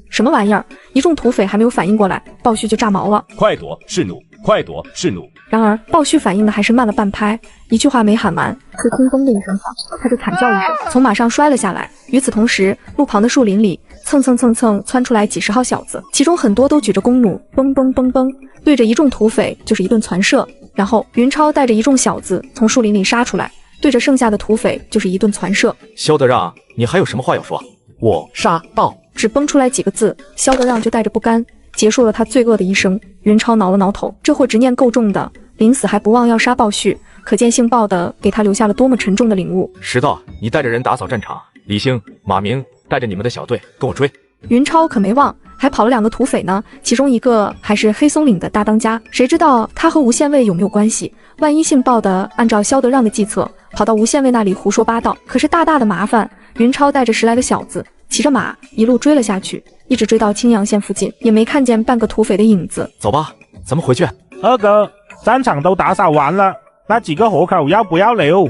什么玩意儿？一众土匪还没有反应过来，鲍旭就炸毛了。快躲，是弩！快躲，是弩！然而鲍旭反应的还是慢了半拍，一句话没喊完，就听咚的一声响，他就惨叫一声，从马上摔了下来。与此同时，路旁的树林里蹭窜出来几十号小子，其中很多都举着弓弩，嘣嘣嘣嘣，对着一众土匪就是一顿传射。然后云超带着一众小子从树林里杀出来，对着剩下的土匪就是一顿传射。萧德让，你还有什么话要说？我杀到！只蹦出来几个字，萧德让就带着不甘结束了他罪恶的一生。云超挠了挠头，这货执念够重的，临死还不忘要杀鲍旭，可见姓鲍的给他留下了多么沉重的领悟。石头，你带着人打扫战场，李兴、马明带着你们的小队跟我追。云超可没忘，还跑了2个土匪呢，其中一个还是黑松岭的大当家。谁知道他和吴县尉有没有关系？万一姓鲍的按照萧德让的计策跑到吴县尉那里胡说八道，可是大大的麻烦。云超带着10来个小子骑着马一路追了下去，一直追到青阳县附近，也没看见半个土匪的影子。走吧，咱们回去。二哥，战场都打扫完了，那几个活口要不要留？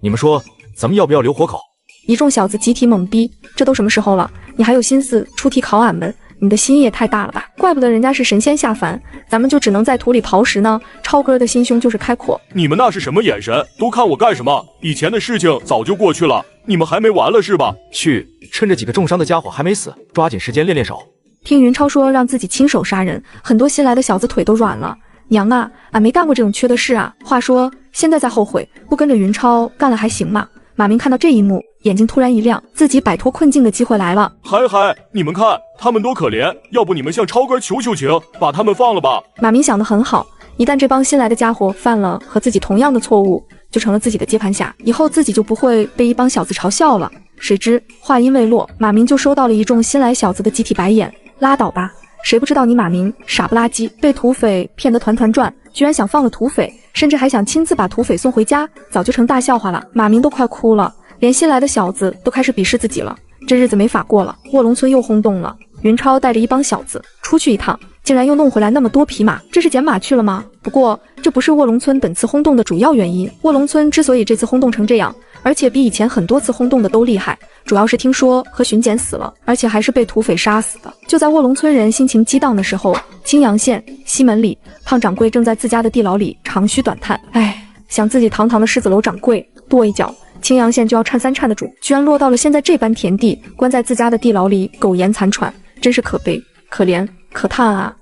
你们说咱们要不要留活口？一众小子集体懵逼，这都什么时候了，你还有心思出题考俺们？你的心也太大了吧！怪不得人家是神仙下凡，咱们就只能在土里刨食呢。超哥的心胸就是开阔。你们那是什么眼神？都看我干什么？以前的事情早就过去了，你们还没完了是吧？去，趁着几个重伤的家伙还没死，抓紧时间练练手。听云超说让自己亲手杀人，很多新来的小子腿都软了。娘啊，俺没干过这种缺的事啊！话说现在再后悔，不跟着云超干了还行吗？马明看到这一幕，眼睛突然一亮，自己摆脱困境的机会来了。嗨，你们看他们多可怜，要不你们向超哥求情，把他们放了吧。马明想得很好，一旦这帮新来的家伙犯了和自己同样的错误，就成了自己的接盘侠，以后自己就不会被一帮小子嘲笑了。谁知话音未落，马明就收到了一众新来小子的集体白眼。拉倒吧，谁不知道你马明傻不拉几，被土匪骗得团团转，居然想放了土匪，甚至还想亲自把土匪送回家，早就成大笑话了。马明都快哭了，连新来的小子都开始鄙视自己了，这日子没法过了。卧龙村又轰动了，云超带着一帮小子出去一趟，竟然又弄回来那么多匹马，这是捡马去了吗？不过这不是卧龙村本次轰动的主要原因。卧龙村之所以这次轰动成这样，而且比以前很多次轰动的都厉害，主要是听说何巡检死了，而且还是被土匪杀死的。就在卧龙村人心情激荡的时候，青阳县西门里，胖掌柜正在自家的地牢里长吁短叹。唉，想自己堂堂的狮子楼掌柜，跺一脚，青阳县就要颤三颤的主，居然落到了现在这般田地，关在自家的地牢里苟延残喘，真是可悲、可怜、可叹啊！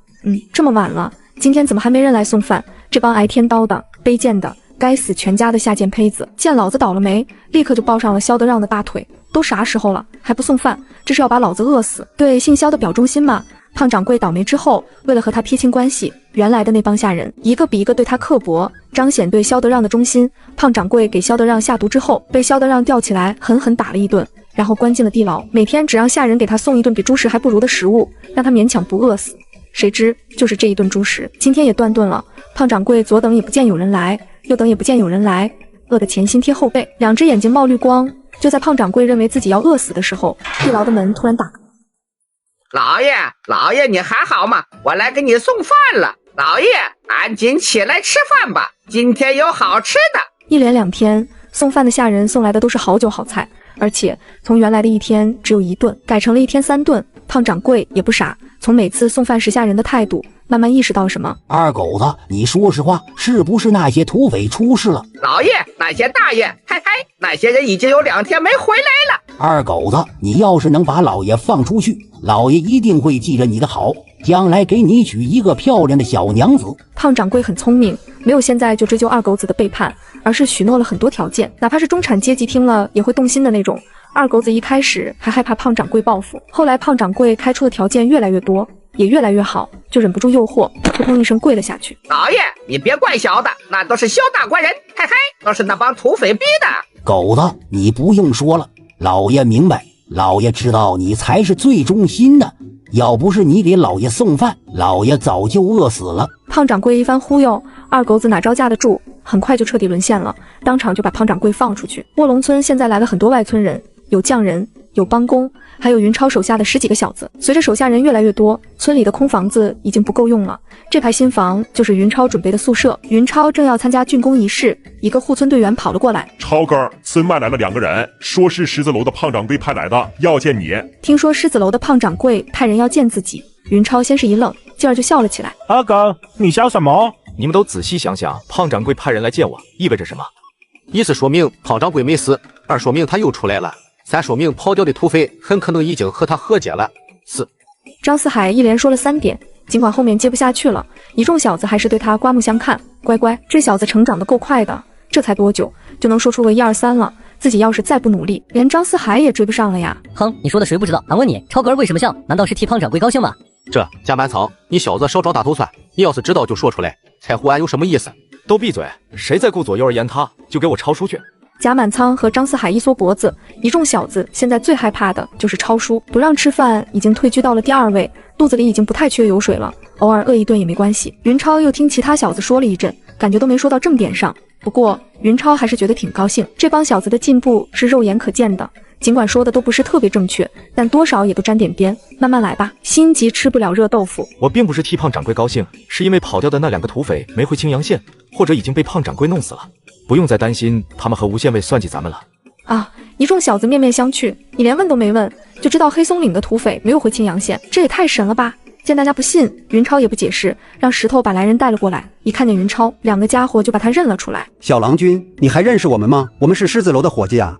这么晚了，今天怎么还没人来送饭？这帮挨天刀的、卑贱的，该死全家的下贱胚子！见老子倒了霉，立刻就抱上了萧德让的大腿。都啥时候了，还不送饭？这是要把老子饿死！对姓萧的表忠心吗？胖掌柜倒霉之后，为了和他撇清关系，原来的那帮下人一个比一个对他刻薄，彰显对萧德让的忠心。胖掌柜给萧德让下毒之后，被萧德让吊起来狠狠打了一顿，然后关进了地牢，每天只让下人给他送一顿比猪食还不如的食物，让他勉强不饿死。谁知就是这一顿猪食，今天也断顿了。胖掌柜左等也不见有人来，右等也不见有人来，饿得前心贴后背，两只眼睛冒绿光。就在胖掌柜认为自己要饿死的时候，地牢的门突然打开。老爷，你还好吗？我来给你送饭了。老爷，赶紧起来吃饭吧，今天有好吃的。一连2天，送饭的下人送来的都是好酒好菜，而且从原来的1天只有1顿，改成了1天3顿。胖掌柜也不傻，从每次送饭时下人的态度，慢慢意识到什么。二狗子，你说实话，是不是那些土匪出事了？老爷，那些大爷，嘿嘿，那些人已经有2天没回来了。二狗子，你要是能把老爷放出去，老爷一定会记着你的好，将来给你娶一个漂亮的小娘子。胖掌柜很聪明，没有现在就追究二狗子的背叛，而是许诺了很多条件，哪怕是中产阶级听了也会动心的那种。二狗子一开始还害怕胖掌柜报复，后来胖掌柜开出的条件越来越多，也越来越好，就忍不住诱惑，扑通一声跪了下去。老爷，你别怪小的，那都是萧大官人，嘿嘿，都是那帮土匪逼的。狗子，你不用说了，老爷明白，老爷知道你才是最忠心的，要不是你给老爷送饭，老爷早就饿死了。胖掌柜一番忽悠，二狗子哪招架得住，很快就彻底沦陷了，当场就把胖掌柜放出去。卧龙村现在来了很多外村人，有匠人，有帮工，还有云超手下的10几个小子。随着手下人越来越多，村里的空房子已经不够用了，这排新房就是云超准备的宿舍。云超正要参加竣工仪式，一个护村队员跑了过来。超哥，村外来了2个人，说是狮子楼的胖掌柜派来的，要见你。听说狮子楼的胖掌柜派人要见自己，云超先是一愣，继而就笑了起来。二哥，你笑什么？你们都仔细想想，胖掌柜派人来见我，意味着什么？一是说明胖掌柜没死，2说明他又出来了，3说明跑掉的土匪很可能已经和他和解了。4，张四海一连说了3点，尽管后面接不下去了，一众小子还是对他刮目相看。乖乖，这小子成长得够快的，这才多久就能说出个1、2、3了，自己要是再不努力，连张四海也追不上了呀。哼，你说的谁不知道？俺问你，超哥为什么笑？难道是替胖掌柜高兴吗？这贾满仓，你小子少装大头蒜，你要是知道就说出来，猜唬俺有什么意思？都闭嘴！谁再顾左右而言他，就给我抄书去！贾满仓和张四海一缩脖子，一众小子现在最害怕的就是超叔，不让吃饭已经退居到了第2位，肚子里已经不太缺油水了，偶尔饿一顿也没关系。云超又听其他小子说了一阵，感觉都没说到正点上，不过云超还是觉得挺高兴，这帮小子的进步是肉眼可见的，尽管说的都不是特别正确，但多少也都沾点边，慢慢来吧，心急吃不了热豆腐。我并不是替胖掌柜高兴，是因为跑掉的那2个土匪没回青阳县，或者已经被胖掌柜弄死了，不用再担心他们和吴县尉算计咱们了。啊！一众小子面面相觑，你连问都没问就知道黑松岭的土匪没有回青阳县，这也太神了吧！见大家不信，云超也不解释，让石头把来人带了过来。一看见云超，2个家伙就把他认了出来。小郎君，你还认识我们吗？我们是狮子楼的伙计啊。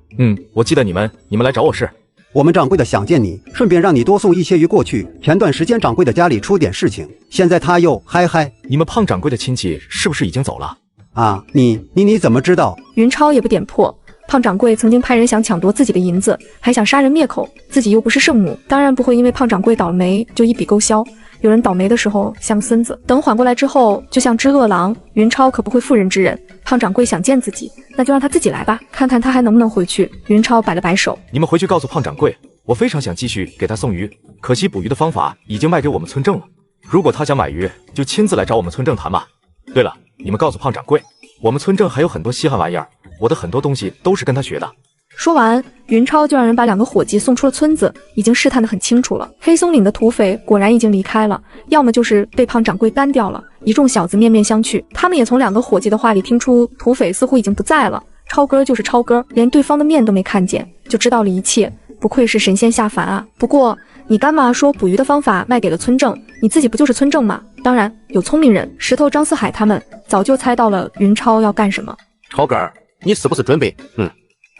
我记得你们来找我是？我们掌柜的想见你，顺便让你多送一些鱼过去。前段时间掌柜的家里出点事情，现在他又嗨。你们胖掌柜的亲戚是不是已经走了？啊，你怎么知道？云超也不点破。胖掌柜曾经派人想抢夺自己的银子，还想杀人灭口，自己又不是圣母，当然不会因为胖掌柜倒霉就一笔勾销。有人倒霉的时候像孙子，等缓过来之后就像只饿狼。云超可不会妇人之仁，胖掌柜想见自己，那就让他自己来吧，看看他还能不能回去。云超摆了摆手，你们回去告诉胖掌柜，我非常想继续给他送鱼，可惜捕鱼的方法已经卖给我们村正了，如果他想买鱼，就亲自来找我们村正谈吧。对了，你们告诉胖掌柜，我们村正还有很多稀罕玩意儿，我的很多东西都是跟他学的，说完，云超就让人把2个伙计送出了村子，已经试探得很清楚了。黑松岭的土匪果然已经离开了，要么就是被胖掌柜干掉了。一众小子面面相觑，他们也从2个伙计的话里听出土匪似乎已经不在了。超哥就是超哥，连对方的面都没看见，就知道了一切，不愧是神仙下凡啊！不过你干嘛说捕鱼的方法卖给了村正？你自己不就是村正吗？当然，有聪明人，石头张四海他们早就猜到了云超要干什么。超哥，你是不是准备？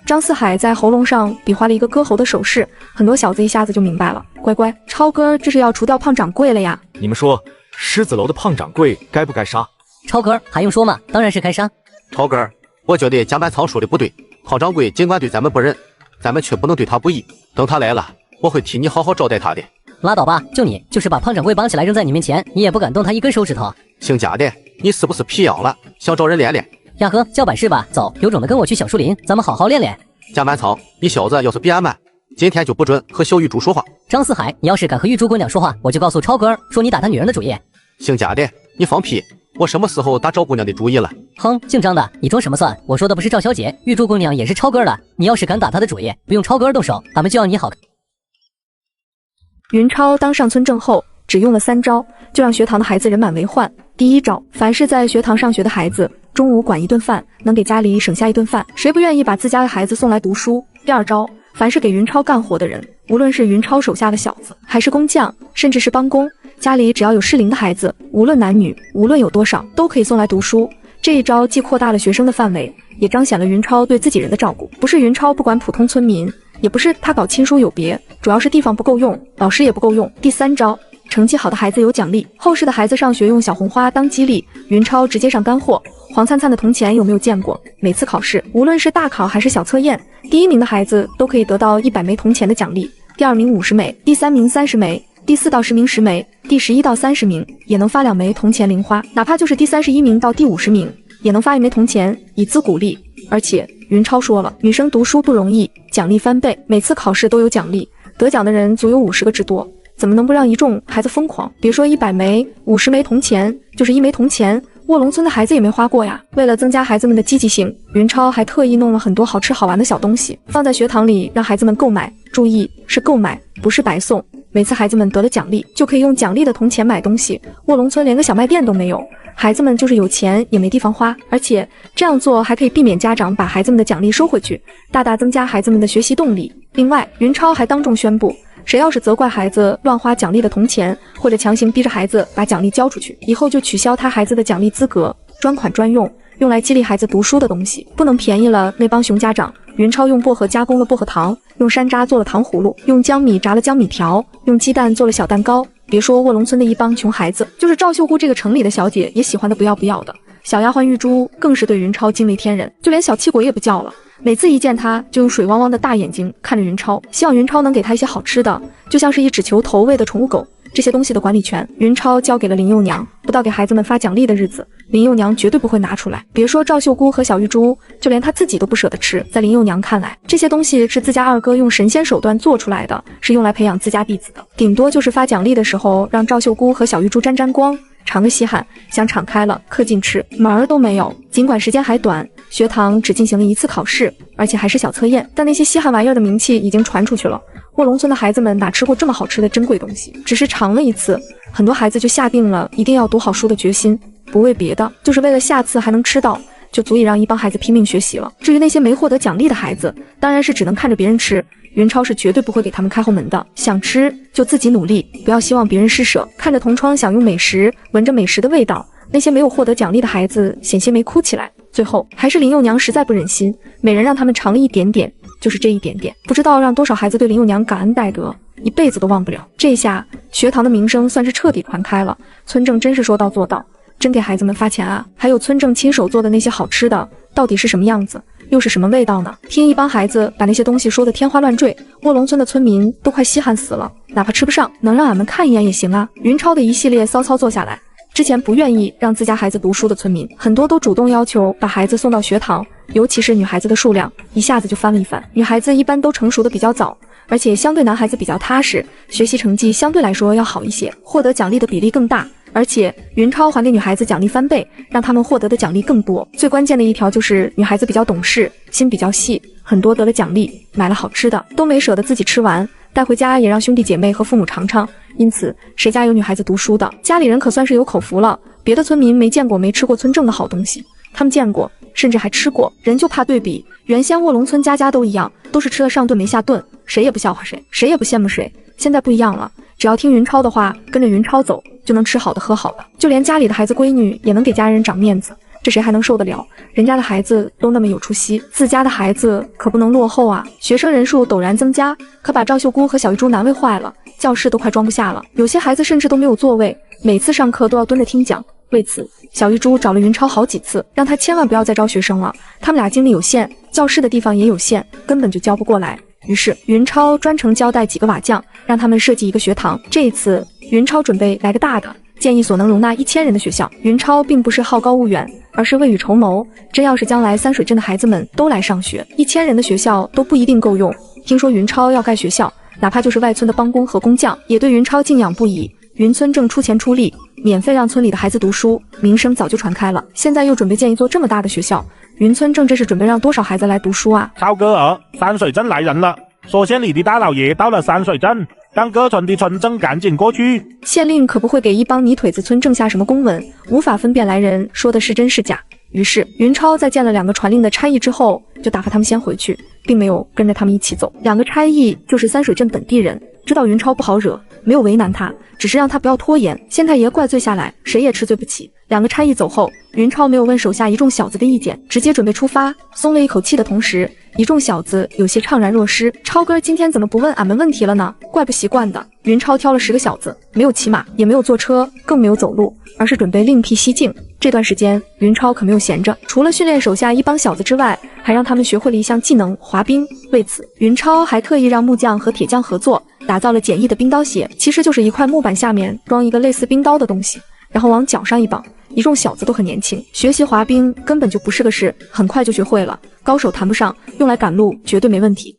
张四海在喉咙上比划了一个割喉的手势，很多小子一下子就明白了。乖乖，超哥这是要除掉胖掌柜了呀！你们说，狮子楼的胖掌柜该不该杀？超哥还用说吗？当然是该杀。超哥，我觉得蒋板仓说的不对，胖掌柜尽管对咱们不仁，咱们却不能对他不义。等他来了，我会替你好好招待他的。拉倒吧，就你，就是把胖掌柜绑起来扔在你面前，你也不敢动他一根手指头。姓贾的，你是不是皮痒了？想找人练练？呀呵，叫板式吧，走，有种的跟我去小树林，咱们好好练练。蒋板仓，你小子要是别俺慢，今天就不准和小玉珠说话。张四海，你要是敢和玉珠姑娘说话，我就告诉超哥说你打他女人的主意。姓贾的，你放屁！我什么时候打赵姑娘的主意了？哼，姓张的，你装什么蒜？我说的不是赵小姐，玉珠姑娘也是超哥的。你要是敢打她的主意，不用超哥动手，俺们就要你好看。云超当上村正后，只用了3招，就让学堂的孩子人满为患。第1招，凡是在学堂上学的孩子，中午管1顿饭，能给家里省下1顿饭，谁不愿意把自家的孩子送来读书？第2招，凡是给云超干活的人，无论是云超手下的小子，还是工匠，甚至是帮工，家里只要有适龄的孩子，无论男女，无论有多少，都可以送来读书。这一招既扩大了学生的范围，也彰显了云超对自己人的照顾。不是云超不管普通村民，也不是他搞亲疏有别，主要是地方不够用，老师也不够用。第3招，成绩好的孩子有奖励，后世的孩子上学用小红花当激励，云超直接上干货。黄灿灿的铜钱有没有见过？每次考试，无论是大考还是小测验，第1名的孩子都可以得到100枚铜钱的奖励，第2名50枚，第3名30枚，第4到10名10枚，第11到30名也能发2枚铜钱零花，哪怕就是第31名到第50名也能发1枚铜钱，以资鼓励。而且云超说了，女生读书不容易，奖励翻倍，每次考试都有奖励，得奖的人足有50个之多，怎么能不让一众孩子疯狂？别说100枚、50枚铜钱，就是1枚铜钱，卧龙村的孩子也没花过呀。为了增加孩子们的积极性，云超还特意弄了很多好吃好玩的小东西，放在学堂里让孩子们购买。注意，是购买，不是白送。每次孩子们得了奖励，就可以用奖励的铜钱买东西。卧龙村连个小卖店都没有，孩子们就是有钱也没地方花，而且这样做还可以避免家长把孩子们的奖励收回去，大大增加孩子们的学习动力。另外，云超还当众宣布，谁要是责怪孩子乱花奖励的铜钱，或者强行逼着孩子把奖励交出去，以后就取消他孩子的奖励资格，专款专用，用来激励孩子读书的东西，不能便宜了那帮熊家长。云超用薄荷加工了薄荷糖，用山楂做了糖葫芦，用江米炸了江米条，用鸡蛋做了小蛋糕。别说卧龙村的一帮穷孩子，就是赵秀姑这个城里的小姐也喜欢的不要不要的。小丫鬟玉珠更是对云超惊为天人，就连小气鬼也不叫了，每次一见他就用水汪汪的大眼睛看着云超，希望云超能给他一些好吃的，就像是一只求投喂的宠物狗。这些东西的管理权，云超交给了林幼娘。不到给孩子们发奖励的日子，林幼娘绝对不会拿出来。别说赵秀姑和小玉珠，就连她自己都不舍得吃。在林幼娘看来，这些东西是自家二哥用神仙手段做出来的，是用来培养自家弟子的，顶多就是发奖励的时候让赵秀姑和小玉珠沾沾光，尝个稀罕，想敞开了氪尽吃，门儿都没有。尽管时间还短，学堂只进行了1次考试，而且还是小测验，但那些稀罕玩意儿的名气已经传出去了。卧龙村的孩子们哪吃过这么好吃的珍贵东西？只是尝了1次，很多孩子就下定了一定要读好书的决心，不为别的，就是为了下次还能吃到，就足以让一帮孩子拼命学习了。至于那些没获得奖励的孩子，当然是只能看着别人吃，云超是绝对不会给他们开后门的。想吃就自己努力，不要希望别人施舍。看着同窗享用美食，闻着美食的味道，那些没有获得奖励的孩子险些没哭起来。最后还是林幼娘实在不忍心，每人让他们尝了一点点，就是这一点点，不知道让多少孩子对林幼娘感恩戴德，一辈子都忘不了。这下学堂的名声算是彻底传开了，村正真是说到做到，真给孩子们发钱啊！还有村正亲手做的那些好吃的，到底是什么样子，又是什么味道呢？听一帮孩子把那些东西说得天花乱坠，卧龙村的村民都快稀罕死了。哪怕吃不上，能让俺们看一眼也行啊！云超的一系列骚操作下来，之前不愿意让自家孩子读书的村民，很多都主动要求把孩子送到学堂，尤其是女孩子的数量一下子就翻了一番。女孩子一般都成熟的比较早，而且相对男孩子比较踏实，学习成绩相对来说要好一些，获得奖励的比例更大。而且云超还给女孩子奖励翻倍，让他们获得的奖励更多。最关键的一条就是女孩子比较懂事，心比较细，很多得了奖励，买了好吃的，都没舍得自己吃完，带回家也让兄弟姐妹和父母尝尝。因此，谁家有女孩子读书的，家里人可算是有口福了。别的村民没见过、没吃过村正的好东西，他们见过，甚至还吃过。人就怕对比，原先卧龙村家家都一样，都是吃了上顿没下顿，谁也不笑话谁，谁也不羡慕谁。现在不一样了，只要听云超的话，跟着云超走，就能吃好的喝好的，就连家里的孩子闺女也能给家人长面子。这谁还能受得了？人家的孩子都那么有出息，自家的孩子可不能落后啊！学生人数陡然增加，可把赵秀姑和小玉珠难为坏了，教室都快装不下了，有些孩子甚至都没有座位，每次上课都要蹲着听讲。为此，小玉珠找了云超好几次，让他千万不要再招学生了。他们俩精力有限，教室的地方也有限，根本就教不过来。于是云超专程交代几个瓦匠，让他们设计一个学堂。这一次，云超准备来个大的，建一所能容纳1000人的学校。云超并不是好高骛远，而是未雨绸缪。真要是将来三水镇的孩子们都来上学，1000人的学校都不一定够用。听说云超要盖学校，哪怕就是外村的帮工和工匠，也对云超敬仰不已。云村正出钱出力，免费让村里的孩子读书，名声早就传开了。现在又准备建一座这么大的学校，云村正这是准备让多少孩子来读书啊？超哥儿，山水镇来人了，说县里的大老爷到了山水镇，让各村的村正赶紧过去。县令可不会给一帮泥腿子村正下什么公文，无法分辨来人说的是真是假。于是云超在见了2个传令的差役之后，就打发他们先回去，并没有跟着他们一起走。2个差役就是三水镇本地人，知道云超不好惹，没有为难他，只是让他不要拖延，县太爷怪罪下来，谁也吃罪不起。2个差役走后，云超没有问手下一众小子的意见，直接准备出发。松了一口气的同时，一众小子有些怅然若失。超哥今天怎么不问俺们问题了呢？怪不习惯的。云超挑了10个小子，没有骑马，也没有坐车，更没有走路，而是准备另辟蹊径。这段时间，云超可没有闲着，除了训练手下一帮小子之外，还让他们学会了一项技能——滑冰。为此，云超还特意让木匠和铁匠合作，打造了简易的冰刀鞋，其实就是一块木板下面装一个类似冰刀的东西，然后往脚上一绑。一众小子都很年轻，学习滑冰根本就不是个事，很快就学会了，高手谈不上，用来赶路绝对没问题。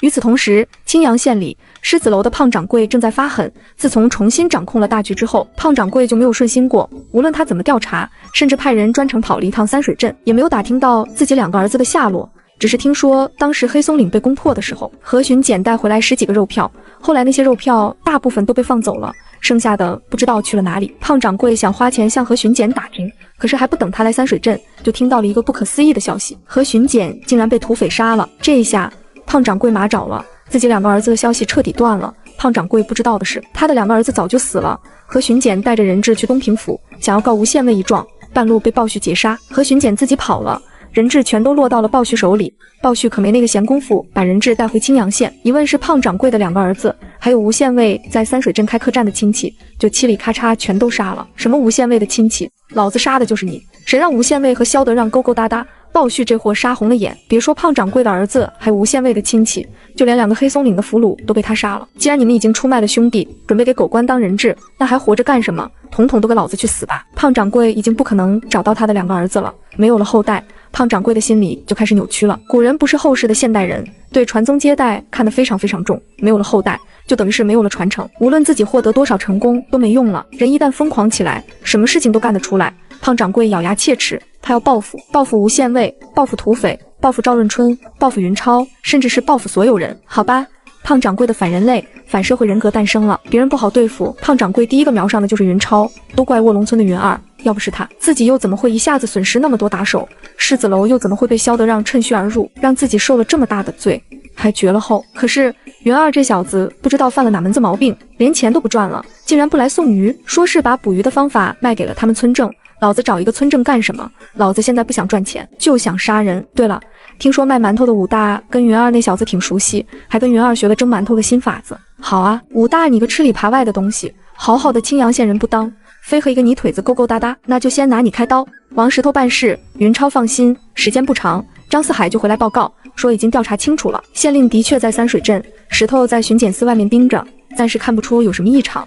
与此同时，青阳县里狮子楼的胖掌柜正在发狠。自从重新掌控了大局之后，胖掌柜就没有顺心过，无论他怎么调查，甚至派人专程跑了一趟三水镇，也没有打听到自己2个儿子的下落。只是听说当时黑松岭被攻破的时候，何巡检带回来10几个肉票，后来那些肉票大部分都被放走了，剩下的不知道去了哪里。胖掌柜想花钱向何巡检打听，可是还不等他来三水镇，就听到了一个不可思议的消息：何巡检竟然被土匪杀了。这一下胖掌柜麻着了，自己2个儿子的消息彻底断了。胖掌柜不知道的是，他的2个儿子早就死了。何巡检带着人质去东平府，想要告吴县尉一状，半路被鲍旭劫杀，何巡检自己跑了，人质全都落到了鲍旭手里。鲍旭可没那个闲工夫把人质带回青阳县，一问是胖掌柜的2个儿子，还有吴县尉在三水镇开客栈的亲戚，就嘁里咔嚓全都杀了。什么吴县尉的亲戚，老子杀的就是你！谁让吴县尉和萧德让勾勾搭搭，鲍旭这货杀红了眼，别说胖掌柜的儿子，还有吴县尉的亲戚，就连2个黑松岭的俘虏都被他杀了。既然你们已经出卖了兄弟，准备给狗官当人质，那还活着干什么？统统都给老子去死吧！胖掌柜已经不可能找到他的2个儿子了，没有了后代，胖掌柜的心里就开始扭曲了。古人不是后世的现代人，对传宗接代看得非常非常重，没有了后代，就等于是没有了传承，无论自己获得多少成功都没用了。人一旦疯狂起来，什么事情都干得出来。胖掌柜咬牙切齿，他要报复，报复吴县尉，报复土匪，报复赵润春，报复云超，甚至是报复所有人。好吧，胖掌柜的反人类、反社会人格诞生了，别人不好对付，胖掌柜第一个瞄上的就是云超，都怪卧龙村的云二，要不是他，自己又怎么会一下子损失那么多打手？狮子楼又怎么会被萧德让趁虚而入，让自己受了这么大的罪，还绝了后？可是云二这小子不知道犯了哪门子毛病，连钱都不赚了，竟然不来送鱼，说是把捕鱼的方法卖给了他们村正。老子找一个村正干什么？老子现在不想赚钱，就想杀人。对了，听说卖馒头的武大跟云二那小子挺熟悉，还跟云二学了蒸馒头的新法子。好啊，武大你个吃里扒外的东西，好好的青阳县人不当，非和一个泥腿子勾勾搭搭，那就先拿你开刀。王石头办事，云超放心，时间不长，张四海就回来报告，说已经调查清楚了，县令的确在三水镇，石头在巡检司外面盯着，暂时看不出有什么异常。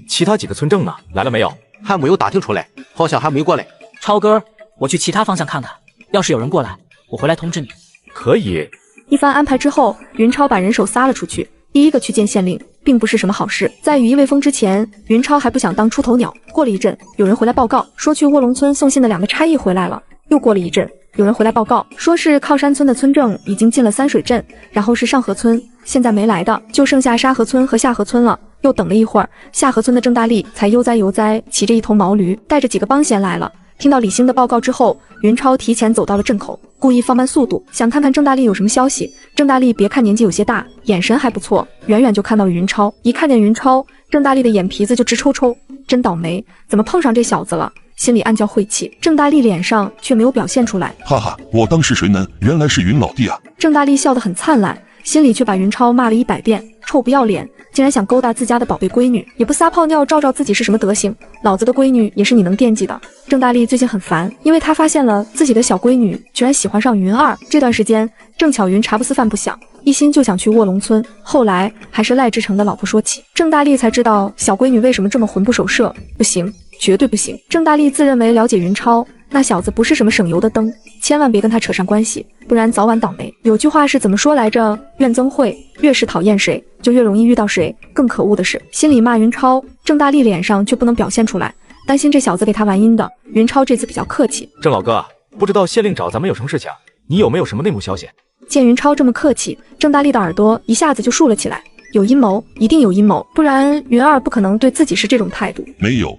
其他几个村正呢？来了没有？还没有打听出来，好像还没过来。超哥，我去其他方向看看，要是有人过来，我回来通知你。可以。一番安排之后，云超把人手撒了出去，第一个去见县令，并不是什么好事。在羽翼未丰之前，云超还不想当出头鸟。过了一阵，有人回来报告说去卧龙村送信的2个差役回来了。又过了一阵，有人回来报告，说是靠山村的村正已经进了三水镇，然后是上河村，现在没来的就剩下沙河村和下河村了。又等了一会儿，下河村的郑大力才悠哉骑着一头毛驴，带着几个帮闲来了。听到李兴的报告之后，云超提前走到了镇口，故意放慢速度，想看看郑大力有什么消息。郑大力别看年纪有些大，眼神还不错，远远就看到了云超。一看见云超，郑大力的眼皮子就直抽抽，真倒霉，怎么碰上这小子了？心里暗叫晦气。郑大力脸上却没有表现出来，哈哈，我当是谁呢？原来是云老弟啊！郑大力笑得很灿烂，心里却把云超骂了100遍，臭不要脸，竟然想勾搭自家的宝贝闺女，也不撒泡尿照照自己是什么德行，老子的闺女也是你能惦记的。郑大力最近很烦，因为他发现了自己的小闺女居然喜欢上云二。这段时间正巧云茶不思饭不想，一心就想去卧龙村，后来还是赖志成的老婆说起，郑大力才知道小闺女为什么这么魂不守舍。不行，绝对不行！郑大力自认为了解云超，那小子不是什么省油的灯，千万别跟他扯上关系，不然早晚倒霉。有句话是怎么说来着？怨憎会，越是讨厌谁，就越容易遇到谁。更可恶的是，心里骂云超，郑大力脸上却不能表现出来，担心这小子给他玩阴的。云超这次比较客气，郑老哥，不知道县令找咱们有什么事情？你有没有什么内幕消息？见云超这么客气，郑大力的耳朵一下子就竖了起来。有阴谋，一定有阴谋，不然云二不可能对自己是这种态度。没有，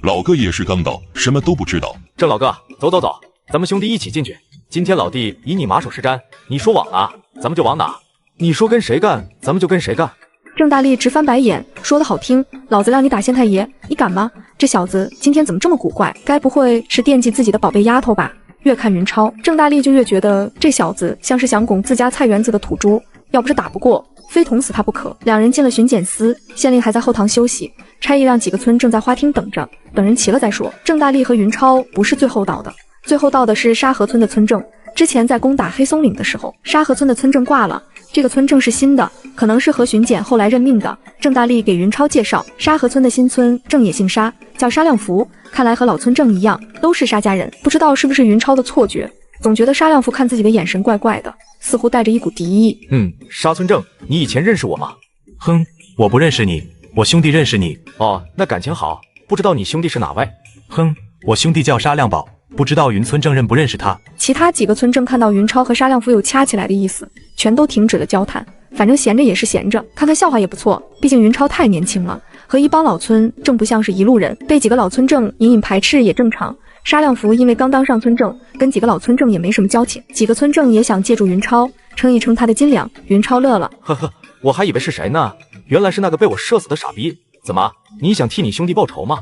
老哥也是刚到，什么都不知道。郑老哥，走，咱们兄弟一起进去。今天老弟以你马首是瞻，你说往哪，咱们就往哪；你说跟谁干，咱们就跟谁干。郑大力直翻白眼，说得好听，老子让你打县太爷，你敢吗？这小子今天怎么这么古怪？该不会是惦记自己的宝贝丫头吧？越看云超，郑大力就越觉得这小子像是想拱自家菜园子的土猪，要不是打不过，非捅死他不可。两人进了巡检司，县令还在后堂休息，差役让几个村正在花厅等着，等人齐了再说。郑大力和云超不是最后到的，最后到的是沙河村的村正。之前在攻打黑松岭的时候，沙河村的村正挂了，这个村正是新的，可能是何巡检后来任命的。郑大力给云超介绍，沙河村的新村正也姓沙，叫沙亮福，看来和老村正一样，都是沙家人。不知道是不是云超的错觉，总觉得沙亮福看自己的眼神怪怪的，似乎带着一股敌意。沙村正，你以前认识我吗？哼，我不认识你，我兄弟认识你。哦，那感情好，不知道你兄弟是哪位？哼，我兄弟叫沙亮宝，不知道云村正认不认识他。其他几个村正看到云超和沙亮福有掐起来的意思，全都停止了交谈。反正闲着也是闲着，看看笑话也不错，毕竟云超太年轻了，和一帮老村正不像是一路人，被几个老村正隐隐排斥也正常。沙亮福因为刚当上村正，跟几个老村正也没什么交情，几个村正也想借助云超称一称他的斤两。云超乐了，呵呵，我还以为是谁呢，原来是那个被我射死的傻逼。怎么，你想替你兄弟报仇吗？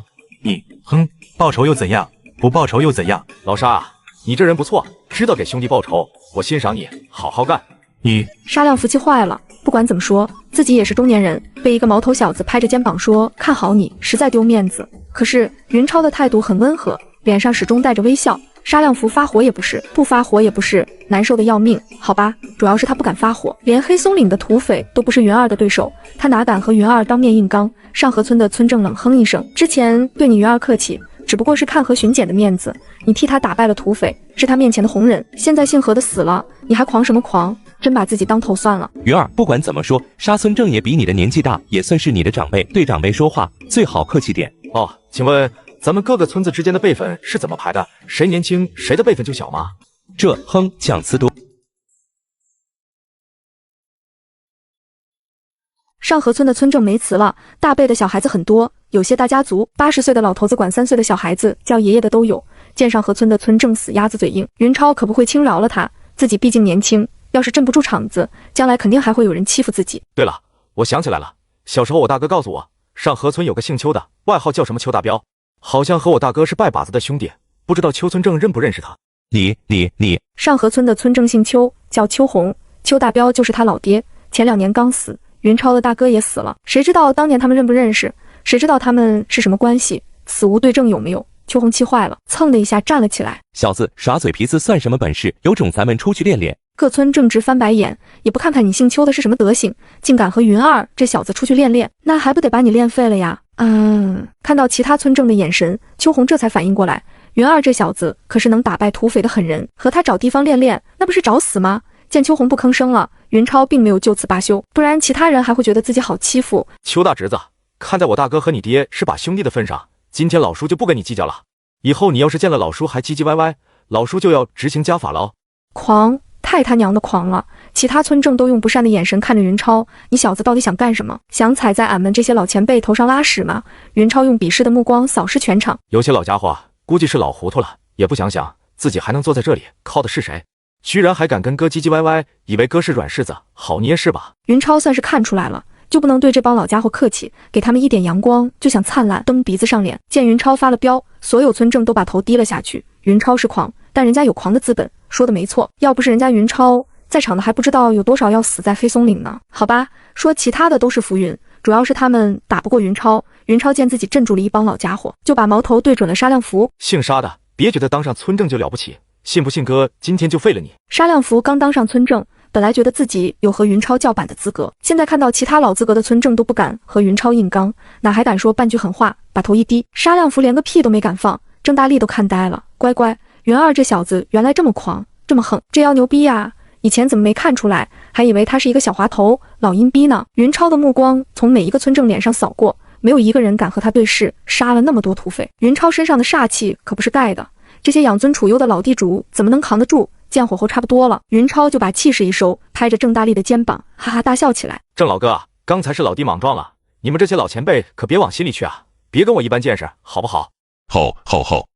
报仇又怎样？不报仇又怎样？老沙啊，你这人不错，知道给兄弟报仇，我欣赏你，好好干。沙亮福气坏了，不管怎么说，自己也是中年人，被一个毛头小子拍着肩膀说看好你，实在丢面子。可是云超的态度很温和，脸上始终带着微笑。沙亮福发火也不是，不发火也不是，难受的要命。好吧，主要是他不敢发火，连黑松岭的土匪都不是云二的对手，他哪敢和云二当面硬刚。上河村的村正冷哼一声，之前对你云二客气，只不过是看何巡检的面子，你替他打败了土匪，是他面前的红人，现在姓何的死了，你还狂什么狂？真把自己当头算了。云儿，不管怎么说，沙村正也比你的年纪大，也算是你的长辈，对长辈说话最好客气点。哦，请问咱们各个村子之间的辈分是怎么排的？谁年轻谁的辈分就小吗？这讲词多。上河村的村正没词了，大辈的小孩子很多，有些大家族80岁的老头子管3岁的小孩子叫爷爷的都有。见上河村的村正死鸭子嘴硬，云超可不会轻饶了他，自己毕竟年轻，要是镇不住场子，将来肯定还会有人欺负自己。对了，我想起来了，小时候我大哥告诉我，上河村有个姓邱的，外号叫什么邱大彪，好像和我大哥是拜把子的兄弟，不知道邱村正认不认识他？你上河村的村正姓邱，叫邱红，邱大彪就是他老爹，前2年刚死，云超的大哥也死了，谁知道当年他们认不认识？谁知道他们是什么关系？死无对证有没有？邱红气坏了，蹭的一下站了起来。小子耍嘴皮子算什么本事？有种咱们出去练练。各村正直翻白眼，也不看看你姓邱的是什么德行，竟敢和云二这小子出去练练，那还不得把你练废了呀？看到其他村正的眼神，邱红这才反应过来，云二这小子可是能打败土匪的狠人，和他找地方练练，那不是找死吗？见邱红不吭声了，云超并没有就此罢休，不然其他人还会觉得自己好欺负。邱大侄子，看在我大哥和你爹是把兄弟的份上，今天老叔就不跟你计较了。以后你要是见了老叔还唧唧歪歪，老叔就要执行家法了哦。狂，太他娘的狂了！其他村正都用不善的眼神看着云超，你小子到底想干什么？想踩在俺们这些老前辈头上拉屎吗？云超用鄙视的目光扫视全场，有些老家伙估计是老糊涂了，也不想想自己还能坐在这里，靠的是谁？居然还敢跟哥唧唧歪歪，以为哥是软柿子，好捏是吧？云超算是看出来了，就不能对这帮老家伙客气，给他们一点阳光就想灿烂蹬鼻子上脸。见云超发了飙，所有村正都把头低了下去。云超是狂，但人家有狂的资本，说的没错。要不是人家云超在场的，还不知道有多少要死在黑松岭呢。好吧，说其他的都是浮云，主要是他们打不过云超。云超见自己镇住了一帮老家伙，就把矛头对准了沙亮福。姓沙的，别觉得当上村正就了不起，信不信哥今天就废了你？沙亮福刚当上村正，本来觉得自己有和云超叫板的资格，现在看到其他老资格的村正都不敢和云超硬刚，哪还敢说半句狠话？把头一低，沙亮福连个屁都没敢放，郑大力都看呆了。乖乖，云二这小子原来这么狂，这么横，这妖牛逼呀！以前怎么没看出来，还以为他是一个小滑头、老阴逼呢。云超的目光从每一个村正脸上扫过，没有一个人敢和他对视，杀了那么多土匪，云超身上的煞气可不是盖的，这些养尊处优的老地主怎么能扛得住？见火候差不多了，云超就把气势一收，拍着郑大力的肩膀，哈哈大笑起来。郑老哥啊，刚才是老弟莽撞了，你们这些老前辈可别往心里去啊，别跟我一般见识，好不好？好。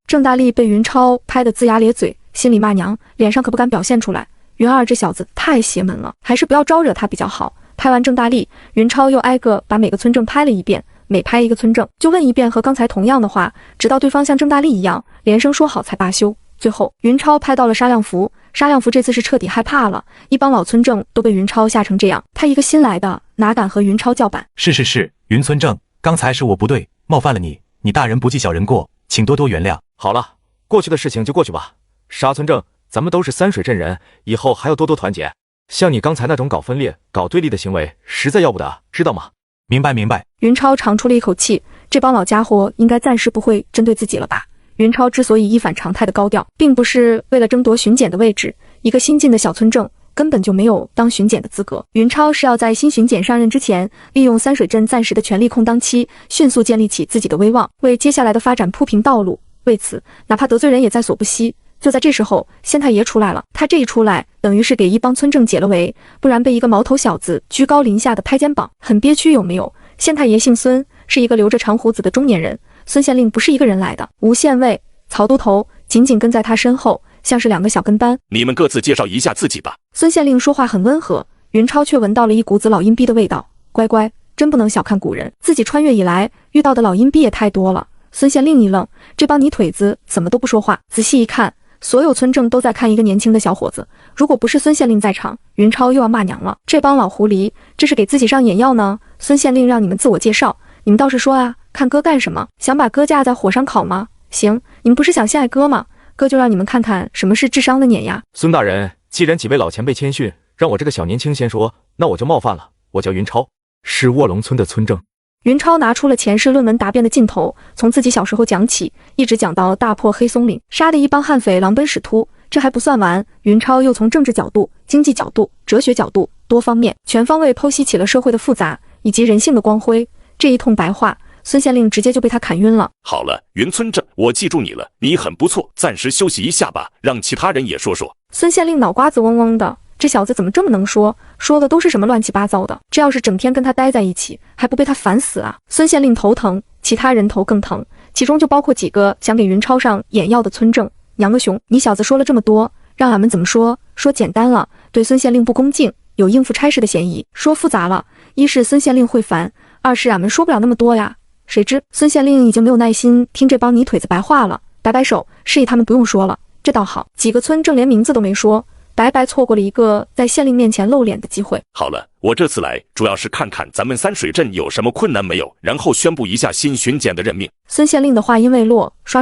郑大力被云超拍得龇牙咧嘴，心里骂娘，脸上可不敢表现出来。云二这小子太邪门了，还是不要招惹他比较好。拍完郑大力，云超又挨个把每个村正拍了一遍，每拍一个村正就问一遍和刚才同样的话，直到对方像郑大力一样连声说好才罢休。最后云超拍到了沙亮福，沙亮福这次是彻底害怕了，一帮老村正都被云超吓成这样，他一个新来的哪敢和云超叫板？是，云村正，刚才是我不对，冒犯了你，你大人不计小人过，请多多原谅。好了，过去的事情就过去吧。沙村正，咱们都是三水镇人，以后还要多多团结。像你刚才那种搞分裂、搞对立的行为，实在要不得，知道吗？明白。云超长出了一口气，这帮老家伙应该暂时不会针对自己了吧？云超之所以一反常态的高调，并不是为了争夺巡检的位置，一个新进的小村正根本就没有当巡检的资格。云超是要在新巡检上任之前，利用三水镇暂时的权力空当期，迅速建立起自己的威望，为接下来的发展铺平道路。为此，哪怕得罪人也在所不惜。就在这时候，县太爷出来了。他这一出来，等于是给一帮村正解了围，不然被一个毛头小子居高临下的拍肩膀，很憋屈有没有？县太爷姓孙，是一个留着长胡子的中年人。孙县令不是一个人来的，吴县尉、曹都头紧紧跟在他身后，像是两个小跟班。你们各自介绍一下自己吧。孙县令说话很温和，云超却闻到了一股子老阴逼的味道。乖乖，真不能小看古人，自己穿越以来遇到的老阴逼也太多了。孙县令一愣，这帮泥腿子怎么都不说话？仔细一看，所有村正都在看一个年轻的小伙子。如果不是孙县令在场，云超又要骂娘了。这帮老狐狸，这是给自己上眼药呢？孙县令让你们自我介绍，你们倒是说啊，看哥干什么？想把哥架在火上烤吗？行，你们不是想陷害哥吗？哥就让你们看看什么是智商的碾压。孙大人，既然几位老前辈谦逊，让我这个小年轻先说，那我就冒犯了。我叫云超，是卧龙村的村正。云超拿出了前世论文答辩的劲头，从自己小时候讲起，一直讲到大破黑松岭，杀的一帮悍匪狼奔使突。这还不算完，云超又从政治角度、经济角度、哲学角度多方面全方位剖析起了社会的复杂以及人性的光辉。这一通白话，孙县令直接就被他砍晕了。好了，云村正，我记住你了，你很不错，暂时休息一下吧，让其他人也说说。孙县令脑瓜子嗡嗡的，这小子怎么这么能说？说的都是什么乱七八糟的？这要是整天跟他待在一起，还不被他烦死啊？孙县令头疼，其他人头更疼，其中就包括几个想给云超上眼药的村正。娘个熊，你小子说了这么多，让俺们怎么说？说简单了，对孙县令不恭敬，有应付差事的嫌疑；说复杂了，一是孙县令会烦，二是俺们说不了那么多呀。谁知孙县令已经没有耐心听这帮泥腿子白话了，摆摆手示意他们不用说了。这倒好，几个村正连名字都没说，白白错过了一个在县令面前露脸的机会。好了，我这次来主要是看看咱们三水镇有什么困难没有，然后宣布一下新巡检的任命。孙县令的话音未落，刷，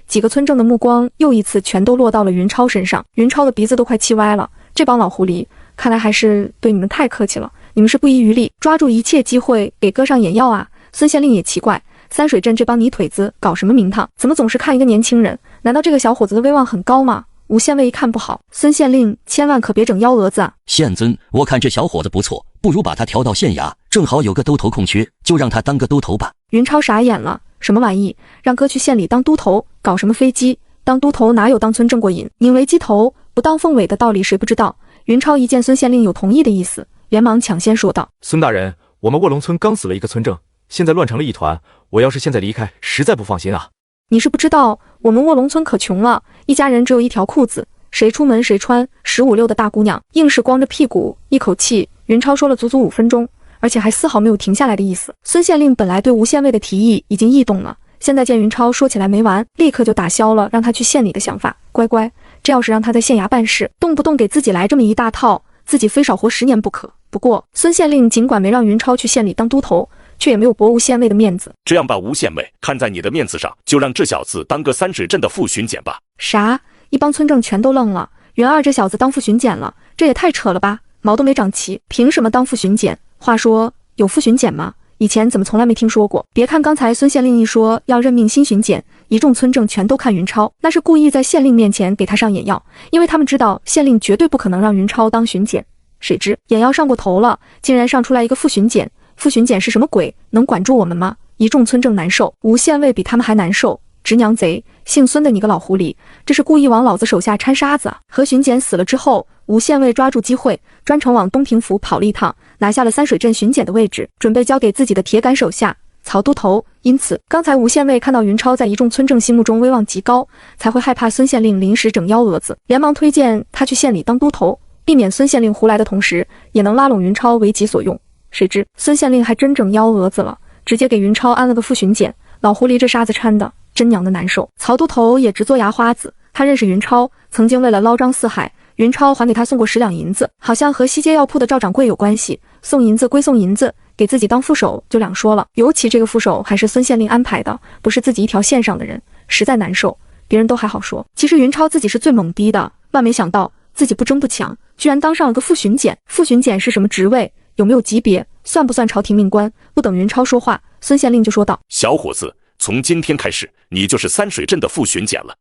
几个村正的目光又一次全都落到了云超身上。云超的鼻子都快气歪了，这帮老狐狸，看来还是对你们太客气了，你们是不遗余力抓住一切机会给哥上眼药啊。孙县令也奇怪，三水镇这帮泥腿子搞什么名堂，怎么总是看一个年轻人？难道这个小伙子的威望很高吗？吴县尉一看不好，孙县令千万可别整幺蛾子啊！县尊，我看这小伙子不错，不如把他调到县衙，正好有个都头空缺，就让他当个都头吧。云超傻眼了，什么玩意？让哥去县里当都头，搞什么飞机？当都头哪有当村正过瘾？宁为鸡头，不当凤尾的道理谁不知道？云超一见孙县令有同意的意思，连忙抢先说道：“孙大人，我们卧龙村刚死了一个村正，现在乱成了一团，我要是现在离开，实在不放心啊。”你是不知道，我们卧龙村可穷了，一家人只有一条裤子，谁出门谁穿。15、16的大姑娘硬是光着屁股，一口气云超说了足足5分钟，而且还丝毫没有停下来的意思。孙县令本来对吴县尉的提议已经异动了，现在见云超说起来没完，立刻就打消了让他去县里的想法。乖乖，这要是让他在县衙办事，动不动给自己来这么一大套，自己非少活10年不可。不过孙县令尽管没让云超去县里当都头，却也没有驳吴县尉的面子。这样吧，吴县尉，看在你的面子上，就让这小子当个3水镇的副巡检吧。啥？一帮村正全都愣了。云二这小子当副巡检了，这也太扯了吧，毛都没长齐，凭什么当副巡检？话说有副巡检吗？以前怎么从来没听说过？别看刚才孙县令一说要任命新巡检，一众村正全都看云超，那是故意在县令面前给他上眼药，因为他们知道县令绝对不可能让云超当巡检。谁知眼药上过头了，竟然上出来一个副巡检。副巡检是什么鬼？能管住我们吗？一众村正难受，吴县尉比他们还难受。直娘贼，姓孙的你个老狐狸，这是故意往老子手下掺沙子啊！何巡检死了之后，吴县尉抓住机会，专程往东平府跑了一趟，拿下了3水镇巡检的位置，准备交给自己的铁杆手下曹都头。因此，刚才吴县尉看到云超在一众村正心目中威望极高，才会害怕孙县令临时整幺蛾子，连忙推荐他去县里当都头，避免孙县令胡来的同时，也能拉拢云超为己所用。谁知孙县令还真整幺蛾子了，直接给云超安了个副巡检。老狐狸这沙子掺的真娘的难受。曹都头也直嘬牙花子，他认识云超，曾经为了捞张四海，云超还给他送过10两银子，好像和西街药铺的赵掌柜有关系。送银子归送银子，给自己当副手就两说了。尤其这个副手还是孙县令安排的，不是自己一条线上的人，实在难受。别人都还好说，其实云超自己是最懵逼的，万没想到自己不争不抢，居然当上了个副巡检。副巡检是什么职位？有没有级别？算不算朝廷命官？不等云超说话，孙县令就说道：“小伙子，从今天开始，你就是3水镇的副巡检了。”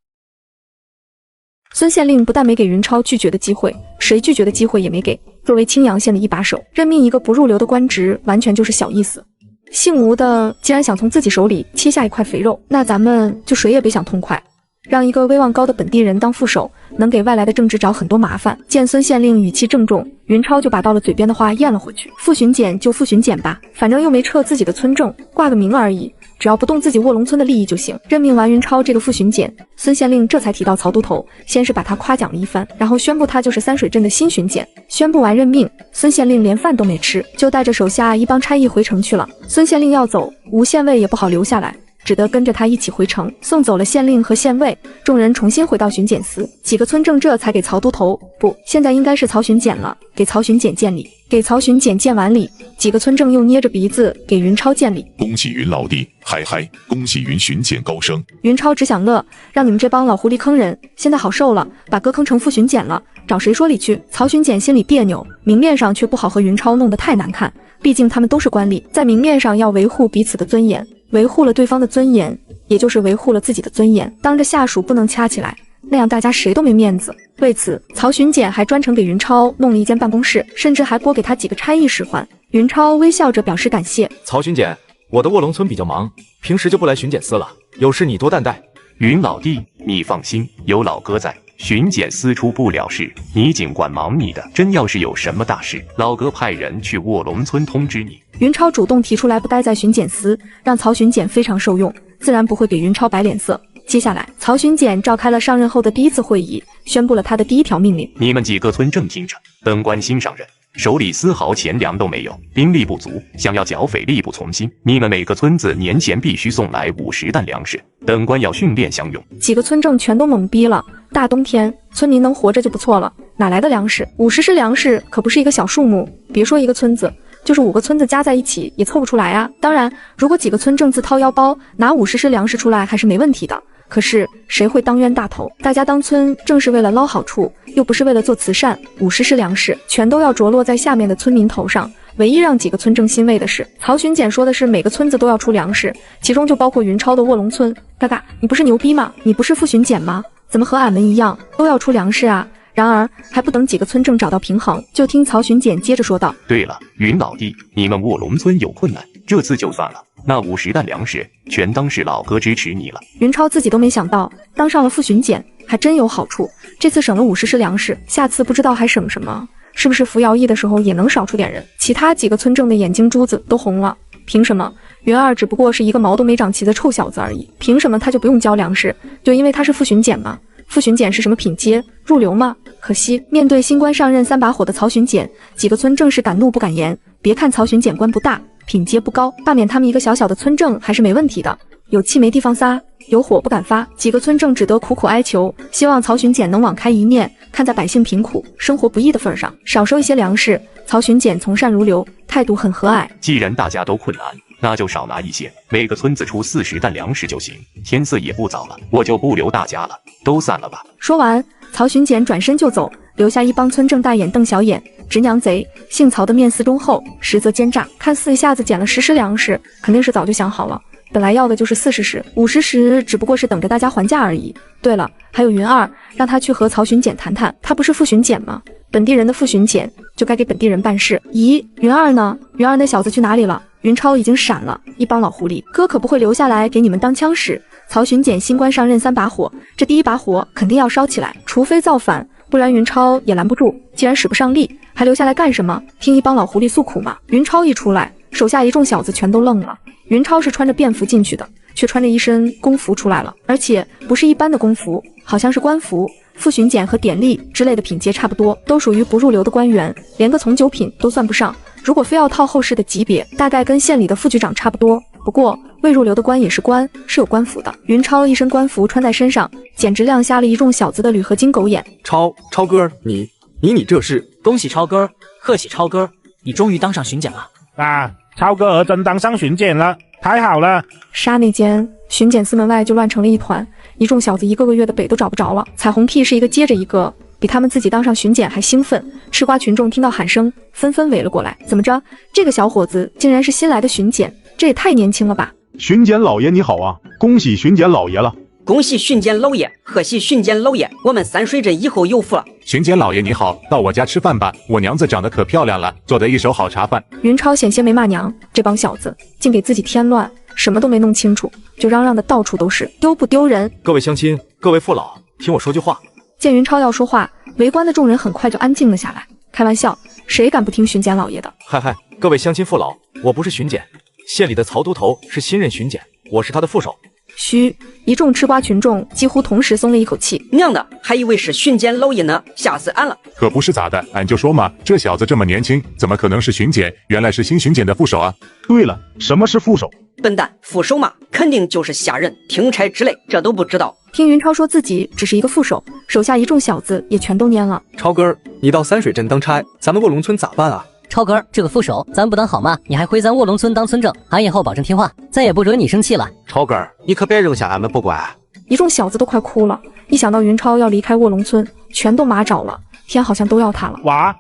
孙县令不但没给云超拒绝的机会，谁拒绝的机会也没给。作为青阳县的一把手，任命一个不入流的官职，完全就是小意思。姓吴的既然想从自己手里切下一块肥肉，那咱们就谁也别想痛快。让一个威望高的本地人当副手，能给外来的正职找很多麻烦。见孙县令语气郑重，云超就把到了嘴边的话咽了回去。副巡检就副巡检吧，反正又没撤自己的村正，挂个名而已，只要不动自己卧龙村的利益就行。任命完云超这个副巡检，孙县令这才提到曹都头，先是把他夸奖了一番，然后宣布他就是3水镇的新巡检。宣布完任命，孙县令连饭都没吃，就带着手下一帮差役回城去了。孙县令要走，吴县尉也不好留下来，只得跟着他一起回城。送走了县令和县尉，众人重新回到巡检司，几个村正这才给曹都头，不，现在应该是曹巡检了，给曹巡检见礼。给曹巡检见完礼，几个村正又捏着鼻子给云超见礼。恭喜云老弟，嗨嗨，恭喜云巡检高升。云超只想乐，让你们这帮老狐狸坑人，现在好受了，把哥坑成副巡检了，找谁说理去？曹巡检心里别扭，明面上却不好和云超弄得太难看，毕竟他们都是官吏，在明面上要维护彼此的尊严，维护了对方的尊严，也就是维护了自己的尊严。当着下属不能掐起来，那样大家谁都没面子。为此，曹巡检还专程给云超弄了一间办公室，甚至还拨给他几个差役使唤。云超微笑着表示感谢。曹巡检，我的卧龙村比较忙，平时就不来巡检司了，有事你多担待。云老弟，你放心，有老哥在，巡检司出不了事，你尽管忙你的。真要是有什么大事，老哥派人去卧龙村通知你。云超主动提出来不待在巡检司，让曹巡检非常受用，自然不会给云超摆脸色。接下来，曹巡检召开了上任后的第一次会议，宣布了他的第一条命令：你们几个村正听着，本官新上任，手里丝毫钱粮都没有，兵力不足，想要剿匪力不从心。你们每个村子年前必须送来50担粮食，本官要训练相用。几个村正全都懵逼了，大冬天村民能活着就不错了，哪来的粮食？50石粮食可不是一个小数目，别说一个村子，就是5个村子加在一起也凑不出来啊。当然，如果几个村正自掏腰包拿50石粮食出来还是没问题的。可是谁会当冤大头？大家当村正是为了捞好处，又不是为了做慈善，50石粮食全都要着落在下面的村民头上。唯一让几个村正欣慰的是，曹巡检说的是每个村子都要出粮食，其中就包括云超的卧龙村。嘎嘎，你不是牛逼吗？你不是副巡检吗？怎么和俺们一样都要出粮食啊？然而还不等几个村正找到平衡，就听曹巡检接着说道：对了，云老弟，你们卧龙村有困难，这次就算了，那50担粮食全当是老哥支持你了。云超自己都没想到，当上了副巡检还真有好处。这次省了50石粮食，下次不知道还省什么。是不是服徭役的时候也能少出点人？其他几个村正的眼睛珠子都红了。凭什么？云二只不过是一个毛都没长齐的臭小子而已，凭什么他就不用交粮食？就因为他是副巡检吗？副巡检是什么品阶？入流吗？可惜面对新官上任3把火的曹巡检，几个村正是敢怒不敢言。别看曹巡检官不大，品阶不高，罢免他们一个小小的村正还是没问题的。有气没地方撒，有火不敢发，几个村正只得苦苦哀求，希望曹巡检能网开一面，看在百姓贫苦、生活不易的份上，少收一些粮食。曹巡检从善如流，态度很和蔼。既然大家都困难，那就少拿一些，每个村子出40担粮食就行。天色也不早了，我就不留大家了，都散了吧。说完，曹巡检转身就走，留下一帮村正大眼瞪小眼。直娘贼，姓曹的面似忠厚，实则奸诈，看似一下子捡了10石粮食，肯定是早就想好了。本来要的就是40石，50石只不过是等着大家还价而已。对了，还有云二，让他去和曹巡检谈谈，他不是副巡检吗？本地人的副巡检就该给本地人办事。咦，云二呢？云二那小子去哪里了？云超已经闪了，一帮老狐狸，哥可不会留下来给你们当枪使。曹巡检新官上任3把火，这第1把火肯定要烧起来，除非造反，不然云超也拦不住。既然使不上力，还留下来干什么？听一帮老狐狸诉苦吗？云超一出来，手下一众小子全都愣了。云超是穿着便服进去的，却穿着一身公服出来了，而且不是一般的公服，好像是官服。副巡检和典吏之类的品阶差不多，都属于不入流的官员，连个从9品都算不上。如果非要套后世的级别，大概跟县里的副局长差不多。不过未入流的官也是官，是有官服的。云超一身官服穿在身上，简直亮瞎了一众小子的铝合金狗眼。超哥，你这是？恭喜超哥，贺喜超哥，你终于当上巡检了啊！超哥儿真当上巡检了，太好了！刹那间，巡检司门外就乱成了一团，一众小子一个个月的北都找不着了，彩虹屁是一个接着一个，比他们自己当上巡检还兴奋。吃瓜群众听到喊声，纷纷围了过来。怎么着？这个小伙子竟然是新来的巡检，这也太年轻了吧！巡检老爷你好啊，恭喜巡检老爷了！恭喜巡检老爷，贺喜巡检老爷，我们三水镇以后有福了。巡检老爷你好，到我家吃饭吧，我娘子长得可漂亮了，做的一手好茶饭。云超险些没骂娘，这帮小子竟给自己添乱，什么都没弄清楚，就嚷嚷的到处都是，丢不丢人？各位乡亲，各位父老，听我说句话。见云超要说话，围观的众人很快就安静了下来。开玩笑，谁敢不听巡检老爷的？嗨，各位乡亲父老，我不是巡检，县里的曹都头是新任巡检，我是他的副手。嘘！一众吃瓜群众几乎同时松了一口气。娘的，还以为是巡检老爷呢，吓死俺了！可不是咋的，俺就说嘛，这小子这么年轻，怎么可能是巡检？原来是新巡检的副手啊！对了，什么是副手？笨蛋，副手嘛，肯定就是下人、听差之类，这都不知道。听云超说自己只是一个副手，手下一众小子也全都蔫了。超哥，你到三水镇当差，咱们卧龙村咋办啊？超哥，这个副手咱不当好吗？你还回咱卧龙村当村正，俺以后保证听话，再也不惹你生气了。超哥，你可别扔下俺们不管。一众小子都快哭了，一想到云超要离开卧龙村，全都麻着了，天好像都要他了。哇，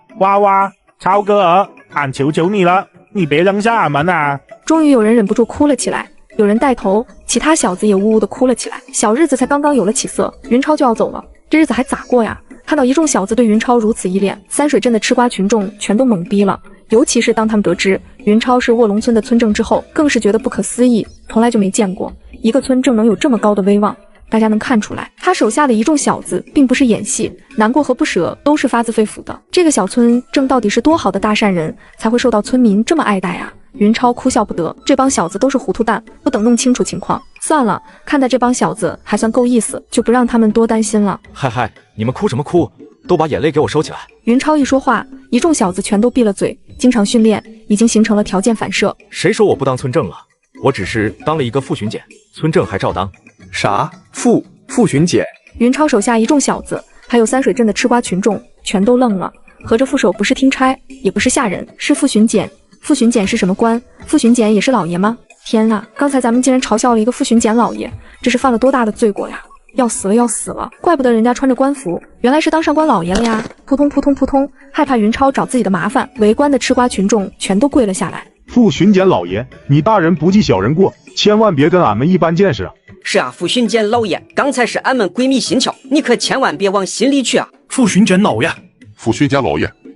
超哥儿，俺求求你了，你别扔下俺们啊！终于有人忍不住哭了起来，有人带头，其他小子也呜呜的哭了起来。小日子才刚刚有了起色，云超就要走了，这日子还咋过呀？看到一众小子对云超如此依恋，三水镇的吃瓜群众全都懵逼了。尤其是当他们得知云超是卧龙村的村正之后，更是觉得不可思议，从来就没见过一个村正能有这么高的威望。大家能看出来，他手下的一众小子并不是演戏，难过和不舍都是发自肺腑的。这个小村正到底是多好的大善人，才会受到村民这么爱戴啊？云超哭笑不得，这帮小子都是糊涂蛋，不等弄清楚情况，算了，看在这帮小子还算够意思，就不让他们多担心了。嗨，你们哭什么哭？都把眼泪给我收起来。云超一说话，一众小子全都闭了嘴。经常训练已经形成了条件反射。谁说我不当村正了？我只是当了一个副巡检，村正还照当。啥？副巡检？云超手下一众小子，还有三水镇的吃瓜群众全都愣了。合着副手不是听差，也不是下人，是副巡检。副巡检是什么官？副巡检也是老爷吗？天啊！刚才咱们竟然嘲笑了一个副巡检老爷，这是犯了多大的罪过呀！要死了！怪不得人家穿着官服，原来是当上官老爷了呀！扑通，害怕云超找自己的麻烦，围观的吃瓜群众全都跪了下来。副巡检老爷，你大人不计小人过，千万别跟俺们一般见识啊！是啊，副巡检老爷，刚才是俺们鬼迷心窍，你可千万别往心里去啊！副巡检老爷，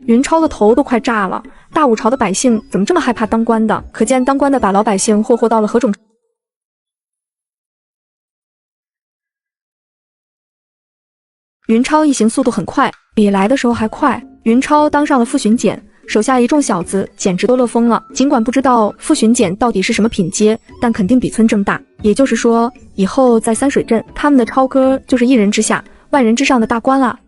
云超的头都快炸了，大武朝的百姓怎么这么害怕当官的？可见当官的把老百姓霍霍到了何种。云超一行速度很快，比来的时候还快。云超当上了副巡检，手下一众小子简直都乐疯了。尽管不知道副巡检到底是什么品阶，但肯定比村正大。也就是说，以后在三水镇，他们的超哥就是一人之下、万人之上的大官了。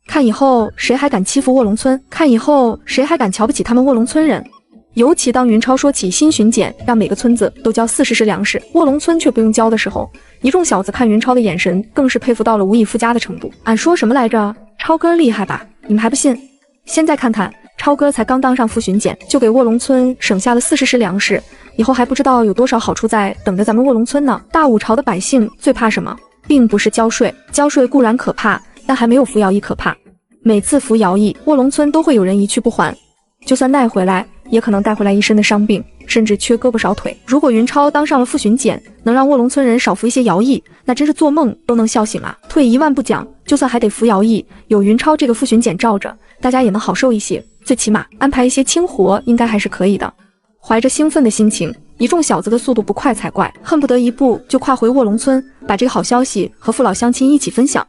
看以后谁还敢欺负卧龙村，看以后谁还敢瞧不起他们卧龙村人。尤其当云超说起新巡检让每个村子都交40石粮食，卧龙村却不用交的时候，一众小子看云超的眼神更是佩服到了无以复加的程度。俺说什么来着？超哥厉害吧？你们还不信？现在看看，超哥才刚当上副巡检，就给卧龙村省下了40石粮食，以后还不知道有多少好处在等着咱们卧龙村呢。大武朝的百姓最怕什么？并不是交税，交税固然可怕，但还没有服徭役可怕。每次服徭役，卧龙村都会有人一去不还，就算带回来，也可能带回来一身的伤病，甚至缺胳膊少腿。如果云超当上了副巡检，能让卧龙村人少服一些徭役，那真是做梦都能笑醒啊！退1万步讲，就算还得服徭役，有云超这个副巡检罩着，大家也能好受一些，最起码安排一些轻活应该还是可以的。怀着兴奋的心情，一众小子的速度不快才怪，恨不得一步就跨回卧龙村，把这个好消息和父老乡亲一起分享。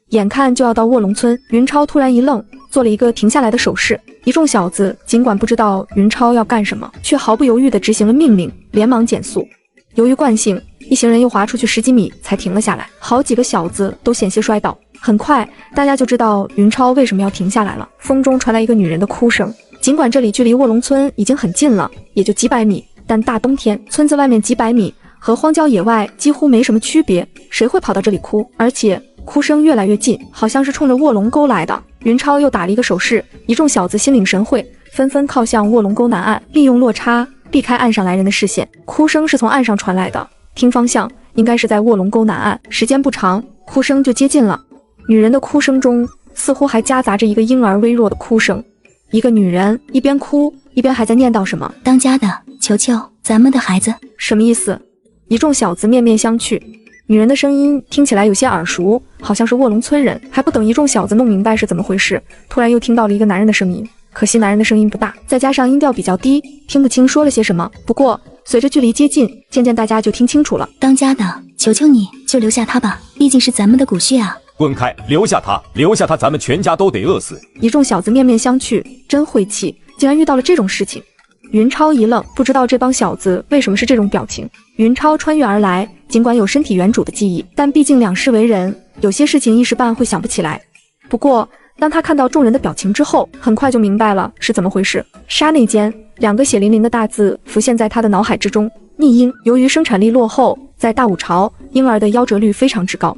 眼看就要到卧龙村，云超突然一愣，做了一个停下来的手势。一众小子尽管不知道云超要干什么，却毫不犹豫地执行了命令，连忙减速。由于惯性，一行人又滑出去10几米才停了下来，好几个小子都险些摔倒。很快，大家就知道云超为什么要停下来了。风中传来一个女人的哭声。尽管这里距离卧龙村已经很近了，也就几百米，但大冬天，村子外面几百米和荒郊野外几乎没什么区别，谁会跑到这里哭？而且哭声越来越近，好像是冲着卧龙沟来的。云超又打了一个手势，一众小子心领神会，纷纷靠向卧龙沟南岸，利用落差避开岸上来人的视线。哭声是从岸上传来的，听方向应该是在卧龙沟南岸。时间不长，哭声就接近了。女人的哭声中似乎还夹杂着一个婴儿微弱的哭声。一个女人一边哭一边还在念叨什么：“当家的，求求咱们的孩子。”什么意思？一众小子面面相觑。女人的声音听起来有些耳熟，好像是卧龙村人。还不等一众小子弄明白是怎么回事，突然又听到了一个男人的声音。可惜男人的声音不大，再加上音调比较低，听不清说了些什么。不过随着距离接近，渐渐大家就听清楚了。当家的，求求你就留下他吧，毕竟是咱们的骨血啊！滚开！留下他，留下他，咱们全家都得饿死！一众小子面面相觑，真晦气，竟然遇到了这种事情。云超一愣，不知道这帮小子为什么是这种表情。云超穿越而来，尽管有身体原主的记忆，但毕竟两世为人，有些事情一时半会想不起来。不过当他看到众人的表情之后，很快就明白了是怎么回事。刹那间，2个血淋淋的大字浮现在他的脑海之中：逆婴。由于生产力落后，在大武朝，婴儿的夭折率非常之高。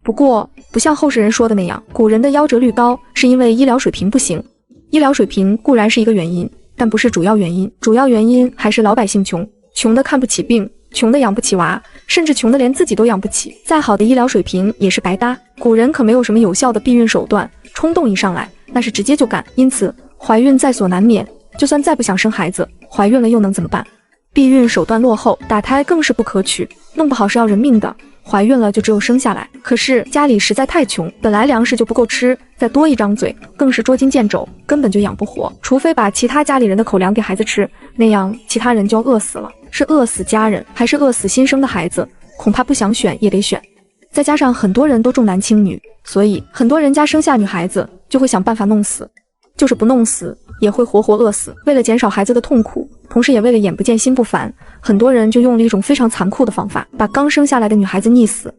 不过不像后世人说的那样，古人的夭折率高是因为医疗水平不行。医疗水平固然是一个原因，但不是主要原因，主要原因还是老百姓穷，穷的看不起病，穷的养不起娃，甚至穷的连自己都养不起。再好的医疗水平也是白搭。古人可没有什么有效的避孕手段，冲动一上来那是直接就干。因此怀孕在所难免，就算再不想生孩子，怀孕了又能怎么办？避孕手段落后，打胎更是不可取，弄不好是要人命的。怀孕了就只有生下来，可是家里实在太穷，本来粮食就不够吃，再多一张嘴更是捉襟见肘，根本就养不活。除非把其他家里人的口粮给孩子吃，那样其他人就要饿死了。是饿死家人，还是饿死新生的孩子，恐怕不想选也得选。再加上很多人都重男轻女，所以很多人家生下女孩子就会想办法弄死，就是不弄死也会活活饿死。为了减少孩子的痛苦，同时也为了眼不见心不烦，很多人就用了一种非常残酷的方法，把刚生下来的女孩子溺死。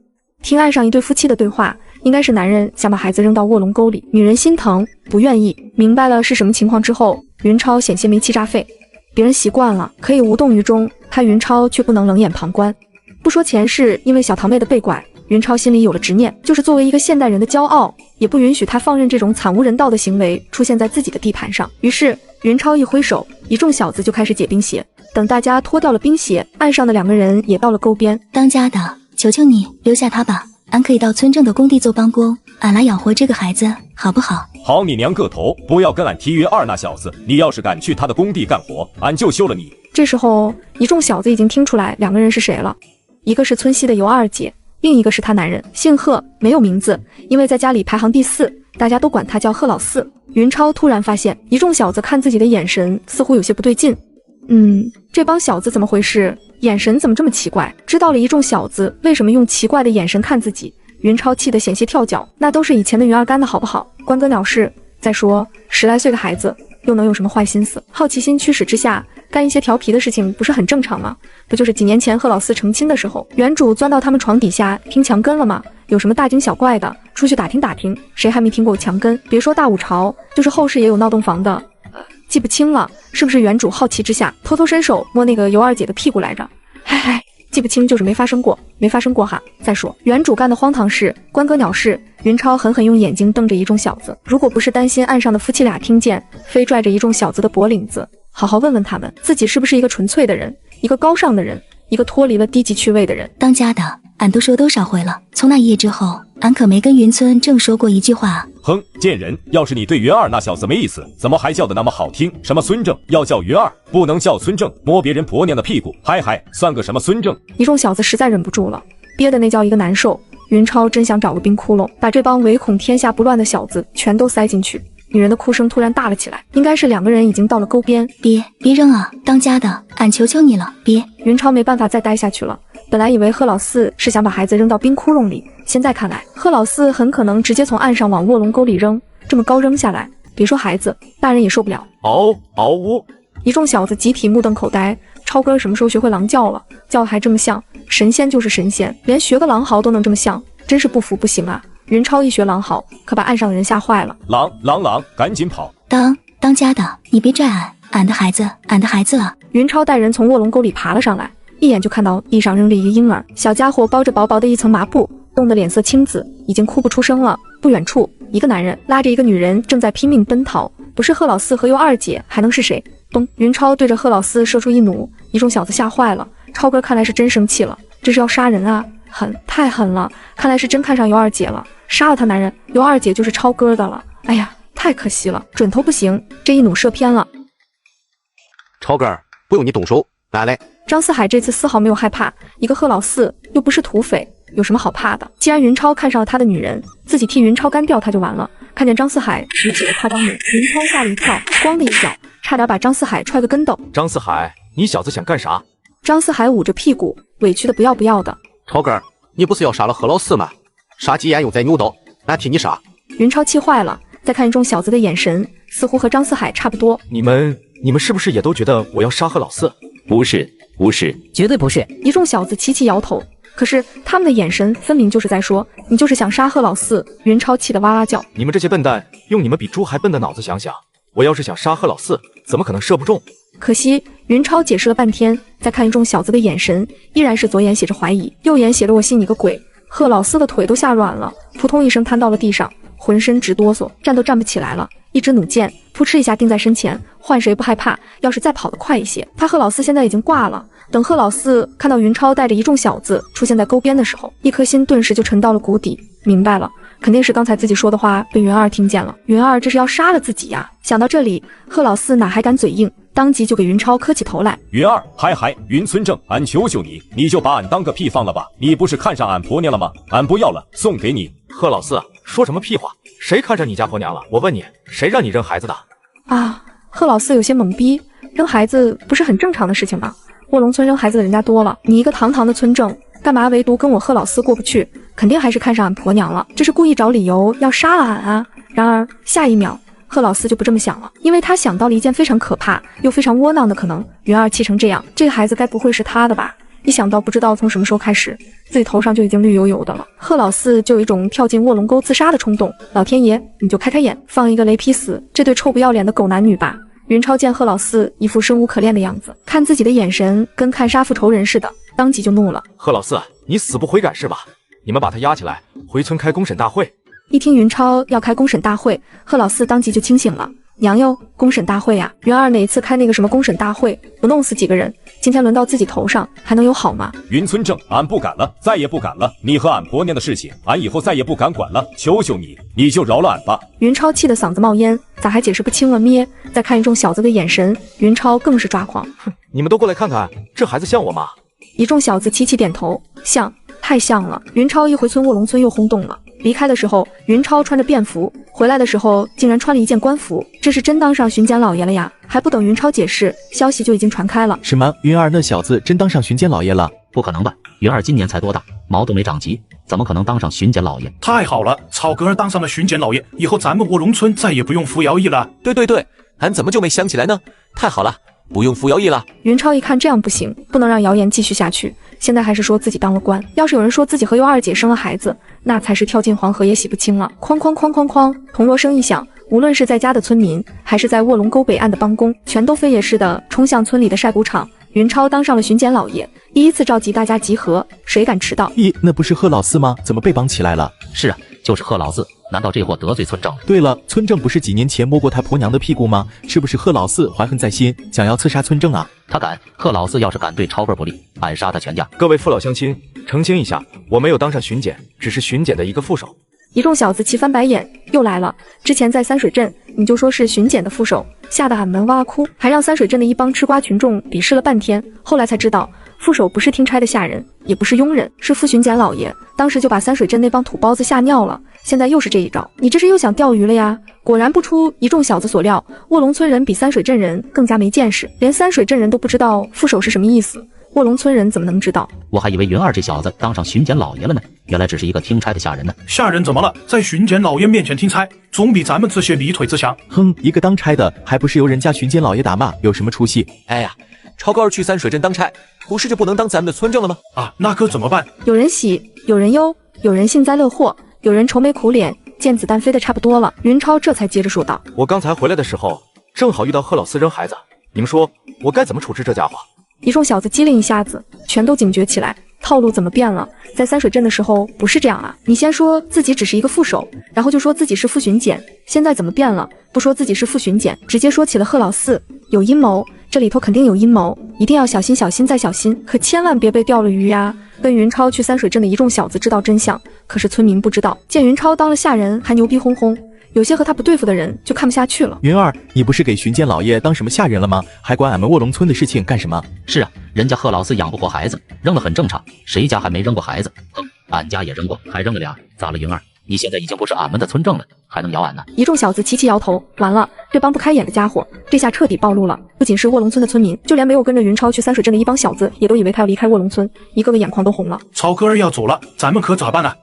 听岸上一对夫妻的对话，应该是男人想把孩子扔到卧龙沟里，女人心疼不愿意。明白了是什么情况之后，云超险些没气炸肺。别人习惯了可以无动于衷，他云超却不能冷眼旁观。不说前世因为小堂妹的被拐，云超心里有了执念，就是作为一个现代人的骄傲，也不允许他放任这种惨无人道的行为出现在自己的地盘上。于是云超一挥手，一众小子就开始解冰鞋。等大家脱掉了冰鞋，岸上的2个人也到了沟边。当家的，求求你留下他吧，俺可以到村正的工地做帮工，俺来养活这个孩子，好不好？好你娘个头，不要跟俺提约二那小子，你要是敢去他的工地干活，俺就休了你。这时候一众小子已经听出来2个人是谁了，一个是村西的尤二姐，另一个是她男人，姓贺，没有名字，因为在家里排行第4，大家都管他叫贺老四。云超突然发现一众小子看自己的眼神似乎有些不对劲。这帮小子怎么回事？眼神怎么这么奇怪？知道了一众小子为什么用奇怪的眼神看自己，云超气得险些跳脚。那都是以前的云儿干的好不好？关个鸟事。再说10来岁的孩子又能有什么坏心思？好奇心驱使之下干一些调皮的事情不是很正常吗？不就是几年前贺老四成亲的时候，原主钻到他们床底下听墙根了吗？有什么大惊小怪的？出去打听打听，谁还没听过墙根？别说大五朝，就是后世也有闹洞房的。记不清了，是不是原主好奇之下偷偷伸手摸那个尤二姐的屁股来着？嗨，记不清就是没发生过，没发生过哈。再说原主干的荒唐事，关个鸟事。云超狠狠用眼睛瞪着一众小子，如果不是担心岸上的夫妻俩听见，非拽着一众小子的脖领子，好好问问他们，自己是不是一个纯粹的人，一个高尚的人，一个脱离了低级趣味的人。当家的，俺都说多少回了，从那一夜之后，俺可没跟云村正说过一句话。哼，贱人！要是你对云儿那小子没意思，怎么还叫得那么好听？什么孙正，要叫云儿，不能叫孙正。摸别人婆娘的屁股，嗨，算个什么孙正？一众小子实在忍不住了，憋得那叫一个难受。云超真想找个冰窟窿，把这帮唯恐天下不乱的小子全都塞进去。女人的哭声突然大了起来，应该是2个人已经到了沟边。别扔啊！当家的，俺求求你了，别！云超没办法再待下去了。本来以为贺老四是想把孩子扔到冰窟窿里，现在看来，贺老四很可能直接从岸上往卧龙沟里扔。这么高扔下来，别说孩子，大人也受不了。嗷呜！一众小子集体目瞪口呆。超哥什么时候学会狼叫了？叫的还这么像，神仙就是神仙，连学个狼嚎都能这么像，真是不服不行啊！云超一学狼嚎，可把岸上的人吓坏了。狼，赶紧跑！当家的，你别拽俺的孩子啊！云超带人从卧龙沟里爬了上来，一眼就看到地上扔着一个婴儿，小家伙包着薄薄的一层麻布，冻得脸色青紫，已经哭不出声了。不远处，一个男人拉着一个女人正在拼命奔逃，不是贺老四和尤二姐，还能是谁？咚！云超对着贺老四射出一弩，一众小子吓坏了。超哥看来是真生气了，这是要杀人啊！狠，太狠了！看来是真看上尤二姐了，杀了他男人，尤二姐就是超哥的了。哎呀，太可惜了，准头不行，这一弩射偏了。超哥，不用你动手，拿来。张四海这次丝毫没有害怕，一个贺老四又不是土匪，有什么好怕的？既然云超看上了他的女人，自己替云超干掉他就完了。看见张四海举起了夸张弩，云超吓了一跳，咣的一脚，差点把张四海踹个跟斗。张四海，你小子想干啥？张四海捂着屁股，委屈的不要不要的。超哥，你不是要杀了贺老四吗？杀鸡焉用宰牛刀，俺替你杀。云超气坏了，再看一众小子的眼神，似乎和张四海差不多。你们是不是也都觉得我要杀贺老四？不是，绝对不是。一众小子齐齐摇头，可是他们的眼神分明就是在说，你就是想杀贺老四。云超气得哇哇叫。你们这些笨蛋，用你们比猪还笨的脑子想想，我要是想杀贺老四，怎么可能射不中？可惜云超解释了半天，再看一众小子的眼神，依然是左眼写着怀疑，右眼写着我信你个鬼。贺老四的腿都吓软了，扑通一声瘫到了地上，浑身直哆嗦，站都站不起来了。一支弩箭扑哧一下钉在身前，换谁不害怕？要是再跑得快一些，他贺老四现在已经挂了。等贺老四看到云超带着一众小子出现在沟边的时候，一颗心顿时就沉到了谷底，明白了，肯定是刚才自己说的话被云儿听见了。云儿这是要杀了自己呀！想到这里，贺老四哪还敢嘴硬，当即就给云超磕起头来。云儿，嗨，云村正，俺求求你，你就把俺当个屁放了吧！你不是看上俺婆娘了吗？俺不要了，送给你。贺老四，说什么屁话？谁看上你家婆娘了？我问你，谁让你扔孩子的？啊！贺老四有些懵逼，扔孩子不是很正常的事情吗？卧龙村扔孩子的人家多了，你一个堂堂的村正，干嘛唯独跟我贺老四过不去？肯定还是看上俺婆娘了，这是故意找理由要杀了俺啊！然而下一秒，贺老四就不这么想了，因为他想到了一件非常可怕又非常窝囊的可能。云儿气成这样，这个孩子该不会是他的吧？一想到不知道从什么时候开始，自己头上就已经绿油油的了，贺老四就有一种跳进卧龙沟自杀的冲动。老天爷，你就开开眼，放一个雷劈死这对臭不要脸的狗男女吧！云超见贺老四一副生无可恋的样子，看自己的眼神跟看杀父仇人似的，当即就怒了。贺老四，你死不悔改是吧？你们把他押起来，回村开公审大会。一听云超要开公审大会，贺老四当即就清醒了。娘哟，公审大会呀！云儿哪次开那个什么公审大会，不弄死几个人？今天轮到自己头上，还能有好吗？云村正，俺不敢了，再也不敢了。你和俺婆娘的事情，俺以后再也不敢管了。求求你，你就饶了俺吧！云超气得嗓子冒烟，咋还解释不清了咩？再看一众小子的眼神，云超更是抓狂。哼，你们都过来看看，这孩子像我吗？一众小子齐齐点头，像。太像了。云超一回村，卧龙村又轰动了。离开的时候，云超穿着便服，回来的时候竟然穿了一件官服，这是真当上巡检老爷了呀！还不等云超解释，消息就已经传开了。什么？云儿那小子真当上巡检老爷了？不可能吧？云儿今年才多大，毛都没长齐，怎么可能当上巡检老爷？太好了，草哥儿当上了巡检老爷，以后咱们卧龙村再也不用服徭役了。对，俺怎么就没想起来呢？太好了，不用服徭役了。云超一看这样不行，不能让谣言继续下去。现在还是说自己当了官，要是有人说自己和尤二姐生了孩子，那才是跳进黄河也洗不清了。哐哐哐哐哐，铜锣声一响，无论是在家的村民，还是在卧龙沟北岸的帮工，全都飞也似的冲向村里的晒谷场。云超当上了巡检老爷，第一次召集大家集合，谁敢迟到？咦，那不是贺老四吗？怎么被绑起来了？是啊，就是贺老四。难道这货得罪村正了？对了，村正不是几年前摸过他婆娘的屁股吗？是不是贺老四怀恨在心，想要刺杀村正啊？他敢！贺老四要是敢对超哥不利，俺杀他全家！各位父老乡亲，澄清一下，我没有当上巡检，只是巡检的一个副手。一众小子齐翻白眼，又来了。之前在三水镇，你就说是巡检的副手，吓得俺们哇哭，还让三水镇的一帮吃瓜群众鄙视了半天。后来才知道，副手不是听差的下人，也不是佣人，是副巡检老爷。当时就把三水镇那帮土包子吓尿了。现在又是这一招，你这是又想钓鱼了呀？果然不出一众小子所料，卧龙村人比三水镇人更加没见识，连三水镇人都不知道副手是什么意思。卧龙村人怎么能知道？我还以为云二这小子当上巡检老爷了呢，原来只是一个听差的下人呢。下人怎么了？在巡检老爷面前听差，总比咱们这些离腿子强。哼，一个当差的，还不是由人家巡检老爷打骂，有什么出息？哎呀，超哥儿去三水镇当差，不是就不能当咱们的村正了吗？啊，那可怎么办？有人喜，有人忧，有人幸灾乐祸，有人愁眉苦脸，见子弹飞得差不多了。云超这才接着说道：我刚才回来的时候，正好遇到贺老四扔孩子，你们说我该怎么处置这家伙？一众小子机灵一下子，全都警觉起来，套路怎么变了？在三水镇的时候不是这样啊！你先说自己只是一个副手，然后就说自己是副巡检，现在怎么变了？不说自己是副巡检，直接说起了贺老四，有阴谋，这里头肯定有阴谋，一定要小心小心再小心，可千万别被钓了鱼呀！跟云超去三水镇的一众小子知道真相，可是村民不知道，见云超当了下人还牛逼哄哄。有些和他不对付的人就看不下去了。云儿，你不是给巡检老爷当什么下人了吗？还管俺们卧龙村的事情干什么？是啊，人家贺老四养不活孩子，扔了很正常，谁家还没扔过孩子？哼，俺家也扔过，还扔了俩。咋了，云儿？你现在已经不是俺们的村正了，还能咬俺呢？一众小子齐齐摇头，完了，这帮不开眼的家伙，这下彻底暴露了。不仅是卧龙村的村民，就连没有跟着云超去三水镇的一帮小子，也都以为他要离开卧龙村，一个个眼眶都红了。超哥儿要走了，咱们可咋办啊？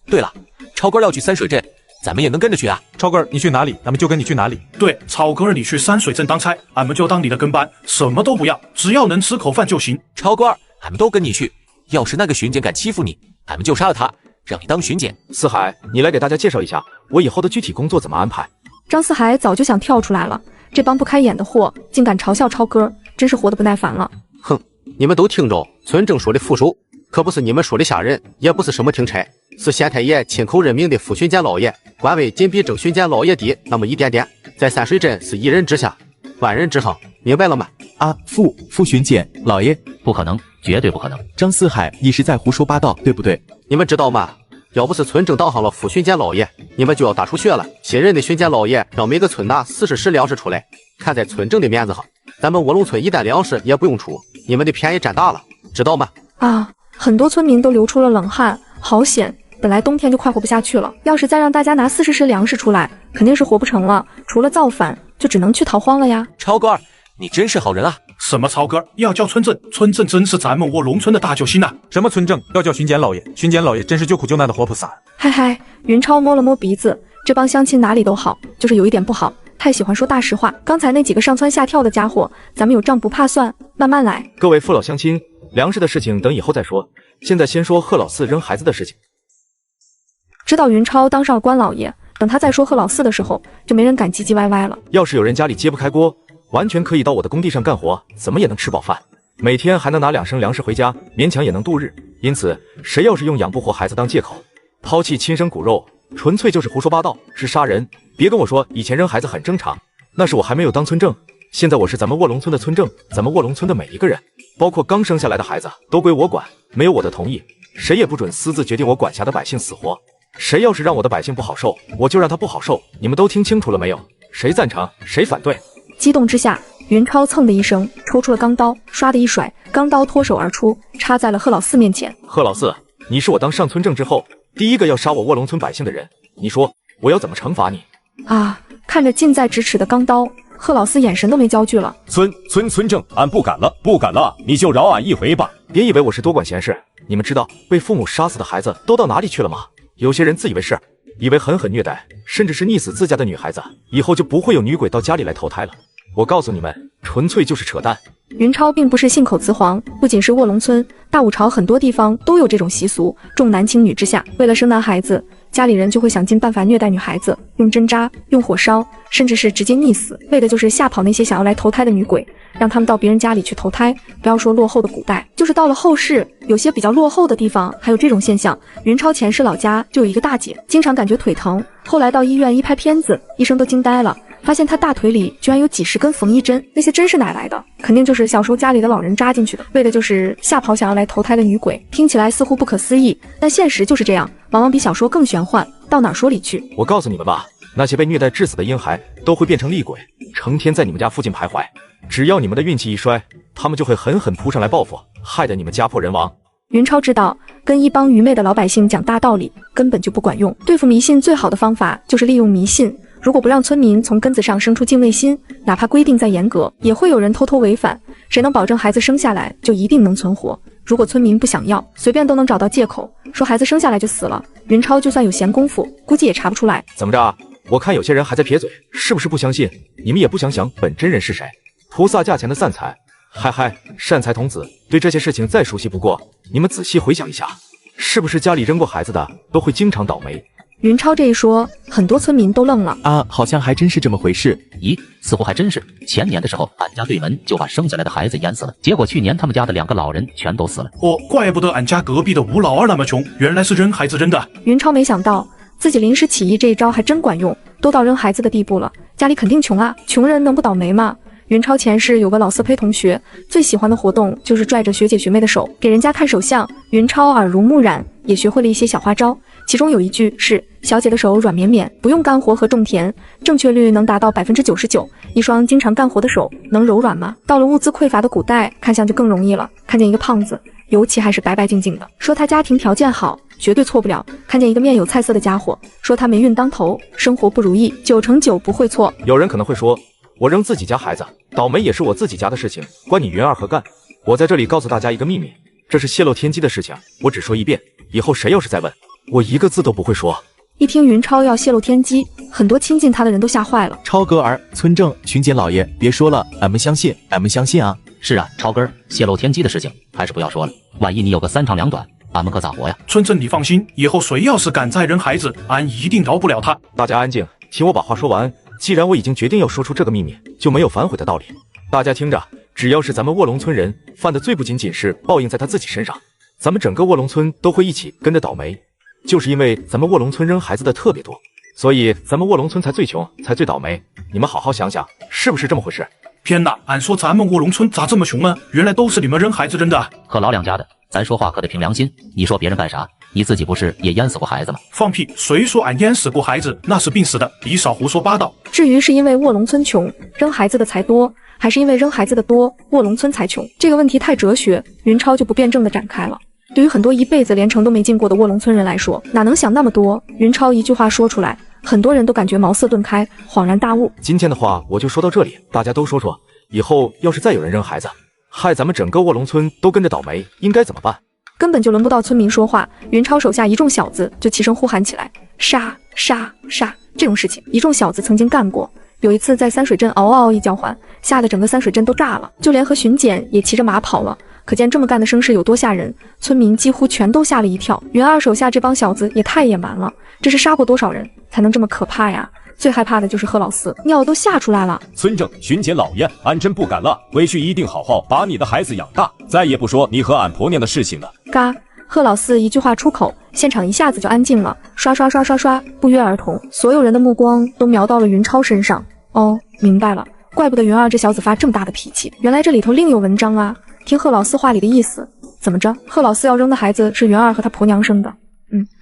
对了，超哥儿要去三水镇。咱们也能跟着去啊！超哥儿，你去哪里，咱们就跟你去哪里。对，超哥儿，你去山水镇当差，俺们就当你的跟班，什么都不要，只要能吃口饭就行。超哥儿，俺们都跟你去。要是那个巡检敢欺负你，俺们就杀了他，让你当巡检。四海，你来给大家介绍一下我以后的具体工作怎么安排。张四海早就想跳出来了，这帮不开眼的货竟敢嘲笑超哥，真是活得不耐烦了。哼，你们都听着，村正说的副手可不是你们说的下人，也不是什么听差，是县太爷亲口任命的副巡检老爷，官位仅比正巡检老爷低那么一点点，在三水镇是一人之下，万人之上，明白了吗？啊，副巡检老爷，不可能，绝对不可能。张四海，你是在胡说八道，对不对？你们知道吗？要不是村正当上了副巡检老爷，你们就要打出血了。新任的巡检老爷让每个村拿40石粮食出来，看在村正的面子上，咱们卧龙村一担粮食也不用出，你们的便宜占大了，知道吗？啊！很多村民都流出了冷汗，好险！本来冬天就快活不下去了，要是再让大家拿40石粮食出来，肯定是活不成了。除了造反，就只能去逃荒了呀。超哥儿，你真是好人啊！什么超哥？要叫村正？村正真是咱们卧龙村的大救星啊！什么村正？要叫巡检老爷？巡检老爷真是救苦救难的活菩萨。嗨嗨，云超摸了摸鼻子，这帮乡亲哪里都好，就是有一点不好，太喜欢说大实话。刚才那几个上蹿下跳的家伙，咱们有账不怕算，慢慢来。各位父老乡亲，粮食的事情等以后再说，现在先说贺老四扔孩子的事情。知道云超当上了官老爷，等他再说贺老四的时候，就没人敢唧唧歪歪了。要是有人家里揭不开锅，完全可以到我的工地上干活，怎么也能吃饱饭，每天还能拿2升粮食回家，勉强也能度日。因此，谁要是用养不活孩子当借口，抛弃亲生骨肉，纯粹就是胡说八道，是杀人。别跟我说以前扔孩子很正常，那是我还没有当村正，现在我是咱们卧龙村的村正，咱们卧龙村的每一个人，包括刚生下来的孩子，都归我管，没有我的同意，谁也不准私自决定我管辖的百姓死活。谁要是让我的百姓不好受，我就让他不好受。你们都听清楚了没有？谁赞成，谁反对？激动之下，云超蹭的一声抽出了钢刀，唰的一甩，钢刀脱手而出，插在了贺老四面前。贺老四，你是我当上村正之后第一个要杀我卧龙村百姓的人，你说我要怎么惩罚你？啊！看着近在咫尺的钢刀，贺老四眼神都没焦距了。村正，俺不敢了，不敢了，你就饶俺一回吧。别以为我是多管闲事，你们知道被父母杀死的孩子都到哪里去了吗？有些人自以为是，以为狠狠虐待，甚至是溺死自家的女孩子，以后就不会有女鬼到家里来投胎了。我告诉你们，纯粹就是扯淡。云超并不是信口雌黄，不仅是卧龙村，大武朝很多地方都有这种习俗，重男轻女之下，为了生男孩子，家里人就会想尽办法虐待女孩子，用针扎，用火烧，甚至是直接溺死，为的就是吓跑那些想要来投胎的女鬼，让他们到别人家里去投胎。不要说落后的古代，就是到了后世，有些比较落后的地方还有这种现象。云超前世老家就有一个大姐，经常感觉腿疼，后来到医院一拍片子，医生都惊呆了，发现她大腿里居然有几十根缝衣针，那些针是哪来的？肯定就是小时候家里的老人扎进去的，为的就是吓跑想要来投胎的女鬼。听起来似乎不可思议，但现实就是这样，往往比小说更玄幻，到哪说理去。我告诉你们吧，那些被虐待致死的婴孩都会变成厉鬼，成天在你们家附近徘徊，只要你们的运气一衰，他们就会狠狠扑上来报复，害得你们家破人亡。云超知道，跟一帮愚昧的老百姓讲大道理根本就不管用，对付迷信最好的方法就是利用迷信。如果不让村民从根子上生出敬畏心，哪怕规定再严格，也会有人偷偷违反。谁能保证孩子生下来就一定能存活？如果村民不想要，随便都能找到借口，说孩子生下来就死了。云超就算有闲工夫，估计也查不出来。怎么着？我看有些人还在撇嘴，是不是不相信？你们也不想想本真人是谁？菩萨驾前的散财，嗨嗨，善财童子对这些事情再熟悉不过。你们仔细回想一下，是不是家里扔过孩子的都会经常倒霉？云超这一说，很多村民都愣了啊，好像还真是这么回事。咦，似乎还真是。前年的时候，俺家对门就把生下来的孩子淹死了，结果去年他们家的2个老人全都死了。哦，怪不得俺家隔壁的吴老二那么穷，原来是扔孩子扔的。云超没想到自己临时起意这一招还真管用，都到扔孩子的地步了，家里肯定穷啊，穷人能不倒霉吗？云超前世有个老色胚同学，最喜欢的活动就是拽着学姐学妹的手给人家看手相。云超耳濡目染，也学会了一些小花招，其中有一句是小姐的手软绵绵，不用干活和种田，正确率能达到99%。一双经常干活的手能柔软吗？到了物资匮乏的古代，看相就更容易了。看见一个胖子，尤其还是白白净净的，说他家庭条件好，绝对错不了。看见一个面有菜色的家伙，说他霉运当头，生活不如意，9成9不会错。有人可能会说，我扔自己家孩子，倒霉也是我自己家的事情，关你云儿何干？我在这里告诉大家一个秘密，这是泄露天机的事情，我只说一遍，以后谁要是再问，我一个字都不会说。一听云超要泄露天机，很多亲近他的人都吓坏了。超哥儿、村正、巡检老爷，别说了，俺们相信，俺们相信啊！是啊，超哥儿，泄露天机的事情还是不要说了，万一你有个3长2短，俺们可咋活呀？村正，你放心，以后谁要是敢再扔孩子，俺一定饶不了他。大家安静，听我把话说完。既然我已经决定要说出这个秘密，就没有反悔的道理。大家听着，只要是咱们卧龙村人犯的罪，不仅仅是报应在他自己身上，咱们整个卧龙村都会一起跟着倒霉。就是因为咱们卧龙村扔孩子的特别多，所以咱们卧龙村才最穷，才最倒霉。你们好好想想，是不是这么回事？天哪，俺说咱们卧龙村咋这么穷呢？原来都是你们扔孩子扔的。可老两家的，咱说话可得凭良心。你说别人干啥？你自己不是也淹死过孩子吗？放屁！谁说俺淹死过孩子？那是病死的，你少胡说八道。至于是因为卧龙村穷，扔孩子的才多，还是因为扔孩子的多，卧龙村才穷，这个问题太哲学，云超就不辩证的展开了。对于很多一辈子连城都没进过的卧龙村人来说，哪能想那么多？云超一句话说出来，很多人都感觉茅塞顿开，恍然大悟。今天的话我就说到这里，大家都说说，以后要是再有人扔孩子，害咱们整个卧龙村都跟着倒霉，应该怎么办？根本就轮不到村民说话，云超手下一众小子就齐声呼喊起来，杀杀杀！这种事情一众小子曾经干过。有一次在三水镇嗷嗷一叫唤，吓得整个三水镇都炸了，就连和巡检也骑着马跑了。可见这么干的声势有多吓人，村民几乎全都吓了一跳。云二手下这帮小子也太野蛮了，这是杀过多少人才能这么可怕呀？最害怕的就是贺老四，尿都吓出来了。村正、巡检老爷，俺真不敢了，回去一定好好把你的孩子养大，再也不说你和俺婆娘的事情了。嘎！贺老四一句话出口，现场一下子就安静了，刷刷刷刷刷，不约而同，所有人的目光都瞄到了云超身上。哦，明白了，怪不得云二这小子发这么大的脾气，原来这里头另有文章啊！听贺老四话里的意思，怎么着？贺老四要扔的孩子是云二和他婆娘生的？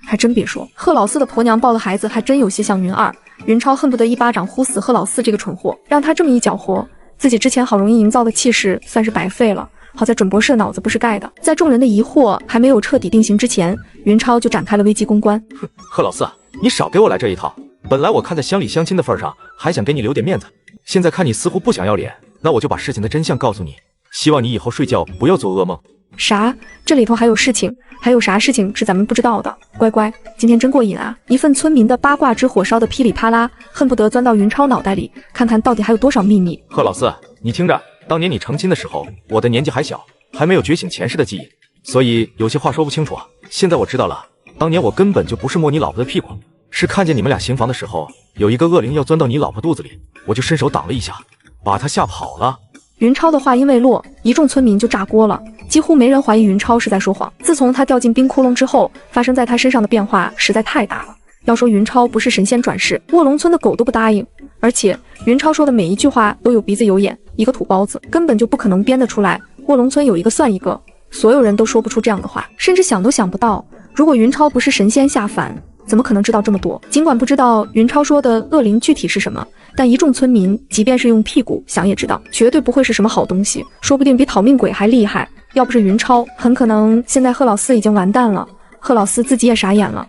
还真别说，贺老四的婆娘抱的孩子还真有些像云二。云超恨不得一巴掌呼死贺老四这个蠢货，让他这么一搅和，自己之前好容易营造的气势算是白费了。好在准博士的脑子不是盖的，在众人的疑惑还没有彻底定型之前，云超就展开了危机公关。贺老四，你少给我来这一套。本来我看在乡里乡亲的份上，还想给你留点面子，现在看你似乎不想要脸，那我就把事情的真相告诉你，希望你以后睡觉不要做噩梦。啥？这里头还有事情？还有啥事情是咱们不知道的？乖乖，今天真过瘾啊！一份村民的八卦之火烧得噼里啪啦，恨不得钻到云超脑袋里，看看到底还有多少秘密。贺老四，你听着，当年你成亲的时候，我的年纪还小，还没有觉醒前世的记忆，所以有些话说不清楚。现在我知道了，当年我根本就不是摸你老婆的屁股，是看见你们俩行房的时候，有一个恶灵要钻到你老婆肚子里，我就伸手挡了一下，把他吓跑了。云超的话音未落，一众村民就炸锅了，几乎没人怀疑云超是在说谎。自从他掉进冰窟窿之后，发生在他身上的变化实在太大了。要说云超不是神仙转世，卧龙村的狗都不答应。而且云超说的每一句话都有鼻子有眼，一个土包子根本就不可能编得出来。卧龙村有一个算一个，所有人都说不出这样的话，甚至想都想不到，如果云超不是神仙下凡，怎么可能知道这么多？尽管不知道云超说的恶灵具体是什么，但一众村民即便是用屁股想也知道，绝对不会是什么好东西，说不定比讨命鬼还厉害。要不是云超，很可能现在贺老四已经完蛋了。贺老四自己也傻眼了。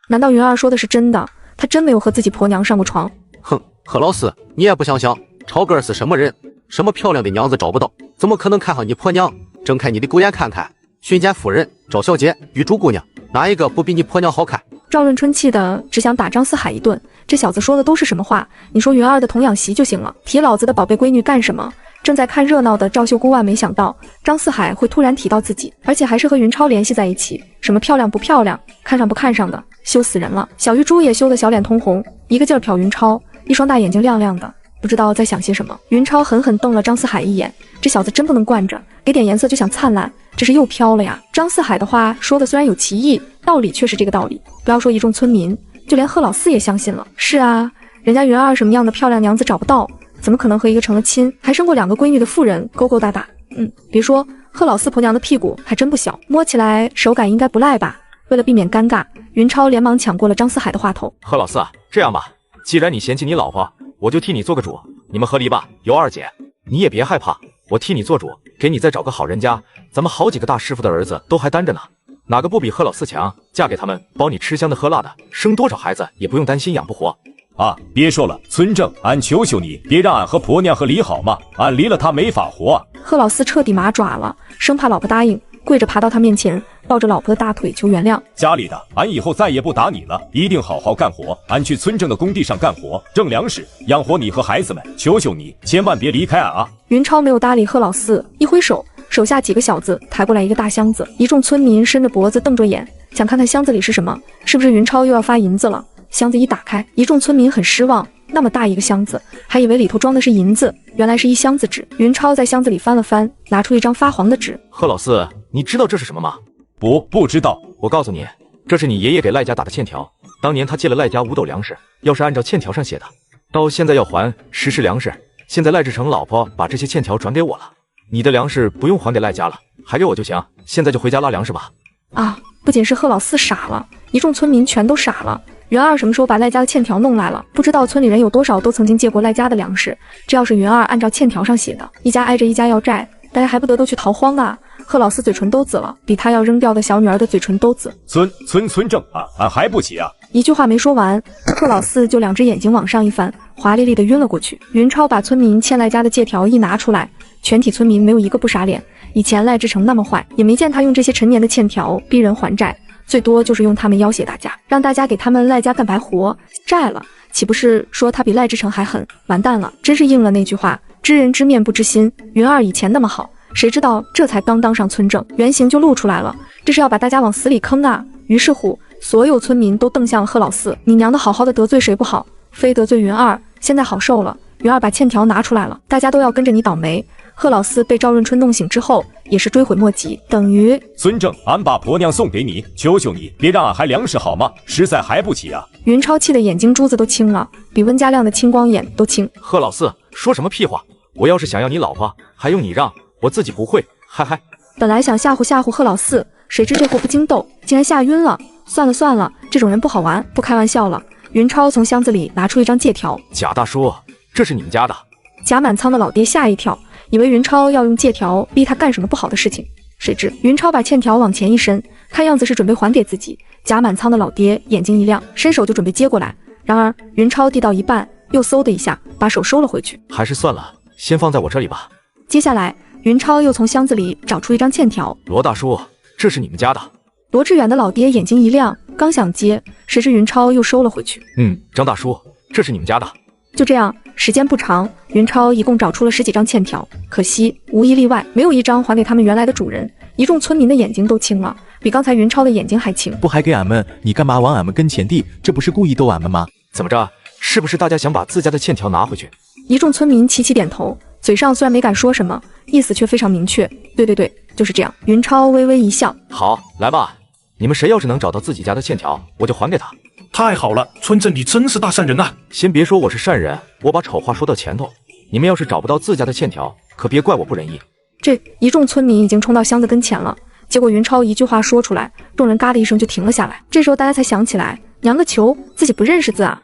难道云儿说的是真的？他真没有和自己婆娘上过床？哼，贺老四，你也不想想，超哥是什么人？什么漂亮的娘子找不到，怎么可能看上你婆娘？睁开你的狗眼看看，巡检夫人、赵小姐、玉珠姑娘，哪一个不比你婆娘好看？赵润春气的只想打张四海一顿，这小子说的都是什么话？你说云儿的童养媳就行了，提老子的宝贝闺女干什么？正在看热闹的赵秀姑万没想到张四海会突然提到自己，而且还是和云超联系在一起。什么漂亮不漂亮，看上不看上的，羞死人了。小玉珠也羞得小脸通红，一个劲儿瞟云超，一双大眼睛亮亮的，不知道在想些什么。云超狠狠瞪了张四海一眼，这小子真不能惯着，给点颜色就想灿烂，这是又飘了呀。张四海的话说的虽然有歧义，道理却是这个道理。不要说一众村民，就连贺老四也相信了。是啊，人家云儿什么样的漂亮娘子找不到，怎么可能和一个成了亲还生过2个闺女的妇人勾勾搭搭？别说贺老四婆娘的屁股还真不小，摸起来手感应该不赖吧。为了避免尴尬，云超连忙抢过了张四海的话头。贺老四，这样吧，既然你嫌弃你老婆，我就替你做个主，你们和离吧。尤二姐，你也别害怕，我替你做主，给你再找个好人家，咱们好几个大师傅的儿子都还单着呢，哪个不比贺老四强？嫁给他们，包你吃香的喝辣的，生多少孩子也不用担心养不活。啊，别说了，村正，俺求求你，别让俺和婆娘和离好吗？俺离了她没法活。贺老四彻底麻爪了，生怕老婆答应，跪着爬到他面前，抱着老婆的大腿求原谅。家里的，俺以后再也不打你了，一定好好干活。俺去村正的工地上干活，挣粮食，养活你和孩子们。求求你，千万别离开俺啊！云超没有搭理贺老四，一挥手，手下几个小子抬过来一个大箱子，一众村民伸着脖子瞪着眼，想看看箱子里是什么，是不是云超又要发银子了？箱子一打开，一众村民很失望，那么大一个箱子，还以为里头装的是银子，原来是一箱子纸。云超在箱子里翻了翻，拿出一张发黄的纸。贺老四，你知道这是什么吗？不知道。我告诉你，这是你爷爷给赖家打的欠条，当年他借了赖家5斗粮食，要是按照欠条上写的，到现在要还10石粮食。现在赖志成老婆把这些欠条转给我了，你的粮食不用还给赖家了，还给我就行。现在就回家拉粮食吧。啊，不仅是贺老四傻了，一众村民全都傻了。云儿什么时候把赖家的欠条弄来了？不知道村里人有多少都曾经借过赖家的粮食。这要是云儿按照欠条上写的，一家挨着一家要债，大家还不得都去逃荒啊？贺老四嘴唇都紫了，比他要扔掉的小女儿的嘴唇都紫。村正啊，俺还不起啊！一句话没说完，贺老四就2只眼睛往上一翻，华丽丽的晕了过去。云超把村民欠赖家的借条一拿出来，全体村民没有一个不傻脸。以前赖志成那么坏，也没见他用这些陈年的欠条逼人还债。最多就是用他们要挟大家，让大家给他们赖家干白活，债了，岂不是说他比赖志成还狠？完蛋了，真是应了那句话，知人知面不知心。云儿以前那么好，谁知道这才刚当上村正，原形就露出来了，这是要把大家往死里坑啊！于是乎，所有村民都瞪向了贺老四，你娘的好好的得罪谁不好，非得罪云儿，现在好受了，云儿把欠条拿出来了，大家都要跟着你倒霉。贺老四被赵润春弄醒之后，也是追悔莫及，等于孙正，俺把婆娘送给你，求求你别让俺还粮食好吗？实在还不起啊！云超气的眼睛珠子都青了，比温家亮的青光眼都青。贺老四说什么屁话？我要是想要你老婆，还用你让？我自己不会，嗨嗨。本来想吓唬吓唬贺老四，谁知这货不经斗，竟然吓晕了。算了算了，这种人不好玩，不开玩笑了。云超从箱子里拿出一张借条，贾大叔，这是你们家的。贾满仓的老爹吓一跳，以为云超要用借条逼他干什么不好的事情。谁知云超把欠条往前一伸，看样子是准备还给自己。夹满仓的老爹眼睛一亮，伸手就准备接过来。然而云超递到一半，又嗖的一下把手收了回去。还是算了，先放在我这里吧。接下来云超又从箱子里找出一张欠条。罗大叔，这是你们家的。罗志远的老爹眼睛一亮，刚想接，谁知云超又收了回去。张大叔，这是你们家的。就这样，时间不长，云超一共找出了10几张欠条，可惜无一例外，没有一张还给他们原来的主人。一众村民的眼睛都青了，比刚才云超的眼睛还青。不还给俺们？你干嘛往俺们跟前递？这不是故意逗俺们吗？怎么着？是不是大家想把自家的欠条拿回去？一众村民齐齐点头，嘴上虽然没敢说什么，意思却非常明确。对，就是这样。云超微微一笑，好，来吧，你们谁要是能找到自己家的欠条，我就还给他。太好了，村镇你真是大善人啊！先别说我是善人，我把丑话说到前头，你们要是找不到自家的欠条，可别怪我不仁义。这一众村民已经冲到箱子跟前了，结果云超一句话说出来，众人嘎的一声就停了下来。这时候大家才想起来，娘个球，自己不认识字啊！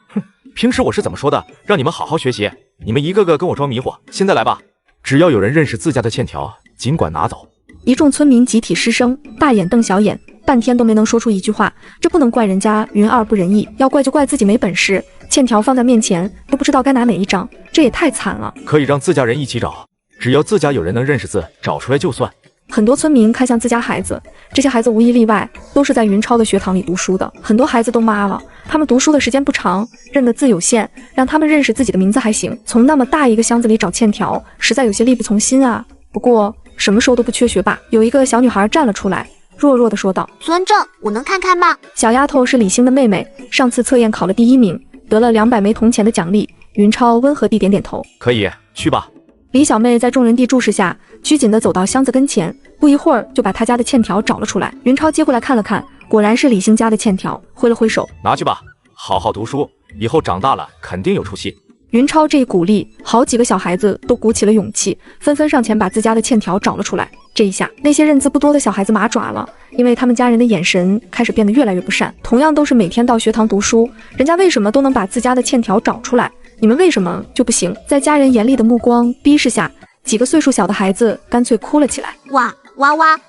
平时我是怎么说的？让你们好好学习，你们一个个跟我装迷糊。现在来吧，只要有人认识自家的欠条，尽管拿走。一众村民集体失声，大眼瞪小眼，半天都没能说出一句话。这不能怪人家云二不仁义，要怪就怪自己没本事。欠条放在面前，都不知道该拿哪一张，这也太惨了。可以让自家人一起找，只要自家有人能认识字，找出来就算。很多村民看向自家孩子，这些孩子无一例外都是在云超的学堂里读书的。很多孩子都妈了，他们读书的时间不长，认的字有限，让他们认识自己的名字还行，从那么大一个箱子里找欠条，实在有些力不从心啊。不过什么时候都不缺学霸，有一个小女孩站了出来，弱弱的说道：村正，我能看看吗？小丫头是李星的妹妹，上次测验考了第1名，得了200枚铜钱的奖励。云超温和地点点头，可以，去吧。李小妹在众人地注视下，拘谨地走到箱子跟前，不一会儿就把她家的欠条找了出来。云超接过来看了看，果然是李星家的欠条，挥了挥手，拿去吧，好好读书，以后长大了肯定有出息。云超这一鼓励，好几个小孩子都鼓起了勇气，纷纷上前把自家的欠条找了出来。这一下，那些认字不多的小孩子麻爪了，因为他们家人的眼神开始变得越来越不善。同样都是每天到学堂读书，人家为什么都能把自家的欠条找出来？你们为什么就不行？在家人严厉的目光逼视下，几个岁数小的孩子干脆哭了起来。哇，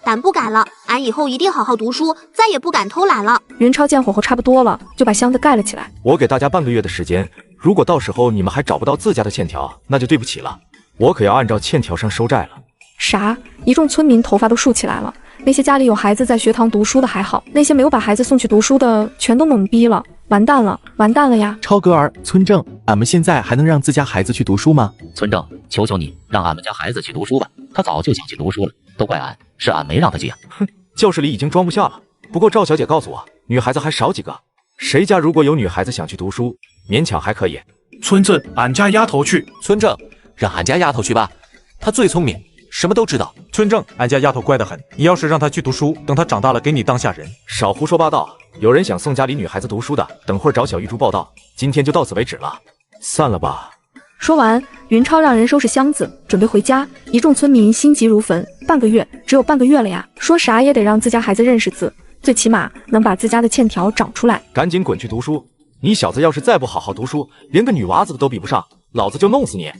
胆不改了，俺以后一定好好读书，再也不敢偷懒了。云超见火候差不多了，就把箱子盖了起来。我给大家半个月的时间，如果到时候你们还找不到自家的欠条，那就对不起了，我可要按照欠条上收债了。啥？一众村民头发都竖起来了。那些家里有孩子在学堂读书的还好，那些没有把孩子送去读书的全都懵逼了。完蛋了呀！超哥儿，村正，俺们现在还能让自家孩子去读书吗？村正，求求你，让俺们家孩子去读书吧，他早就想去读书了，都怪俺，是俺没让他去啊。哼，教室里已经装不下了。不过赵小姐告诉我，女孩子还少几个，谁家如果有女孩子想去读书，勉强还可以。村正，俺家丫头去。村正，让俺家丫头去吧，她最聪明，什么都知道。村正，俺家丫头乖得很，你要是让她去读书，等她长大了给你当下人。少胡说八道，有人想送家里女孩子读书的，等会儿找小玉珠报道。今天就到此为止了，散了吧。说完，云超让人收拾箱子，准备回家。一众村民心急如焚，半个月，只有半个月了呀，说啥也得让自家孩子认识字，最起码能把自家的欠条找出来。赶紧滚去读书！你小子要是再不好好读书，连个女娃子都比不上，老子就弄死你！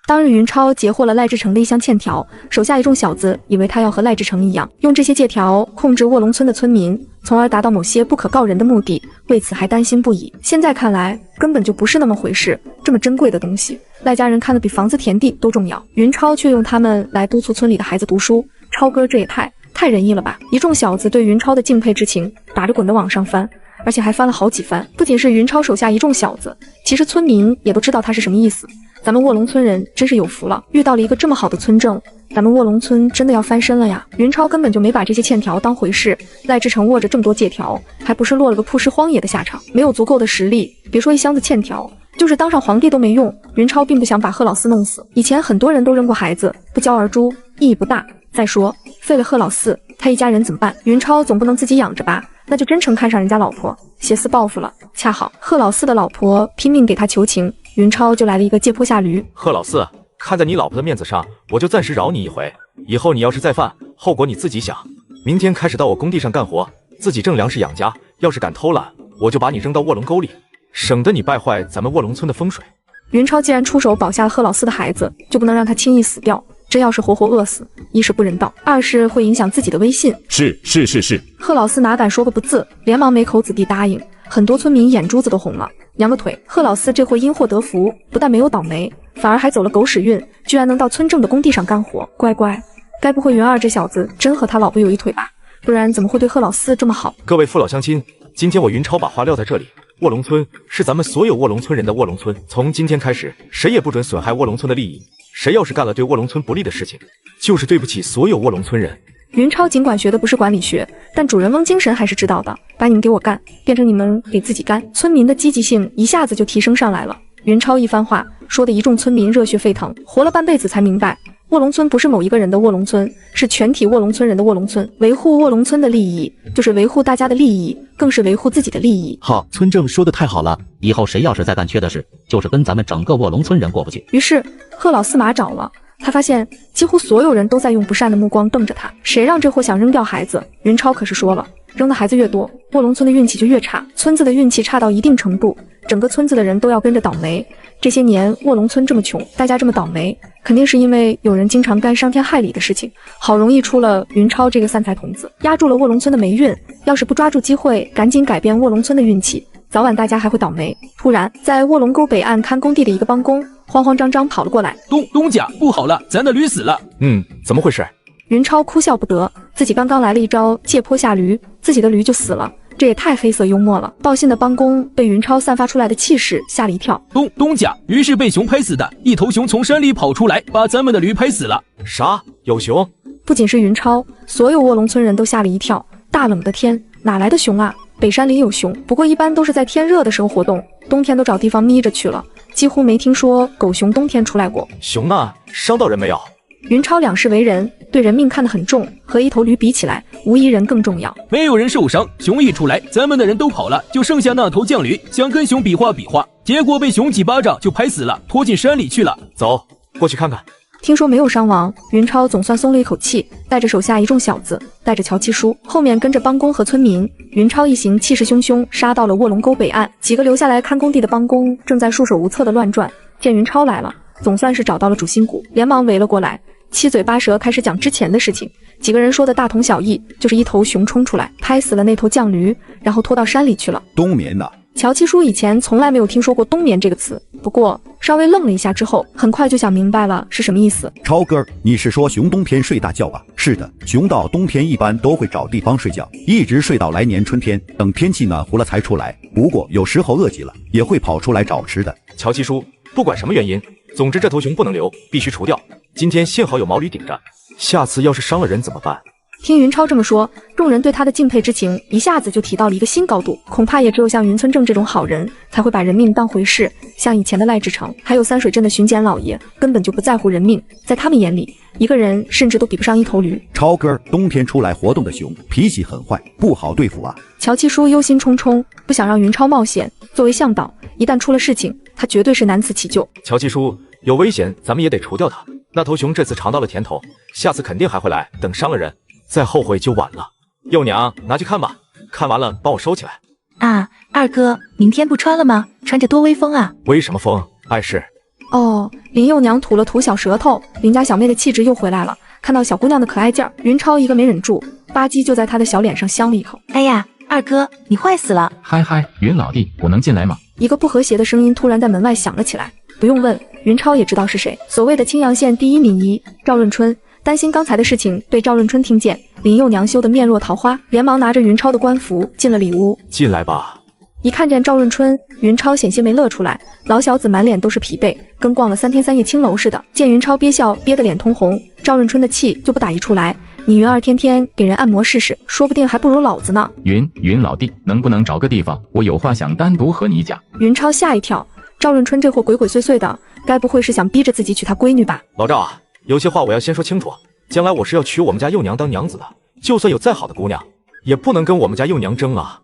当日云超截获了赖志成的一箱欠条，手下一众小子以为他要和赖志成一样，用这些借条控制卧龙村的村民，从而达到某些不可告人的目的，为此还担心不已。现在看来根本就不是那么回事，这么珍贵的东西，赖家人看得比房子田地都重要，云超却用他们来督促村里的孩子读书，超哥这也太仁义了吧！一众小子对云超的敬佩之情打着滚的往上翻，而且还翻了好几番。不仅是云超手下一众小子，其实村民也都知道他是什么意思。咱们卧龙村人真是有福了，遇到了一个这么好的村正，咱们卧龙村真的要翻身了呀！云超根本就没把这些欠条当回事，赖志成握着这么多借条，还不是落了个曝尸荒野的下场？没有足够的实力，别说一箱子欠条，就是当上皇帝都没用。云超并不想把贺老四弄死，以前很多人都扔过孩子，不教而诛，意义不大。再说废了贺老四，他一家人怎么办？云超总不能自己养着吧？那就真成看上人家老婆，挟私报复了。恰好贺老四的老婆拼命给他求情，云超就来了一个借坡下驴。贺老四，看在你老婆的面子上，我就暂时饶你一回，以后你要是再犯，后果你自己想。明天开始到我工地上干活，自己挣粮食养家，要是敢偷懒，我就把你扔到卧龙沟里，省得你败坏咱们卧龙村的风水。云超既然出手保下了贺老四的孩子，就不能让他轻易死掉。真要是活活饿死，一是不人道，二是会影响自己的威信。是。贺老四哪敢说个不字，连忙没口子地答应。很多村民眼珠子都红了，扬个腿。贺老四这货因祸得福，不但没有倒霉，反而还走了狗屎运，居然能到村正的工地上干活。乖乖，该不会云二这小子真和他老婆有一腿吧？不然怎么会对贺老四这么好？各位父老乡亲，今天我云超把话撂在这里。卧龙村是咱们所有卧龙村人的卧龙村，从今天开始，谁也不准损害卧龙村的利益。谁要是干了对卧龙村不利的事情，就是对不起所有卧龙村人。云超尽管学的不是管理学，但主人翁精神还是知道的。把你们给我干，变成你们给自己干，村民的积极性一下子就提升上来了。云超一番话说的一众村民热血沸腾，活了半辈子才明白，卧龙村不是某一个人的卧龙村，是全体卧龙村人的卧龙村。维护卧龙村的利益，就是维护大家的利益，更是维护自己的利益。好，村正说的太好了，以后谁要是再干缺的事，就是跟咱们整个卧龙村人过不去。于是贺老四马找了。他发现几乎所有人都在用不善的目光瞪着他，谁让这货想扔掉孩子？云超可是说了，扔的孩子越多，卧龙村的运气就越差。村子的运气差到一定程度，整个村子的人都要跟着倒霉。这些年卧龙村这么穷，大家这么倒霉，肯定是因为有人经常干伤天害理的事情。好容易出了云超这个散财童子，压住了卧龙村的霉运。要是不抓住机会，赶紧改变卧龙村的运气，早晚大家还会倒霉。突然，在卧龙沟北岸看工地的一个帮工慌慌张张跑了过来。东家，不好了，咱的驴死了。怎么回事？云超哭笑不得，自己刚刚来了一招借坡下驴，自己的驴就死了，这也太黑色幽默了。报信的帮工被云超散发出来的气势吓了一跳。东家，驴是被熊拍死的，一头熊从山里跑出来，把咱们的驴拍死了。啥？有熊？不仅是云超，所有卧龙村人都吓了一跳。大冷的天，哪来的熊啊？北山里有熊，不过一般都是在天热的时候活动，冬天都找地方眯着去了，几乎没听说狗熊冬天出来过。熊呢？伤到人没有？云超两世为人，对人命看得很重，和一头驴比起来，无一人更重要。没有人受伤，熊一出来，咱们的人都跑了，就剩下那头犟驴，想跟熊比划比划，结果被熊几巴掌就拍死了，拖进山里去了。走，过去看看。听说没有伤亡，云超总算松了一口气，带着手下一众小子，带着乔七叔，后面跟着帮工和村民。云超一行气势汹汹杀到了卧龙沟北岸，几个留下来看工地的帮工正在束手无策的乱转，见云超来了，总算是找到了主心骨，连忙围了过来，七嘴八舌开始讲之前的事情。几个人说的大同小异，就是一头熊冲出来拍死了那头犟驴，然后拖到山里去了。冬眠呐！乔七叔以前从来没有听说过冬眠这个词，不过稍微愣了一下之后，很快就想明白了是什么意思。超哥，你是说熊冬天睡大觉吧？是的，熊到冬天一般都会找地方睡觉，一直睡到来年春天，等天气暖和了才出来。不过有时候饿极了，也会跑出来找吃的。乔七叔，不管什么原因，总之这头熊不能留，必须除掉。今天幸好有毛驴顶着，下次要是伤了人怎么办？听云超这么说，众人对他的敬佩之情一下子就提到了一个新高度。恐怕也只有像云村正这种好人才会把人命当回事，像以前的赖志成，还有三水镇的巡检老爷，根本就不在乎人命，在他们眼里，一个人甚至都比不上一头驴。超哥，冬天出来活动的熊脾气很坏，不好对付啊。乔七叔忧心忡忡，不想让云超冒险。作为向导，一旦出了事情，他绝对是难辞其咎。乔七叔，有危险咱们也得除掉它。那头熊这次尝到了甜头，下次肯定还会来，等伤了人再后悔就晚了。幼娘，拿去看吧，看完了帮我收起来。啊，二哥，明天不穿了吗？穿着多威风啊！威什么风？碍事。哦，林幼娘吐了吐小舌头，林家小妹的气质又回来了。看到小姑娘的可爱劲儿，云超一个没忍住，吧唧就在她的小脸上香了一口。哎呀，二哥，你坏死了！嗨嗨，云老弟，我能进来吗？一个不和谐的声音突然在门外响了起来。不用问，云超也知道是谁，所谓的青阳县第一名医赵润春。担心刚才的事情被赵润春听见，林幼娘羞得面若桃花，连忙拿着云超的官服进了里屋。进来吧。一看见赵润春，云超险些没乐出来。老小子满脸都是疲惫，跟逛了3天3夜青楼似的。见云超憋笑憋得脸通红，赵润春的气就不打一处来。你云儿天天给人按摩试试，说不定还不如老子呢。云老弟，能不能找个地方？我有话想单独和你讲。云超吓一跳，赵润春这货鬼鬼祟祟的，该不会是想逼着自己娶他闺女吧？老赵啊，有些话我要先说清楚，将来我是要娶我们家幼娘当娘子的，就算有再好的姑娘，也不能跟我们家幼娘争啊。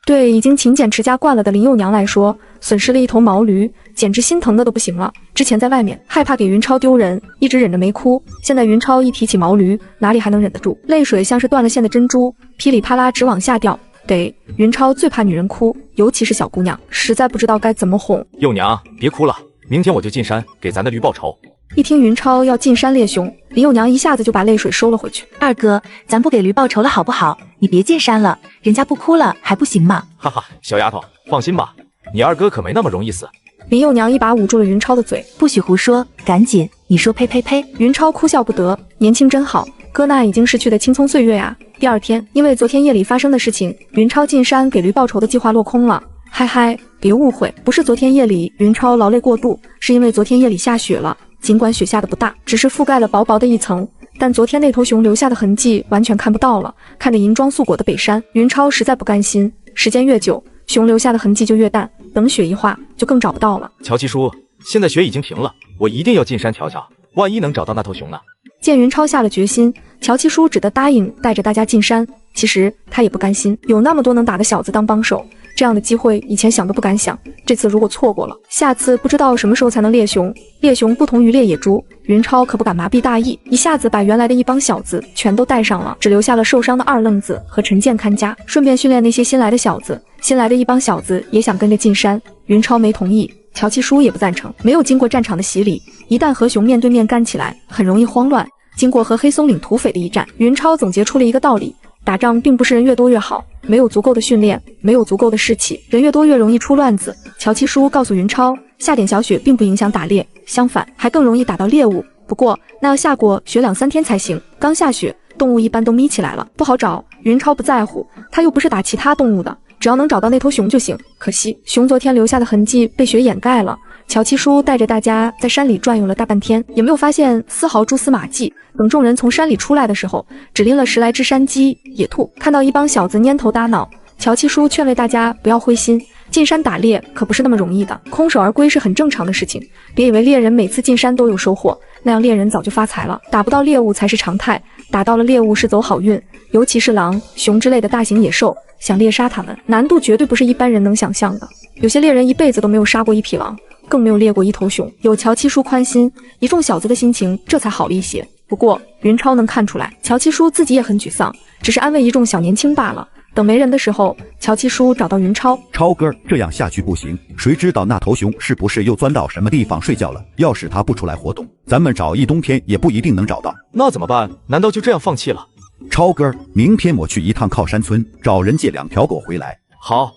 对已经勤俭持家惯了的林幼娘来说，损失了一头毛驴，简直心疼的都不行了。之前在外面害怕给云超丢人，一直忍着没哭，现在云超一提起毛驴，哪里还能忍得住？泪水像是断了线的珍珠，噼里啪啦直往下掉。得，云超最怕女人哭，尤其是小姑娘，实在不知道该怎么哄。幼娘，别哭了，明天我就进山给咱的驴报仇。一听云超要进山猎熊，林幼娘一下子就把泪水收了回去。二哥，咱不给驴报仇了好不好？你别进山了，人家不哭了还不行吗？哈哈，小丫头，放心吧，你二哥可没那么容易死。林幼娘一把捂住了云超的嘴，不许胡说，赶紧，你说呸呸呸！云超哭笑不得，年轻真好，哥那已经逝去的青葱岁月呀。第二天，因为昨天夜里发生的事情，云超进山给驴报仇的计划落空了。嗨嗨，别误会，不是昨天夜里云超劳累过度，是因为昨天夜里下雪了。尽管雪下的不大，只是覆盖了薄薄的一层，但昨天那头熊留下的痕迹完全看不到了。看着银装素裹的北山，云超实在不甘心。时间越久，熊留下的痕迹就越淡，等雪一化，就更找不到了。乔七叔，现在雪已经平了，我一定要进山瞧瞧，万一能找到那头熊呢？见云超下了决心，乔七叔只得答应带着大家进山。其实他也不甘心，有那么多能打的小子当帮手，这样的机会以前想都不敢想。这次如果错过了，下次不知道什么时候才能猎熊。猎熊不同于猎野猪，云超可不敢麻痹大意，一下子把原来的一帮小子全都带上了，只留下了受伤的二愣子和陈健看家，顺便训练那些新来的小子。新来的一帮小子也想跟着进山，云超没同意，乔七叔也不赞成。没有经过战场的洗礼，一旦和熊面对面干起来，很容易慌乱。经过和黑松岭土匪的一战，云超总结出了一个道理：打仗并不是人越多越好，没有足够的训练，没有足够的士气，人越多越容易出乱子。乔七叔告诉云超，下点小雪并不影响打猎，相反还更容易打到猎物。不过那要下过雪2-3天才行，刚下雪，动物一般都眯起来了，不好找。云超不在乎，他又不是打其他动物的，只要能找到那头熊就行。可惜熊昨天留下的痕迹被雪掩盖了。乔七叔带着大家在山里转悠了大半天，也没有发现丝毫蛛丝马迹。等众人从山里出来的时候，只拎了10来只山鸡、野兔。看到一帮小子蔫头耷脑，乔七叔劝慰大家不要灰心，进山打猎可不是那么容易的，空手而归是很正常的事情。别以为猎人每次进山都有收获，那样猎人早就发财了。打不到猎物才是常态，打到了猎物是走好运，尤其是狼、熊之类的大型野兽，想猎杀它们，难度绝对不是一般人能想象的。有些猎人一辈子都没有杀过一匹狼，更没有猎过一头熊。有乔七叔宽心，一众小子的心情这才好了一些。不过云超能看出来，乔七叔自己也很沮丧，只是安慰一众小年轻罢了。等没人的时候，乔七叔找到云超，超哥，这样下去不行，谁知道那头熊是不是又钻到什么地方睡觉了？要是他不出来活动，咱们找一冬天也不一定能找到。那怎么办？难道就这样放弃了？超哥，明天我去一趟靠山村，找人借2条狗回来。好。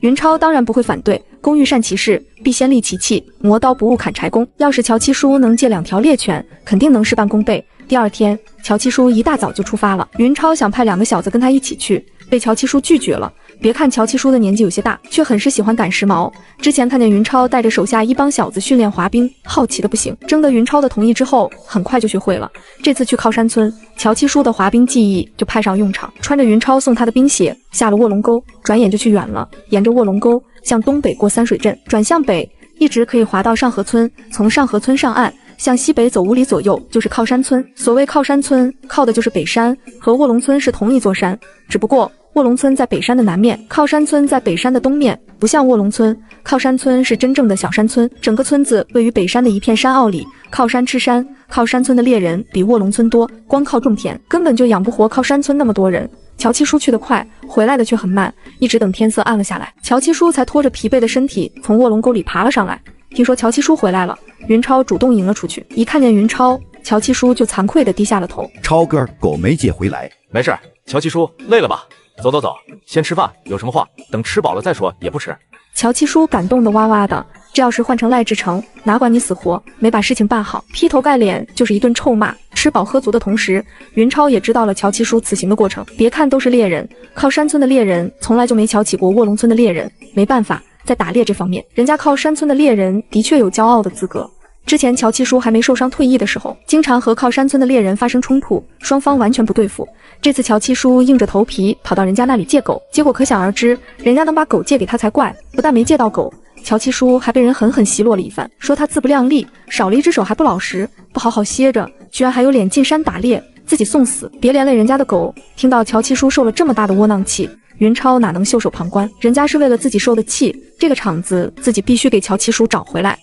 云超当然不会反对，工欲善其事，必先利其器，磨刀不误砍柴工。要是乔七叔能借2条猎犬，肯定能事半功倍。第二天，乔七叔一大早就出发了。云超想派2个小子跟他一起去，被乔七叔拒绝了。别看乔七叔的年纪有些大，却很是喜欢赶时髦。之前看见云超带着手下一帮小子训练滑冰，好奇的不行。征得云超的同意之后，很快就学会了。这次去靠山村，乔七叔的滑冰技艺就派上用场。穿着云超送他的冰鞋，下了卧龙沟，转眼就去远了。沿着卧龙沟向东北过三水镇，转向北，一直可以滑到上河村。从上河村上岸，向西北走5里左右就是靠山村。所谓靠山村，靠的就是北山，和卧龙村是同一座山，只不过卧龙村在北山的南面，靠山村在北山的东面。不像卧龙村，靠山村是真正的小山村，整个村子位于北山的一片山坳里，靠山吃山。靠山村的猎人比卧龙村多，光靠种田根本就养不活靠山村那么多人。乔七叔去得快，回来的却很慢，一直等天色暗了下来，乔七叔才拖着疲惫的身体从卧龙沟里爬了上来。听说乔七叔回来了，云超主动迎了出去。一看见云超，乔七叔就惭愧地低下了头。超哥，狗没借回来。没事，乔七叔累了吧？走，先吃饭，有什么话等吃饱了再说，也不迟。乔七叔感动得哇哇的，这要是换成赖志成，哪管你死活，没把事情办好，劈头盖脸就是一顿臭骂。吃饱喝足的同时，云超也知道了乔七叔此行的过程。别看都是猎人，靠山村的猎人从来就没瞧起过卧龙村的猎人。没办法，在打猎这方面，人家靠山村的猎人的确有骄傲的资格。之前乔七叔还没受伤退役的时候，经常和靠山村的猎人发生冲突，双方完全不对付。这次乔七叔硬着头皮跑到人家那里借狗，结果可想而知，人家能把狗借给他才怪。不但没借到狗，乔七叔还被人狠狠奚落了一番，说他自不量力，少了一只手还不老实，不好好歇着，居然还有脸进山打猎，自己送死，别连累人家的狗。听到乔七叔受了这么大的窝囊气，云超哪能袖手旁观？人家是为了自己受的气，这个场子自己必须给乔七叔找回来。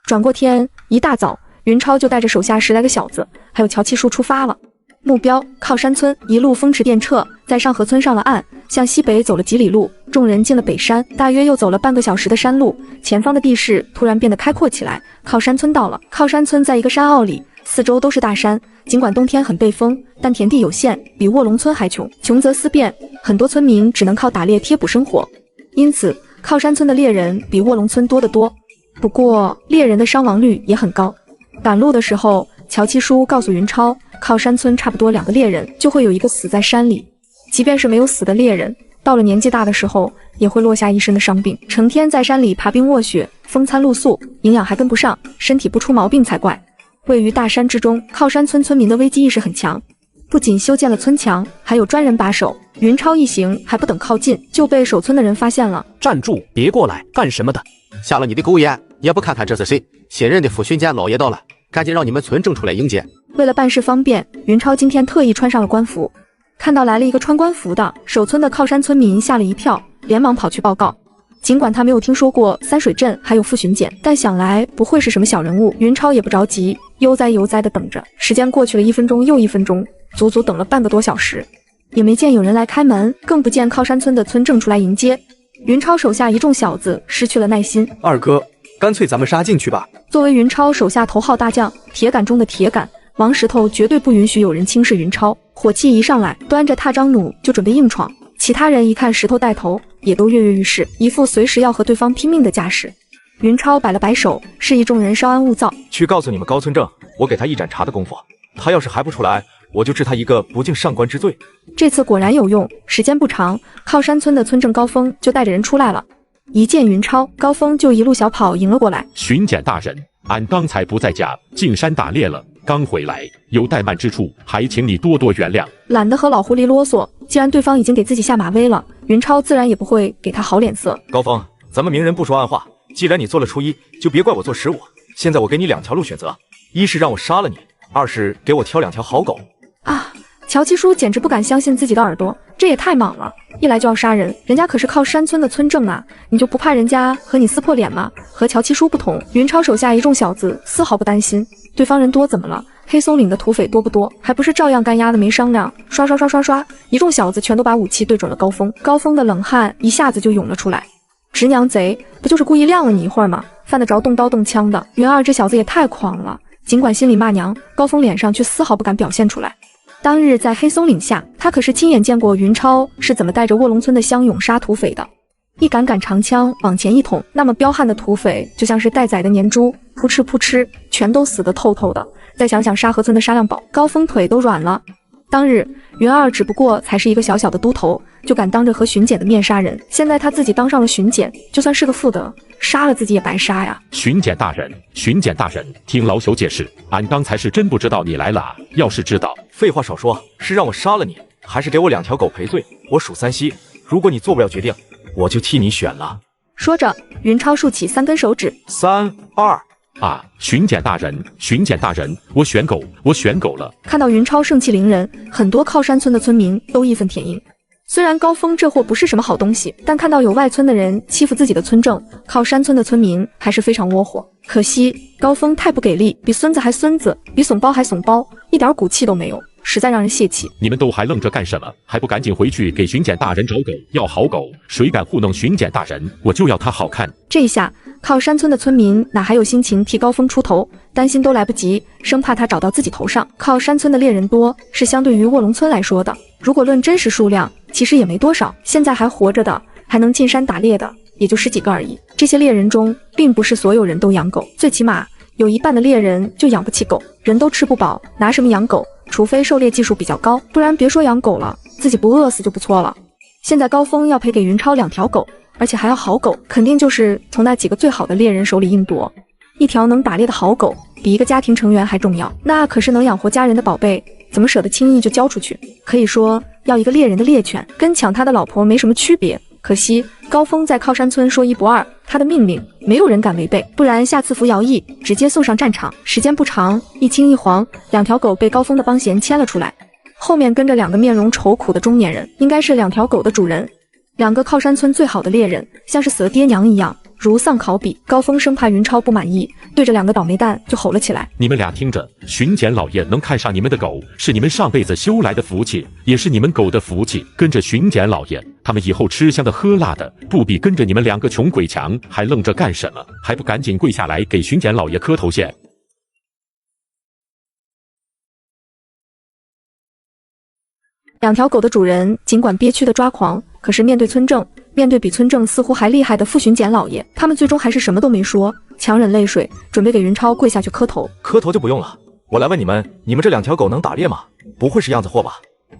转过天，一大早，云超就带着手下10来个小子，还有乔七叔出发了。目标靠山村，一路风驰电掣，在上河村上了岸，向西北走了几里路，众人进了北山，大约又走了半个小时的山路，前方的地势突然变得开阔起来。靠山村到了，靠山村在一个山坳里，四周都是大山，尽管冬天很背风，但田地有限，比卧龙村还穷，穷则思变，很多村民只能靠打猎贴补生活，因此靠山村的猎人比卧龙村多得多。不过猎人的伤亡率也很高。赶路的时候，乔七叔告诉云超，靠山村差不多2个猎人就会有一个死在山里，即便是没有死的猎人，到了年纪大的时候也会落下一身的伤病，成天在山里爬冰卧雪，风餐露宿，营养还跟不上，身体不出毛病才怪。位于大山之中，靠山村村民的危机意识很强，不仅修建了村墙，还有专人把守。云超一行还不等靠近，就被守村的人发现了。站住，别过来，干什么的？瞎了你的狗眼，也不看看这是谁？新任的副巡检老爷到了，赶紧让你们村正出来迎接。为了办事方便，云超今天特意穿上了官服。看到来了一个穿官服的，守村的靠山村民吓了一跳，连忙跑去报告。尽管他没有听说过三水镇还有副巡检，但想来不会是什么小人物，云超也不着急，悠哉悠哉地等着。时间过去了1分钟又1分钟，足足等了半个多小时，也没见有人来开门，更不见靠山村的村正出来迎接。云超手下一众小子失去了耐心。二哥，干脆咱们杀进去吧。作为云超手下头号大将，铁杆中的铁杆，王石头绝对不允许有人轻视云超。火气一上来，端着踏章弩就准备硬闯。其他人一看石头带头，也都跃跃欲试，一副随时要和对方拼命的架势。云超摆了摆手，示意众人稍安勿躁。去告诉你们高村正，我给他一盏茶的功夫，他要是还不出来，我就治他一个不敬上官之罪。这次果然有用，时间不长，靠山村的村正高峰就带着人出来了。一见云超，高峰就一路小跑迎了过来。巡检大人，俺刚才不在家，进山打猎了，刚回来，有怠慢之处，还请你多多原谅。懒得和老狐狸啰嗦，既然对方已经给自己下马威了，云超自然也不会给他好脸色。高峰，咱们明人不说暗话，既然你做了初一，就别怪我做15。现在我给你2条路选择，一是让我杀了你，二是给我挑2条好狗。啊！乔七叔简直不敢相信自己的耳朵，这也太莽了，一来就要杀人，人家可是靠山村的村正啊，你就不怕人家和你撕破脸吗？和乔七叔不同，云超手下一众小子丝毫不担心，对方人多怎么了？黑松岭的土匪多不多？还不是照样干丫的没商量，刷刷刷刷刷，一众小子全都把武器对准了高峰。高峰的冷汗一下子就涌了出来，直娘贼，不就是故意晾了你一会儿吗？犯得着动刀动枪的？云二这小子也太狂了，尽管心里骂娘，高峰脸上却丝毫不敢表现出来。当日在黑松岭下，他可是亲眼见过云超是怎么带着卧龙村的乡勇杀土匪的。一杆杆长枪往前一捅，那么彪悍的土匪就像是待宰的年猪，扑哧扑哧，全都死得透透的。再想想沙河村的沙亮宝，高峰腿都软了。当日云二只不过才是一个小小的都头，就敢当着和巡检的面杀人，现在他自己当上了巡检，就算是个副德，杀了自己也白杀呀。巡检大人，巡检大人，听老朽解释，俺刚才是真不知道你来了，要是知道……废话少说，是让我杀了你，还是给我2条狗赔罪？我数3息，如果你做不了决定，我就替你选了。说着，云超竖起3根手指，3、2。啊！巡检大人，巡检大人，我选狗，我选狗了。看到云超盛气凌人，很多靠山村的村民都义愤填膺。虽然高峰这货不是什么好东西，但看到有外村的人欺负自己的村正，靠山村的村民还是非常窝火。可惜高峰太不给力，比孙子还孙子，比怂包还怂包，一点骨气都没有，实在让人泄气。你们都还愣着干什么？还不赶紧回去给巡检大人找狗，要好狗！谁敢糊弄巡检大人，我就要他好看！这一下，靠山村的村民哪还有心情替高峰出头？担心都来不及，生怕他找到自己头上。靠山村的猎人多，是相对于卧龙村来说的。如果论真实数量，其实也没多少。现在还活着的，还能进山打猎的，也就10几个而已。这些猎人中，并不是所有人都养狗，最起码有一半的猎人就养不起狗，人都吃不饱，拿什么养狗？除非狩猎技术比较高，不然别说养狗了，自己不饿死就不错了。现在高峰要赔给云超2条狗，而且还要好狗，肯定就是从那几个最好的猎人手里硬夺。一条能打猎的好狗，比一个家庭成员还重要，那可是能养活家人的宝贝，怎么舍得轻易就交出去？可以说，要一个猎人的猎犬，跟抢他的老婆没什么区别。可惜高峰在靠山村说1不2，他的命令没有人敢违背，不然下次服徭役直接送上战场。时间不长，一青一黄，2条狗被高峰的帮闲牵了出来，后面跟着2个面容愁苦的中年人，应该是2条狗的主人。2个靠山村最好的猎人，像是死了爹娘一样，如丧考妣。高峰生怕云超不满意，对着两个倒霉蛋就吼了起来：你们俩听着，巡检老爷能看上你们的狗，是你们上辈子修来的福气，也是你们狗的福气。跟着巡检老爷，他们以后吃香的喝辣的，不必跟着你们两个穷鬼强，还愣着干什么？还不赶紧跪下来给巡检老爷磕头先！两条狗的主人尽管憋屈的抓狂，可是面对村正，面对比村正似乎还厉害的副巡检老爷，他们最终还是什么都没说，强忍泪水，准备给云超跪下去磕头。磕头就不用了，我来问你们，你们这两条狗能打猎吗？不会是样子货吧？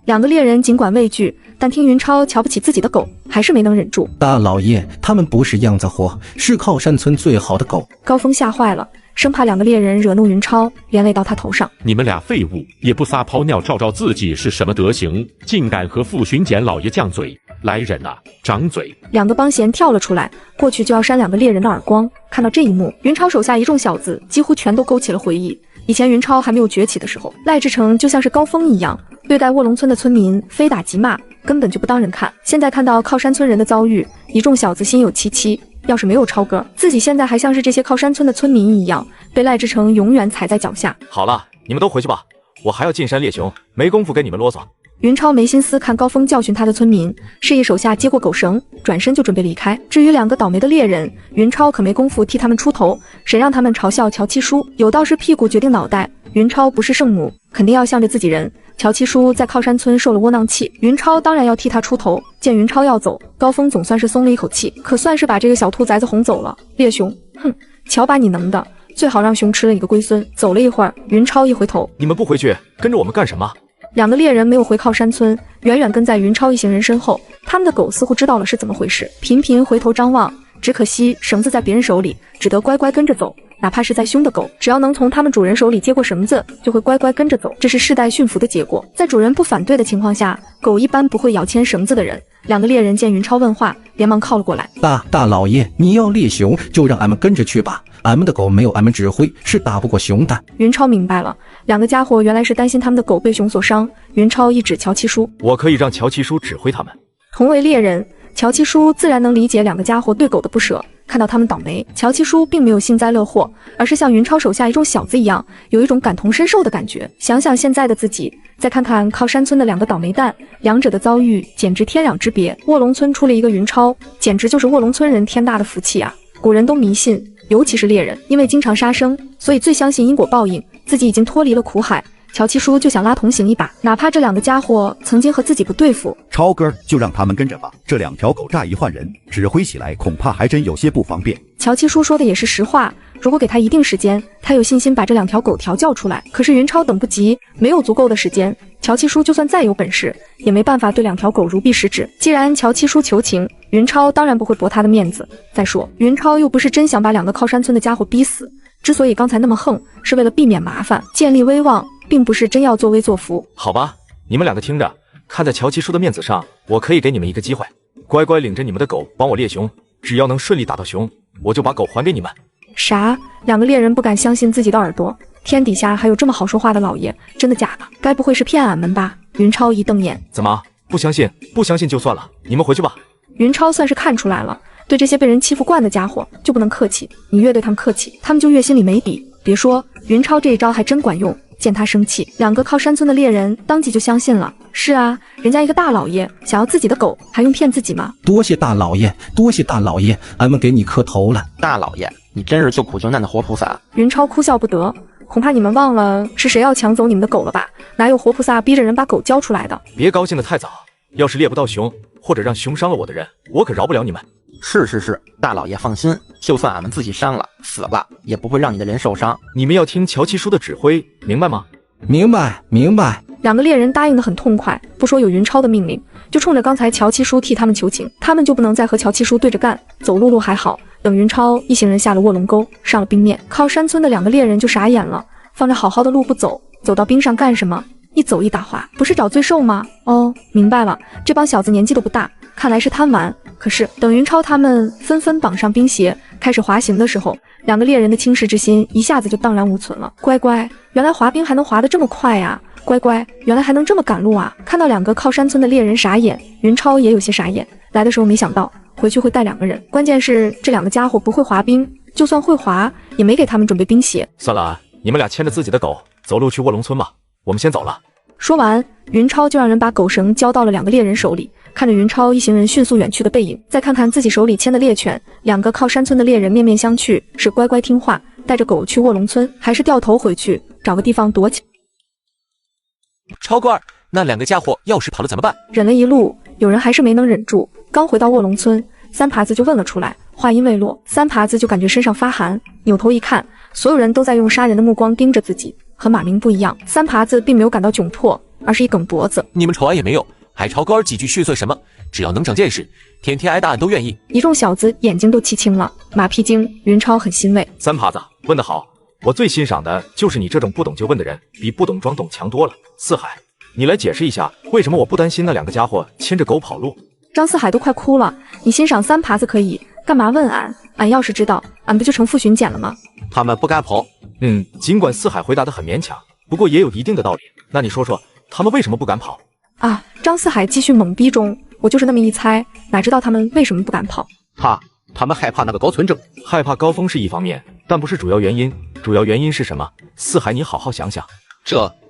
两个猎人尽管畏惧，但听云超瞧不起自己的狗，还是没能忍住。大老爷，他们不是样子货，是靠山村最好的狗。高峰吓坏了，生怕两个猎人惹怒云超，连累到他头上。你们俩废物，也不撒泡尿照照自己是什么德行，竟敢和副巡检老爷犟嘴！来人啊，掌嘴！两个帮闲跳了出来，过去就要扇两个猎人的耳光。看到这一幕，云超手下一众小子几乎全都勾起了回忆。以前云超还没有崛起的时候，赖志成就像是高峰一样，对待卧龙村的村民非打即骂，根本就不当人看。现在看到靠山村人的遭遇，一众小子心有戚戚。要是没有超哥，自己现在还像是这些靠山村的村民一样，被赖志成永远踩在脚下。好了，你们都回去吧，我还要进山猎熊，没工夫跟你们啰嗦。云超没心思看高峰教训他的村民，示意手下接过狗绳，转身就准备离开。至于两个倒霉的猎人，云超可没工夫替他们出头，谁让他们嘲笑乔七叔有道是屁股决定脑袋，云超不是圣母，肯定要向着自己人。乔七叔在靠山村受了窝囊气，云超当然要替他出头。见云超要走，高峰总算是松了一口气，可算是把这个小兔崽子哄走了。猎熊，哼，瞧把你能的，最好让熊吃了你个龟孙。走了一会儿，云超一回头，你们不回去，跟着我们干什么？两个猎人没有回靠山村，远远跟在云超一行人身后。他们的狗似乎知道了是怎么回事，频频回头张望。只可惜绳子在别人手里，只得乖乖跟着走。哪怕是再凶的狗，只要能从他们主人手里接过绳子，就会乖乖跟着走。这是世代驯服的结果。在主人不反对的情况下，狗一般不会咬牵绳子的人。两个猎人见云超问话，连忙靠了过来。大老爷，你要猎熊，就让俺们跟着去吧。俺们的狗没有俺们指挥，是打不过熊的。云超明白了，两个家伙原来是担心他们的狗被熊所伤。云超一指乔七叔，我可以让乔七叔指挥他们。同为猎人，乔七叔自然能理解两个家伙对狗的不舍。看到他们倒霉，乔七叔并没有幸灾乐祸，而是像云超手下一众小子一样，有一种感同身受的感觉。想想现在的自己，再看看靠山村的两个倒霉蛋，两者的遭遇简直天壤之别。卧龙村出了一个云超，简直就是卧龙村人天大的福气啊！古人都迷信，尤其是猎人，因为经常杀生，所以最相信因果报应。自己已经脱离了苦海，乔七叔就想拉同行一把，哪怕这两个家伙曾经和自己不对付。超哥，就让他们跟着吧，这两条狗乍一换人，指挥起来恐怕还真有些不方便。乔七叔说的也是实话，如果给他一定时间，他有信心把这两条狗调教出来。可是云超等不及，没有足够的时间，乔七叔就算再有本事，也没办法对两条狗如臂使指。既然乔七叔求情，云超当然不会驳他的面子。再说，云超又不是真想把两个靠山村的家伙逼死，之所以刚才那么横，是为了避免麻烦，建立威望，并不是真要作威作福。好吧，你们两个听着，看在乔七叔的面子上，我可以给你们一个机会，乖乖领着你们的狗帮我猎熊，只要能顺利打到熊，我就把狗还给你们。啥？两个猎人不敢相信自己的耳朵，天底下还有这么好说话的老爷，真的假的？该不会是骗俺们吧？云超一瞪眼，怎么不相信？不相信就算了，你们回去吧。云超算是看出来了，对这些被人欺负惯的家伙就不能客气，你越对他们客气，他们就越心里没底。别说，云超这一招还真管用。见他生气，两个靠山村的猎人当即就相信了。是啊，人家一个大老爷想要自己的狗，还用骗自己吗？多谢大老爷，多谢大老爷，俺们给你磕头了。大老爷，你真是救苦救难的活菩萨。云超哭笑不得，恐怕你们忘了是谁要抢走你们的狗了吧？哪有活菩萨逼着人把狗交出来的？别高兴得太早，要是猎不到熊，或者让熊伤了我的人，我可饶不了你们。是，大老爷放心，就算俺们自己伤了死了，也不会让你的人受伤。你们要听乔七叔的指挥，明白吗？明白。两个猎人答应得很痛快，不说有云超的命令，就冲着刚才乔七叔替他们求情，他们就不能再和乔七叔对着干。走路还好，等云超一行人下了卧龙沟，上了冰面，靠山村的两个猎人就傻眼了，放着好好的路不走，走到冰上干什么？一走一打滑，不是找罪受吗？哦，明白了，这帮小子年纪都不大，看来是贪玩。可是等云超他们纷纷绑上冰鞋，开始滑行的时候，两个猎人的轻视之心一下子就荡然无存了。乖乖，原来滑冰还能滑得这么快呀！乖乖，原来还能这么赶路啊！看到两个靠山村的猎人傻眼，云超也有些傻眼。来的时候没想到回去会带2个人，关键是这2个家伙不会滑冰，就算会滑，也没给他们准备冰鞋。算了啊，你们俩牵着自己的狗走路去卧龙村吧，我们先走了。说完，云超就让人把狗绳交到了2个猎人手里。看着云超一行人迅速远去的背影，再看看自己手里牵的猎犬，2个靠山村的猎人面面相觑，是乖乖听话带着狗去卧龙村，还是掉头回去找个地方躲起？超官，那2个家伙要是跑了怎么办？忍了一路，有人还是没能忍住。刚回到卧龙村，三耙子就问了出来。话音未落，三耙子就感觉身上发寒，扭头一看，所有人都在用杀人的目光盯着自己。和马明不一样，三耙子并没有感到窘迫，而是一梗脖子。你们瞅俺也没有，还朝官几句训算什么？只要能长见识，天天挨打俺都愿意。一众小子眼睛都气青了。马屁精云超很欣慰。三耙子问得好，我最欣赏的就是你这种不懂就问的人，比不懂装懂强多了。四海，你来解释一下，为什么我不担心那2个家伙牵着狗跑路？张四海都快哭了。你欣赏三耙子可以，干嘛问俺？俺要是知道，俺不就成副巡检了吗？他们不敢跑。尽管四海回答得很勉强，不过也有一定的道理。那你说说，他们为什么不敢跑？啊！张四海继续懵逼中，我就是那么一猜，哪知道他们为什么不敢跑？他们害怕那个高村正。害怕高峰是一方面，但不是主要原因。主要原因是什么？四海，你好好想想。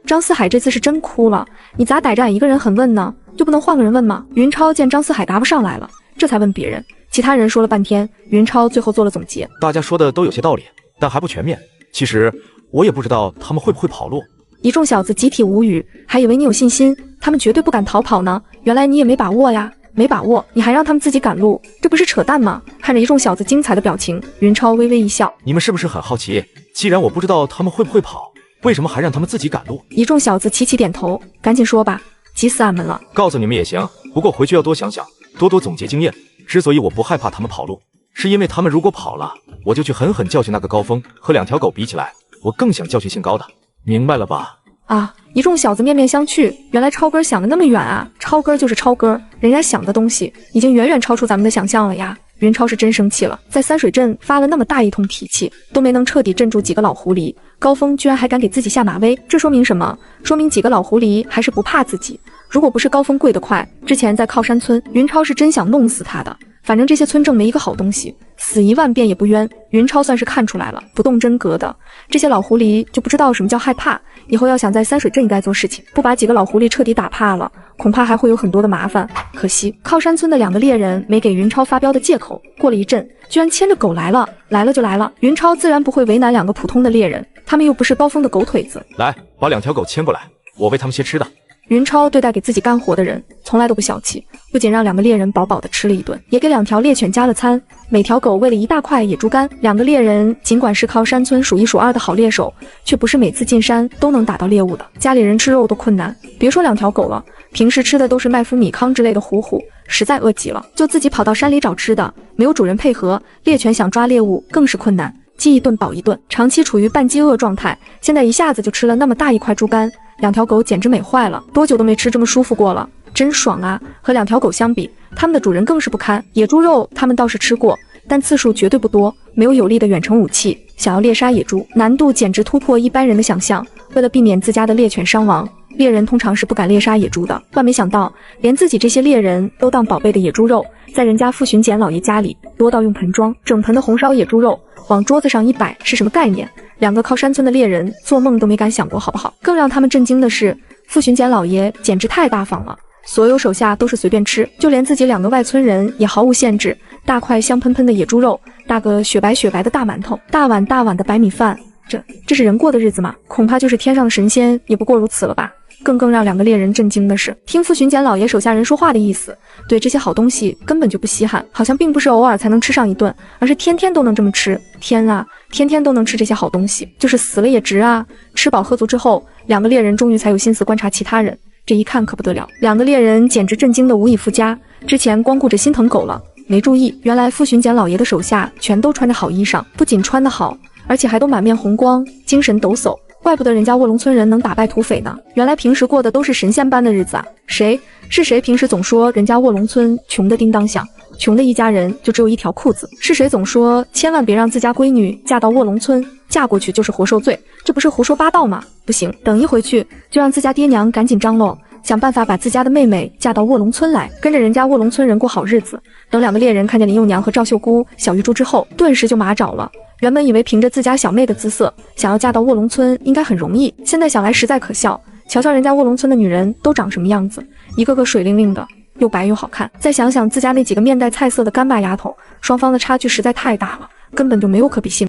张四海这次是真哭了。你咋逮着俺一个人很问呢？就不能换个人问吗？云超见张四海答不上来了，这才问别人。其他人说了半天，云超最后做了总结。大家说的都有些道理，但还不全面。其实我也不知道他们会不会跑路。一众小子集体无语，还以为你有信心，他们绝对不敢逃跑呢。原来你也没把握呀，没把握，你还让他们自己赶路，这不是扯淡吗？看着一众小子精彩的表情，云超微微一笑。你们是不是很好奇？既然我不知道他们会不会跑，为什么还让他们自己赶路？一众小子齐齐点头，赶紧说吧，急死俺们了。告诉你们也行，不过回去要多想想，多多总结经验。之所以我不害怕他们跑路，是因为他们如果跑了，我就去狠狠教训那个高峰。和2条狗比起来，我更想教训姓高的，明白了吧？啊！一众小子面面相觑，原来超哥想的那么远啊！超哥就是超哥，人家想的东西已经远远超出咱们的想象了呀！云超是真生气了，在三水镇发了那么大一通脾气，都没能彻底镇住几个老狐狸，高峰居然还敢给自己下马威，这说明什么？说明几个老狐狸还是不怕自己。如果不是高峰跪得快，之前在靠山村，云超是真想弄死他的。反正这些村正没一个好东西，死1万遍也不冤。云超算是看出来了，不动真格的这些老狐狸就不知道什么叫害怕。以后要想在三水镇该做事情，不把几个老狐狸彻底打怕了，恐怕还会有很多的麻烦。可惜靠山村的2个猎人没给云超发飙的借口，过了一阵，居然牵着狗来了，来了就来了。云超自然不会为难2个普通的猎人，他们又不是高峰的狗腿子。来，把2条狗牵过来，我喂他们些吃的。云超对待给自己干活的人从来都不小气，不仅让2个猎人饱饱的吃了一顿，也给2条猎犬加了餐，每条狗喂了1大块野猪肝。2个猎人尽管是靠山村数1数2的好猎手，却不是每次进山都能打到猎物的，家里人吃肉都困难，别说2条狗了，平时吃的都是麦麸米糠之类的糊糊，实在饿极了就自己跑到山里找吃的，没有主人配合，猎犬想抓猎物更是困难，饥一顿饱一顿，长期处于半饥饿状态，现在一下子就吃了那么大一块猪肝，2条狗简直美坏了，多久都没吃这么舒服过了，真爽啊！和2条狗相比，它们的主人更是不堪。野猪肉它们倒是吃过，但次数绝对不多，没有有力的远程武器，想要猎杀野猪，难度简直突破一般人的想象。为了避免自家的猎犬伤亡，猎人通常是不敢猎杀野猪的。万没想到，连自己这些猎人都当宝贝的野猪肉，在人家副巡检老爷家里多到用盆装，整盆的红烧野猪肉往桌子上一摆，是什么概念？2个靠山村的猎人做梦都没敢想过，好不好？更让他们震惊的是，副巡检老爷简直太大方了，所有手下都是随便吃，就连自己2个外村人也毫无限制，大块香喷喷的野猪肉，大个雪白雪白的大馒头，大碗大碗的白米饭，这是人过的日子吗？恐怕就是天上的神仙也不过如此了吧。更让2个猎人震惊的是，听副巡检老爷手下人说话的意思，对这些好东西根本就不稀罕，好像并不是偶尔才能吃上一顿，而是天天都能这么吃。天啊，天天都能吃这些好东西，就是死了也值啊！吃饱喝足之后，2个猎人终于才有心思观察其他人，这一看可不得了，2个猎人简直震惊的无以复加。之前光顾着心疼狗了，没注意，原来副巡检老爷的手下全都穿着好衣裳，不仅穿得好，而且还都满面红光，精神抖擞。怪不得人家卧龙村人能打败土匪呢，原来平时过的都是神仙般的日子啊！谁平时总说人家卧龙村穷的叮当响，穷的一家人就只有1条裤子？是谁总说千万别让自家闺女嫁到卧龙村，嫁过去就是活受罪？这不是胡说八道吗？不行，等一回去就让自家爹娘赶紧张罗，想办法把自家的妹妹嫁到卧龙村来，跟着人家卧龙村人过好日子。等两个猎人看见林幼娘和赵秀姑、小玉珠之后，顿时就麻找了。原本以为凭着自家小妹的姿色，想要嫁到卧龙村应该很容易，现在想来实在可笑。瞧瞧人家卧龙村的女人都长什么样子，一个个水灵灵的，又白又好看。再想想自家那几个面带菜色的干巴丫头，双方的差距实在太大了，根本就没有可比性。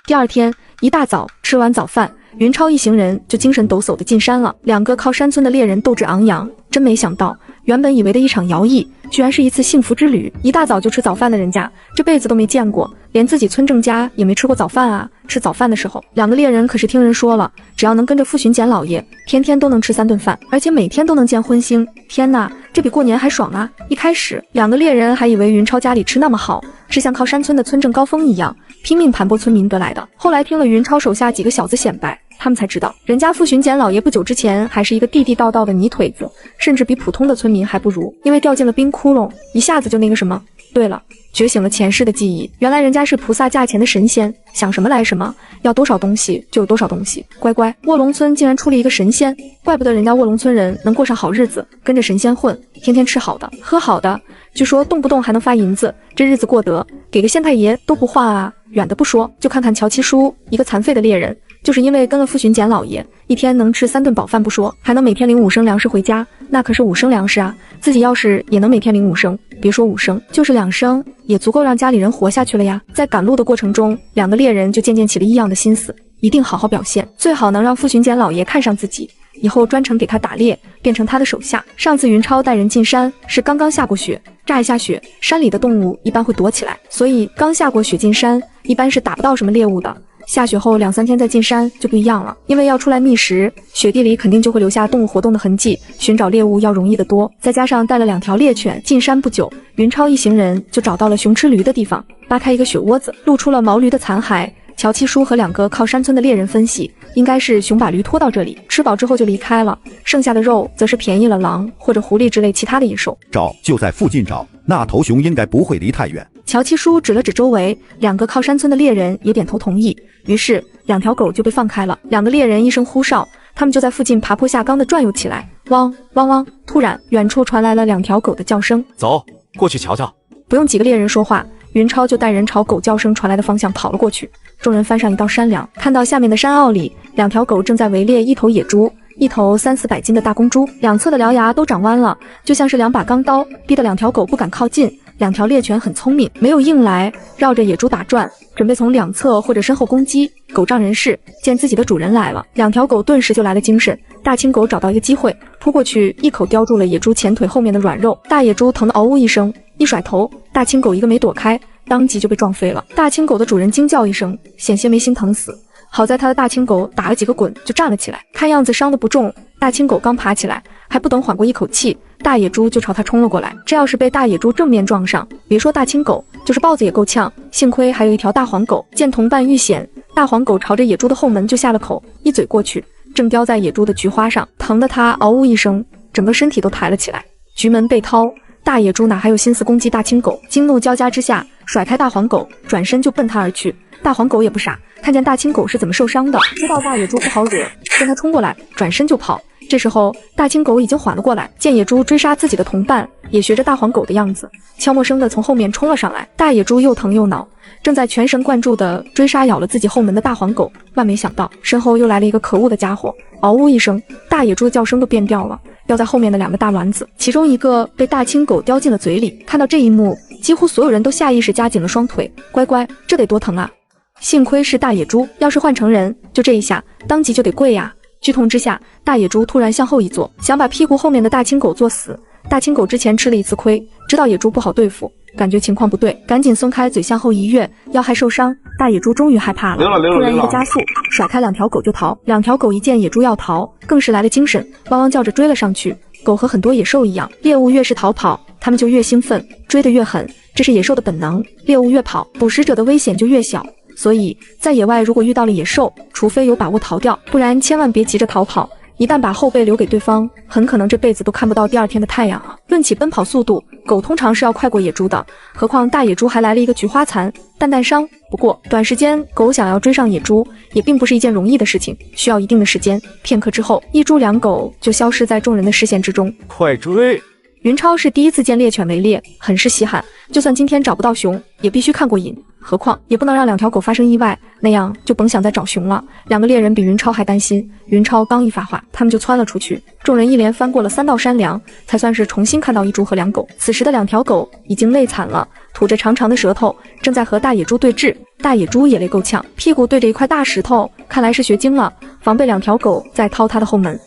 第二天一大早吃完早饭，云超一行人就精神抖擞地进山了。两个靠山村的猎人斗志昂扬，真没想到，原本以为的一场摇役，居然是一次幸福之旅。一大早就吃早饭的人家，这辈子都没见过，连自己村正家也没吃过早饭啊。吃早饭的时候，两个猎人可是听人说了，只要能跟着傅巡检老爷，天天都能吃3顿饭，而且每天都能见荤腥。天哪，这比过年还爽啊！一开始，两个猎人还以为云超家里吃那么好，是像靠山村的村正高峰一样，拼命盘剥村民得来的。后来听了云超手下几个小子显摆，他们才知道，人家傅巡检老爷不久之前还是一个地地道道的泥腿子，甚至比普通的村民还不如，因为掉进了冰窟窿，一下子就那个什么。对了，觉醒了前世的记忆，原来人家是菩萨驾前的神仙，想什么来什么，要多少东西就有多少东西。乖乖，卧龙村竟然出了一个神仙，怪不得人家卧龙村人能过上好日子，跟着神仙混，天天吃好的，喝好的，据说动不动还能发银子，这日子过得，给个县太爷都不换啊。远的不说，就看看乔七叔，一个残废的猎人，就是因为跟了傅巡检老爷，一天能吃3顿饱饭不说，还能每天领5升粮食回家，那可是5升粮食啊！自己要是也能每天领5升，别说5升，就是2升，也足够让家里人活下去了呀。在赶路的过程中，两个猎人就渐渐起了异样的心思，一定好好表现，最好能让傅巡检老爷看上自己，以后专程给他打猎，变成他的手下。上次云超带人进山是刚刚下过雪，乍一下雪，山里的动物一般会躲起来，所以刚下过雪进山，一般是打不到什么猎物的。下雪后2-3天再进山就不一样了，因为要出来觅食，雪地里肯定就会留下动物活动的痕迹，寻找猎物要容易得多。再加上带了2条猎犬，进山不久，云超一行人就找到了熊吃驴的地方，扒开一个雪窝子，露出了毛驴的残骸。乔七叔和2个靠山村的猎人分析，应该是熊把驴拖到这里，吃饱之后就离开了，剩下的肉则是便宜了狼或者狐狸之类其他的野兽。找就在附近找，那头熊应该不会离太远。乔七叔指了指周围，2个靠山村的猎人也点头同意，于是2条狗就被放开了。2个猎人一声呼哨，他们就在附近爬坡下岗的转悠起来，汪汪汪！突然，远处传来了2条狗的叫声。走，过去瞧瞧。不用几个猎人说话，云超就带人朝狗叫声传来的方向跑了过去。众人翻上一道山梁，看到下面的山坳里，2条狗正在围猎一头野猪，一头300-400斤的大公猪，两侧的獠牙都长弯了，就像是2把钢刀，逼得2条狗不敢靠近。2条猎犬很聪明，没有硬来，绕着野猪打转，准备从两侧或者身后攻击。狗仗人势，见自己的主人来了，2条狗顿时就来了精神。大青狗找到一个机会，扑过去，一口叼住了野猪前腿后面的软肉。大野猪疼得嗷呜一声，一甩头，大青狗一个没躲开，当即就被撞飞了。大青狗的主人惊叫一声，险些没心疼死。好在他的大青狗打了几个滚就站了起来，看样子伤得不重。大青狗刚爬起来，还不等缓过一口气，大野猪就朝他冲了过来。这要是被大野猪正面撞上，别说大青狗，就是豹子也够呛。幸亏还有一条大黄狗，见同伴遇险，大黄狗朝着野猪的后门就下了口，一嘴过去，正叼在野猪的菊花上，疼得他嗷呜一声，整个身体都抬了起来。菊门被掏，大野猪哪还有心思攻击大青狗？惊怒交加之下，甩开大黄狗，转身就奔他而去。大黄狗也不傻，看见大青狗是怎么受伤的，知道大野猪不好惹，见他冲过来，转身就跑。这时候大青狗已经缓了过来，见野猪追杀自己的同伴，也学着大黄狗的样子，悄默声的从后面冲了上来。大野猪又疼又恼，正在全神贯注的追杀咬了自己后门的大黄狗，万没想到身后又来了一个可恶的家伙，嗷呜一声，大野猪的叫声都变调了，掉在后面的2个大卵子，其中一个被大青狗叼进了嘴里。看到这一幕，几乎所有人都下意识夹紧了双腿，乖乖，这得多疼啊！幸亏是大野猪，要是换成人，就这一下，当即就得跪呀！剧痛之下，大野猪突然向后一坐，想把屁股后面的大青狗坐死。大青狗之前吃了一次亏，知道野猪不好对付，感觉情况不对，赶紧松开嘴向后一跃，要害受伤。大野猪终于害怕了，突然一个加速，甩开2条狗就逃。2条狗一见野猪要逃，更是来了精神，汪汪叫着追了上去。狗和很多野兽一样，猎物越是逃跑，它们就越兴奋，追得越狠，这是野兽的本能。猎物越跑，捕食者的危险就越小。所以在野外如果遇到了野兽，除非有把握逃掉，不然千万别急着逃跑，一旦把后背留给对方，很可能这辈子都看不到第二天的太阳啊。论起奔跑速度，狗通常是要快过野猪的，何况大野猪还来了一个菊花残、蛋蛋伤。不过短时间狗想要追上野猪，也并不是一件容易的事情，需要一定的时间。片刻之后，一猪两狗就消失在众人的视线之中。快追！云超是第一次见猎犬围猎，很是稀罕。就算今天找不到熊，也必须看过瘾。何况也不能让两条狗发生意外，那样就甭想再找熊了。两个猎人比云超还担心。云超刚一发话，他们就窜了出去。众人一连翻过了3道山梁，才算是重新看到一猪和两狗。此时的两条狗已经累惨了，吐着长长的舌头，正在和大野猪对峙。大野猪也累够呛，屁股对着一块大石头，看来是学精了，防备两条狗再掏他的后门。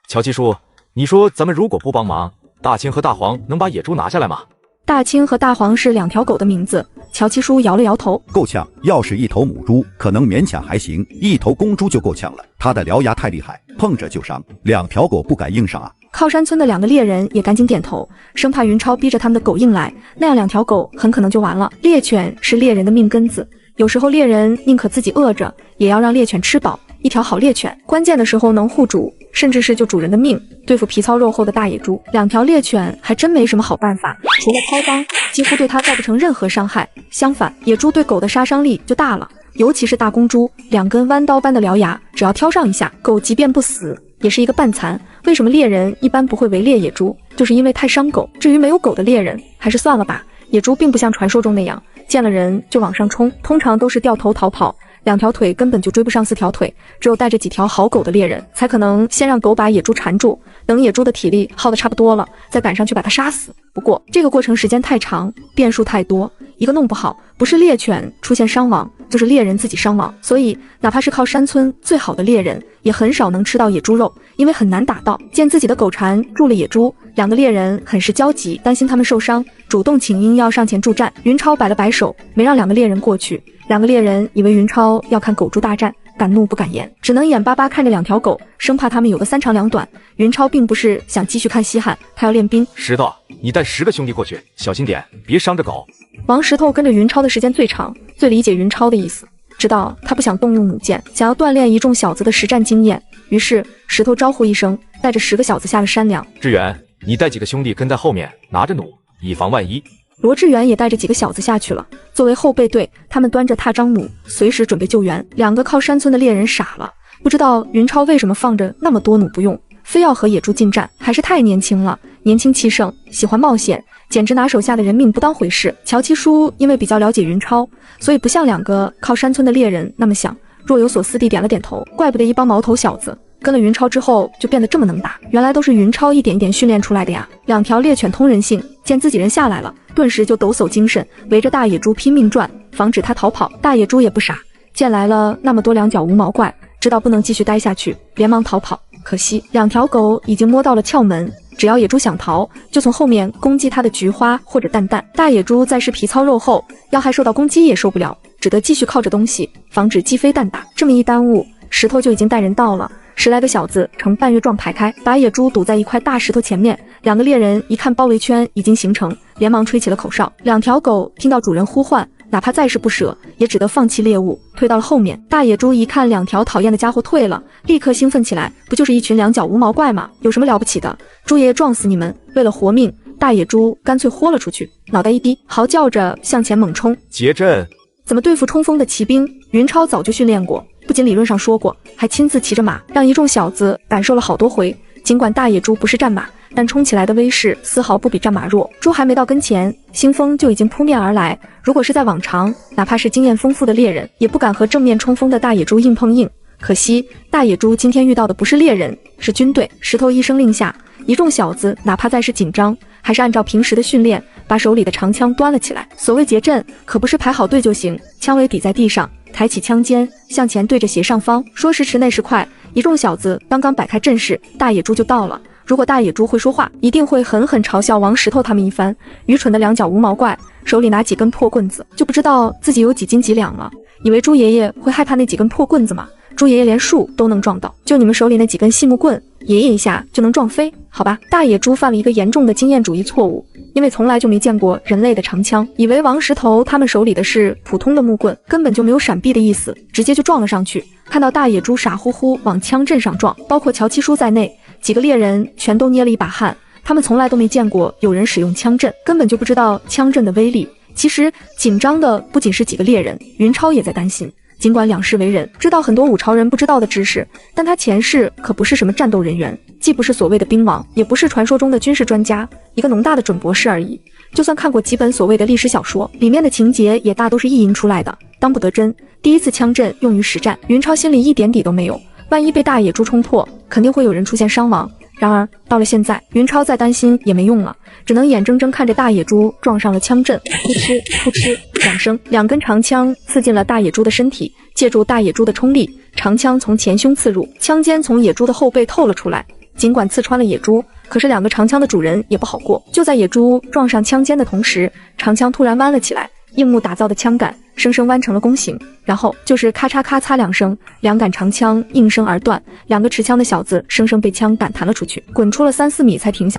乔七叔，你说咱们如果不帮忙，大青和大黄能把野猪拿下来吗？大青和大黄是两条狗的名字，乔七叔摇了摇头，够呛。要是一头母猪，可能勉强还行，一头公猪就够呛了。它的獠牙太厉害，碰着就伤，两条狗不敢硬上啊。靠山村的两个猎人也赶紧点头，生怕云超逼着他们的狗硬来，那样两条狗很可能就完了。猎犬是猎人的命根子，有时候猎人宁可自己饿着，也要让猎犬吃饱。一条好猎犬，关键的时候能护主，甚至是救主人的命。对付皮糙肉厚的大野猪，两条猎犬还真没什么好办法，除了操帮，几乎对它造不成任何伤害。相反，野猪对狗的杀伤力就大了，尤其是大公猪，两根弯刀般的獠牙，只要挑上一下，狗即便不死，也是一个半残。为什么猎人一般不会围猎野猪，就是因为太伤狗。至于没有狗的猎人，还是算了吧。野猪并不像传说中那样，见了人就往上冲，通常都是掉头逃跑。两条腿根本就追不上4条腿，只有带着几条好狗的猎人才可能先让狗把野猪缠住，等野猪的体力耗得差不多了，再赶上去把它杀死。不过这个过程时间太长，变数太多，一个弄不好，不是猎犬出现伤亡，就是猎人自己伤亡。所以哪怕是靠山村最好的猎人，也很少能吃到野猪肉，因为很难打到。见自己的狗缠住了野猪，两个猎人很是焦急，担心他们受伤，主动请缨要上前助战。云超摆了摆手，没让两个猎人过去。两个猎人以为云超要看狗猪大战，敢怒不敢言，只能眼巴巴看着两条狗，生怕他们有个3长2短。云超并不是想继续看稀罕，他要练兵。石头，你带10个兄弟过去，小心点，别伤着狗。王石头跟着云超的时间最长，最理解云超的意思，知道他不想动用弩箭，想要锻炼一众小子的实战经验。于是石头招呼一声，带着10个小子下了山梁。志远，你带几个兄弟跟在后面，拿着弩，以防万一。罗志远也带着几个小子下去了，作为后备队，他们端着踏章弩，随时准备救援。两个靠山村的猎人傻了，不知道云超为什么放着那么多弩不用，非要和野猪近战，还是太年轻了，年轻气盛，喜欢冒险，简直拿手下的人命不当回事。乔七叔因为比较了解云超，所以不像两个靠山村的猎人那么想，若有所思地点了点头。怪不得一帮毛头小子跟了云超之后就变得这么能打，原来都是云超一点一点训练出来的呀。两条猎犬通人性，见自己人下来了，顿时就抖擞精神，围着大野猪拼命转，防止它逃跑。大野猪也不傻，见来了那么多两脚无毛怪，知道不能继续待下去，连忙逃跑。可惜两条狗已经摸到了窍门，只要野猪想逃，就从后面攻击它的菊花或者蛋蛋。大野猪再是皮糙肉厚，要害受到攻击也受不了，只得继续靠着东西，防止鸡飞蛋打。这么一耽误，石头就已经带人到了。10来个小子呈半月状排开，把野猪堵在一块大石头前面。两个猎人一看包围圈已经形成，连忙吹起了口哨。两条狗听到主人呼唤，哪怕再是不舍，也只得放弃猎物，退到了后面。大野猪一看两条讨厌的家伙退了，立刻兴奋起来，不就是一群两脚无毛怪吗？有什么了不起的？猪爷爷撞死你们！为了活命，大野猪干脆豁了出去，脑袋一低，嚎叫着向前猛冲。结阵！怎么对付冲锋的骑兵？云超早就训练过，不仅理论上说过，还亲自骑着马，让一众小子感受了好多回。尽管大野猪不是战马，但冲起来的威势丝毫不比战马弱。猪还没到跟前，腥风就已经扑面而来。如果是在往常，哪怕是经验丰富的猎人，也不敢和正面冲锋的大野猪硬碰硬。可惜大野猪今天遇到的不是猎人，是军队。石头一声令下，一众小子哪怕再是紧张，还是按照平时的训练，把手里的长枪端了起来。所谓结阵，可不是排好队就行，枪尾抵在地上，抬起枪尖向前对着斜上方。说时迟那时快，一众小子刚刚摆开阵势，大野猪就到了。如果大野猪会说话，一定会狠狠嘲笑王石头他们一番。愚蠢的两脚无毛怪，手里拿几根破棍子，就不知道自己有几斤几两了，以为猪爷爷会害怕那几根破棍子吗？猪爷爷连树都能撞到，就你们手里那几根细木棍，爷爷一下就能撞飞？好吧，大野猪犯了一个严重的经验主义错误，因为从来就没见过人类的长枪，以为王石头他们手里的是普通的木棍，根本就没有闪避的意思，直接就撞了上去。看到大野猪傻乎乎往枪阵上撞，包括乔七叔在内，几个猎人全都捏了一把汗。他们从来都没见过有人使用枪阵，根本就不知道枪阵的威力。其实紧张的不仅是几个猎人，云超也在担心。尽管两世为人，知道很多五朝人不知道的知识，但他前世可不是什么战斗人员，既不是所谓的兵王，也不是传说中的军事专家，一个农大的准博士而已。就算看过几本所谓的历史小说，里面的情节也大都是意淫出来的，当不得真。第一次枪阵用于实战，云超心里一点底都没有，万一被大野猪冲破，肯定会有人出现伤亡。然而到了现在，云超再担心也没用了，只能眼睁睁看着大野猪撞上了枪阵，扑哧扑哧两声，两根长枪刺进了大野猪的身体，借助大野猪的冲力，长枪从前胸刺入，枪尖从野猪的后背透了出来。尽管刺穿了野猪，可是两个长枪的主人也不好过。就在野猪撞上枪尖的同时，长枪突然弯了起来，硬木打造的枪杆生生弯成了弓形，然后就是咔嚓咔嚓两声，两杆长枪应声而断，两个持枪的小子生生被枪杆弹了出去，滚出了3-4米才停下。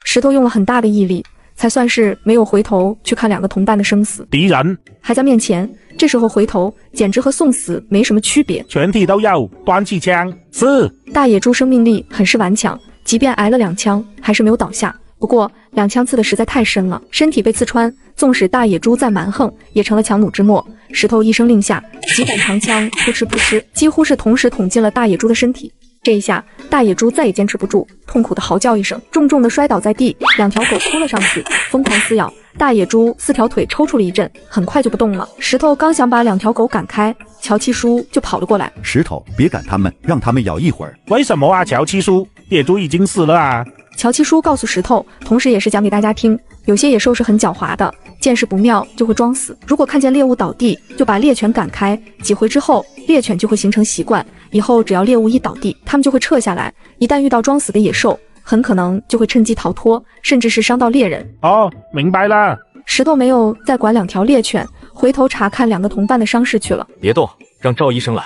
石头用了很大的毅力，才算是没有回头去看两个同伴的生死。敌人还在面前，这时候回头简直和送死没什么区别。全体都要端起枪。是。大野猪生命力很是顽强，即便挨了2枪，还是没有倒下。不过2枪刺的实在太深了，身体被刺穿，纵使大野猪再蛮横，也成了强弩之末。石头一声令下，几杆长枪扑哧扑哧，几乎是同时捅进了大野猪的身体。这一下，大野猪再也坚持不住，痛苦的嚎叫一声，重重的摔倒在地。2条狗扑了上去，疯狂撕咬。大野猪4条腿抽搐了一阵，很快就不动了。石头刚想把2条狗赶开，乔七叔就跑了过来。石头，别赶他们，让他们咬一会儿。为什么啊，乔七叔？野猪已经死了啊。乔七叔告诉石头，同时也是讲给大家听，有些野兽是很狡猾的，见势不妙就会装死。如果看见猎物倒地，就把猎犬赶开，几回之后，猎犬就会形成习惯，以后只要猎物一倒地，它们就会撤下来。一旦遇到装死的野兽，很可能就会趁机逃脱，甚至是伤到猎人。哦，明白了。石头没有再管2条猎犬，回头查看2个同伴的伤势去了。别动，让赵医生来。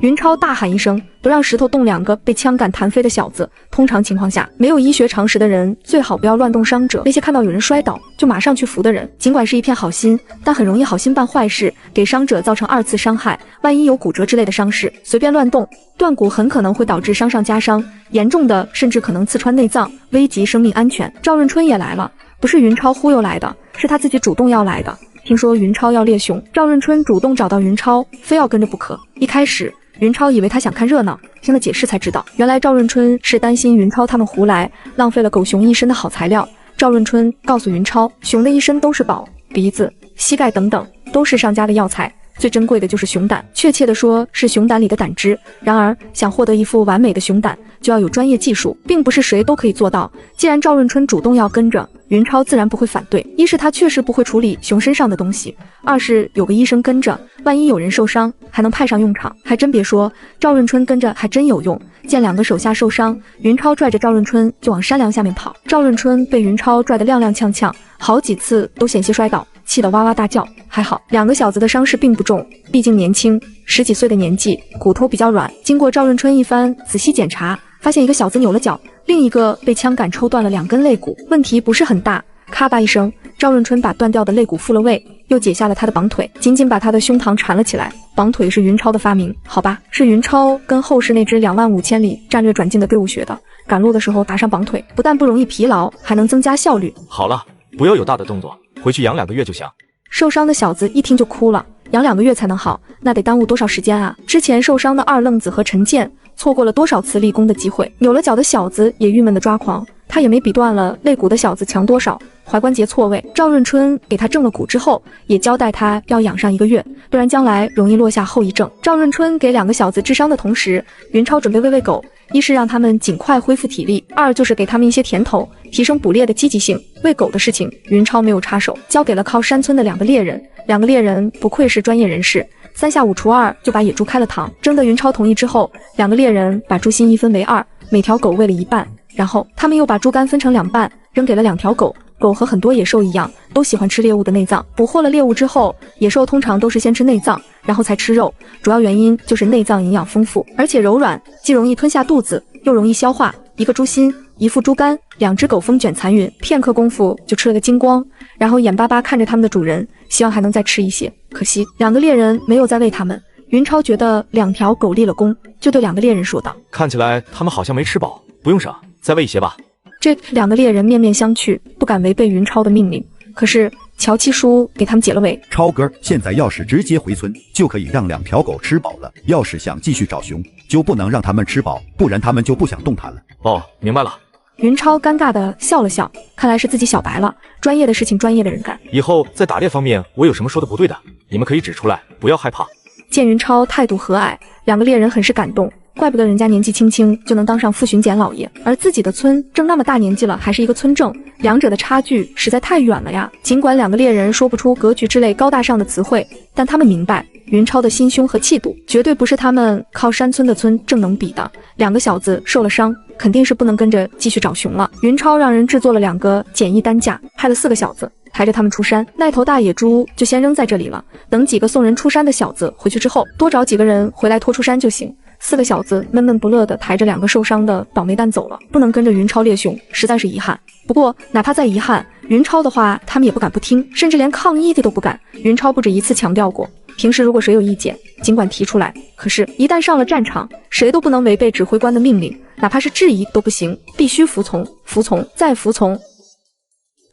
云超大喊一声，不让石头动2个被枪杆弹飞的小子。通常情况下，没有医学常识的人最好不要乱动伤者，那些看到有人摔倒就马上去扶的人，尽管是一片好心，但很容易好心办坏事，给伤者造成2次伤害。万一有骨折之类的伤势，随便乱动，断骨很可能会导致伤上加伤，严重的甚至可能刺穿内脏，危及生命安全。赵润春也来了，不是云超忽悠来的，是他自己主动要来的。听说云超要猎熊，赵润春主动找到云超，非要跟着不可。一开始云超以为他想看热闹，听了解释才知道，原来赵润春是担心云超他们胡来，浪费了狗熊一身的好材料。赵润春告诉云超，熊的一身都是宝，鼻子、膝盖等等都是上佳的药材，最珍贵的就是熊胆，确切的说是熊胆里的胆汁。然而想获得一副完美的熊胆，就要有专业技术，并不是谁都可以做到。既然赵润春主动要跟着，云超自然不会反对。一是他确实不会处理熊身上的东西，二是有个医生跟着，万一有人受伤还能派上用场。还真别说，赵润春跟着还真有用。见2个手下受伤，云超拽着赵润春就往山梁下面跑。赵润春被云超拽得踉踉跄跄，好几次都险些摔倒，气得哇哇大叫。还好2个小子的伤势并不重，毕竟年轻，10几岁的年纪，骨头比较软。经过赵润春一番仔细检查，发现一个小子扭了脚，另一个被枪杆抽断了2根肋骨，问题不是很大。咔吧一声，赵润春把断掉的肋骨复了位，又解下了他的绑腿，紧紧把他的胸膛缠了起来。绑腿是云超的发明，好吧，是云超跟后世那支25000里战略转进的队伍学的。赶路的时候打上绑腿，不但不容易疲劳，还能增加效率。好了，不要有大的动作，回去养2个月就行。受伤的小子一听就哭了，养2个月才能好，那得耽误多少时间啊？之前受伤的二愣子和陈健错过了多少次立功的机会，扭了脚的小子也郁闷的抓狂，他也没比断了肋骨的小子强多少，踝关节错位。赵润春给他正了骨之后，也交代他要养上1个月，不然将来容易落下后遗症。赵润春给2个小子治伤的同时，云超准备喂狗，一是让他们尽快恢复体力，二就是给他们一些甜头，提升捕猎的积极性。喂狗的事情，云超没有插手，交给了靠山村的2个猎人。2个猎人不愧是专业人士，3下5除2就把野猪开了膛。征得云超同意之后，2个猎人把猪心一分为2，每条狗喂了1半，然后他们又把猪肝分成2半，扔给了2条狗。狗和很多野兽一样，都喜欢吃猎物的内脏。捕获了猎物之后，野兽通常都是先吃内脏，然后才吃肉，主要原因就是内脏营养丰富，而且柔软，既容易吞下肚子，又容易消化。一个猪心一副猪肝，2只狗风卷残云，片刻功夫就吃了个精光，然后眼巴巴看着他们的主人，希望还能再吃一些。可惜2个猎人没有再喂他们。云超觉得2条狗立了功，就对2个猎人说道：“看起来他们好像没吃饱，不用省，再喂一些吧。”这2个猎人面面相觑，不敢违背云超的命令。可是乔七叔给他们解了围：“超哥，现在要是直接回村，就可以让2条狗吃饱了。要是想继续找熊，就不能让他们吃饱，不然他们就不想动弹了。”哦，明白了。云超尴尬地笑了笑，看来是自己小白了，专业的事情专业的人干。以后在打猎方面我有什么说的不对的，你们可以指出来，不要害怕。见云超态度和蔼，2个猎人很是感动，怪不得人家年纪轻轻就能当上副巡检老爷，而自己的村正那么大年纪了，还是一个村正，2者的差距实在太远了呀。尽管2个猎人说不出格局之类高大上的词汇，但他们明白云超的心胸和气度绝对不是他们靠山村的村正能比的。2个小子受了伤，肯定是不能跟着继续找熊了。云超让人制作了2个简易担架，派了4个小子抬着他们出山，那头大野猪就先扔在这里了。等几个送人出山的小子回去之后，多找几个人回来拖出山就行。4个小子闷闷不乐地抬着2个受伤的倒霉蛋走了，不能跟着云超猎熊，实在是遗憾。不过哪怕再遗憾，云超的话他们也不敢不听，甚至连抗议的都不敢。云超不止一次强调过，平时如果谁有意见，尽管提出来，可是一旦上了战场，谁都不能违背指挥官的命令，哪怕是质疑都不行，必须服从，服从再服从。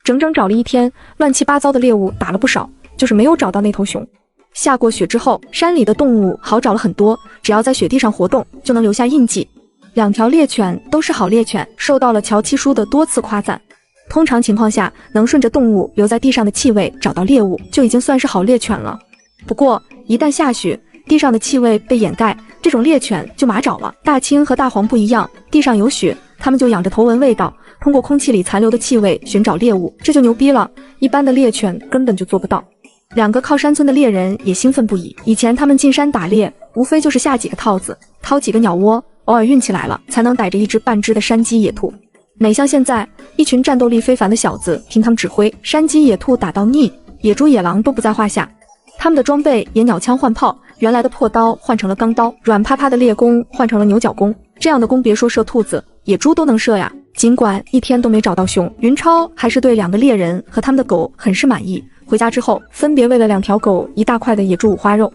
整整找了1天，乱七八糟的猎物打了不少，就是没有找到那头熊。下过雪之后，山里的动物好找了很多，只要在雪地上活动，就能留下印记。2条猎犬都是好猎犬，受到了乔七叔的多次夸赞。通常情况下，能顺着动物留在地上的气味找到猎物，就已经算是好猎犬了。不过一旦下雪，地上的气味被掩盖，这种猎犬就麻找了。大青和大黄不一样，地上有雪，它们就仰着头闻味道，通过空气里残留的气味寻找猎物，这就牛逼了，一般的猎犬根本就做不到。2个靠山村的猎人也兴奋不已，以前他们进山打猎，无非就是下几个套子，掏几个鸟窝，偶尔运气来了，才能逮着1只半只的山鸡野兔。哪像现在，一群战斗力非凡的小子听他们指挥，山鸡野兔打到腻，野猪野狼都不在话下。他们的装备也鸟枪换炮，原来的破刀换成了钢刀，软趴趴的猎弓换成了牛角弓，这样的弓别说射兔子，野猪都能射呀。尽管1天都没找到熊，云超还是对2个猎人和他们的狗很是满意。回家之后，分别喂了2条狗1大块的野猪五花肉。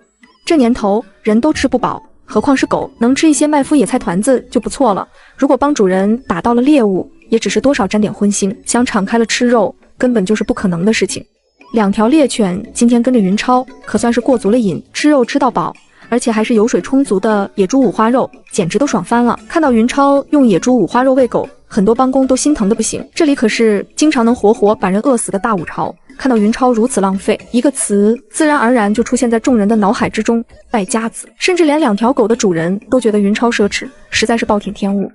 这年头人都吃不饱，何况是狗，能吃一些麦麸野菜团子就不错了。如果帮主人打到了猎物，也只是多少沾点荤腥，想敞开了吃肉，根本就是不可能的事情。2条猎犬今天跟着云超，可算是过足了瘾，吃肉吃到饱，而且还是油水充足的野猪五花肉，简直都爽翻了。看到云超用野猪五花肉喂狗，很多帮工都心疼的不行，这里可是经常能活活把人饿死的大武朝。看到云超如此浪费，一个词自然而然就出现在众人的脑海之中，败家子。甚至连2条狗的主人都觉得云超奢侈，实在是暴殄天物。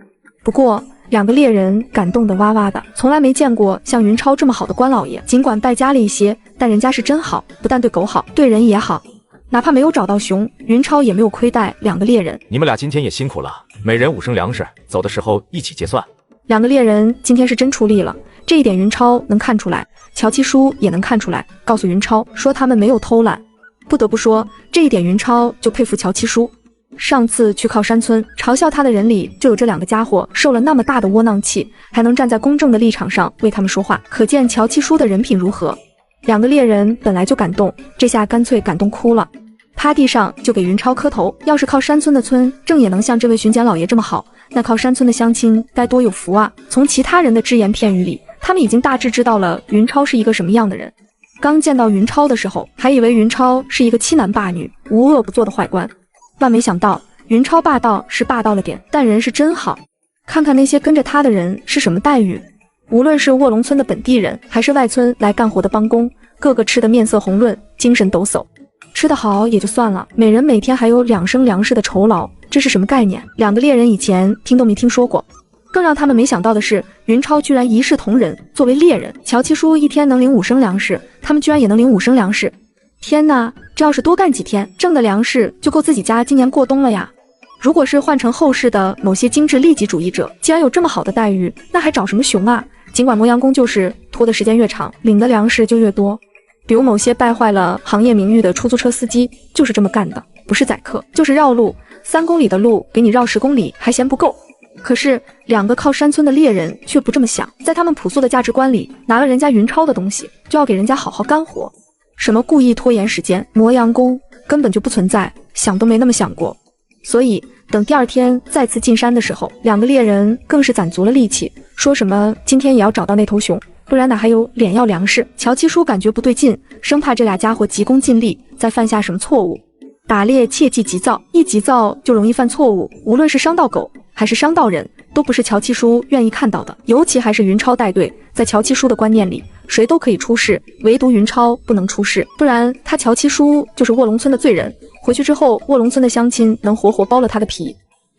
不过2个猎人感动得哇哇的，从来没见过像云超这么好的官老爷，尽管败家了一些，但人家是真好，不但对狗好，对人也好。哪怕没有找到熊，云超也没有亏待2个猎人。你们俩今天也辛苦了，每人5升粮食，走的时候一起结算。2个猎人今天是真出力了，这一点云超能看出来，乔七叔也能看出来，告诉云超说他们没有偷懒。不得不说，这一点云超就佩服乔七叔。上次去靠山村，嘲笑他的人里就有这2个家伙，受了那么大的窝囊气，还能站在公正的立场上为他们说话，可见乔七叔的人品如何。2个猎人本来就感动，这下干脆感动哭了，趴地上就给云超磕头。要是靠山村的村正也能像这位巡检老爷这么好，那靠山村的乡亲该多有福啊。从其他人的只言片语里，他们已经大致知道了云超是一个什么样的人。刚见到云超的时候，还以为云超是一个欺男霸女、无恶不作的坏官，万没想到云超霸道是霸道了点，但人是真好。看看那些跟着他的人是什么待遇，无论是卧龙村的本地人，还是外村来干活的帮工，个个吃得面色红润，精神抖擞。吃得好也就算了，每人每天还有2升粮食的酬劳，这是什么概念？2个猎人以前听都没听说过。更让他们没想到的是，云超居然一视同仁，作为猎人，乔七叔1天能领5升粮食，他们居然也能领5升粮食。天哪，这要是多干几天，挣的粮食就够自己家今年过冬了呀！如果是换成后世的某些精致利己主义者，既然有这么好的待遇，那还找什么熊啊？尽管磨洋工就是拖的时间越长，领的粮食就越多。比如某些败坏了行业名誉的出租车司机就是这么干的，不是宰客就是绕路，3公里的路给你绕10公里还嫌不够。可是两个靠山村的猎人却不这么想，在他们朴素的价值观里，拿了人家云超的东西，就要给人家好好干活。什么故意拖延时间、磨洋工，根本就不存在，想都没那么想过。所以等第二天再次进山的时候，两个猎人更是攒足了力气，说什么今天也要找到那头熊，不然哪还有脸要粮食。乔七叔感觉不对劲，生怕这俩家伙急功近利，再犯下什么错误。打猎切忌急躁，一急躁就容易犯错误，无论是伤到狗还是伤到人，都不是乔七叔愿意看到的。尤其还是云超带队，在乔七叔的观念里，谁都可以出事，唯独云超不能出事，不然他乔七叔就是卧龙村的罪人，回去之后卧龙村的乡亲能活活剥了他的皮。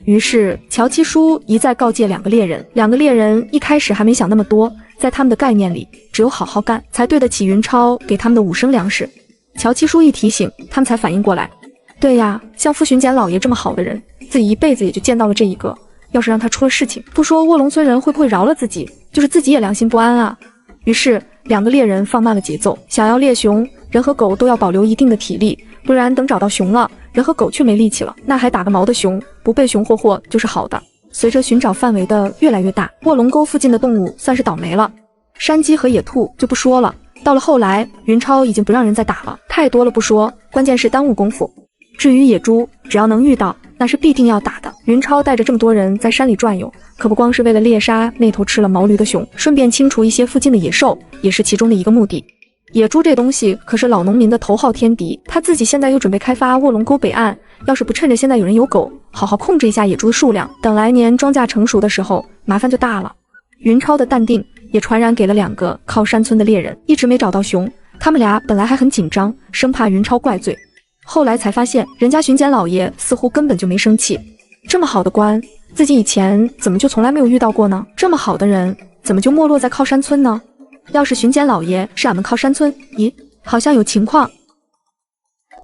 于是乔七叔一再告诫两个猎人，两个猎人一开始还没想那么多，在他们的概念里，只有好好干才对得起云超给他们的5升粮食。乔七叔一提醒，他们才反应过来，对呀，像傅巡检老爷这么好的人，自己一辈子也就见到了这一个，要是让他出了事情，不说卧龙村人会不会饶了自己，就是自己也良心不安啊。于是两个猎人放慢了节奏，想要猎熊，人和狗都要保留一定的体力，不然等找到熊了，人和狗却没力气了，那还打个毛的熊，不被熊霍霍就是好的。随着寻找范围的越来越大，卧龙沟附近的动物算是倒霉了。山鸡和野兔就不说了，到了后来，云超已经不让人再打了，太多了不说，关键是耽误功夫。至于野猪，只要能遇到，那是必定要打的。云超带着这么多人在山里转悠，可不光是为了猎杀那头吃了毛驴的熊，顺便清除一些附近的野兽，也是其中的一个目的。野猪这东西可是老农民的头号天敌，他自己现在又准备开发卧龙沟北岸，要是不趁着现在有人有狗，好好控制一下野猪的数量，等来年庄稼成熟的时候，麻烦就大了。云超的淡定也传染给了两个靠山村的猎人，一直没找到熊，他们俩本来还很紧张，生怕云超怪罪，后来才发现人家巡检老爷似乎根本就没生气。这么好的官，自己以前怎么就从来没有遇到过呢？这么好的人，怎么就没落在靠山村呢？要是巡检老爷是俺们靠山村，咦，好像有情况。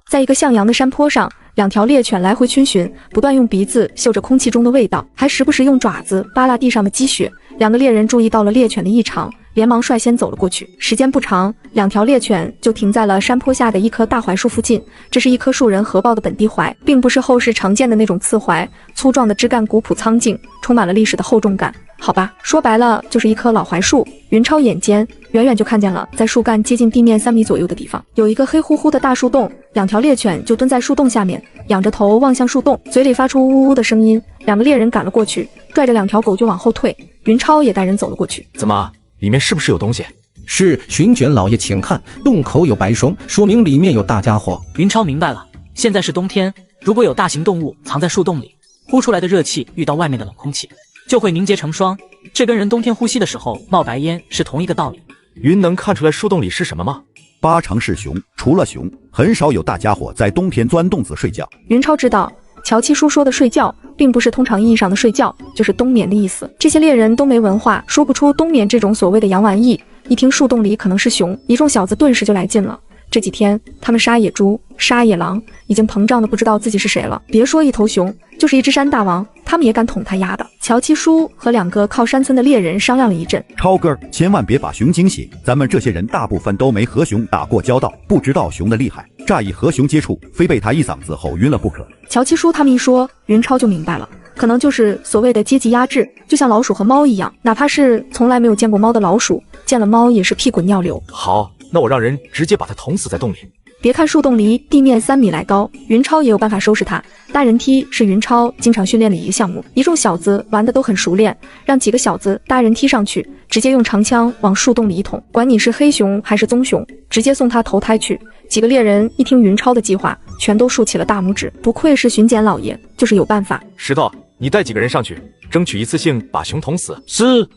在一个向阳的山坡上，两条猎犬来回逡巡，不断用鼻子嗅着空气中的味道，还时不时用爪子扒拉地上的积雪。两个猎人注意到了猎犬的异常，连忙率先走了过去。时间不长，两条猎犬就停在了山坡下的一棵大槐树附近。这是一棵树人合抱的本地槐，并不是后世常见的那种刺槐，粗壮的枝干古朴苍劲，充满了历史的厚重感。好吧，说白了就是一棵老槐树。云超眼尖，远远就看见了，在树干接近地面3米左右的地方，有一个黑乎乎的大树洞。两条猎犬就蹲在树洞下面，仰着头望向树洞，嘴里发出呜呜的声音。两个猎人赶了过去，拽着两条狗就往后退。云超也带人走了过去。怎么，里面是不是有东西？是，巡检老爷请看，洞口有白霜，说明里面有大家伙。云超明白了，现在是冬天，如果有大型动物藏在树洞里，呼出来的热气遇到外面的冷空气，就会凝结成霜，这跟人冬天呼吸的时候冒白烟是同一个道理。云能看出来树洞里是什么吗？8成是熊，除了熊，很少有大家伙在冬天钻洞子睡觉。云超知道，乔七叔说的睡觉，并不是通常意义上的睡觉，就是冬眠的意思。这些猎人都没文化，说不出冬眠这种所谓的洋玩意。一听树洞里可能是熊，一众小子顿时就来劲了。这几天他们杀野猪、杀野狼，已经膨胀的不知道自己是谁了。别说一头熊，就是一只山大王，他们也敢捅他丫的。乔七叔和两个靠山村的猎人商量了一阵，超哥，千万别把熊惊醒，咱们这些人大部分都没和熊打过交道，不知道熊的厉害，乍一和熊接触，非被他一嗓子吼晕了不可。乔七叔他们一说，云超就明白了，可能就是所谓的阶级压制，就像老鼠和猫一样，哪怕是从来没有见过猫的老鼠，见了猫也是屁滚尿流。好，那我让人直接把他捅死在洞里。别看树洞离地面3米来高，云超也有办法收拾他。搭人梯是云超经常训练的一个项目，一众小子玩的都很熟练，让几个小子搭人梯上去，直接用长枪往树洞里一捅，管你是黑熊还是棕熊，直接送他投胎去。几个猎人一听云超的计划，全都竖起了大拇指，不愧是巡检老爷，就是有办法。石头，你带几个人上去，争取一次性把熊捅死。是。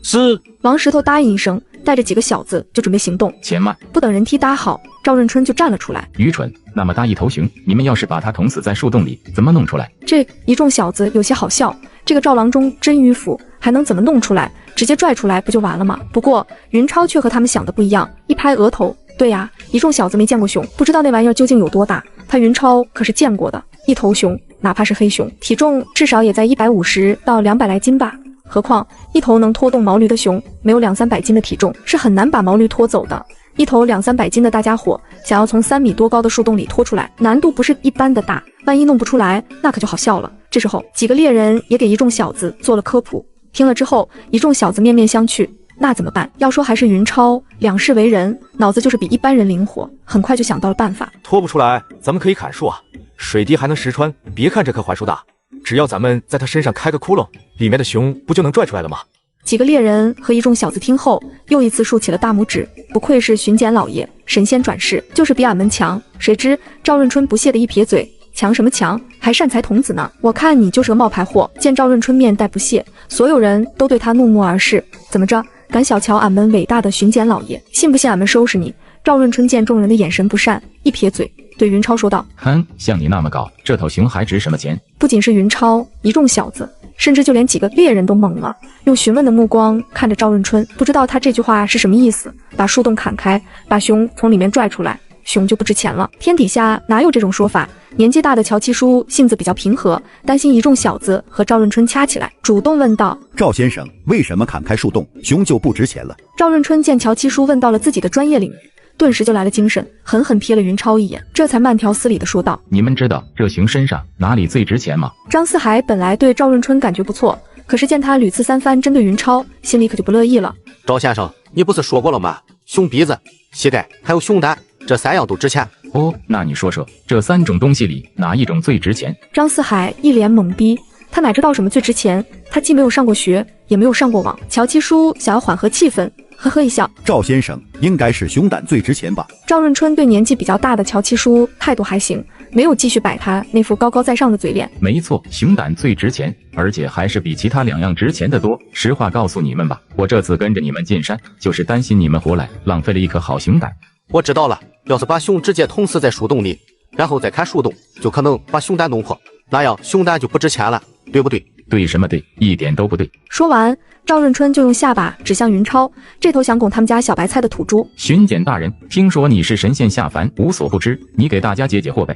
王石头答应一声，带着几个小子就准备行动。且慢，不等人梯搭好，赵润春就站了出来。愚蠢，那么大一头熊，你们要是把它捅死在树洞里，怎么弄出来？这一众小子有些好笑，这个赵郎中真迂腐，还能怎么弄出来？直接拽出来不就完了吗？不过云超却和他们想的不一样，一拍额头，对呀，一众小子没见过熊，不知道那玩意儿究竟有多大，他云超可是见过的。一头熊，哪怕是黑熊，体重至少也在150到200来斤吧。何况一头能拖动毛驴的熊，没有200-300斤的体重，是很难把毛驴拖走的。一头200-300斤的大家伙，想要从3米多高的树洞里拖出来，难度不是一般的大。万一弄不出来，那可就好笑了。这时候，几个猎人也给一众小子做了科普。听了之后，一众小子面面相觑。那怎么办？要说还是云超两世为人，脑子就是比一般人灵活，很快就想到了办法。拖不出来，咱们可以砍树啊，水滴还能石穿。别看这棵槐树大，只要咱们在它身上开个窟窿，里面的熊不就能拽出来了吗？几个猎人和一众小子听后，又一次竖起了大拇指。不愧是巡检老爷，神仙转世，就是比俺们强。谁知赵润春不屑的一撇嘴。强什么强，还善财童子呢？我看你就是个冒牌货。见赵润春面带不屑，所有人都对他怒目而视。怎么着，敢小瞧俺们伟大的巡检老爷？信不信俺们收拾你？赵润春见众人的眼神不善，一撇嘴，对云超说道：哼，像你那么高，这头熊还值什么钱？不仅是云超，一众小子，甚至就连几个猎人都懵了，用询问的目光看着赵润春，不知道他这句话是什么意思。把树洞砍开，把熊从里面拽出来，熊就不值钱了。天底下哪有这种说法？年纪大的乔七叔性子比较平和，担心一众小子和赵润春掐起来，主动问道：赵先生，为什么砍开树洞，熊就不值钱了？赵润春见乔七叔问到了自己的专业领域，顿时就来了精神，狠狠瞥了云超一眼，这才慢条斯理地说道：你们知道这熊身上哪里最值钱吗？张四海本来对赵润春感觉不错，可是见他屡次三番针对云超，心里可就不乐意了。赵先生，你不是说过了吗？熊鼻子、膝盖还有熊胆，这3样都值钱。哦，那你说说，这3种东西里哪一种最值钱？张四海一脸懵逼，他哪知道什么最值钱？他既没有上过学，也没有上过网。乔七叔想要缓和气氛，呵呵一笑：赵先生，应该是熊胆最值钱吧？赵润春对年纪比较大的乔七叔态度还行，没有继续摆他那副高高在上的嘴脸。没错，熊胆最值钱，而且还是比其他2样值钱的多。实话告诉你们吧，我这次跟着你们进山，就是担心你们回来浪费了一颗好熊胆。我知道了，要是把熊直接捅死在树洞里，然后再砍树洞，就可能把熊胆弄破，那样熊胆就不值钱了，对不对？对什么对？一点都不对。说完，赵润春就用下巴指向云超，这头想拱他们家小白菜的土猪。巡检大人，听说你是神仙下凡，无所不知，你给大家解解惑呗。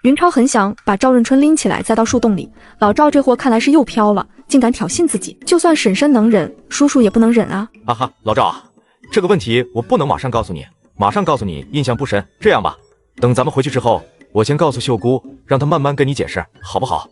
云超很想把赵润春拎起来再到树洞里，老赵这货看来是又飘了，竟敢挑衅自己，就算婶婶能忍，叔叔也不能忍啊！啊哈，老赵，这个问题我不能马上告诉你，马上告诉你印象不深。这样吧，等咱们回去之后，我先告诉秀姑，让她慢慢跟你解释，好不好？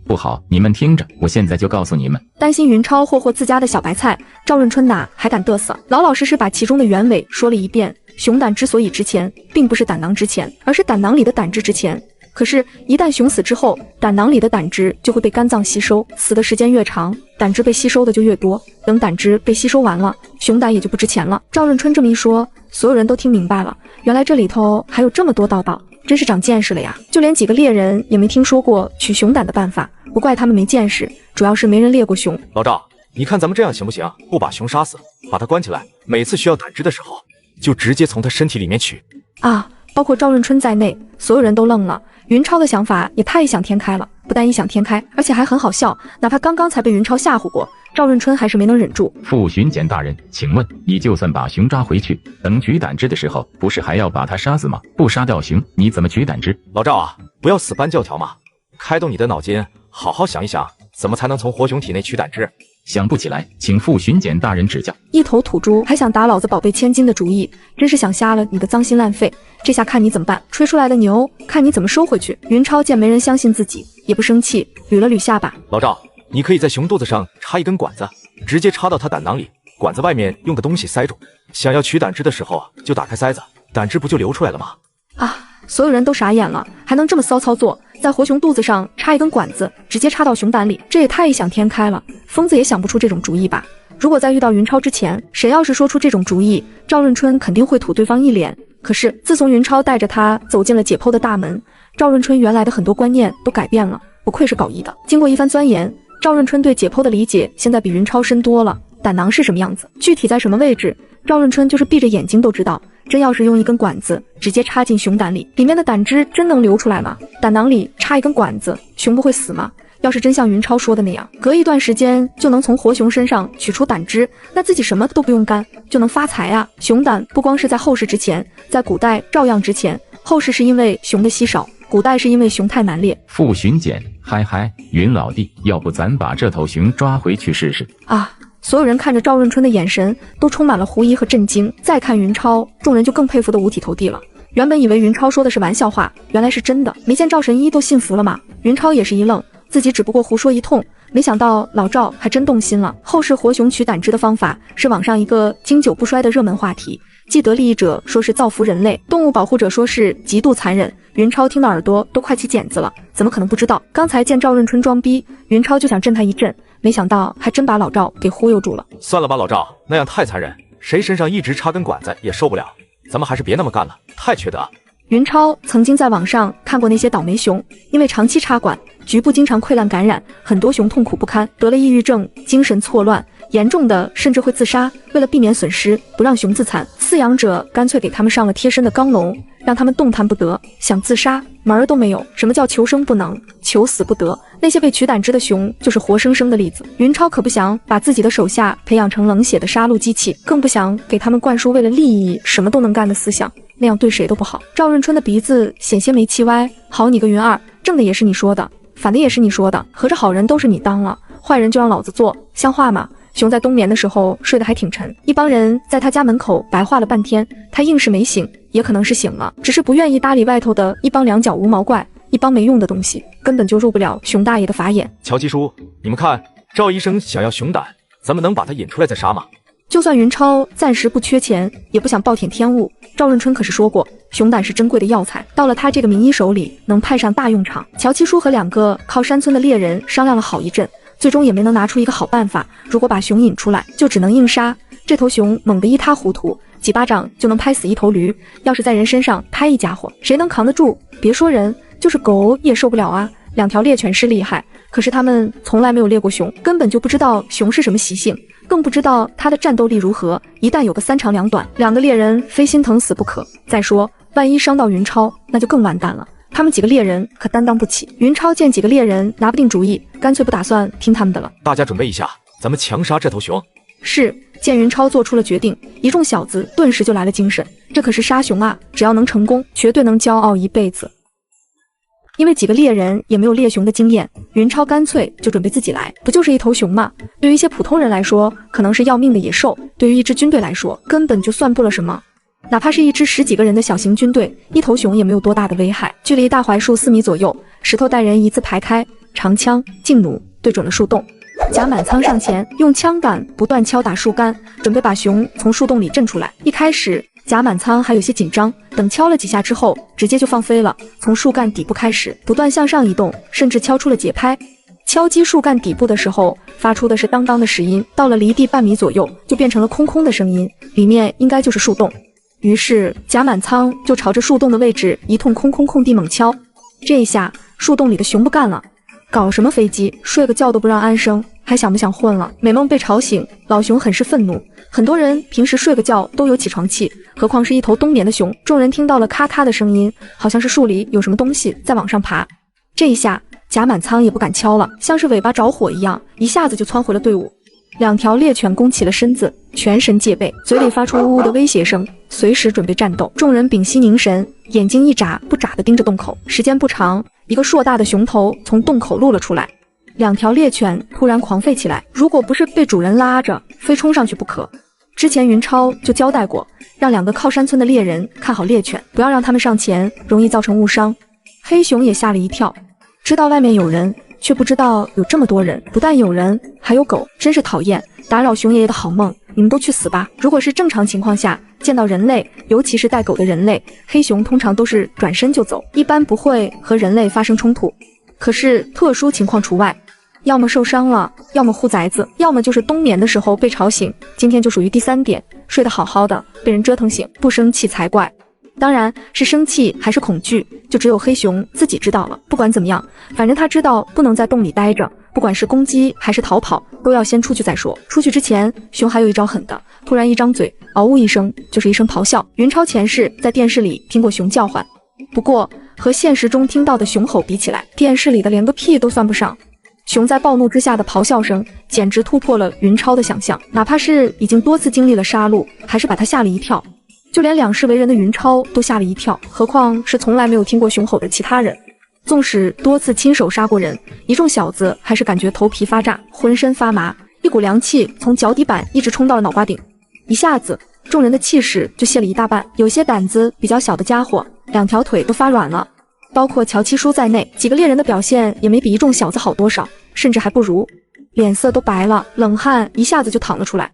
不好，你们听着，我现在就告诉你们。担心云超霍霍自家的小白菜，赵润春哪还敢嘚瑟，老老实实把其中的原委说了一遍。熊胆之所以值钱，并不是胆囊值钱，而是胆囊里的胆汁值钱。可是，一旦熊死之后，胆囊里的胆汁就会被肝脏吸收，死的时间越长，胆汁被吸收的就越多。等胆汁被吸收完了，熊胆也就不值钱了。赵润春这么一说，所有人都听明白了，原来这里头还有这么多道道，真是长见识了呀！就连几个猎人也没听说过取熊胆的办法，不怪他们没见识，主要是没人猎过熊。老赵，你看咱们这样行不行？不把熊杀死，把它关起来，每次需要胆汁的时候，就直接从它身体里面取。啊！包括赵润春在内，所有人都愣了。云超的想法也太异想天开了，不但异想天开，而且还很好笑。哪怕刚刚才被云超吓唬过，赵润春还是没能忍住。副巡检大人，请问你就算把熊抓回去，等取胆汁的时候，不是还要把它杀死吗？不杀掉熊，你怎么取胆汁？老赵啊，不要死搬教条嘛，开动你的脑筋，好好想一想，怎么才能从活熊体内取胆汁？想不起来，请副巡检大人指教。一头土猪还想打老子宝贝千金的主意，真是想瞎了你的脏心烂肺！这下看你怎么办！吹出来的牛，看你怎么收回去！云超见没人相信自己，也不生气，捋了捋下巴。老赵，你可以在熊肚子上插一根管子，直接插到它胆囊里，管子外面用个东西塞住，想要取胆汁的时候就打开塞子，胆汁不就流出来了吗？啊！所有人都傻眼了，还能这么骚操作？在活熊肚子上插一根管子，直接插到熊胆里，这也太异想天开了！疯子也想不出这种主意吧？如果在遇到云超之前，谁要是说出这种主意，赵润春肯定会吐对方一脸。可是自从云超带着他走进了解剖的大门，赵润春原来的很多观念都改变了。不愧是搞医的，经过一番钻研，赵润春对解剖的理解现在比云超深多了。胆囊是什么样子，具体在什么位置，赵润春就是闭着眼睛都知道。真要是用一根管子直接插进熊胆里，里面的胆汁真能流出来吗？胆囊里插一根管子，熊不会死吗？要是真像云超说的那样，隔一段时间就能从活熊身上取出胆汁，那自己什么都不用干就能发财啊！熊胆不光是在后世值钱，在古代照样值钱。后世是因为熊的稀少，古代是因为熊太难猎。副巡检，嗨，云老弟，要不咱把这头熊抓回去试试啊？所有人看着赵润春的眼神都充满了狐疑和震惊，再看云超，众人就更佩服得五体投地了。原本以为云超说的是玩笑话，原来是真的。没见赵神医都信服了吗？云超也是一愣，自己只不过胡说一通，没想到老赵还真动心了。后世活熊取胆汁的方法是网上一个经久不衰的热门话题，既得利益者说是造福人类，动物保护者说是极度残忍。云超听到耳朵都快起茧子了，怎么可能不知道？刚才见赵润春装逼，云超就想震他一震，没想到还真把老赵给忽悠住了。算了吧，老赵，那样太残忍，谁身上一直插根管子也受不了。咱们还是别那么干了，太缺德。云超曾经在网上看过那些倒霉熊，因为长期插管，局部经常溃烂感染，很多熊痛苦不堪，得了抑郁症、精神错乱，严重的甚至会自杀。为了避免损失，不让熊自残，饲养者干脆给他们上了贴身的钢笼，让他们动弹不得，想自杀门儿都没有。什么叫求生不能，求死不得？那些被取胆汁的熊就是活生生的例子。云超可不想把自己的手下培养成冷血的杀戮机器，更不想给他们灌输为了利益什么都能干的思想，那样对谁都不好。赵润春的鼻子险些没气歪，好你个云二，正的也是你说的，反的也是你说的，合着好人都是你当了，坏人就让老子做，像话吗？熊在冬眠的时候睡得还挺沉，一帮人在他家门口白话了半天，他硬是没醒，也可能是醒了，只是不愿意搭理外头的一帮两脚无毛怪，一帮没用的东西，根本就入不了熊大爷的法眼。乔七叔，你们看，赵医生想要熊胆，咱们能把他引出来再杀吗？就算云超暂时不缺钱，也不想暴殄天物。赵润春可是说过，熊胆是珍贵的药材，到了他这个名医手里，能派上大用场。乔七叔和两个靠山村的猎人商量了好一阵，最终也没能拿出一个好办法。如果把熊引出来，就只能硬杀。这头熊猛得一塌糊涂，几巴掌就能拍死一头驴，要是在人身上拍一家伙，谁能扛得住？别说人，就是狗也受不了啊。两条猎犬是厉害，可是他们从来没有猎过熊，根本就不知道熊是什么习性，更不知道它的战斗力如何。一旦有个三长两短，两个猎人非心疼死不可。再说，万一伤到云超，那就更完蛋了。他们几个猎人可担当不起。云超见几个猎人拿不定主意，干脆不打算听他们的了。大家准备一下，咱们强杀这头熊。是。见云超做出了决定，一众小子顿时就来了精神。这可是杀熊啊，只要能成功，绝对能骄傲一辈子。因为几个猎人也没有猎熊的经验，云超干脆就准备自己来。不就是一头熊吗？对于一些普通人来说，可能是要命的野兽；对于一支军队来说，根本就算不了什么。哪怕是一支10几个人的小型军队，一头熊也没有多大的危害。距离大槐树4米左右，石头带人一字排开，长枪劲弩对准了树洞。贾满仓上前，用枪杆不断敲打树干，准备把熊从树洞里震出来。一开始贾满仓还有些紧张，等敲了几下之后，直接就放飞了，从树干底部开始不断向上移动，甚至敲出了节拍。敲击树干底部的时候，发出的是当当的实音，到了离地半米左右，就变成了空空的声音，里面应该就是树洞。于是贾满仓就朝着树洞的位置一通空地猛敲。这一下，树洞里的熊不干了，搞什么飞机，睡个觉都不让安生，还想不想混了？美梦被吵醒，老熊很是愤怒。很多人平时睡个觉都有起床气，何况是一头冬眠的熊。众人听到了咔咔的声音，好像是树里有什么东西在往上爬。这一下贾满仓也不敢敲了，像是尾巴着火一样，一下子就窜回了队伍。两条猎犬弓起了身子，全神戒备，嘴里发出呜呜的威胁声，随时准备战斗。众人屏息凝神，眼睛一眨不眨地盯着洞口。时间不长，一个硕大的熊头从洞口露了出来。两条猎犬突然狂吠起来，如果不是被主人拉着，非冲上去不可。之前云超就交代过，让两个靠山村的猎人看好猎犬，不要让他们上前，容易造成误伤。黑熊也吓了一跳，知道外面有人，却不知道有这么多人，不但有人，还有狗，真是讨厌，打扰熊爷爷的好梦，你们都去死吧。如果是正常情况下，见到人类，尤其是带狗的人类，黑熊通常都是转身就走，一般不会和人类发生冲突。可是特殊情况除外，要么受伤了，要么护崽子，要么就是冬眠的时候被吵醒。今天就属于第3点，睡得好好的，被人折腾醒，不生气才怪。当然是生气还是恐惧，就只有黑熊自己知道了。不管怎么样，反正他知道不能在洞里待着，不管是攻击还是逃跑，都要先出去再说。出去之前，熊还有一招狠的，突然一张嘴，嗷呜一声就是一声咆哮。云超前世在电视里听过熊叫唤，不过和现实中听到的熊吼比起来，电视里的连个屁都算不上。熊在暴怒之下的咆哮声简直突破了云超的想象，哪怕是已经多次经历了杀戮，还是把他吓了一跳。就连两世为人的云超都吓了一跳，何况是从来没有听过熊吼的其他人。纵使多次亲手杀过人，一众小子还是感觉头皮发炸，浑身发麻，一股凉气从脚底板一直冲到了脑瓜顶。一下子众人的气势就泄了一大半，有些胆子比较小的家伙，两条腿都发软了。包括乔七叔在内，几个猎人的表现也没比一众小子好多少，甚至还不如，脸色都白了，冷汗一下子就淌了出来。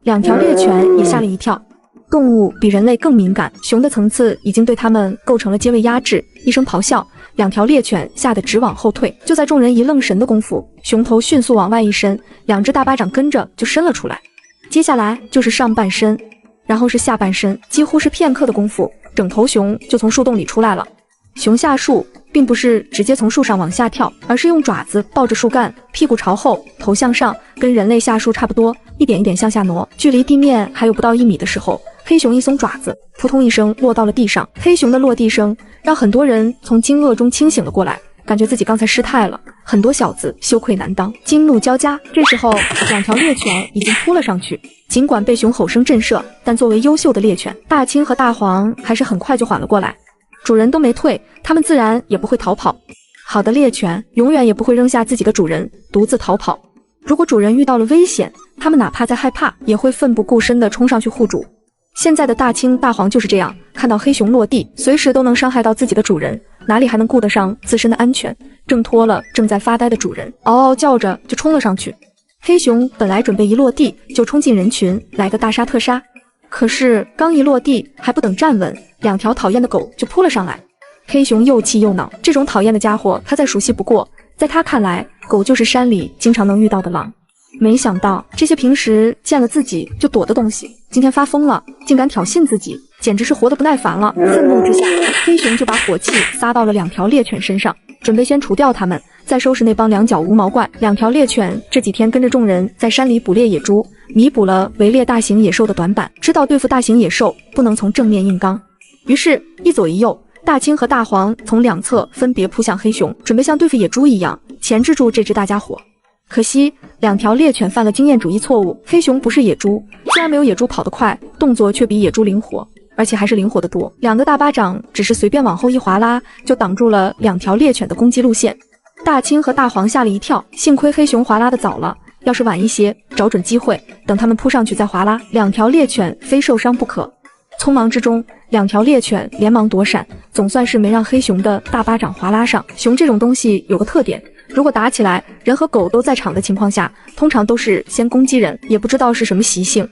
2条猎犬也吓了一跳，动物比人类更敏感，熊的层次已经对它们构成了阶位压制。一声咆哮，2条猎犬吓得直往后退。就在众人一愣神的功夫，熊头迅速往外一伸，2只大巴掌跟着就伸了出来。接下来就是上半身，然后是下半身，几乎是片刻的功夫，整头熊就从树洞里出来了。熊下树并不是直接从树上往下跳，而是用爪子抱着树干，屁股朝后，头向上，跟人类下树差不多，一点一点向下挪。距离地面还有不到1米的时候，黑熊一松爪子，扑通一声落到了地上。黑熊的落地声让很多人从惊愕中清醒了过来，感觉自己刚才失态了。很多小子羞愧难当，惊怒交加。这时候2条猎犬已经扑了上去，尽管被熊吼声震慑，但作为优秀的猎犬，大青和大黄还是很快就缓了过来。主人都没退，他们自然也不会逃跑。好的猎犬永远也不会扔下自己的主人独自逃跑，如果主人遇到了危险，他们哪怕再害怕，也会奋不顾身地冲上去护主。现在的大青大黄就是这样，看到黑熊落地，随时都能伤害到自己的主人，哪里还能顾得上自身的安全，挣脱了正在发呆的主人，嗷嗷叫着就冲了上去。黑熊本来准备一落地就冲进人群，来个大杀特杀，可是刚一落地，还不等站稳，2条讨厌的狗就扑了上来。黑熊又气又恼，这种讨厌的家伙他再熟悉不过，在他看来，狗就是山里经常能遇到的狼。没想到这些平时见了自己就躲的东西，今天发疯了，竟敢挑衅自己，简直是活得不耐烦了。愤怒之下，黑熊就把火气撒到了2条猎犬身上，准备先除掉他们，再收拾那帮2脚无毛怪。2条猎犬这几天跟着众人在山里捕猎野猪，弥补了围猎大型野兽的短板，知道对付大型野兽不能从正面硬刚，于是一左一右，大青和大黄从2侧分别扑向黑熊，准备像对付野猪一样钳制住这只大家伙。可惜2条猎犬犯了经验主义错误，黑熊不是野猪，虽然没有野猪跑得快，动作却比野猪灵活，而且还是灵活得多。2个大巴掌只是随便往后一划拉，就挡住了2条猎犬的攻击路线。大青和大黄吓了一跳，幸亏黑熊划拉的早了，要是晚一些，找准机会，等他们扑上去再划拉，2条猎犬非受伤不可。匆忙之中，2条猎犬连忙躲闪，总算是没让黑熊的大巴掌划拉上。熊这种东西有个特点，如果打起来，人和狗都在场的情况下，通常都是先攻击人，也不知道是什么习性。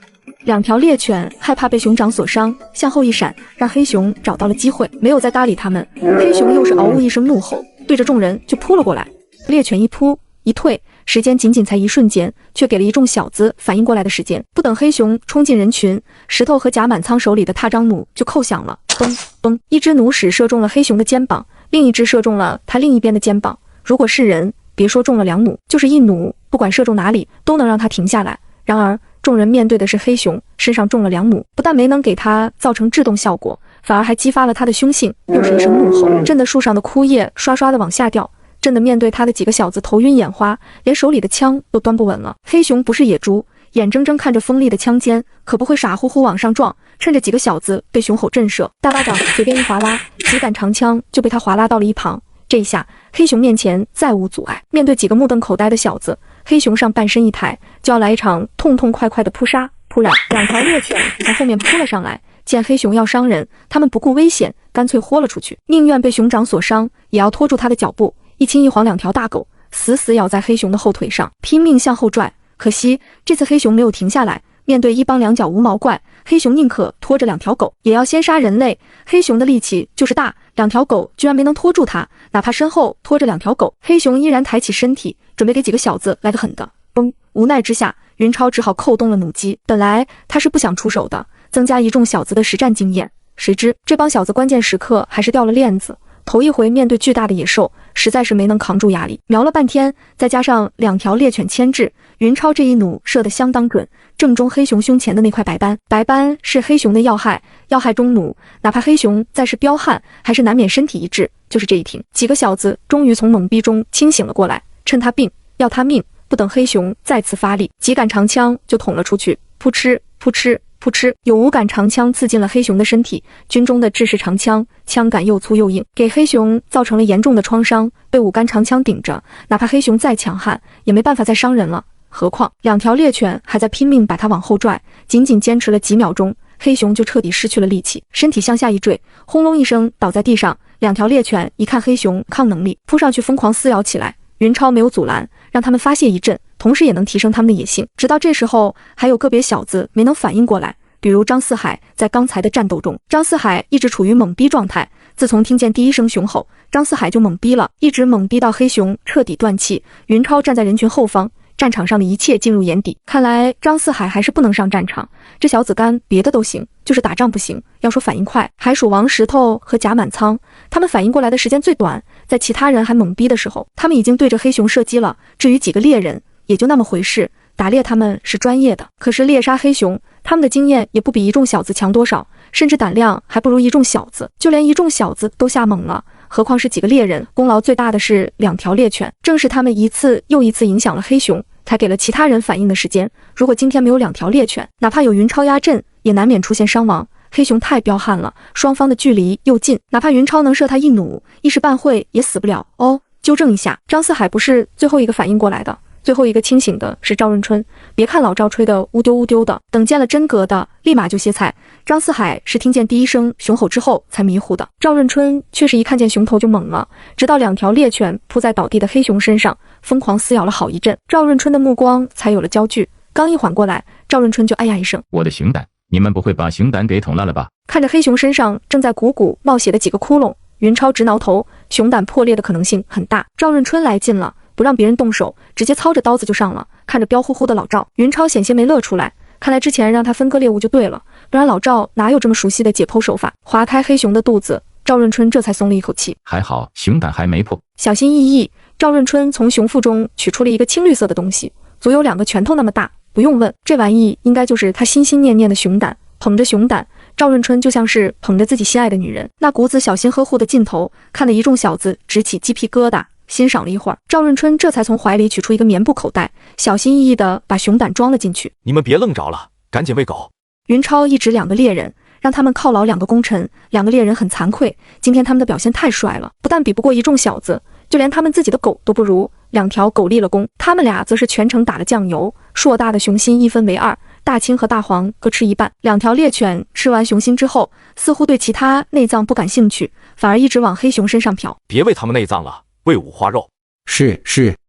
2条猎犬害怕被熊掌所伤，向后一闪，让黑熊找到了机会，没有再搭理他们。黑熊又是嗷呜一声怒吼，对着众人就扑了过来。猎犬一扑一退，时间仅仅才一瞬间，却给了一众小子反应过来的时间。不等黑熊冲进人群，石头和贾满仓手里的踏章弩就扣响了，嘣嘣，一只弩矢射中了黑熊的肩膀，另一只射中了他另一边的肩膀。如果是人，别说中了2弩，就是1弩，不管射中哪里，都能让他停下来。然而众人面对的是黑熊，身上中了2弩，不但没能给他造成制动效果，反而还激发了他的凶性。又是一声怒吼，震得树上的枯叶刷刷的往下掉，震得面对他的几个小子头晕眼花，连手里的枪都端不稳了。黑熊不是野猪，眼睁睁看着锋利的枪尖，可不会傻乎乎往上撞。趁着几个小子被熊吼震慑，大巴掌随便一划拉，几杆长枪就被他划拉到了一旁。这一下，黑熊面前再无阻碍。面对几个目瞪口呆的小子，黑熊上半身一抬，就要来一场痛痛快快的扑杀。突然，2条猎犬从后面扑了上来，见黑熊要伤人，他们不顾危险，干脆豁了出去，宁愿被熊掌所伤，也要拖住他的脚步。一青一黄2条大狗死死咬在黑熊的后腿上，拼命向后拽。可惜这次黑熊没有停下来，面对一帮2脚无毛怪，黑熊宁可拖着2条狗，也要先杀人类。黑熊的力气就是大，2条狗居然没能拖住它，哪怕身后拖着2条狗，黑熊依然抬起身体，准备给几个小子来个狠的。嘣！无奈之下，云超只好扣动了弩机。本来他是不想出手的，增加一众小子的实战经验，谁知这帮小子关键时刻还是掉了链子。头一回面对巨大的野兽，实在是没能扛住压力。瞄了半天，再加上2条猎犬牵制，云超这一弩射得相当准，正中黑熊胸前的那块白斑。白斑是黑熊的要害，要害中弩，哪怕黑熊再是彪悍，还是难免身体一滞。就是这一停，几个小子终于从懵逼中清醒了过来，趁他病要他命，不等黑熊再次发力，几杆长枪就捅了出去，扑哧扑哧扑哧，有5杆长枪刺进了黑熊的身体。军中的制式长枪，枪杆又粗又硬，给黑熊造成了严重的创伤。被5杆长枪顶着，哪怕黑熊再强悍，也没办法再伤人了。何况2条猎犬还在拼命把它往后拽，仅仅坚持了几秒钟黑熊就彻底失去了力气，身体向下一坠，轰隆一声倒在地上。两条猎犬一看黑熊抗能力，扑上去疯狂撕咬起来。云超没有阻拦，让他们发泄一阵，同时也能提升他们的野性。直到这时候，还有个别小子没能反应过来，比如张四海。在刚才的战斗中，张四海一直处于懵逼状态。自从听见第一声熊吼，张四海就懵逼了，一直懵逼到黑熊彻底断气。云超站在人群后方，战场上的一切进入眼底。看来张四海还是不能上战场，这小子干别的都行，就是打仗不行。要说反应快，海鼠王石头和贾满仓，他们反应过来的时间最短，在其他人还懵逼的时候，他们已经对着黑熊射击了。至于几个猎人，也就那么回事，打猎他们是专业的，可是猎杀黑熊，他们的经验也不比一众小子强多少，甚至胆量还不如一众小子，就连一众小子都吓懵了，何况是几个猎人。功劳最大的是2条猎犬，正是他们一次又一次影响了黑熊，才给了其他人反应的时间。如果今天没有2条猎犬，哪怕有云超压阵，也难免出现伤亡。黑熊太彪悍了，双方的距离又近，哪怕云超能射他一弩，一时半会也死不了。哦，纠正一下，张四海不是最后一个反应过来的，最后一个清醒的是赵润春。别看老赵吹的乌丢乌丢的，等见了真格的，立马就歇菜。张四海是听见第一声熊吼之后才迷糊的，赵润春却是一看见熊头就懵了，直到2条猎犬扑在倒地的黑熊身上，疯狂撕咬了好一阵，赵润春的目光才有了焦距。刚一缓过来，赵润春就哎呀一声：“我的熊胆，你们不会把熊胆给捅烂了吧？”看着黑熊身上正在鼓鼓冒血的几个窟窿，云超直挠头，熊胆破裂的可能性很大。赵润春来劲了，不让别人动手，直接操着刀子就上了。看着彪呼呼的老赵，云超险些没乐出来。看来之前让他分割猎物就对了，不然老赵哪有这么熟悉的解剖手法。划开黑熊的肚子，赵润春这才松了一口气。还好熊胆还没破。小心翼翼，赵润春从熊腹中取出了一个青绿色的东西，足有2个拳头那么大。不用问，这玩意应该就是他心心念念的熊胆。捧着熊胆，赵润春就像是捧着自己心爱的女人，那股子小心呵护的劲头，看得一众小子直起鸡皮疙瘩。欣赏了一会儿，赵润春这才从怀里取出一个棉布口袋，小心翼翼地把熊胆装了进去。你们别愣着了，赶紧喂狗。云超一指2个猎人，让他们犒劳2个功臣。2个猎人很惭愧，今天他们的表现太帅了，不但比不过一众小子，就连他们自己的狗都不如。2条狗立了功，他们俩则是全程打了酱油。硕大的熊心一分为2，大青和大黄各吃一半。2条猎犬吃完熊心之后，似乎对其他内脏不感兴趣，反而一直往黑熊身上瞟。别喂他们内脏了，喂五花肉。是。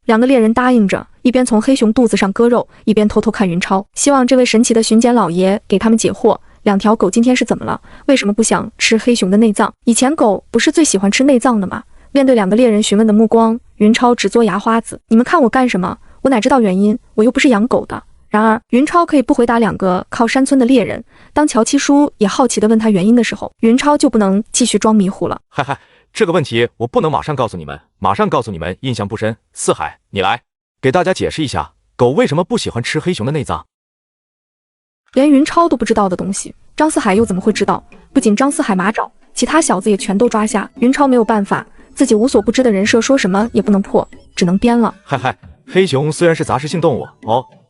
2个猎人答应着，一边从黑熊肚子上割肉，一边偷偷看云超，希望这位神奇的巡检老爷给他们解惑。2条狗今天是怎么了？为什么不想吃黑熊的内脏？以前狗不是最喜欢吃内脏的吗？面对2个猎人询问的目光，云超直嘬牙花子。你们看我干什么？我哪知道原因？我又不是养狗的。然而，云超可以不回答2个靠山村的猎人。当乔七叔也好奇地问他原因的时候，云超就不能继续装迷糊了。嗨，这个问题我不能马上告诉你们，印象不深。四海，你来给大家解释一下，狗为什么不喜欢吃黑熊的内脏。连云超都不知道的东西，张四海又怎么会知道？不仅张四海马爪，其他小子也全都抓下。云超没有办法，自己无所不知的人设说什么也不能破，只能编了。嗨，黑熊虽然是杂食性动物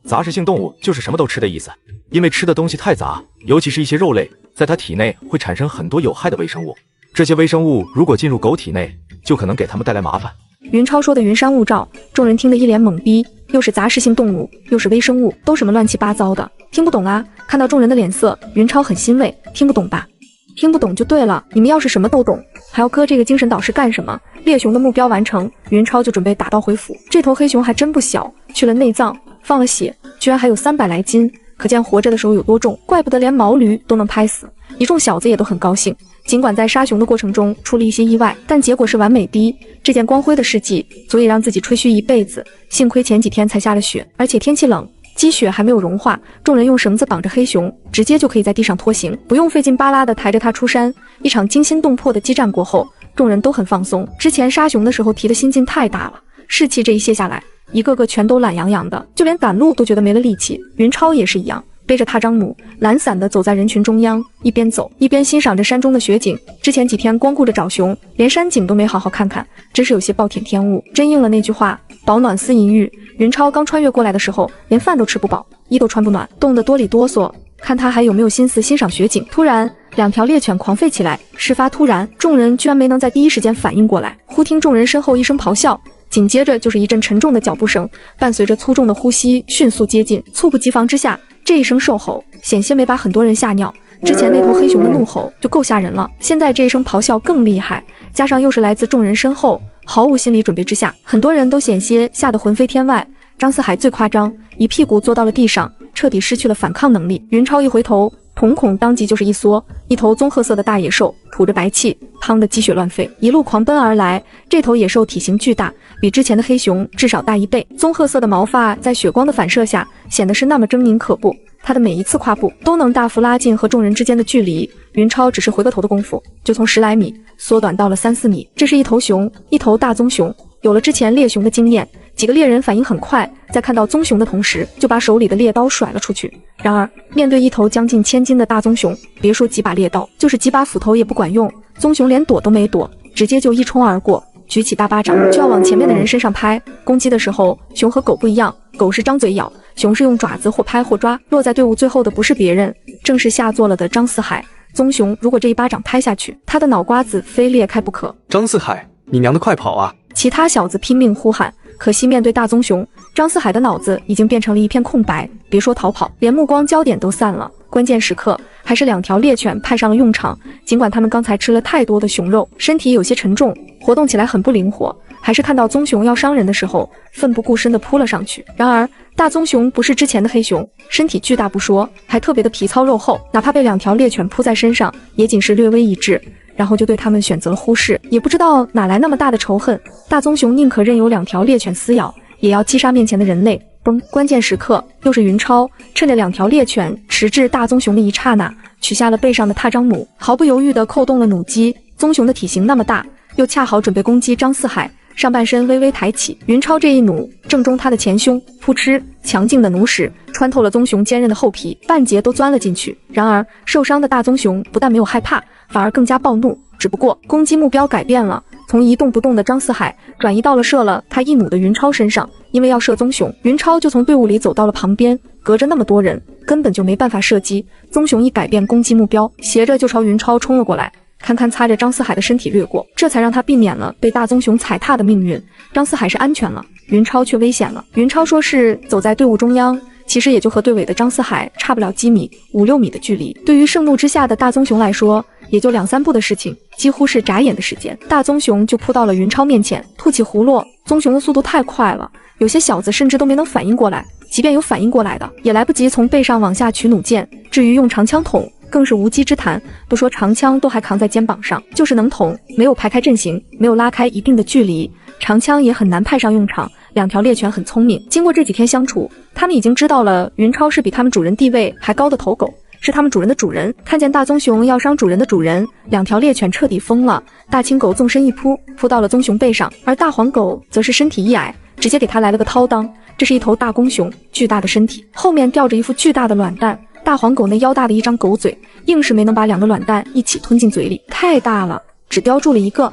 杂食性动物就是什么都吃的意思，因为吃的东西太杂，尤其是一些肉类，在它体内会产生很多有害的微生物。这些微生物如果进入狗体内，就可能给它们带来麻烦。云超说的云山雾罩，众人听得一脸懵逼，又是杂食性动物，又是微生物，都什么乱七八糟的，听不懂啊。看到众人的脸色，云超很欣慰，听不懂吧？听不懂就对了，你们要是什么都懂，还要搁这个精神导师干什么？猎熊的目标完成，云超就准备打道回府。这头黑熊还真不小，去了内脏，放了血，居然还有300来斤，可见活着的时候有多重，怪不得连毛驴都能拍死。一众小子也都很高兴，尽管在杀熊的过程中出了一些意外，但结果是完美的。这件光辉的事迹足以让自己吹嘘一辈子。幸亏前几天才下了雪，而且天气冷，积雪还没有融化，众人用绳子绑着黑熊，直接就可以在地上拖行，不用费劲巴拉的抬着它出山。一场惊心动魄的激战过后，众人都很放松。之前杀熊的时候提的心劲太大了，士气这一卸下来，一个个全都懒洋洋的，就连赶路都觉得没了力气。云超也是一样，背着踏张弩，懒散地走在人群中央，一边走一边欣赏着山中的雪景。之前几天光顾着找熊，连山景都没好好看看，真是有些暴殄天物。真应了那句话，饱暖思淫欲。云超刚穿越过来的时候，连饭都吃不饱，衣都穿不暖，冻得哆里哆嗦，看他还有没有心思欣赏雪景。突然2条猎犬狂吠起来，事发突然，众人居然没能在第一时间反应过来。忽听众人身后一声咆哮，紧接着就是一阵沉重的脚步声，伴随着粗重的呼吸迅速接近。猝不及防之下，这一声兽吼险些没把很多人吓尿。之前那头黑熊的怒吼就够吓人了，现在这一声咆哮更厉害，加上又是来自众人身后，毫无心理准备之下，很多人都险些吓得魂飞天外。张四海最夸张，一屁股坐到了地上，彻底失去了反抗能力。云超一回头，瞳孔当即就是一缩，一头棕褐色的大野兽吐着白气，砰的鸡血乱飞，一路狂奔而来。这头野兽体型巨大，比之前的黑熊至少大1倍，棕褐色的毛发在血光的反射下显得是那么狰狞可怖。他的每一次跨步都能大幅拉近和众人之间的距离，云超只是回个头的功夫，就从10来米缩短到了3、4米。这是一头熊，一头大棕熊。有了之前猎熊的经验，几个猎人反应很快，在看到棕熊的同时，就把手里的猎刀甩了出去。然而，面对一头将近1000斤的大棕熊，别说几把猎刀，就是几把斧头也不管用。棕熊连躲都没躲，直接就一冲而过，举起大巴掌就要往前面的人身上拍。攻击的时候，熊和狗不一样，狗是张嘴咬，熊是用爪子或拍或抓。落在队伍最后的不是别人，正是下作了的张四海。棕熊如果这一巴掌拍下去，他的脑瓜子非裂开不可。张四海，你娘的快跑啊！其他小子拼命呼喊，可惜面对大棕熊，张四海的脑子已经变成了一片空白，别说逃跑，连目光焦点都散了。关键时刻，还是2条猎犬派上了用场。尽管他们刚才吃了太多的熊肉，身体有些沉重，活动起来很不灵活，还是看到棕熊要伤人的时候，奋不顾身地扑了上去。然而，大棕熊不是之前的黑熊，身体巨大不说，还特别的皮糙肉厚，哪怕被2条猎犬扑在身上，也仅是略微一致。然后就对他们选择了忽视，也不知道哪来那么大的仇恨。大棕熊宁可任由2条猎犬撕咬，也要击杀面前的人类。崩！关键时刻，又是云超趁着2条猎犬迟滞大棕熊的一刹那，取下了背上的踏章弩，毫不犹豫地扣动了弩机。棕熊的体型那么大，又恰好准备攻击张四海，上半身微微抬起，云超这一弩正中他的前胸，扑哧，强劲的弩矢穿透了棕熊坚韧的厚皮，半截都钻了进去。然而受伤的大棕熊不但没有害怕，反而更加暴怒，只不过攻击目标改变了，从一动不动的张四海转移到了射了他一弩的云超身上。因为要射棕熊，云超就从队伍里走到了旁边，隔着那么多人，根本就没办法射击。棕熊一改变攻击目标，斜着就朝云超冲了过来，堪堪擦着张四海的身体掠过，这才让他避免了被大棕熊踩踏的命运。张四海是安全了，云超却危险了。云超说是走在队伍中央，其实也就和队尾的张四海差不了几米，5、6米的距离。对于盛怒之下的大棕熊来说，也就2、3步的事情，几乎是眨眼的时间，大棕熊就扑到了云超面前，吐起葫芦。棕熊的速度太快了，有些小子甚至都没能反应过来，即便有反应过来的，也来不及从背上往下取弩箭。至于用长枪捅，更是无稽之谈。不说长枪都还扛在肩膀上，就是能捅，没有排开阵型，没有拉开一定的距离，长枪也很难派上用场。2条猎犬很聪明，经过这几天相处，他们已经知道了云超是比他们主人地位还高的头狗，是他们主人的主人。看见大棕熊要伤主人的主人，2条猎犬彻底疯了。大青狗纵身一扑，扑到了棕熊背上，而大黄狗则是身体一矮，直接给他来了个掏裆。这是一头大公熊，巨大的身体，后面吊着一副巨大的卵蛋。大黄狗那腰大的一张狗嘴，硬是没能把2个卵蛋一起吞进嘴里，太大了，只叼住了1个。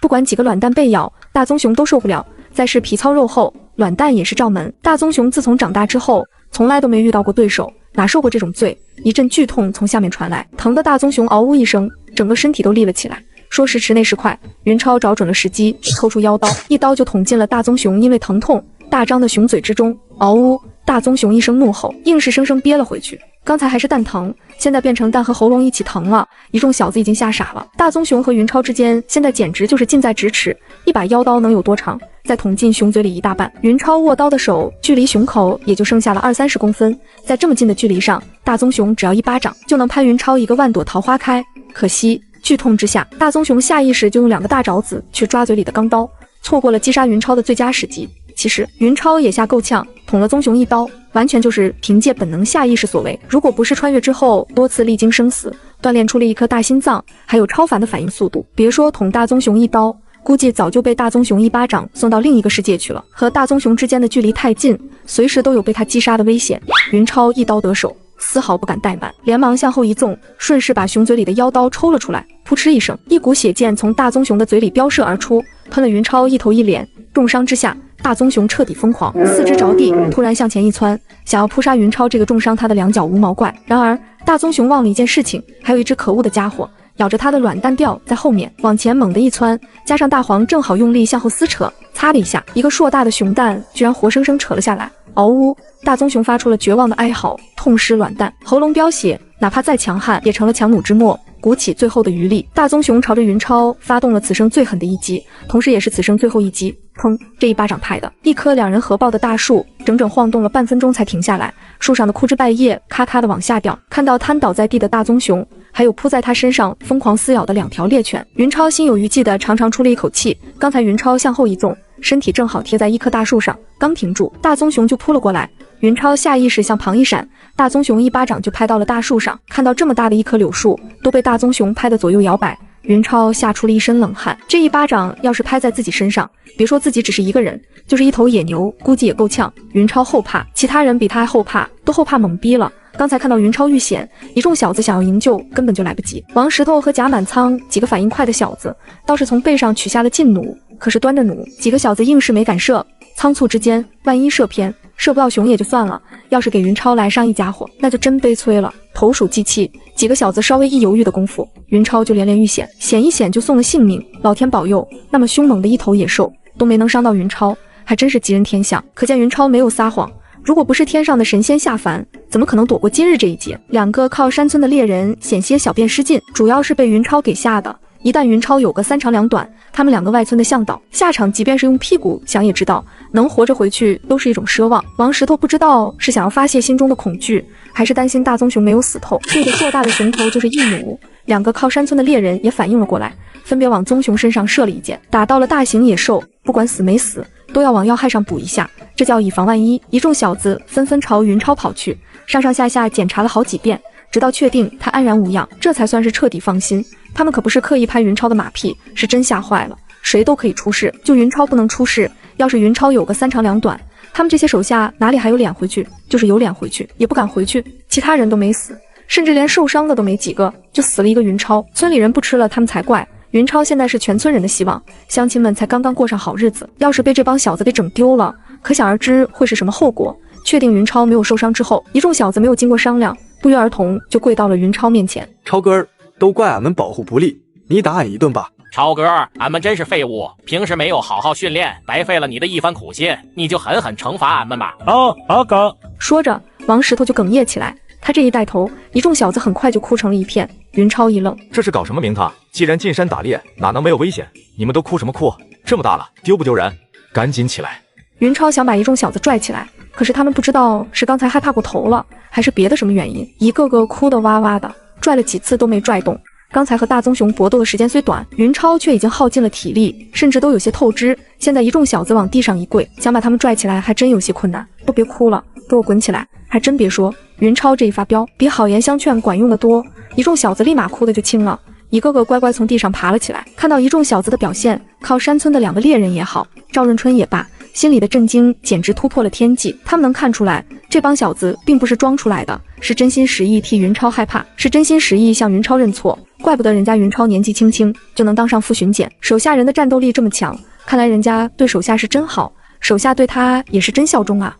不管几个卵蛋被咬，大棕熊都受不了，再是皮糙肉厚，卵蛋也是罩门。大棕熊自从长大之后，从来都没遇到过对手，哪受过这种罪？一阵剧痛从下面传来，疼的大棕熊嗷呜一声，整个身体都立了起来。说时迟那时快，云超找准了时机，抽出腰刀，一刀就捅进了大棕熊因为疼痛大张的熊嘴之中。嗷呜！大棕熊一声怒吼，硬是生生憋了回去。刚才还是蛋疼，现在变成蛋和喉咙一起疼了。一众小子已经吓傻了。大棕熊和云超之间现在简直就是近在咫尺，一把腰刀能有多长？再捅进熊嘴里1大半。云超握刀的手距离熊口也就剩下了20、30公分，在这么近的距离上，大棕熊只要1巴掌就能拍云超一个万朵桃花开。可惜剧痛之下，大棕熊下意识就用2个大爪子去抓嘴里的钢刀，错过了击杀云超的最佳时机。其实云超也吓够呛，捅了棕熊1刀，完全就是凭借本能下意识所为。如果不是穿越之后多次历经生死，锻炼出了一颗大心脏，还有超凡的反应速度，别说捅大棕熊1刀，估计早就被大棕熊1巴掌送到另一个世界去了。和大棕熊之间的距离太近，随时都有被他击杀的危险。云超一刀得手，丝毫不敢怠慢，连忙向后一纵，顺势把熊嘴里的腰刀抽了出来。扑哧一声，一股血箭从大棕熊的嘴里飙射而出，喷了云超一头一脸。重伤之下，大棕熊彻底疯狂，四肢着地，突然向前一窜，想要扑杀云超这个重伤他的2脚无毛怪。然而大棕熊忘了一件事情，还有一只可恶的家伙咬着他的卵蛋吊在后面，往前猛地一窜，加上大黄正好用力向后撕扯，擦的一下，一个硕大的熊蛋居然活生生扯了下来。嗷呜！大棕熊发出了绝望的哀嚎，痛失卵蛋，喉咙飙血，哪怕再强悍，也成了强弩之末。鼓起最后的余力，大棕熊朝着云超发动了此生最狠的一击，同时也是此生最后一击。砰！这一巴掌拍的，一棵两人合抱的大树整整晃动了半分钟才停下来，树上的枯枝败叶咔咔的往下掉。看到瘫倒在地的大棕熊，还有扑在他身上疯狂撕咬的2条猎犬，云超心有余悸的长长出了一口气。刚才云超向后一纵，身体正好贴在一棵大树上，刚停住，大棕熊就扑了过来。云超下意识向旁一闪，大棕熊一巴掌就拍到了大树上。看到这么大的一棵柳树都被大棕熊拍得左右摇摆，云超吓出了一身冷汗。这一巴掌要是拍在自己身上，别说自己只是一个人，就是一头野牛估计也够呛。云超后怕，其他人比他还后怕，都后怕懵逼了。刚才看到云超遇险，一众小子想要营救根本就来不及。王石头和贾满仓几个反应快的小子倒是从背上取下了劲弩，可是端着弩，几个小子硬是没敢射。仓促之间，万一射偏，射不到熊也就算了，要是给云超来上一家伙，那就真悲催了。投鼠忌器，几个小子稍微一犹豫的功夫，云超就连连遇险，险一险就送了性命。老天保佑，那么凶猛的一头野兽都没能伤到云超，还真是吉人天相。可见云超没有撒谎，如果不是天上的神仙下凡，怎么可能躲过今日这一劫？2个靠山村的猎人险些小便失禁，主要是被云超给吓的。一旦云超有个3长2短，他们2个外村的向导下场即便是用屁股想也知道，能活着回去都是一种奢望。王石头不知道是想要发泄心中的恐惧，还是担心大棕熊没有死透，对着硕大的熊头就是一弩。2个靠山村的猎人也反应了过来，分别往棕熊身上射了一箭，打到了大型野兽，不管死没死，都要往要害上补一下，这叫以防万一。一众小子纷纷朝云超跑去，上上下下检查了好几遍，直到确定他安然无恙，这才算是彻底放心。他们可不是刻意拍云超的马屁，是真吓坏了。谁都可以出事，就云超不能出事。要是云超有个3长2短，他们这些手下哪里还有脸回去？就是有脸回去，也不敢回去。其他人都没死，甚至连受伤的都没几个，就死了一个云超。村里人不吃了他们才怪。云超现在是全村人的希望，乡亲们才刚刚过上好日子，要是被这帮小子给整丢了，可想而知会是什么后果。确定云超没有受伤之后，一众小子没有经过商量，不约而同就跪到了云超面前。超哥儿，都怪俺们保护不力，你打俺一顿吧。超哥，俺们真是废物，平时没有好好训练，白费了你的一番苦心，你就狠狠惩罚俺们吧。好哥。说着，王石头就哽咽起来。他这一带头，一众小子很快就哭成了一片。云超一愣，这是搞什么名堂？既然进山打猎，哪能没有危险？你们都哭什么哭？这么大了，丢不丢人？赶紧起来！云超想把一众小子拽起来，可是他们不知道是刚才害怕过头了，还是别的什么原因，一个个哭得哇哇的，拽了几次都没拽动。刚才和大棕熊搏斗的时间虽短，云超却已经耗尽了体力，甚至都有些透支。现在一众小子往地上一跪，想把他们拽起来还真有些困难。都别哭了，给我滚起来！还真别说，云超这一发飙比好言相劝管用得多，一众小子立马哭得就轻了，一个个乖乖从地上爬了起来。看到一众小子的表现，靠山村的2个猎人也好，赵润春也罢，心里的震惊简直突破了天际。他们能看出来，这帮小子并不是装出来的，是真心实意替云超害怕，是真心实意向云超认错。怪不得人家云超年纪轻轻就能当上副巡检，手下人的战斗力这么强，看来人家对手下是真好，手下对他也是真效忠啊。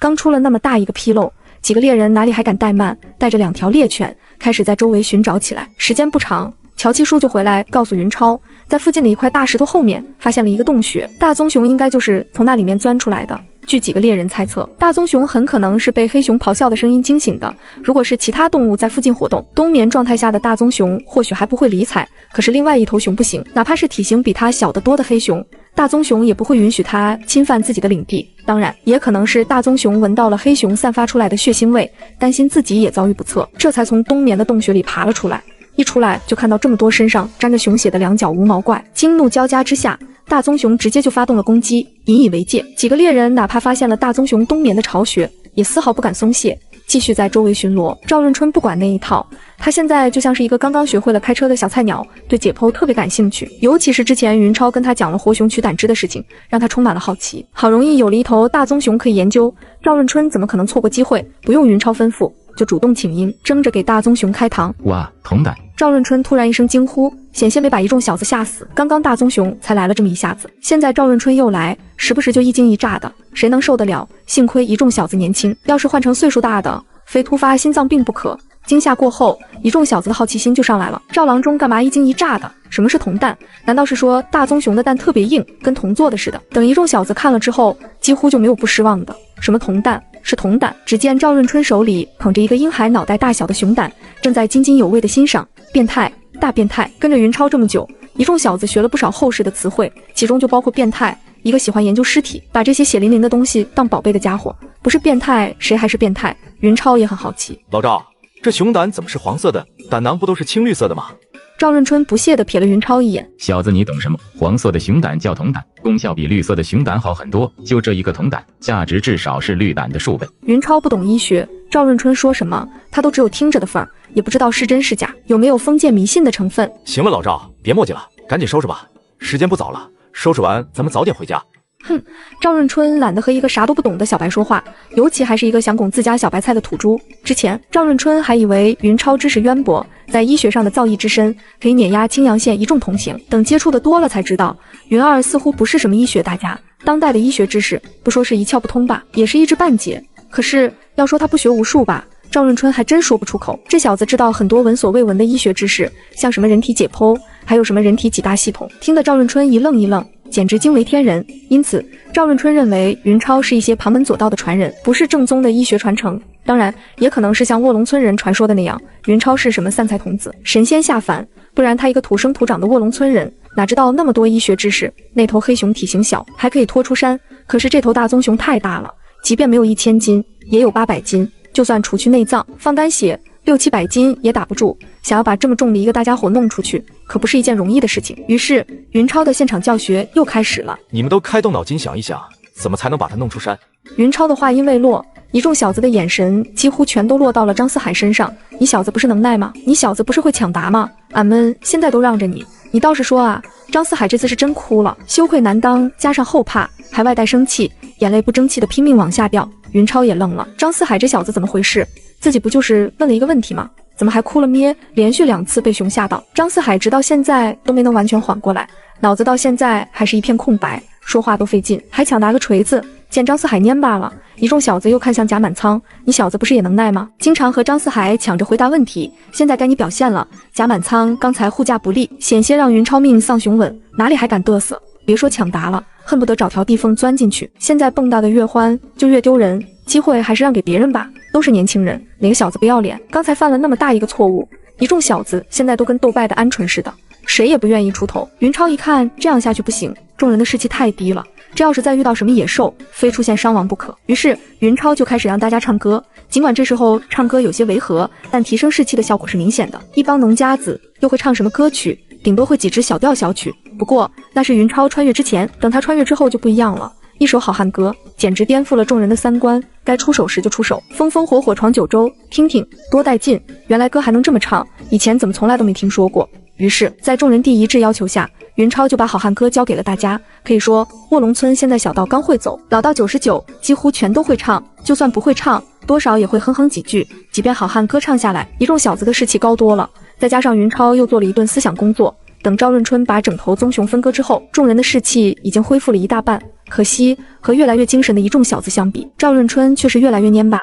刚出了那么大一个纰漏，几个猎人哪里还敢怠慢，带着2条猎犬开始在周围寻找起来。时间不长，乔七叔就回来告诉云超，在附近的一块大石头后面发现了一个洞穴，大棕熊应该就是从那里面钻出来的。据几个猎人猜测，大棕熊很可能是被黑熊咆哮的声音惊醒的。如果是其他动物在附近活动，冬眠状态下的大棕熊或许还不会理睬，可是另外一头熊不行，哪怕是体型比它小得多的黑熊，大棕熊也不会允许它侵犯自己的领地。当然，也可能是大棕熊闻到了黑熊散发出来的血腥味，担心自己也遭遇不测，这才从冬眠的洞穴里爬了出来。一出来就看到这么多身上沾着熊血的2脚无毛怪，惊怒交加之下，大棕熊直接就发动了攻击，引以为戒。几个猎人哪怕发现了大棕熊冬眠的巢穴，也丝毫不敢松懈，继续在周围巡逻。赵润春不管那一套，他现在就像是一个刚刚学会了开车的小菜鸟，对解剖特别感兴趣，尤其是之前云超跟他讲了活熊取胆汁的事情，让他充满了好奇。好容易有了一头大棕熊可以研究，赵润春怎么可能错过机会？不用云超吩咐，就主动请缨，争着给大棕熊开膛。哇，童胆！赵润春突然一声惊呼，险些没把一众小子吓死。刚刚大棕熊才来了这么一下子，现在赵润春又来，时不时就一惊一乍的，谁能受得了？幸亏一众小子年轻，要是换成岁数大的，非突发心脏病不可。惊吓过后，一众小子的好奇心就上来了。赵郎中干嘛一惊一乍的？什么是铜蛋？难道是说大棕熊的蛋特别硬，跟铜做的似的？等一众小子看了之后，几乎就没有不失望的。什么铜蛋？是铜胆。只见赵润春手里捧着一个婴孩脑袋大小的熊胆，正在津津有味地欣赏。变态，大变态！跟着云超这么久，一众小子学了不少后世的词汇，其中就包括变态，一个喜欢研究尸体，把这些血淋淋的东西当宝贝的家伙。不是变态，谁还是变态？云超也很好奇。老赵，这熊胆怎么是黄色的？胆囊不都是青绿色的吗？赵润春不屑地瞥了云超一眼。小子，你懂什么？黄色的熊胆叫铜胆，功效比绿色的熊胆好很多。就这一个铜胆，价值至少是绿胆的数倍。云超不懂医学，赵润春说什么，他都只有听着的份儿，也不知道是真是假，有没有封建迷信的成分。行了，老赵，别墨迹了，赶紧收拾吧，时间不早了，收拾完咱们早点回家。哼，赵润春懒得和一个啥都不懂的小白说话，尤其还是一个想拱自家小白菜的土猪。之前赵润春还以为云超知识渊博，在医学上的造诣之深，可以碾压青阳县一众同行。等接触的多了才知道，云二似乎不是什么医学大家，当代的医学知识不说是一窍不通吧，也是一知半解。可是要说他不学无术吧，赵润春还真说不出口。这小子知道很多闻所未闻的医学知识，像什么人体解剖，还有什么人体几大系统，听得赵润春一愣一愣，简直惊为天人。因此赵润春认为云超是一些旁门左道的传人，不是正宗的医学传承。当然也可能是像卧龙村人传说的那样，云超是什么散财童子，神仙下凡，不然他一个土生土长的卧龙村人，哪知道那么多医学知识。那头黑熊体型小，还可以拖出山，可是这头大棕熊太大了，即便没有1000斤，也有800斤，就算除去内脏放单血，600-700斤也打不住。想要把这么重的一个大家伙弄出去，可不是一件容易的事情。于是云超的现场教学又开始了。你们都开动脑筋想一想，怎么才能把他弄出山？云超的话音未落，一众小子的眼神几乎全都落到了张思海身上。你小子不是能耐吗？你小子不是会抢答吗？俺们现在都让着你，你倒是说啊！张思海这次是真哭了，羞愧难当，加上后怕，还外带生气，眼泪不争气的拼命往下掉。云超也愣了，张思海这小子怎么回事？自己不就是问了一个问题吗？怎么还哭了咩？连续2次被熊吓到，张思海直到现在都没能完全缓过来，脑子到现在还是一片空白，说话都费劲，还抢答个锤子。见张思海蔫巴了，一众小子又看向贾满仓，你小子不是也能耐吗？经常和张思海抢着回答问题，现在该你表现了。贾满仓刚才护驾不力，险些让云超命丧熊稳，哪里还敢嘚瑟？别说抢答了，恨不得找条地缝钻进去。现在蹦跶的越欢就越丢人，机会还是让给别人吧，都是年轻人，哪个小子不要脸？刚才犯了那么大一个错误，一众小子现在都跟斗败的鹌鹑似的，谁也不愿意出头。云超一看这样下去不行，众人的士气太低了，这要是再遇到什么野兽，非出现伤亡不可。于是云超就开始让大家唱歌，尽管这时候唱歌有些违和，但提升士气的效果是明显的。一帮农家子又会唱什么歌曲？顶多会几支小调小曲，不过那是云超穿越之前，等他穿越之后就不一样了。一首好汉歌简直颠覆了众人的三观，该出手时就出手，风风火火闯九州，听听多带劲！原来歌还能这么唱，以前怎么从来都没听说过。于是在众人第一致要求下，云超就把好汉歌交给了大家。可以说卧龙村现在小到刚会走，老到99几乎全都会唱，就算不会唱，多少也会哼哼几句。即便好汉歌唱下来，一众小子的士气高多了，再加上云超又做了一顿思想工作，等赵润春把整头棕熊分割之后，众人的士气已经恢复了一大半。可惜和越来越精神的一众小子相比，赵润春却是越来越蔫巴。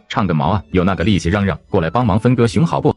唱个毛啊！有那个力气嚷嚷过来帮忙分割熊好不？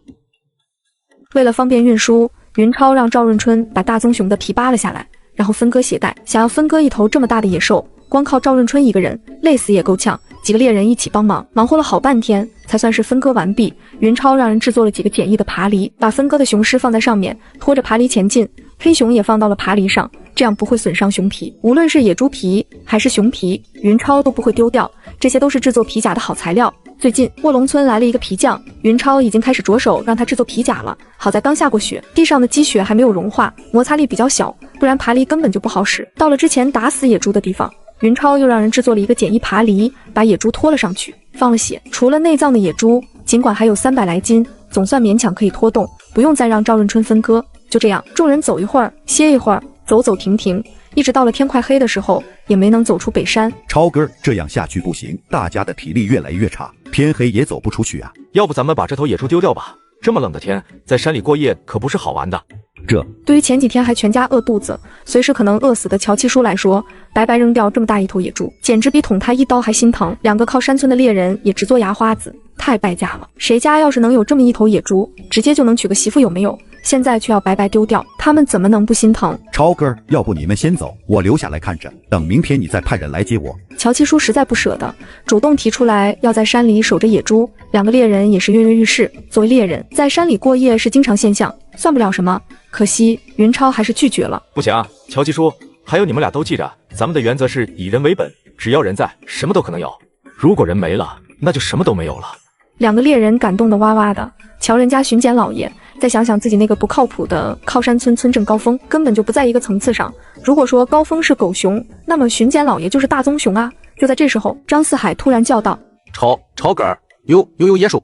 为了方便运输，云超让赵润春把大棕熊的皮扒了下来，然后分割血带。想要分割一头这么大的野兽，光靠赵润春一个人累死也够呛。几个猎人一起帮忙，忙活了好半天才算是分割完毕。云超让人制作了几个简易的爬犁，把分割的雄狮放在上面，拖着爬犁前进。黑熊也放到了爬犁上，这样不会损伤熊皮。无论是野猪皮还是熊皮，云超都不会丢掉，这些都是制作皮甲的好材料。最近卧龙村来了一个皮匠，云超已经开始着手让他制作皮甲了。好在刚下过雪，地上的积雪还没有融化，摩擦力比较小，不然爬犁根本就不好使。到了之前打死野猪的地方，云超又让人制作了一个简易爬犁，把野猪拖了上去，放了血。除了内脏的野猪，尽管还有300来斤，总算勉强可以拖动，不用再让赵润春分割。就这样，众人走一会儿，歇一会儿，走走停停，一直到了天快黑的时候，也没能走出北山。超哥，这样下去不行，大家的体力越来越差，天黑也走不出去啊。要不咱们把这头野猪丢掉吧？这么冷的天，在山里过夜可不是好玩的。这对于前几天还全家饿肚子，随时可能饿死的乔七叔来说，白白扔掉这么大一头野猪，简直比捅他一刀还心疼。2个靠山村的猎人也直嘬牙花子，太败家了。谁家要是能有这么一头野猪，直接就能娶个媳妇有没有？现在却要白白丢掉，他们怎么能不心疼？超哥，要不你们先走，我留下来看着，等明天你再派人来接我。乔七叔实在不舍得，主动提出来要在山里守着野猪。2个猎人也是跃跃欲试，作为猎人，在山里过夜是经常现象，算不了什么。可惜云超还是拒绝了。不行啊，乔七叔，还有你们俩都记着，咱们的原则是以人为本，只要人在，什么都可能有。如果人没了，那就什么都没有了。2个猎人感动得哇哇的，瞧人家巡检老爷，再想想自己那个不靠谱的靠山村村镇高峰，根本就不在一个层次上。如果说高峰是狗熊，那么巡检老爷就是大棕熊啊！就在这时候，张四海突然叫道：“超哥，有野兽！”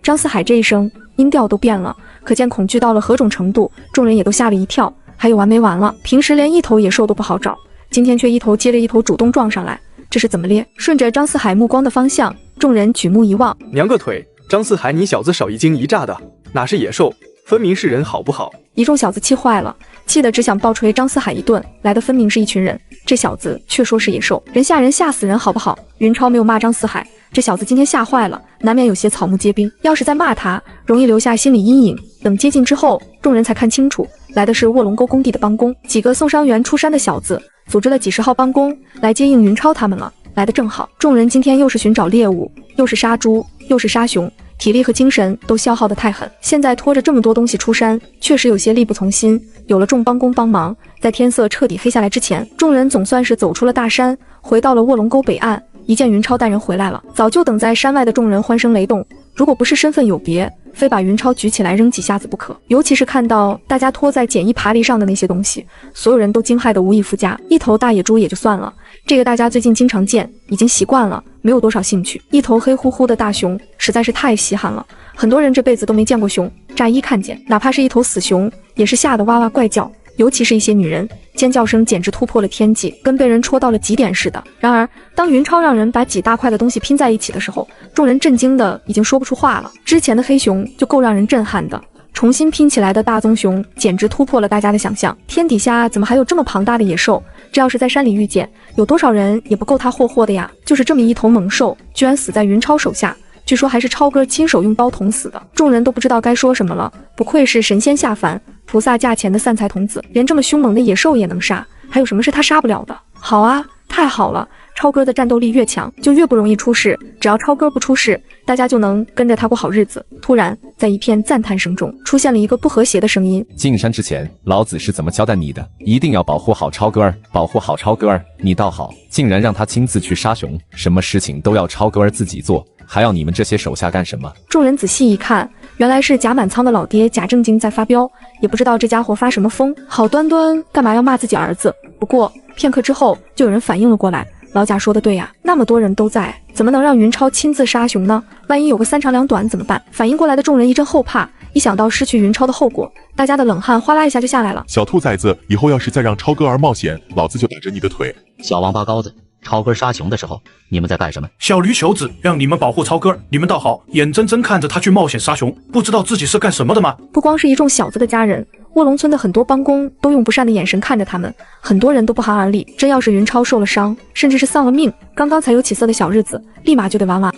张四海这一声音调都变了，可见恐惧到了何种程度，众人也都吓了一跳。还有完没完了？平时连一头野兽都不好找，今天却一头接着一头主动撞上来，这是怎么猎？顺着张四海目光的方向，众人举目一望，娘个腿！张四海，你小子少一惊一乍的，哪是野兽，分明是人，好不好？一众小子气坏了，气得只想暴捶张四海一顿，来的分明是一群人，这小子却说是野兽，人吓人吓死人，好不好？云超没有骂张四海，这小子今天吓坏了，难免有些草木皆兵，要是再骂他，容易留下心理阴影。等接近之后，众人才看清楚，来的是卧龙沟工地的帮工，几个送伤员出山的小子，组织了几10号帮工来接应云超他们了。来得正好，众人今天又是寻找猎物，又是杀猪，又是杀熊，体力和精神都消耗得太狠，现在拖着这么多东西出山，确实有些力不从心。有了众帮工帮忙，在天色彻底黑下来之前，众人总算是走出了大山，回到了卧龙沟北岸。一见云超带人回来了，早就等在山外的众人欢声雷动，如果不是身份有别，非把云超举起来扔几下子不可。尤其是看到大家拖在简易爬犁上的那些东西，所有人都惊骇得无以复加。一头大野猪也就算了，这个大家最近经常见，已经习惯了，没有多少兴趣。一头黑乎乎的大熊实在是太稀罕了，很多人这辈子都没见过熊，乍一看见，哪怕是一头死熊，也是吓得哇哇怪叫。尤其是一些女人，尖叫声简直突破了天际，跟被人戳到了极点似的。然而，当云超让人把几大块的东西拼在一起的时候，众人震惊的已经说不出话了。之前的黑熊就够让人震撼的，重新拼起来的大棕熊简直突破了大家的想象。天底下怎么还有这么庞大的野兽？这要是在山里遇见，有多少人也不够他霍霍的呀！就是这么一头猛兽，居然死在云超手下。据说还是超哥亲手用刀捅死的，众人都不知道该说什么了。不愧是神仙下凡，菩萨驾前的散财童子，连这么凶猛的野兽也能杀，还有什么是他杀不了的？好啊，太好了！超哥的战斗力越强，就越不容易出事。只要超哥不出事，大家就能跟着他过好日子。突然，在一片赞叹声中，出现了一个不和谐的声音：进山之前，老子是怎么交代你的？一定要保护好超哥儿，保护好超哥儿。你倒好，竟然让他亲自去杀熊，什么事情都要超哥儿自己做。还要你们这些手下干什么？众人仔细一看，原来是贾满仓的老爹贾正经在发飙，也不知道这家伙发什么疯，好端端干嘛要骂自己儿子？不过片刻之后，就有人反应了过来，老贾说的对呀，那么多人都在，怎么能让云超亲自杀熊呢？万一有个3长2短怎么办？反应过来的众人一阵后怕，一想到失去云超的后果，大家的冷汗哗啦一下就下来了。小兔崽子，以后要是再让超哥儿冒险，老子就打着你的腿！小王八羔子，超哥杀熊的时候，你们在干什么？小驴球子让你们保护超哥，你们倒好，眼睁睁看着他去冒险杀熊，不知道自己是干什么的吗？不光是一众小子的家人，卧龙村的很多帮工都用不善的眼神看着他们，很多人都不寒而栗。真要是云超受了伤，甚至是丧了命，刚刚才有起色的小日子，立马就得完完。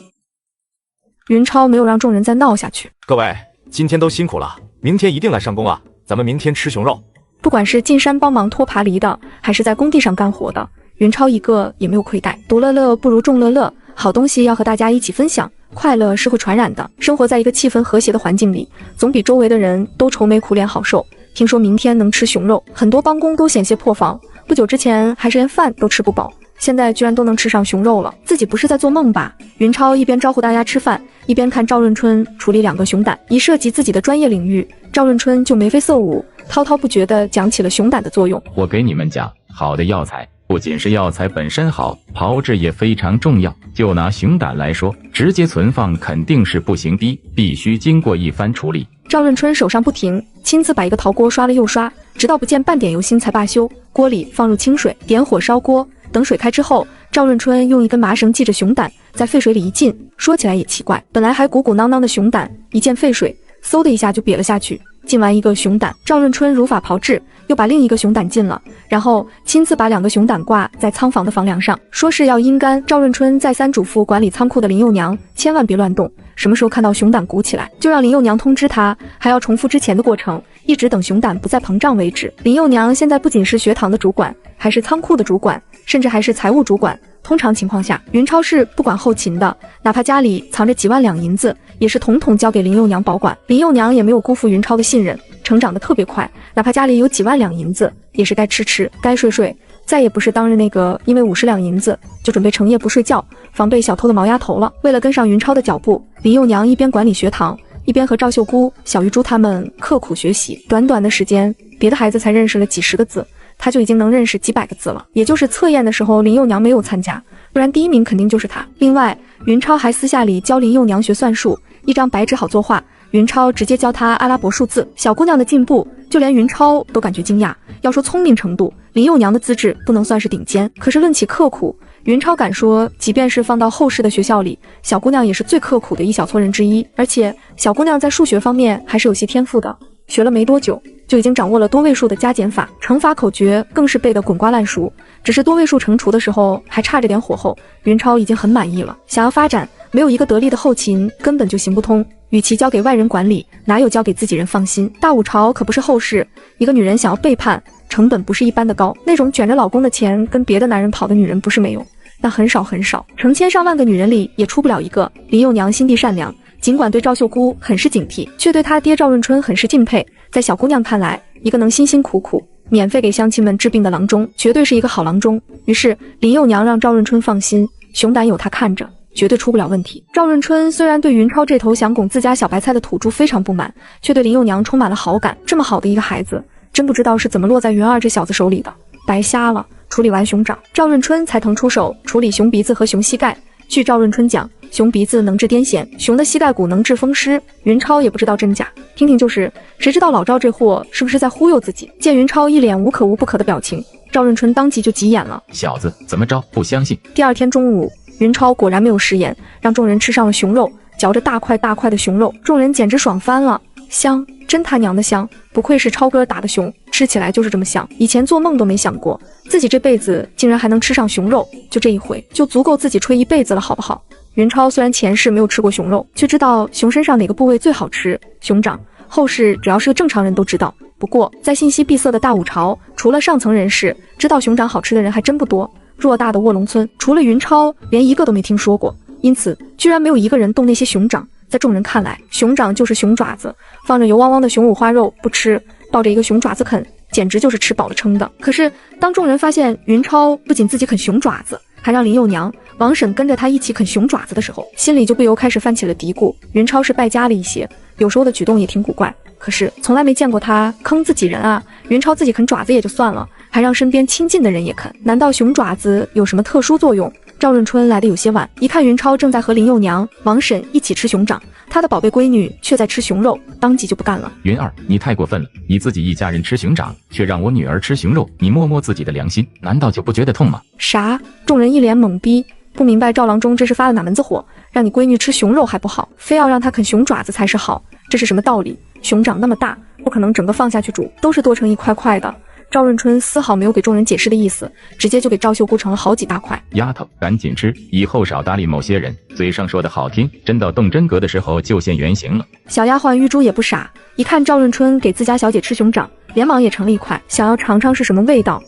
云超没有让众人再闹下去。各位，今天都辛苦了，明天一定来上工啊！咱们明天吃熊肉。不管是进山帮忙拖爬犁的，还是在工地上干活的，云超一个也没有亏待。独乐乐不如众乐乐，好东西要和大家一起分享，快乐是会传染的。生活在一个气氛和谐的环境里，总比周围的人都愁眉苦脸好受。听说明天能吃熊肉，很多帮工都险些破防。不久之前还是连饭都吃不饱，现在居然都能吃上熊肉了，自己不是在做梦吧？云超一边招呼大家吃饭，一边看赵润春处理2个熊胆。一涉及自己的专业领域，赵润春就眉飞色舞，滔滔不绝地讲起了熊胆的作用。我给你们讲，好的药材不仅是药材本身好，炮制也非常重要。就拿熊胆来说，直接存放肯定是不行的，必须经过一番处理。赵润春手上不停，亲自把一个陶锅刷了又刷，直到不见半点油腥才罢休。锅里放入清水，点火烧锅，等水开之后，赵润春用一根麻绳系着熊胆，在沸水里一浸。说起来也奇怪，本来还鼓鼓囊囊的熊胆，一见沸水，嗖的一下就瘪了下去。进完一个熊胆，赵润春如法炮制，又把另一个熊胆进了，然后亲自把2个熊胆挂在仓房的房梁上，说是要阴干。赵润春再三嘱咐管理仓库的林幼娘，千万别乱动，什么时候看到熊胆鼓起来，就让林幼娘通知他，还要重复之前的过程，一直等熊胆不再膨胀为止。林幼娘现在不仅是学堂的主管，还是仓库的主管，甚至还是财务主管。通常情况下，云超是不管后勤的，哪怕家里藏着几万两银子，也是统统交给林幼娘保管。林幼娘也没有辜负云超的信任，成长得特别快，哪怕家里有几万两银子，也是该吃吃，该睡睡，再也不是当日那个因为50两银子就准备成夜不睡觉，防备小偷的毛丫头了。为了跟上云超的脚步，林幼娘一边管理学堂，一边和赵秀姑、小玉珠他们刻苦学习。短短的时间，别的孩子才认识了几10个字，他就已经能认识几百个字了。也就是测验的时候，林幼娘没有参加，不然第1名肯定就是他。另外，云超还私下里教林幼娘学算术，一张白纸好作画，云超直接教她阿拉伯数字。小姑娘的进步，就连云超都感觉惊讶。要说聪明程度，林幼娘的资质不能算是顶尖，可是论起刻苦，云超敢说，即便是放到后世的学校里，小姑娘也是最刻苦的一小撮人之一。而且小姑娘在数学方面还是有些天赋的，学了没多久就已经掌握了多位数的加减法，乘法口诀更是背得滚瓜烂熟。只是多位数乘除的时候还差着点火候，云超已经很满意了。想要发展，没有一个得力的后勤根本就行不通，与其交给外人管理，哪有交给自己人放心。大武朝可不是后世，一个女人想要背叛，成本不是一般的高，那种卷着老公的钱跟别的男人跑的女人不是没有，但很少很少，成千上万个女人里也出不了一个。林幼娘心地善良，尽管对赵秀姑很是警惕，却对她爹赵润春很是敬佩。在小姑娘看来，一个能辛辛苦苦免费给乡亲们治病的郎中，绝对是一个好郎中。于是林幼娘让赵润春放心，熊胆有他看着，绝对出不了问题。赵润春虽然对云超这头想拱自家小白菜的土猪非常不满，却对林幼娘充满了好感。这么好的一个孩子，真不知道是怎么落在云儿这小子手里的，白瞎了。处理完熊掌，赵润春才腾出手处理熊鼻子和熊膝盖。据赵润春讲，熊鼻子能治癫痫，熊的膝盖骨能治风湿。云超也不知道真假，听听就是，谁知道老赵这货是不是在忽悠自己？见云超一脸无可无不可的表情，赵润春当即就急眼了。小子，怎么着不相信？第2天中午，云超果然没有食言，让众人吃上了熊肉，嚼着大块大块的熊肉，众人简直爽翻了。香，真他娘的香！不愧是超哥打的熊，吃起来就是这么香。以前做梦都没想过，自己这辈子竟然还能吃上熊肉，就这一回，就足够自己吹一辈子了，好不好？云超虽然前世没有吃过熊肉，却知道熊身上哪个部位最好吃，熊掌。后世只要是个正常人都知道。不过，在信息闭塞的大武朝，除了上层人士，知道熊掌好吃的人还真不多。偌大的卧龙村，除了云超，连一个都没听说过，因此居然没有一个人动那些熊掌。在众人看来，熊掌就是熊爪子，放着油汪汪的熊五花肉不吃，抱着一个熊爪子啃，简直就是吃饱了撑的。可是当众人发现云超不仅自己啃熊爪子，还让林幼娘、王婶跟着他一起啃熊爪子的时候，心里就不由开始泛起了嘀咕。云超是败家了一些，有时候的举动也挺古怪，可是从来没见过他坑自己人啊。云超自己啃爪子也就算了，还让身边亲近的人也啃，难道熊爪子有什么特殊作用？赵润春来的有些晚，一看云超正在和林幼娘、王婶一起吃熊掌，他的宝贝闺女却在吃熊肉，当即就不干了。云儿，你太过分了！你自己一家人吃熊掌，却让我女儿吃熊肉，你摸摸自己的良心，难道就不觉得痛吗？啥？众人一脸懵逼，不明白赵郎中这是发了哪门子火，让你闺女吃熊肉还不好，非要让她啃熊爪子才是好，这是什么道理？熊掌那么大，不可能整个放下去煮，都是剁成一块块的。赵润春丝毫没有给众人解释的意思，直接就给赵秀姑盛了好几大块。丫头，赶紧吃，以后少搭理某些人，嘴上说的好听，真到动真格的时候就现原形了。小丫鬟玉珠也不傻，一看赵润春给自家小姐吃熊掌，连忙也盛了一块，想要尝尝是什么味道。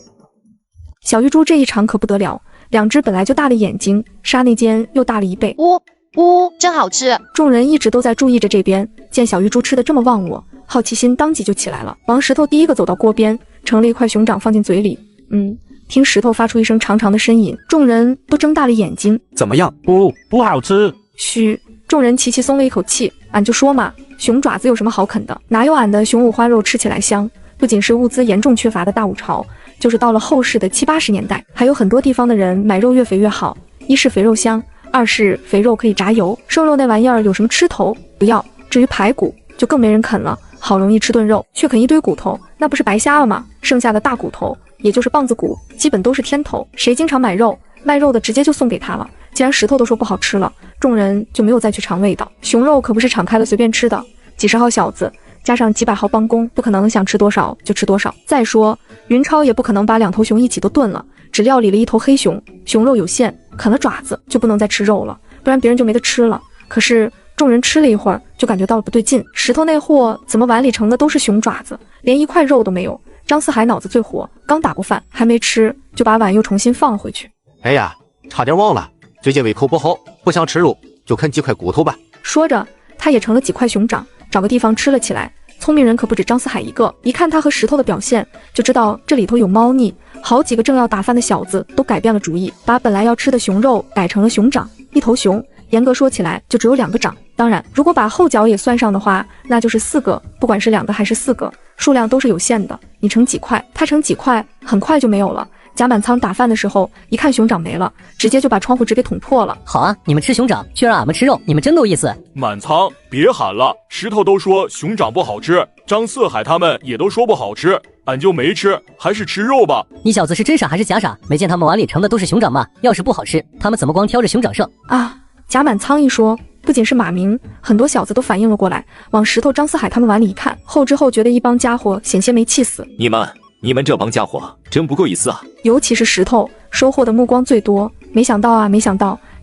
小玉珠这一尝可不得了，2只本来就大的眼睛，刹那间又大了1倍。真好吃！众人一直都在注意着这边，见小玉珠吃的这么忘我，好奇心当即就起来了。王石头第一个走到锅边，盛了一块熊掌放进嘴里，听石头发出一声长长的呻吟，众人都睁大了眼睛。怎么样？不好吃。嘘，众人齐齐松了一口气。俺就说嘛，熊爪子有什么好啃的？哪有俺的熊五花肉吃起来香？不仅是物资严重缺乏的大武朝，就是到了后世的70、80年代，还有很多地方的人买肉越肥越好，一是肥肉香，二是肥肉可以炸油，瘦肉那玩意儿有什么吃头？不要。至于排骨，就更没人啃了。好容易吃顿肉，却啃一堆骨头，那不是白瞎了吗？剩下的大骨头，也就是棒子骨，基本都是天头。谁经常买肉，卖肉的直接就送给他了。既然石头都说不好吃了，众人就没有再去尝味道。熊肉可不是敞开了随便吃的，几十号小子加上几百号帮工，不可能想吃多少就吃多少。再说云超也不可能把2头熊一起都炖了，只料理了1头黑熊，熊肉有限，啃了爪子就不能再吃肉了，不然别人就没得吃了。可是众人吃了一会儿，就感觉到了不对劲，石头那货怎么碗里盛的都是熊爪子，连1块肉都没有。张四海脑子最活，刚打过饭还没吃，就把碗又重新放了回去。哎呀，差点忘了，最近胃口不好，不想吃肉，就啃几块骨头吧。说着，他也盛了几块熊掌，找个地方吃了起来。聪明人可不止张四海一个，一看他和石头的表现，就知道这里头有猫腻。好几个正要打饭的小子都改变了主意，把本来要吃的熊肉改成了熊掌。1头熊严格说起来就只有2个掌，当然如果把后脚也算上的话，那就是4个。不管是2个还是4个，数量都是有限的，你盛几块他盛几块，很快就没有了。贾满仓打饭的时候一看熊掌没了，直接就把窗户纸给捅破了。好啊，你们吃熊掌却让俺们吃肉，你们真够意思。满仓别喊了，石头都说熊掌不好吃，张四海他们也都说不好吃，俺就没吃，还是吃肉吧。你小子是真傻还是假傻？没见他们碗里盛的都是熊掌吗？要是不好吃，他们怎么光挑着熊掌剩啊？贾满仓一说，不仅是马明，很多小子都反应了过来，往石头张四海他们碗里一看，后知后觉的一帮家伙险些没气死。你们这帮家伙真不够意思啊！尤其是石头，收获的目光最多。没想到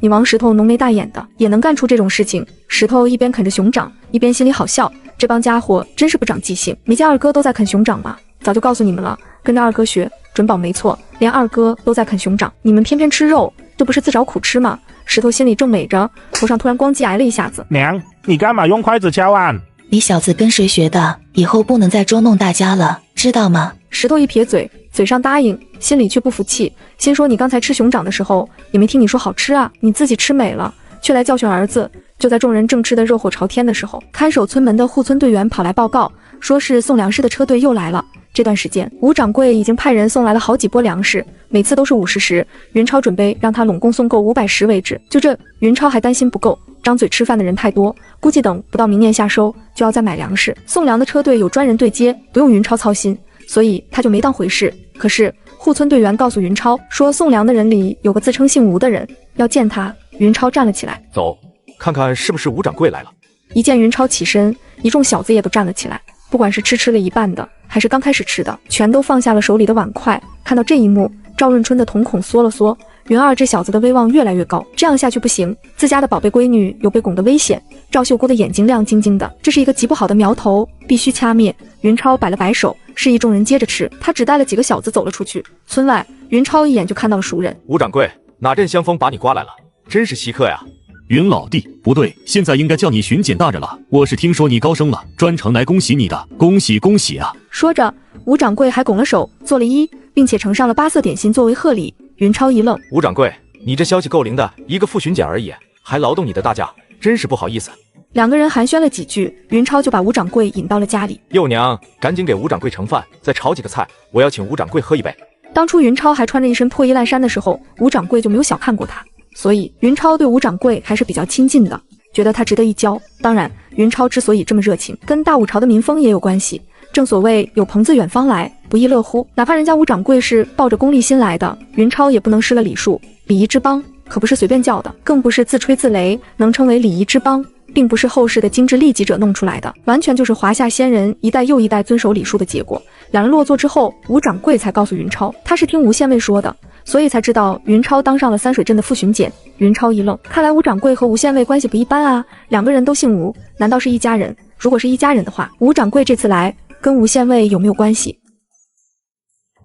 你王石头浓眉大眼的也能干出这种事情。石头一边啃着熊掌，一边心里好笑，这帮家伙真是不长记性。没见二哥都在啃熊掌吗？早就告诉你们了，跟着二哥学，准保没错。连二哥都在啃熊掌，你们偏偏吃肉，这不是自找苦吃吗？石头心里正美着，头上突然咣叽挨了一下子。娘，你干嘛用筷子敲碗？你小子跟谁学的？以后不能再捉弄大家了，知道吗？石头一撇嘴，嘴上答应，心里却不服气，心说你刚才吃熊掌的时候也没听你说好吃啊，你自己吃美了，却来教训儿子。就在众人正吃得热火朝天的时候，看守村门的护村队员跑来报告，说是送粮食的车队又来了。这段时间，吴掌柜已经派人送来了好几波粮食，每次都是50石，云超准备让他拢共送够500石为止。就这，云超还担心不够，张嘴吃饭的人太多，估计等不到明年夏收就要再买粮食。送粮的车队有专人对接，不用云超操心，所以他就没当回事。可是护村队员告诉云超说，送粮的人里有个自称姓吴的人，要见他。云超站了起来，走，看看是不是吴掌柜来了。一见云超起身，一众小子也都站了起来，不管是吃了一半的，还是刚开始吃的，全都放下了手里的碗筷。看到这一幕，赵润春的瞳孔缩了缩，云二这小子的威望越来越高，这样下去不行，自家的宝贝闺女有被拱的危险。赵秀姑的眼睛亮晶晶的，这是一个极不好的苗头，必须掐灭。云超摆了摆手，示意众人接着吃，他只带了几个小子走了出去。村外，云超一眼就看到了熟人。吴掌柜，哪阵香风把你刮来了？真是稀客呀！云老弟，不对，现在应该叫你巡检大人了。我是听说你高升了，专程来恭喜你的，恭喜恭喜啊！说着，吴掌柜还拱了手，做了揖，并且呈上了8色点心作为贺礼。云超一愣，吴掌柜，你这消息够灵的，一个副巡检而已，还劳动你的大驾，真是不好意思。两个人寒暄了几句，云超就把吴掌柜引到了家里。幼娘，赶紧给吴掌柜盛饭，再炒几个菜，我要请吴掌柜喝一杯。当初云超还穿着一身破衣烂衫的时候，吴掌柜就没有小看过他，所以云超对吴掌柜还是比较亲近的，觉得他值得一交。当然，云超之所以这么热情，跟大武朝的民风也有关系。正所谓有朋自远方来，不亦乐乎。哪怕人家吴掌柜是抱着功利心来的，云超也不能失了礼数。礼仪之邦可不是随便叫的，更不是自吹自擂，能称为礼仪之邦，并不是后世的精致利己者弄出来的，完全就是华夏先人一代又一代遵守礼数的结果。两人落座之后，吴掌柜才告诉云超，他是听吴县尉说的，所以才知道云超当上了三水镇的副巡检。云超一愣，看来吴掌柜和吴县尉关系不一般啊，两个人都姓吴，难道是一家人？如果是一家人的话，吴掌柜这次来跟吴县尉有没有关系？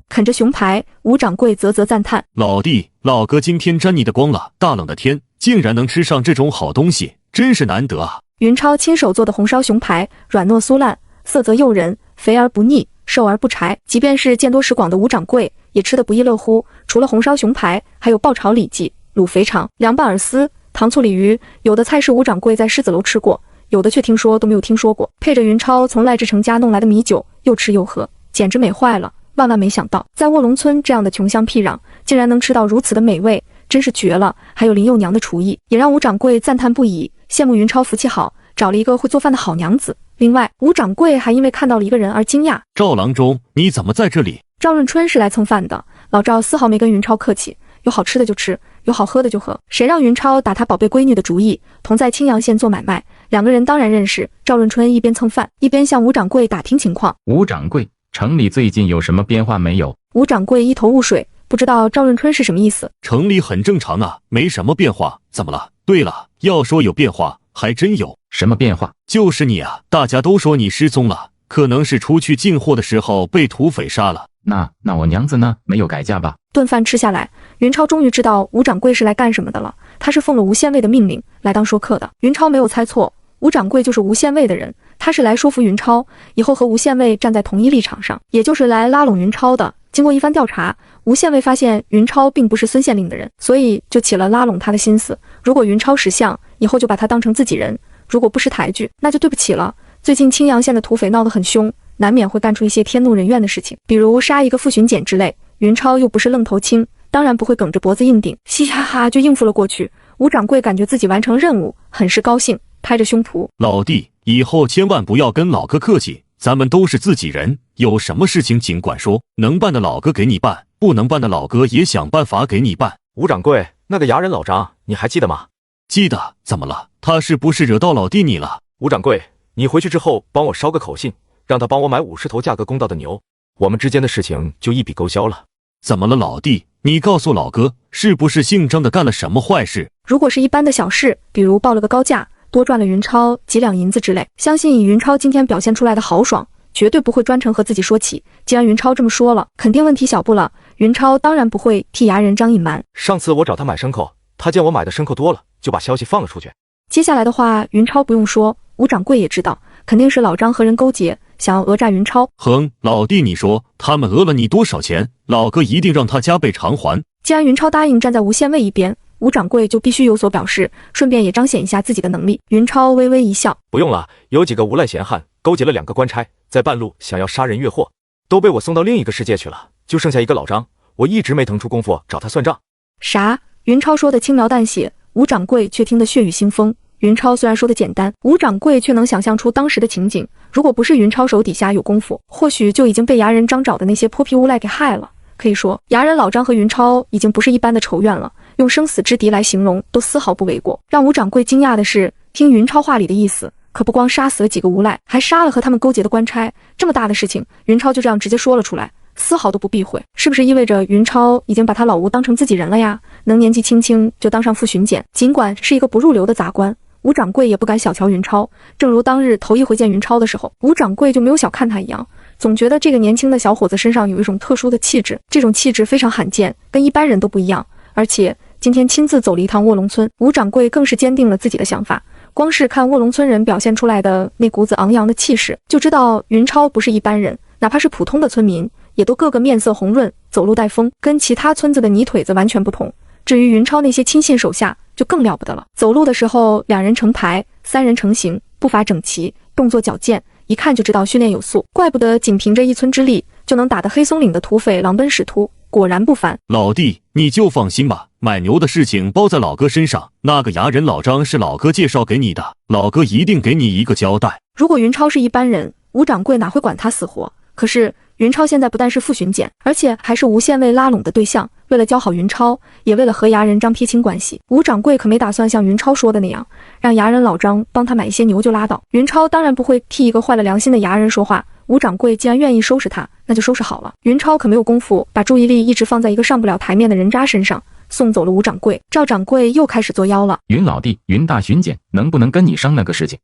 啃着熊排，吴掌柜啧啧赞叹：老弟，老哥今天沾你的光了，大冷的天竟然能吃上这种好东西，真是难得啊！云超亲手做的红烧熊排，软糯酥烂，色泽诱人，肥而不腻，瘦而不柴。即便是见多识广的吴掌柜也吃得不亦乐乎。除了红烧熊排，还有爆炒里脊、卤肥肠、凉拌饵丝、糖醋鲤鱼。有的菜式吴掌柜在狮子楼吃过，有的却听说都没有听说过。配着云超从赖志成家弄来的米酒，又吃又喝，简直美坏了。万万没想到，在卧龙村这样的穷乡僻壤，竟然能吃到如此的美味，真是绝了。还有林幼娘的厨艺，也让吴掌柜赞叹不已，羡慕云超福气好，找了一个会做饭的好娘子。另外，吴掌柜还因为看到了一个人而惊讶。赵郎中，你怎么在这里？赵润春是来蹭饭的，老赵丝毫没跟云超客气，有好吃的就吃，有好喝的就喝。谁让云超打他宝贝闺女的主意，同在青阳县做买卖，两个人当然认识。赵润春一边蹭饭，一边向吴掌柜打听情况。吴掌柜，城里最近有什么变化没有？吴掌柜一头雾水，不知道赵润春是什么意思。城里很正常啊，没什么变化，怎么了？对了，要说有变化，还真有。什么变化？就是你啊，大家都说你失踪了，可能是出去进货的时候被土匪杀了。那我娘子呢？没有改嫁吧？顿饭吃下来，云超终于知道吴掌柜是来干什么的了。他是奉了吴县尉的命令来当说客的。云超没有猜错，吴掌柜就是吴县尉的人，他是来说服云超以后和吴县尉站在同一立场上，也就是来拉拢云超的。经过一番调查，吴县尉发现云超并不是孙县令的人，所以就起了拉拢他的心思。如果云超识相，以后就把他当成自己人；如果不识抬举，那就对不起了。最近青阳县的土匪闹得很凶，难免会干出一些天怒人怨的事情，比如杀一个副巡检之类。云超又不是愣头青，当然不会梗着脖子硬顶，嘻哈哈就应付了过去。吴掌柜感觉自己完成任务，很是高兴，拍着胸脯：老弟，以后千万不要跟老哥客气，咱们都是自己人，有什么事情尽管说，能办的老哥给你办，不能办的老哥也想办法给你办。吴掌柜，那个牙人老张，你还记得吗？记得。怎么了？他是不是惹到老弟你了？吴掌柜，你回去之后帮我捎个口信，让他帮我买50头价格公道的牛，我们之间的事情就一笔勾销了。怎么了老弟？你告诉老哥，是不是姓张的干了什么坏事？如果是一般的小事，比如报了个高价，多赚了云超几两银子之类，相信以云超今天表现出来的豪爽，绝对不会专程和自己说起。既然云超这么说了，肯定问题小不了。云超当然不会替牙人张隐瞒。上次我找他买牲口，他见我买的牲口多了，就把消息放了出去。接下来的话，云超不用说，吴掌柜也知道，肯定是老张和人勾结，想要讹诈云超。哼，老弟，你说他们讹了你多少钱？老哥一定让他加倍偿还。既然云超答应站在吴县尉一边，吴掌柜就必须有所表示，顺便也彰显一下自己的能力。云超微微一笑：不用了，有几个无赖闲汉勾结了2个官差，在半路想要杀人越货，都被我送到另一个世界去了，就剩下一个老张，我一直没腾出功夫找他算账。啥？云超说的轻描淡写，吴掌柜却听得血雨腥风。云超虽然说的简单，吴掌柜却能想象出当时的情景。如果不是云超手底下有功夫，或许就已经被牙人张找的那些泼皮无赖给害了。可以说，牙人老张和云超已经不是一般的仇怨了，用生死之敌来形容都丝毫不为过。让吴掌柜惊讶的是，听云超话里的意思，可不光杀死了几个无赖，还杀了和他们勾结的官差。这么大的事情，云超就这样直接说了出来，丝毫都不避讳，是不是意味着云超已经把他老吴当成自己人了呀？能年纪轻轻就当上副巡检，尽管是一个不入流的杂官，吴掌柜也不敢小瞧云超。正如当日头一回见云超的时候，吴掌柜就没有小看他一样，总觉得这个年轻的小伙子身上有一种特殊的气质，这种气质非常罕见，跟一般人都不一样。而且今天亲自走了一趟卧龙村，吴掌柜更是坚定了自己的想法。光是看卧龙村人表现出来的那股子昂扬的气势，就知道云超不是一般人，哪怕是普通的村民，也都个个面色红润，走路带风，跟其他村子的泥腿子完全不同。至于云超那些亲信手下，就更了不得了。走路的时候，2人成排，3人成行，步伐整齐，动作矫健，一看就知道训练有素。怪不得仅凭着一村之力，就能打得黑松岭的土匪狼奔使突，果然不凡。老弟，你就放心吧，买牛的事情包在老哥身上。那个牙人老张是老哥介绍给你的，老哥一定给你一个交代。如果云超是一般人，吴掌柜哪会管他死活？可是云超现在不但是副巡检，而且还是吴县尉拉拢的对象。为了教好云超，也为了和牙人张撇清关系，吴掌柜可没打算像云超说的那样，让牙人老张帮他买一些牛就拉倒。云超当然不会替一个坏了良心的牙人说话，吴掌柜既然愿意收拾他，那就收拾好了。云超可没有功夫把注意力一直放在一个上不了台面的人渣身上。送走了吴掌柜，赵掌柜又开始作妖了。云老弟，云大巡检，能不能跟你商量个事情？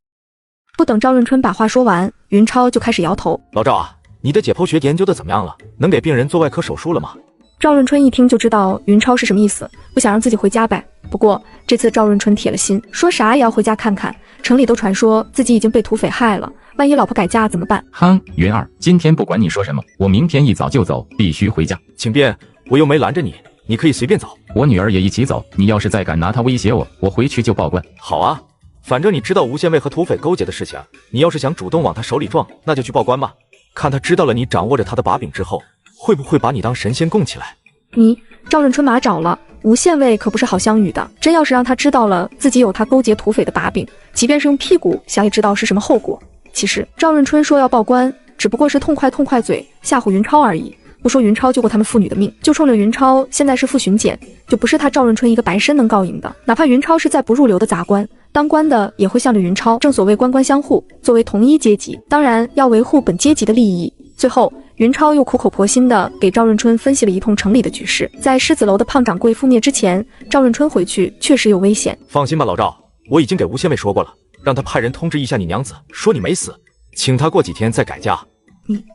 不等赵润春把话说完，云超就开始摇头。老赵啊，你的解剖学研究的怎么样了？能给病人做外科手术了吗？赵润春一听就知道云超是什么意思，不想让自己回家呗。不过这次赵润春铁了心，说啥也要回家看看。城里都传说自己已经被土匪害了，万一老婆改嫁怎么办？哼，云儿，今天不管你说什么，我明天一早就走，必须回家。请便，我又没拦着你，你可以随便走。我女儿也一起走，你要是再敢拿她威胁我，我回去就报官。好啊，反正你知道吴县尉和土匪勾结的事情，你要是想主动往他手里撞，那就去报官吧。看他知道了你掌握着他的把柄之后，会不会把你当神仙供起来？你赵润春马找了，吴县尉可不是好相与的，真要是让他知道了自己有他勾结土匪的把柄，即便是用屁股想也知道是什么后果。其实赵润春说要报官，只不过是痛快嘴吓唬云超而已。不说云超救过他们父女的命，就冲着云超现在是副巡检，就不是他赵润春一个白身能告赢的。哪怕云超是再不入流的杂官，当官的也会向着云超。正所谓官官相护，作为同一阶级，当然要维护本阶级的利益。最后，云超又苦口婆心地给赵润春分析了一通城里的局势。在狮子楼的胖掌柜覆灭之前，赵润春回去确实有危险。放心吧，老赵，我已经给吴县尉说过了，让他派人通知一下你娘子，说你没死，请他过几天再改嫁。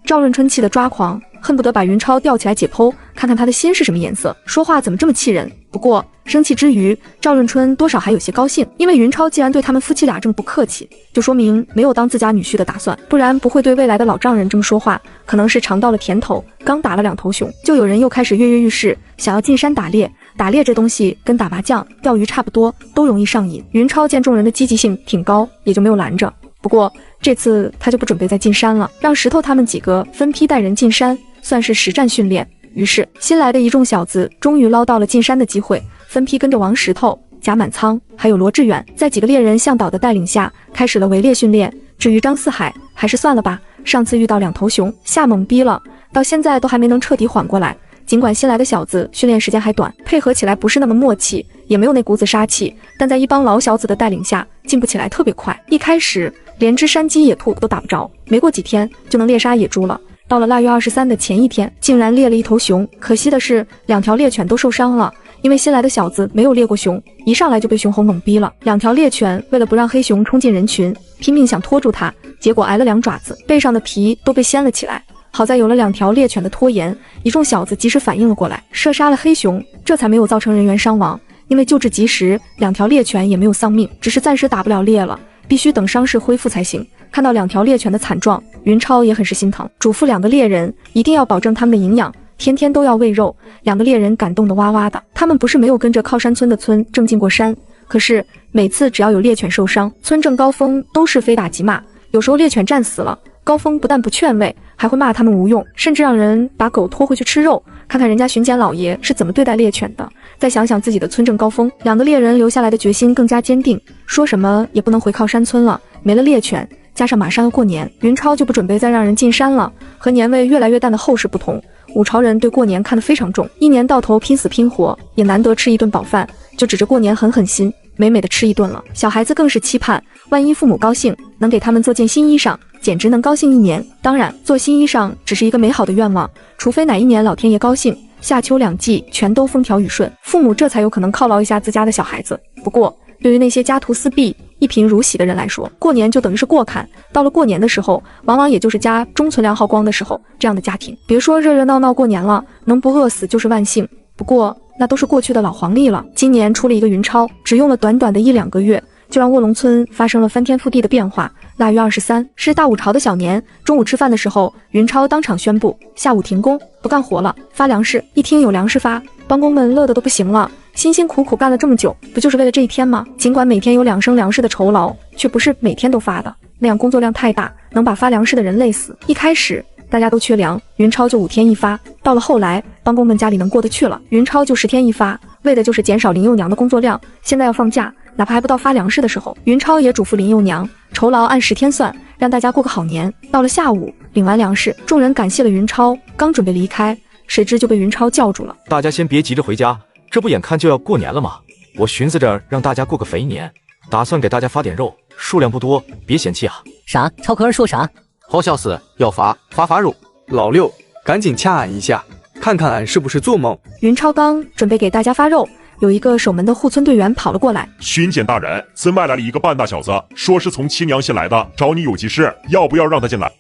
赵润春气得抓狂，恨不得把云超吊起来解剖，看看他的心是什么颜色，说话怎么这么气人。不过生气之余，赵润春多少还有些高兴，因为云超既然对他们夫妻俩这么不客气，就说明没有当自家女婿的打算，不然不会对未来的老丈人这么说话，可能是尝到了甜头。刚打了2头熊，就有人又开始跃跃欲试，想要进山打猎。打猎这东西跟打麻将、钓鱼差不多，都容易上瘾。云超见众人的积极性挺高，也就没有拦着。不过这次他就不准备再进山了，让石头他们几个分批带人进山，算是实战训练。于是新来的一众小子终于捞到了进山的机会，分批跟着王石头、贾满仓还有罗志远，在几个猎人向导的带领下，开始了围猎训练。至于张四海，还是算了吧，上次遇到2头熊，吓懵逼了，到现在都还没能彻底缓过来。尽管新来的小子训练时间还短，配合起来不是那么默契，也没有那股子杀气，但在一帮老小子的带领下，进步起来特别快。一开始连只山鸡野兔都打不着，没过几天就能猎杀野猪了。到了腊月23的前一天，竟然猎了1头熊。可惜的是，2条猎犬都受伤了，因为新来的小子没有猎过熊，一上来就被熊猴懵逼了。2条猎犬为了不让黑熊冲进人群，拼命想拖住它，结果挨了2爪子，背上的皮都被掀了起来。好在有了2条猎犬的拖延，一众小子及时反应了过来，射杀了黑熊，这才没有造成人员伤亡。因为救治及时，2条猎犬也没有丧命，只是暂时打不了猎了，必须等伤势恢复才行。看到2条猎犬的惨状，云超也很是心疼，嘱咐2个猎人一定要保证他们的营养，天天都要喂肉。2个猎人感动得哇哇的。他们不是没有跟着靠山村的村正进过山，可是每次只要有猎犬受伤，村正高峰都是非打即骂，有时候猎犬战死了，高峰不但不劝慰，还会骂他们无用，甚至让人把狗拖回去吃肉。看看人家巡检老爷是怎么对待猎犬的，再想想自己的村正高峰，2个猎人留下来的决心更加坚定，说什么也不能回靠山村了。没了猎犬，加上马上要过年，云超就不准备再让人进山了。和年味越来越淡的后世不同，五朝人对过年看得非常重，一年到头拼死拼活，也难得吃一顿饱饭，就指着过年狠狠心，美美的吃一顿了。小孩子更是期盼，万一父母高兴，能给他们做件新衣裳，简直能高兴1年。当然，做新衣裳只是一个美好的愿望，除非哪一年老天爷高兴，夏秋2季全都风调雨顺，父母这才有可能犒劳一下自家的小孩子。不过，对于那些家徒四壁、一贫如洗的人来说，过年就等于是过坎。到了过年的时候，往往也就是家中存粮耗光的时候，这样的家庭，别说热热闹闹过年了，能不饿死就是万幸。不过，那都是过去的老黄历了。今年出了一个云超，只用了短短的1-2个月，就让卧龙村发生了翻天覆地的变化。腊月23是大五朝的小年，中午吃饭的时候，云超当场宣布下午停工，不干活了，发粮食。一听有粮食发，帮工们乐得都不行了。辛辛苦苦干了这么久，不就是为了这一天吗？尽管每天有2升粮食的酬劳，却不是每天都发的，那样工作量太大，能把发粮食的人累死。一开始大家都缺粮，云超就5天一发，到了后来，帮工们家里能过得去了，云超就10天一发，为的就是减少林幼娘的工作量。现在要放假，哪怕还不到发粮食的时候，云超也嘱咐林幼娘，酬劳按10天算，让大家过个好年。到了下午，领完粮食，众人感谢了云超，刚准备离开，谁知就被云超叫住了。大家先别急着回家，这不眼看就要过年了吗？我寻思着让大家过个肥年，打算给大家发点肉，数量不多，别嫌弃啊。啥？超壳儿说啥？好小子，要发肉。老六，赶紧掐俺一下，看看俺是不是做梦。云超刚准备给大家发肉，有一个守门的护村队员跑了过来。巡检大人，村外来了一个半大小子，说是从青阳县来的，找你有急事，要不要让他进来？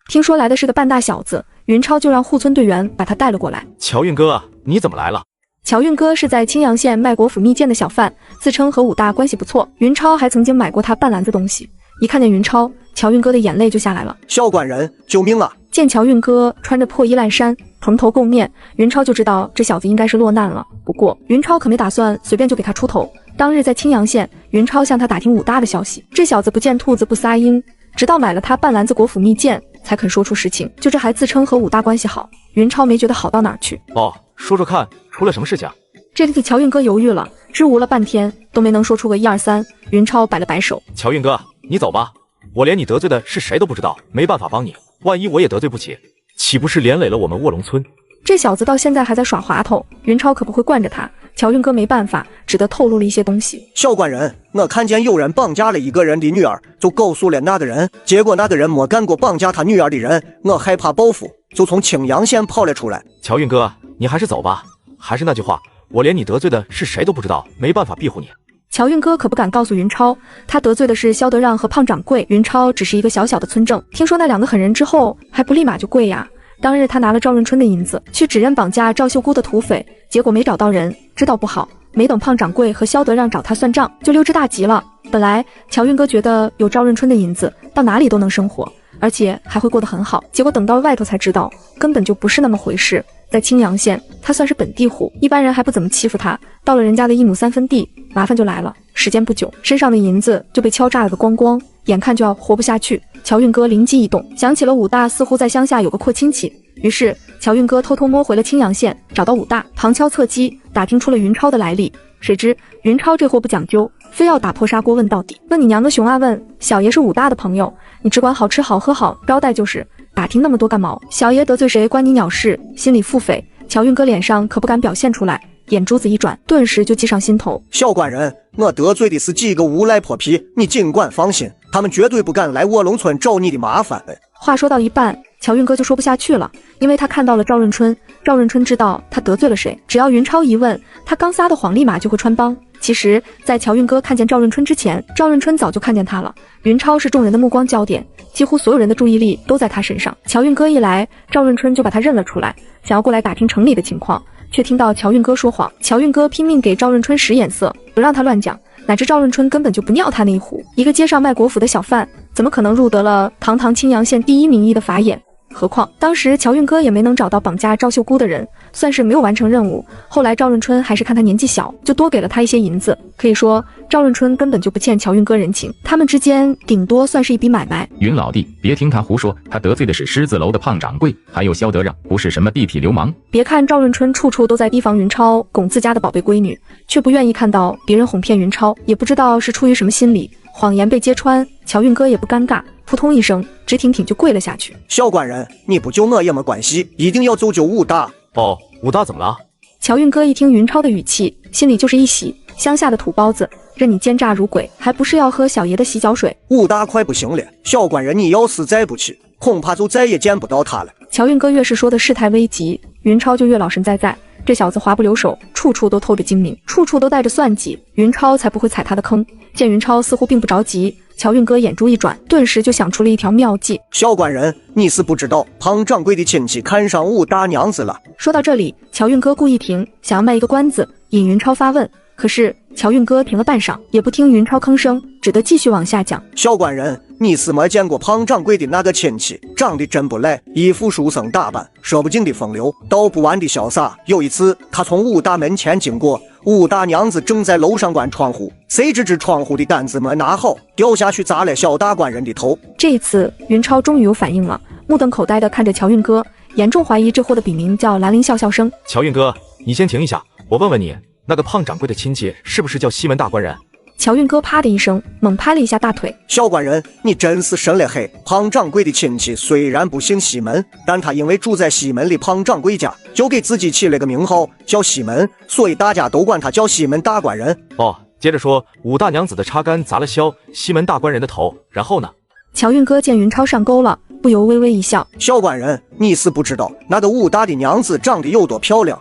听说来的是个半大小子，云超就让护村队员把他带了过来。乔运哥，你怎么来了？乔运哥是在青阳县卖国府蜜饯的小贩，自称和武大关系不错，云超还曾经买过他半篮子东西。一看见云超，乔运哥的眼泪就下来了。校管人，救命了！见乔运哥穿着破衣烂衫，蓬头垢面，云超就知道这小子应该是落难了。不过云超可没打算随便就给他出头。当日在青阳县，云超向他打听武大的消息，这小子不见兔子不撒鹰，直到买了他半篮子国府蜜饯才肯说出实情。就这还自称和武大关系好，云超没觉得好到哪儿去。哦，说说看，出了什么事情？这里乔运哥犹豫了，支吾了半天，都没能说出个1、2、3。云超摆了摆手，乔运哥，你走吧，我连你得罪的是谁都不知道，没办法帮你，万一我也得罪不起，岂不是连累了我们卧龙村？这小子到现在还在耍滑头，云超可不会惯着他。乔运哥没办法，只得透露了一些东西。校官人，我看见有人绑架了一个人的女儿，就告诉了那个人，结果那个人没干过绑架他女儿的人，我害怕报复，就从青阳县跑了出来。乔运哥，你还是走吧。还是那句话，我连你得罪的是谁都不知道，没办法庇护你。乔运哥可不敢告诉云超，他得罪的是萧德让和胖掌柜，云超只是一个小小的村正。听说那两个狠人之后，还不立马就跪呀？当日他拿了赵润春的银子去指认绑架赵秀姑的土匪，结果没找到人，知道不好，没等胖掌柜和萧德让找他算账，就溜之大吉了。本来乔运哥觉得有赵润春的银子，到哪里都能生活，而且还会过得很好，结果等到外头才知道，根本就不是那么回事。在青阳县，他算是本地户，一般人还不怎么欺负他。到了人家的1亩3分地，麻烦就来了。时间不久，身上的银子就被敲诈了个光光，眼看就要活不下去。乔运哥灵机一动，想起了武大似乎在乡下有个阔亲戚，于是乔运哥偷偷摸回了青阳县，找到武大，旁敲侧击打听出了云超的来历。谁知云超这货不讲究，非要打破砂锅问到底。问你娘个熊啊！问小爷是武大的朋友，你只管好吃好喝好招待就是，打听那么多干毛？小爷得罪谁关你鸟事？心里腹诽，乔运哥脸上可不敢表现出来，眼珠子一转，顿时就记上心头。校官人，我得罪的是几个无赖泼皮，你尽管放心，他们绝对不敢来卧龙村找你的麻烦。话说到一半，乔运哥就说不下去了，因为他看到了赵润春。赵润春知道他得罪了谁，只要云超一问，他刚撒的谎立马就会穿帮。其实在乔运哥看见赵润春之前，赵润春早就看见他了。云超是众人的目光焦点，几乎所有人的注意力都在他身上。乔运哥一来，赵润春就把他认了出来，想要过来打听城里的情况，却听到乔运哥说谎。乔运哥拼命给赵润春使眼色，不让他乱讲，乃至赵润春根本就不尿他那一壶。一个街上卖果脯的小贩，怎么可能入得了堂堂青阳县第1名医的法眼？何况当时乔运哥也没能找到绑架赵秀姑的人，算是没有完成任务。后来赵润春还是看他年纪小，就多给了他一些银子。可以说赵润春根本就不欠乔运哥人情，他们之间顶多算是一笔买卖。云老弟，别听他胡说，他得罪的是狮子楼的胖掌柜，还有萧德让，不是什么地痞流氓。别看赵润春处处都在提防云超拱自家的宝贝闺女，却不愿意看到别人哄骗云超，也不知道是出于什么心理，谎言被揭穿，乔运哥也不尴尬，扑通一声，直挺挺就跪了下去。校官人，你不救我也没关系，一定要救武大。哦，武大怎么了？乔运哥一听云超的语气，心里就是一喜，乡下的土包子，任你奸诈如鬼，还不是要喝小爷的洗脚水？武大快不行了，校官人你要是再不去，恐怕就再也见不到他了。乔运哥越是说的事态危急，云超就越老神在在。这小子滑不留手，处处都透着精明，处处都带着算计，云超才不会踩他的坑。见云超似乎并不着急，乔运哥眼珠一转，顿时就想出了一条妙计。校官人，你是不知道，庞掌柜的亲戚看上武大娘子了。说到这里，乔运哥故意停，想要卖一个关子，引云超发问。可是乔运哥停了半晌，也不听云超吭声，只得继续往下讲。校官人，你是没见过庞掌柜的那个亲戚，长得真不赖，一副书生打扮，说不尽的风流，道不完的潇洒。有一次，他从武大门前经过，武大娘子正在楼上关窗户，谁知窗户的杆子没拿好，掉下去砸了小大官人的头。这一次，云超终于有反应了，目瞪口呆地看着乔运哥，严重怀疑这货的笔名叫兰陵笑笑生。乔运哥，你先停一下，我问问你，那个胖掌柜的亲戚是不是叫西门大官人？乔运哥啪的一声猛拍了一下大腿。校官人，你真是神了嘿！胖掌柜的亲戚虽然不姓西门，但他因为住在西门里胖掌柜家，就给自己起了个名号叫西门，所以大家都管他叫西门大官人。哦，接着说，武大娘子的插杆砸了西门大官人的头，然后呢？乔运哥见云超上钩了，不由微微一笑。校官人，你是不知道那个武大的娘子长得有多漂亮。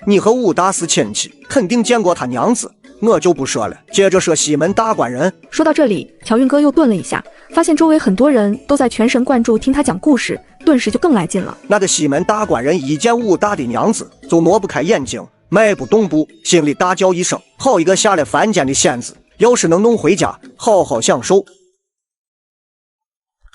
你和武大是亲戚，肯定见过他娘子，我就不说了。接着说西门大官人。说到这里，乔运哥又顿了一下，发现周围很多人都在全神贯注听他讲故事，顿时就更来劲了。那个西门大官人一见武大的娘子，就挪不开眼睛，迈不动步，心里大叫一声：好一个下了凡间的仙子，要是能弄回家好好享受。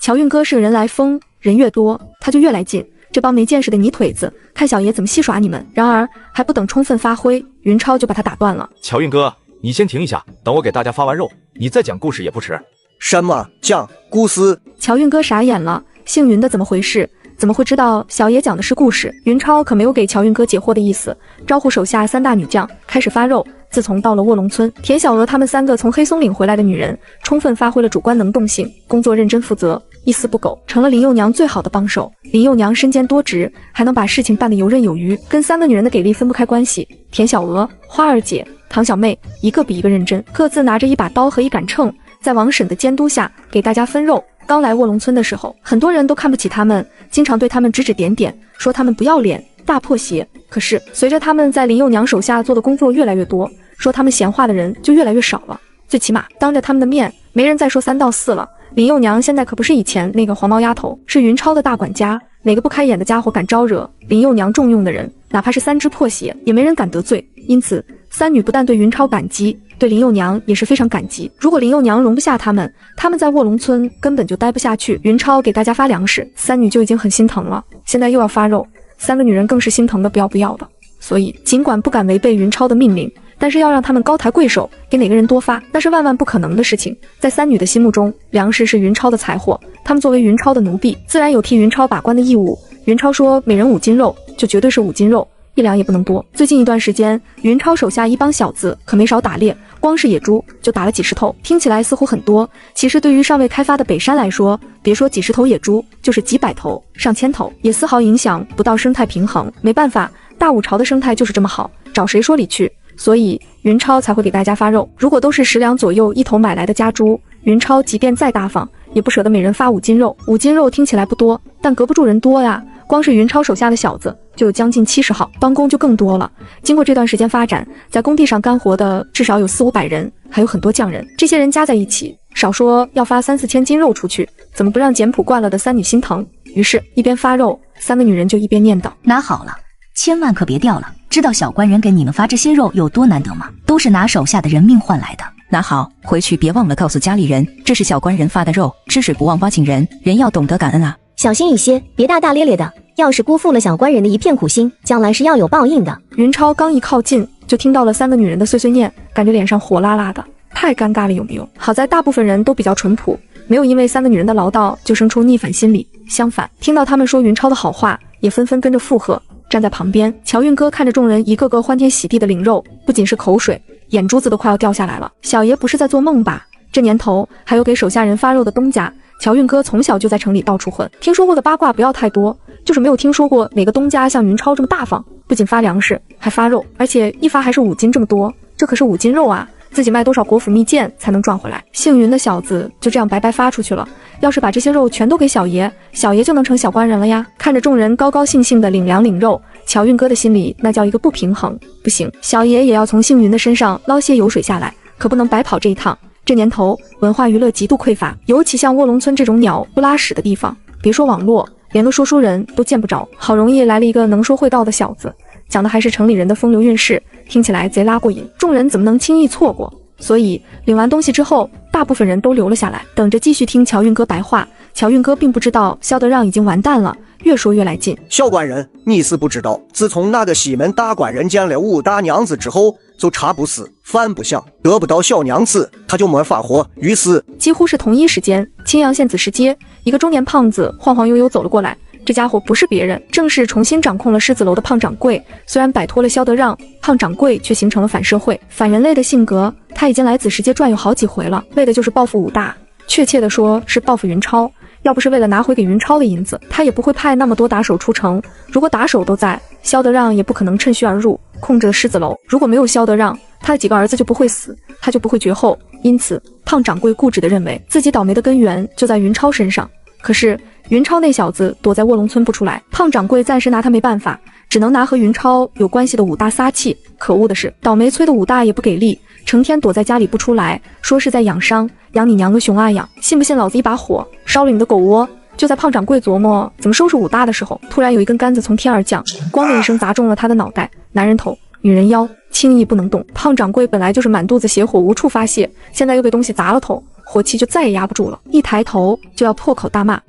乔运哥是个人来疯，人越多他就越来劲，这帮没见识的泥腿子，看小爷怎么戏耍你们。然而还不等充分发挥，云超就把他打断了。乔运哥，你先停一下，等我给大家发完肉，你再讲故事也不迟。什么讲故事？乔运哥傻眼了，姓云的怎么回事？怎么会知道小爷讲的是故事？云超可没有给乔运哥解惑的意思，招呼手下3大女将开始发肉。自从到了卧龙村，田小娥他们3个从黑松岭回来的女人，充分发挥了主观能动性，工作认真负责，一丝不苟，成了林幼娘最好的帮手。林幼娘身兼多职，还能把事情办得游刃有余，跟3个女人的给力分不开关系。田小娥、花儿姐、唐小妹，一个比一个认真，各自拿着一把刀和一杆秤，在王婶的监督下给大家分肉。刚来卧龙村的时候，很多人都看不起他们，经常对他们指指点点，说他们不要脸、大破鞋。可是随着他们在林幼娘手下做的工作越来越多，说他们闲话的人就越来越少了。最起码当着他们的面，没人再说3道4了。林幼娘现在可不是以前那个黄毛丫头，是云超的大管家。哪个不开眼的家伙敢招惹林幼娘重用的人，哪怕是3只破鞋，也没人敢得罪。因此3女不但对云超感激，对林幼娘也是非常感激。如果林幼娘容不下他们在卧龙村根本就待不下去。云超给大家发粮食，3女就已经很心疼了，现在又要发肉，3个女人更是心疼的不要不要的。所以尽管不敢违背云超的命令，但是要让他们高抬贵手，给哪个人多发，那是万万不可能的事情。在3女的心目中，粮食是云超的财货，他们作为云超的奴婢，自然有替云超把关的义务。云超说每人5斤肉，就绝对是5斤肉，1两也不能多。最近一段时间，云超手下一帮小子可没少打猎，光是野猪就打了几10头，听起来似乎很多，其实对于尚未开发的北山来说，别说几10头野猪，就是几百头、上千头，也丝毫影响不到生态平衡。没办法，大武朝的生态就是这么好，找谁说理去？所以云超才会给大家发肉。如果都是10两左右一头买来的家猪，云超即便再大方，也不舍得每人发5斤肉。5斤肉听起来不多，但隔不住人多呀。光是云超手下的小子就有将近70号，帮工就更多了。经过这段时间发展，在工地上干活的至少有400-500人，还有很多匠人。这些人加在一起，少说要发3-4千斤肉出去，怎么不让简朴惯了的3女心疼？于是，一边发肉，3个女人就一边念叨：拿好了，千万可别掉了。知道小官人给你们发这些肉有多难得吗？都是拿手下的人命换来的。拿好，回去别忘了告诉家里人，这是小官人发的肉，吃水不忘挖井人，人要懂得感恩啊。小心一些，别大大咧咧的，要是辜负了小官人的一片苦心，将来是要有报应的。云超刚一靠近，就听到了3个女人的碎碎念，感觉脸上火辣辣的，太尴尬了有没有？好在大部分人都比较淳朴，没有因为3个女人的唠叨就生出逆反心理，相反，听到他们说云超的好话，也纷纷跟着附和。站在旁边，乔运哥看着众人一个个欢天喜地的领肉，不仅是口水，眼珠子都快要掉下来了。小爷不是在做梦吧？这年头还有给手下人发肉的东家。乔运哥从小就在城里到处混，听说过的八卦不要太多，就是没有听说过哪个东家像云超这么大方，不仅发粮食，还发肉，而且一发还是5斤这么多，这可是5斤肉啊！自己卖多少国府蜜饯才能赚回来？姓云的小子就这样白白发出去了。要是把这些肉全都给小爷，小爷就能成小官人了呀！看着众人高高兴兴的领粮领肉，乔运哥的心里那叫一个不平衡。不行，小爷也要从姓云的身上捞些油水下来，可不能白跑这一趟。这年头文化娱乐极度匮乏，尤其像卧龙村这种鸟不拉屎的地方，别说网络，连个说书人都见不着。好容易来了一个能说会道的小子，讲的还是城里人的风流韵事，听起来贼拉过瘾，众人怎么能轻易错过？所以领完东西之后，大部分人都留了下来，等着继续听乔运哥白话。乔运哥并不知道萧德让已经完蛋了，越说越来劲。萧官人，你是不知道，自从那个西门大官人见了武大娘子之后，就茶不思饭不想，得不到小娘子他就没法活。于是几乎是同一时间，青阳县子时街一个中年胖子晃晃悠悠走了过来。这家伙不是别人，正是重新掌控了狮子楼的胖掌柜。虽然摆脱了萧德让，胖掌柜却形成了反社会、反人类的性格。他已经来紫石街转悠好几回了，为的就是报复武大，确切的说是报复云超。要不是为了拿回给云超的银子，他也不会派那么多打手出城。如果打手都在，萧德让也不可能趁虚而入，控制了狮子楼。如果没有萧德让，他的几个儿子就不会死，他就不会绝后。因此，胖掌柜固执地认为自己倒霉的根源就在云超身上。可是云超那小子躲在卧龙村不出来，胖掌柜暂时拿他没办法，只能拿和云超有关系的武大撒气。可恶的是，倒霉催的武大也不给力，成天躲在家里不出来，说是在养伤，养你娘个熊啊养！信不信老子一把火烧了你的狗窝？就在胖掌柜琢磨怎么收拾武大的时候，突然有一根杆子从天而降，咣的一声砸中了他的脑袋。男人头，女人腰，轻易不能动。胖掌柜本来就是满肚子邪火无处发泄，现在又被东西砸了头，火气就再也压不住了，一抬头就要破口大骂。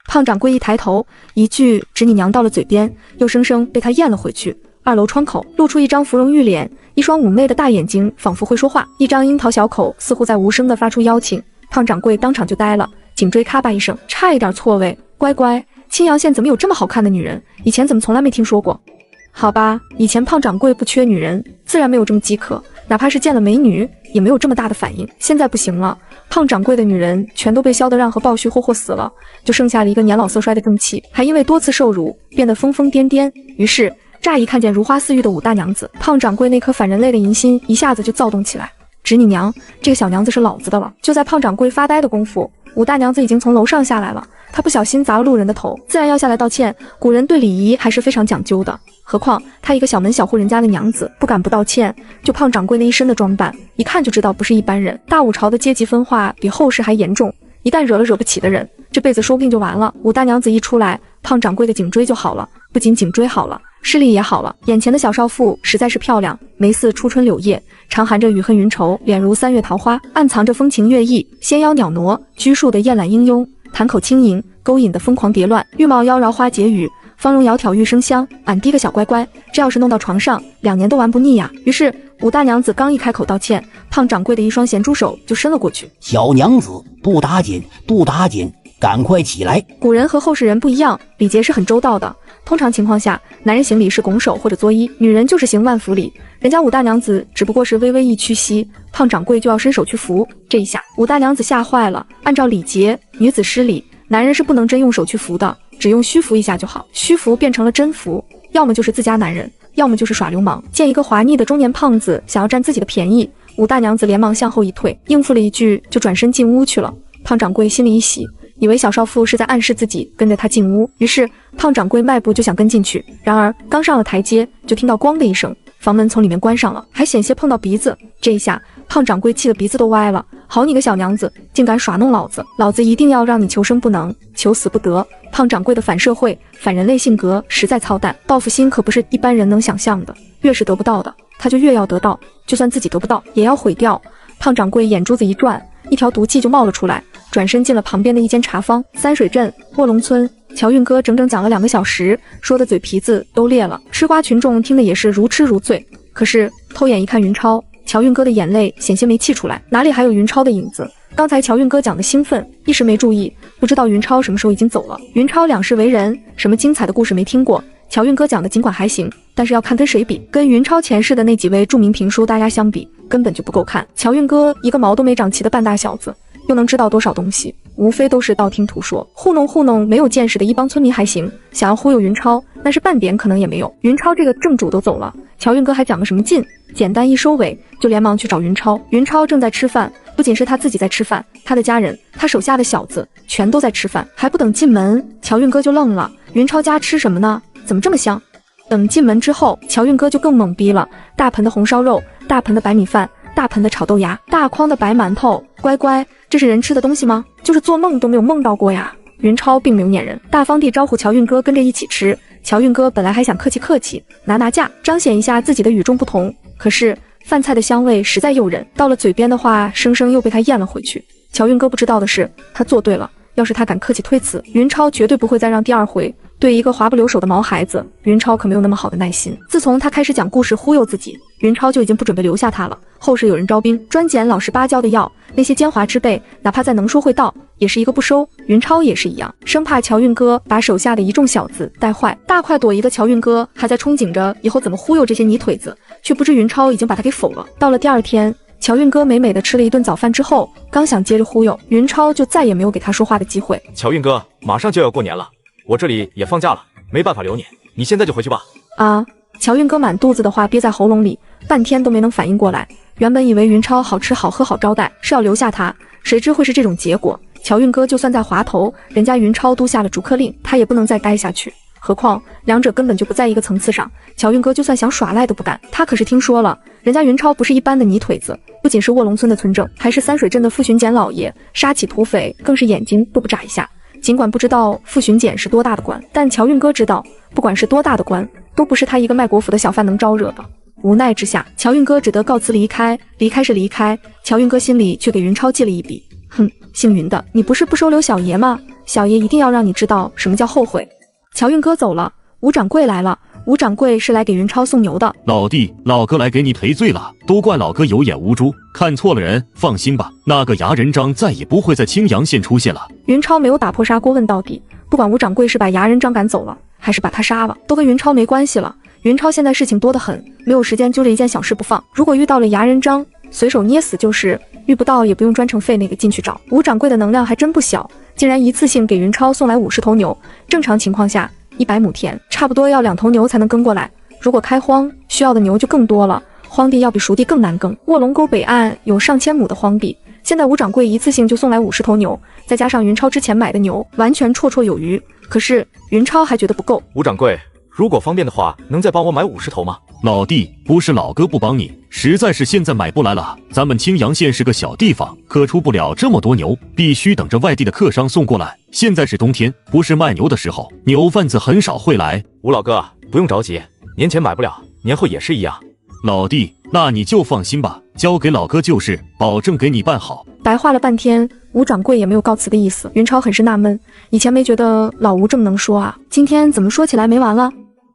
胖掌柜一抬头，一句“指你娘”到了嘴边，又生生被他咽了回去。2楼窗口露出一张芙蓉玉脸，一双妩媚的大眼睛仿佛会说话，一张樱桃小口似乎在无声地发出邀请。胖掌柜当场就呆了，颈椎咔吧一声，差一点错位。乖乖，青阳县怎么有这么好看的女人？以前怎么从来没听说过？好吧，以前胖掌柜不缺女人，自然没有这么饥渴。哪怕是见了美女，也没有这么大的反应。现在不行了，胖掌柜的女人全都被萧德让和鲍旭霍死了，就剩下了一个年老色衰的正气，还因为多次受辱变得疯疯癫癫。于是乍一看见如花似玉的武大娘子，胖掌柜那颗反人类的淫心一下子就躁动起来。侄你娘，这个小娘子是老子的了。就在胖掌柜发呆的功夫，武大娘子已经从楼上下来了，她不小心砸了路人的头，自然要下来道歉。古人对礼仪还是非常讲究的，何况她一个小门小户人家的娘子，不敢不道歉。就胖掌柜那一身的装扮，一看就知道不是一般人。大武朝的阶级分化比后世还严重，一旦惹了惹不起的人，这辈子说不定就完了。武大娘子一出来，胖掌柜的颈椎就好了，不仅颈椎好了，视力也好了。眼前的小少妇实在是漂亮，眉似初春柳叶，常含着雨恨云愁，脸如三月桃花，暗藏着风情月意，纤腰袅娜，拘束的艳懒英慵，谈口轻盈，勾引的疯狂蝶乱，玉貌妖娆花解语，芳容窈窕玉生香。俺滴个小乖乖，这要是弄到床上，2年都玩不腻呀。于是武大娘子刚一开口道歉，胖掌柜的一双咸猪手就伸了过去。小娘子，不打紧，不打紧，赶快起来。古人和后世人不一样，礼节是很周到的。通常情况下，男人行礼是拱手或者作揖，女人就是行万福礼。人家武大娘子只不过是微微一屈膝，胖掌柜就要伸手去扶。这一下武大娘子吓坏了。按照礼节，女子施礼，男人是不能真用手去扶的，只用虚扶一下就好。虚扶变成了真扶，要么就是自家男人，要么就是耍流氓。见一个滑腻的中年胖子想要占自己的便宜，武大娘子连忙向后一退，应付了一句就转身进屋去了。胖掌柜心里一喜，以为小少妇是在暗示自己跟着他进屋，于是胖掌柜迈步就想跟进去。然而刚上了台阶，就听到咣的一声，房门从里面关上了，还险些碰到鼻子。这一下胖掌柜气得鼻子都歪了，好你个小娘子，竟敢耍弄老子，老子一定要让你求生不能，求死不得。胖掌柜的反社会反人类性格实在操蛋，报复心可不是一般人能想象的，越是得不到的他就越要得到，就算自己得不到也要毁掉。胖掌柜眼珠子一转，一条毒气就冒了出来，转身进了旁边的一间茶坊。三水镇卧龙村，乔运哥整整讲了2个小时，说的嘴皮子都裂了。吃瓜群众听的也是如痴如醉。可是偷眼一看云超，乔运哥的眼泪险些没气出来，哪里还有云超的影子？刚才乔运哥讲的兴奋，一时没注意，不知道云超什么时候已经走了。云超两世为人，什么精彩的故事没听过，乔运哥讲的尽管还行，但是要看跟谁比，跟云超前世的那几位著名评书大家相比，根本就不够看。乔运哥一个毛都没长齐的半大小子，又能知道多少东西？无非都是道听途说，糊弄没有见识的一帮村民还行，想要忽悠云超，那是半点可能也没有。云超这个正主都走了，乔运哥还讲个什么劲？简单一收尾，就连忙去找云超。云超正在吃饭，不仅是他自己在吃饭，他的家人，他手下的小子全都在吃饭。还不等进门，乔运哥就愣了，云超家吃什么呢？怎么这么香？等进门之后，乔运哥就更懵逼了，大盆的红烧肉，大盆的白米饭，大盆的炒豆芽，大筐的白馒头，乖乖，这是人吃的东西吗？就是做梦都没有梦到过呀。云超并没有撵人，大方地招呼乔运哥跟着一起吃。乔运哥本来还想客气拿架，彰显一下自己的与众不同，可是饭菜的香味实在诱人，到了嘴边的话，生生又被他咽了回去。乔运哥不知道的是，他做对了，要是他敢客气推辞，云超绝对不会再让第二回。对一个滑不留手的毛孩子，云超可没有那么好的耐心。自从他开始讲故事忽悠自己，云超就已经不准备留下他了。后世有人招兵，专捡老实巴交的要，那些奸猾之辈，哪怕再能说会道，也是一个不收。云超也是一样，生怕乔运哥把手下的一众小子带坏。大快朵颐的乔运哥还在憧憬着以后怎么忽悠这些泥腿子，却不知云超已经把他给否了。到了第二天，乔运哥美美的吃了一顿早饭之后，刚想接着忽悠，云超就再也没有给他说话的机会。乔运哥，马上就要过年了，我这里也放假了，没办法留你，你现在就回去吧。啊！乔运哥满肚子的话憋在喉咙里，半天都没能反应过来。原本以为云超好吃好喝好招待，是要留下他，谁知会是这种结果。乔运哥就算在滑头，人家云超都下了逐客令，他也不能再待下去。何况两者根本就不在一个层次上，乔运哥就算想耍赖都不敢。他可是听说了，人家云超不是一般的泥腿子，不仅是卧龙村的村正，还是三水镇的副巡检老爷，杀起土匪更是眼睛都不眨一下。尽管不知道副巡检是多大的官，但乔运哥知道，不管是多大的官，都不是他一个卖国府的小贩能招惹的。无奈之下，乔运哥只得告辞离开。离开是离开，乔运哥心里却给云超记了一笔。哼，姓云的，你不是不收留小爷吗？小爷一定要让你知道什么叫后悔。乔运哥走了，吴掌柜来了。吴掌柜是来给云超送牛的。老弟，老哥来给你赔罪了，都怪老哥有眼无珠，看错了人。放心吧，那个牙人张再也不会在青阳县出现了。云超没有打破砂锅问到底，不管吴掌柜是把牙人张赶走了，还是把他杀了，都跟云超没关系了。云超现在事情多得很，没有时间揪着一件小事不放。如果遇到了牙人章，随手捏死就是；遇不到也不用专程费那个劲去找。吴掌柜的能量还真不小，竟然一次性给云超送来50头牛。正常情况下，100亩田差不多要2头牛才能耕过来。如果开荒，需要的牛就更多了，荒地要比熟地更难耕。卧龙沟北岸有上千亩的荒地，现在吴掌柜一次性就送来50头牛，再加上云超之前买的牛，完全绰绰有余。可是云超还觉得不够。吴掌柜，如果方便的话，能再帮我买50头吗？老弟，不是老哥不帮你，实在是现在买不来了。咱们青阳县是个小地方，可出不了这么多牛，必须等着外地的客商送过来。现在是冬天，不是卖牛的时候，牛贩子很少会来。吴老哥，不用着急，年前买不了，年后也是一样。老弟，那你就放心吧，交给老哥就是，保证给你办好。白话了半天，吴掌柜也没有告辞的意思。云超很是纳闷，以前没觉得老吴这么能说啊，今天怎么说起来没完了？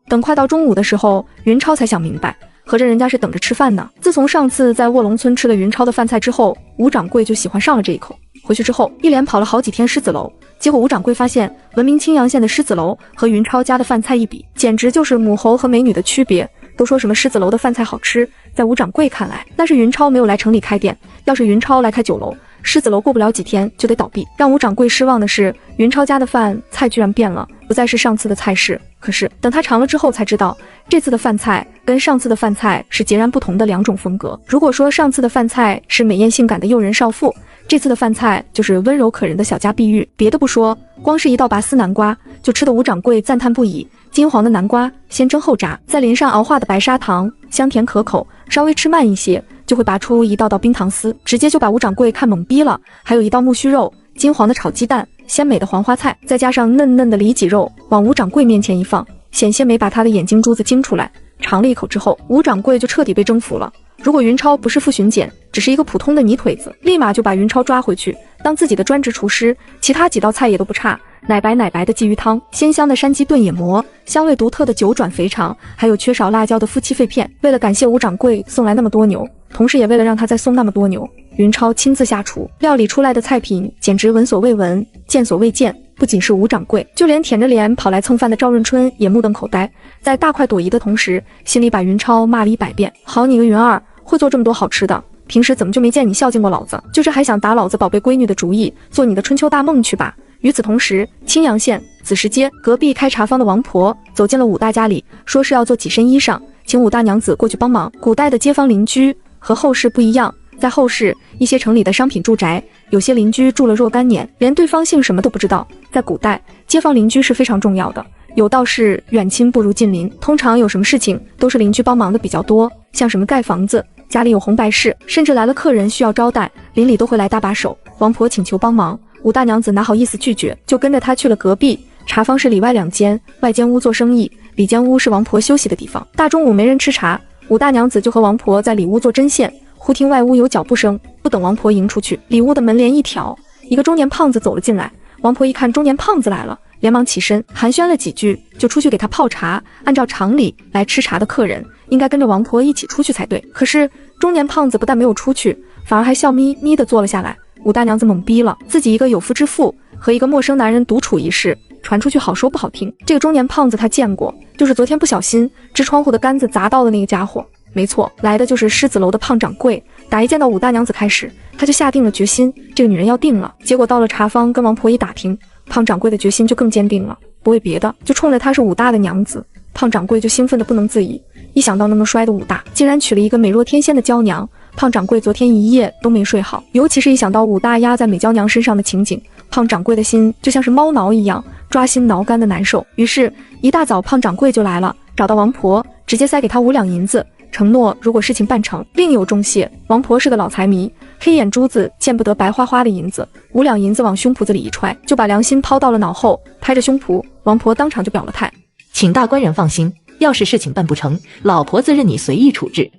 等快到中午的时候，云超才想明白，合着人家是等着吃饭呢。自从上次在卧龙村吃了云超的饭菜之后，吴掌柜就喜欢上了这一口。回去之后，一连跑了好几天狮子楼，结果吴掌柜发现，闻名青阳县的狮子楼和云超家的饭菜一比，简直就是母猴和美女的区别。都说什么狮子楼的饭菜好吃，在吴掌柜看来，那是云超没有来城里开店。要是云超来开酒楼，狮子楼过不了几天就得倒闭。让吴掌柜失望的是，云超家的饭菜居然变了，不再是上次的菜式。可是等他尝了之后才知道，这次的饭菜跟上次的饭菜是截然不同的2种风格。如果说上次的饭菜是美艳性感的诱人少妇，这次的饭菜就是温柔可人的小家碧玉。别的不说，光是一道拔丝南瓜就吃得吴掌柜赞叹不已。金黄的南瓜先蒸后炸，再淋上熬化的白砂糖，香甜可口。稍微吃慢一些，就会拔出一道道冰糖丝，直接就把吴掌柜看懵逼了。还有一道木须肉，金黄的炒鸡蛋，鲜美的黄花菜，再加上嫩嫩的里脊肉，往吴掌柜面前一放，险些没把他的眼睛珠子惊出来。尝了一口之后，吴掌柜就彻底被征服了。如果云超不是副巡检，只是一个普通的泥腿子，立马就把云超抓回去当自己的专职厨师，其他几道菜也都不差。奶白的鲫鱼汤，鲜香的山鸡炖野蘑，香味独特的九转肥肠，还有缺少辣椒的夫妻肺片。为了感谢吴掌柜送来那么多牛，同时也为了让他再送那么多牛，云超亲自下厨，料理出来的菜品简直闻所未闻，见所未见。不仅是吴掌柜，就连舔着脸跑来蹭饭的赵润春也目瞪口呆，在大快朵颐的同时，心里把云超骂了100遍。好你个云二，会做这么多好吃的，平时怎么就没见你孝敬过老子？就是还想打老子宝贝闺女的主意，做你的春秋大梦去吧。与此同时，青阳县子时街隔壁开茶坊的王婆走进了武大家里，说是要做几身衣裳，请武大娘子过去帮忙。古代的街坊邻居和后世不一样，在后世一些城里的商品住宅，有些邻居住了若干年，连对方姓什么都不知道。在古代，街坊邻居是非常重要的，有道是远亲不如近邻，通常有什么事情都是邻居帮忙的比较多，像什么盖房子，家里有红白事，甚至来了客人需要招待，邻里都会来搭把手。王婆请求帮忙，武大娘子哪好意思拒绝，就跟着她去了隔壁茶坊，是里外2间，外间屋做生意，里间屋是王婆休息的地方。大中午没人吃茶，武大娘子就和王婆在里屋做针线，忽听外屋有脚步声，不等王婆迎出去，里屋的门帘一挑，一个中年胖子走了进来。王婆一看中年胖子来了，连忙起身寒暄了几句，就出去给他泡茶。按照常理，来吃茶的客人应该跟着王婆一起出去才对，可是中年胖子不但没有出去，反而还笑眯眯地坐了下来。武大娘子懵逼了，自己一个有夫之妇和一个陌生男人独处一室，传出去好说不好听。这个中年胖子他见过，就是昨天不小心支窗户的杆子砸到的那个家伙。没错，来的就是狮子楼的胖掌柜。打一见到武大娘子开始，他就下定了决心，这个女人要定了。结果到了茶坊跟王婆一打听，胖掌柜的决心就更坚定了，不为别的，就冲着她是武大的娘子，胖掌柜就兴奋得不能自已。一想到那么衰的武大竟然娶了一个美若天仙的娇娘，胖掌柜昨天一夜都没睡好。尤其是一想到武大压在美娇娘身上的情景，胖掌柜的心就像是猫挠一样，抓心挠肝的难受。于是一大早胖掌柜就来了，找到王婆，直接塞给她5两银子，承诺如果事情办成，另有重谢。王婆是个老财迷，黑眼珠子见不得白花花的银子，5两银子往胸脯子里一揣，就把良心抛到了脑后。拍着胸脯，王婆当场就表了态，请大官人放心，要是事情办不成，老婆子任你随意处置。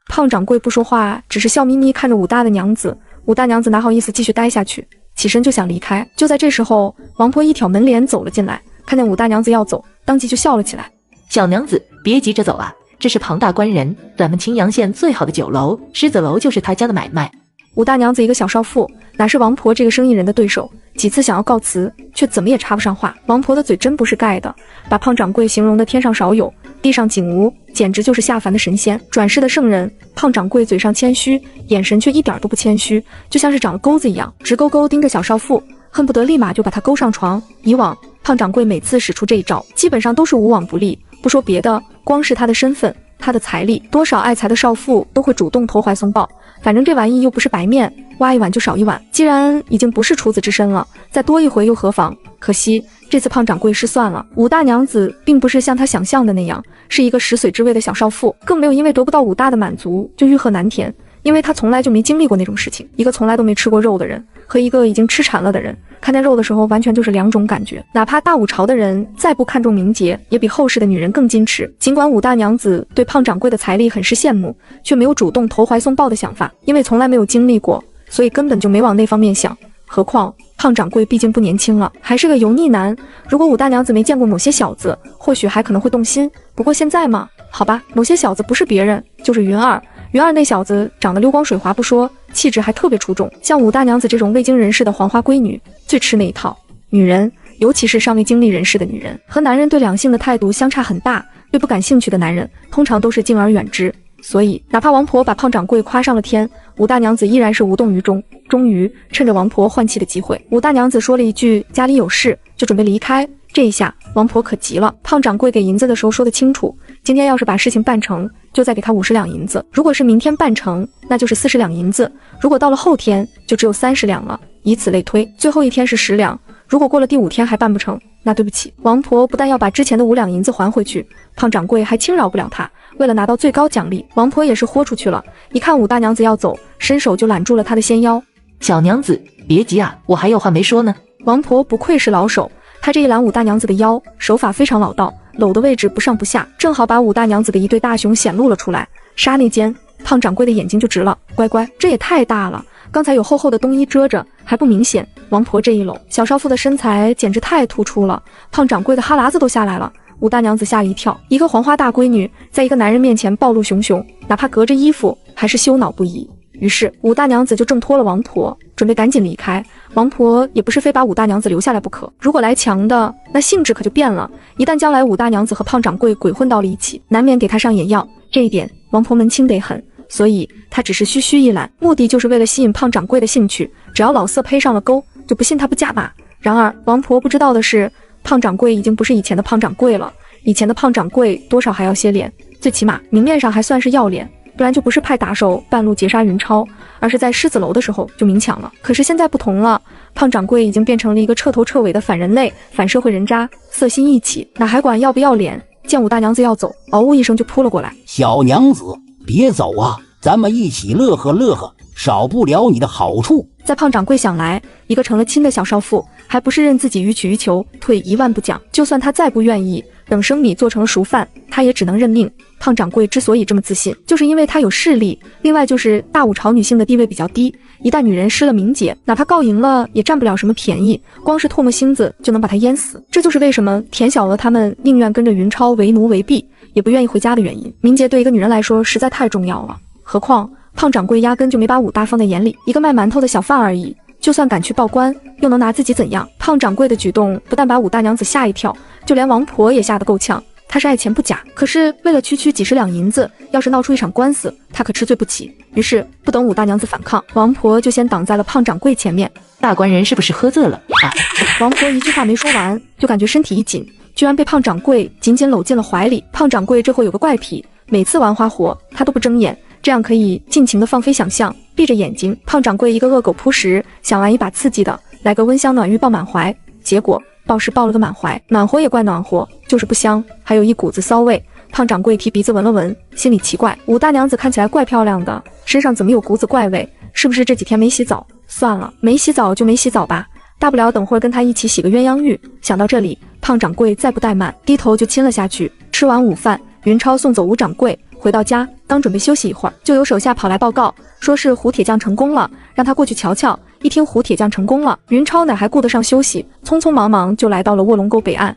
胖掌柜不说话，只是笑眯眯看着武大的娘子。武大娘子哪好意思继续待下去，起身就想离开。就在这时候，王婆一挑门帘走了进来，看见武大娘子要走，当即就笑了起来。小娘子，别急着走啊，这是庞大官人，咱们青阳县最好的酒楼，狮子楼就是他家的买卖。武大娘子一个小少妇，哪是王婆这个生意人的对手？几次想要告辞，却怎么也插不上话。王婆的嘴真不是盖的，把胖掌柜形容的天上少有，地上井无，简直就是下凡的神仙，转世的圣人。胖掌柜嘴上谦虚，眼神却一点都不谦虚，就像是长了钩子一样，直勾勾盯着小少妇，恨不得立马就把她勾上床。以往胖掌柜每次使出这一招，基本上都是无往不利。不说别的，光是他的身份，他的财力，多少爱财的少妇都会主动投怀送抱。反正这玩意又不是白面，挖一碗就少一碗。既然已经不是处子之身了，再多一回又何妨？可惜这次胖掌柜失算了，武大娘子并不是像他想象的那样，是一个食髓知味的小少妇，更没有因为得不到武大的满足就欲壑难填。因为他从来就没经历过那种事情。一个从来都没吃过肉的人和一个已经吃馋了的人，看见肉的时候完全就是两种感觉。哪怕大武朝的人再不看重名节，也比后世的女人更矜持。尽管武大娘子对胖掌柜的财力很是羡慕，却没有主动投怀送抱的想法，因为从来没有经历过，所以根本就没往那方面想。何况胖掌柜毕竟不年轻了，还是个油腻男。如果武大娘子没见过某些小子，或许还可能会动心。不过现在嘛，好吧，某些小子不是别人，就是云儿。云儿那小子长得溜光水滑不说，气质还特别出众。像武大娘子这种未经人事的黄花闺女，最吃那一套。女人，尤其是尚未经历人事的女人，和男人对两性的态度相差很大。对不感兴趣的男人，通常都是敬而远之。所以，哪怕王婆把胖掌柜夸上了天，武大娘子依然是无动于衷。终于，趁着王婆换气的机会，武大娘子说了一句家里有事，就准备离开。这一下，王婆可急了。胖掌柜给银子的时候说得清楚，今天要是把事情办成，就再给他50两银子；如果是明天办成，那就是40两银子；如果到了后天，就只有30两了，以此类推。最后一天是10两，如果过了第5天还办不成，那对不起，王婆不但要把之前的5两银子还回去，胖掌柜还轻饶不了他。为了拿到最高奖励，王婆也是豁出去了。一看武大娘子要走，伸手就揽住了她的纤腰。小娘子，别急啊，我还有话没说呢。王婆不愧是老手，她这一揽武大娘子的腰，手法非常老道，搂的位置不上不下，正好把武大娘子的一对大胸显露了出来。刹那间，胖掌柜的眼睛就直了，乖乖，这也太大了，刚才有厚厚的冬衣遮着，还不明显。王婆这一搂，小少妇的身材简直太突出了，胖掌柜的哈喇子都下来了。武大娘子吓了一跳，一个黄花大闺女，在一个男人面前暴露熊熊，哪怕隔着衣服，还是羞恼不已。于是武大娘子就挣脱了王婆，准备赶紧离开。王婆也不是非把武大娘子留下来不可，如果来强的，那性质可就变了。一旦将来武大娘子和胖掌柜鬼混到了一起，难免给他上眼药，这一点王婆门清得很，所以她只是虚虚一揽，目的就是为了吸引胖掌柜的兴趣。只要老色配上了钩，就不信他不加码。然而王婆不知道的是，胖掌柜已经不是以前的胖掌柜了，以前的胖掌柜多少还要些脸，最起码明面上还算是要脸，不然就不是派打手半路截杀云超，而是在狮子楼的时候就明抢了。可是现在不同了，胖掌柜已经变成了一个彻头彻尾的反人类、反社会人渣，色心一起，哪还管要不要脸？见武大娘子要走，嗷呜一声就扑了过来。小娘子，别走啊，咱们一起乐呵乐呵，少不了你的好处。在胖掌柜想来，一个成了亲的小少妇，还不是任自己予取予求，退1万步讲，就算他再不愿意，等生米做成了熟饭，他也只能认命。胖掌柜之所以这么自信，就是因为他有势力，另外就是大武朝女性的地位比较低，一旦女人失了名节，哪怕告赢了也占不了什么便宜，光是唾沫星子就能把她淹死。这就是为什么田小娥他们宁愿跟着云超为奴为婢，也不愿意回家的原因。名节对一个女人来说实在太重要了，何况胖掌柜压根就没把武大放在眼里，一个卖馒头的小贩而已，就算敢去报官，又能拿自己怎样？胖掌柜的举动不但把武大娘子吓一跳，就连王婆也吓得够呛。他是爱钱不假，可是为了区区几十两银子，要是闹出一场官司，他可吃罪不起。于是不等武大娘子反抗，王婆就先挡在了胖掌柜前面。大官人是不是喝醉了啊？王婆一句话没说完，就感觉身体一紧，居然被胖掌柜紧紧搂进了怀里。胖掌柜这货有个怪癖，每次玩花活他都不睁眼，这样可以尽情的放飞想象。闭着眼睛，胖掌柜一个恶狗扑食，想玩一把刺激的，来个温香暖玉抱满怀，结果抱是抱了个满怀，暖和也怪暖和，就是不香，还有一股子骚味。胖掌柜提鼻子闻了闻，心里奇怪，武大娘子看起来怪漂亮的，身上怎么有股子怪味？是不是这几天没洗澡？算了，没洗澡就没洗澡吧，大不了等会儿跟他一起洗个鸳鸯浴。想到这里，胖掌柜再不怠慢，低头就亲了下去。吃完午饭，云超送走武掌柜，回到家，刚准备休息一会儿，就有手下跑来报告，说是胡铁匠成功了，让他过去瞧瞧。一听胡铁匠成功了，云超哪还顾得上休息，匆匆忙忙就来到了卧龙沟北岸。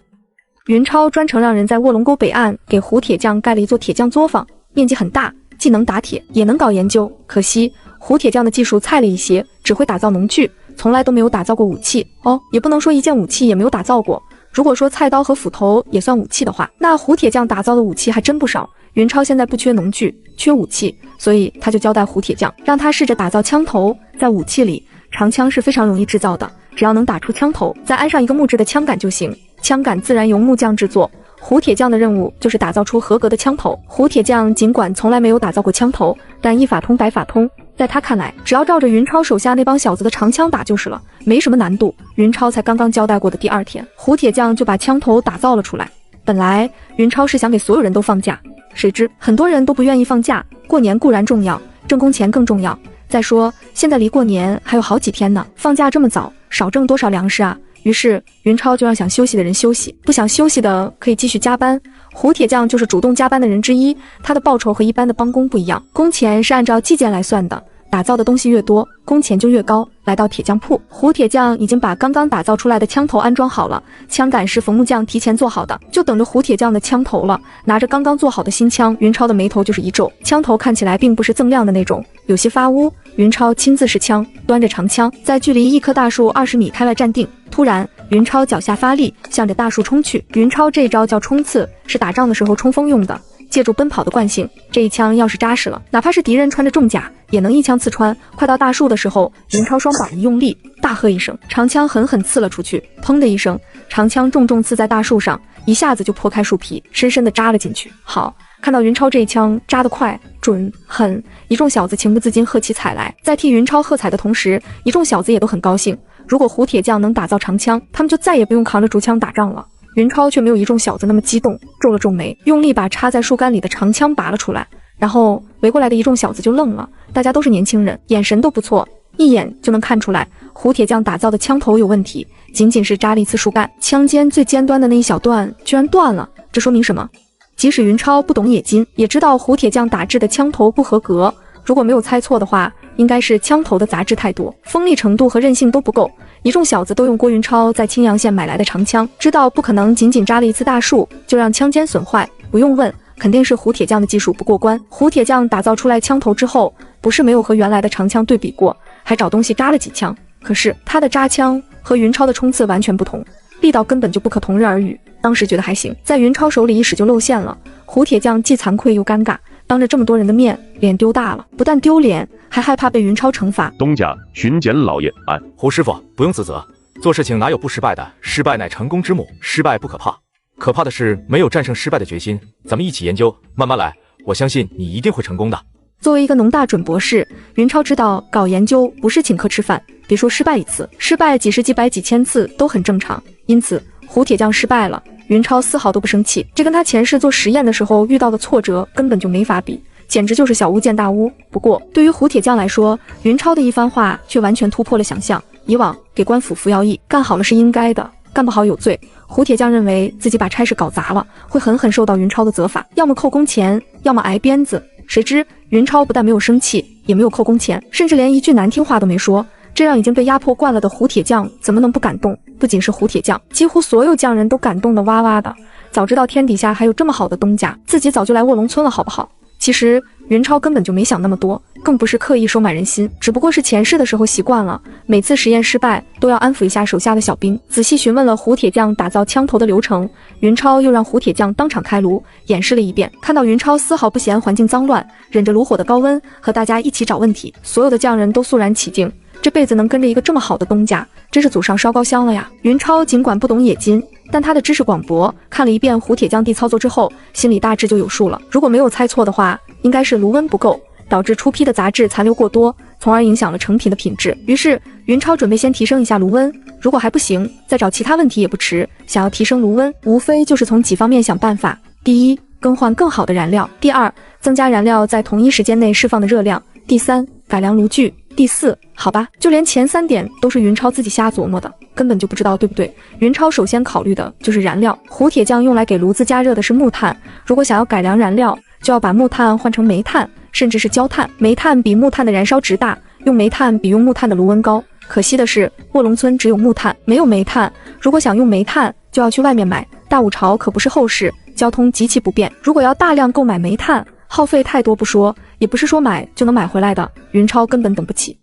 云超专程让人在卧龙沟北岸给胡铁匠盖了一座铁匠作坊，面积很大，既能打铁，也能搞研究。可惜胡铁匠的技术菜了一些，只会打造农具，从来都没有打造过武器哦，也不能说一件武器也没有打造过。如果说菜刀和斧头也算武器的话，那胡铁匠打造的武器还真不少。云超现在不缺农具，缺武器，所以他就交代胡铁匠，让他试着打造枪头。在武器里，长枪是非常容易制造的，只要能打出枪头，再安上一个木质的枪杆就行，枪杆自然由木匠制作。胡铁匠的任务就是打造出合格的枪头。胡铁匠尽管从来没有打造过枪头，但一法通百法通，在他看来，只要照着云超手下那帮小子的长枪打就是了，没什么难度。云超才刚刚交代过的第二天，胡铁匠就把枪头打造了出来。本来云超是想给所有人都放假，谁知很多人都不愿意放假。过年固然重要，挣工钱更重要。再说现在离过年还有好几天呢，放假这么早，少挣多少粮食啊？于是云超就让想休息的人休息，不想休息的可以继续加班。胡铁匠就是主动加班的人之一，他的报酬和一般的帮工不一样，工钱是按照计件来算的，打造的东西越多，工钱就越高。来到铁匠铺，胡铁匠已经把刚刚打造出来的枪头安装好了，枪杆是冯木匠提前做好的，就等着胡铁匠的枪头了。拿着刚刚做好的新枪，云超的眉头就是一皱，枪头看起来并不是锃亮的那种，有些发乌。云超亲自试枪，端着长枪，在距离一棵大树20米开外站定。突然，云超脚下发力，向着大树冲去。云超这招叫冲刺，是打仗的时候冲锋用的，借助奔跑的惯性，这一枪要是扎实了，哪怕是敌人穿着重甲，也能一枪刺穿。快到大树的时候，云超双膀一用力，大喝一声，长枪狠狠刺了出去。砰的一声，长枪重重刺在大树上，一下子就破开树皮，深深地扎了进去。好，看到云超这一枪扎得快、准、狠，一众小子情不自禁喝起彩来。在替云超喝彩的同时，一众小子也都很高兴。如果胡铁匠能打造长枪，他们就再也不用扛着竹枪打仗了。云超却没有一众小子那么激动，皱了皱眉，用力把插在树干里的长枪拔了出来。然后围过来的一众小子就愣了，大家都是年轻人，眼神都不错，一眼就能看出来胡铁匠打造的枪头有问题。仅仅是扎了一次树干，枪尖最尖端的那一小段居然断了，这说明什么？即使云超不懂冶金，也知道胡铁匠打制的枪头不合格。如果没有猜错的话，应该是枪头的杂质太多，锋利程度和韧性都不够。一众小子都用郭云超在青阳县买来的长枪，知道不可能仅仅扎了一次大树就让枪尖损坏，不用问，肯定是胡铁匠的技术不过关。胡铁匠打造出来枪头之后，不是没有和原来的长枪对比过，还找东西扎了几枪，可是他的扎枪和云超的冲刺完全不同，力道根本就不可同日而语。当时觉得还行，在云超手里一使就露馅了。胡铁匠既惭愧又尴尬，当着这么多人的面，脸丢大了，不但丢脸，还害怕被云超惩罚。东家巡检老爷安。胡师傅不用自责，做事情哪有不失败的，失败乃成功之母，失败不可怕，可怕的是没有战胜失败的决心。咱们一起研究，慢慢来，我相信你一定会成功的。作为一个农大准博士，云超知道搞研究不是请客吃饭，别说失败一次，失败几十几百几千次都很正常。因此胡铁匠失败了，云超丝毫都不生气，这跟他前世做实验的时候遇到的挫折根本就没法比，简直就是小巫见大巫。不过对于胡铁匠来说，云超的一番话却完全突破了想象。以往给官府服徭役，干好了是应该的，干不好有罪。胡铁匠认为自己把差事搞砸了，会狠狠受到云超的责罚，要么扣工钱，要么挨鞭子。谁知云超不但没有生气，也没有扣工钱，甚至连一句难听话都没说，这让已经被压迫惯了的胡铁匠怎么能不感动？不仅是胡铁匠，几乎所有匠人都感动得哇哇的。早知道天底下还有这么好的东家，自己早就来卧龙村了好不好？其实云超根本就没想那么多，更不是刻意收买人心，只不过是前世的时候习惯了，每次实验失败都要安抚一下手下的小兵。仔细询问了胡铁匠打造枪头的流程，云超又让胡铁匠当场开炉演示了一遍。看到云超丝毫不嫌环境脏乱，忍着炉火的高温和大家一起找问题，所有的匠人都肃然起敬。这辈子能跟着一个这么好的东家，真是祖上烧高香了呀！云超尽管不懂冶金，但他的知识广博，看了一遍胡铁匠地操作之后，心里大致就有数了。如果没有猜错的话，应该是炉温不够，导致出批的杂质残留过多，从而影响了成品的品质。于是云超准备先提升一下炉温，如果还不行，再找其他问题也不迟。想要提升炉温，无非就是从几方面想办法：第一，更换更好的燃料；第二，增加燃料在同一时间内释放的热量；第三，改良炉具；第四，好吧，就连前3点都是云超自己瞎琢磨的，根本就不知道对不对。云超首先考虑的就是燃料，胡铁匠用来给炉子加热的是木炭，如果想要改良燃料，就要把木炭换成煤炭，甚至是焦炭。煤炭比木炭的燃烧值大，用煤炭比用木炭的炉温高。可惜的是，卧龙村只有木炭，没有煤炭。如果想用煤炭，就要去外面买。大武朝可不是后世，交通极其不便，如果要大量购买煤炭，耗费太多不说，也不是说买就能买回来的，云超根本等不起。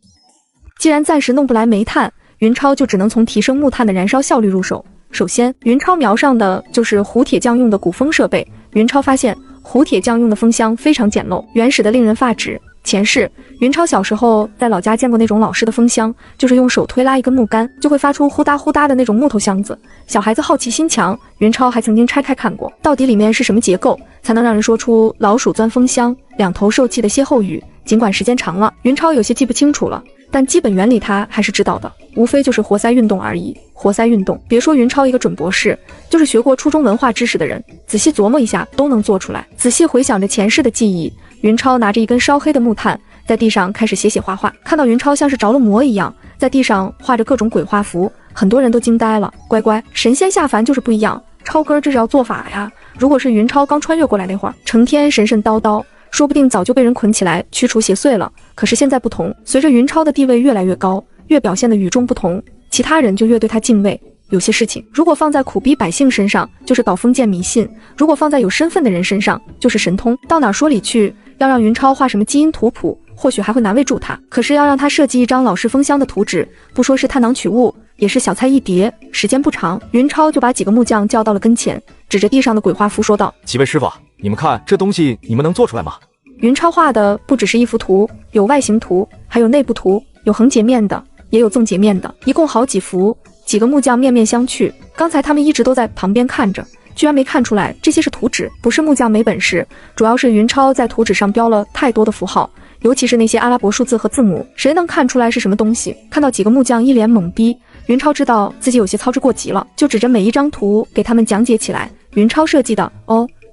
既然暂时弄不来煤炭，云超就只能从提升木炭的燃烧效率入手。首先，云超瞄上的就是胡铁匠用的鼓风设备。云超发现胡铁匠用的风箱非常简陋，原始的令人发指。前世，云超小时候在老家见过那种老式的风箱，就是用手推拉一根木杆，就会发出呼哒呼哒的那种木头箱子。小孩子好奇心强，云超还曾经拆开看过，到底里面是什么结构，才能让人说出老鼠钻风箱、两头受气的歇后语。尽管时间长了，云超有些记不清楚了，但基本原理他还是知道的，无非就是活塞运动而已。活塞运动，别说云超一个准博士，就是学过初中文化知识的人，仔细琢磨一下都能做出来。仔细回想着前世的记忆，云超拿着一根烧黑的木炭，在地上开始写画画。看到云超像是着了魔一样，在地上画着各种鬼画符，很多人都惊呆了。乖乖，神仙下凡就是不一样，超哥这是要做法呀！如果是云超刚穿越过来那会儿，成天神神叨叨，说不定早就被人捆起来驱除邪祟了。可是现在不同，随着云超的地位越来越高，越表现得与众不同，其他人就越对他敬畏。有些事情如果放在苦逼百姓身上，就是搞封建迷信；如果放在有身份的人身上，就是神通。到哪说理去？要让云超画什么基因图谱，或许还会难为住他。可是要让他设计一张老式风箱的图纸，不说是探囊取物，也是小菜一碟。时间不长，云超就把几个木匠叫到了跟前，指着地上的鬼画符说道：“几位师傅，你们看这东西，你们能做出来吗？”云超画的不只是一幅图，有外形图，还有内部图，有横截面的，也有纵截面的，一共好几幅。几个木匠面面相觑，刚才他们一直都在旁边看着，居然没看出来这些是图纸。不是木匠没本事，主要是云超在图纸上标了太多的符号，尤其是那些阿拉伯数字和字母，谁能看出来是什么东西？看到几个木匠一脸懵逼，云超知道自己有些操之过急了，就指着每一张图给他们讲解起来。云超设计的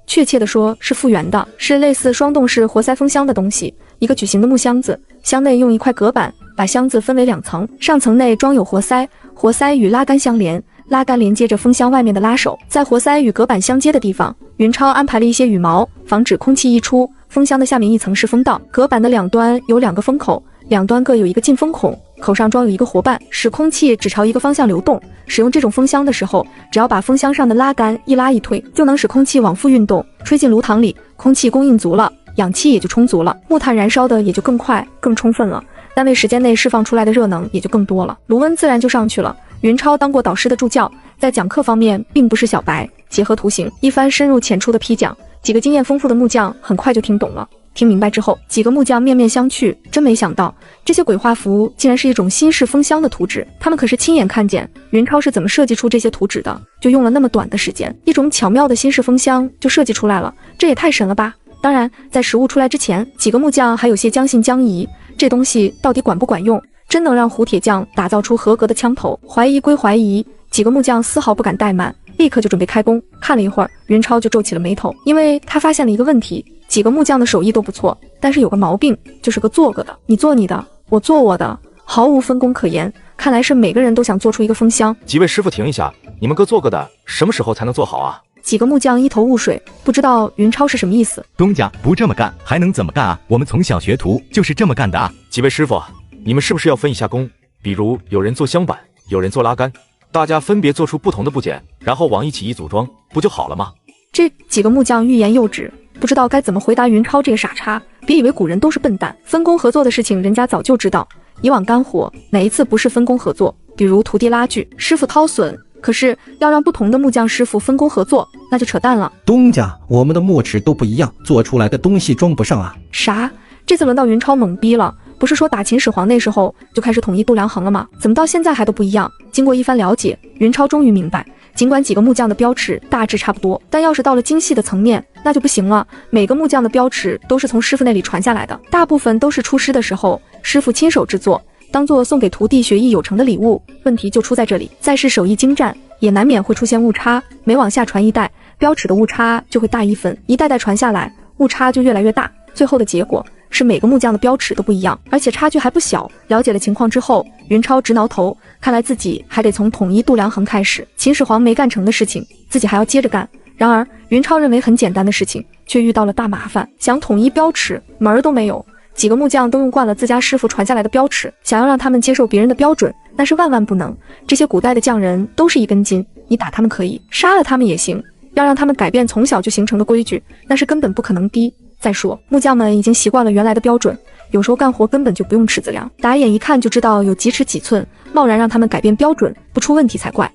确切的说是复原的，是类似双动式活塞风箱的东西，一个矩形的木箱子，箱内用一块隔板把箱子分为2层，上层内装有活塞，活塞与拉杆相连，拉杆连接着风箱外面的拉手，在活塞与隔板相接的地方，云超安排了一些羽毛，防止空气溢出。风箱的下面一层是风道，隔板的两端有2个风口，两端各有一个进风孔，口上装有一个活瓣，使空气只朝一个方向流动。使用这种风箱的时候，只要把风箱上的拉杆一拉一推，就能使空气往复运动，吹进炉膛里，空气供应足了，氧气也就充足了，木炭燃烧的也就更快更充分了，单位时间内释放出来的热能也就更多了，炉温自然就上去了。云超当过导师的助教，在讲课方面并不是小白，结合图形一番深入浅出的批讲，几个经验丰富的木匠很快就听懂了。听明白之后，几个木匠面面相觑，真没想到这些鬼画符竟然是一种新式风箱的图纸。他们可是亲眼看见云超是怎么设计出这些图纸的，就用了那么短的时间，一种巧妙的新式风箱就设计出来了，这也太神了吧！当然，在实物出来之前，几个木匠还有些将信将疑，这东西到底管不管用，真能让胡铁匠打造出合格的枪头？怀疑归怀疑，几个木匠丝毫不敢怠慢，立刻就准备开工。看了一会儿，云超就皱起了眉头，因为他发现了一个问题，几个木匠的手艺都不错，但是有个毛病，就是个做个的，你做你的，我做我的，毫无分工可言。看来是每个人都想做出一个风箱。几位师傅停一下，你们各做个的，什么时候才能做好啊？几个木匠一头雾水，不知道云超是什么意思。东家不这么干还能怎么干啊？我们从小学徒就是这么干的啊。几位师傅，你们是不是要分一下工？比如有人做箱板，有人做拉杆，大家分别做出不同的部件，然后往一起一组装，不就好了吗？这几个木匠欲言又止，不知道该怎么回答云超这个傻叉。别以为古人都是笨蛋，分工合作的事情人家早就知道，以往干活哪一次不是分工合作？比如徒弟拉锯，师傅掏笋，可是要让不同的木匠师傅分工合作，那就扯淡了。东家，我们的木尺都不一样，做出来的东西装不上啊。啥？这次轮到云超懵逼了，不是说打秦始皇那时候就开始统一度量衡了吗？怎么到现在还都不一样？经过一番了解，云超终于明白，尽管几个木匠的标尺大致差不多，但要是到了精细的层面，那就不行了。每个木匠的标尺都是从师傅那里传下来的，大部分都是出师的时候师傅亲手制作，当做送给徒弟学艺有成的礼物。问题就出在这里，再是手艺精湛，也难免会出现误差，每往下传一代，标尺的误差就会大1分，一代代传下来，误差就越来越大，最后的结果是每个木匠的标尺都不一样，而且差距还不小。了解了情况之后，云超直挠头，看来自己还得从统一度量衡开始。秦始皇没干成的事情，自己还要接着干。然而云超认为很简单的事情，却遇到了大麻烦，想统一标尺门儿都没有。几个木匠都用惯了自家师傅传下来的标尺，想要让他们接受别人的标准，那是万万不能。这些古代的匠人都是一根筋，你打他们可以，杀了他们也行，要让他们改变从小就形成的规矩，那是根本不可能的。再说木匠们已经习惯了原来的标准，有时候干活根本就不用尺子量，打眼一看就知道有几尺几寸，贸然让他们改变标准，不出问题才怪。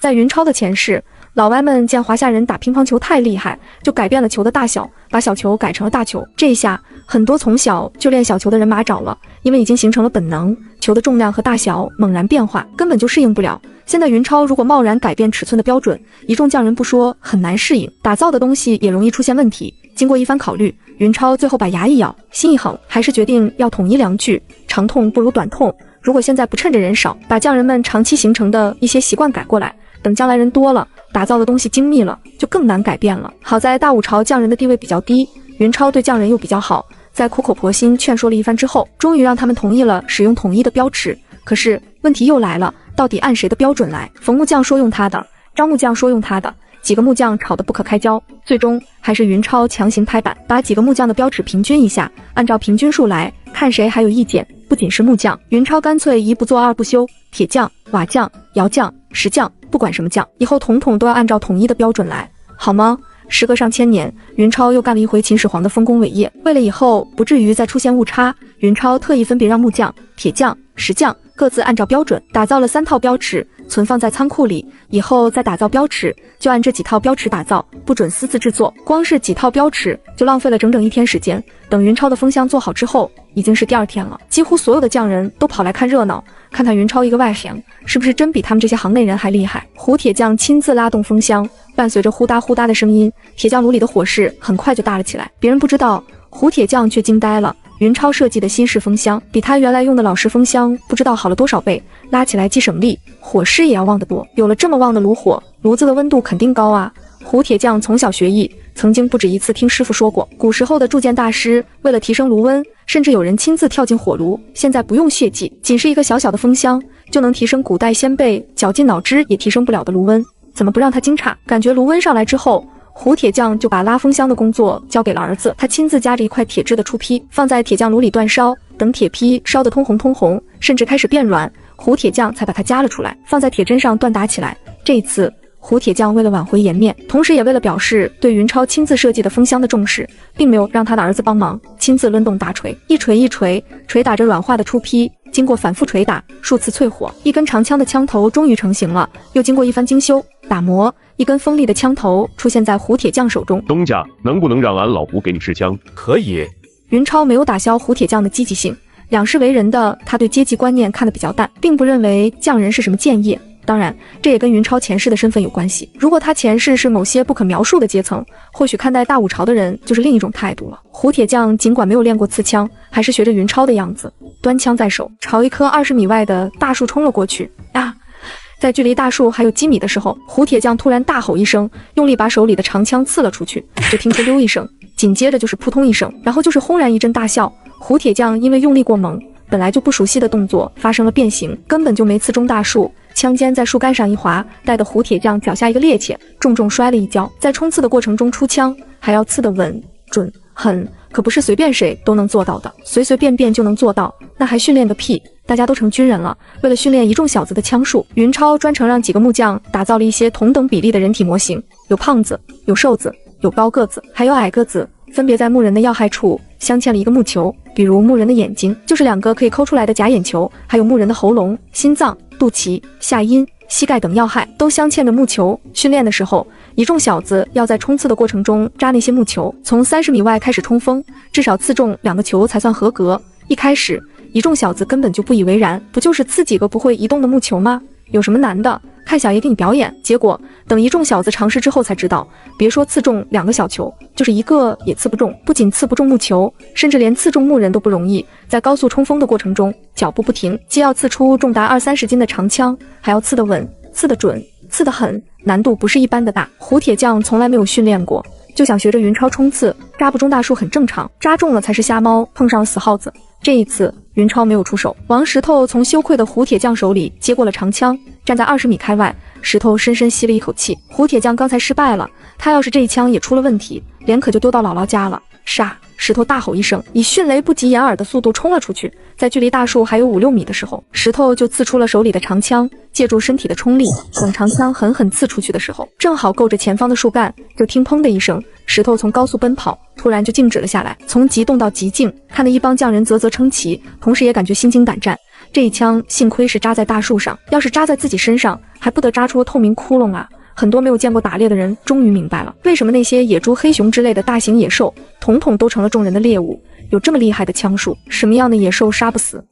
在云超的前世，老歪们见华夏人打乒乓球太厉害，就改变了球的大小，把小球改成了大球。这一下，很多从小就练小球的人麻着了，因为已经形成了本能，球的重量和大小猛然变化，根本就适应不了。现在云超如果贸然改变尺寸的标准，一众匠人不说很难适应，打造的东西也容易出现问题。经过一番考虑，云超最后把牙一咬，心一横，还是决定要统一良句，长痛不如短痛。如果现在不趁着人少，把匠人们长期形成的一些习惯改过来，等将来人多了，打造的东西精密了，就更难改变了。好在大武朝匠人的地位比较低，云超对匠人又比较好，在苦口婆心劝说了一番之后，终于让他们同意了使用统一的标尺。可是问题又来了，到底按谁的标准来？冯木匠说用他的，张木匠说用他的，几个木匠吵得不可开交，最终还是云超强行拍板，把几个木匠的标尺平均一下，按照平均数来，看谁还有意见。不仅是木匠，云超干脆一不做二不休，铁匠、瓦匠、窑匠、石匠，不管什么匠，以后统统都要按照统一的标准来，好吗？时隔上千年，云超又干了一回秦始皇的丰功伟业。为了以后不至于再出现误差，云超特意分别让木匠、铁匠、石匠各自按照标准打造了3套标尺，存放在仓库里，以后再打造标尺就按这几套标尺打造，不准私自制作。光是几套标尺就浪费了整整1天时间。等云超的风箱做好之后，已经是第2天了，几乎所有的匠人都跑来看热闹，看看云超一个外行是不是真比他们这些行内人还厉害。胡铁匠亲自拉动风箱，伴随着呼哒呼哒的声音，铁匠炉里的火势很快就大了起来。别人不知道，胡铁匠却惊呆了。云超设计的新式风箱比他原来用的老式风箱不知道好了多少倍，拉起来既省力，火势也要旺得多。有了这么旺的炉火，炉子的温度肯定高啊。胡铁匠从小学艺，曾经不止一次听师傅说过，古时候的铸剑大师为了提升炉温，甚至有人亲自跳进火炉。现在不用血迹，仅是一个小小的风箱就能提升古代先辈绞尽脑汁也提升不了的炉温，怎么不让他惊诧？感觉炉温上来之后，胡铁匠就把拉风箱的工作交给了儿子，他亲自夹着一块铁制的出坯放在铁匠炉里煅烧，等铁坯烧得通红，甚至开始变软，胡铁匠才把它夹了出来，放在铁砧上锻打起来。这一次胡铁匠为了挽回颜面，同时也为了表示对云超亲自设计的风箱的重视，并没有让他的儿子帮忙，亲自抡动大锤，一锤一锤捶打着软化的出坯。经过反复捶打，数次淬火，一根长枪的枪头终于成型了。又经过一番精修打磨，一根锋利的枪头出现在胡铁匠手中。东家，能不能让俺老胡给你试枪？可以。云超没有打消胡铁匠的积极性，两世为人的他对阶级观念看得比较淡，并不认为匠人是什么贱业。当然，这也跟云超前世的身份有关系。如果他前世是某些不可描述的阶层，或许看待大武朝的人就是另一种态度了。胡铁匠尽管没有练过刺枪，还是学着云超的样子，端枪在手，朝一棵20米外的大树冲了过去。在距离大树还有几米的时候，胡铁匠突然大吼一声，用力把手里的长枪刺了出去，就听出溜一声，紧接着就是扑通一声，然后就是轰然一阵大笑。胡铁匠因为用力过猛，本来就不熟悉的动作发生了变形，根本就没刺中大树，枪尖在树干上一滑，带得胡铁匠脚下一个趔趄，重重摔了一跤。在冲刺的过程中出枪，还要刺得稳、准、狠，可不是随便谁都能做到的，随随便便就能做到，那还训练个屁！大家都成军人了，为了训练一众小子的枪术，云超专程让几个木匠打造了一些同等比例的人体模型，有胖子，有瘦子，有高个子，还有矮个子，分别在木人的要害处镶嵌了一个木球，比如木人的眼睛就是2个可以抠出来的假眼球，还有木人的喉咙、心脏、肚脐、下阴、膝盖等要害都镶嵌着木球。训练的时候，一众小子要在冲刺的过程中扎那些木球，从30米外开始冲锋，至少刺中2个球才算合格。一开始一众小子根本就不以为然，不就是刺几个不会移动的木球吗？有什么难的？看小爷给你表演。结果等一众小子尝试之后才知道，别说刺中2个小球，就是1个也刺不中。不仅刺不中木球，甚至连刺中木人都不容易。在高速冲锋的过程中，脚步不停，既要刺出重达20-30斤的长枪，还要刺得稳、刺得准、刺得狠，难度不是一般的大。胡铁匠从来没有训练过，就想学着云超冲刺，扎不中大树很正常，扎中了才是瞎猫碰上了死耗子。这一次云超没有出手，王石头从羞愧的胡铁匠手里接过了长枪，站在20米开外，石头深深吸了一口气。胡铁匠刚才失败了，他要是这一枪也出了问题，脸可就丢到姥姥家了。杀！石头大吼一声，以迅雷不及掩耳的速度冲了出去。在距离大树还有5-6米的时候，石头就刺出了手里的长枪，借助身体的冲力，等长枪狠狠刺出去的时候，正好够着前方的树干，就听砰的一声，石头从高速奔跑，突然就静止了下来，从激动到极静，看得一帮匠人啧啧称奇，同时也感觉心惊胆战。这一枪幸亏是扎在大树上，要是扎在自己身上，还不得扎出个透明窟窿啊！很多没有见过打猎的人终于明白了，为什么那些野猪、黑熊之类的大型野兽，统统都成了众人的猎物。有这么厉害的枪术，什么样的野兽杀不死？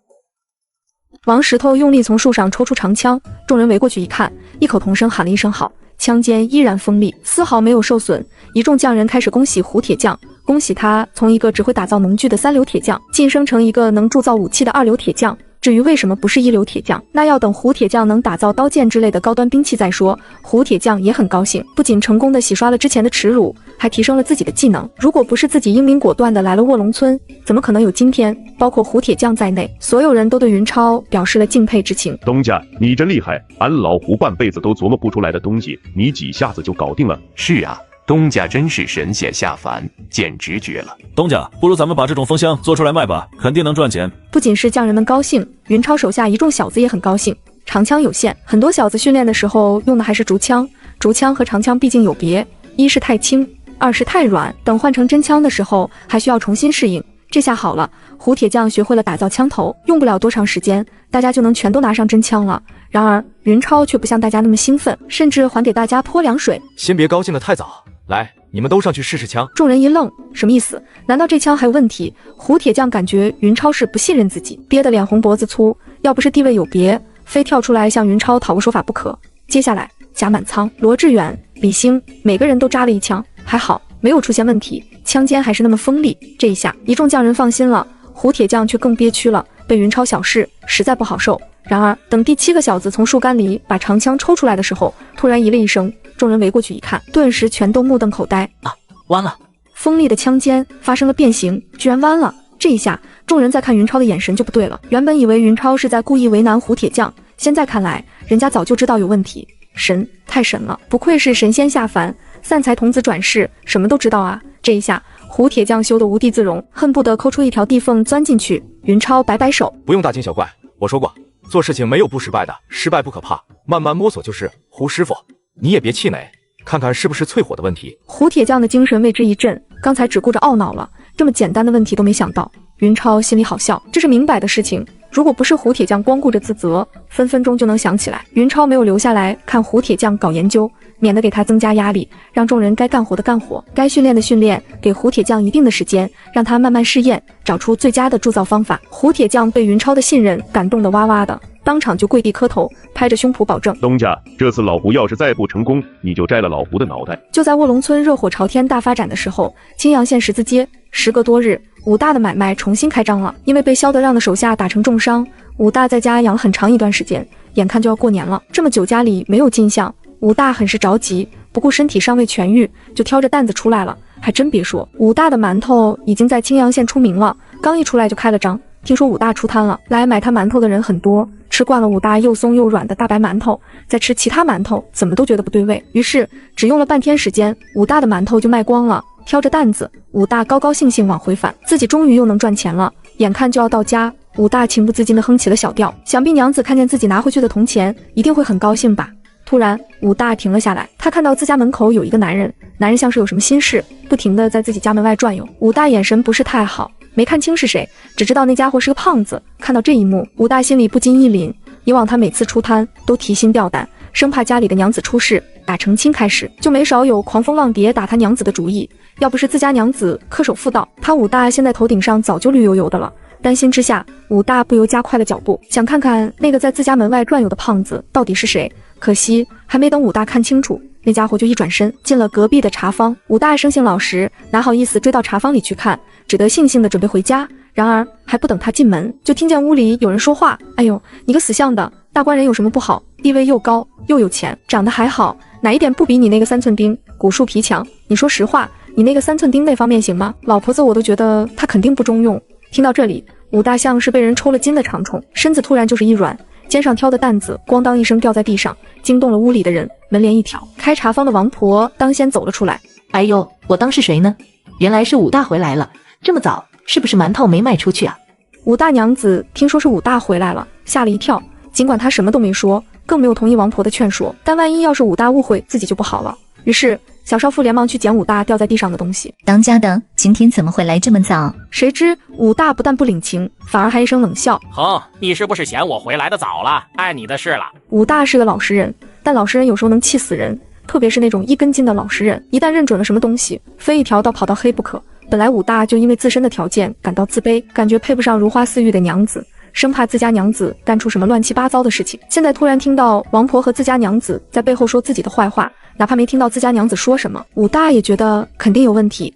王石头用力从树上抽出长枪，众人围过去一看，异口同声喊了一声好，枪尖依然锋利，丝毫没有受损。一众匠人开始恭喜胡铁匠，恭喜他从一个只会打造农具的三流铁匠，晋升成一个能铸造武器的二流铁匠。至于为什么不是一流铁匠，那要等胡铁匠能打造刀剑之类的高端兵器再说。胡铁匠也很高兴，不仅成功的洗刷了之前的耻辱，还提升了自己的技能。如果不是自己英明果断的来了卧龙村，怎么可能有今天？包括胡铁匠在内，所有人都对云超表示了敬佩之情。东家，你真厉害，俺老胡半辈子都琢磨不出来的东西，你几下子就搞定了。是啊，东家真是神仙下凡，简直绝了。东家，不如咱们把这种风箱做出来卖吧，肯定能赚钱。不仅是匠人们高兴，云超手下一众小子也很高兴。长枪有限，很多小子训练的时候用的还是竹枪，竹枪和长枪毕竟有别，一是太轻，二是太软，等换成真枪的时候还需要重新适应。这下好了，胡铁匠学会了打造枪头，用不了多长时间，大家就能全都拿上真枪了。然而云超却不像大家那么兴奋，甚至还给大家泼凉水。先别高兴得太早，来，你们都上去试试枪。众人一愣，什么意思？难道这枪还有问题？胡铁匠感觉云超是不信任自己，憋得脸红脖子粗，要不是地位有别，非跳出来向云超讨个说法不可。接下来贾满仓、罗志远、李兴每个人都扎了一枪，还好没有出现问题，枪尖还是那么锋利。这一下一众匠人放心了，胡铁匠却更憋屈了，被云超小视，实在不好受。然而等第7个小子从树干里把长枪抽出来的时候，突然咦了一声，众人围过去一看，顿时全都目瞪口呆啊！弯了！锋利的枪尖发生了变形，居然弯了。这一下众人再看云超的眼神就不对了，原本以为云超是在故意为难胡铁匠，现在看来人家早就知道有问题。神，太神了，不愧是神仙下凡，散财童子转世，什么都知道啊！这一下胡铁匠羞得无地自容，恨不得抠出一条地缝钻进去。云超摆摆手，不用大惊小怪，我说过做事情没有不失败的，失败不可怕，慢慢摸索就是。胡师傅你也别气馁，看看是不是淬火的问题。胡铁匠的精神为之一振，刚才只顾着懊恼了，这么简单的问题都没想到。云超心里好笑，这是明摆的事情，如果不是胡铁匠光顾着自责，分分钟就能想起来。云超没有留下来看胡铁匠搞研究，免得给他增加压力，让众人该干活的干活，该训练的训练，给胡铁匠一定的时间，让他慢慢试验，找出最佳的铸造方法。胡铁匠被云超的信任感动得哇哇的，当场就跪地磕头，拍着胸脯保证：东家，这次老胡要是再不成功，你就摘了老胡的脑袋。就在卧龙村热火朝天大发展的时候，青阳县十字街时隔多日，武大的买卖重新开张了。因为被萧德让的手下打成重伤，武大在家养了很长一段时间，眼看就要过年了，这么久家里没有进项，武大很是着急，不顾身体尚未痊愈，就挑着担子出来了。还真别说，武大的馒头已经在青阳县出名了，刚一出来就开了张。听说武大出摊了，来买他馒头的人很多，吃惯了武大又松又软的大白馒头，再吃其他馒头怎么都觉得不对味，于是只用了半天时间，武大的馒头就卖光了。挑着担子，武大高高兴兴往回返，自己终于又能赚钱了。眼看就要到家，武大情不自禁地哼起了小调，想必娘子看见自己拿回去的铜钱，一定会很高兴吧。突然武大停了下来，他看到自家门口有一个男人，男人像是有什么心事，不停地在自己家门外转悠。武大眼神不是太好，没看清是谁，只知道那家伙是个胖子。看到这一幕，武大心里不禁一凛，以往他每次出摊都提心吊胆，生怕家里的娘子出事。打成亲开始就没少有狂风浪蝶打他娘子的主意，要不是自家娘子恪守妇道，他武大现在头顶上早就绿油油的了。担心之下，武大不由加快了脚步，想看看那个在自家门外转悠的胖子到底是谁。可惜还没等武大看清楚，那家伙就一转身进了隔壁的茶坊。武大生性老实，哪好意思追到茶坊里去看，只得悻悻地准备回家。然而还不等他进门，就听见屋里有人说话：“哎呦，你个死相的，大官人有什么不好？地位又高又有钱，长得还好，哪一点不比你那个3寸丁骨树皮强？你说实话，你那个3寸丁那方面行吗？老婆子我都觉得他肯定不中用。”听到这里，武大像是被人抽了筋的长虫，身子突然就是一软，肩上挑的担子咣当一声掉在地上，惊动了屋里的人。门帘一挑，开茶坊的王婆当先走了出来。哎呦，我当是谁呢？原来是武大回来了，这么早，是不是馒头没卖出去啊？武大娘子听说是武大回来了，吓了一跳，尽管她什么都没说，更没有同意王婆的劝说，但万一要是武大误会自己就不好了。于是小少妇连忙去捡武大掉在地上的东西。当家的今天怎么会来这么早？谁知武大不但不领情，反而还一声冷笑：哼，你是不是嫌我回来的早了？碍你的事了。武大是个老实人，但老实人有时候能气死人，特别是那种一根筋的老实人，一旦认准了什么东西，非一条道跑到黑不可。本来武大就因为自身的条件感到自卑，感觉配不上如花似玉的娘子，生怕自家娘子干出什么乱七八糟的事情。现在突然听到王婆和自家娘子在背后说自己的坏话，哪怕没听到自家娘子说什么，武大也觉得肯定有问题。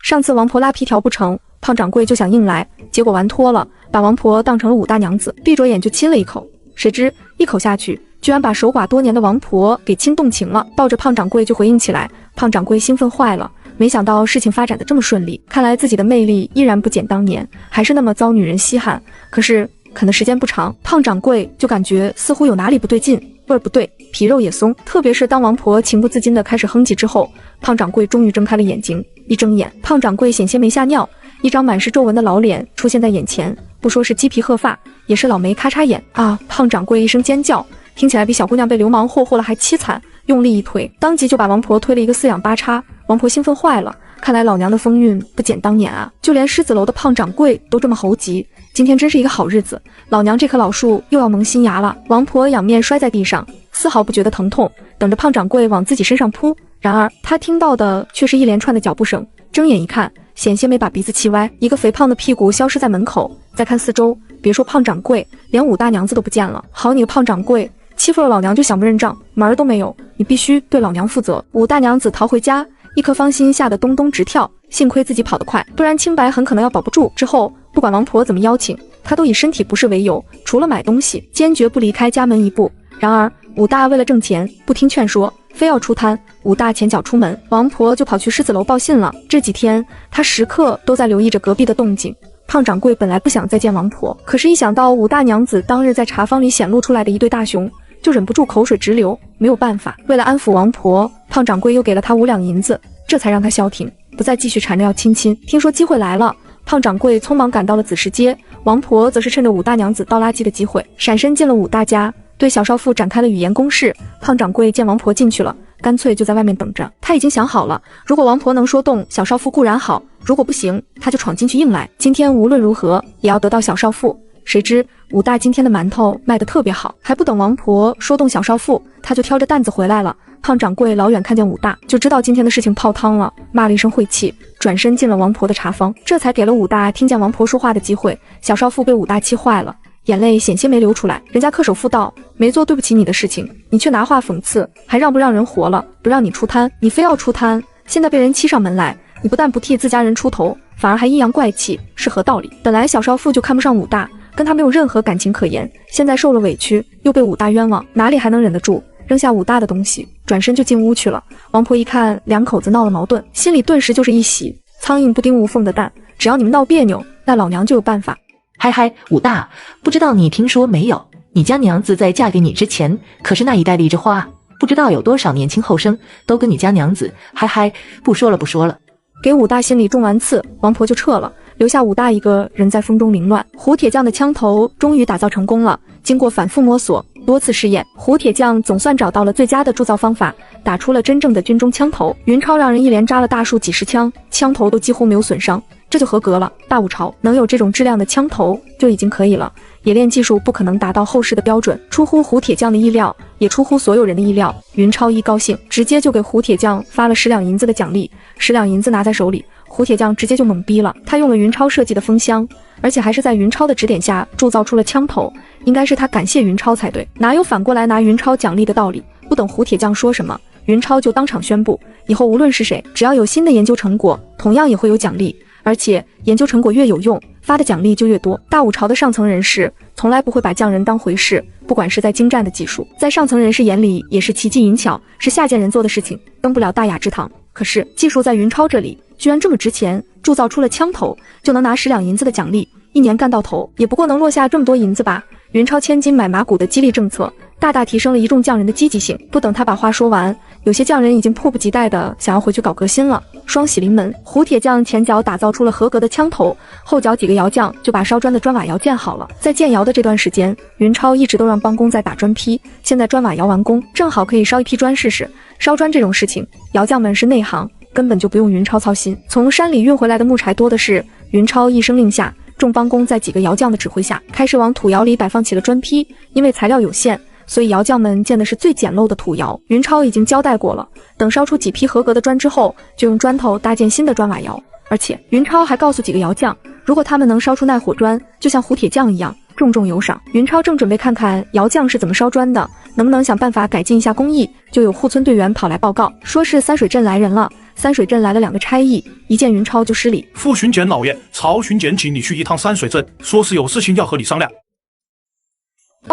上次王婆拉皮条不成，胖掌柜就想硬来，结果玩脱了，把王婆当成了武大娘子，闭着眼就亲了一口。谁知一口下去，居然把守寡多年的王婆给亲动情了，抱着胖掌柜就回应起来。胖掌柜兴奋坏了，没想到事情发展的这么顺利，看来自己的魅力依然不减当年，还是那么遭女人稀罕。可是啃的时间不长，胖掌柜就感觉似乎有哪里不对劲，味儿不对，皮肉也松。特别是当王婆情不自禁的开始哼唧之后，胖掌柜终于睁开了眼睛。一睁眼，胖掌柜险些没吓尿，一张满是皱纹的老脸出现在眼前，不说是鸡皮鹤发，也是老眉咔嚓眼啊！胖掌柜一声尖叫，听起来比小姑娘被流氓霍霍了还凄惨，用力一推，当即就把王婆推了一个四仰八叉。王婆兴奋坏了，看来老娘的风韵不减当年啊！就连狮子楼的胖掌柜都这么猴急，今天真是一个好日子，老娘这棵老树又要萌新芽了。王婆仰面摔在地上，丝毫不觉得疼痛，等着胖掌柜往自己身上扑。然而他听到的却是一连串的脚步声，睁眼一看，险些没把鼻子气歪，一个肥胖的屁股消失在门口。再看四周，别说胖掌柜，连武大娘子都不见了。好你个胖掌柜，欺负了老娘就想不认账，门儿都没有，你必须对老娘负责。武大娘子逃回家，一颗芳心吓得咚咚直跳，幸亏自己跑得快，不然清白很可能要保不住。之后不管王婆怎么邀请，他都以身体不适为由，除了买东西，坚决不离开家门一步。然而武大为了挣钱，不听劝说，非要出摊。武大前脚出门，王婆就跑去狮子楼报信了。这几天他时刻都在留意着隔壁的动静。胖掌柜本来不想再见王婆，可是一想到武大娘子当日在茶坊里显露出来的一对大熊，就忍不住口水直流。没有办法，为了安抚王婆，胖掌柜又给了他5两银子，这才让他消停，不再继续缠着要亲亲。听说机会来了，胖掌柜匆忙赶到了子时街，王婆则是趁着武大娘子倒垃圾的机会，闪身进了武大家，对小少妇展开了语言攻势。胖掌柜见王婆进去了，干脆就在外面等着。他已经想好了，如果王婆能说动小少妇固然好，如果不行，他就闯进去硬来。今天无论如何也要得到小少妇。谁知武大今天的馒头卖得特别好，还不等王婆说动小少妇，他就挑着担子回来了。胖掌柜老远看见武大，就知道今天的事情泡汤了，骂了一声晦气，转身进了王婆的茶坊，这才给了武大听见王婆说话的机会。小少妇被武大气坏了，眼泪险些没流出来。人家恪守妇道，没做对不起你的事情，你却拿话讽刺，还让不让人活了？不让你出摊，你非要出摊，现在被人欺上门来，你不但不替自家人出头，反而还阴阳怪气，是何道理？本来小少妇就看不上武大，跟他没有任何感情可言，现在受了委屈，又被武大冤枉，哪里还能忍得住？扔下武大的东西，转身就进屋去了。王婆一看两口子闹了矛盾，心里顿时就是一喜，苍蝇不叮无缝的蛋，只要你们闹别扭，那老娘就有办法。嗨嗨，武大，不知道你听说没有，你家娘子在嫁给你之前，可是那一代立着花，不知道有多少年轻后生都跟你家娘子。嗨嗨，不说了不说了。给武大心里中完刺，王婆就撤了，留下武大一个人在风中凌乱。胡铁匠的枪头终于打造成功了，经过反复摸索，多次试验，胡铁匠总算找到了最佳的铸造方法，打出了真正的军中枪头。云超让人一连扎了大数几十枪，枪头都几乎没有损伤，这就合格了。大武朝能有这种质量的枪头就已经可以了。冶炼技术不可能达到后世的标准，出乎胡铁匠的意料，也出乎所有人的意料。云超一高兴，直接就给胡铁匠发了10两银子的奖励。10两银子拿在手里，胡铁匠直接就懵逼了。他用了云超设计的风箱，而且还是在云超的指点下铸造出了枪头，应该是他感谢云超才对，哪有反过来拿云超奖励的道理？不等胡铁匠说什么，云超就当场宣布，以后无论是谁，只要有新的研究成果，同样也会有奖励，而且研究成果越有用，发的奖励就越多。大武朝的上层人士从来不会把匠人当回事，不管是在精湛的技术，在上层人士眼里也是奇技淫巧，是下贱人做的事情，登不了大雅之堂。可是技术在云超这里居然这么值钱，铸造出了枪头就能拿10两银子的奖励，1年干到头，也不过能落下这么多银子吧。云超千金买马骨的激励政策大大提升了一众匠人的积极性。不等他把话说完，有些匠人已经迫不及待的想要回去搞革新了。双喜临门，胡铁匠前脚打造出了合格的枪头，后脚几个窑匠就把烧砖的砖瓦窑建好了。在建窑的这段时间，云超一直都让帮工在打砖坯，现在砖瓦窑完工，正好可以烧一批砖试试。烧砖这种事情，窑匠们是内行，根本就不用云超操心。从山里运回来的木柴多的是，云超一声令下，众帮工在几个窑匠的指挥下，开始往土窑里摆放起了砖坯。因为材料有限，所以窑匠们建的是最简陋的土窑。云超已经交代过了，等烧出几批合格的砖之后，就用砖头搭建新的砖瓦窑。而且云超还告诉几个窑匠，如果他们能烧出耐火砖，就像胡铁匠一样，重重有赏。云超正准备看看窑匠是怎么烧砖的，能不能想办法改进一下工艺，就有护村队员跑来报告，说是三水镇来人了。三水镇来了2个差役，一见云超就施礼：副巡检老爷，曹巡检请你去一趟三水镇，说是有事情要和你商量。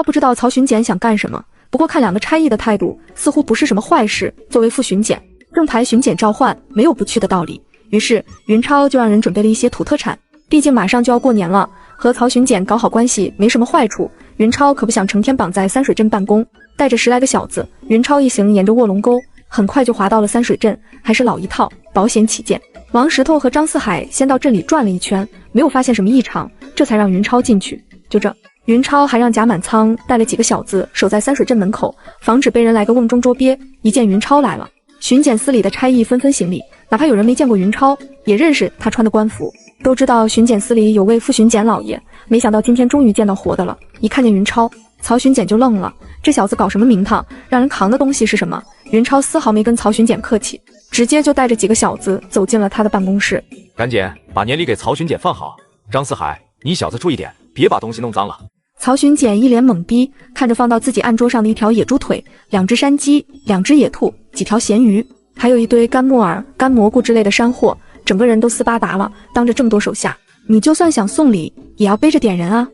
不知道曹巡检想干什么，不过看2个差役的态度，似乎不是什么坏事。作为副巡检，正牌巡检召唤，没有不去的道理。于是云超就让人准备了一些土特产，毕竟马上就要过年了，和曹巡检搞好关系没什么坏处。云超可不想成天绑在三水镇办公，带着10来个小子，云超一行沿着卧龙沟，很快就滑到了三水镇，还是老一套，保险起见。王石头和张四海先到镇里转了一圈，没有发现什么异常，这才让云超进去。就这，云超还让贾满仓带了几个小子守在三水镇门口，防止被人来个瓮中捉鳖。一见云超来了，巡检司里的差役纷纷行礼，哪怕有人没见过云超，也认识他穿的官服，都知道巡检司里有位副巡检老爷。没想到今天终于见到活的了，一看见云超，曹巡检就愣了，这小子搞什么名堂，让人扛的东西是什么？云超丝毫没跟曹巡检客气，直接就带着几个小子走进了他的办公室。赶紧把年礼给曹巡检放好。张四海，你小子注意点，别把东西弄脏了。曹巡检一脸懵逼，看着放到自己案桌上的一条野猪腿、2只山鸡、2只野兔、几条咸鱼，还有一堆干木耳、干蘑菇之类的山货，整个人都斯巴达了。当着这么多手下，你就算想送礼，也要背着点人啊。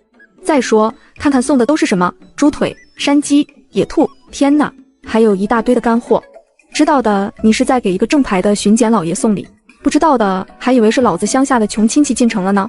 再说，看看送的都是什么，猪腿、山鸡、野兔，天哪，还有一大堆的干货。知道的，你是在给一个正牌的巡检老爷送礼；不知道的，还以为是老子乡下的穷亲戚进城了呢。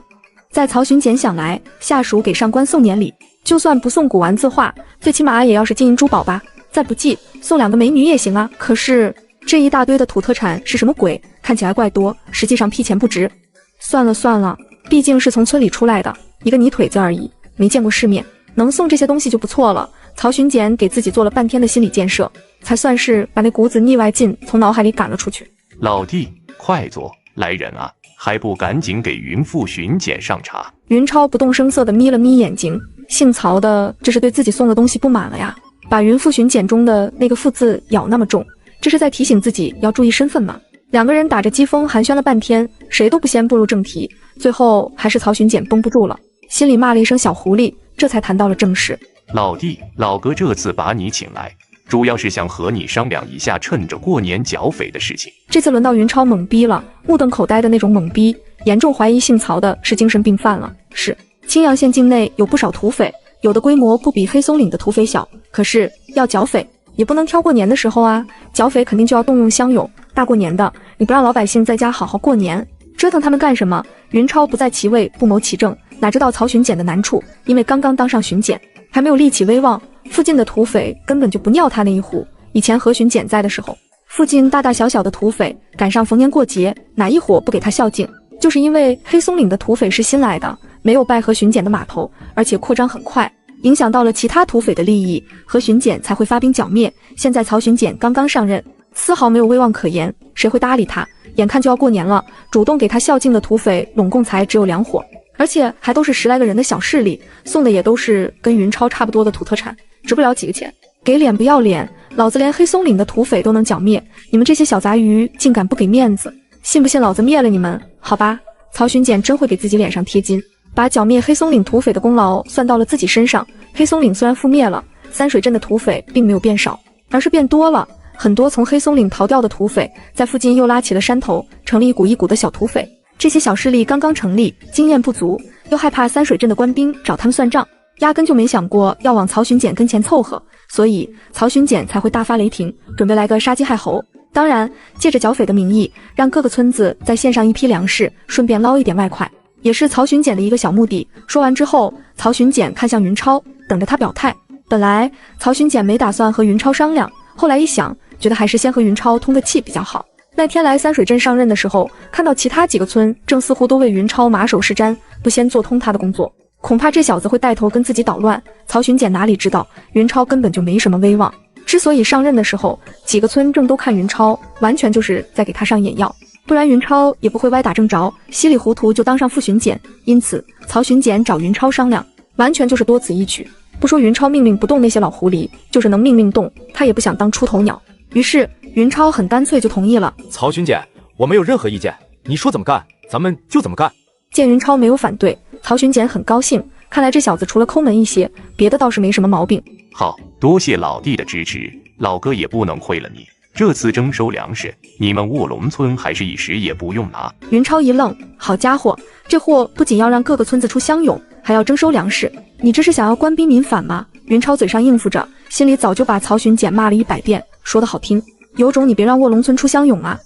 在曹巡检想来，下属给上官送年礼，就算不送古玩字画，最起码也要是金银珠宝吧。再不济，送2个美女也行啊。可是这一大堆的土特产是什么鬼？看起来怪多，实际上屁钱不值。算了算了，毕竟是从村里出来的，一个泥腿子而已，没见过世面，能送这些东西就不错了。曹巡检给自己做了半天的心理建设，才算是把那股子腻歪劲从脑海里赶了出去。老弟，快坐，来人啊，还不赶紧给云副巡检上茶。云超不动声色地眯了眯眼睛，姓曹的这是对自己送的东西不满了呀，把云副巡检中的那个副字咬那么重，这是在提醒自己要注意身份吗？2个人打着机锋寒暄了半天，谁都不先步入正题，最后还是曹巡检绷不住了，心里骂了一声小狐狸，这才谈到了正事。老弟，老哥这次把你请来，主要是想和你商量一下趁着过年剿匪的事情。这次轮到云超懵逼了，目瞪口呆的那种懵逼，严重怀疑姓曹的是精神病犯了。是，青阳县境内有不少土匪，有的规模不比黑松岭的土匪小，可是要剿匪也不能挑过年的时候啊，剿匪肯定就要动用乡勇，大过年的你不让老百姓在家好好过年，折腾他们干什么？云超不在其位不谋其政，哪知道曹巡检的难处，因为刚刚当上巡检，还没有立起威望，附近的土匪根本就不尿他那一壶。以前何巡检在的时候，附近大大小小的土匪赶上逢年过节，哪一伙不给他孝敬？就是因为黑松岭的土匪是新来的，没有拜何巡检的码头，而且扩张很快，影响到了其他土匪的利益，何巡检才会发兵剿灭。现在曹巡检刚刚上任，丝毫没有威望可言，谁会搭理他？眼看就要过年了，主动给他孝敬的土匪拢共才只有2伙，而且还都是10来个人的小势力，送的也都是跟云超差不多的土特产，值不了几个钱。给脸不要脸，老子连黑松岭的土匪都能剿灭，你们这些小杂鱼竟敢不给面子，信不信老子灭了你们？好吧，曹巡检真会给自己脸上贴金，把剿灭黑松岭土匪的功劳算到了自己身上。黑松岭虽然覆灭了，三水镇的土匪并没有变少，而是变多了。很多从黑松岭逃掉的土匪在附近又拉起了山头，成立一股一股的小土匪。这些小势力刚刚成立，经验不足，又害怕三水镇的官兵找他们算账，压根就没想过要往曹巡检跟前凑合，所以曹巡检才会大发雷霆，准备来个杀鸡害猴。当然，借着剿匪的名义，让各个村子再献上一批粮食，顺便捞一点外快，也是曹巡检的一个小目的。说完之后，曹巡检看向云超，等着他表态。本来曹巡检没打算和云超商量，后来一想，觉得还是先和云超通个气比较好。那天来三水镇上任的时候，看到其他几个村正似乎都为云超马首是瞻，不先做通他的工作，恐怕这小子会带头跟自己捣乱。曹巡检哪里知道，云超根本就没什么威望。之所以上任的时候，几个村正都看云超，完全就是在给他上眼药，不然云超也不会歪打正着，稀里糊涂就当上副巡检。因此，曹巡检找云超商量，完全就是多此一举。不说云超命令不动那些老狐狸，就是能命令动，他也不想当出头鸟。于是云超很干脆就同意了。曹巡检，我没有任何意见，你说怎么干，咱们就怎么干。见云超没有反对，曹巡检很高兴，看来这小子除了抠门一些，别的倒是没什么毛病。好，多谢老弟的支持，老哥也不能亏了你。这次征收粮食，你们卧龙村还是一时也不用拿。云超一愣，好家伙，这货不仅要让各个村子出乡勇，还要征收粮食，你这是想要官逼民反吗？云超嘴上应付着，心里早就把曹巡检骂了100遍，说得好听，有种你别让卧龙村出乡勇啊。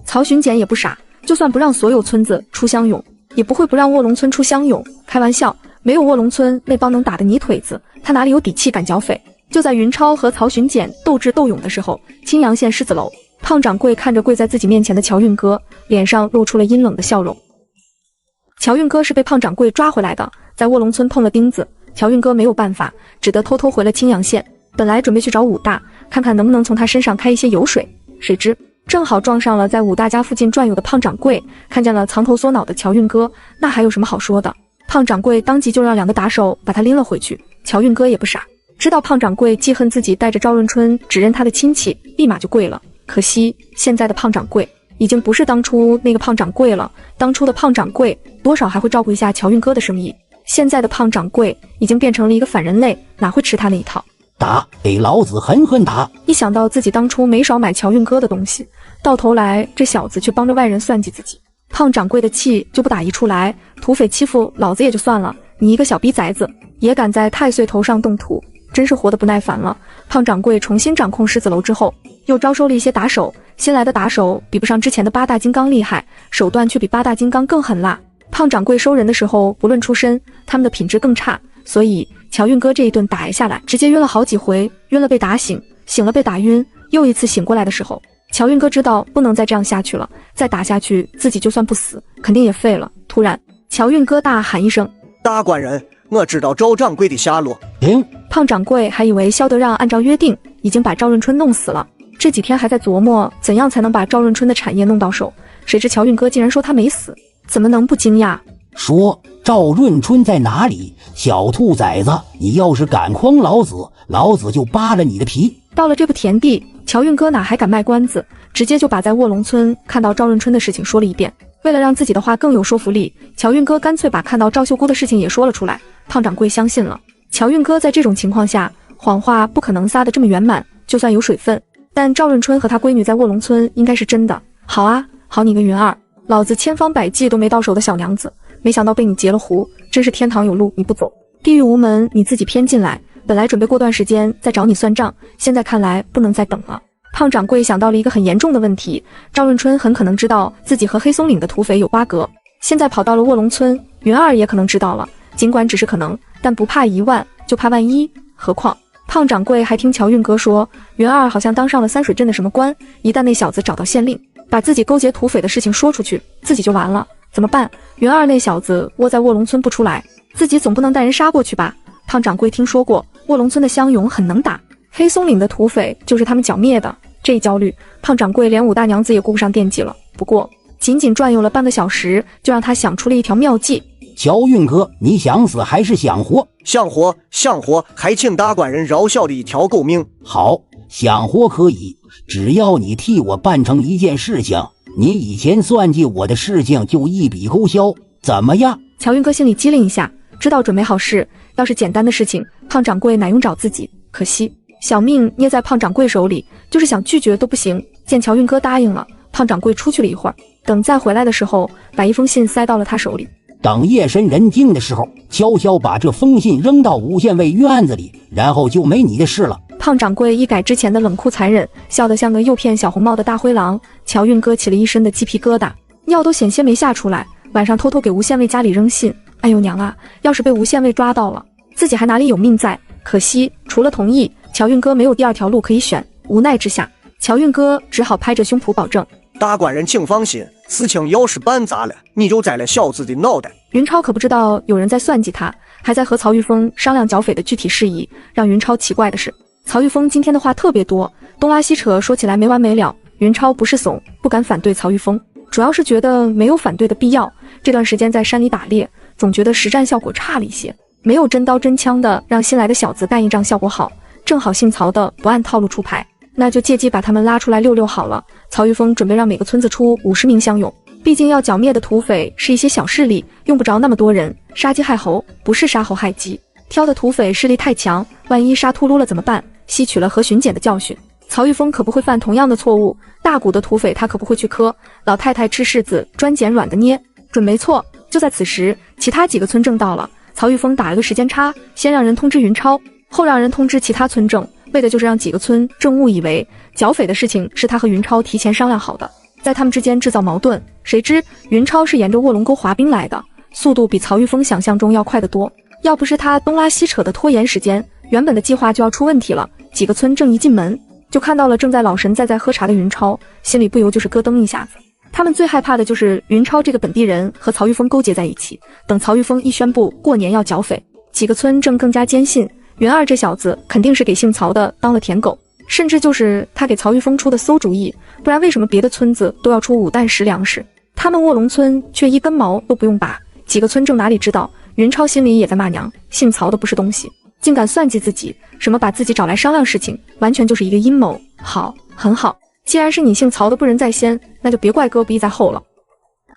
曹巡检也不傻，就算不让所有村子出乡勇，也不会不让卧龙村出乡勇，开玩笑，没有卧龙村那帮能打的泥腿子，他哪里有底气赶剿匪？就在云超和曹巡检斗智斗勇的时候，青阳县狮子楼，胖掌柜看着跪在自己面前的乔运哥，脸上露出了阴冷的笑容。乔运哥是被胖掌柜抓回来的，在卧龙村碰了钉子，乔运哥没有办法，只得偷偷回了青阳县。本来准备去找武大，看看能不能从他身上开一些油水，谁知正好撞上了在武大家附近转悠的胖掌柜，看见了藏头缩脑的乔运哥，那还有什么好说的？胖掌柜当即就让2个打手把他拎了回去。乔运哥也不傻，知道胖掌柜记恨自己带着赵润春只认他的亲戚，立马就跪了。可惜现在的胖掌柜已经不是当初那个胖掌柜了，当初的胖掌柜多少还会照顾一下乔运哥的生意，现在的胖掌柜已经变成了一个反人类，哪会吃他那一套？打，给老子狠狠打！一想到自己当初没少买乔运哥的东西，到头来这小子却帮着外人算计自己，胖掌柜的气就不打一处来。土匪欺负老子也就算了，你一个小逼崽子也敢在太岁头上动土，真是活得不耐烦了。胖掌柜重新掌控狮子楼之后，又招收了一些打手，新来的打手比不上之前的8大金刚厉害，手段却比8大金刚更狠辣。胖掌柜收人的时候不论出身，他们的品质更差，所以乔运哥这一顿打下来，直接晕了好几回，晕了被打醒，醒了被打晕，又一次醒过来的时候，乔运哥知道不能再这样下去了，再打下去自己就算不死，肯定也废了。突然，乔运哥大喊一声：“大官人，我知道赵掌柜的下落。”胖掌柜还以为萧德让按照约定已经把赵润春弄死了，这几天还在琢磨怎样才能把赵润春的产业弄到手，谁知乔运哥竟然说他没死，怎么能不惊讶？说赵润春在哪里？小兔崽子，你要是敢诓老子，老子就扒了你的皮！到了这步田地，乔运哥哪还敢卖关子，直接就把在卧龙村看到赵润春的事情说了一遍。为了让自己的话更有说服力，乔运哥干脆把看到赵秀姑的事情也说了出来。胖掌柜相信了。乔运哥在这种情况下，谎话不可能撒得这么圆满，就算有水分，但赵润春和他闺女在卧龙村应该是真的。好啊，好你个云儿，老子千方百计都没到手的小娘子，没想到被你截了胡，真是天堂有路你不走，地狱无门你自己偏进来。本来准备过段时间再找你算账，现在看来不能再等了。胖掌柜想到了一个很严重的问题，赵润春很可能知道自己和黑松岭的土匪有瓜葛，现在跑到了卧龙村，云儿也可能知道了，尽管只是可能，但不怕1万就怕万一，何况胖掌柜还听乔运哥说，云儿好像当上了三水镇的什么官，一旦那小子找到县令，把自己勾结土匪的事情说出去，自己就完了。怎么办？云儿那小子窝在卧龙村不出来，自己总不能带人杀过去吧？胖掌柜听说过卧龙村的乡勇很能打，黑松岭的土匪就是他们剿灭的。这一焦虑，胖掌柜连武大娘子也顾不上惦记了。不过仅仅转悠了半个小时，就让他想出了一条妙计。乔运哥，你想死还是想活？想活，想活，还请大官人饶小的一条狗命。好，想活可以，只要你替我办成一件事情，你以前算计我的事情就一笔勾销，怎么样？乔运哥心里机灵一下，知道准备好事，要是简单的事情，胖掌柜哪用找自己？可惜小命捏在胖掌柜手里，就是想拒绝都不行。见乔运哥答应了，胖掌柜出去了一会儿，等再回来的时候，把一封信塞到了他手里。等夜深人静的时候，悄悄把这封信扔到五县尉院子里，然后就没你的事了。胖掌柜一改之前的冷酷残忍，笑得像个诱骗小红帽的大灰狼。乔运哥起了一身的鸡皮疙瘩，尿都险些没下出来。晚上偷偷给吴县尉家里扔信，哎呦娘啊，要是被吴县尉抓到了，自己还哪里有命在？可惜除了同意，乔运哥没有第二条路可以选。无奈之下，乔运哥只好拍着胸脯保证：大官人请放心，事情要是办砸了，你就栽了小子的脑袋。云超可不知道有人在算计他，还在和曹玉峰商量剿匪的具体事宜。让云超奇怪的是，曹玉峰今天的话特别多，东拉西扯，说起来没完没了。云超不是怂，不敢反对曹玉峰，主要是觉得没有反对的必要。这段时间在山里打猎，总觉得实战效果差了一些，没有真刀真枪的让新来的小子干一仗效果好。正好姓曹的不按套路出牌，那就借机把他们拉出来溜溜好了。曹玉峰准备让每个村子出50名乡勇，毕竟要剿灭的土匪是一些小势力，用不着那么多人。杀鸡害猴，不是杀猴害鸡。挑的土匪势力太强，万一杀秃噜了怎么办？吸取了何巡检的教训，曹玉峰可不会犯同样的错误。大股的土匪他可不会去磕，老太太吃柿子专捡软的捏，准没错。就在此时，其他几个村正到了，曹玉峰打了个时间差，先让人通知云超，后让人通知其他村正，为的就是让几个村正误以为剿匪的事情是他和云超提前商量好的，在他们之间制造矛盾。谁知云超是沿着卧龙沟滑冰来的，速度比曹玉峰想象中要快得多。要不是他东拉西扯的拖延时间，原本的计划就要出问题了。几个村正一进门，就看到了正在老神在喝茶的云超，心里不由就是咯噔一下子。他们最害怕的就是云超这个本地人和曹玉峰勾结在一起。等曹玉峰一宣布过年要剿匪，几个村正更加坚信云二这小子肯定是给姓曹的当了舔狗，甚至就是他给曹玉峰出的馊主意，不然为什么别的村子都要出5担10粮食，他们卧龙村却一根毛都不用拔？几个村正哪里知道，云超心里也在骂娘，姓曹的不是东西，竟敢算计自己，什么把自己找来商量事情，完全就是一个阴谋。好，很好，既然是你姓曹的不仁在先，那就别怪哥不义在后了。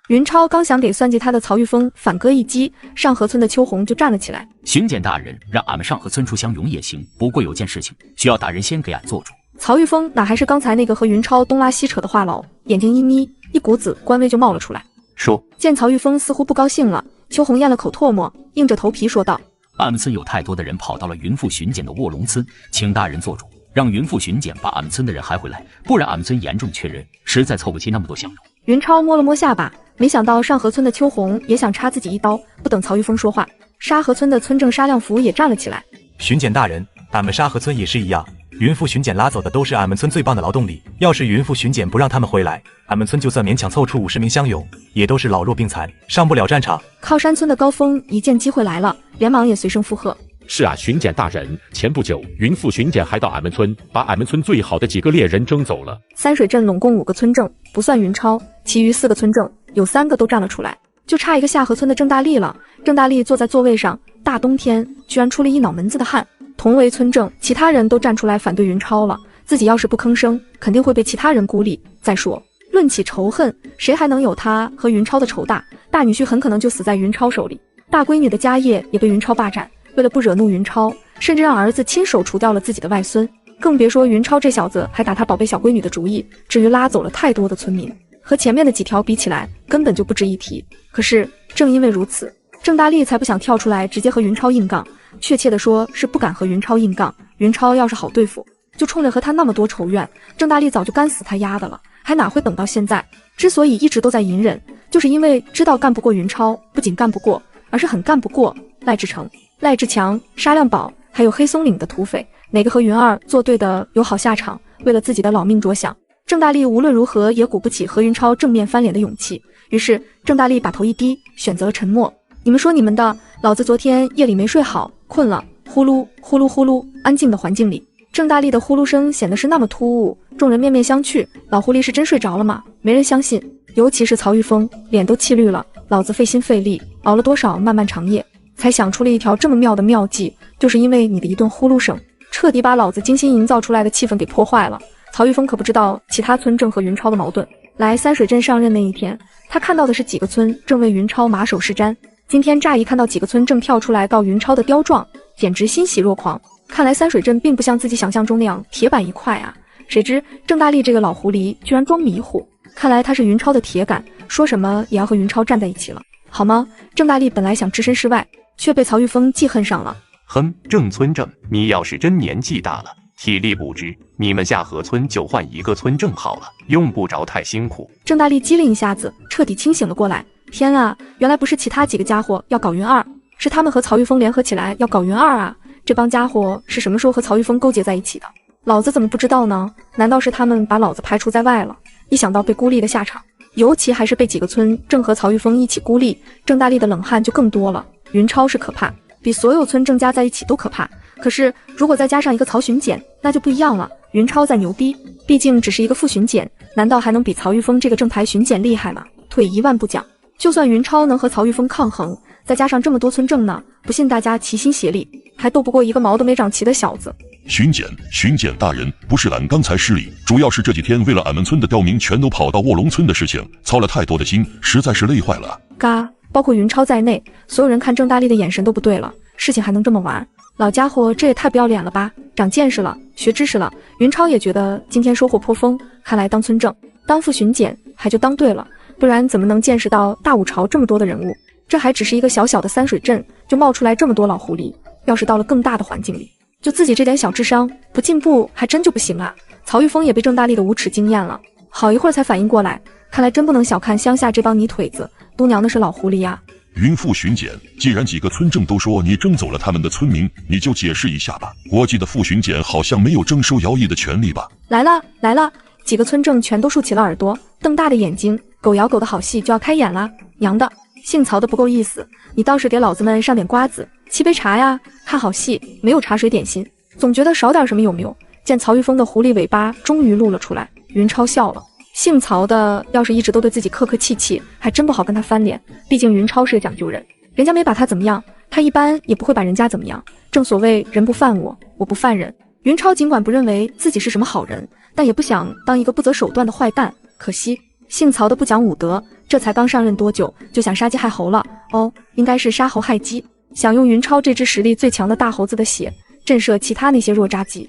云超刚想给算计他的曹玉峰反戈一击，上河村的秋红就站了起来。巡检大人，让俺们上河村出乡勇也行，不过有件事情需要大人先给俺做主。曹玉峰哪还是刚才那个和云超东拉西扯的话痨，眼睛一眯，一股子官威就冒了出来。说，见曹玉峰似乎不高兴了，秋红咽了口唾沫，硬着头皮说道：俺们村有太多的人跑到了云副巡检的卧龙村，请大人做主，让云副巡检把俺们村的人还回来，不然俺们村严重缺人，实在凑不齐那么多乡勇。云超摸了摸下巴，没想到上河村的秋红也想插自己一刀。不等曹玉峰说话，沙河村的村正沙亮福也站了起来。巡检大人，俺们沙河村也是一样，云副巡检拉走的都是俺们村最棒的劳动力，要是云副巡检不让他们回来，俺们村就算勉强凑出50名乡勇，也都是老弱病残，上不了战场。靠山村的高峰一见机会来了，连忙也随声附和。是啊，巡检大人，前不久云副巡检还到俺们村，把俺们村最好的几个猎人征走了。三水镇拢共5个村正，不算云超，其余4个村正有3个都站了出来，就差一个下河村的郑大力了。郑大力坐在座位上，大冬天居然出了一脑门子的汗。同为村正，其他人都站出来反对云超了，自己要是不吭声，肯定会被其他人孤立。再说论起仇恨，谁还能有他和云超的仇大？大女婿很可能就死在云超手里，大闺女的家业也被云超霸占。为了不惹怒云超，甚至让儿子亲手除掉了自己的外孙，更别说云超这小子还打他宝贝小闺女的主意，至于拉走了太多的村民，和前面的几条比起来根本就不值一提。可是正因为如此，郑大力才不想跳出来直接和云超硬杠，确切的说是不敢和云超硬杠。云超要是好对付，就冲着和他那么多仇怨，郑大力早就干死他丫的了，还哪会等到现在？之所以一直都在隐忍，就是因为知道干不过云超，不仅干不过，而是很干不过赖志成、赖志强、沙亮宝，还有黑松岭的土匪，哪个和云二作对的有好下场？为了自己的老命着想，郑大力无论如何也鼓不起和云超正面翻脸的勇气。于是郑大力把头一低，选择了沉默。你们说你们的，老子昨天夜里没睡好，困了，呼噜呼噜呼噜。安静的环境里，郑大力的呼噜声显得是那么突兀，众人面面相觑。老狐狸是真睡着了吗？没人相信，尤其是曹玉峰，脸都气绿了。老子费心费力熬了多少漫漫长夜，才想出了一条这么妙的妙计，就是因为你的一顿呼噜声，彻底把老子精心营造出来的气氛给破坏了。曹玉峰可不知道其他村正和云超的矛盾。来三水镇上任那一天，他看到的是几个村正为云超马首是瞻。今天乍一看到几个村正跳出来告云超的刁状，简直欣喜若狂。看来三水镇并不像自己想象中那样铁板一块啊！谁知郑大力这个老狐狸居然装迷糊，看来他是云超的铁杆，说什么也要和云超站在一起了，好吗？郑大力本来想置身事外，却被曹玉峰记恨上了。哼，郑村正，你要是真年纪大了，体力不支，你们下河村就换一个村正好了，用不着太辛苦。郑大力机灵一下子，彻底清醒了过来。天啊，原来不是其他几个家伙要搞云二，是他们和曹玉峰联合起来要搞云二啊！这帮家伙是什么时候和曹玉峰勾结在一起的？老子怎么不知道呢？难道是他们把老子排除在外了？一想到被孤立的下场，尤其还是被几个村正和曹玉峰一起孤立，郑大力的冷汗就更多了。云超是可怕，比所有村郑加在一起都可怕。可是如果再加上一个曹巡检，那就不一样了。云超再牛逼，毕竟只是一个副巡检，难道还能比曹玉峰这个正牌巡检厉害吗？退一万步讲，就算云超能和曹玉峰抗衡，再加上这么多村正呢，不信大家齐心协力，还斗不过一个毛都没长齐的小子。巡检大人，不是俺刚才失礼，主要是这几天为了俺们村的刁民全都跑到卧龙村的事情，操了太多的心，实在是累坏了。嘎，包括云超在内，所有人看郑大力的眼神都不对了，事情还能这么玩？老家伙这也太不要脸了吧，长见识了，学知识了。云超也觉得今天收获颇丰，看来当村正当副巡检还就当对了，不然怎么能见识到大武朝这么多的人物？这还只是一个小小的三水镇，就冒出来这么多老狐狸，要是到了更大的环境里，就自己这点小智商不进步还真就不行啊。曹玉峰也被郑大力的无耻惊艳了，好一会儿才反应过来，看来真不能小看乡下这帮泥腿子，都娘的是老狐狸呀。云副巡检，既然几个村正都说你征走了他们的村民，你就解释一下吧。我记得副巡检好像没有征收徭役的权利吧？来了，几个村正全都竖起了耳朵，瞪大的眼睛，狗咬狗的好戏就要开演了。娘的，姓曹的不够意思，你倒是给老子们上点瓜子，7杯茶呀！看好戏没有茶水点心，总觉得少点什么有没有？见曹玉峰的狐狸尾巴终于露了出来，云超笑了。姓曹的要是一直都对自己客客气气，还真不好跟他翻脸，毕竟云超是个讲究人，人家没把他怎么样，他一般也不会把人家怎么样。正所谓人不犯我，我不犯人。云超尽管不认为自己是什么好人，但也不想当一个不择手段的坏蛋。可惜姓曹的不讲武德，这才刚上任多久就想杀鸡害猴了。哦，应该是杀猴害鸡，想用云超这只实力最强的大猴子的血震慑其他那些弱渣鸡。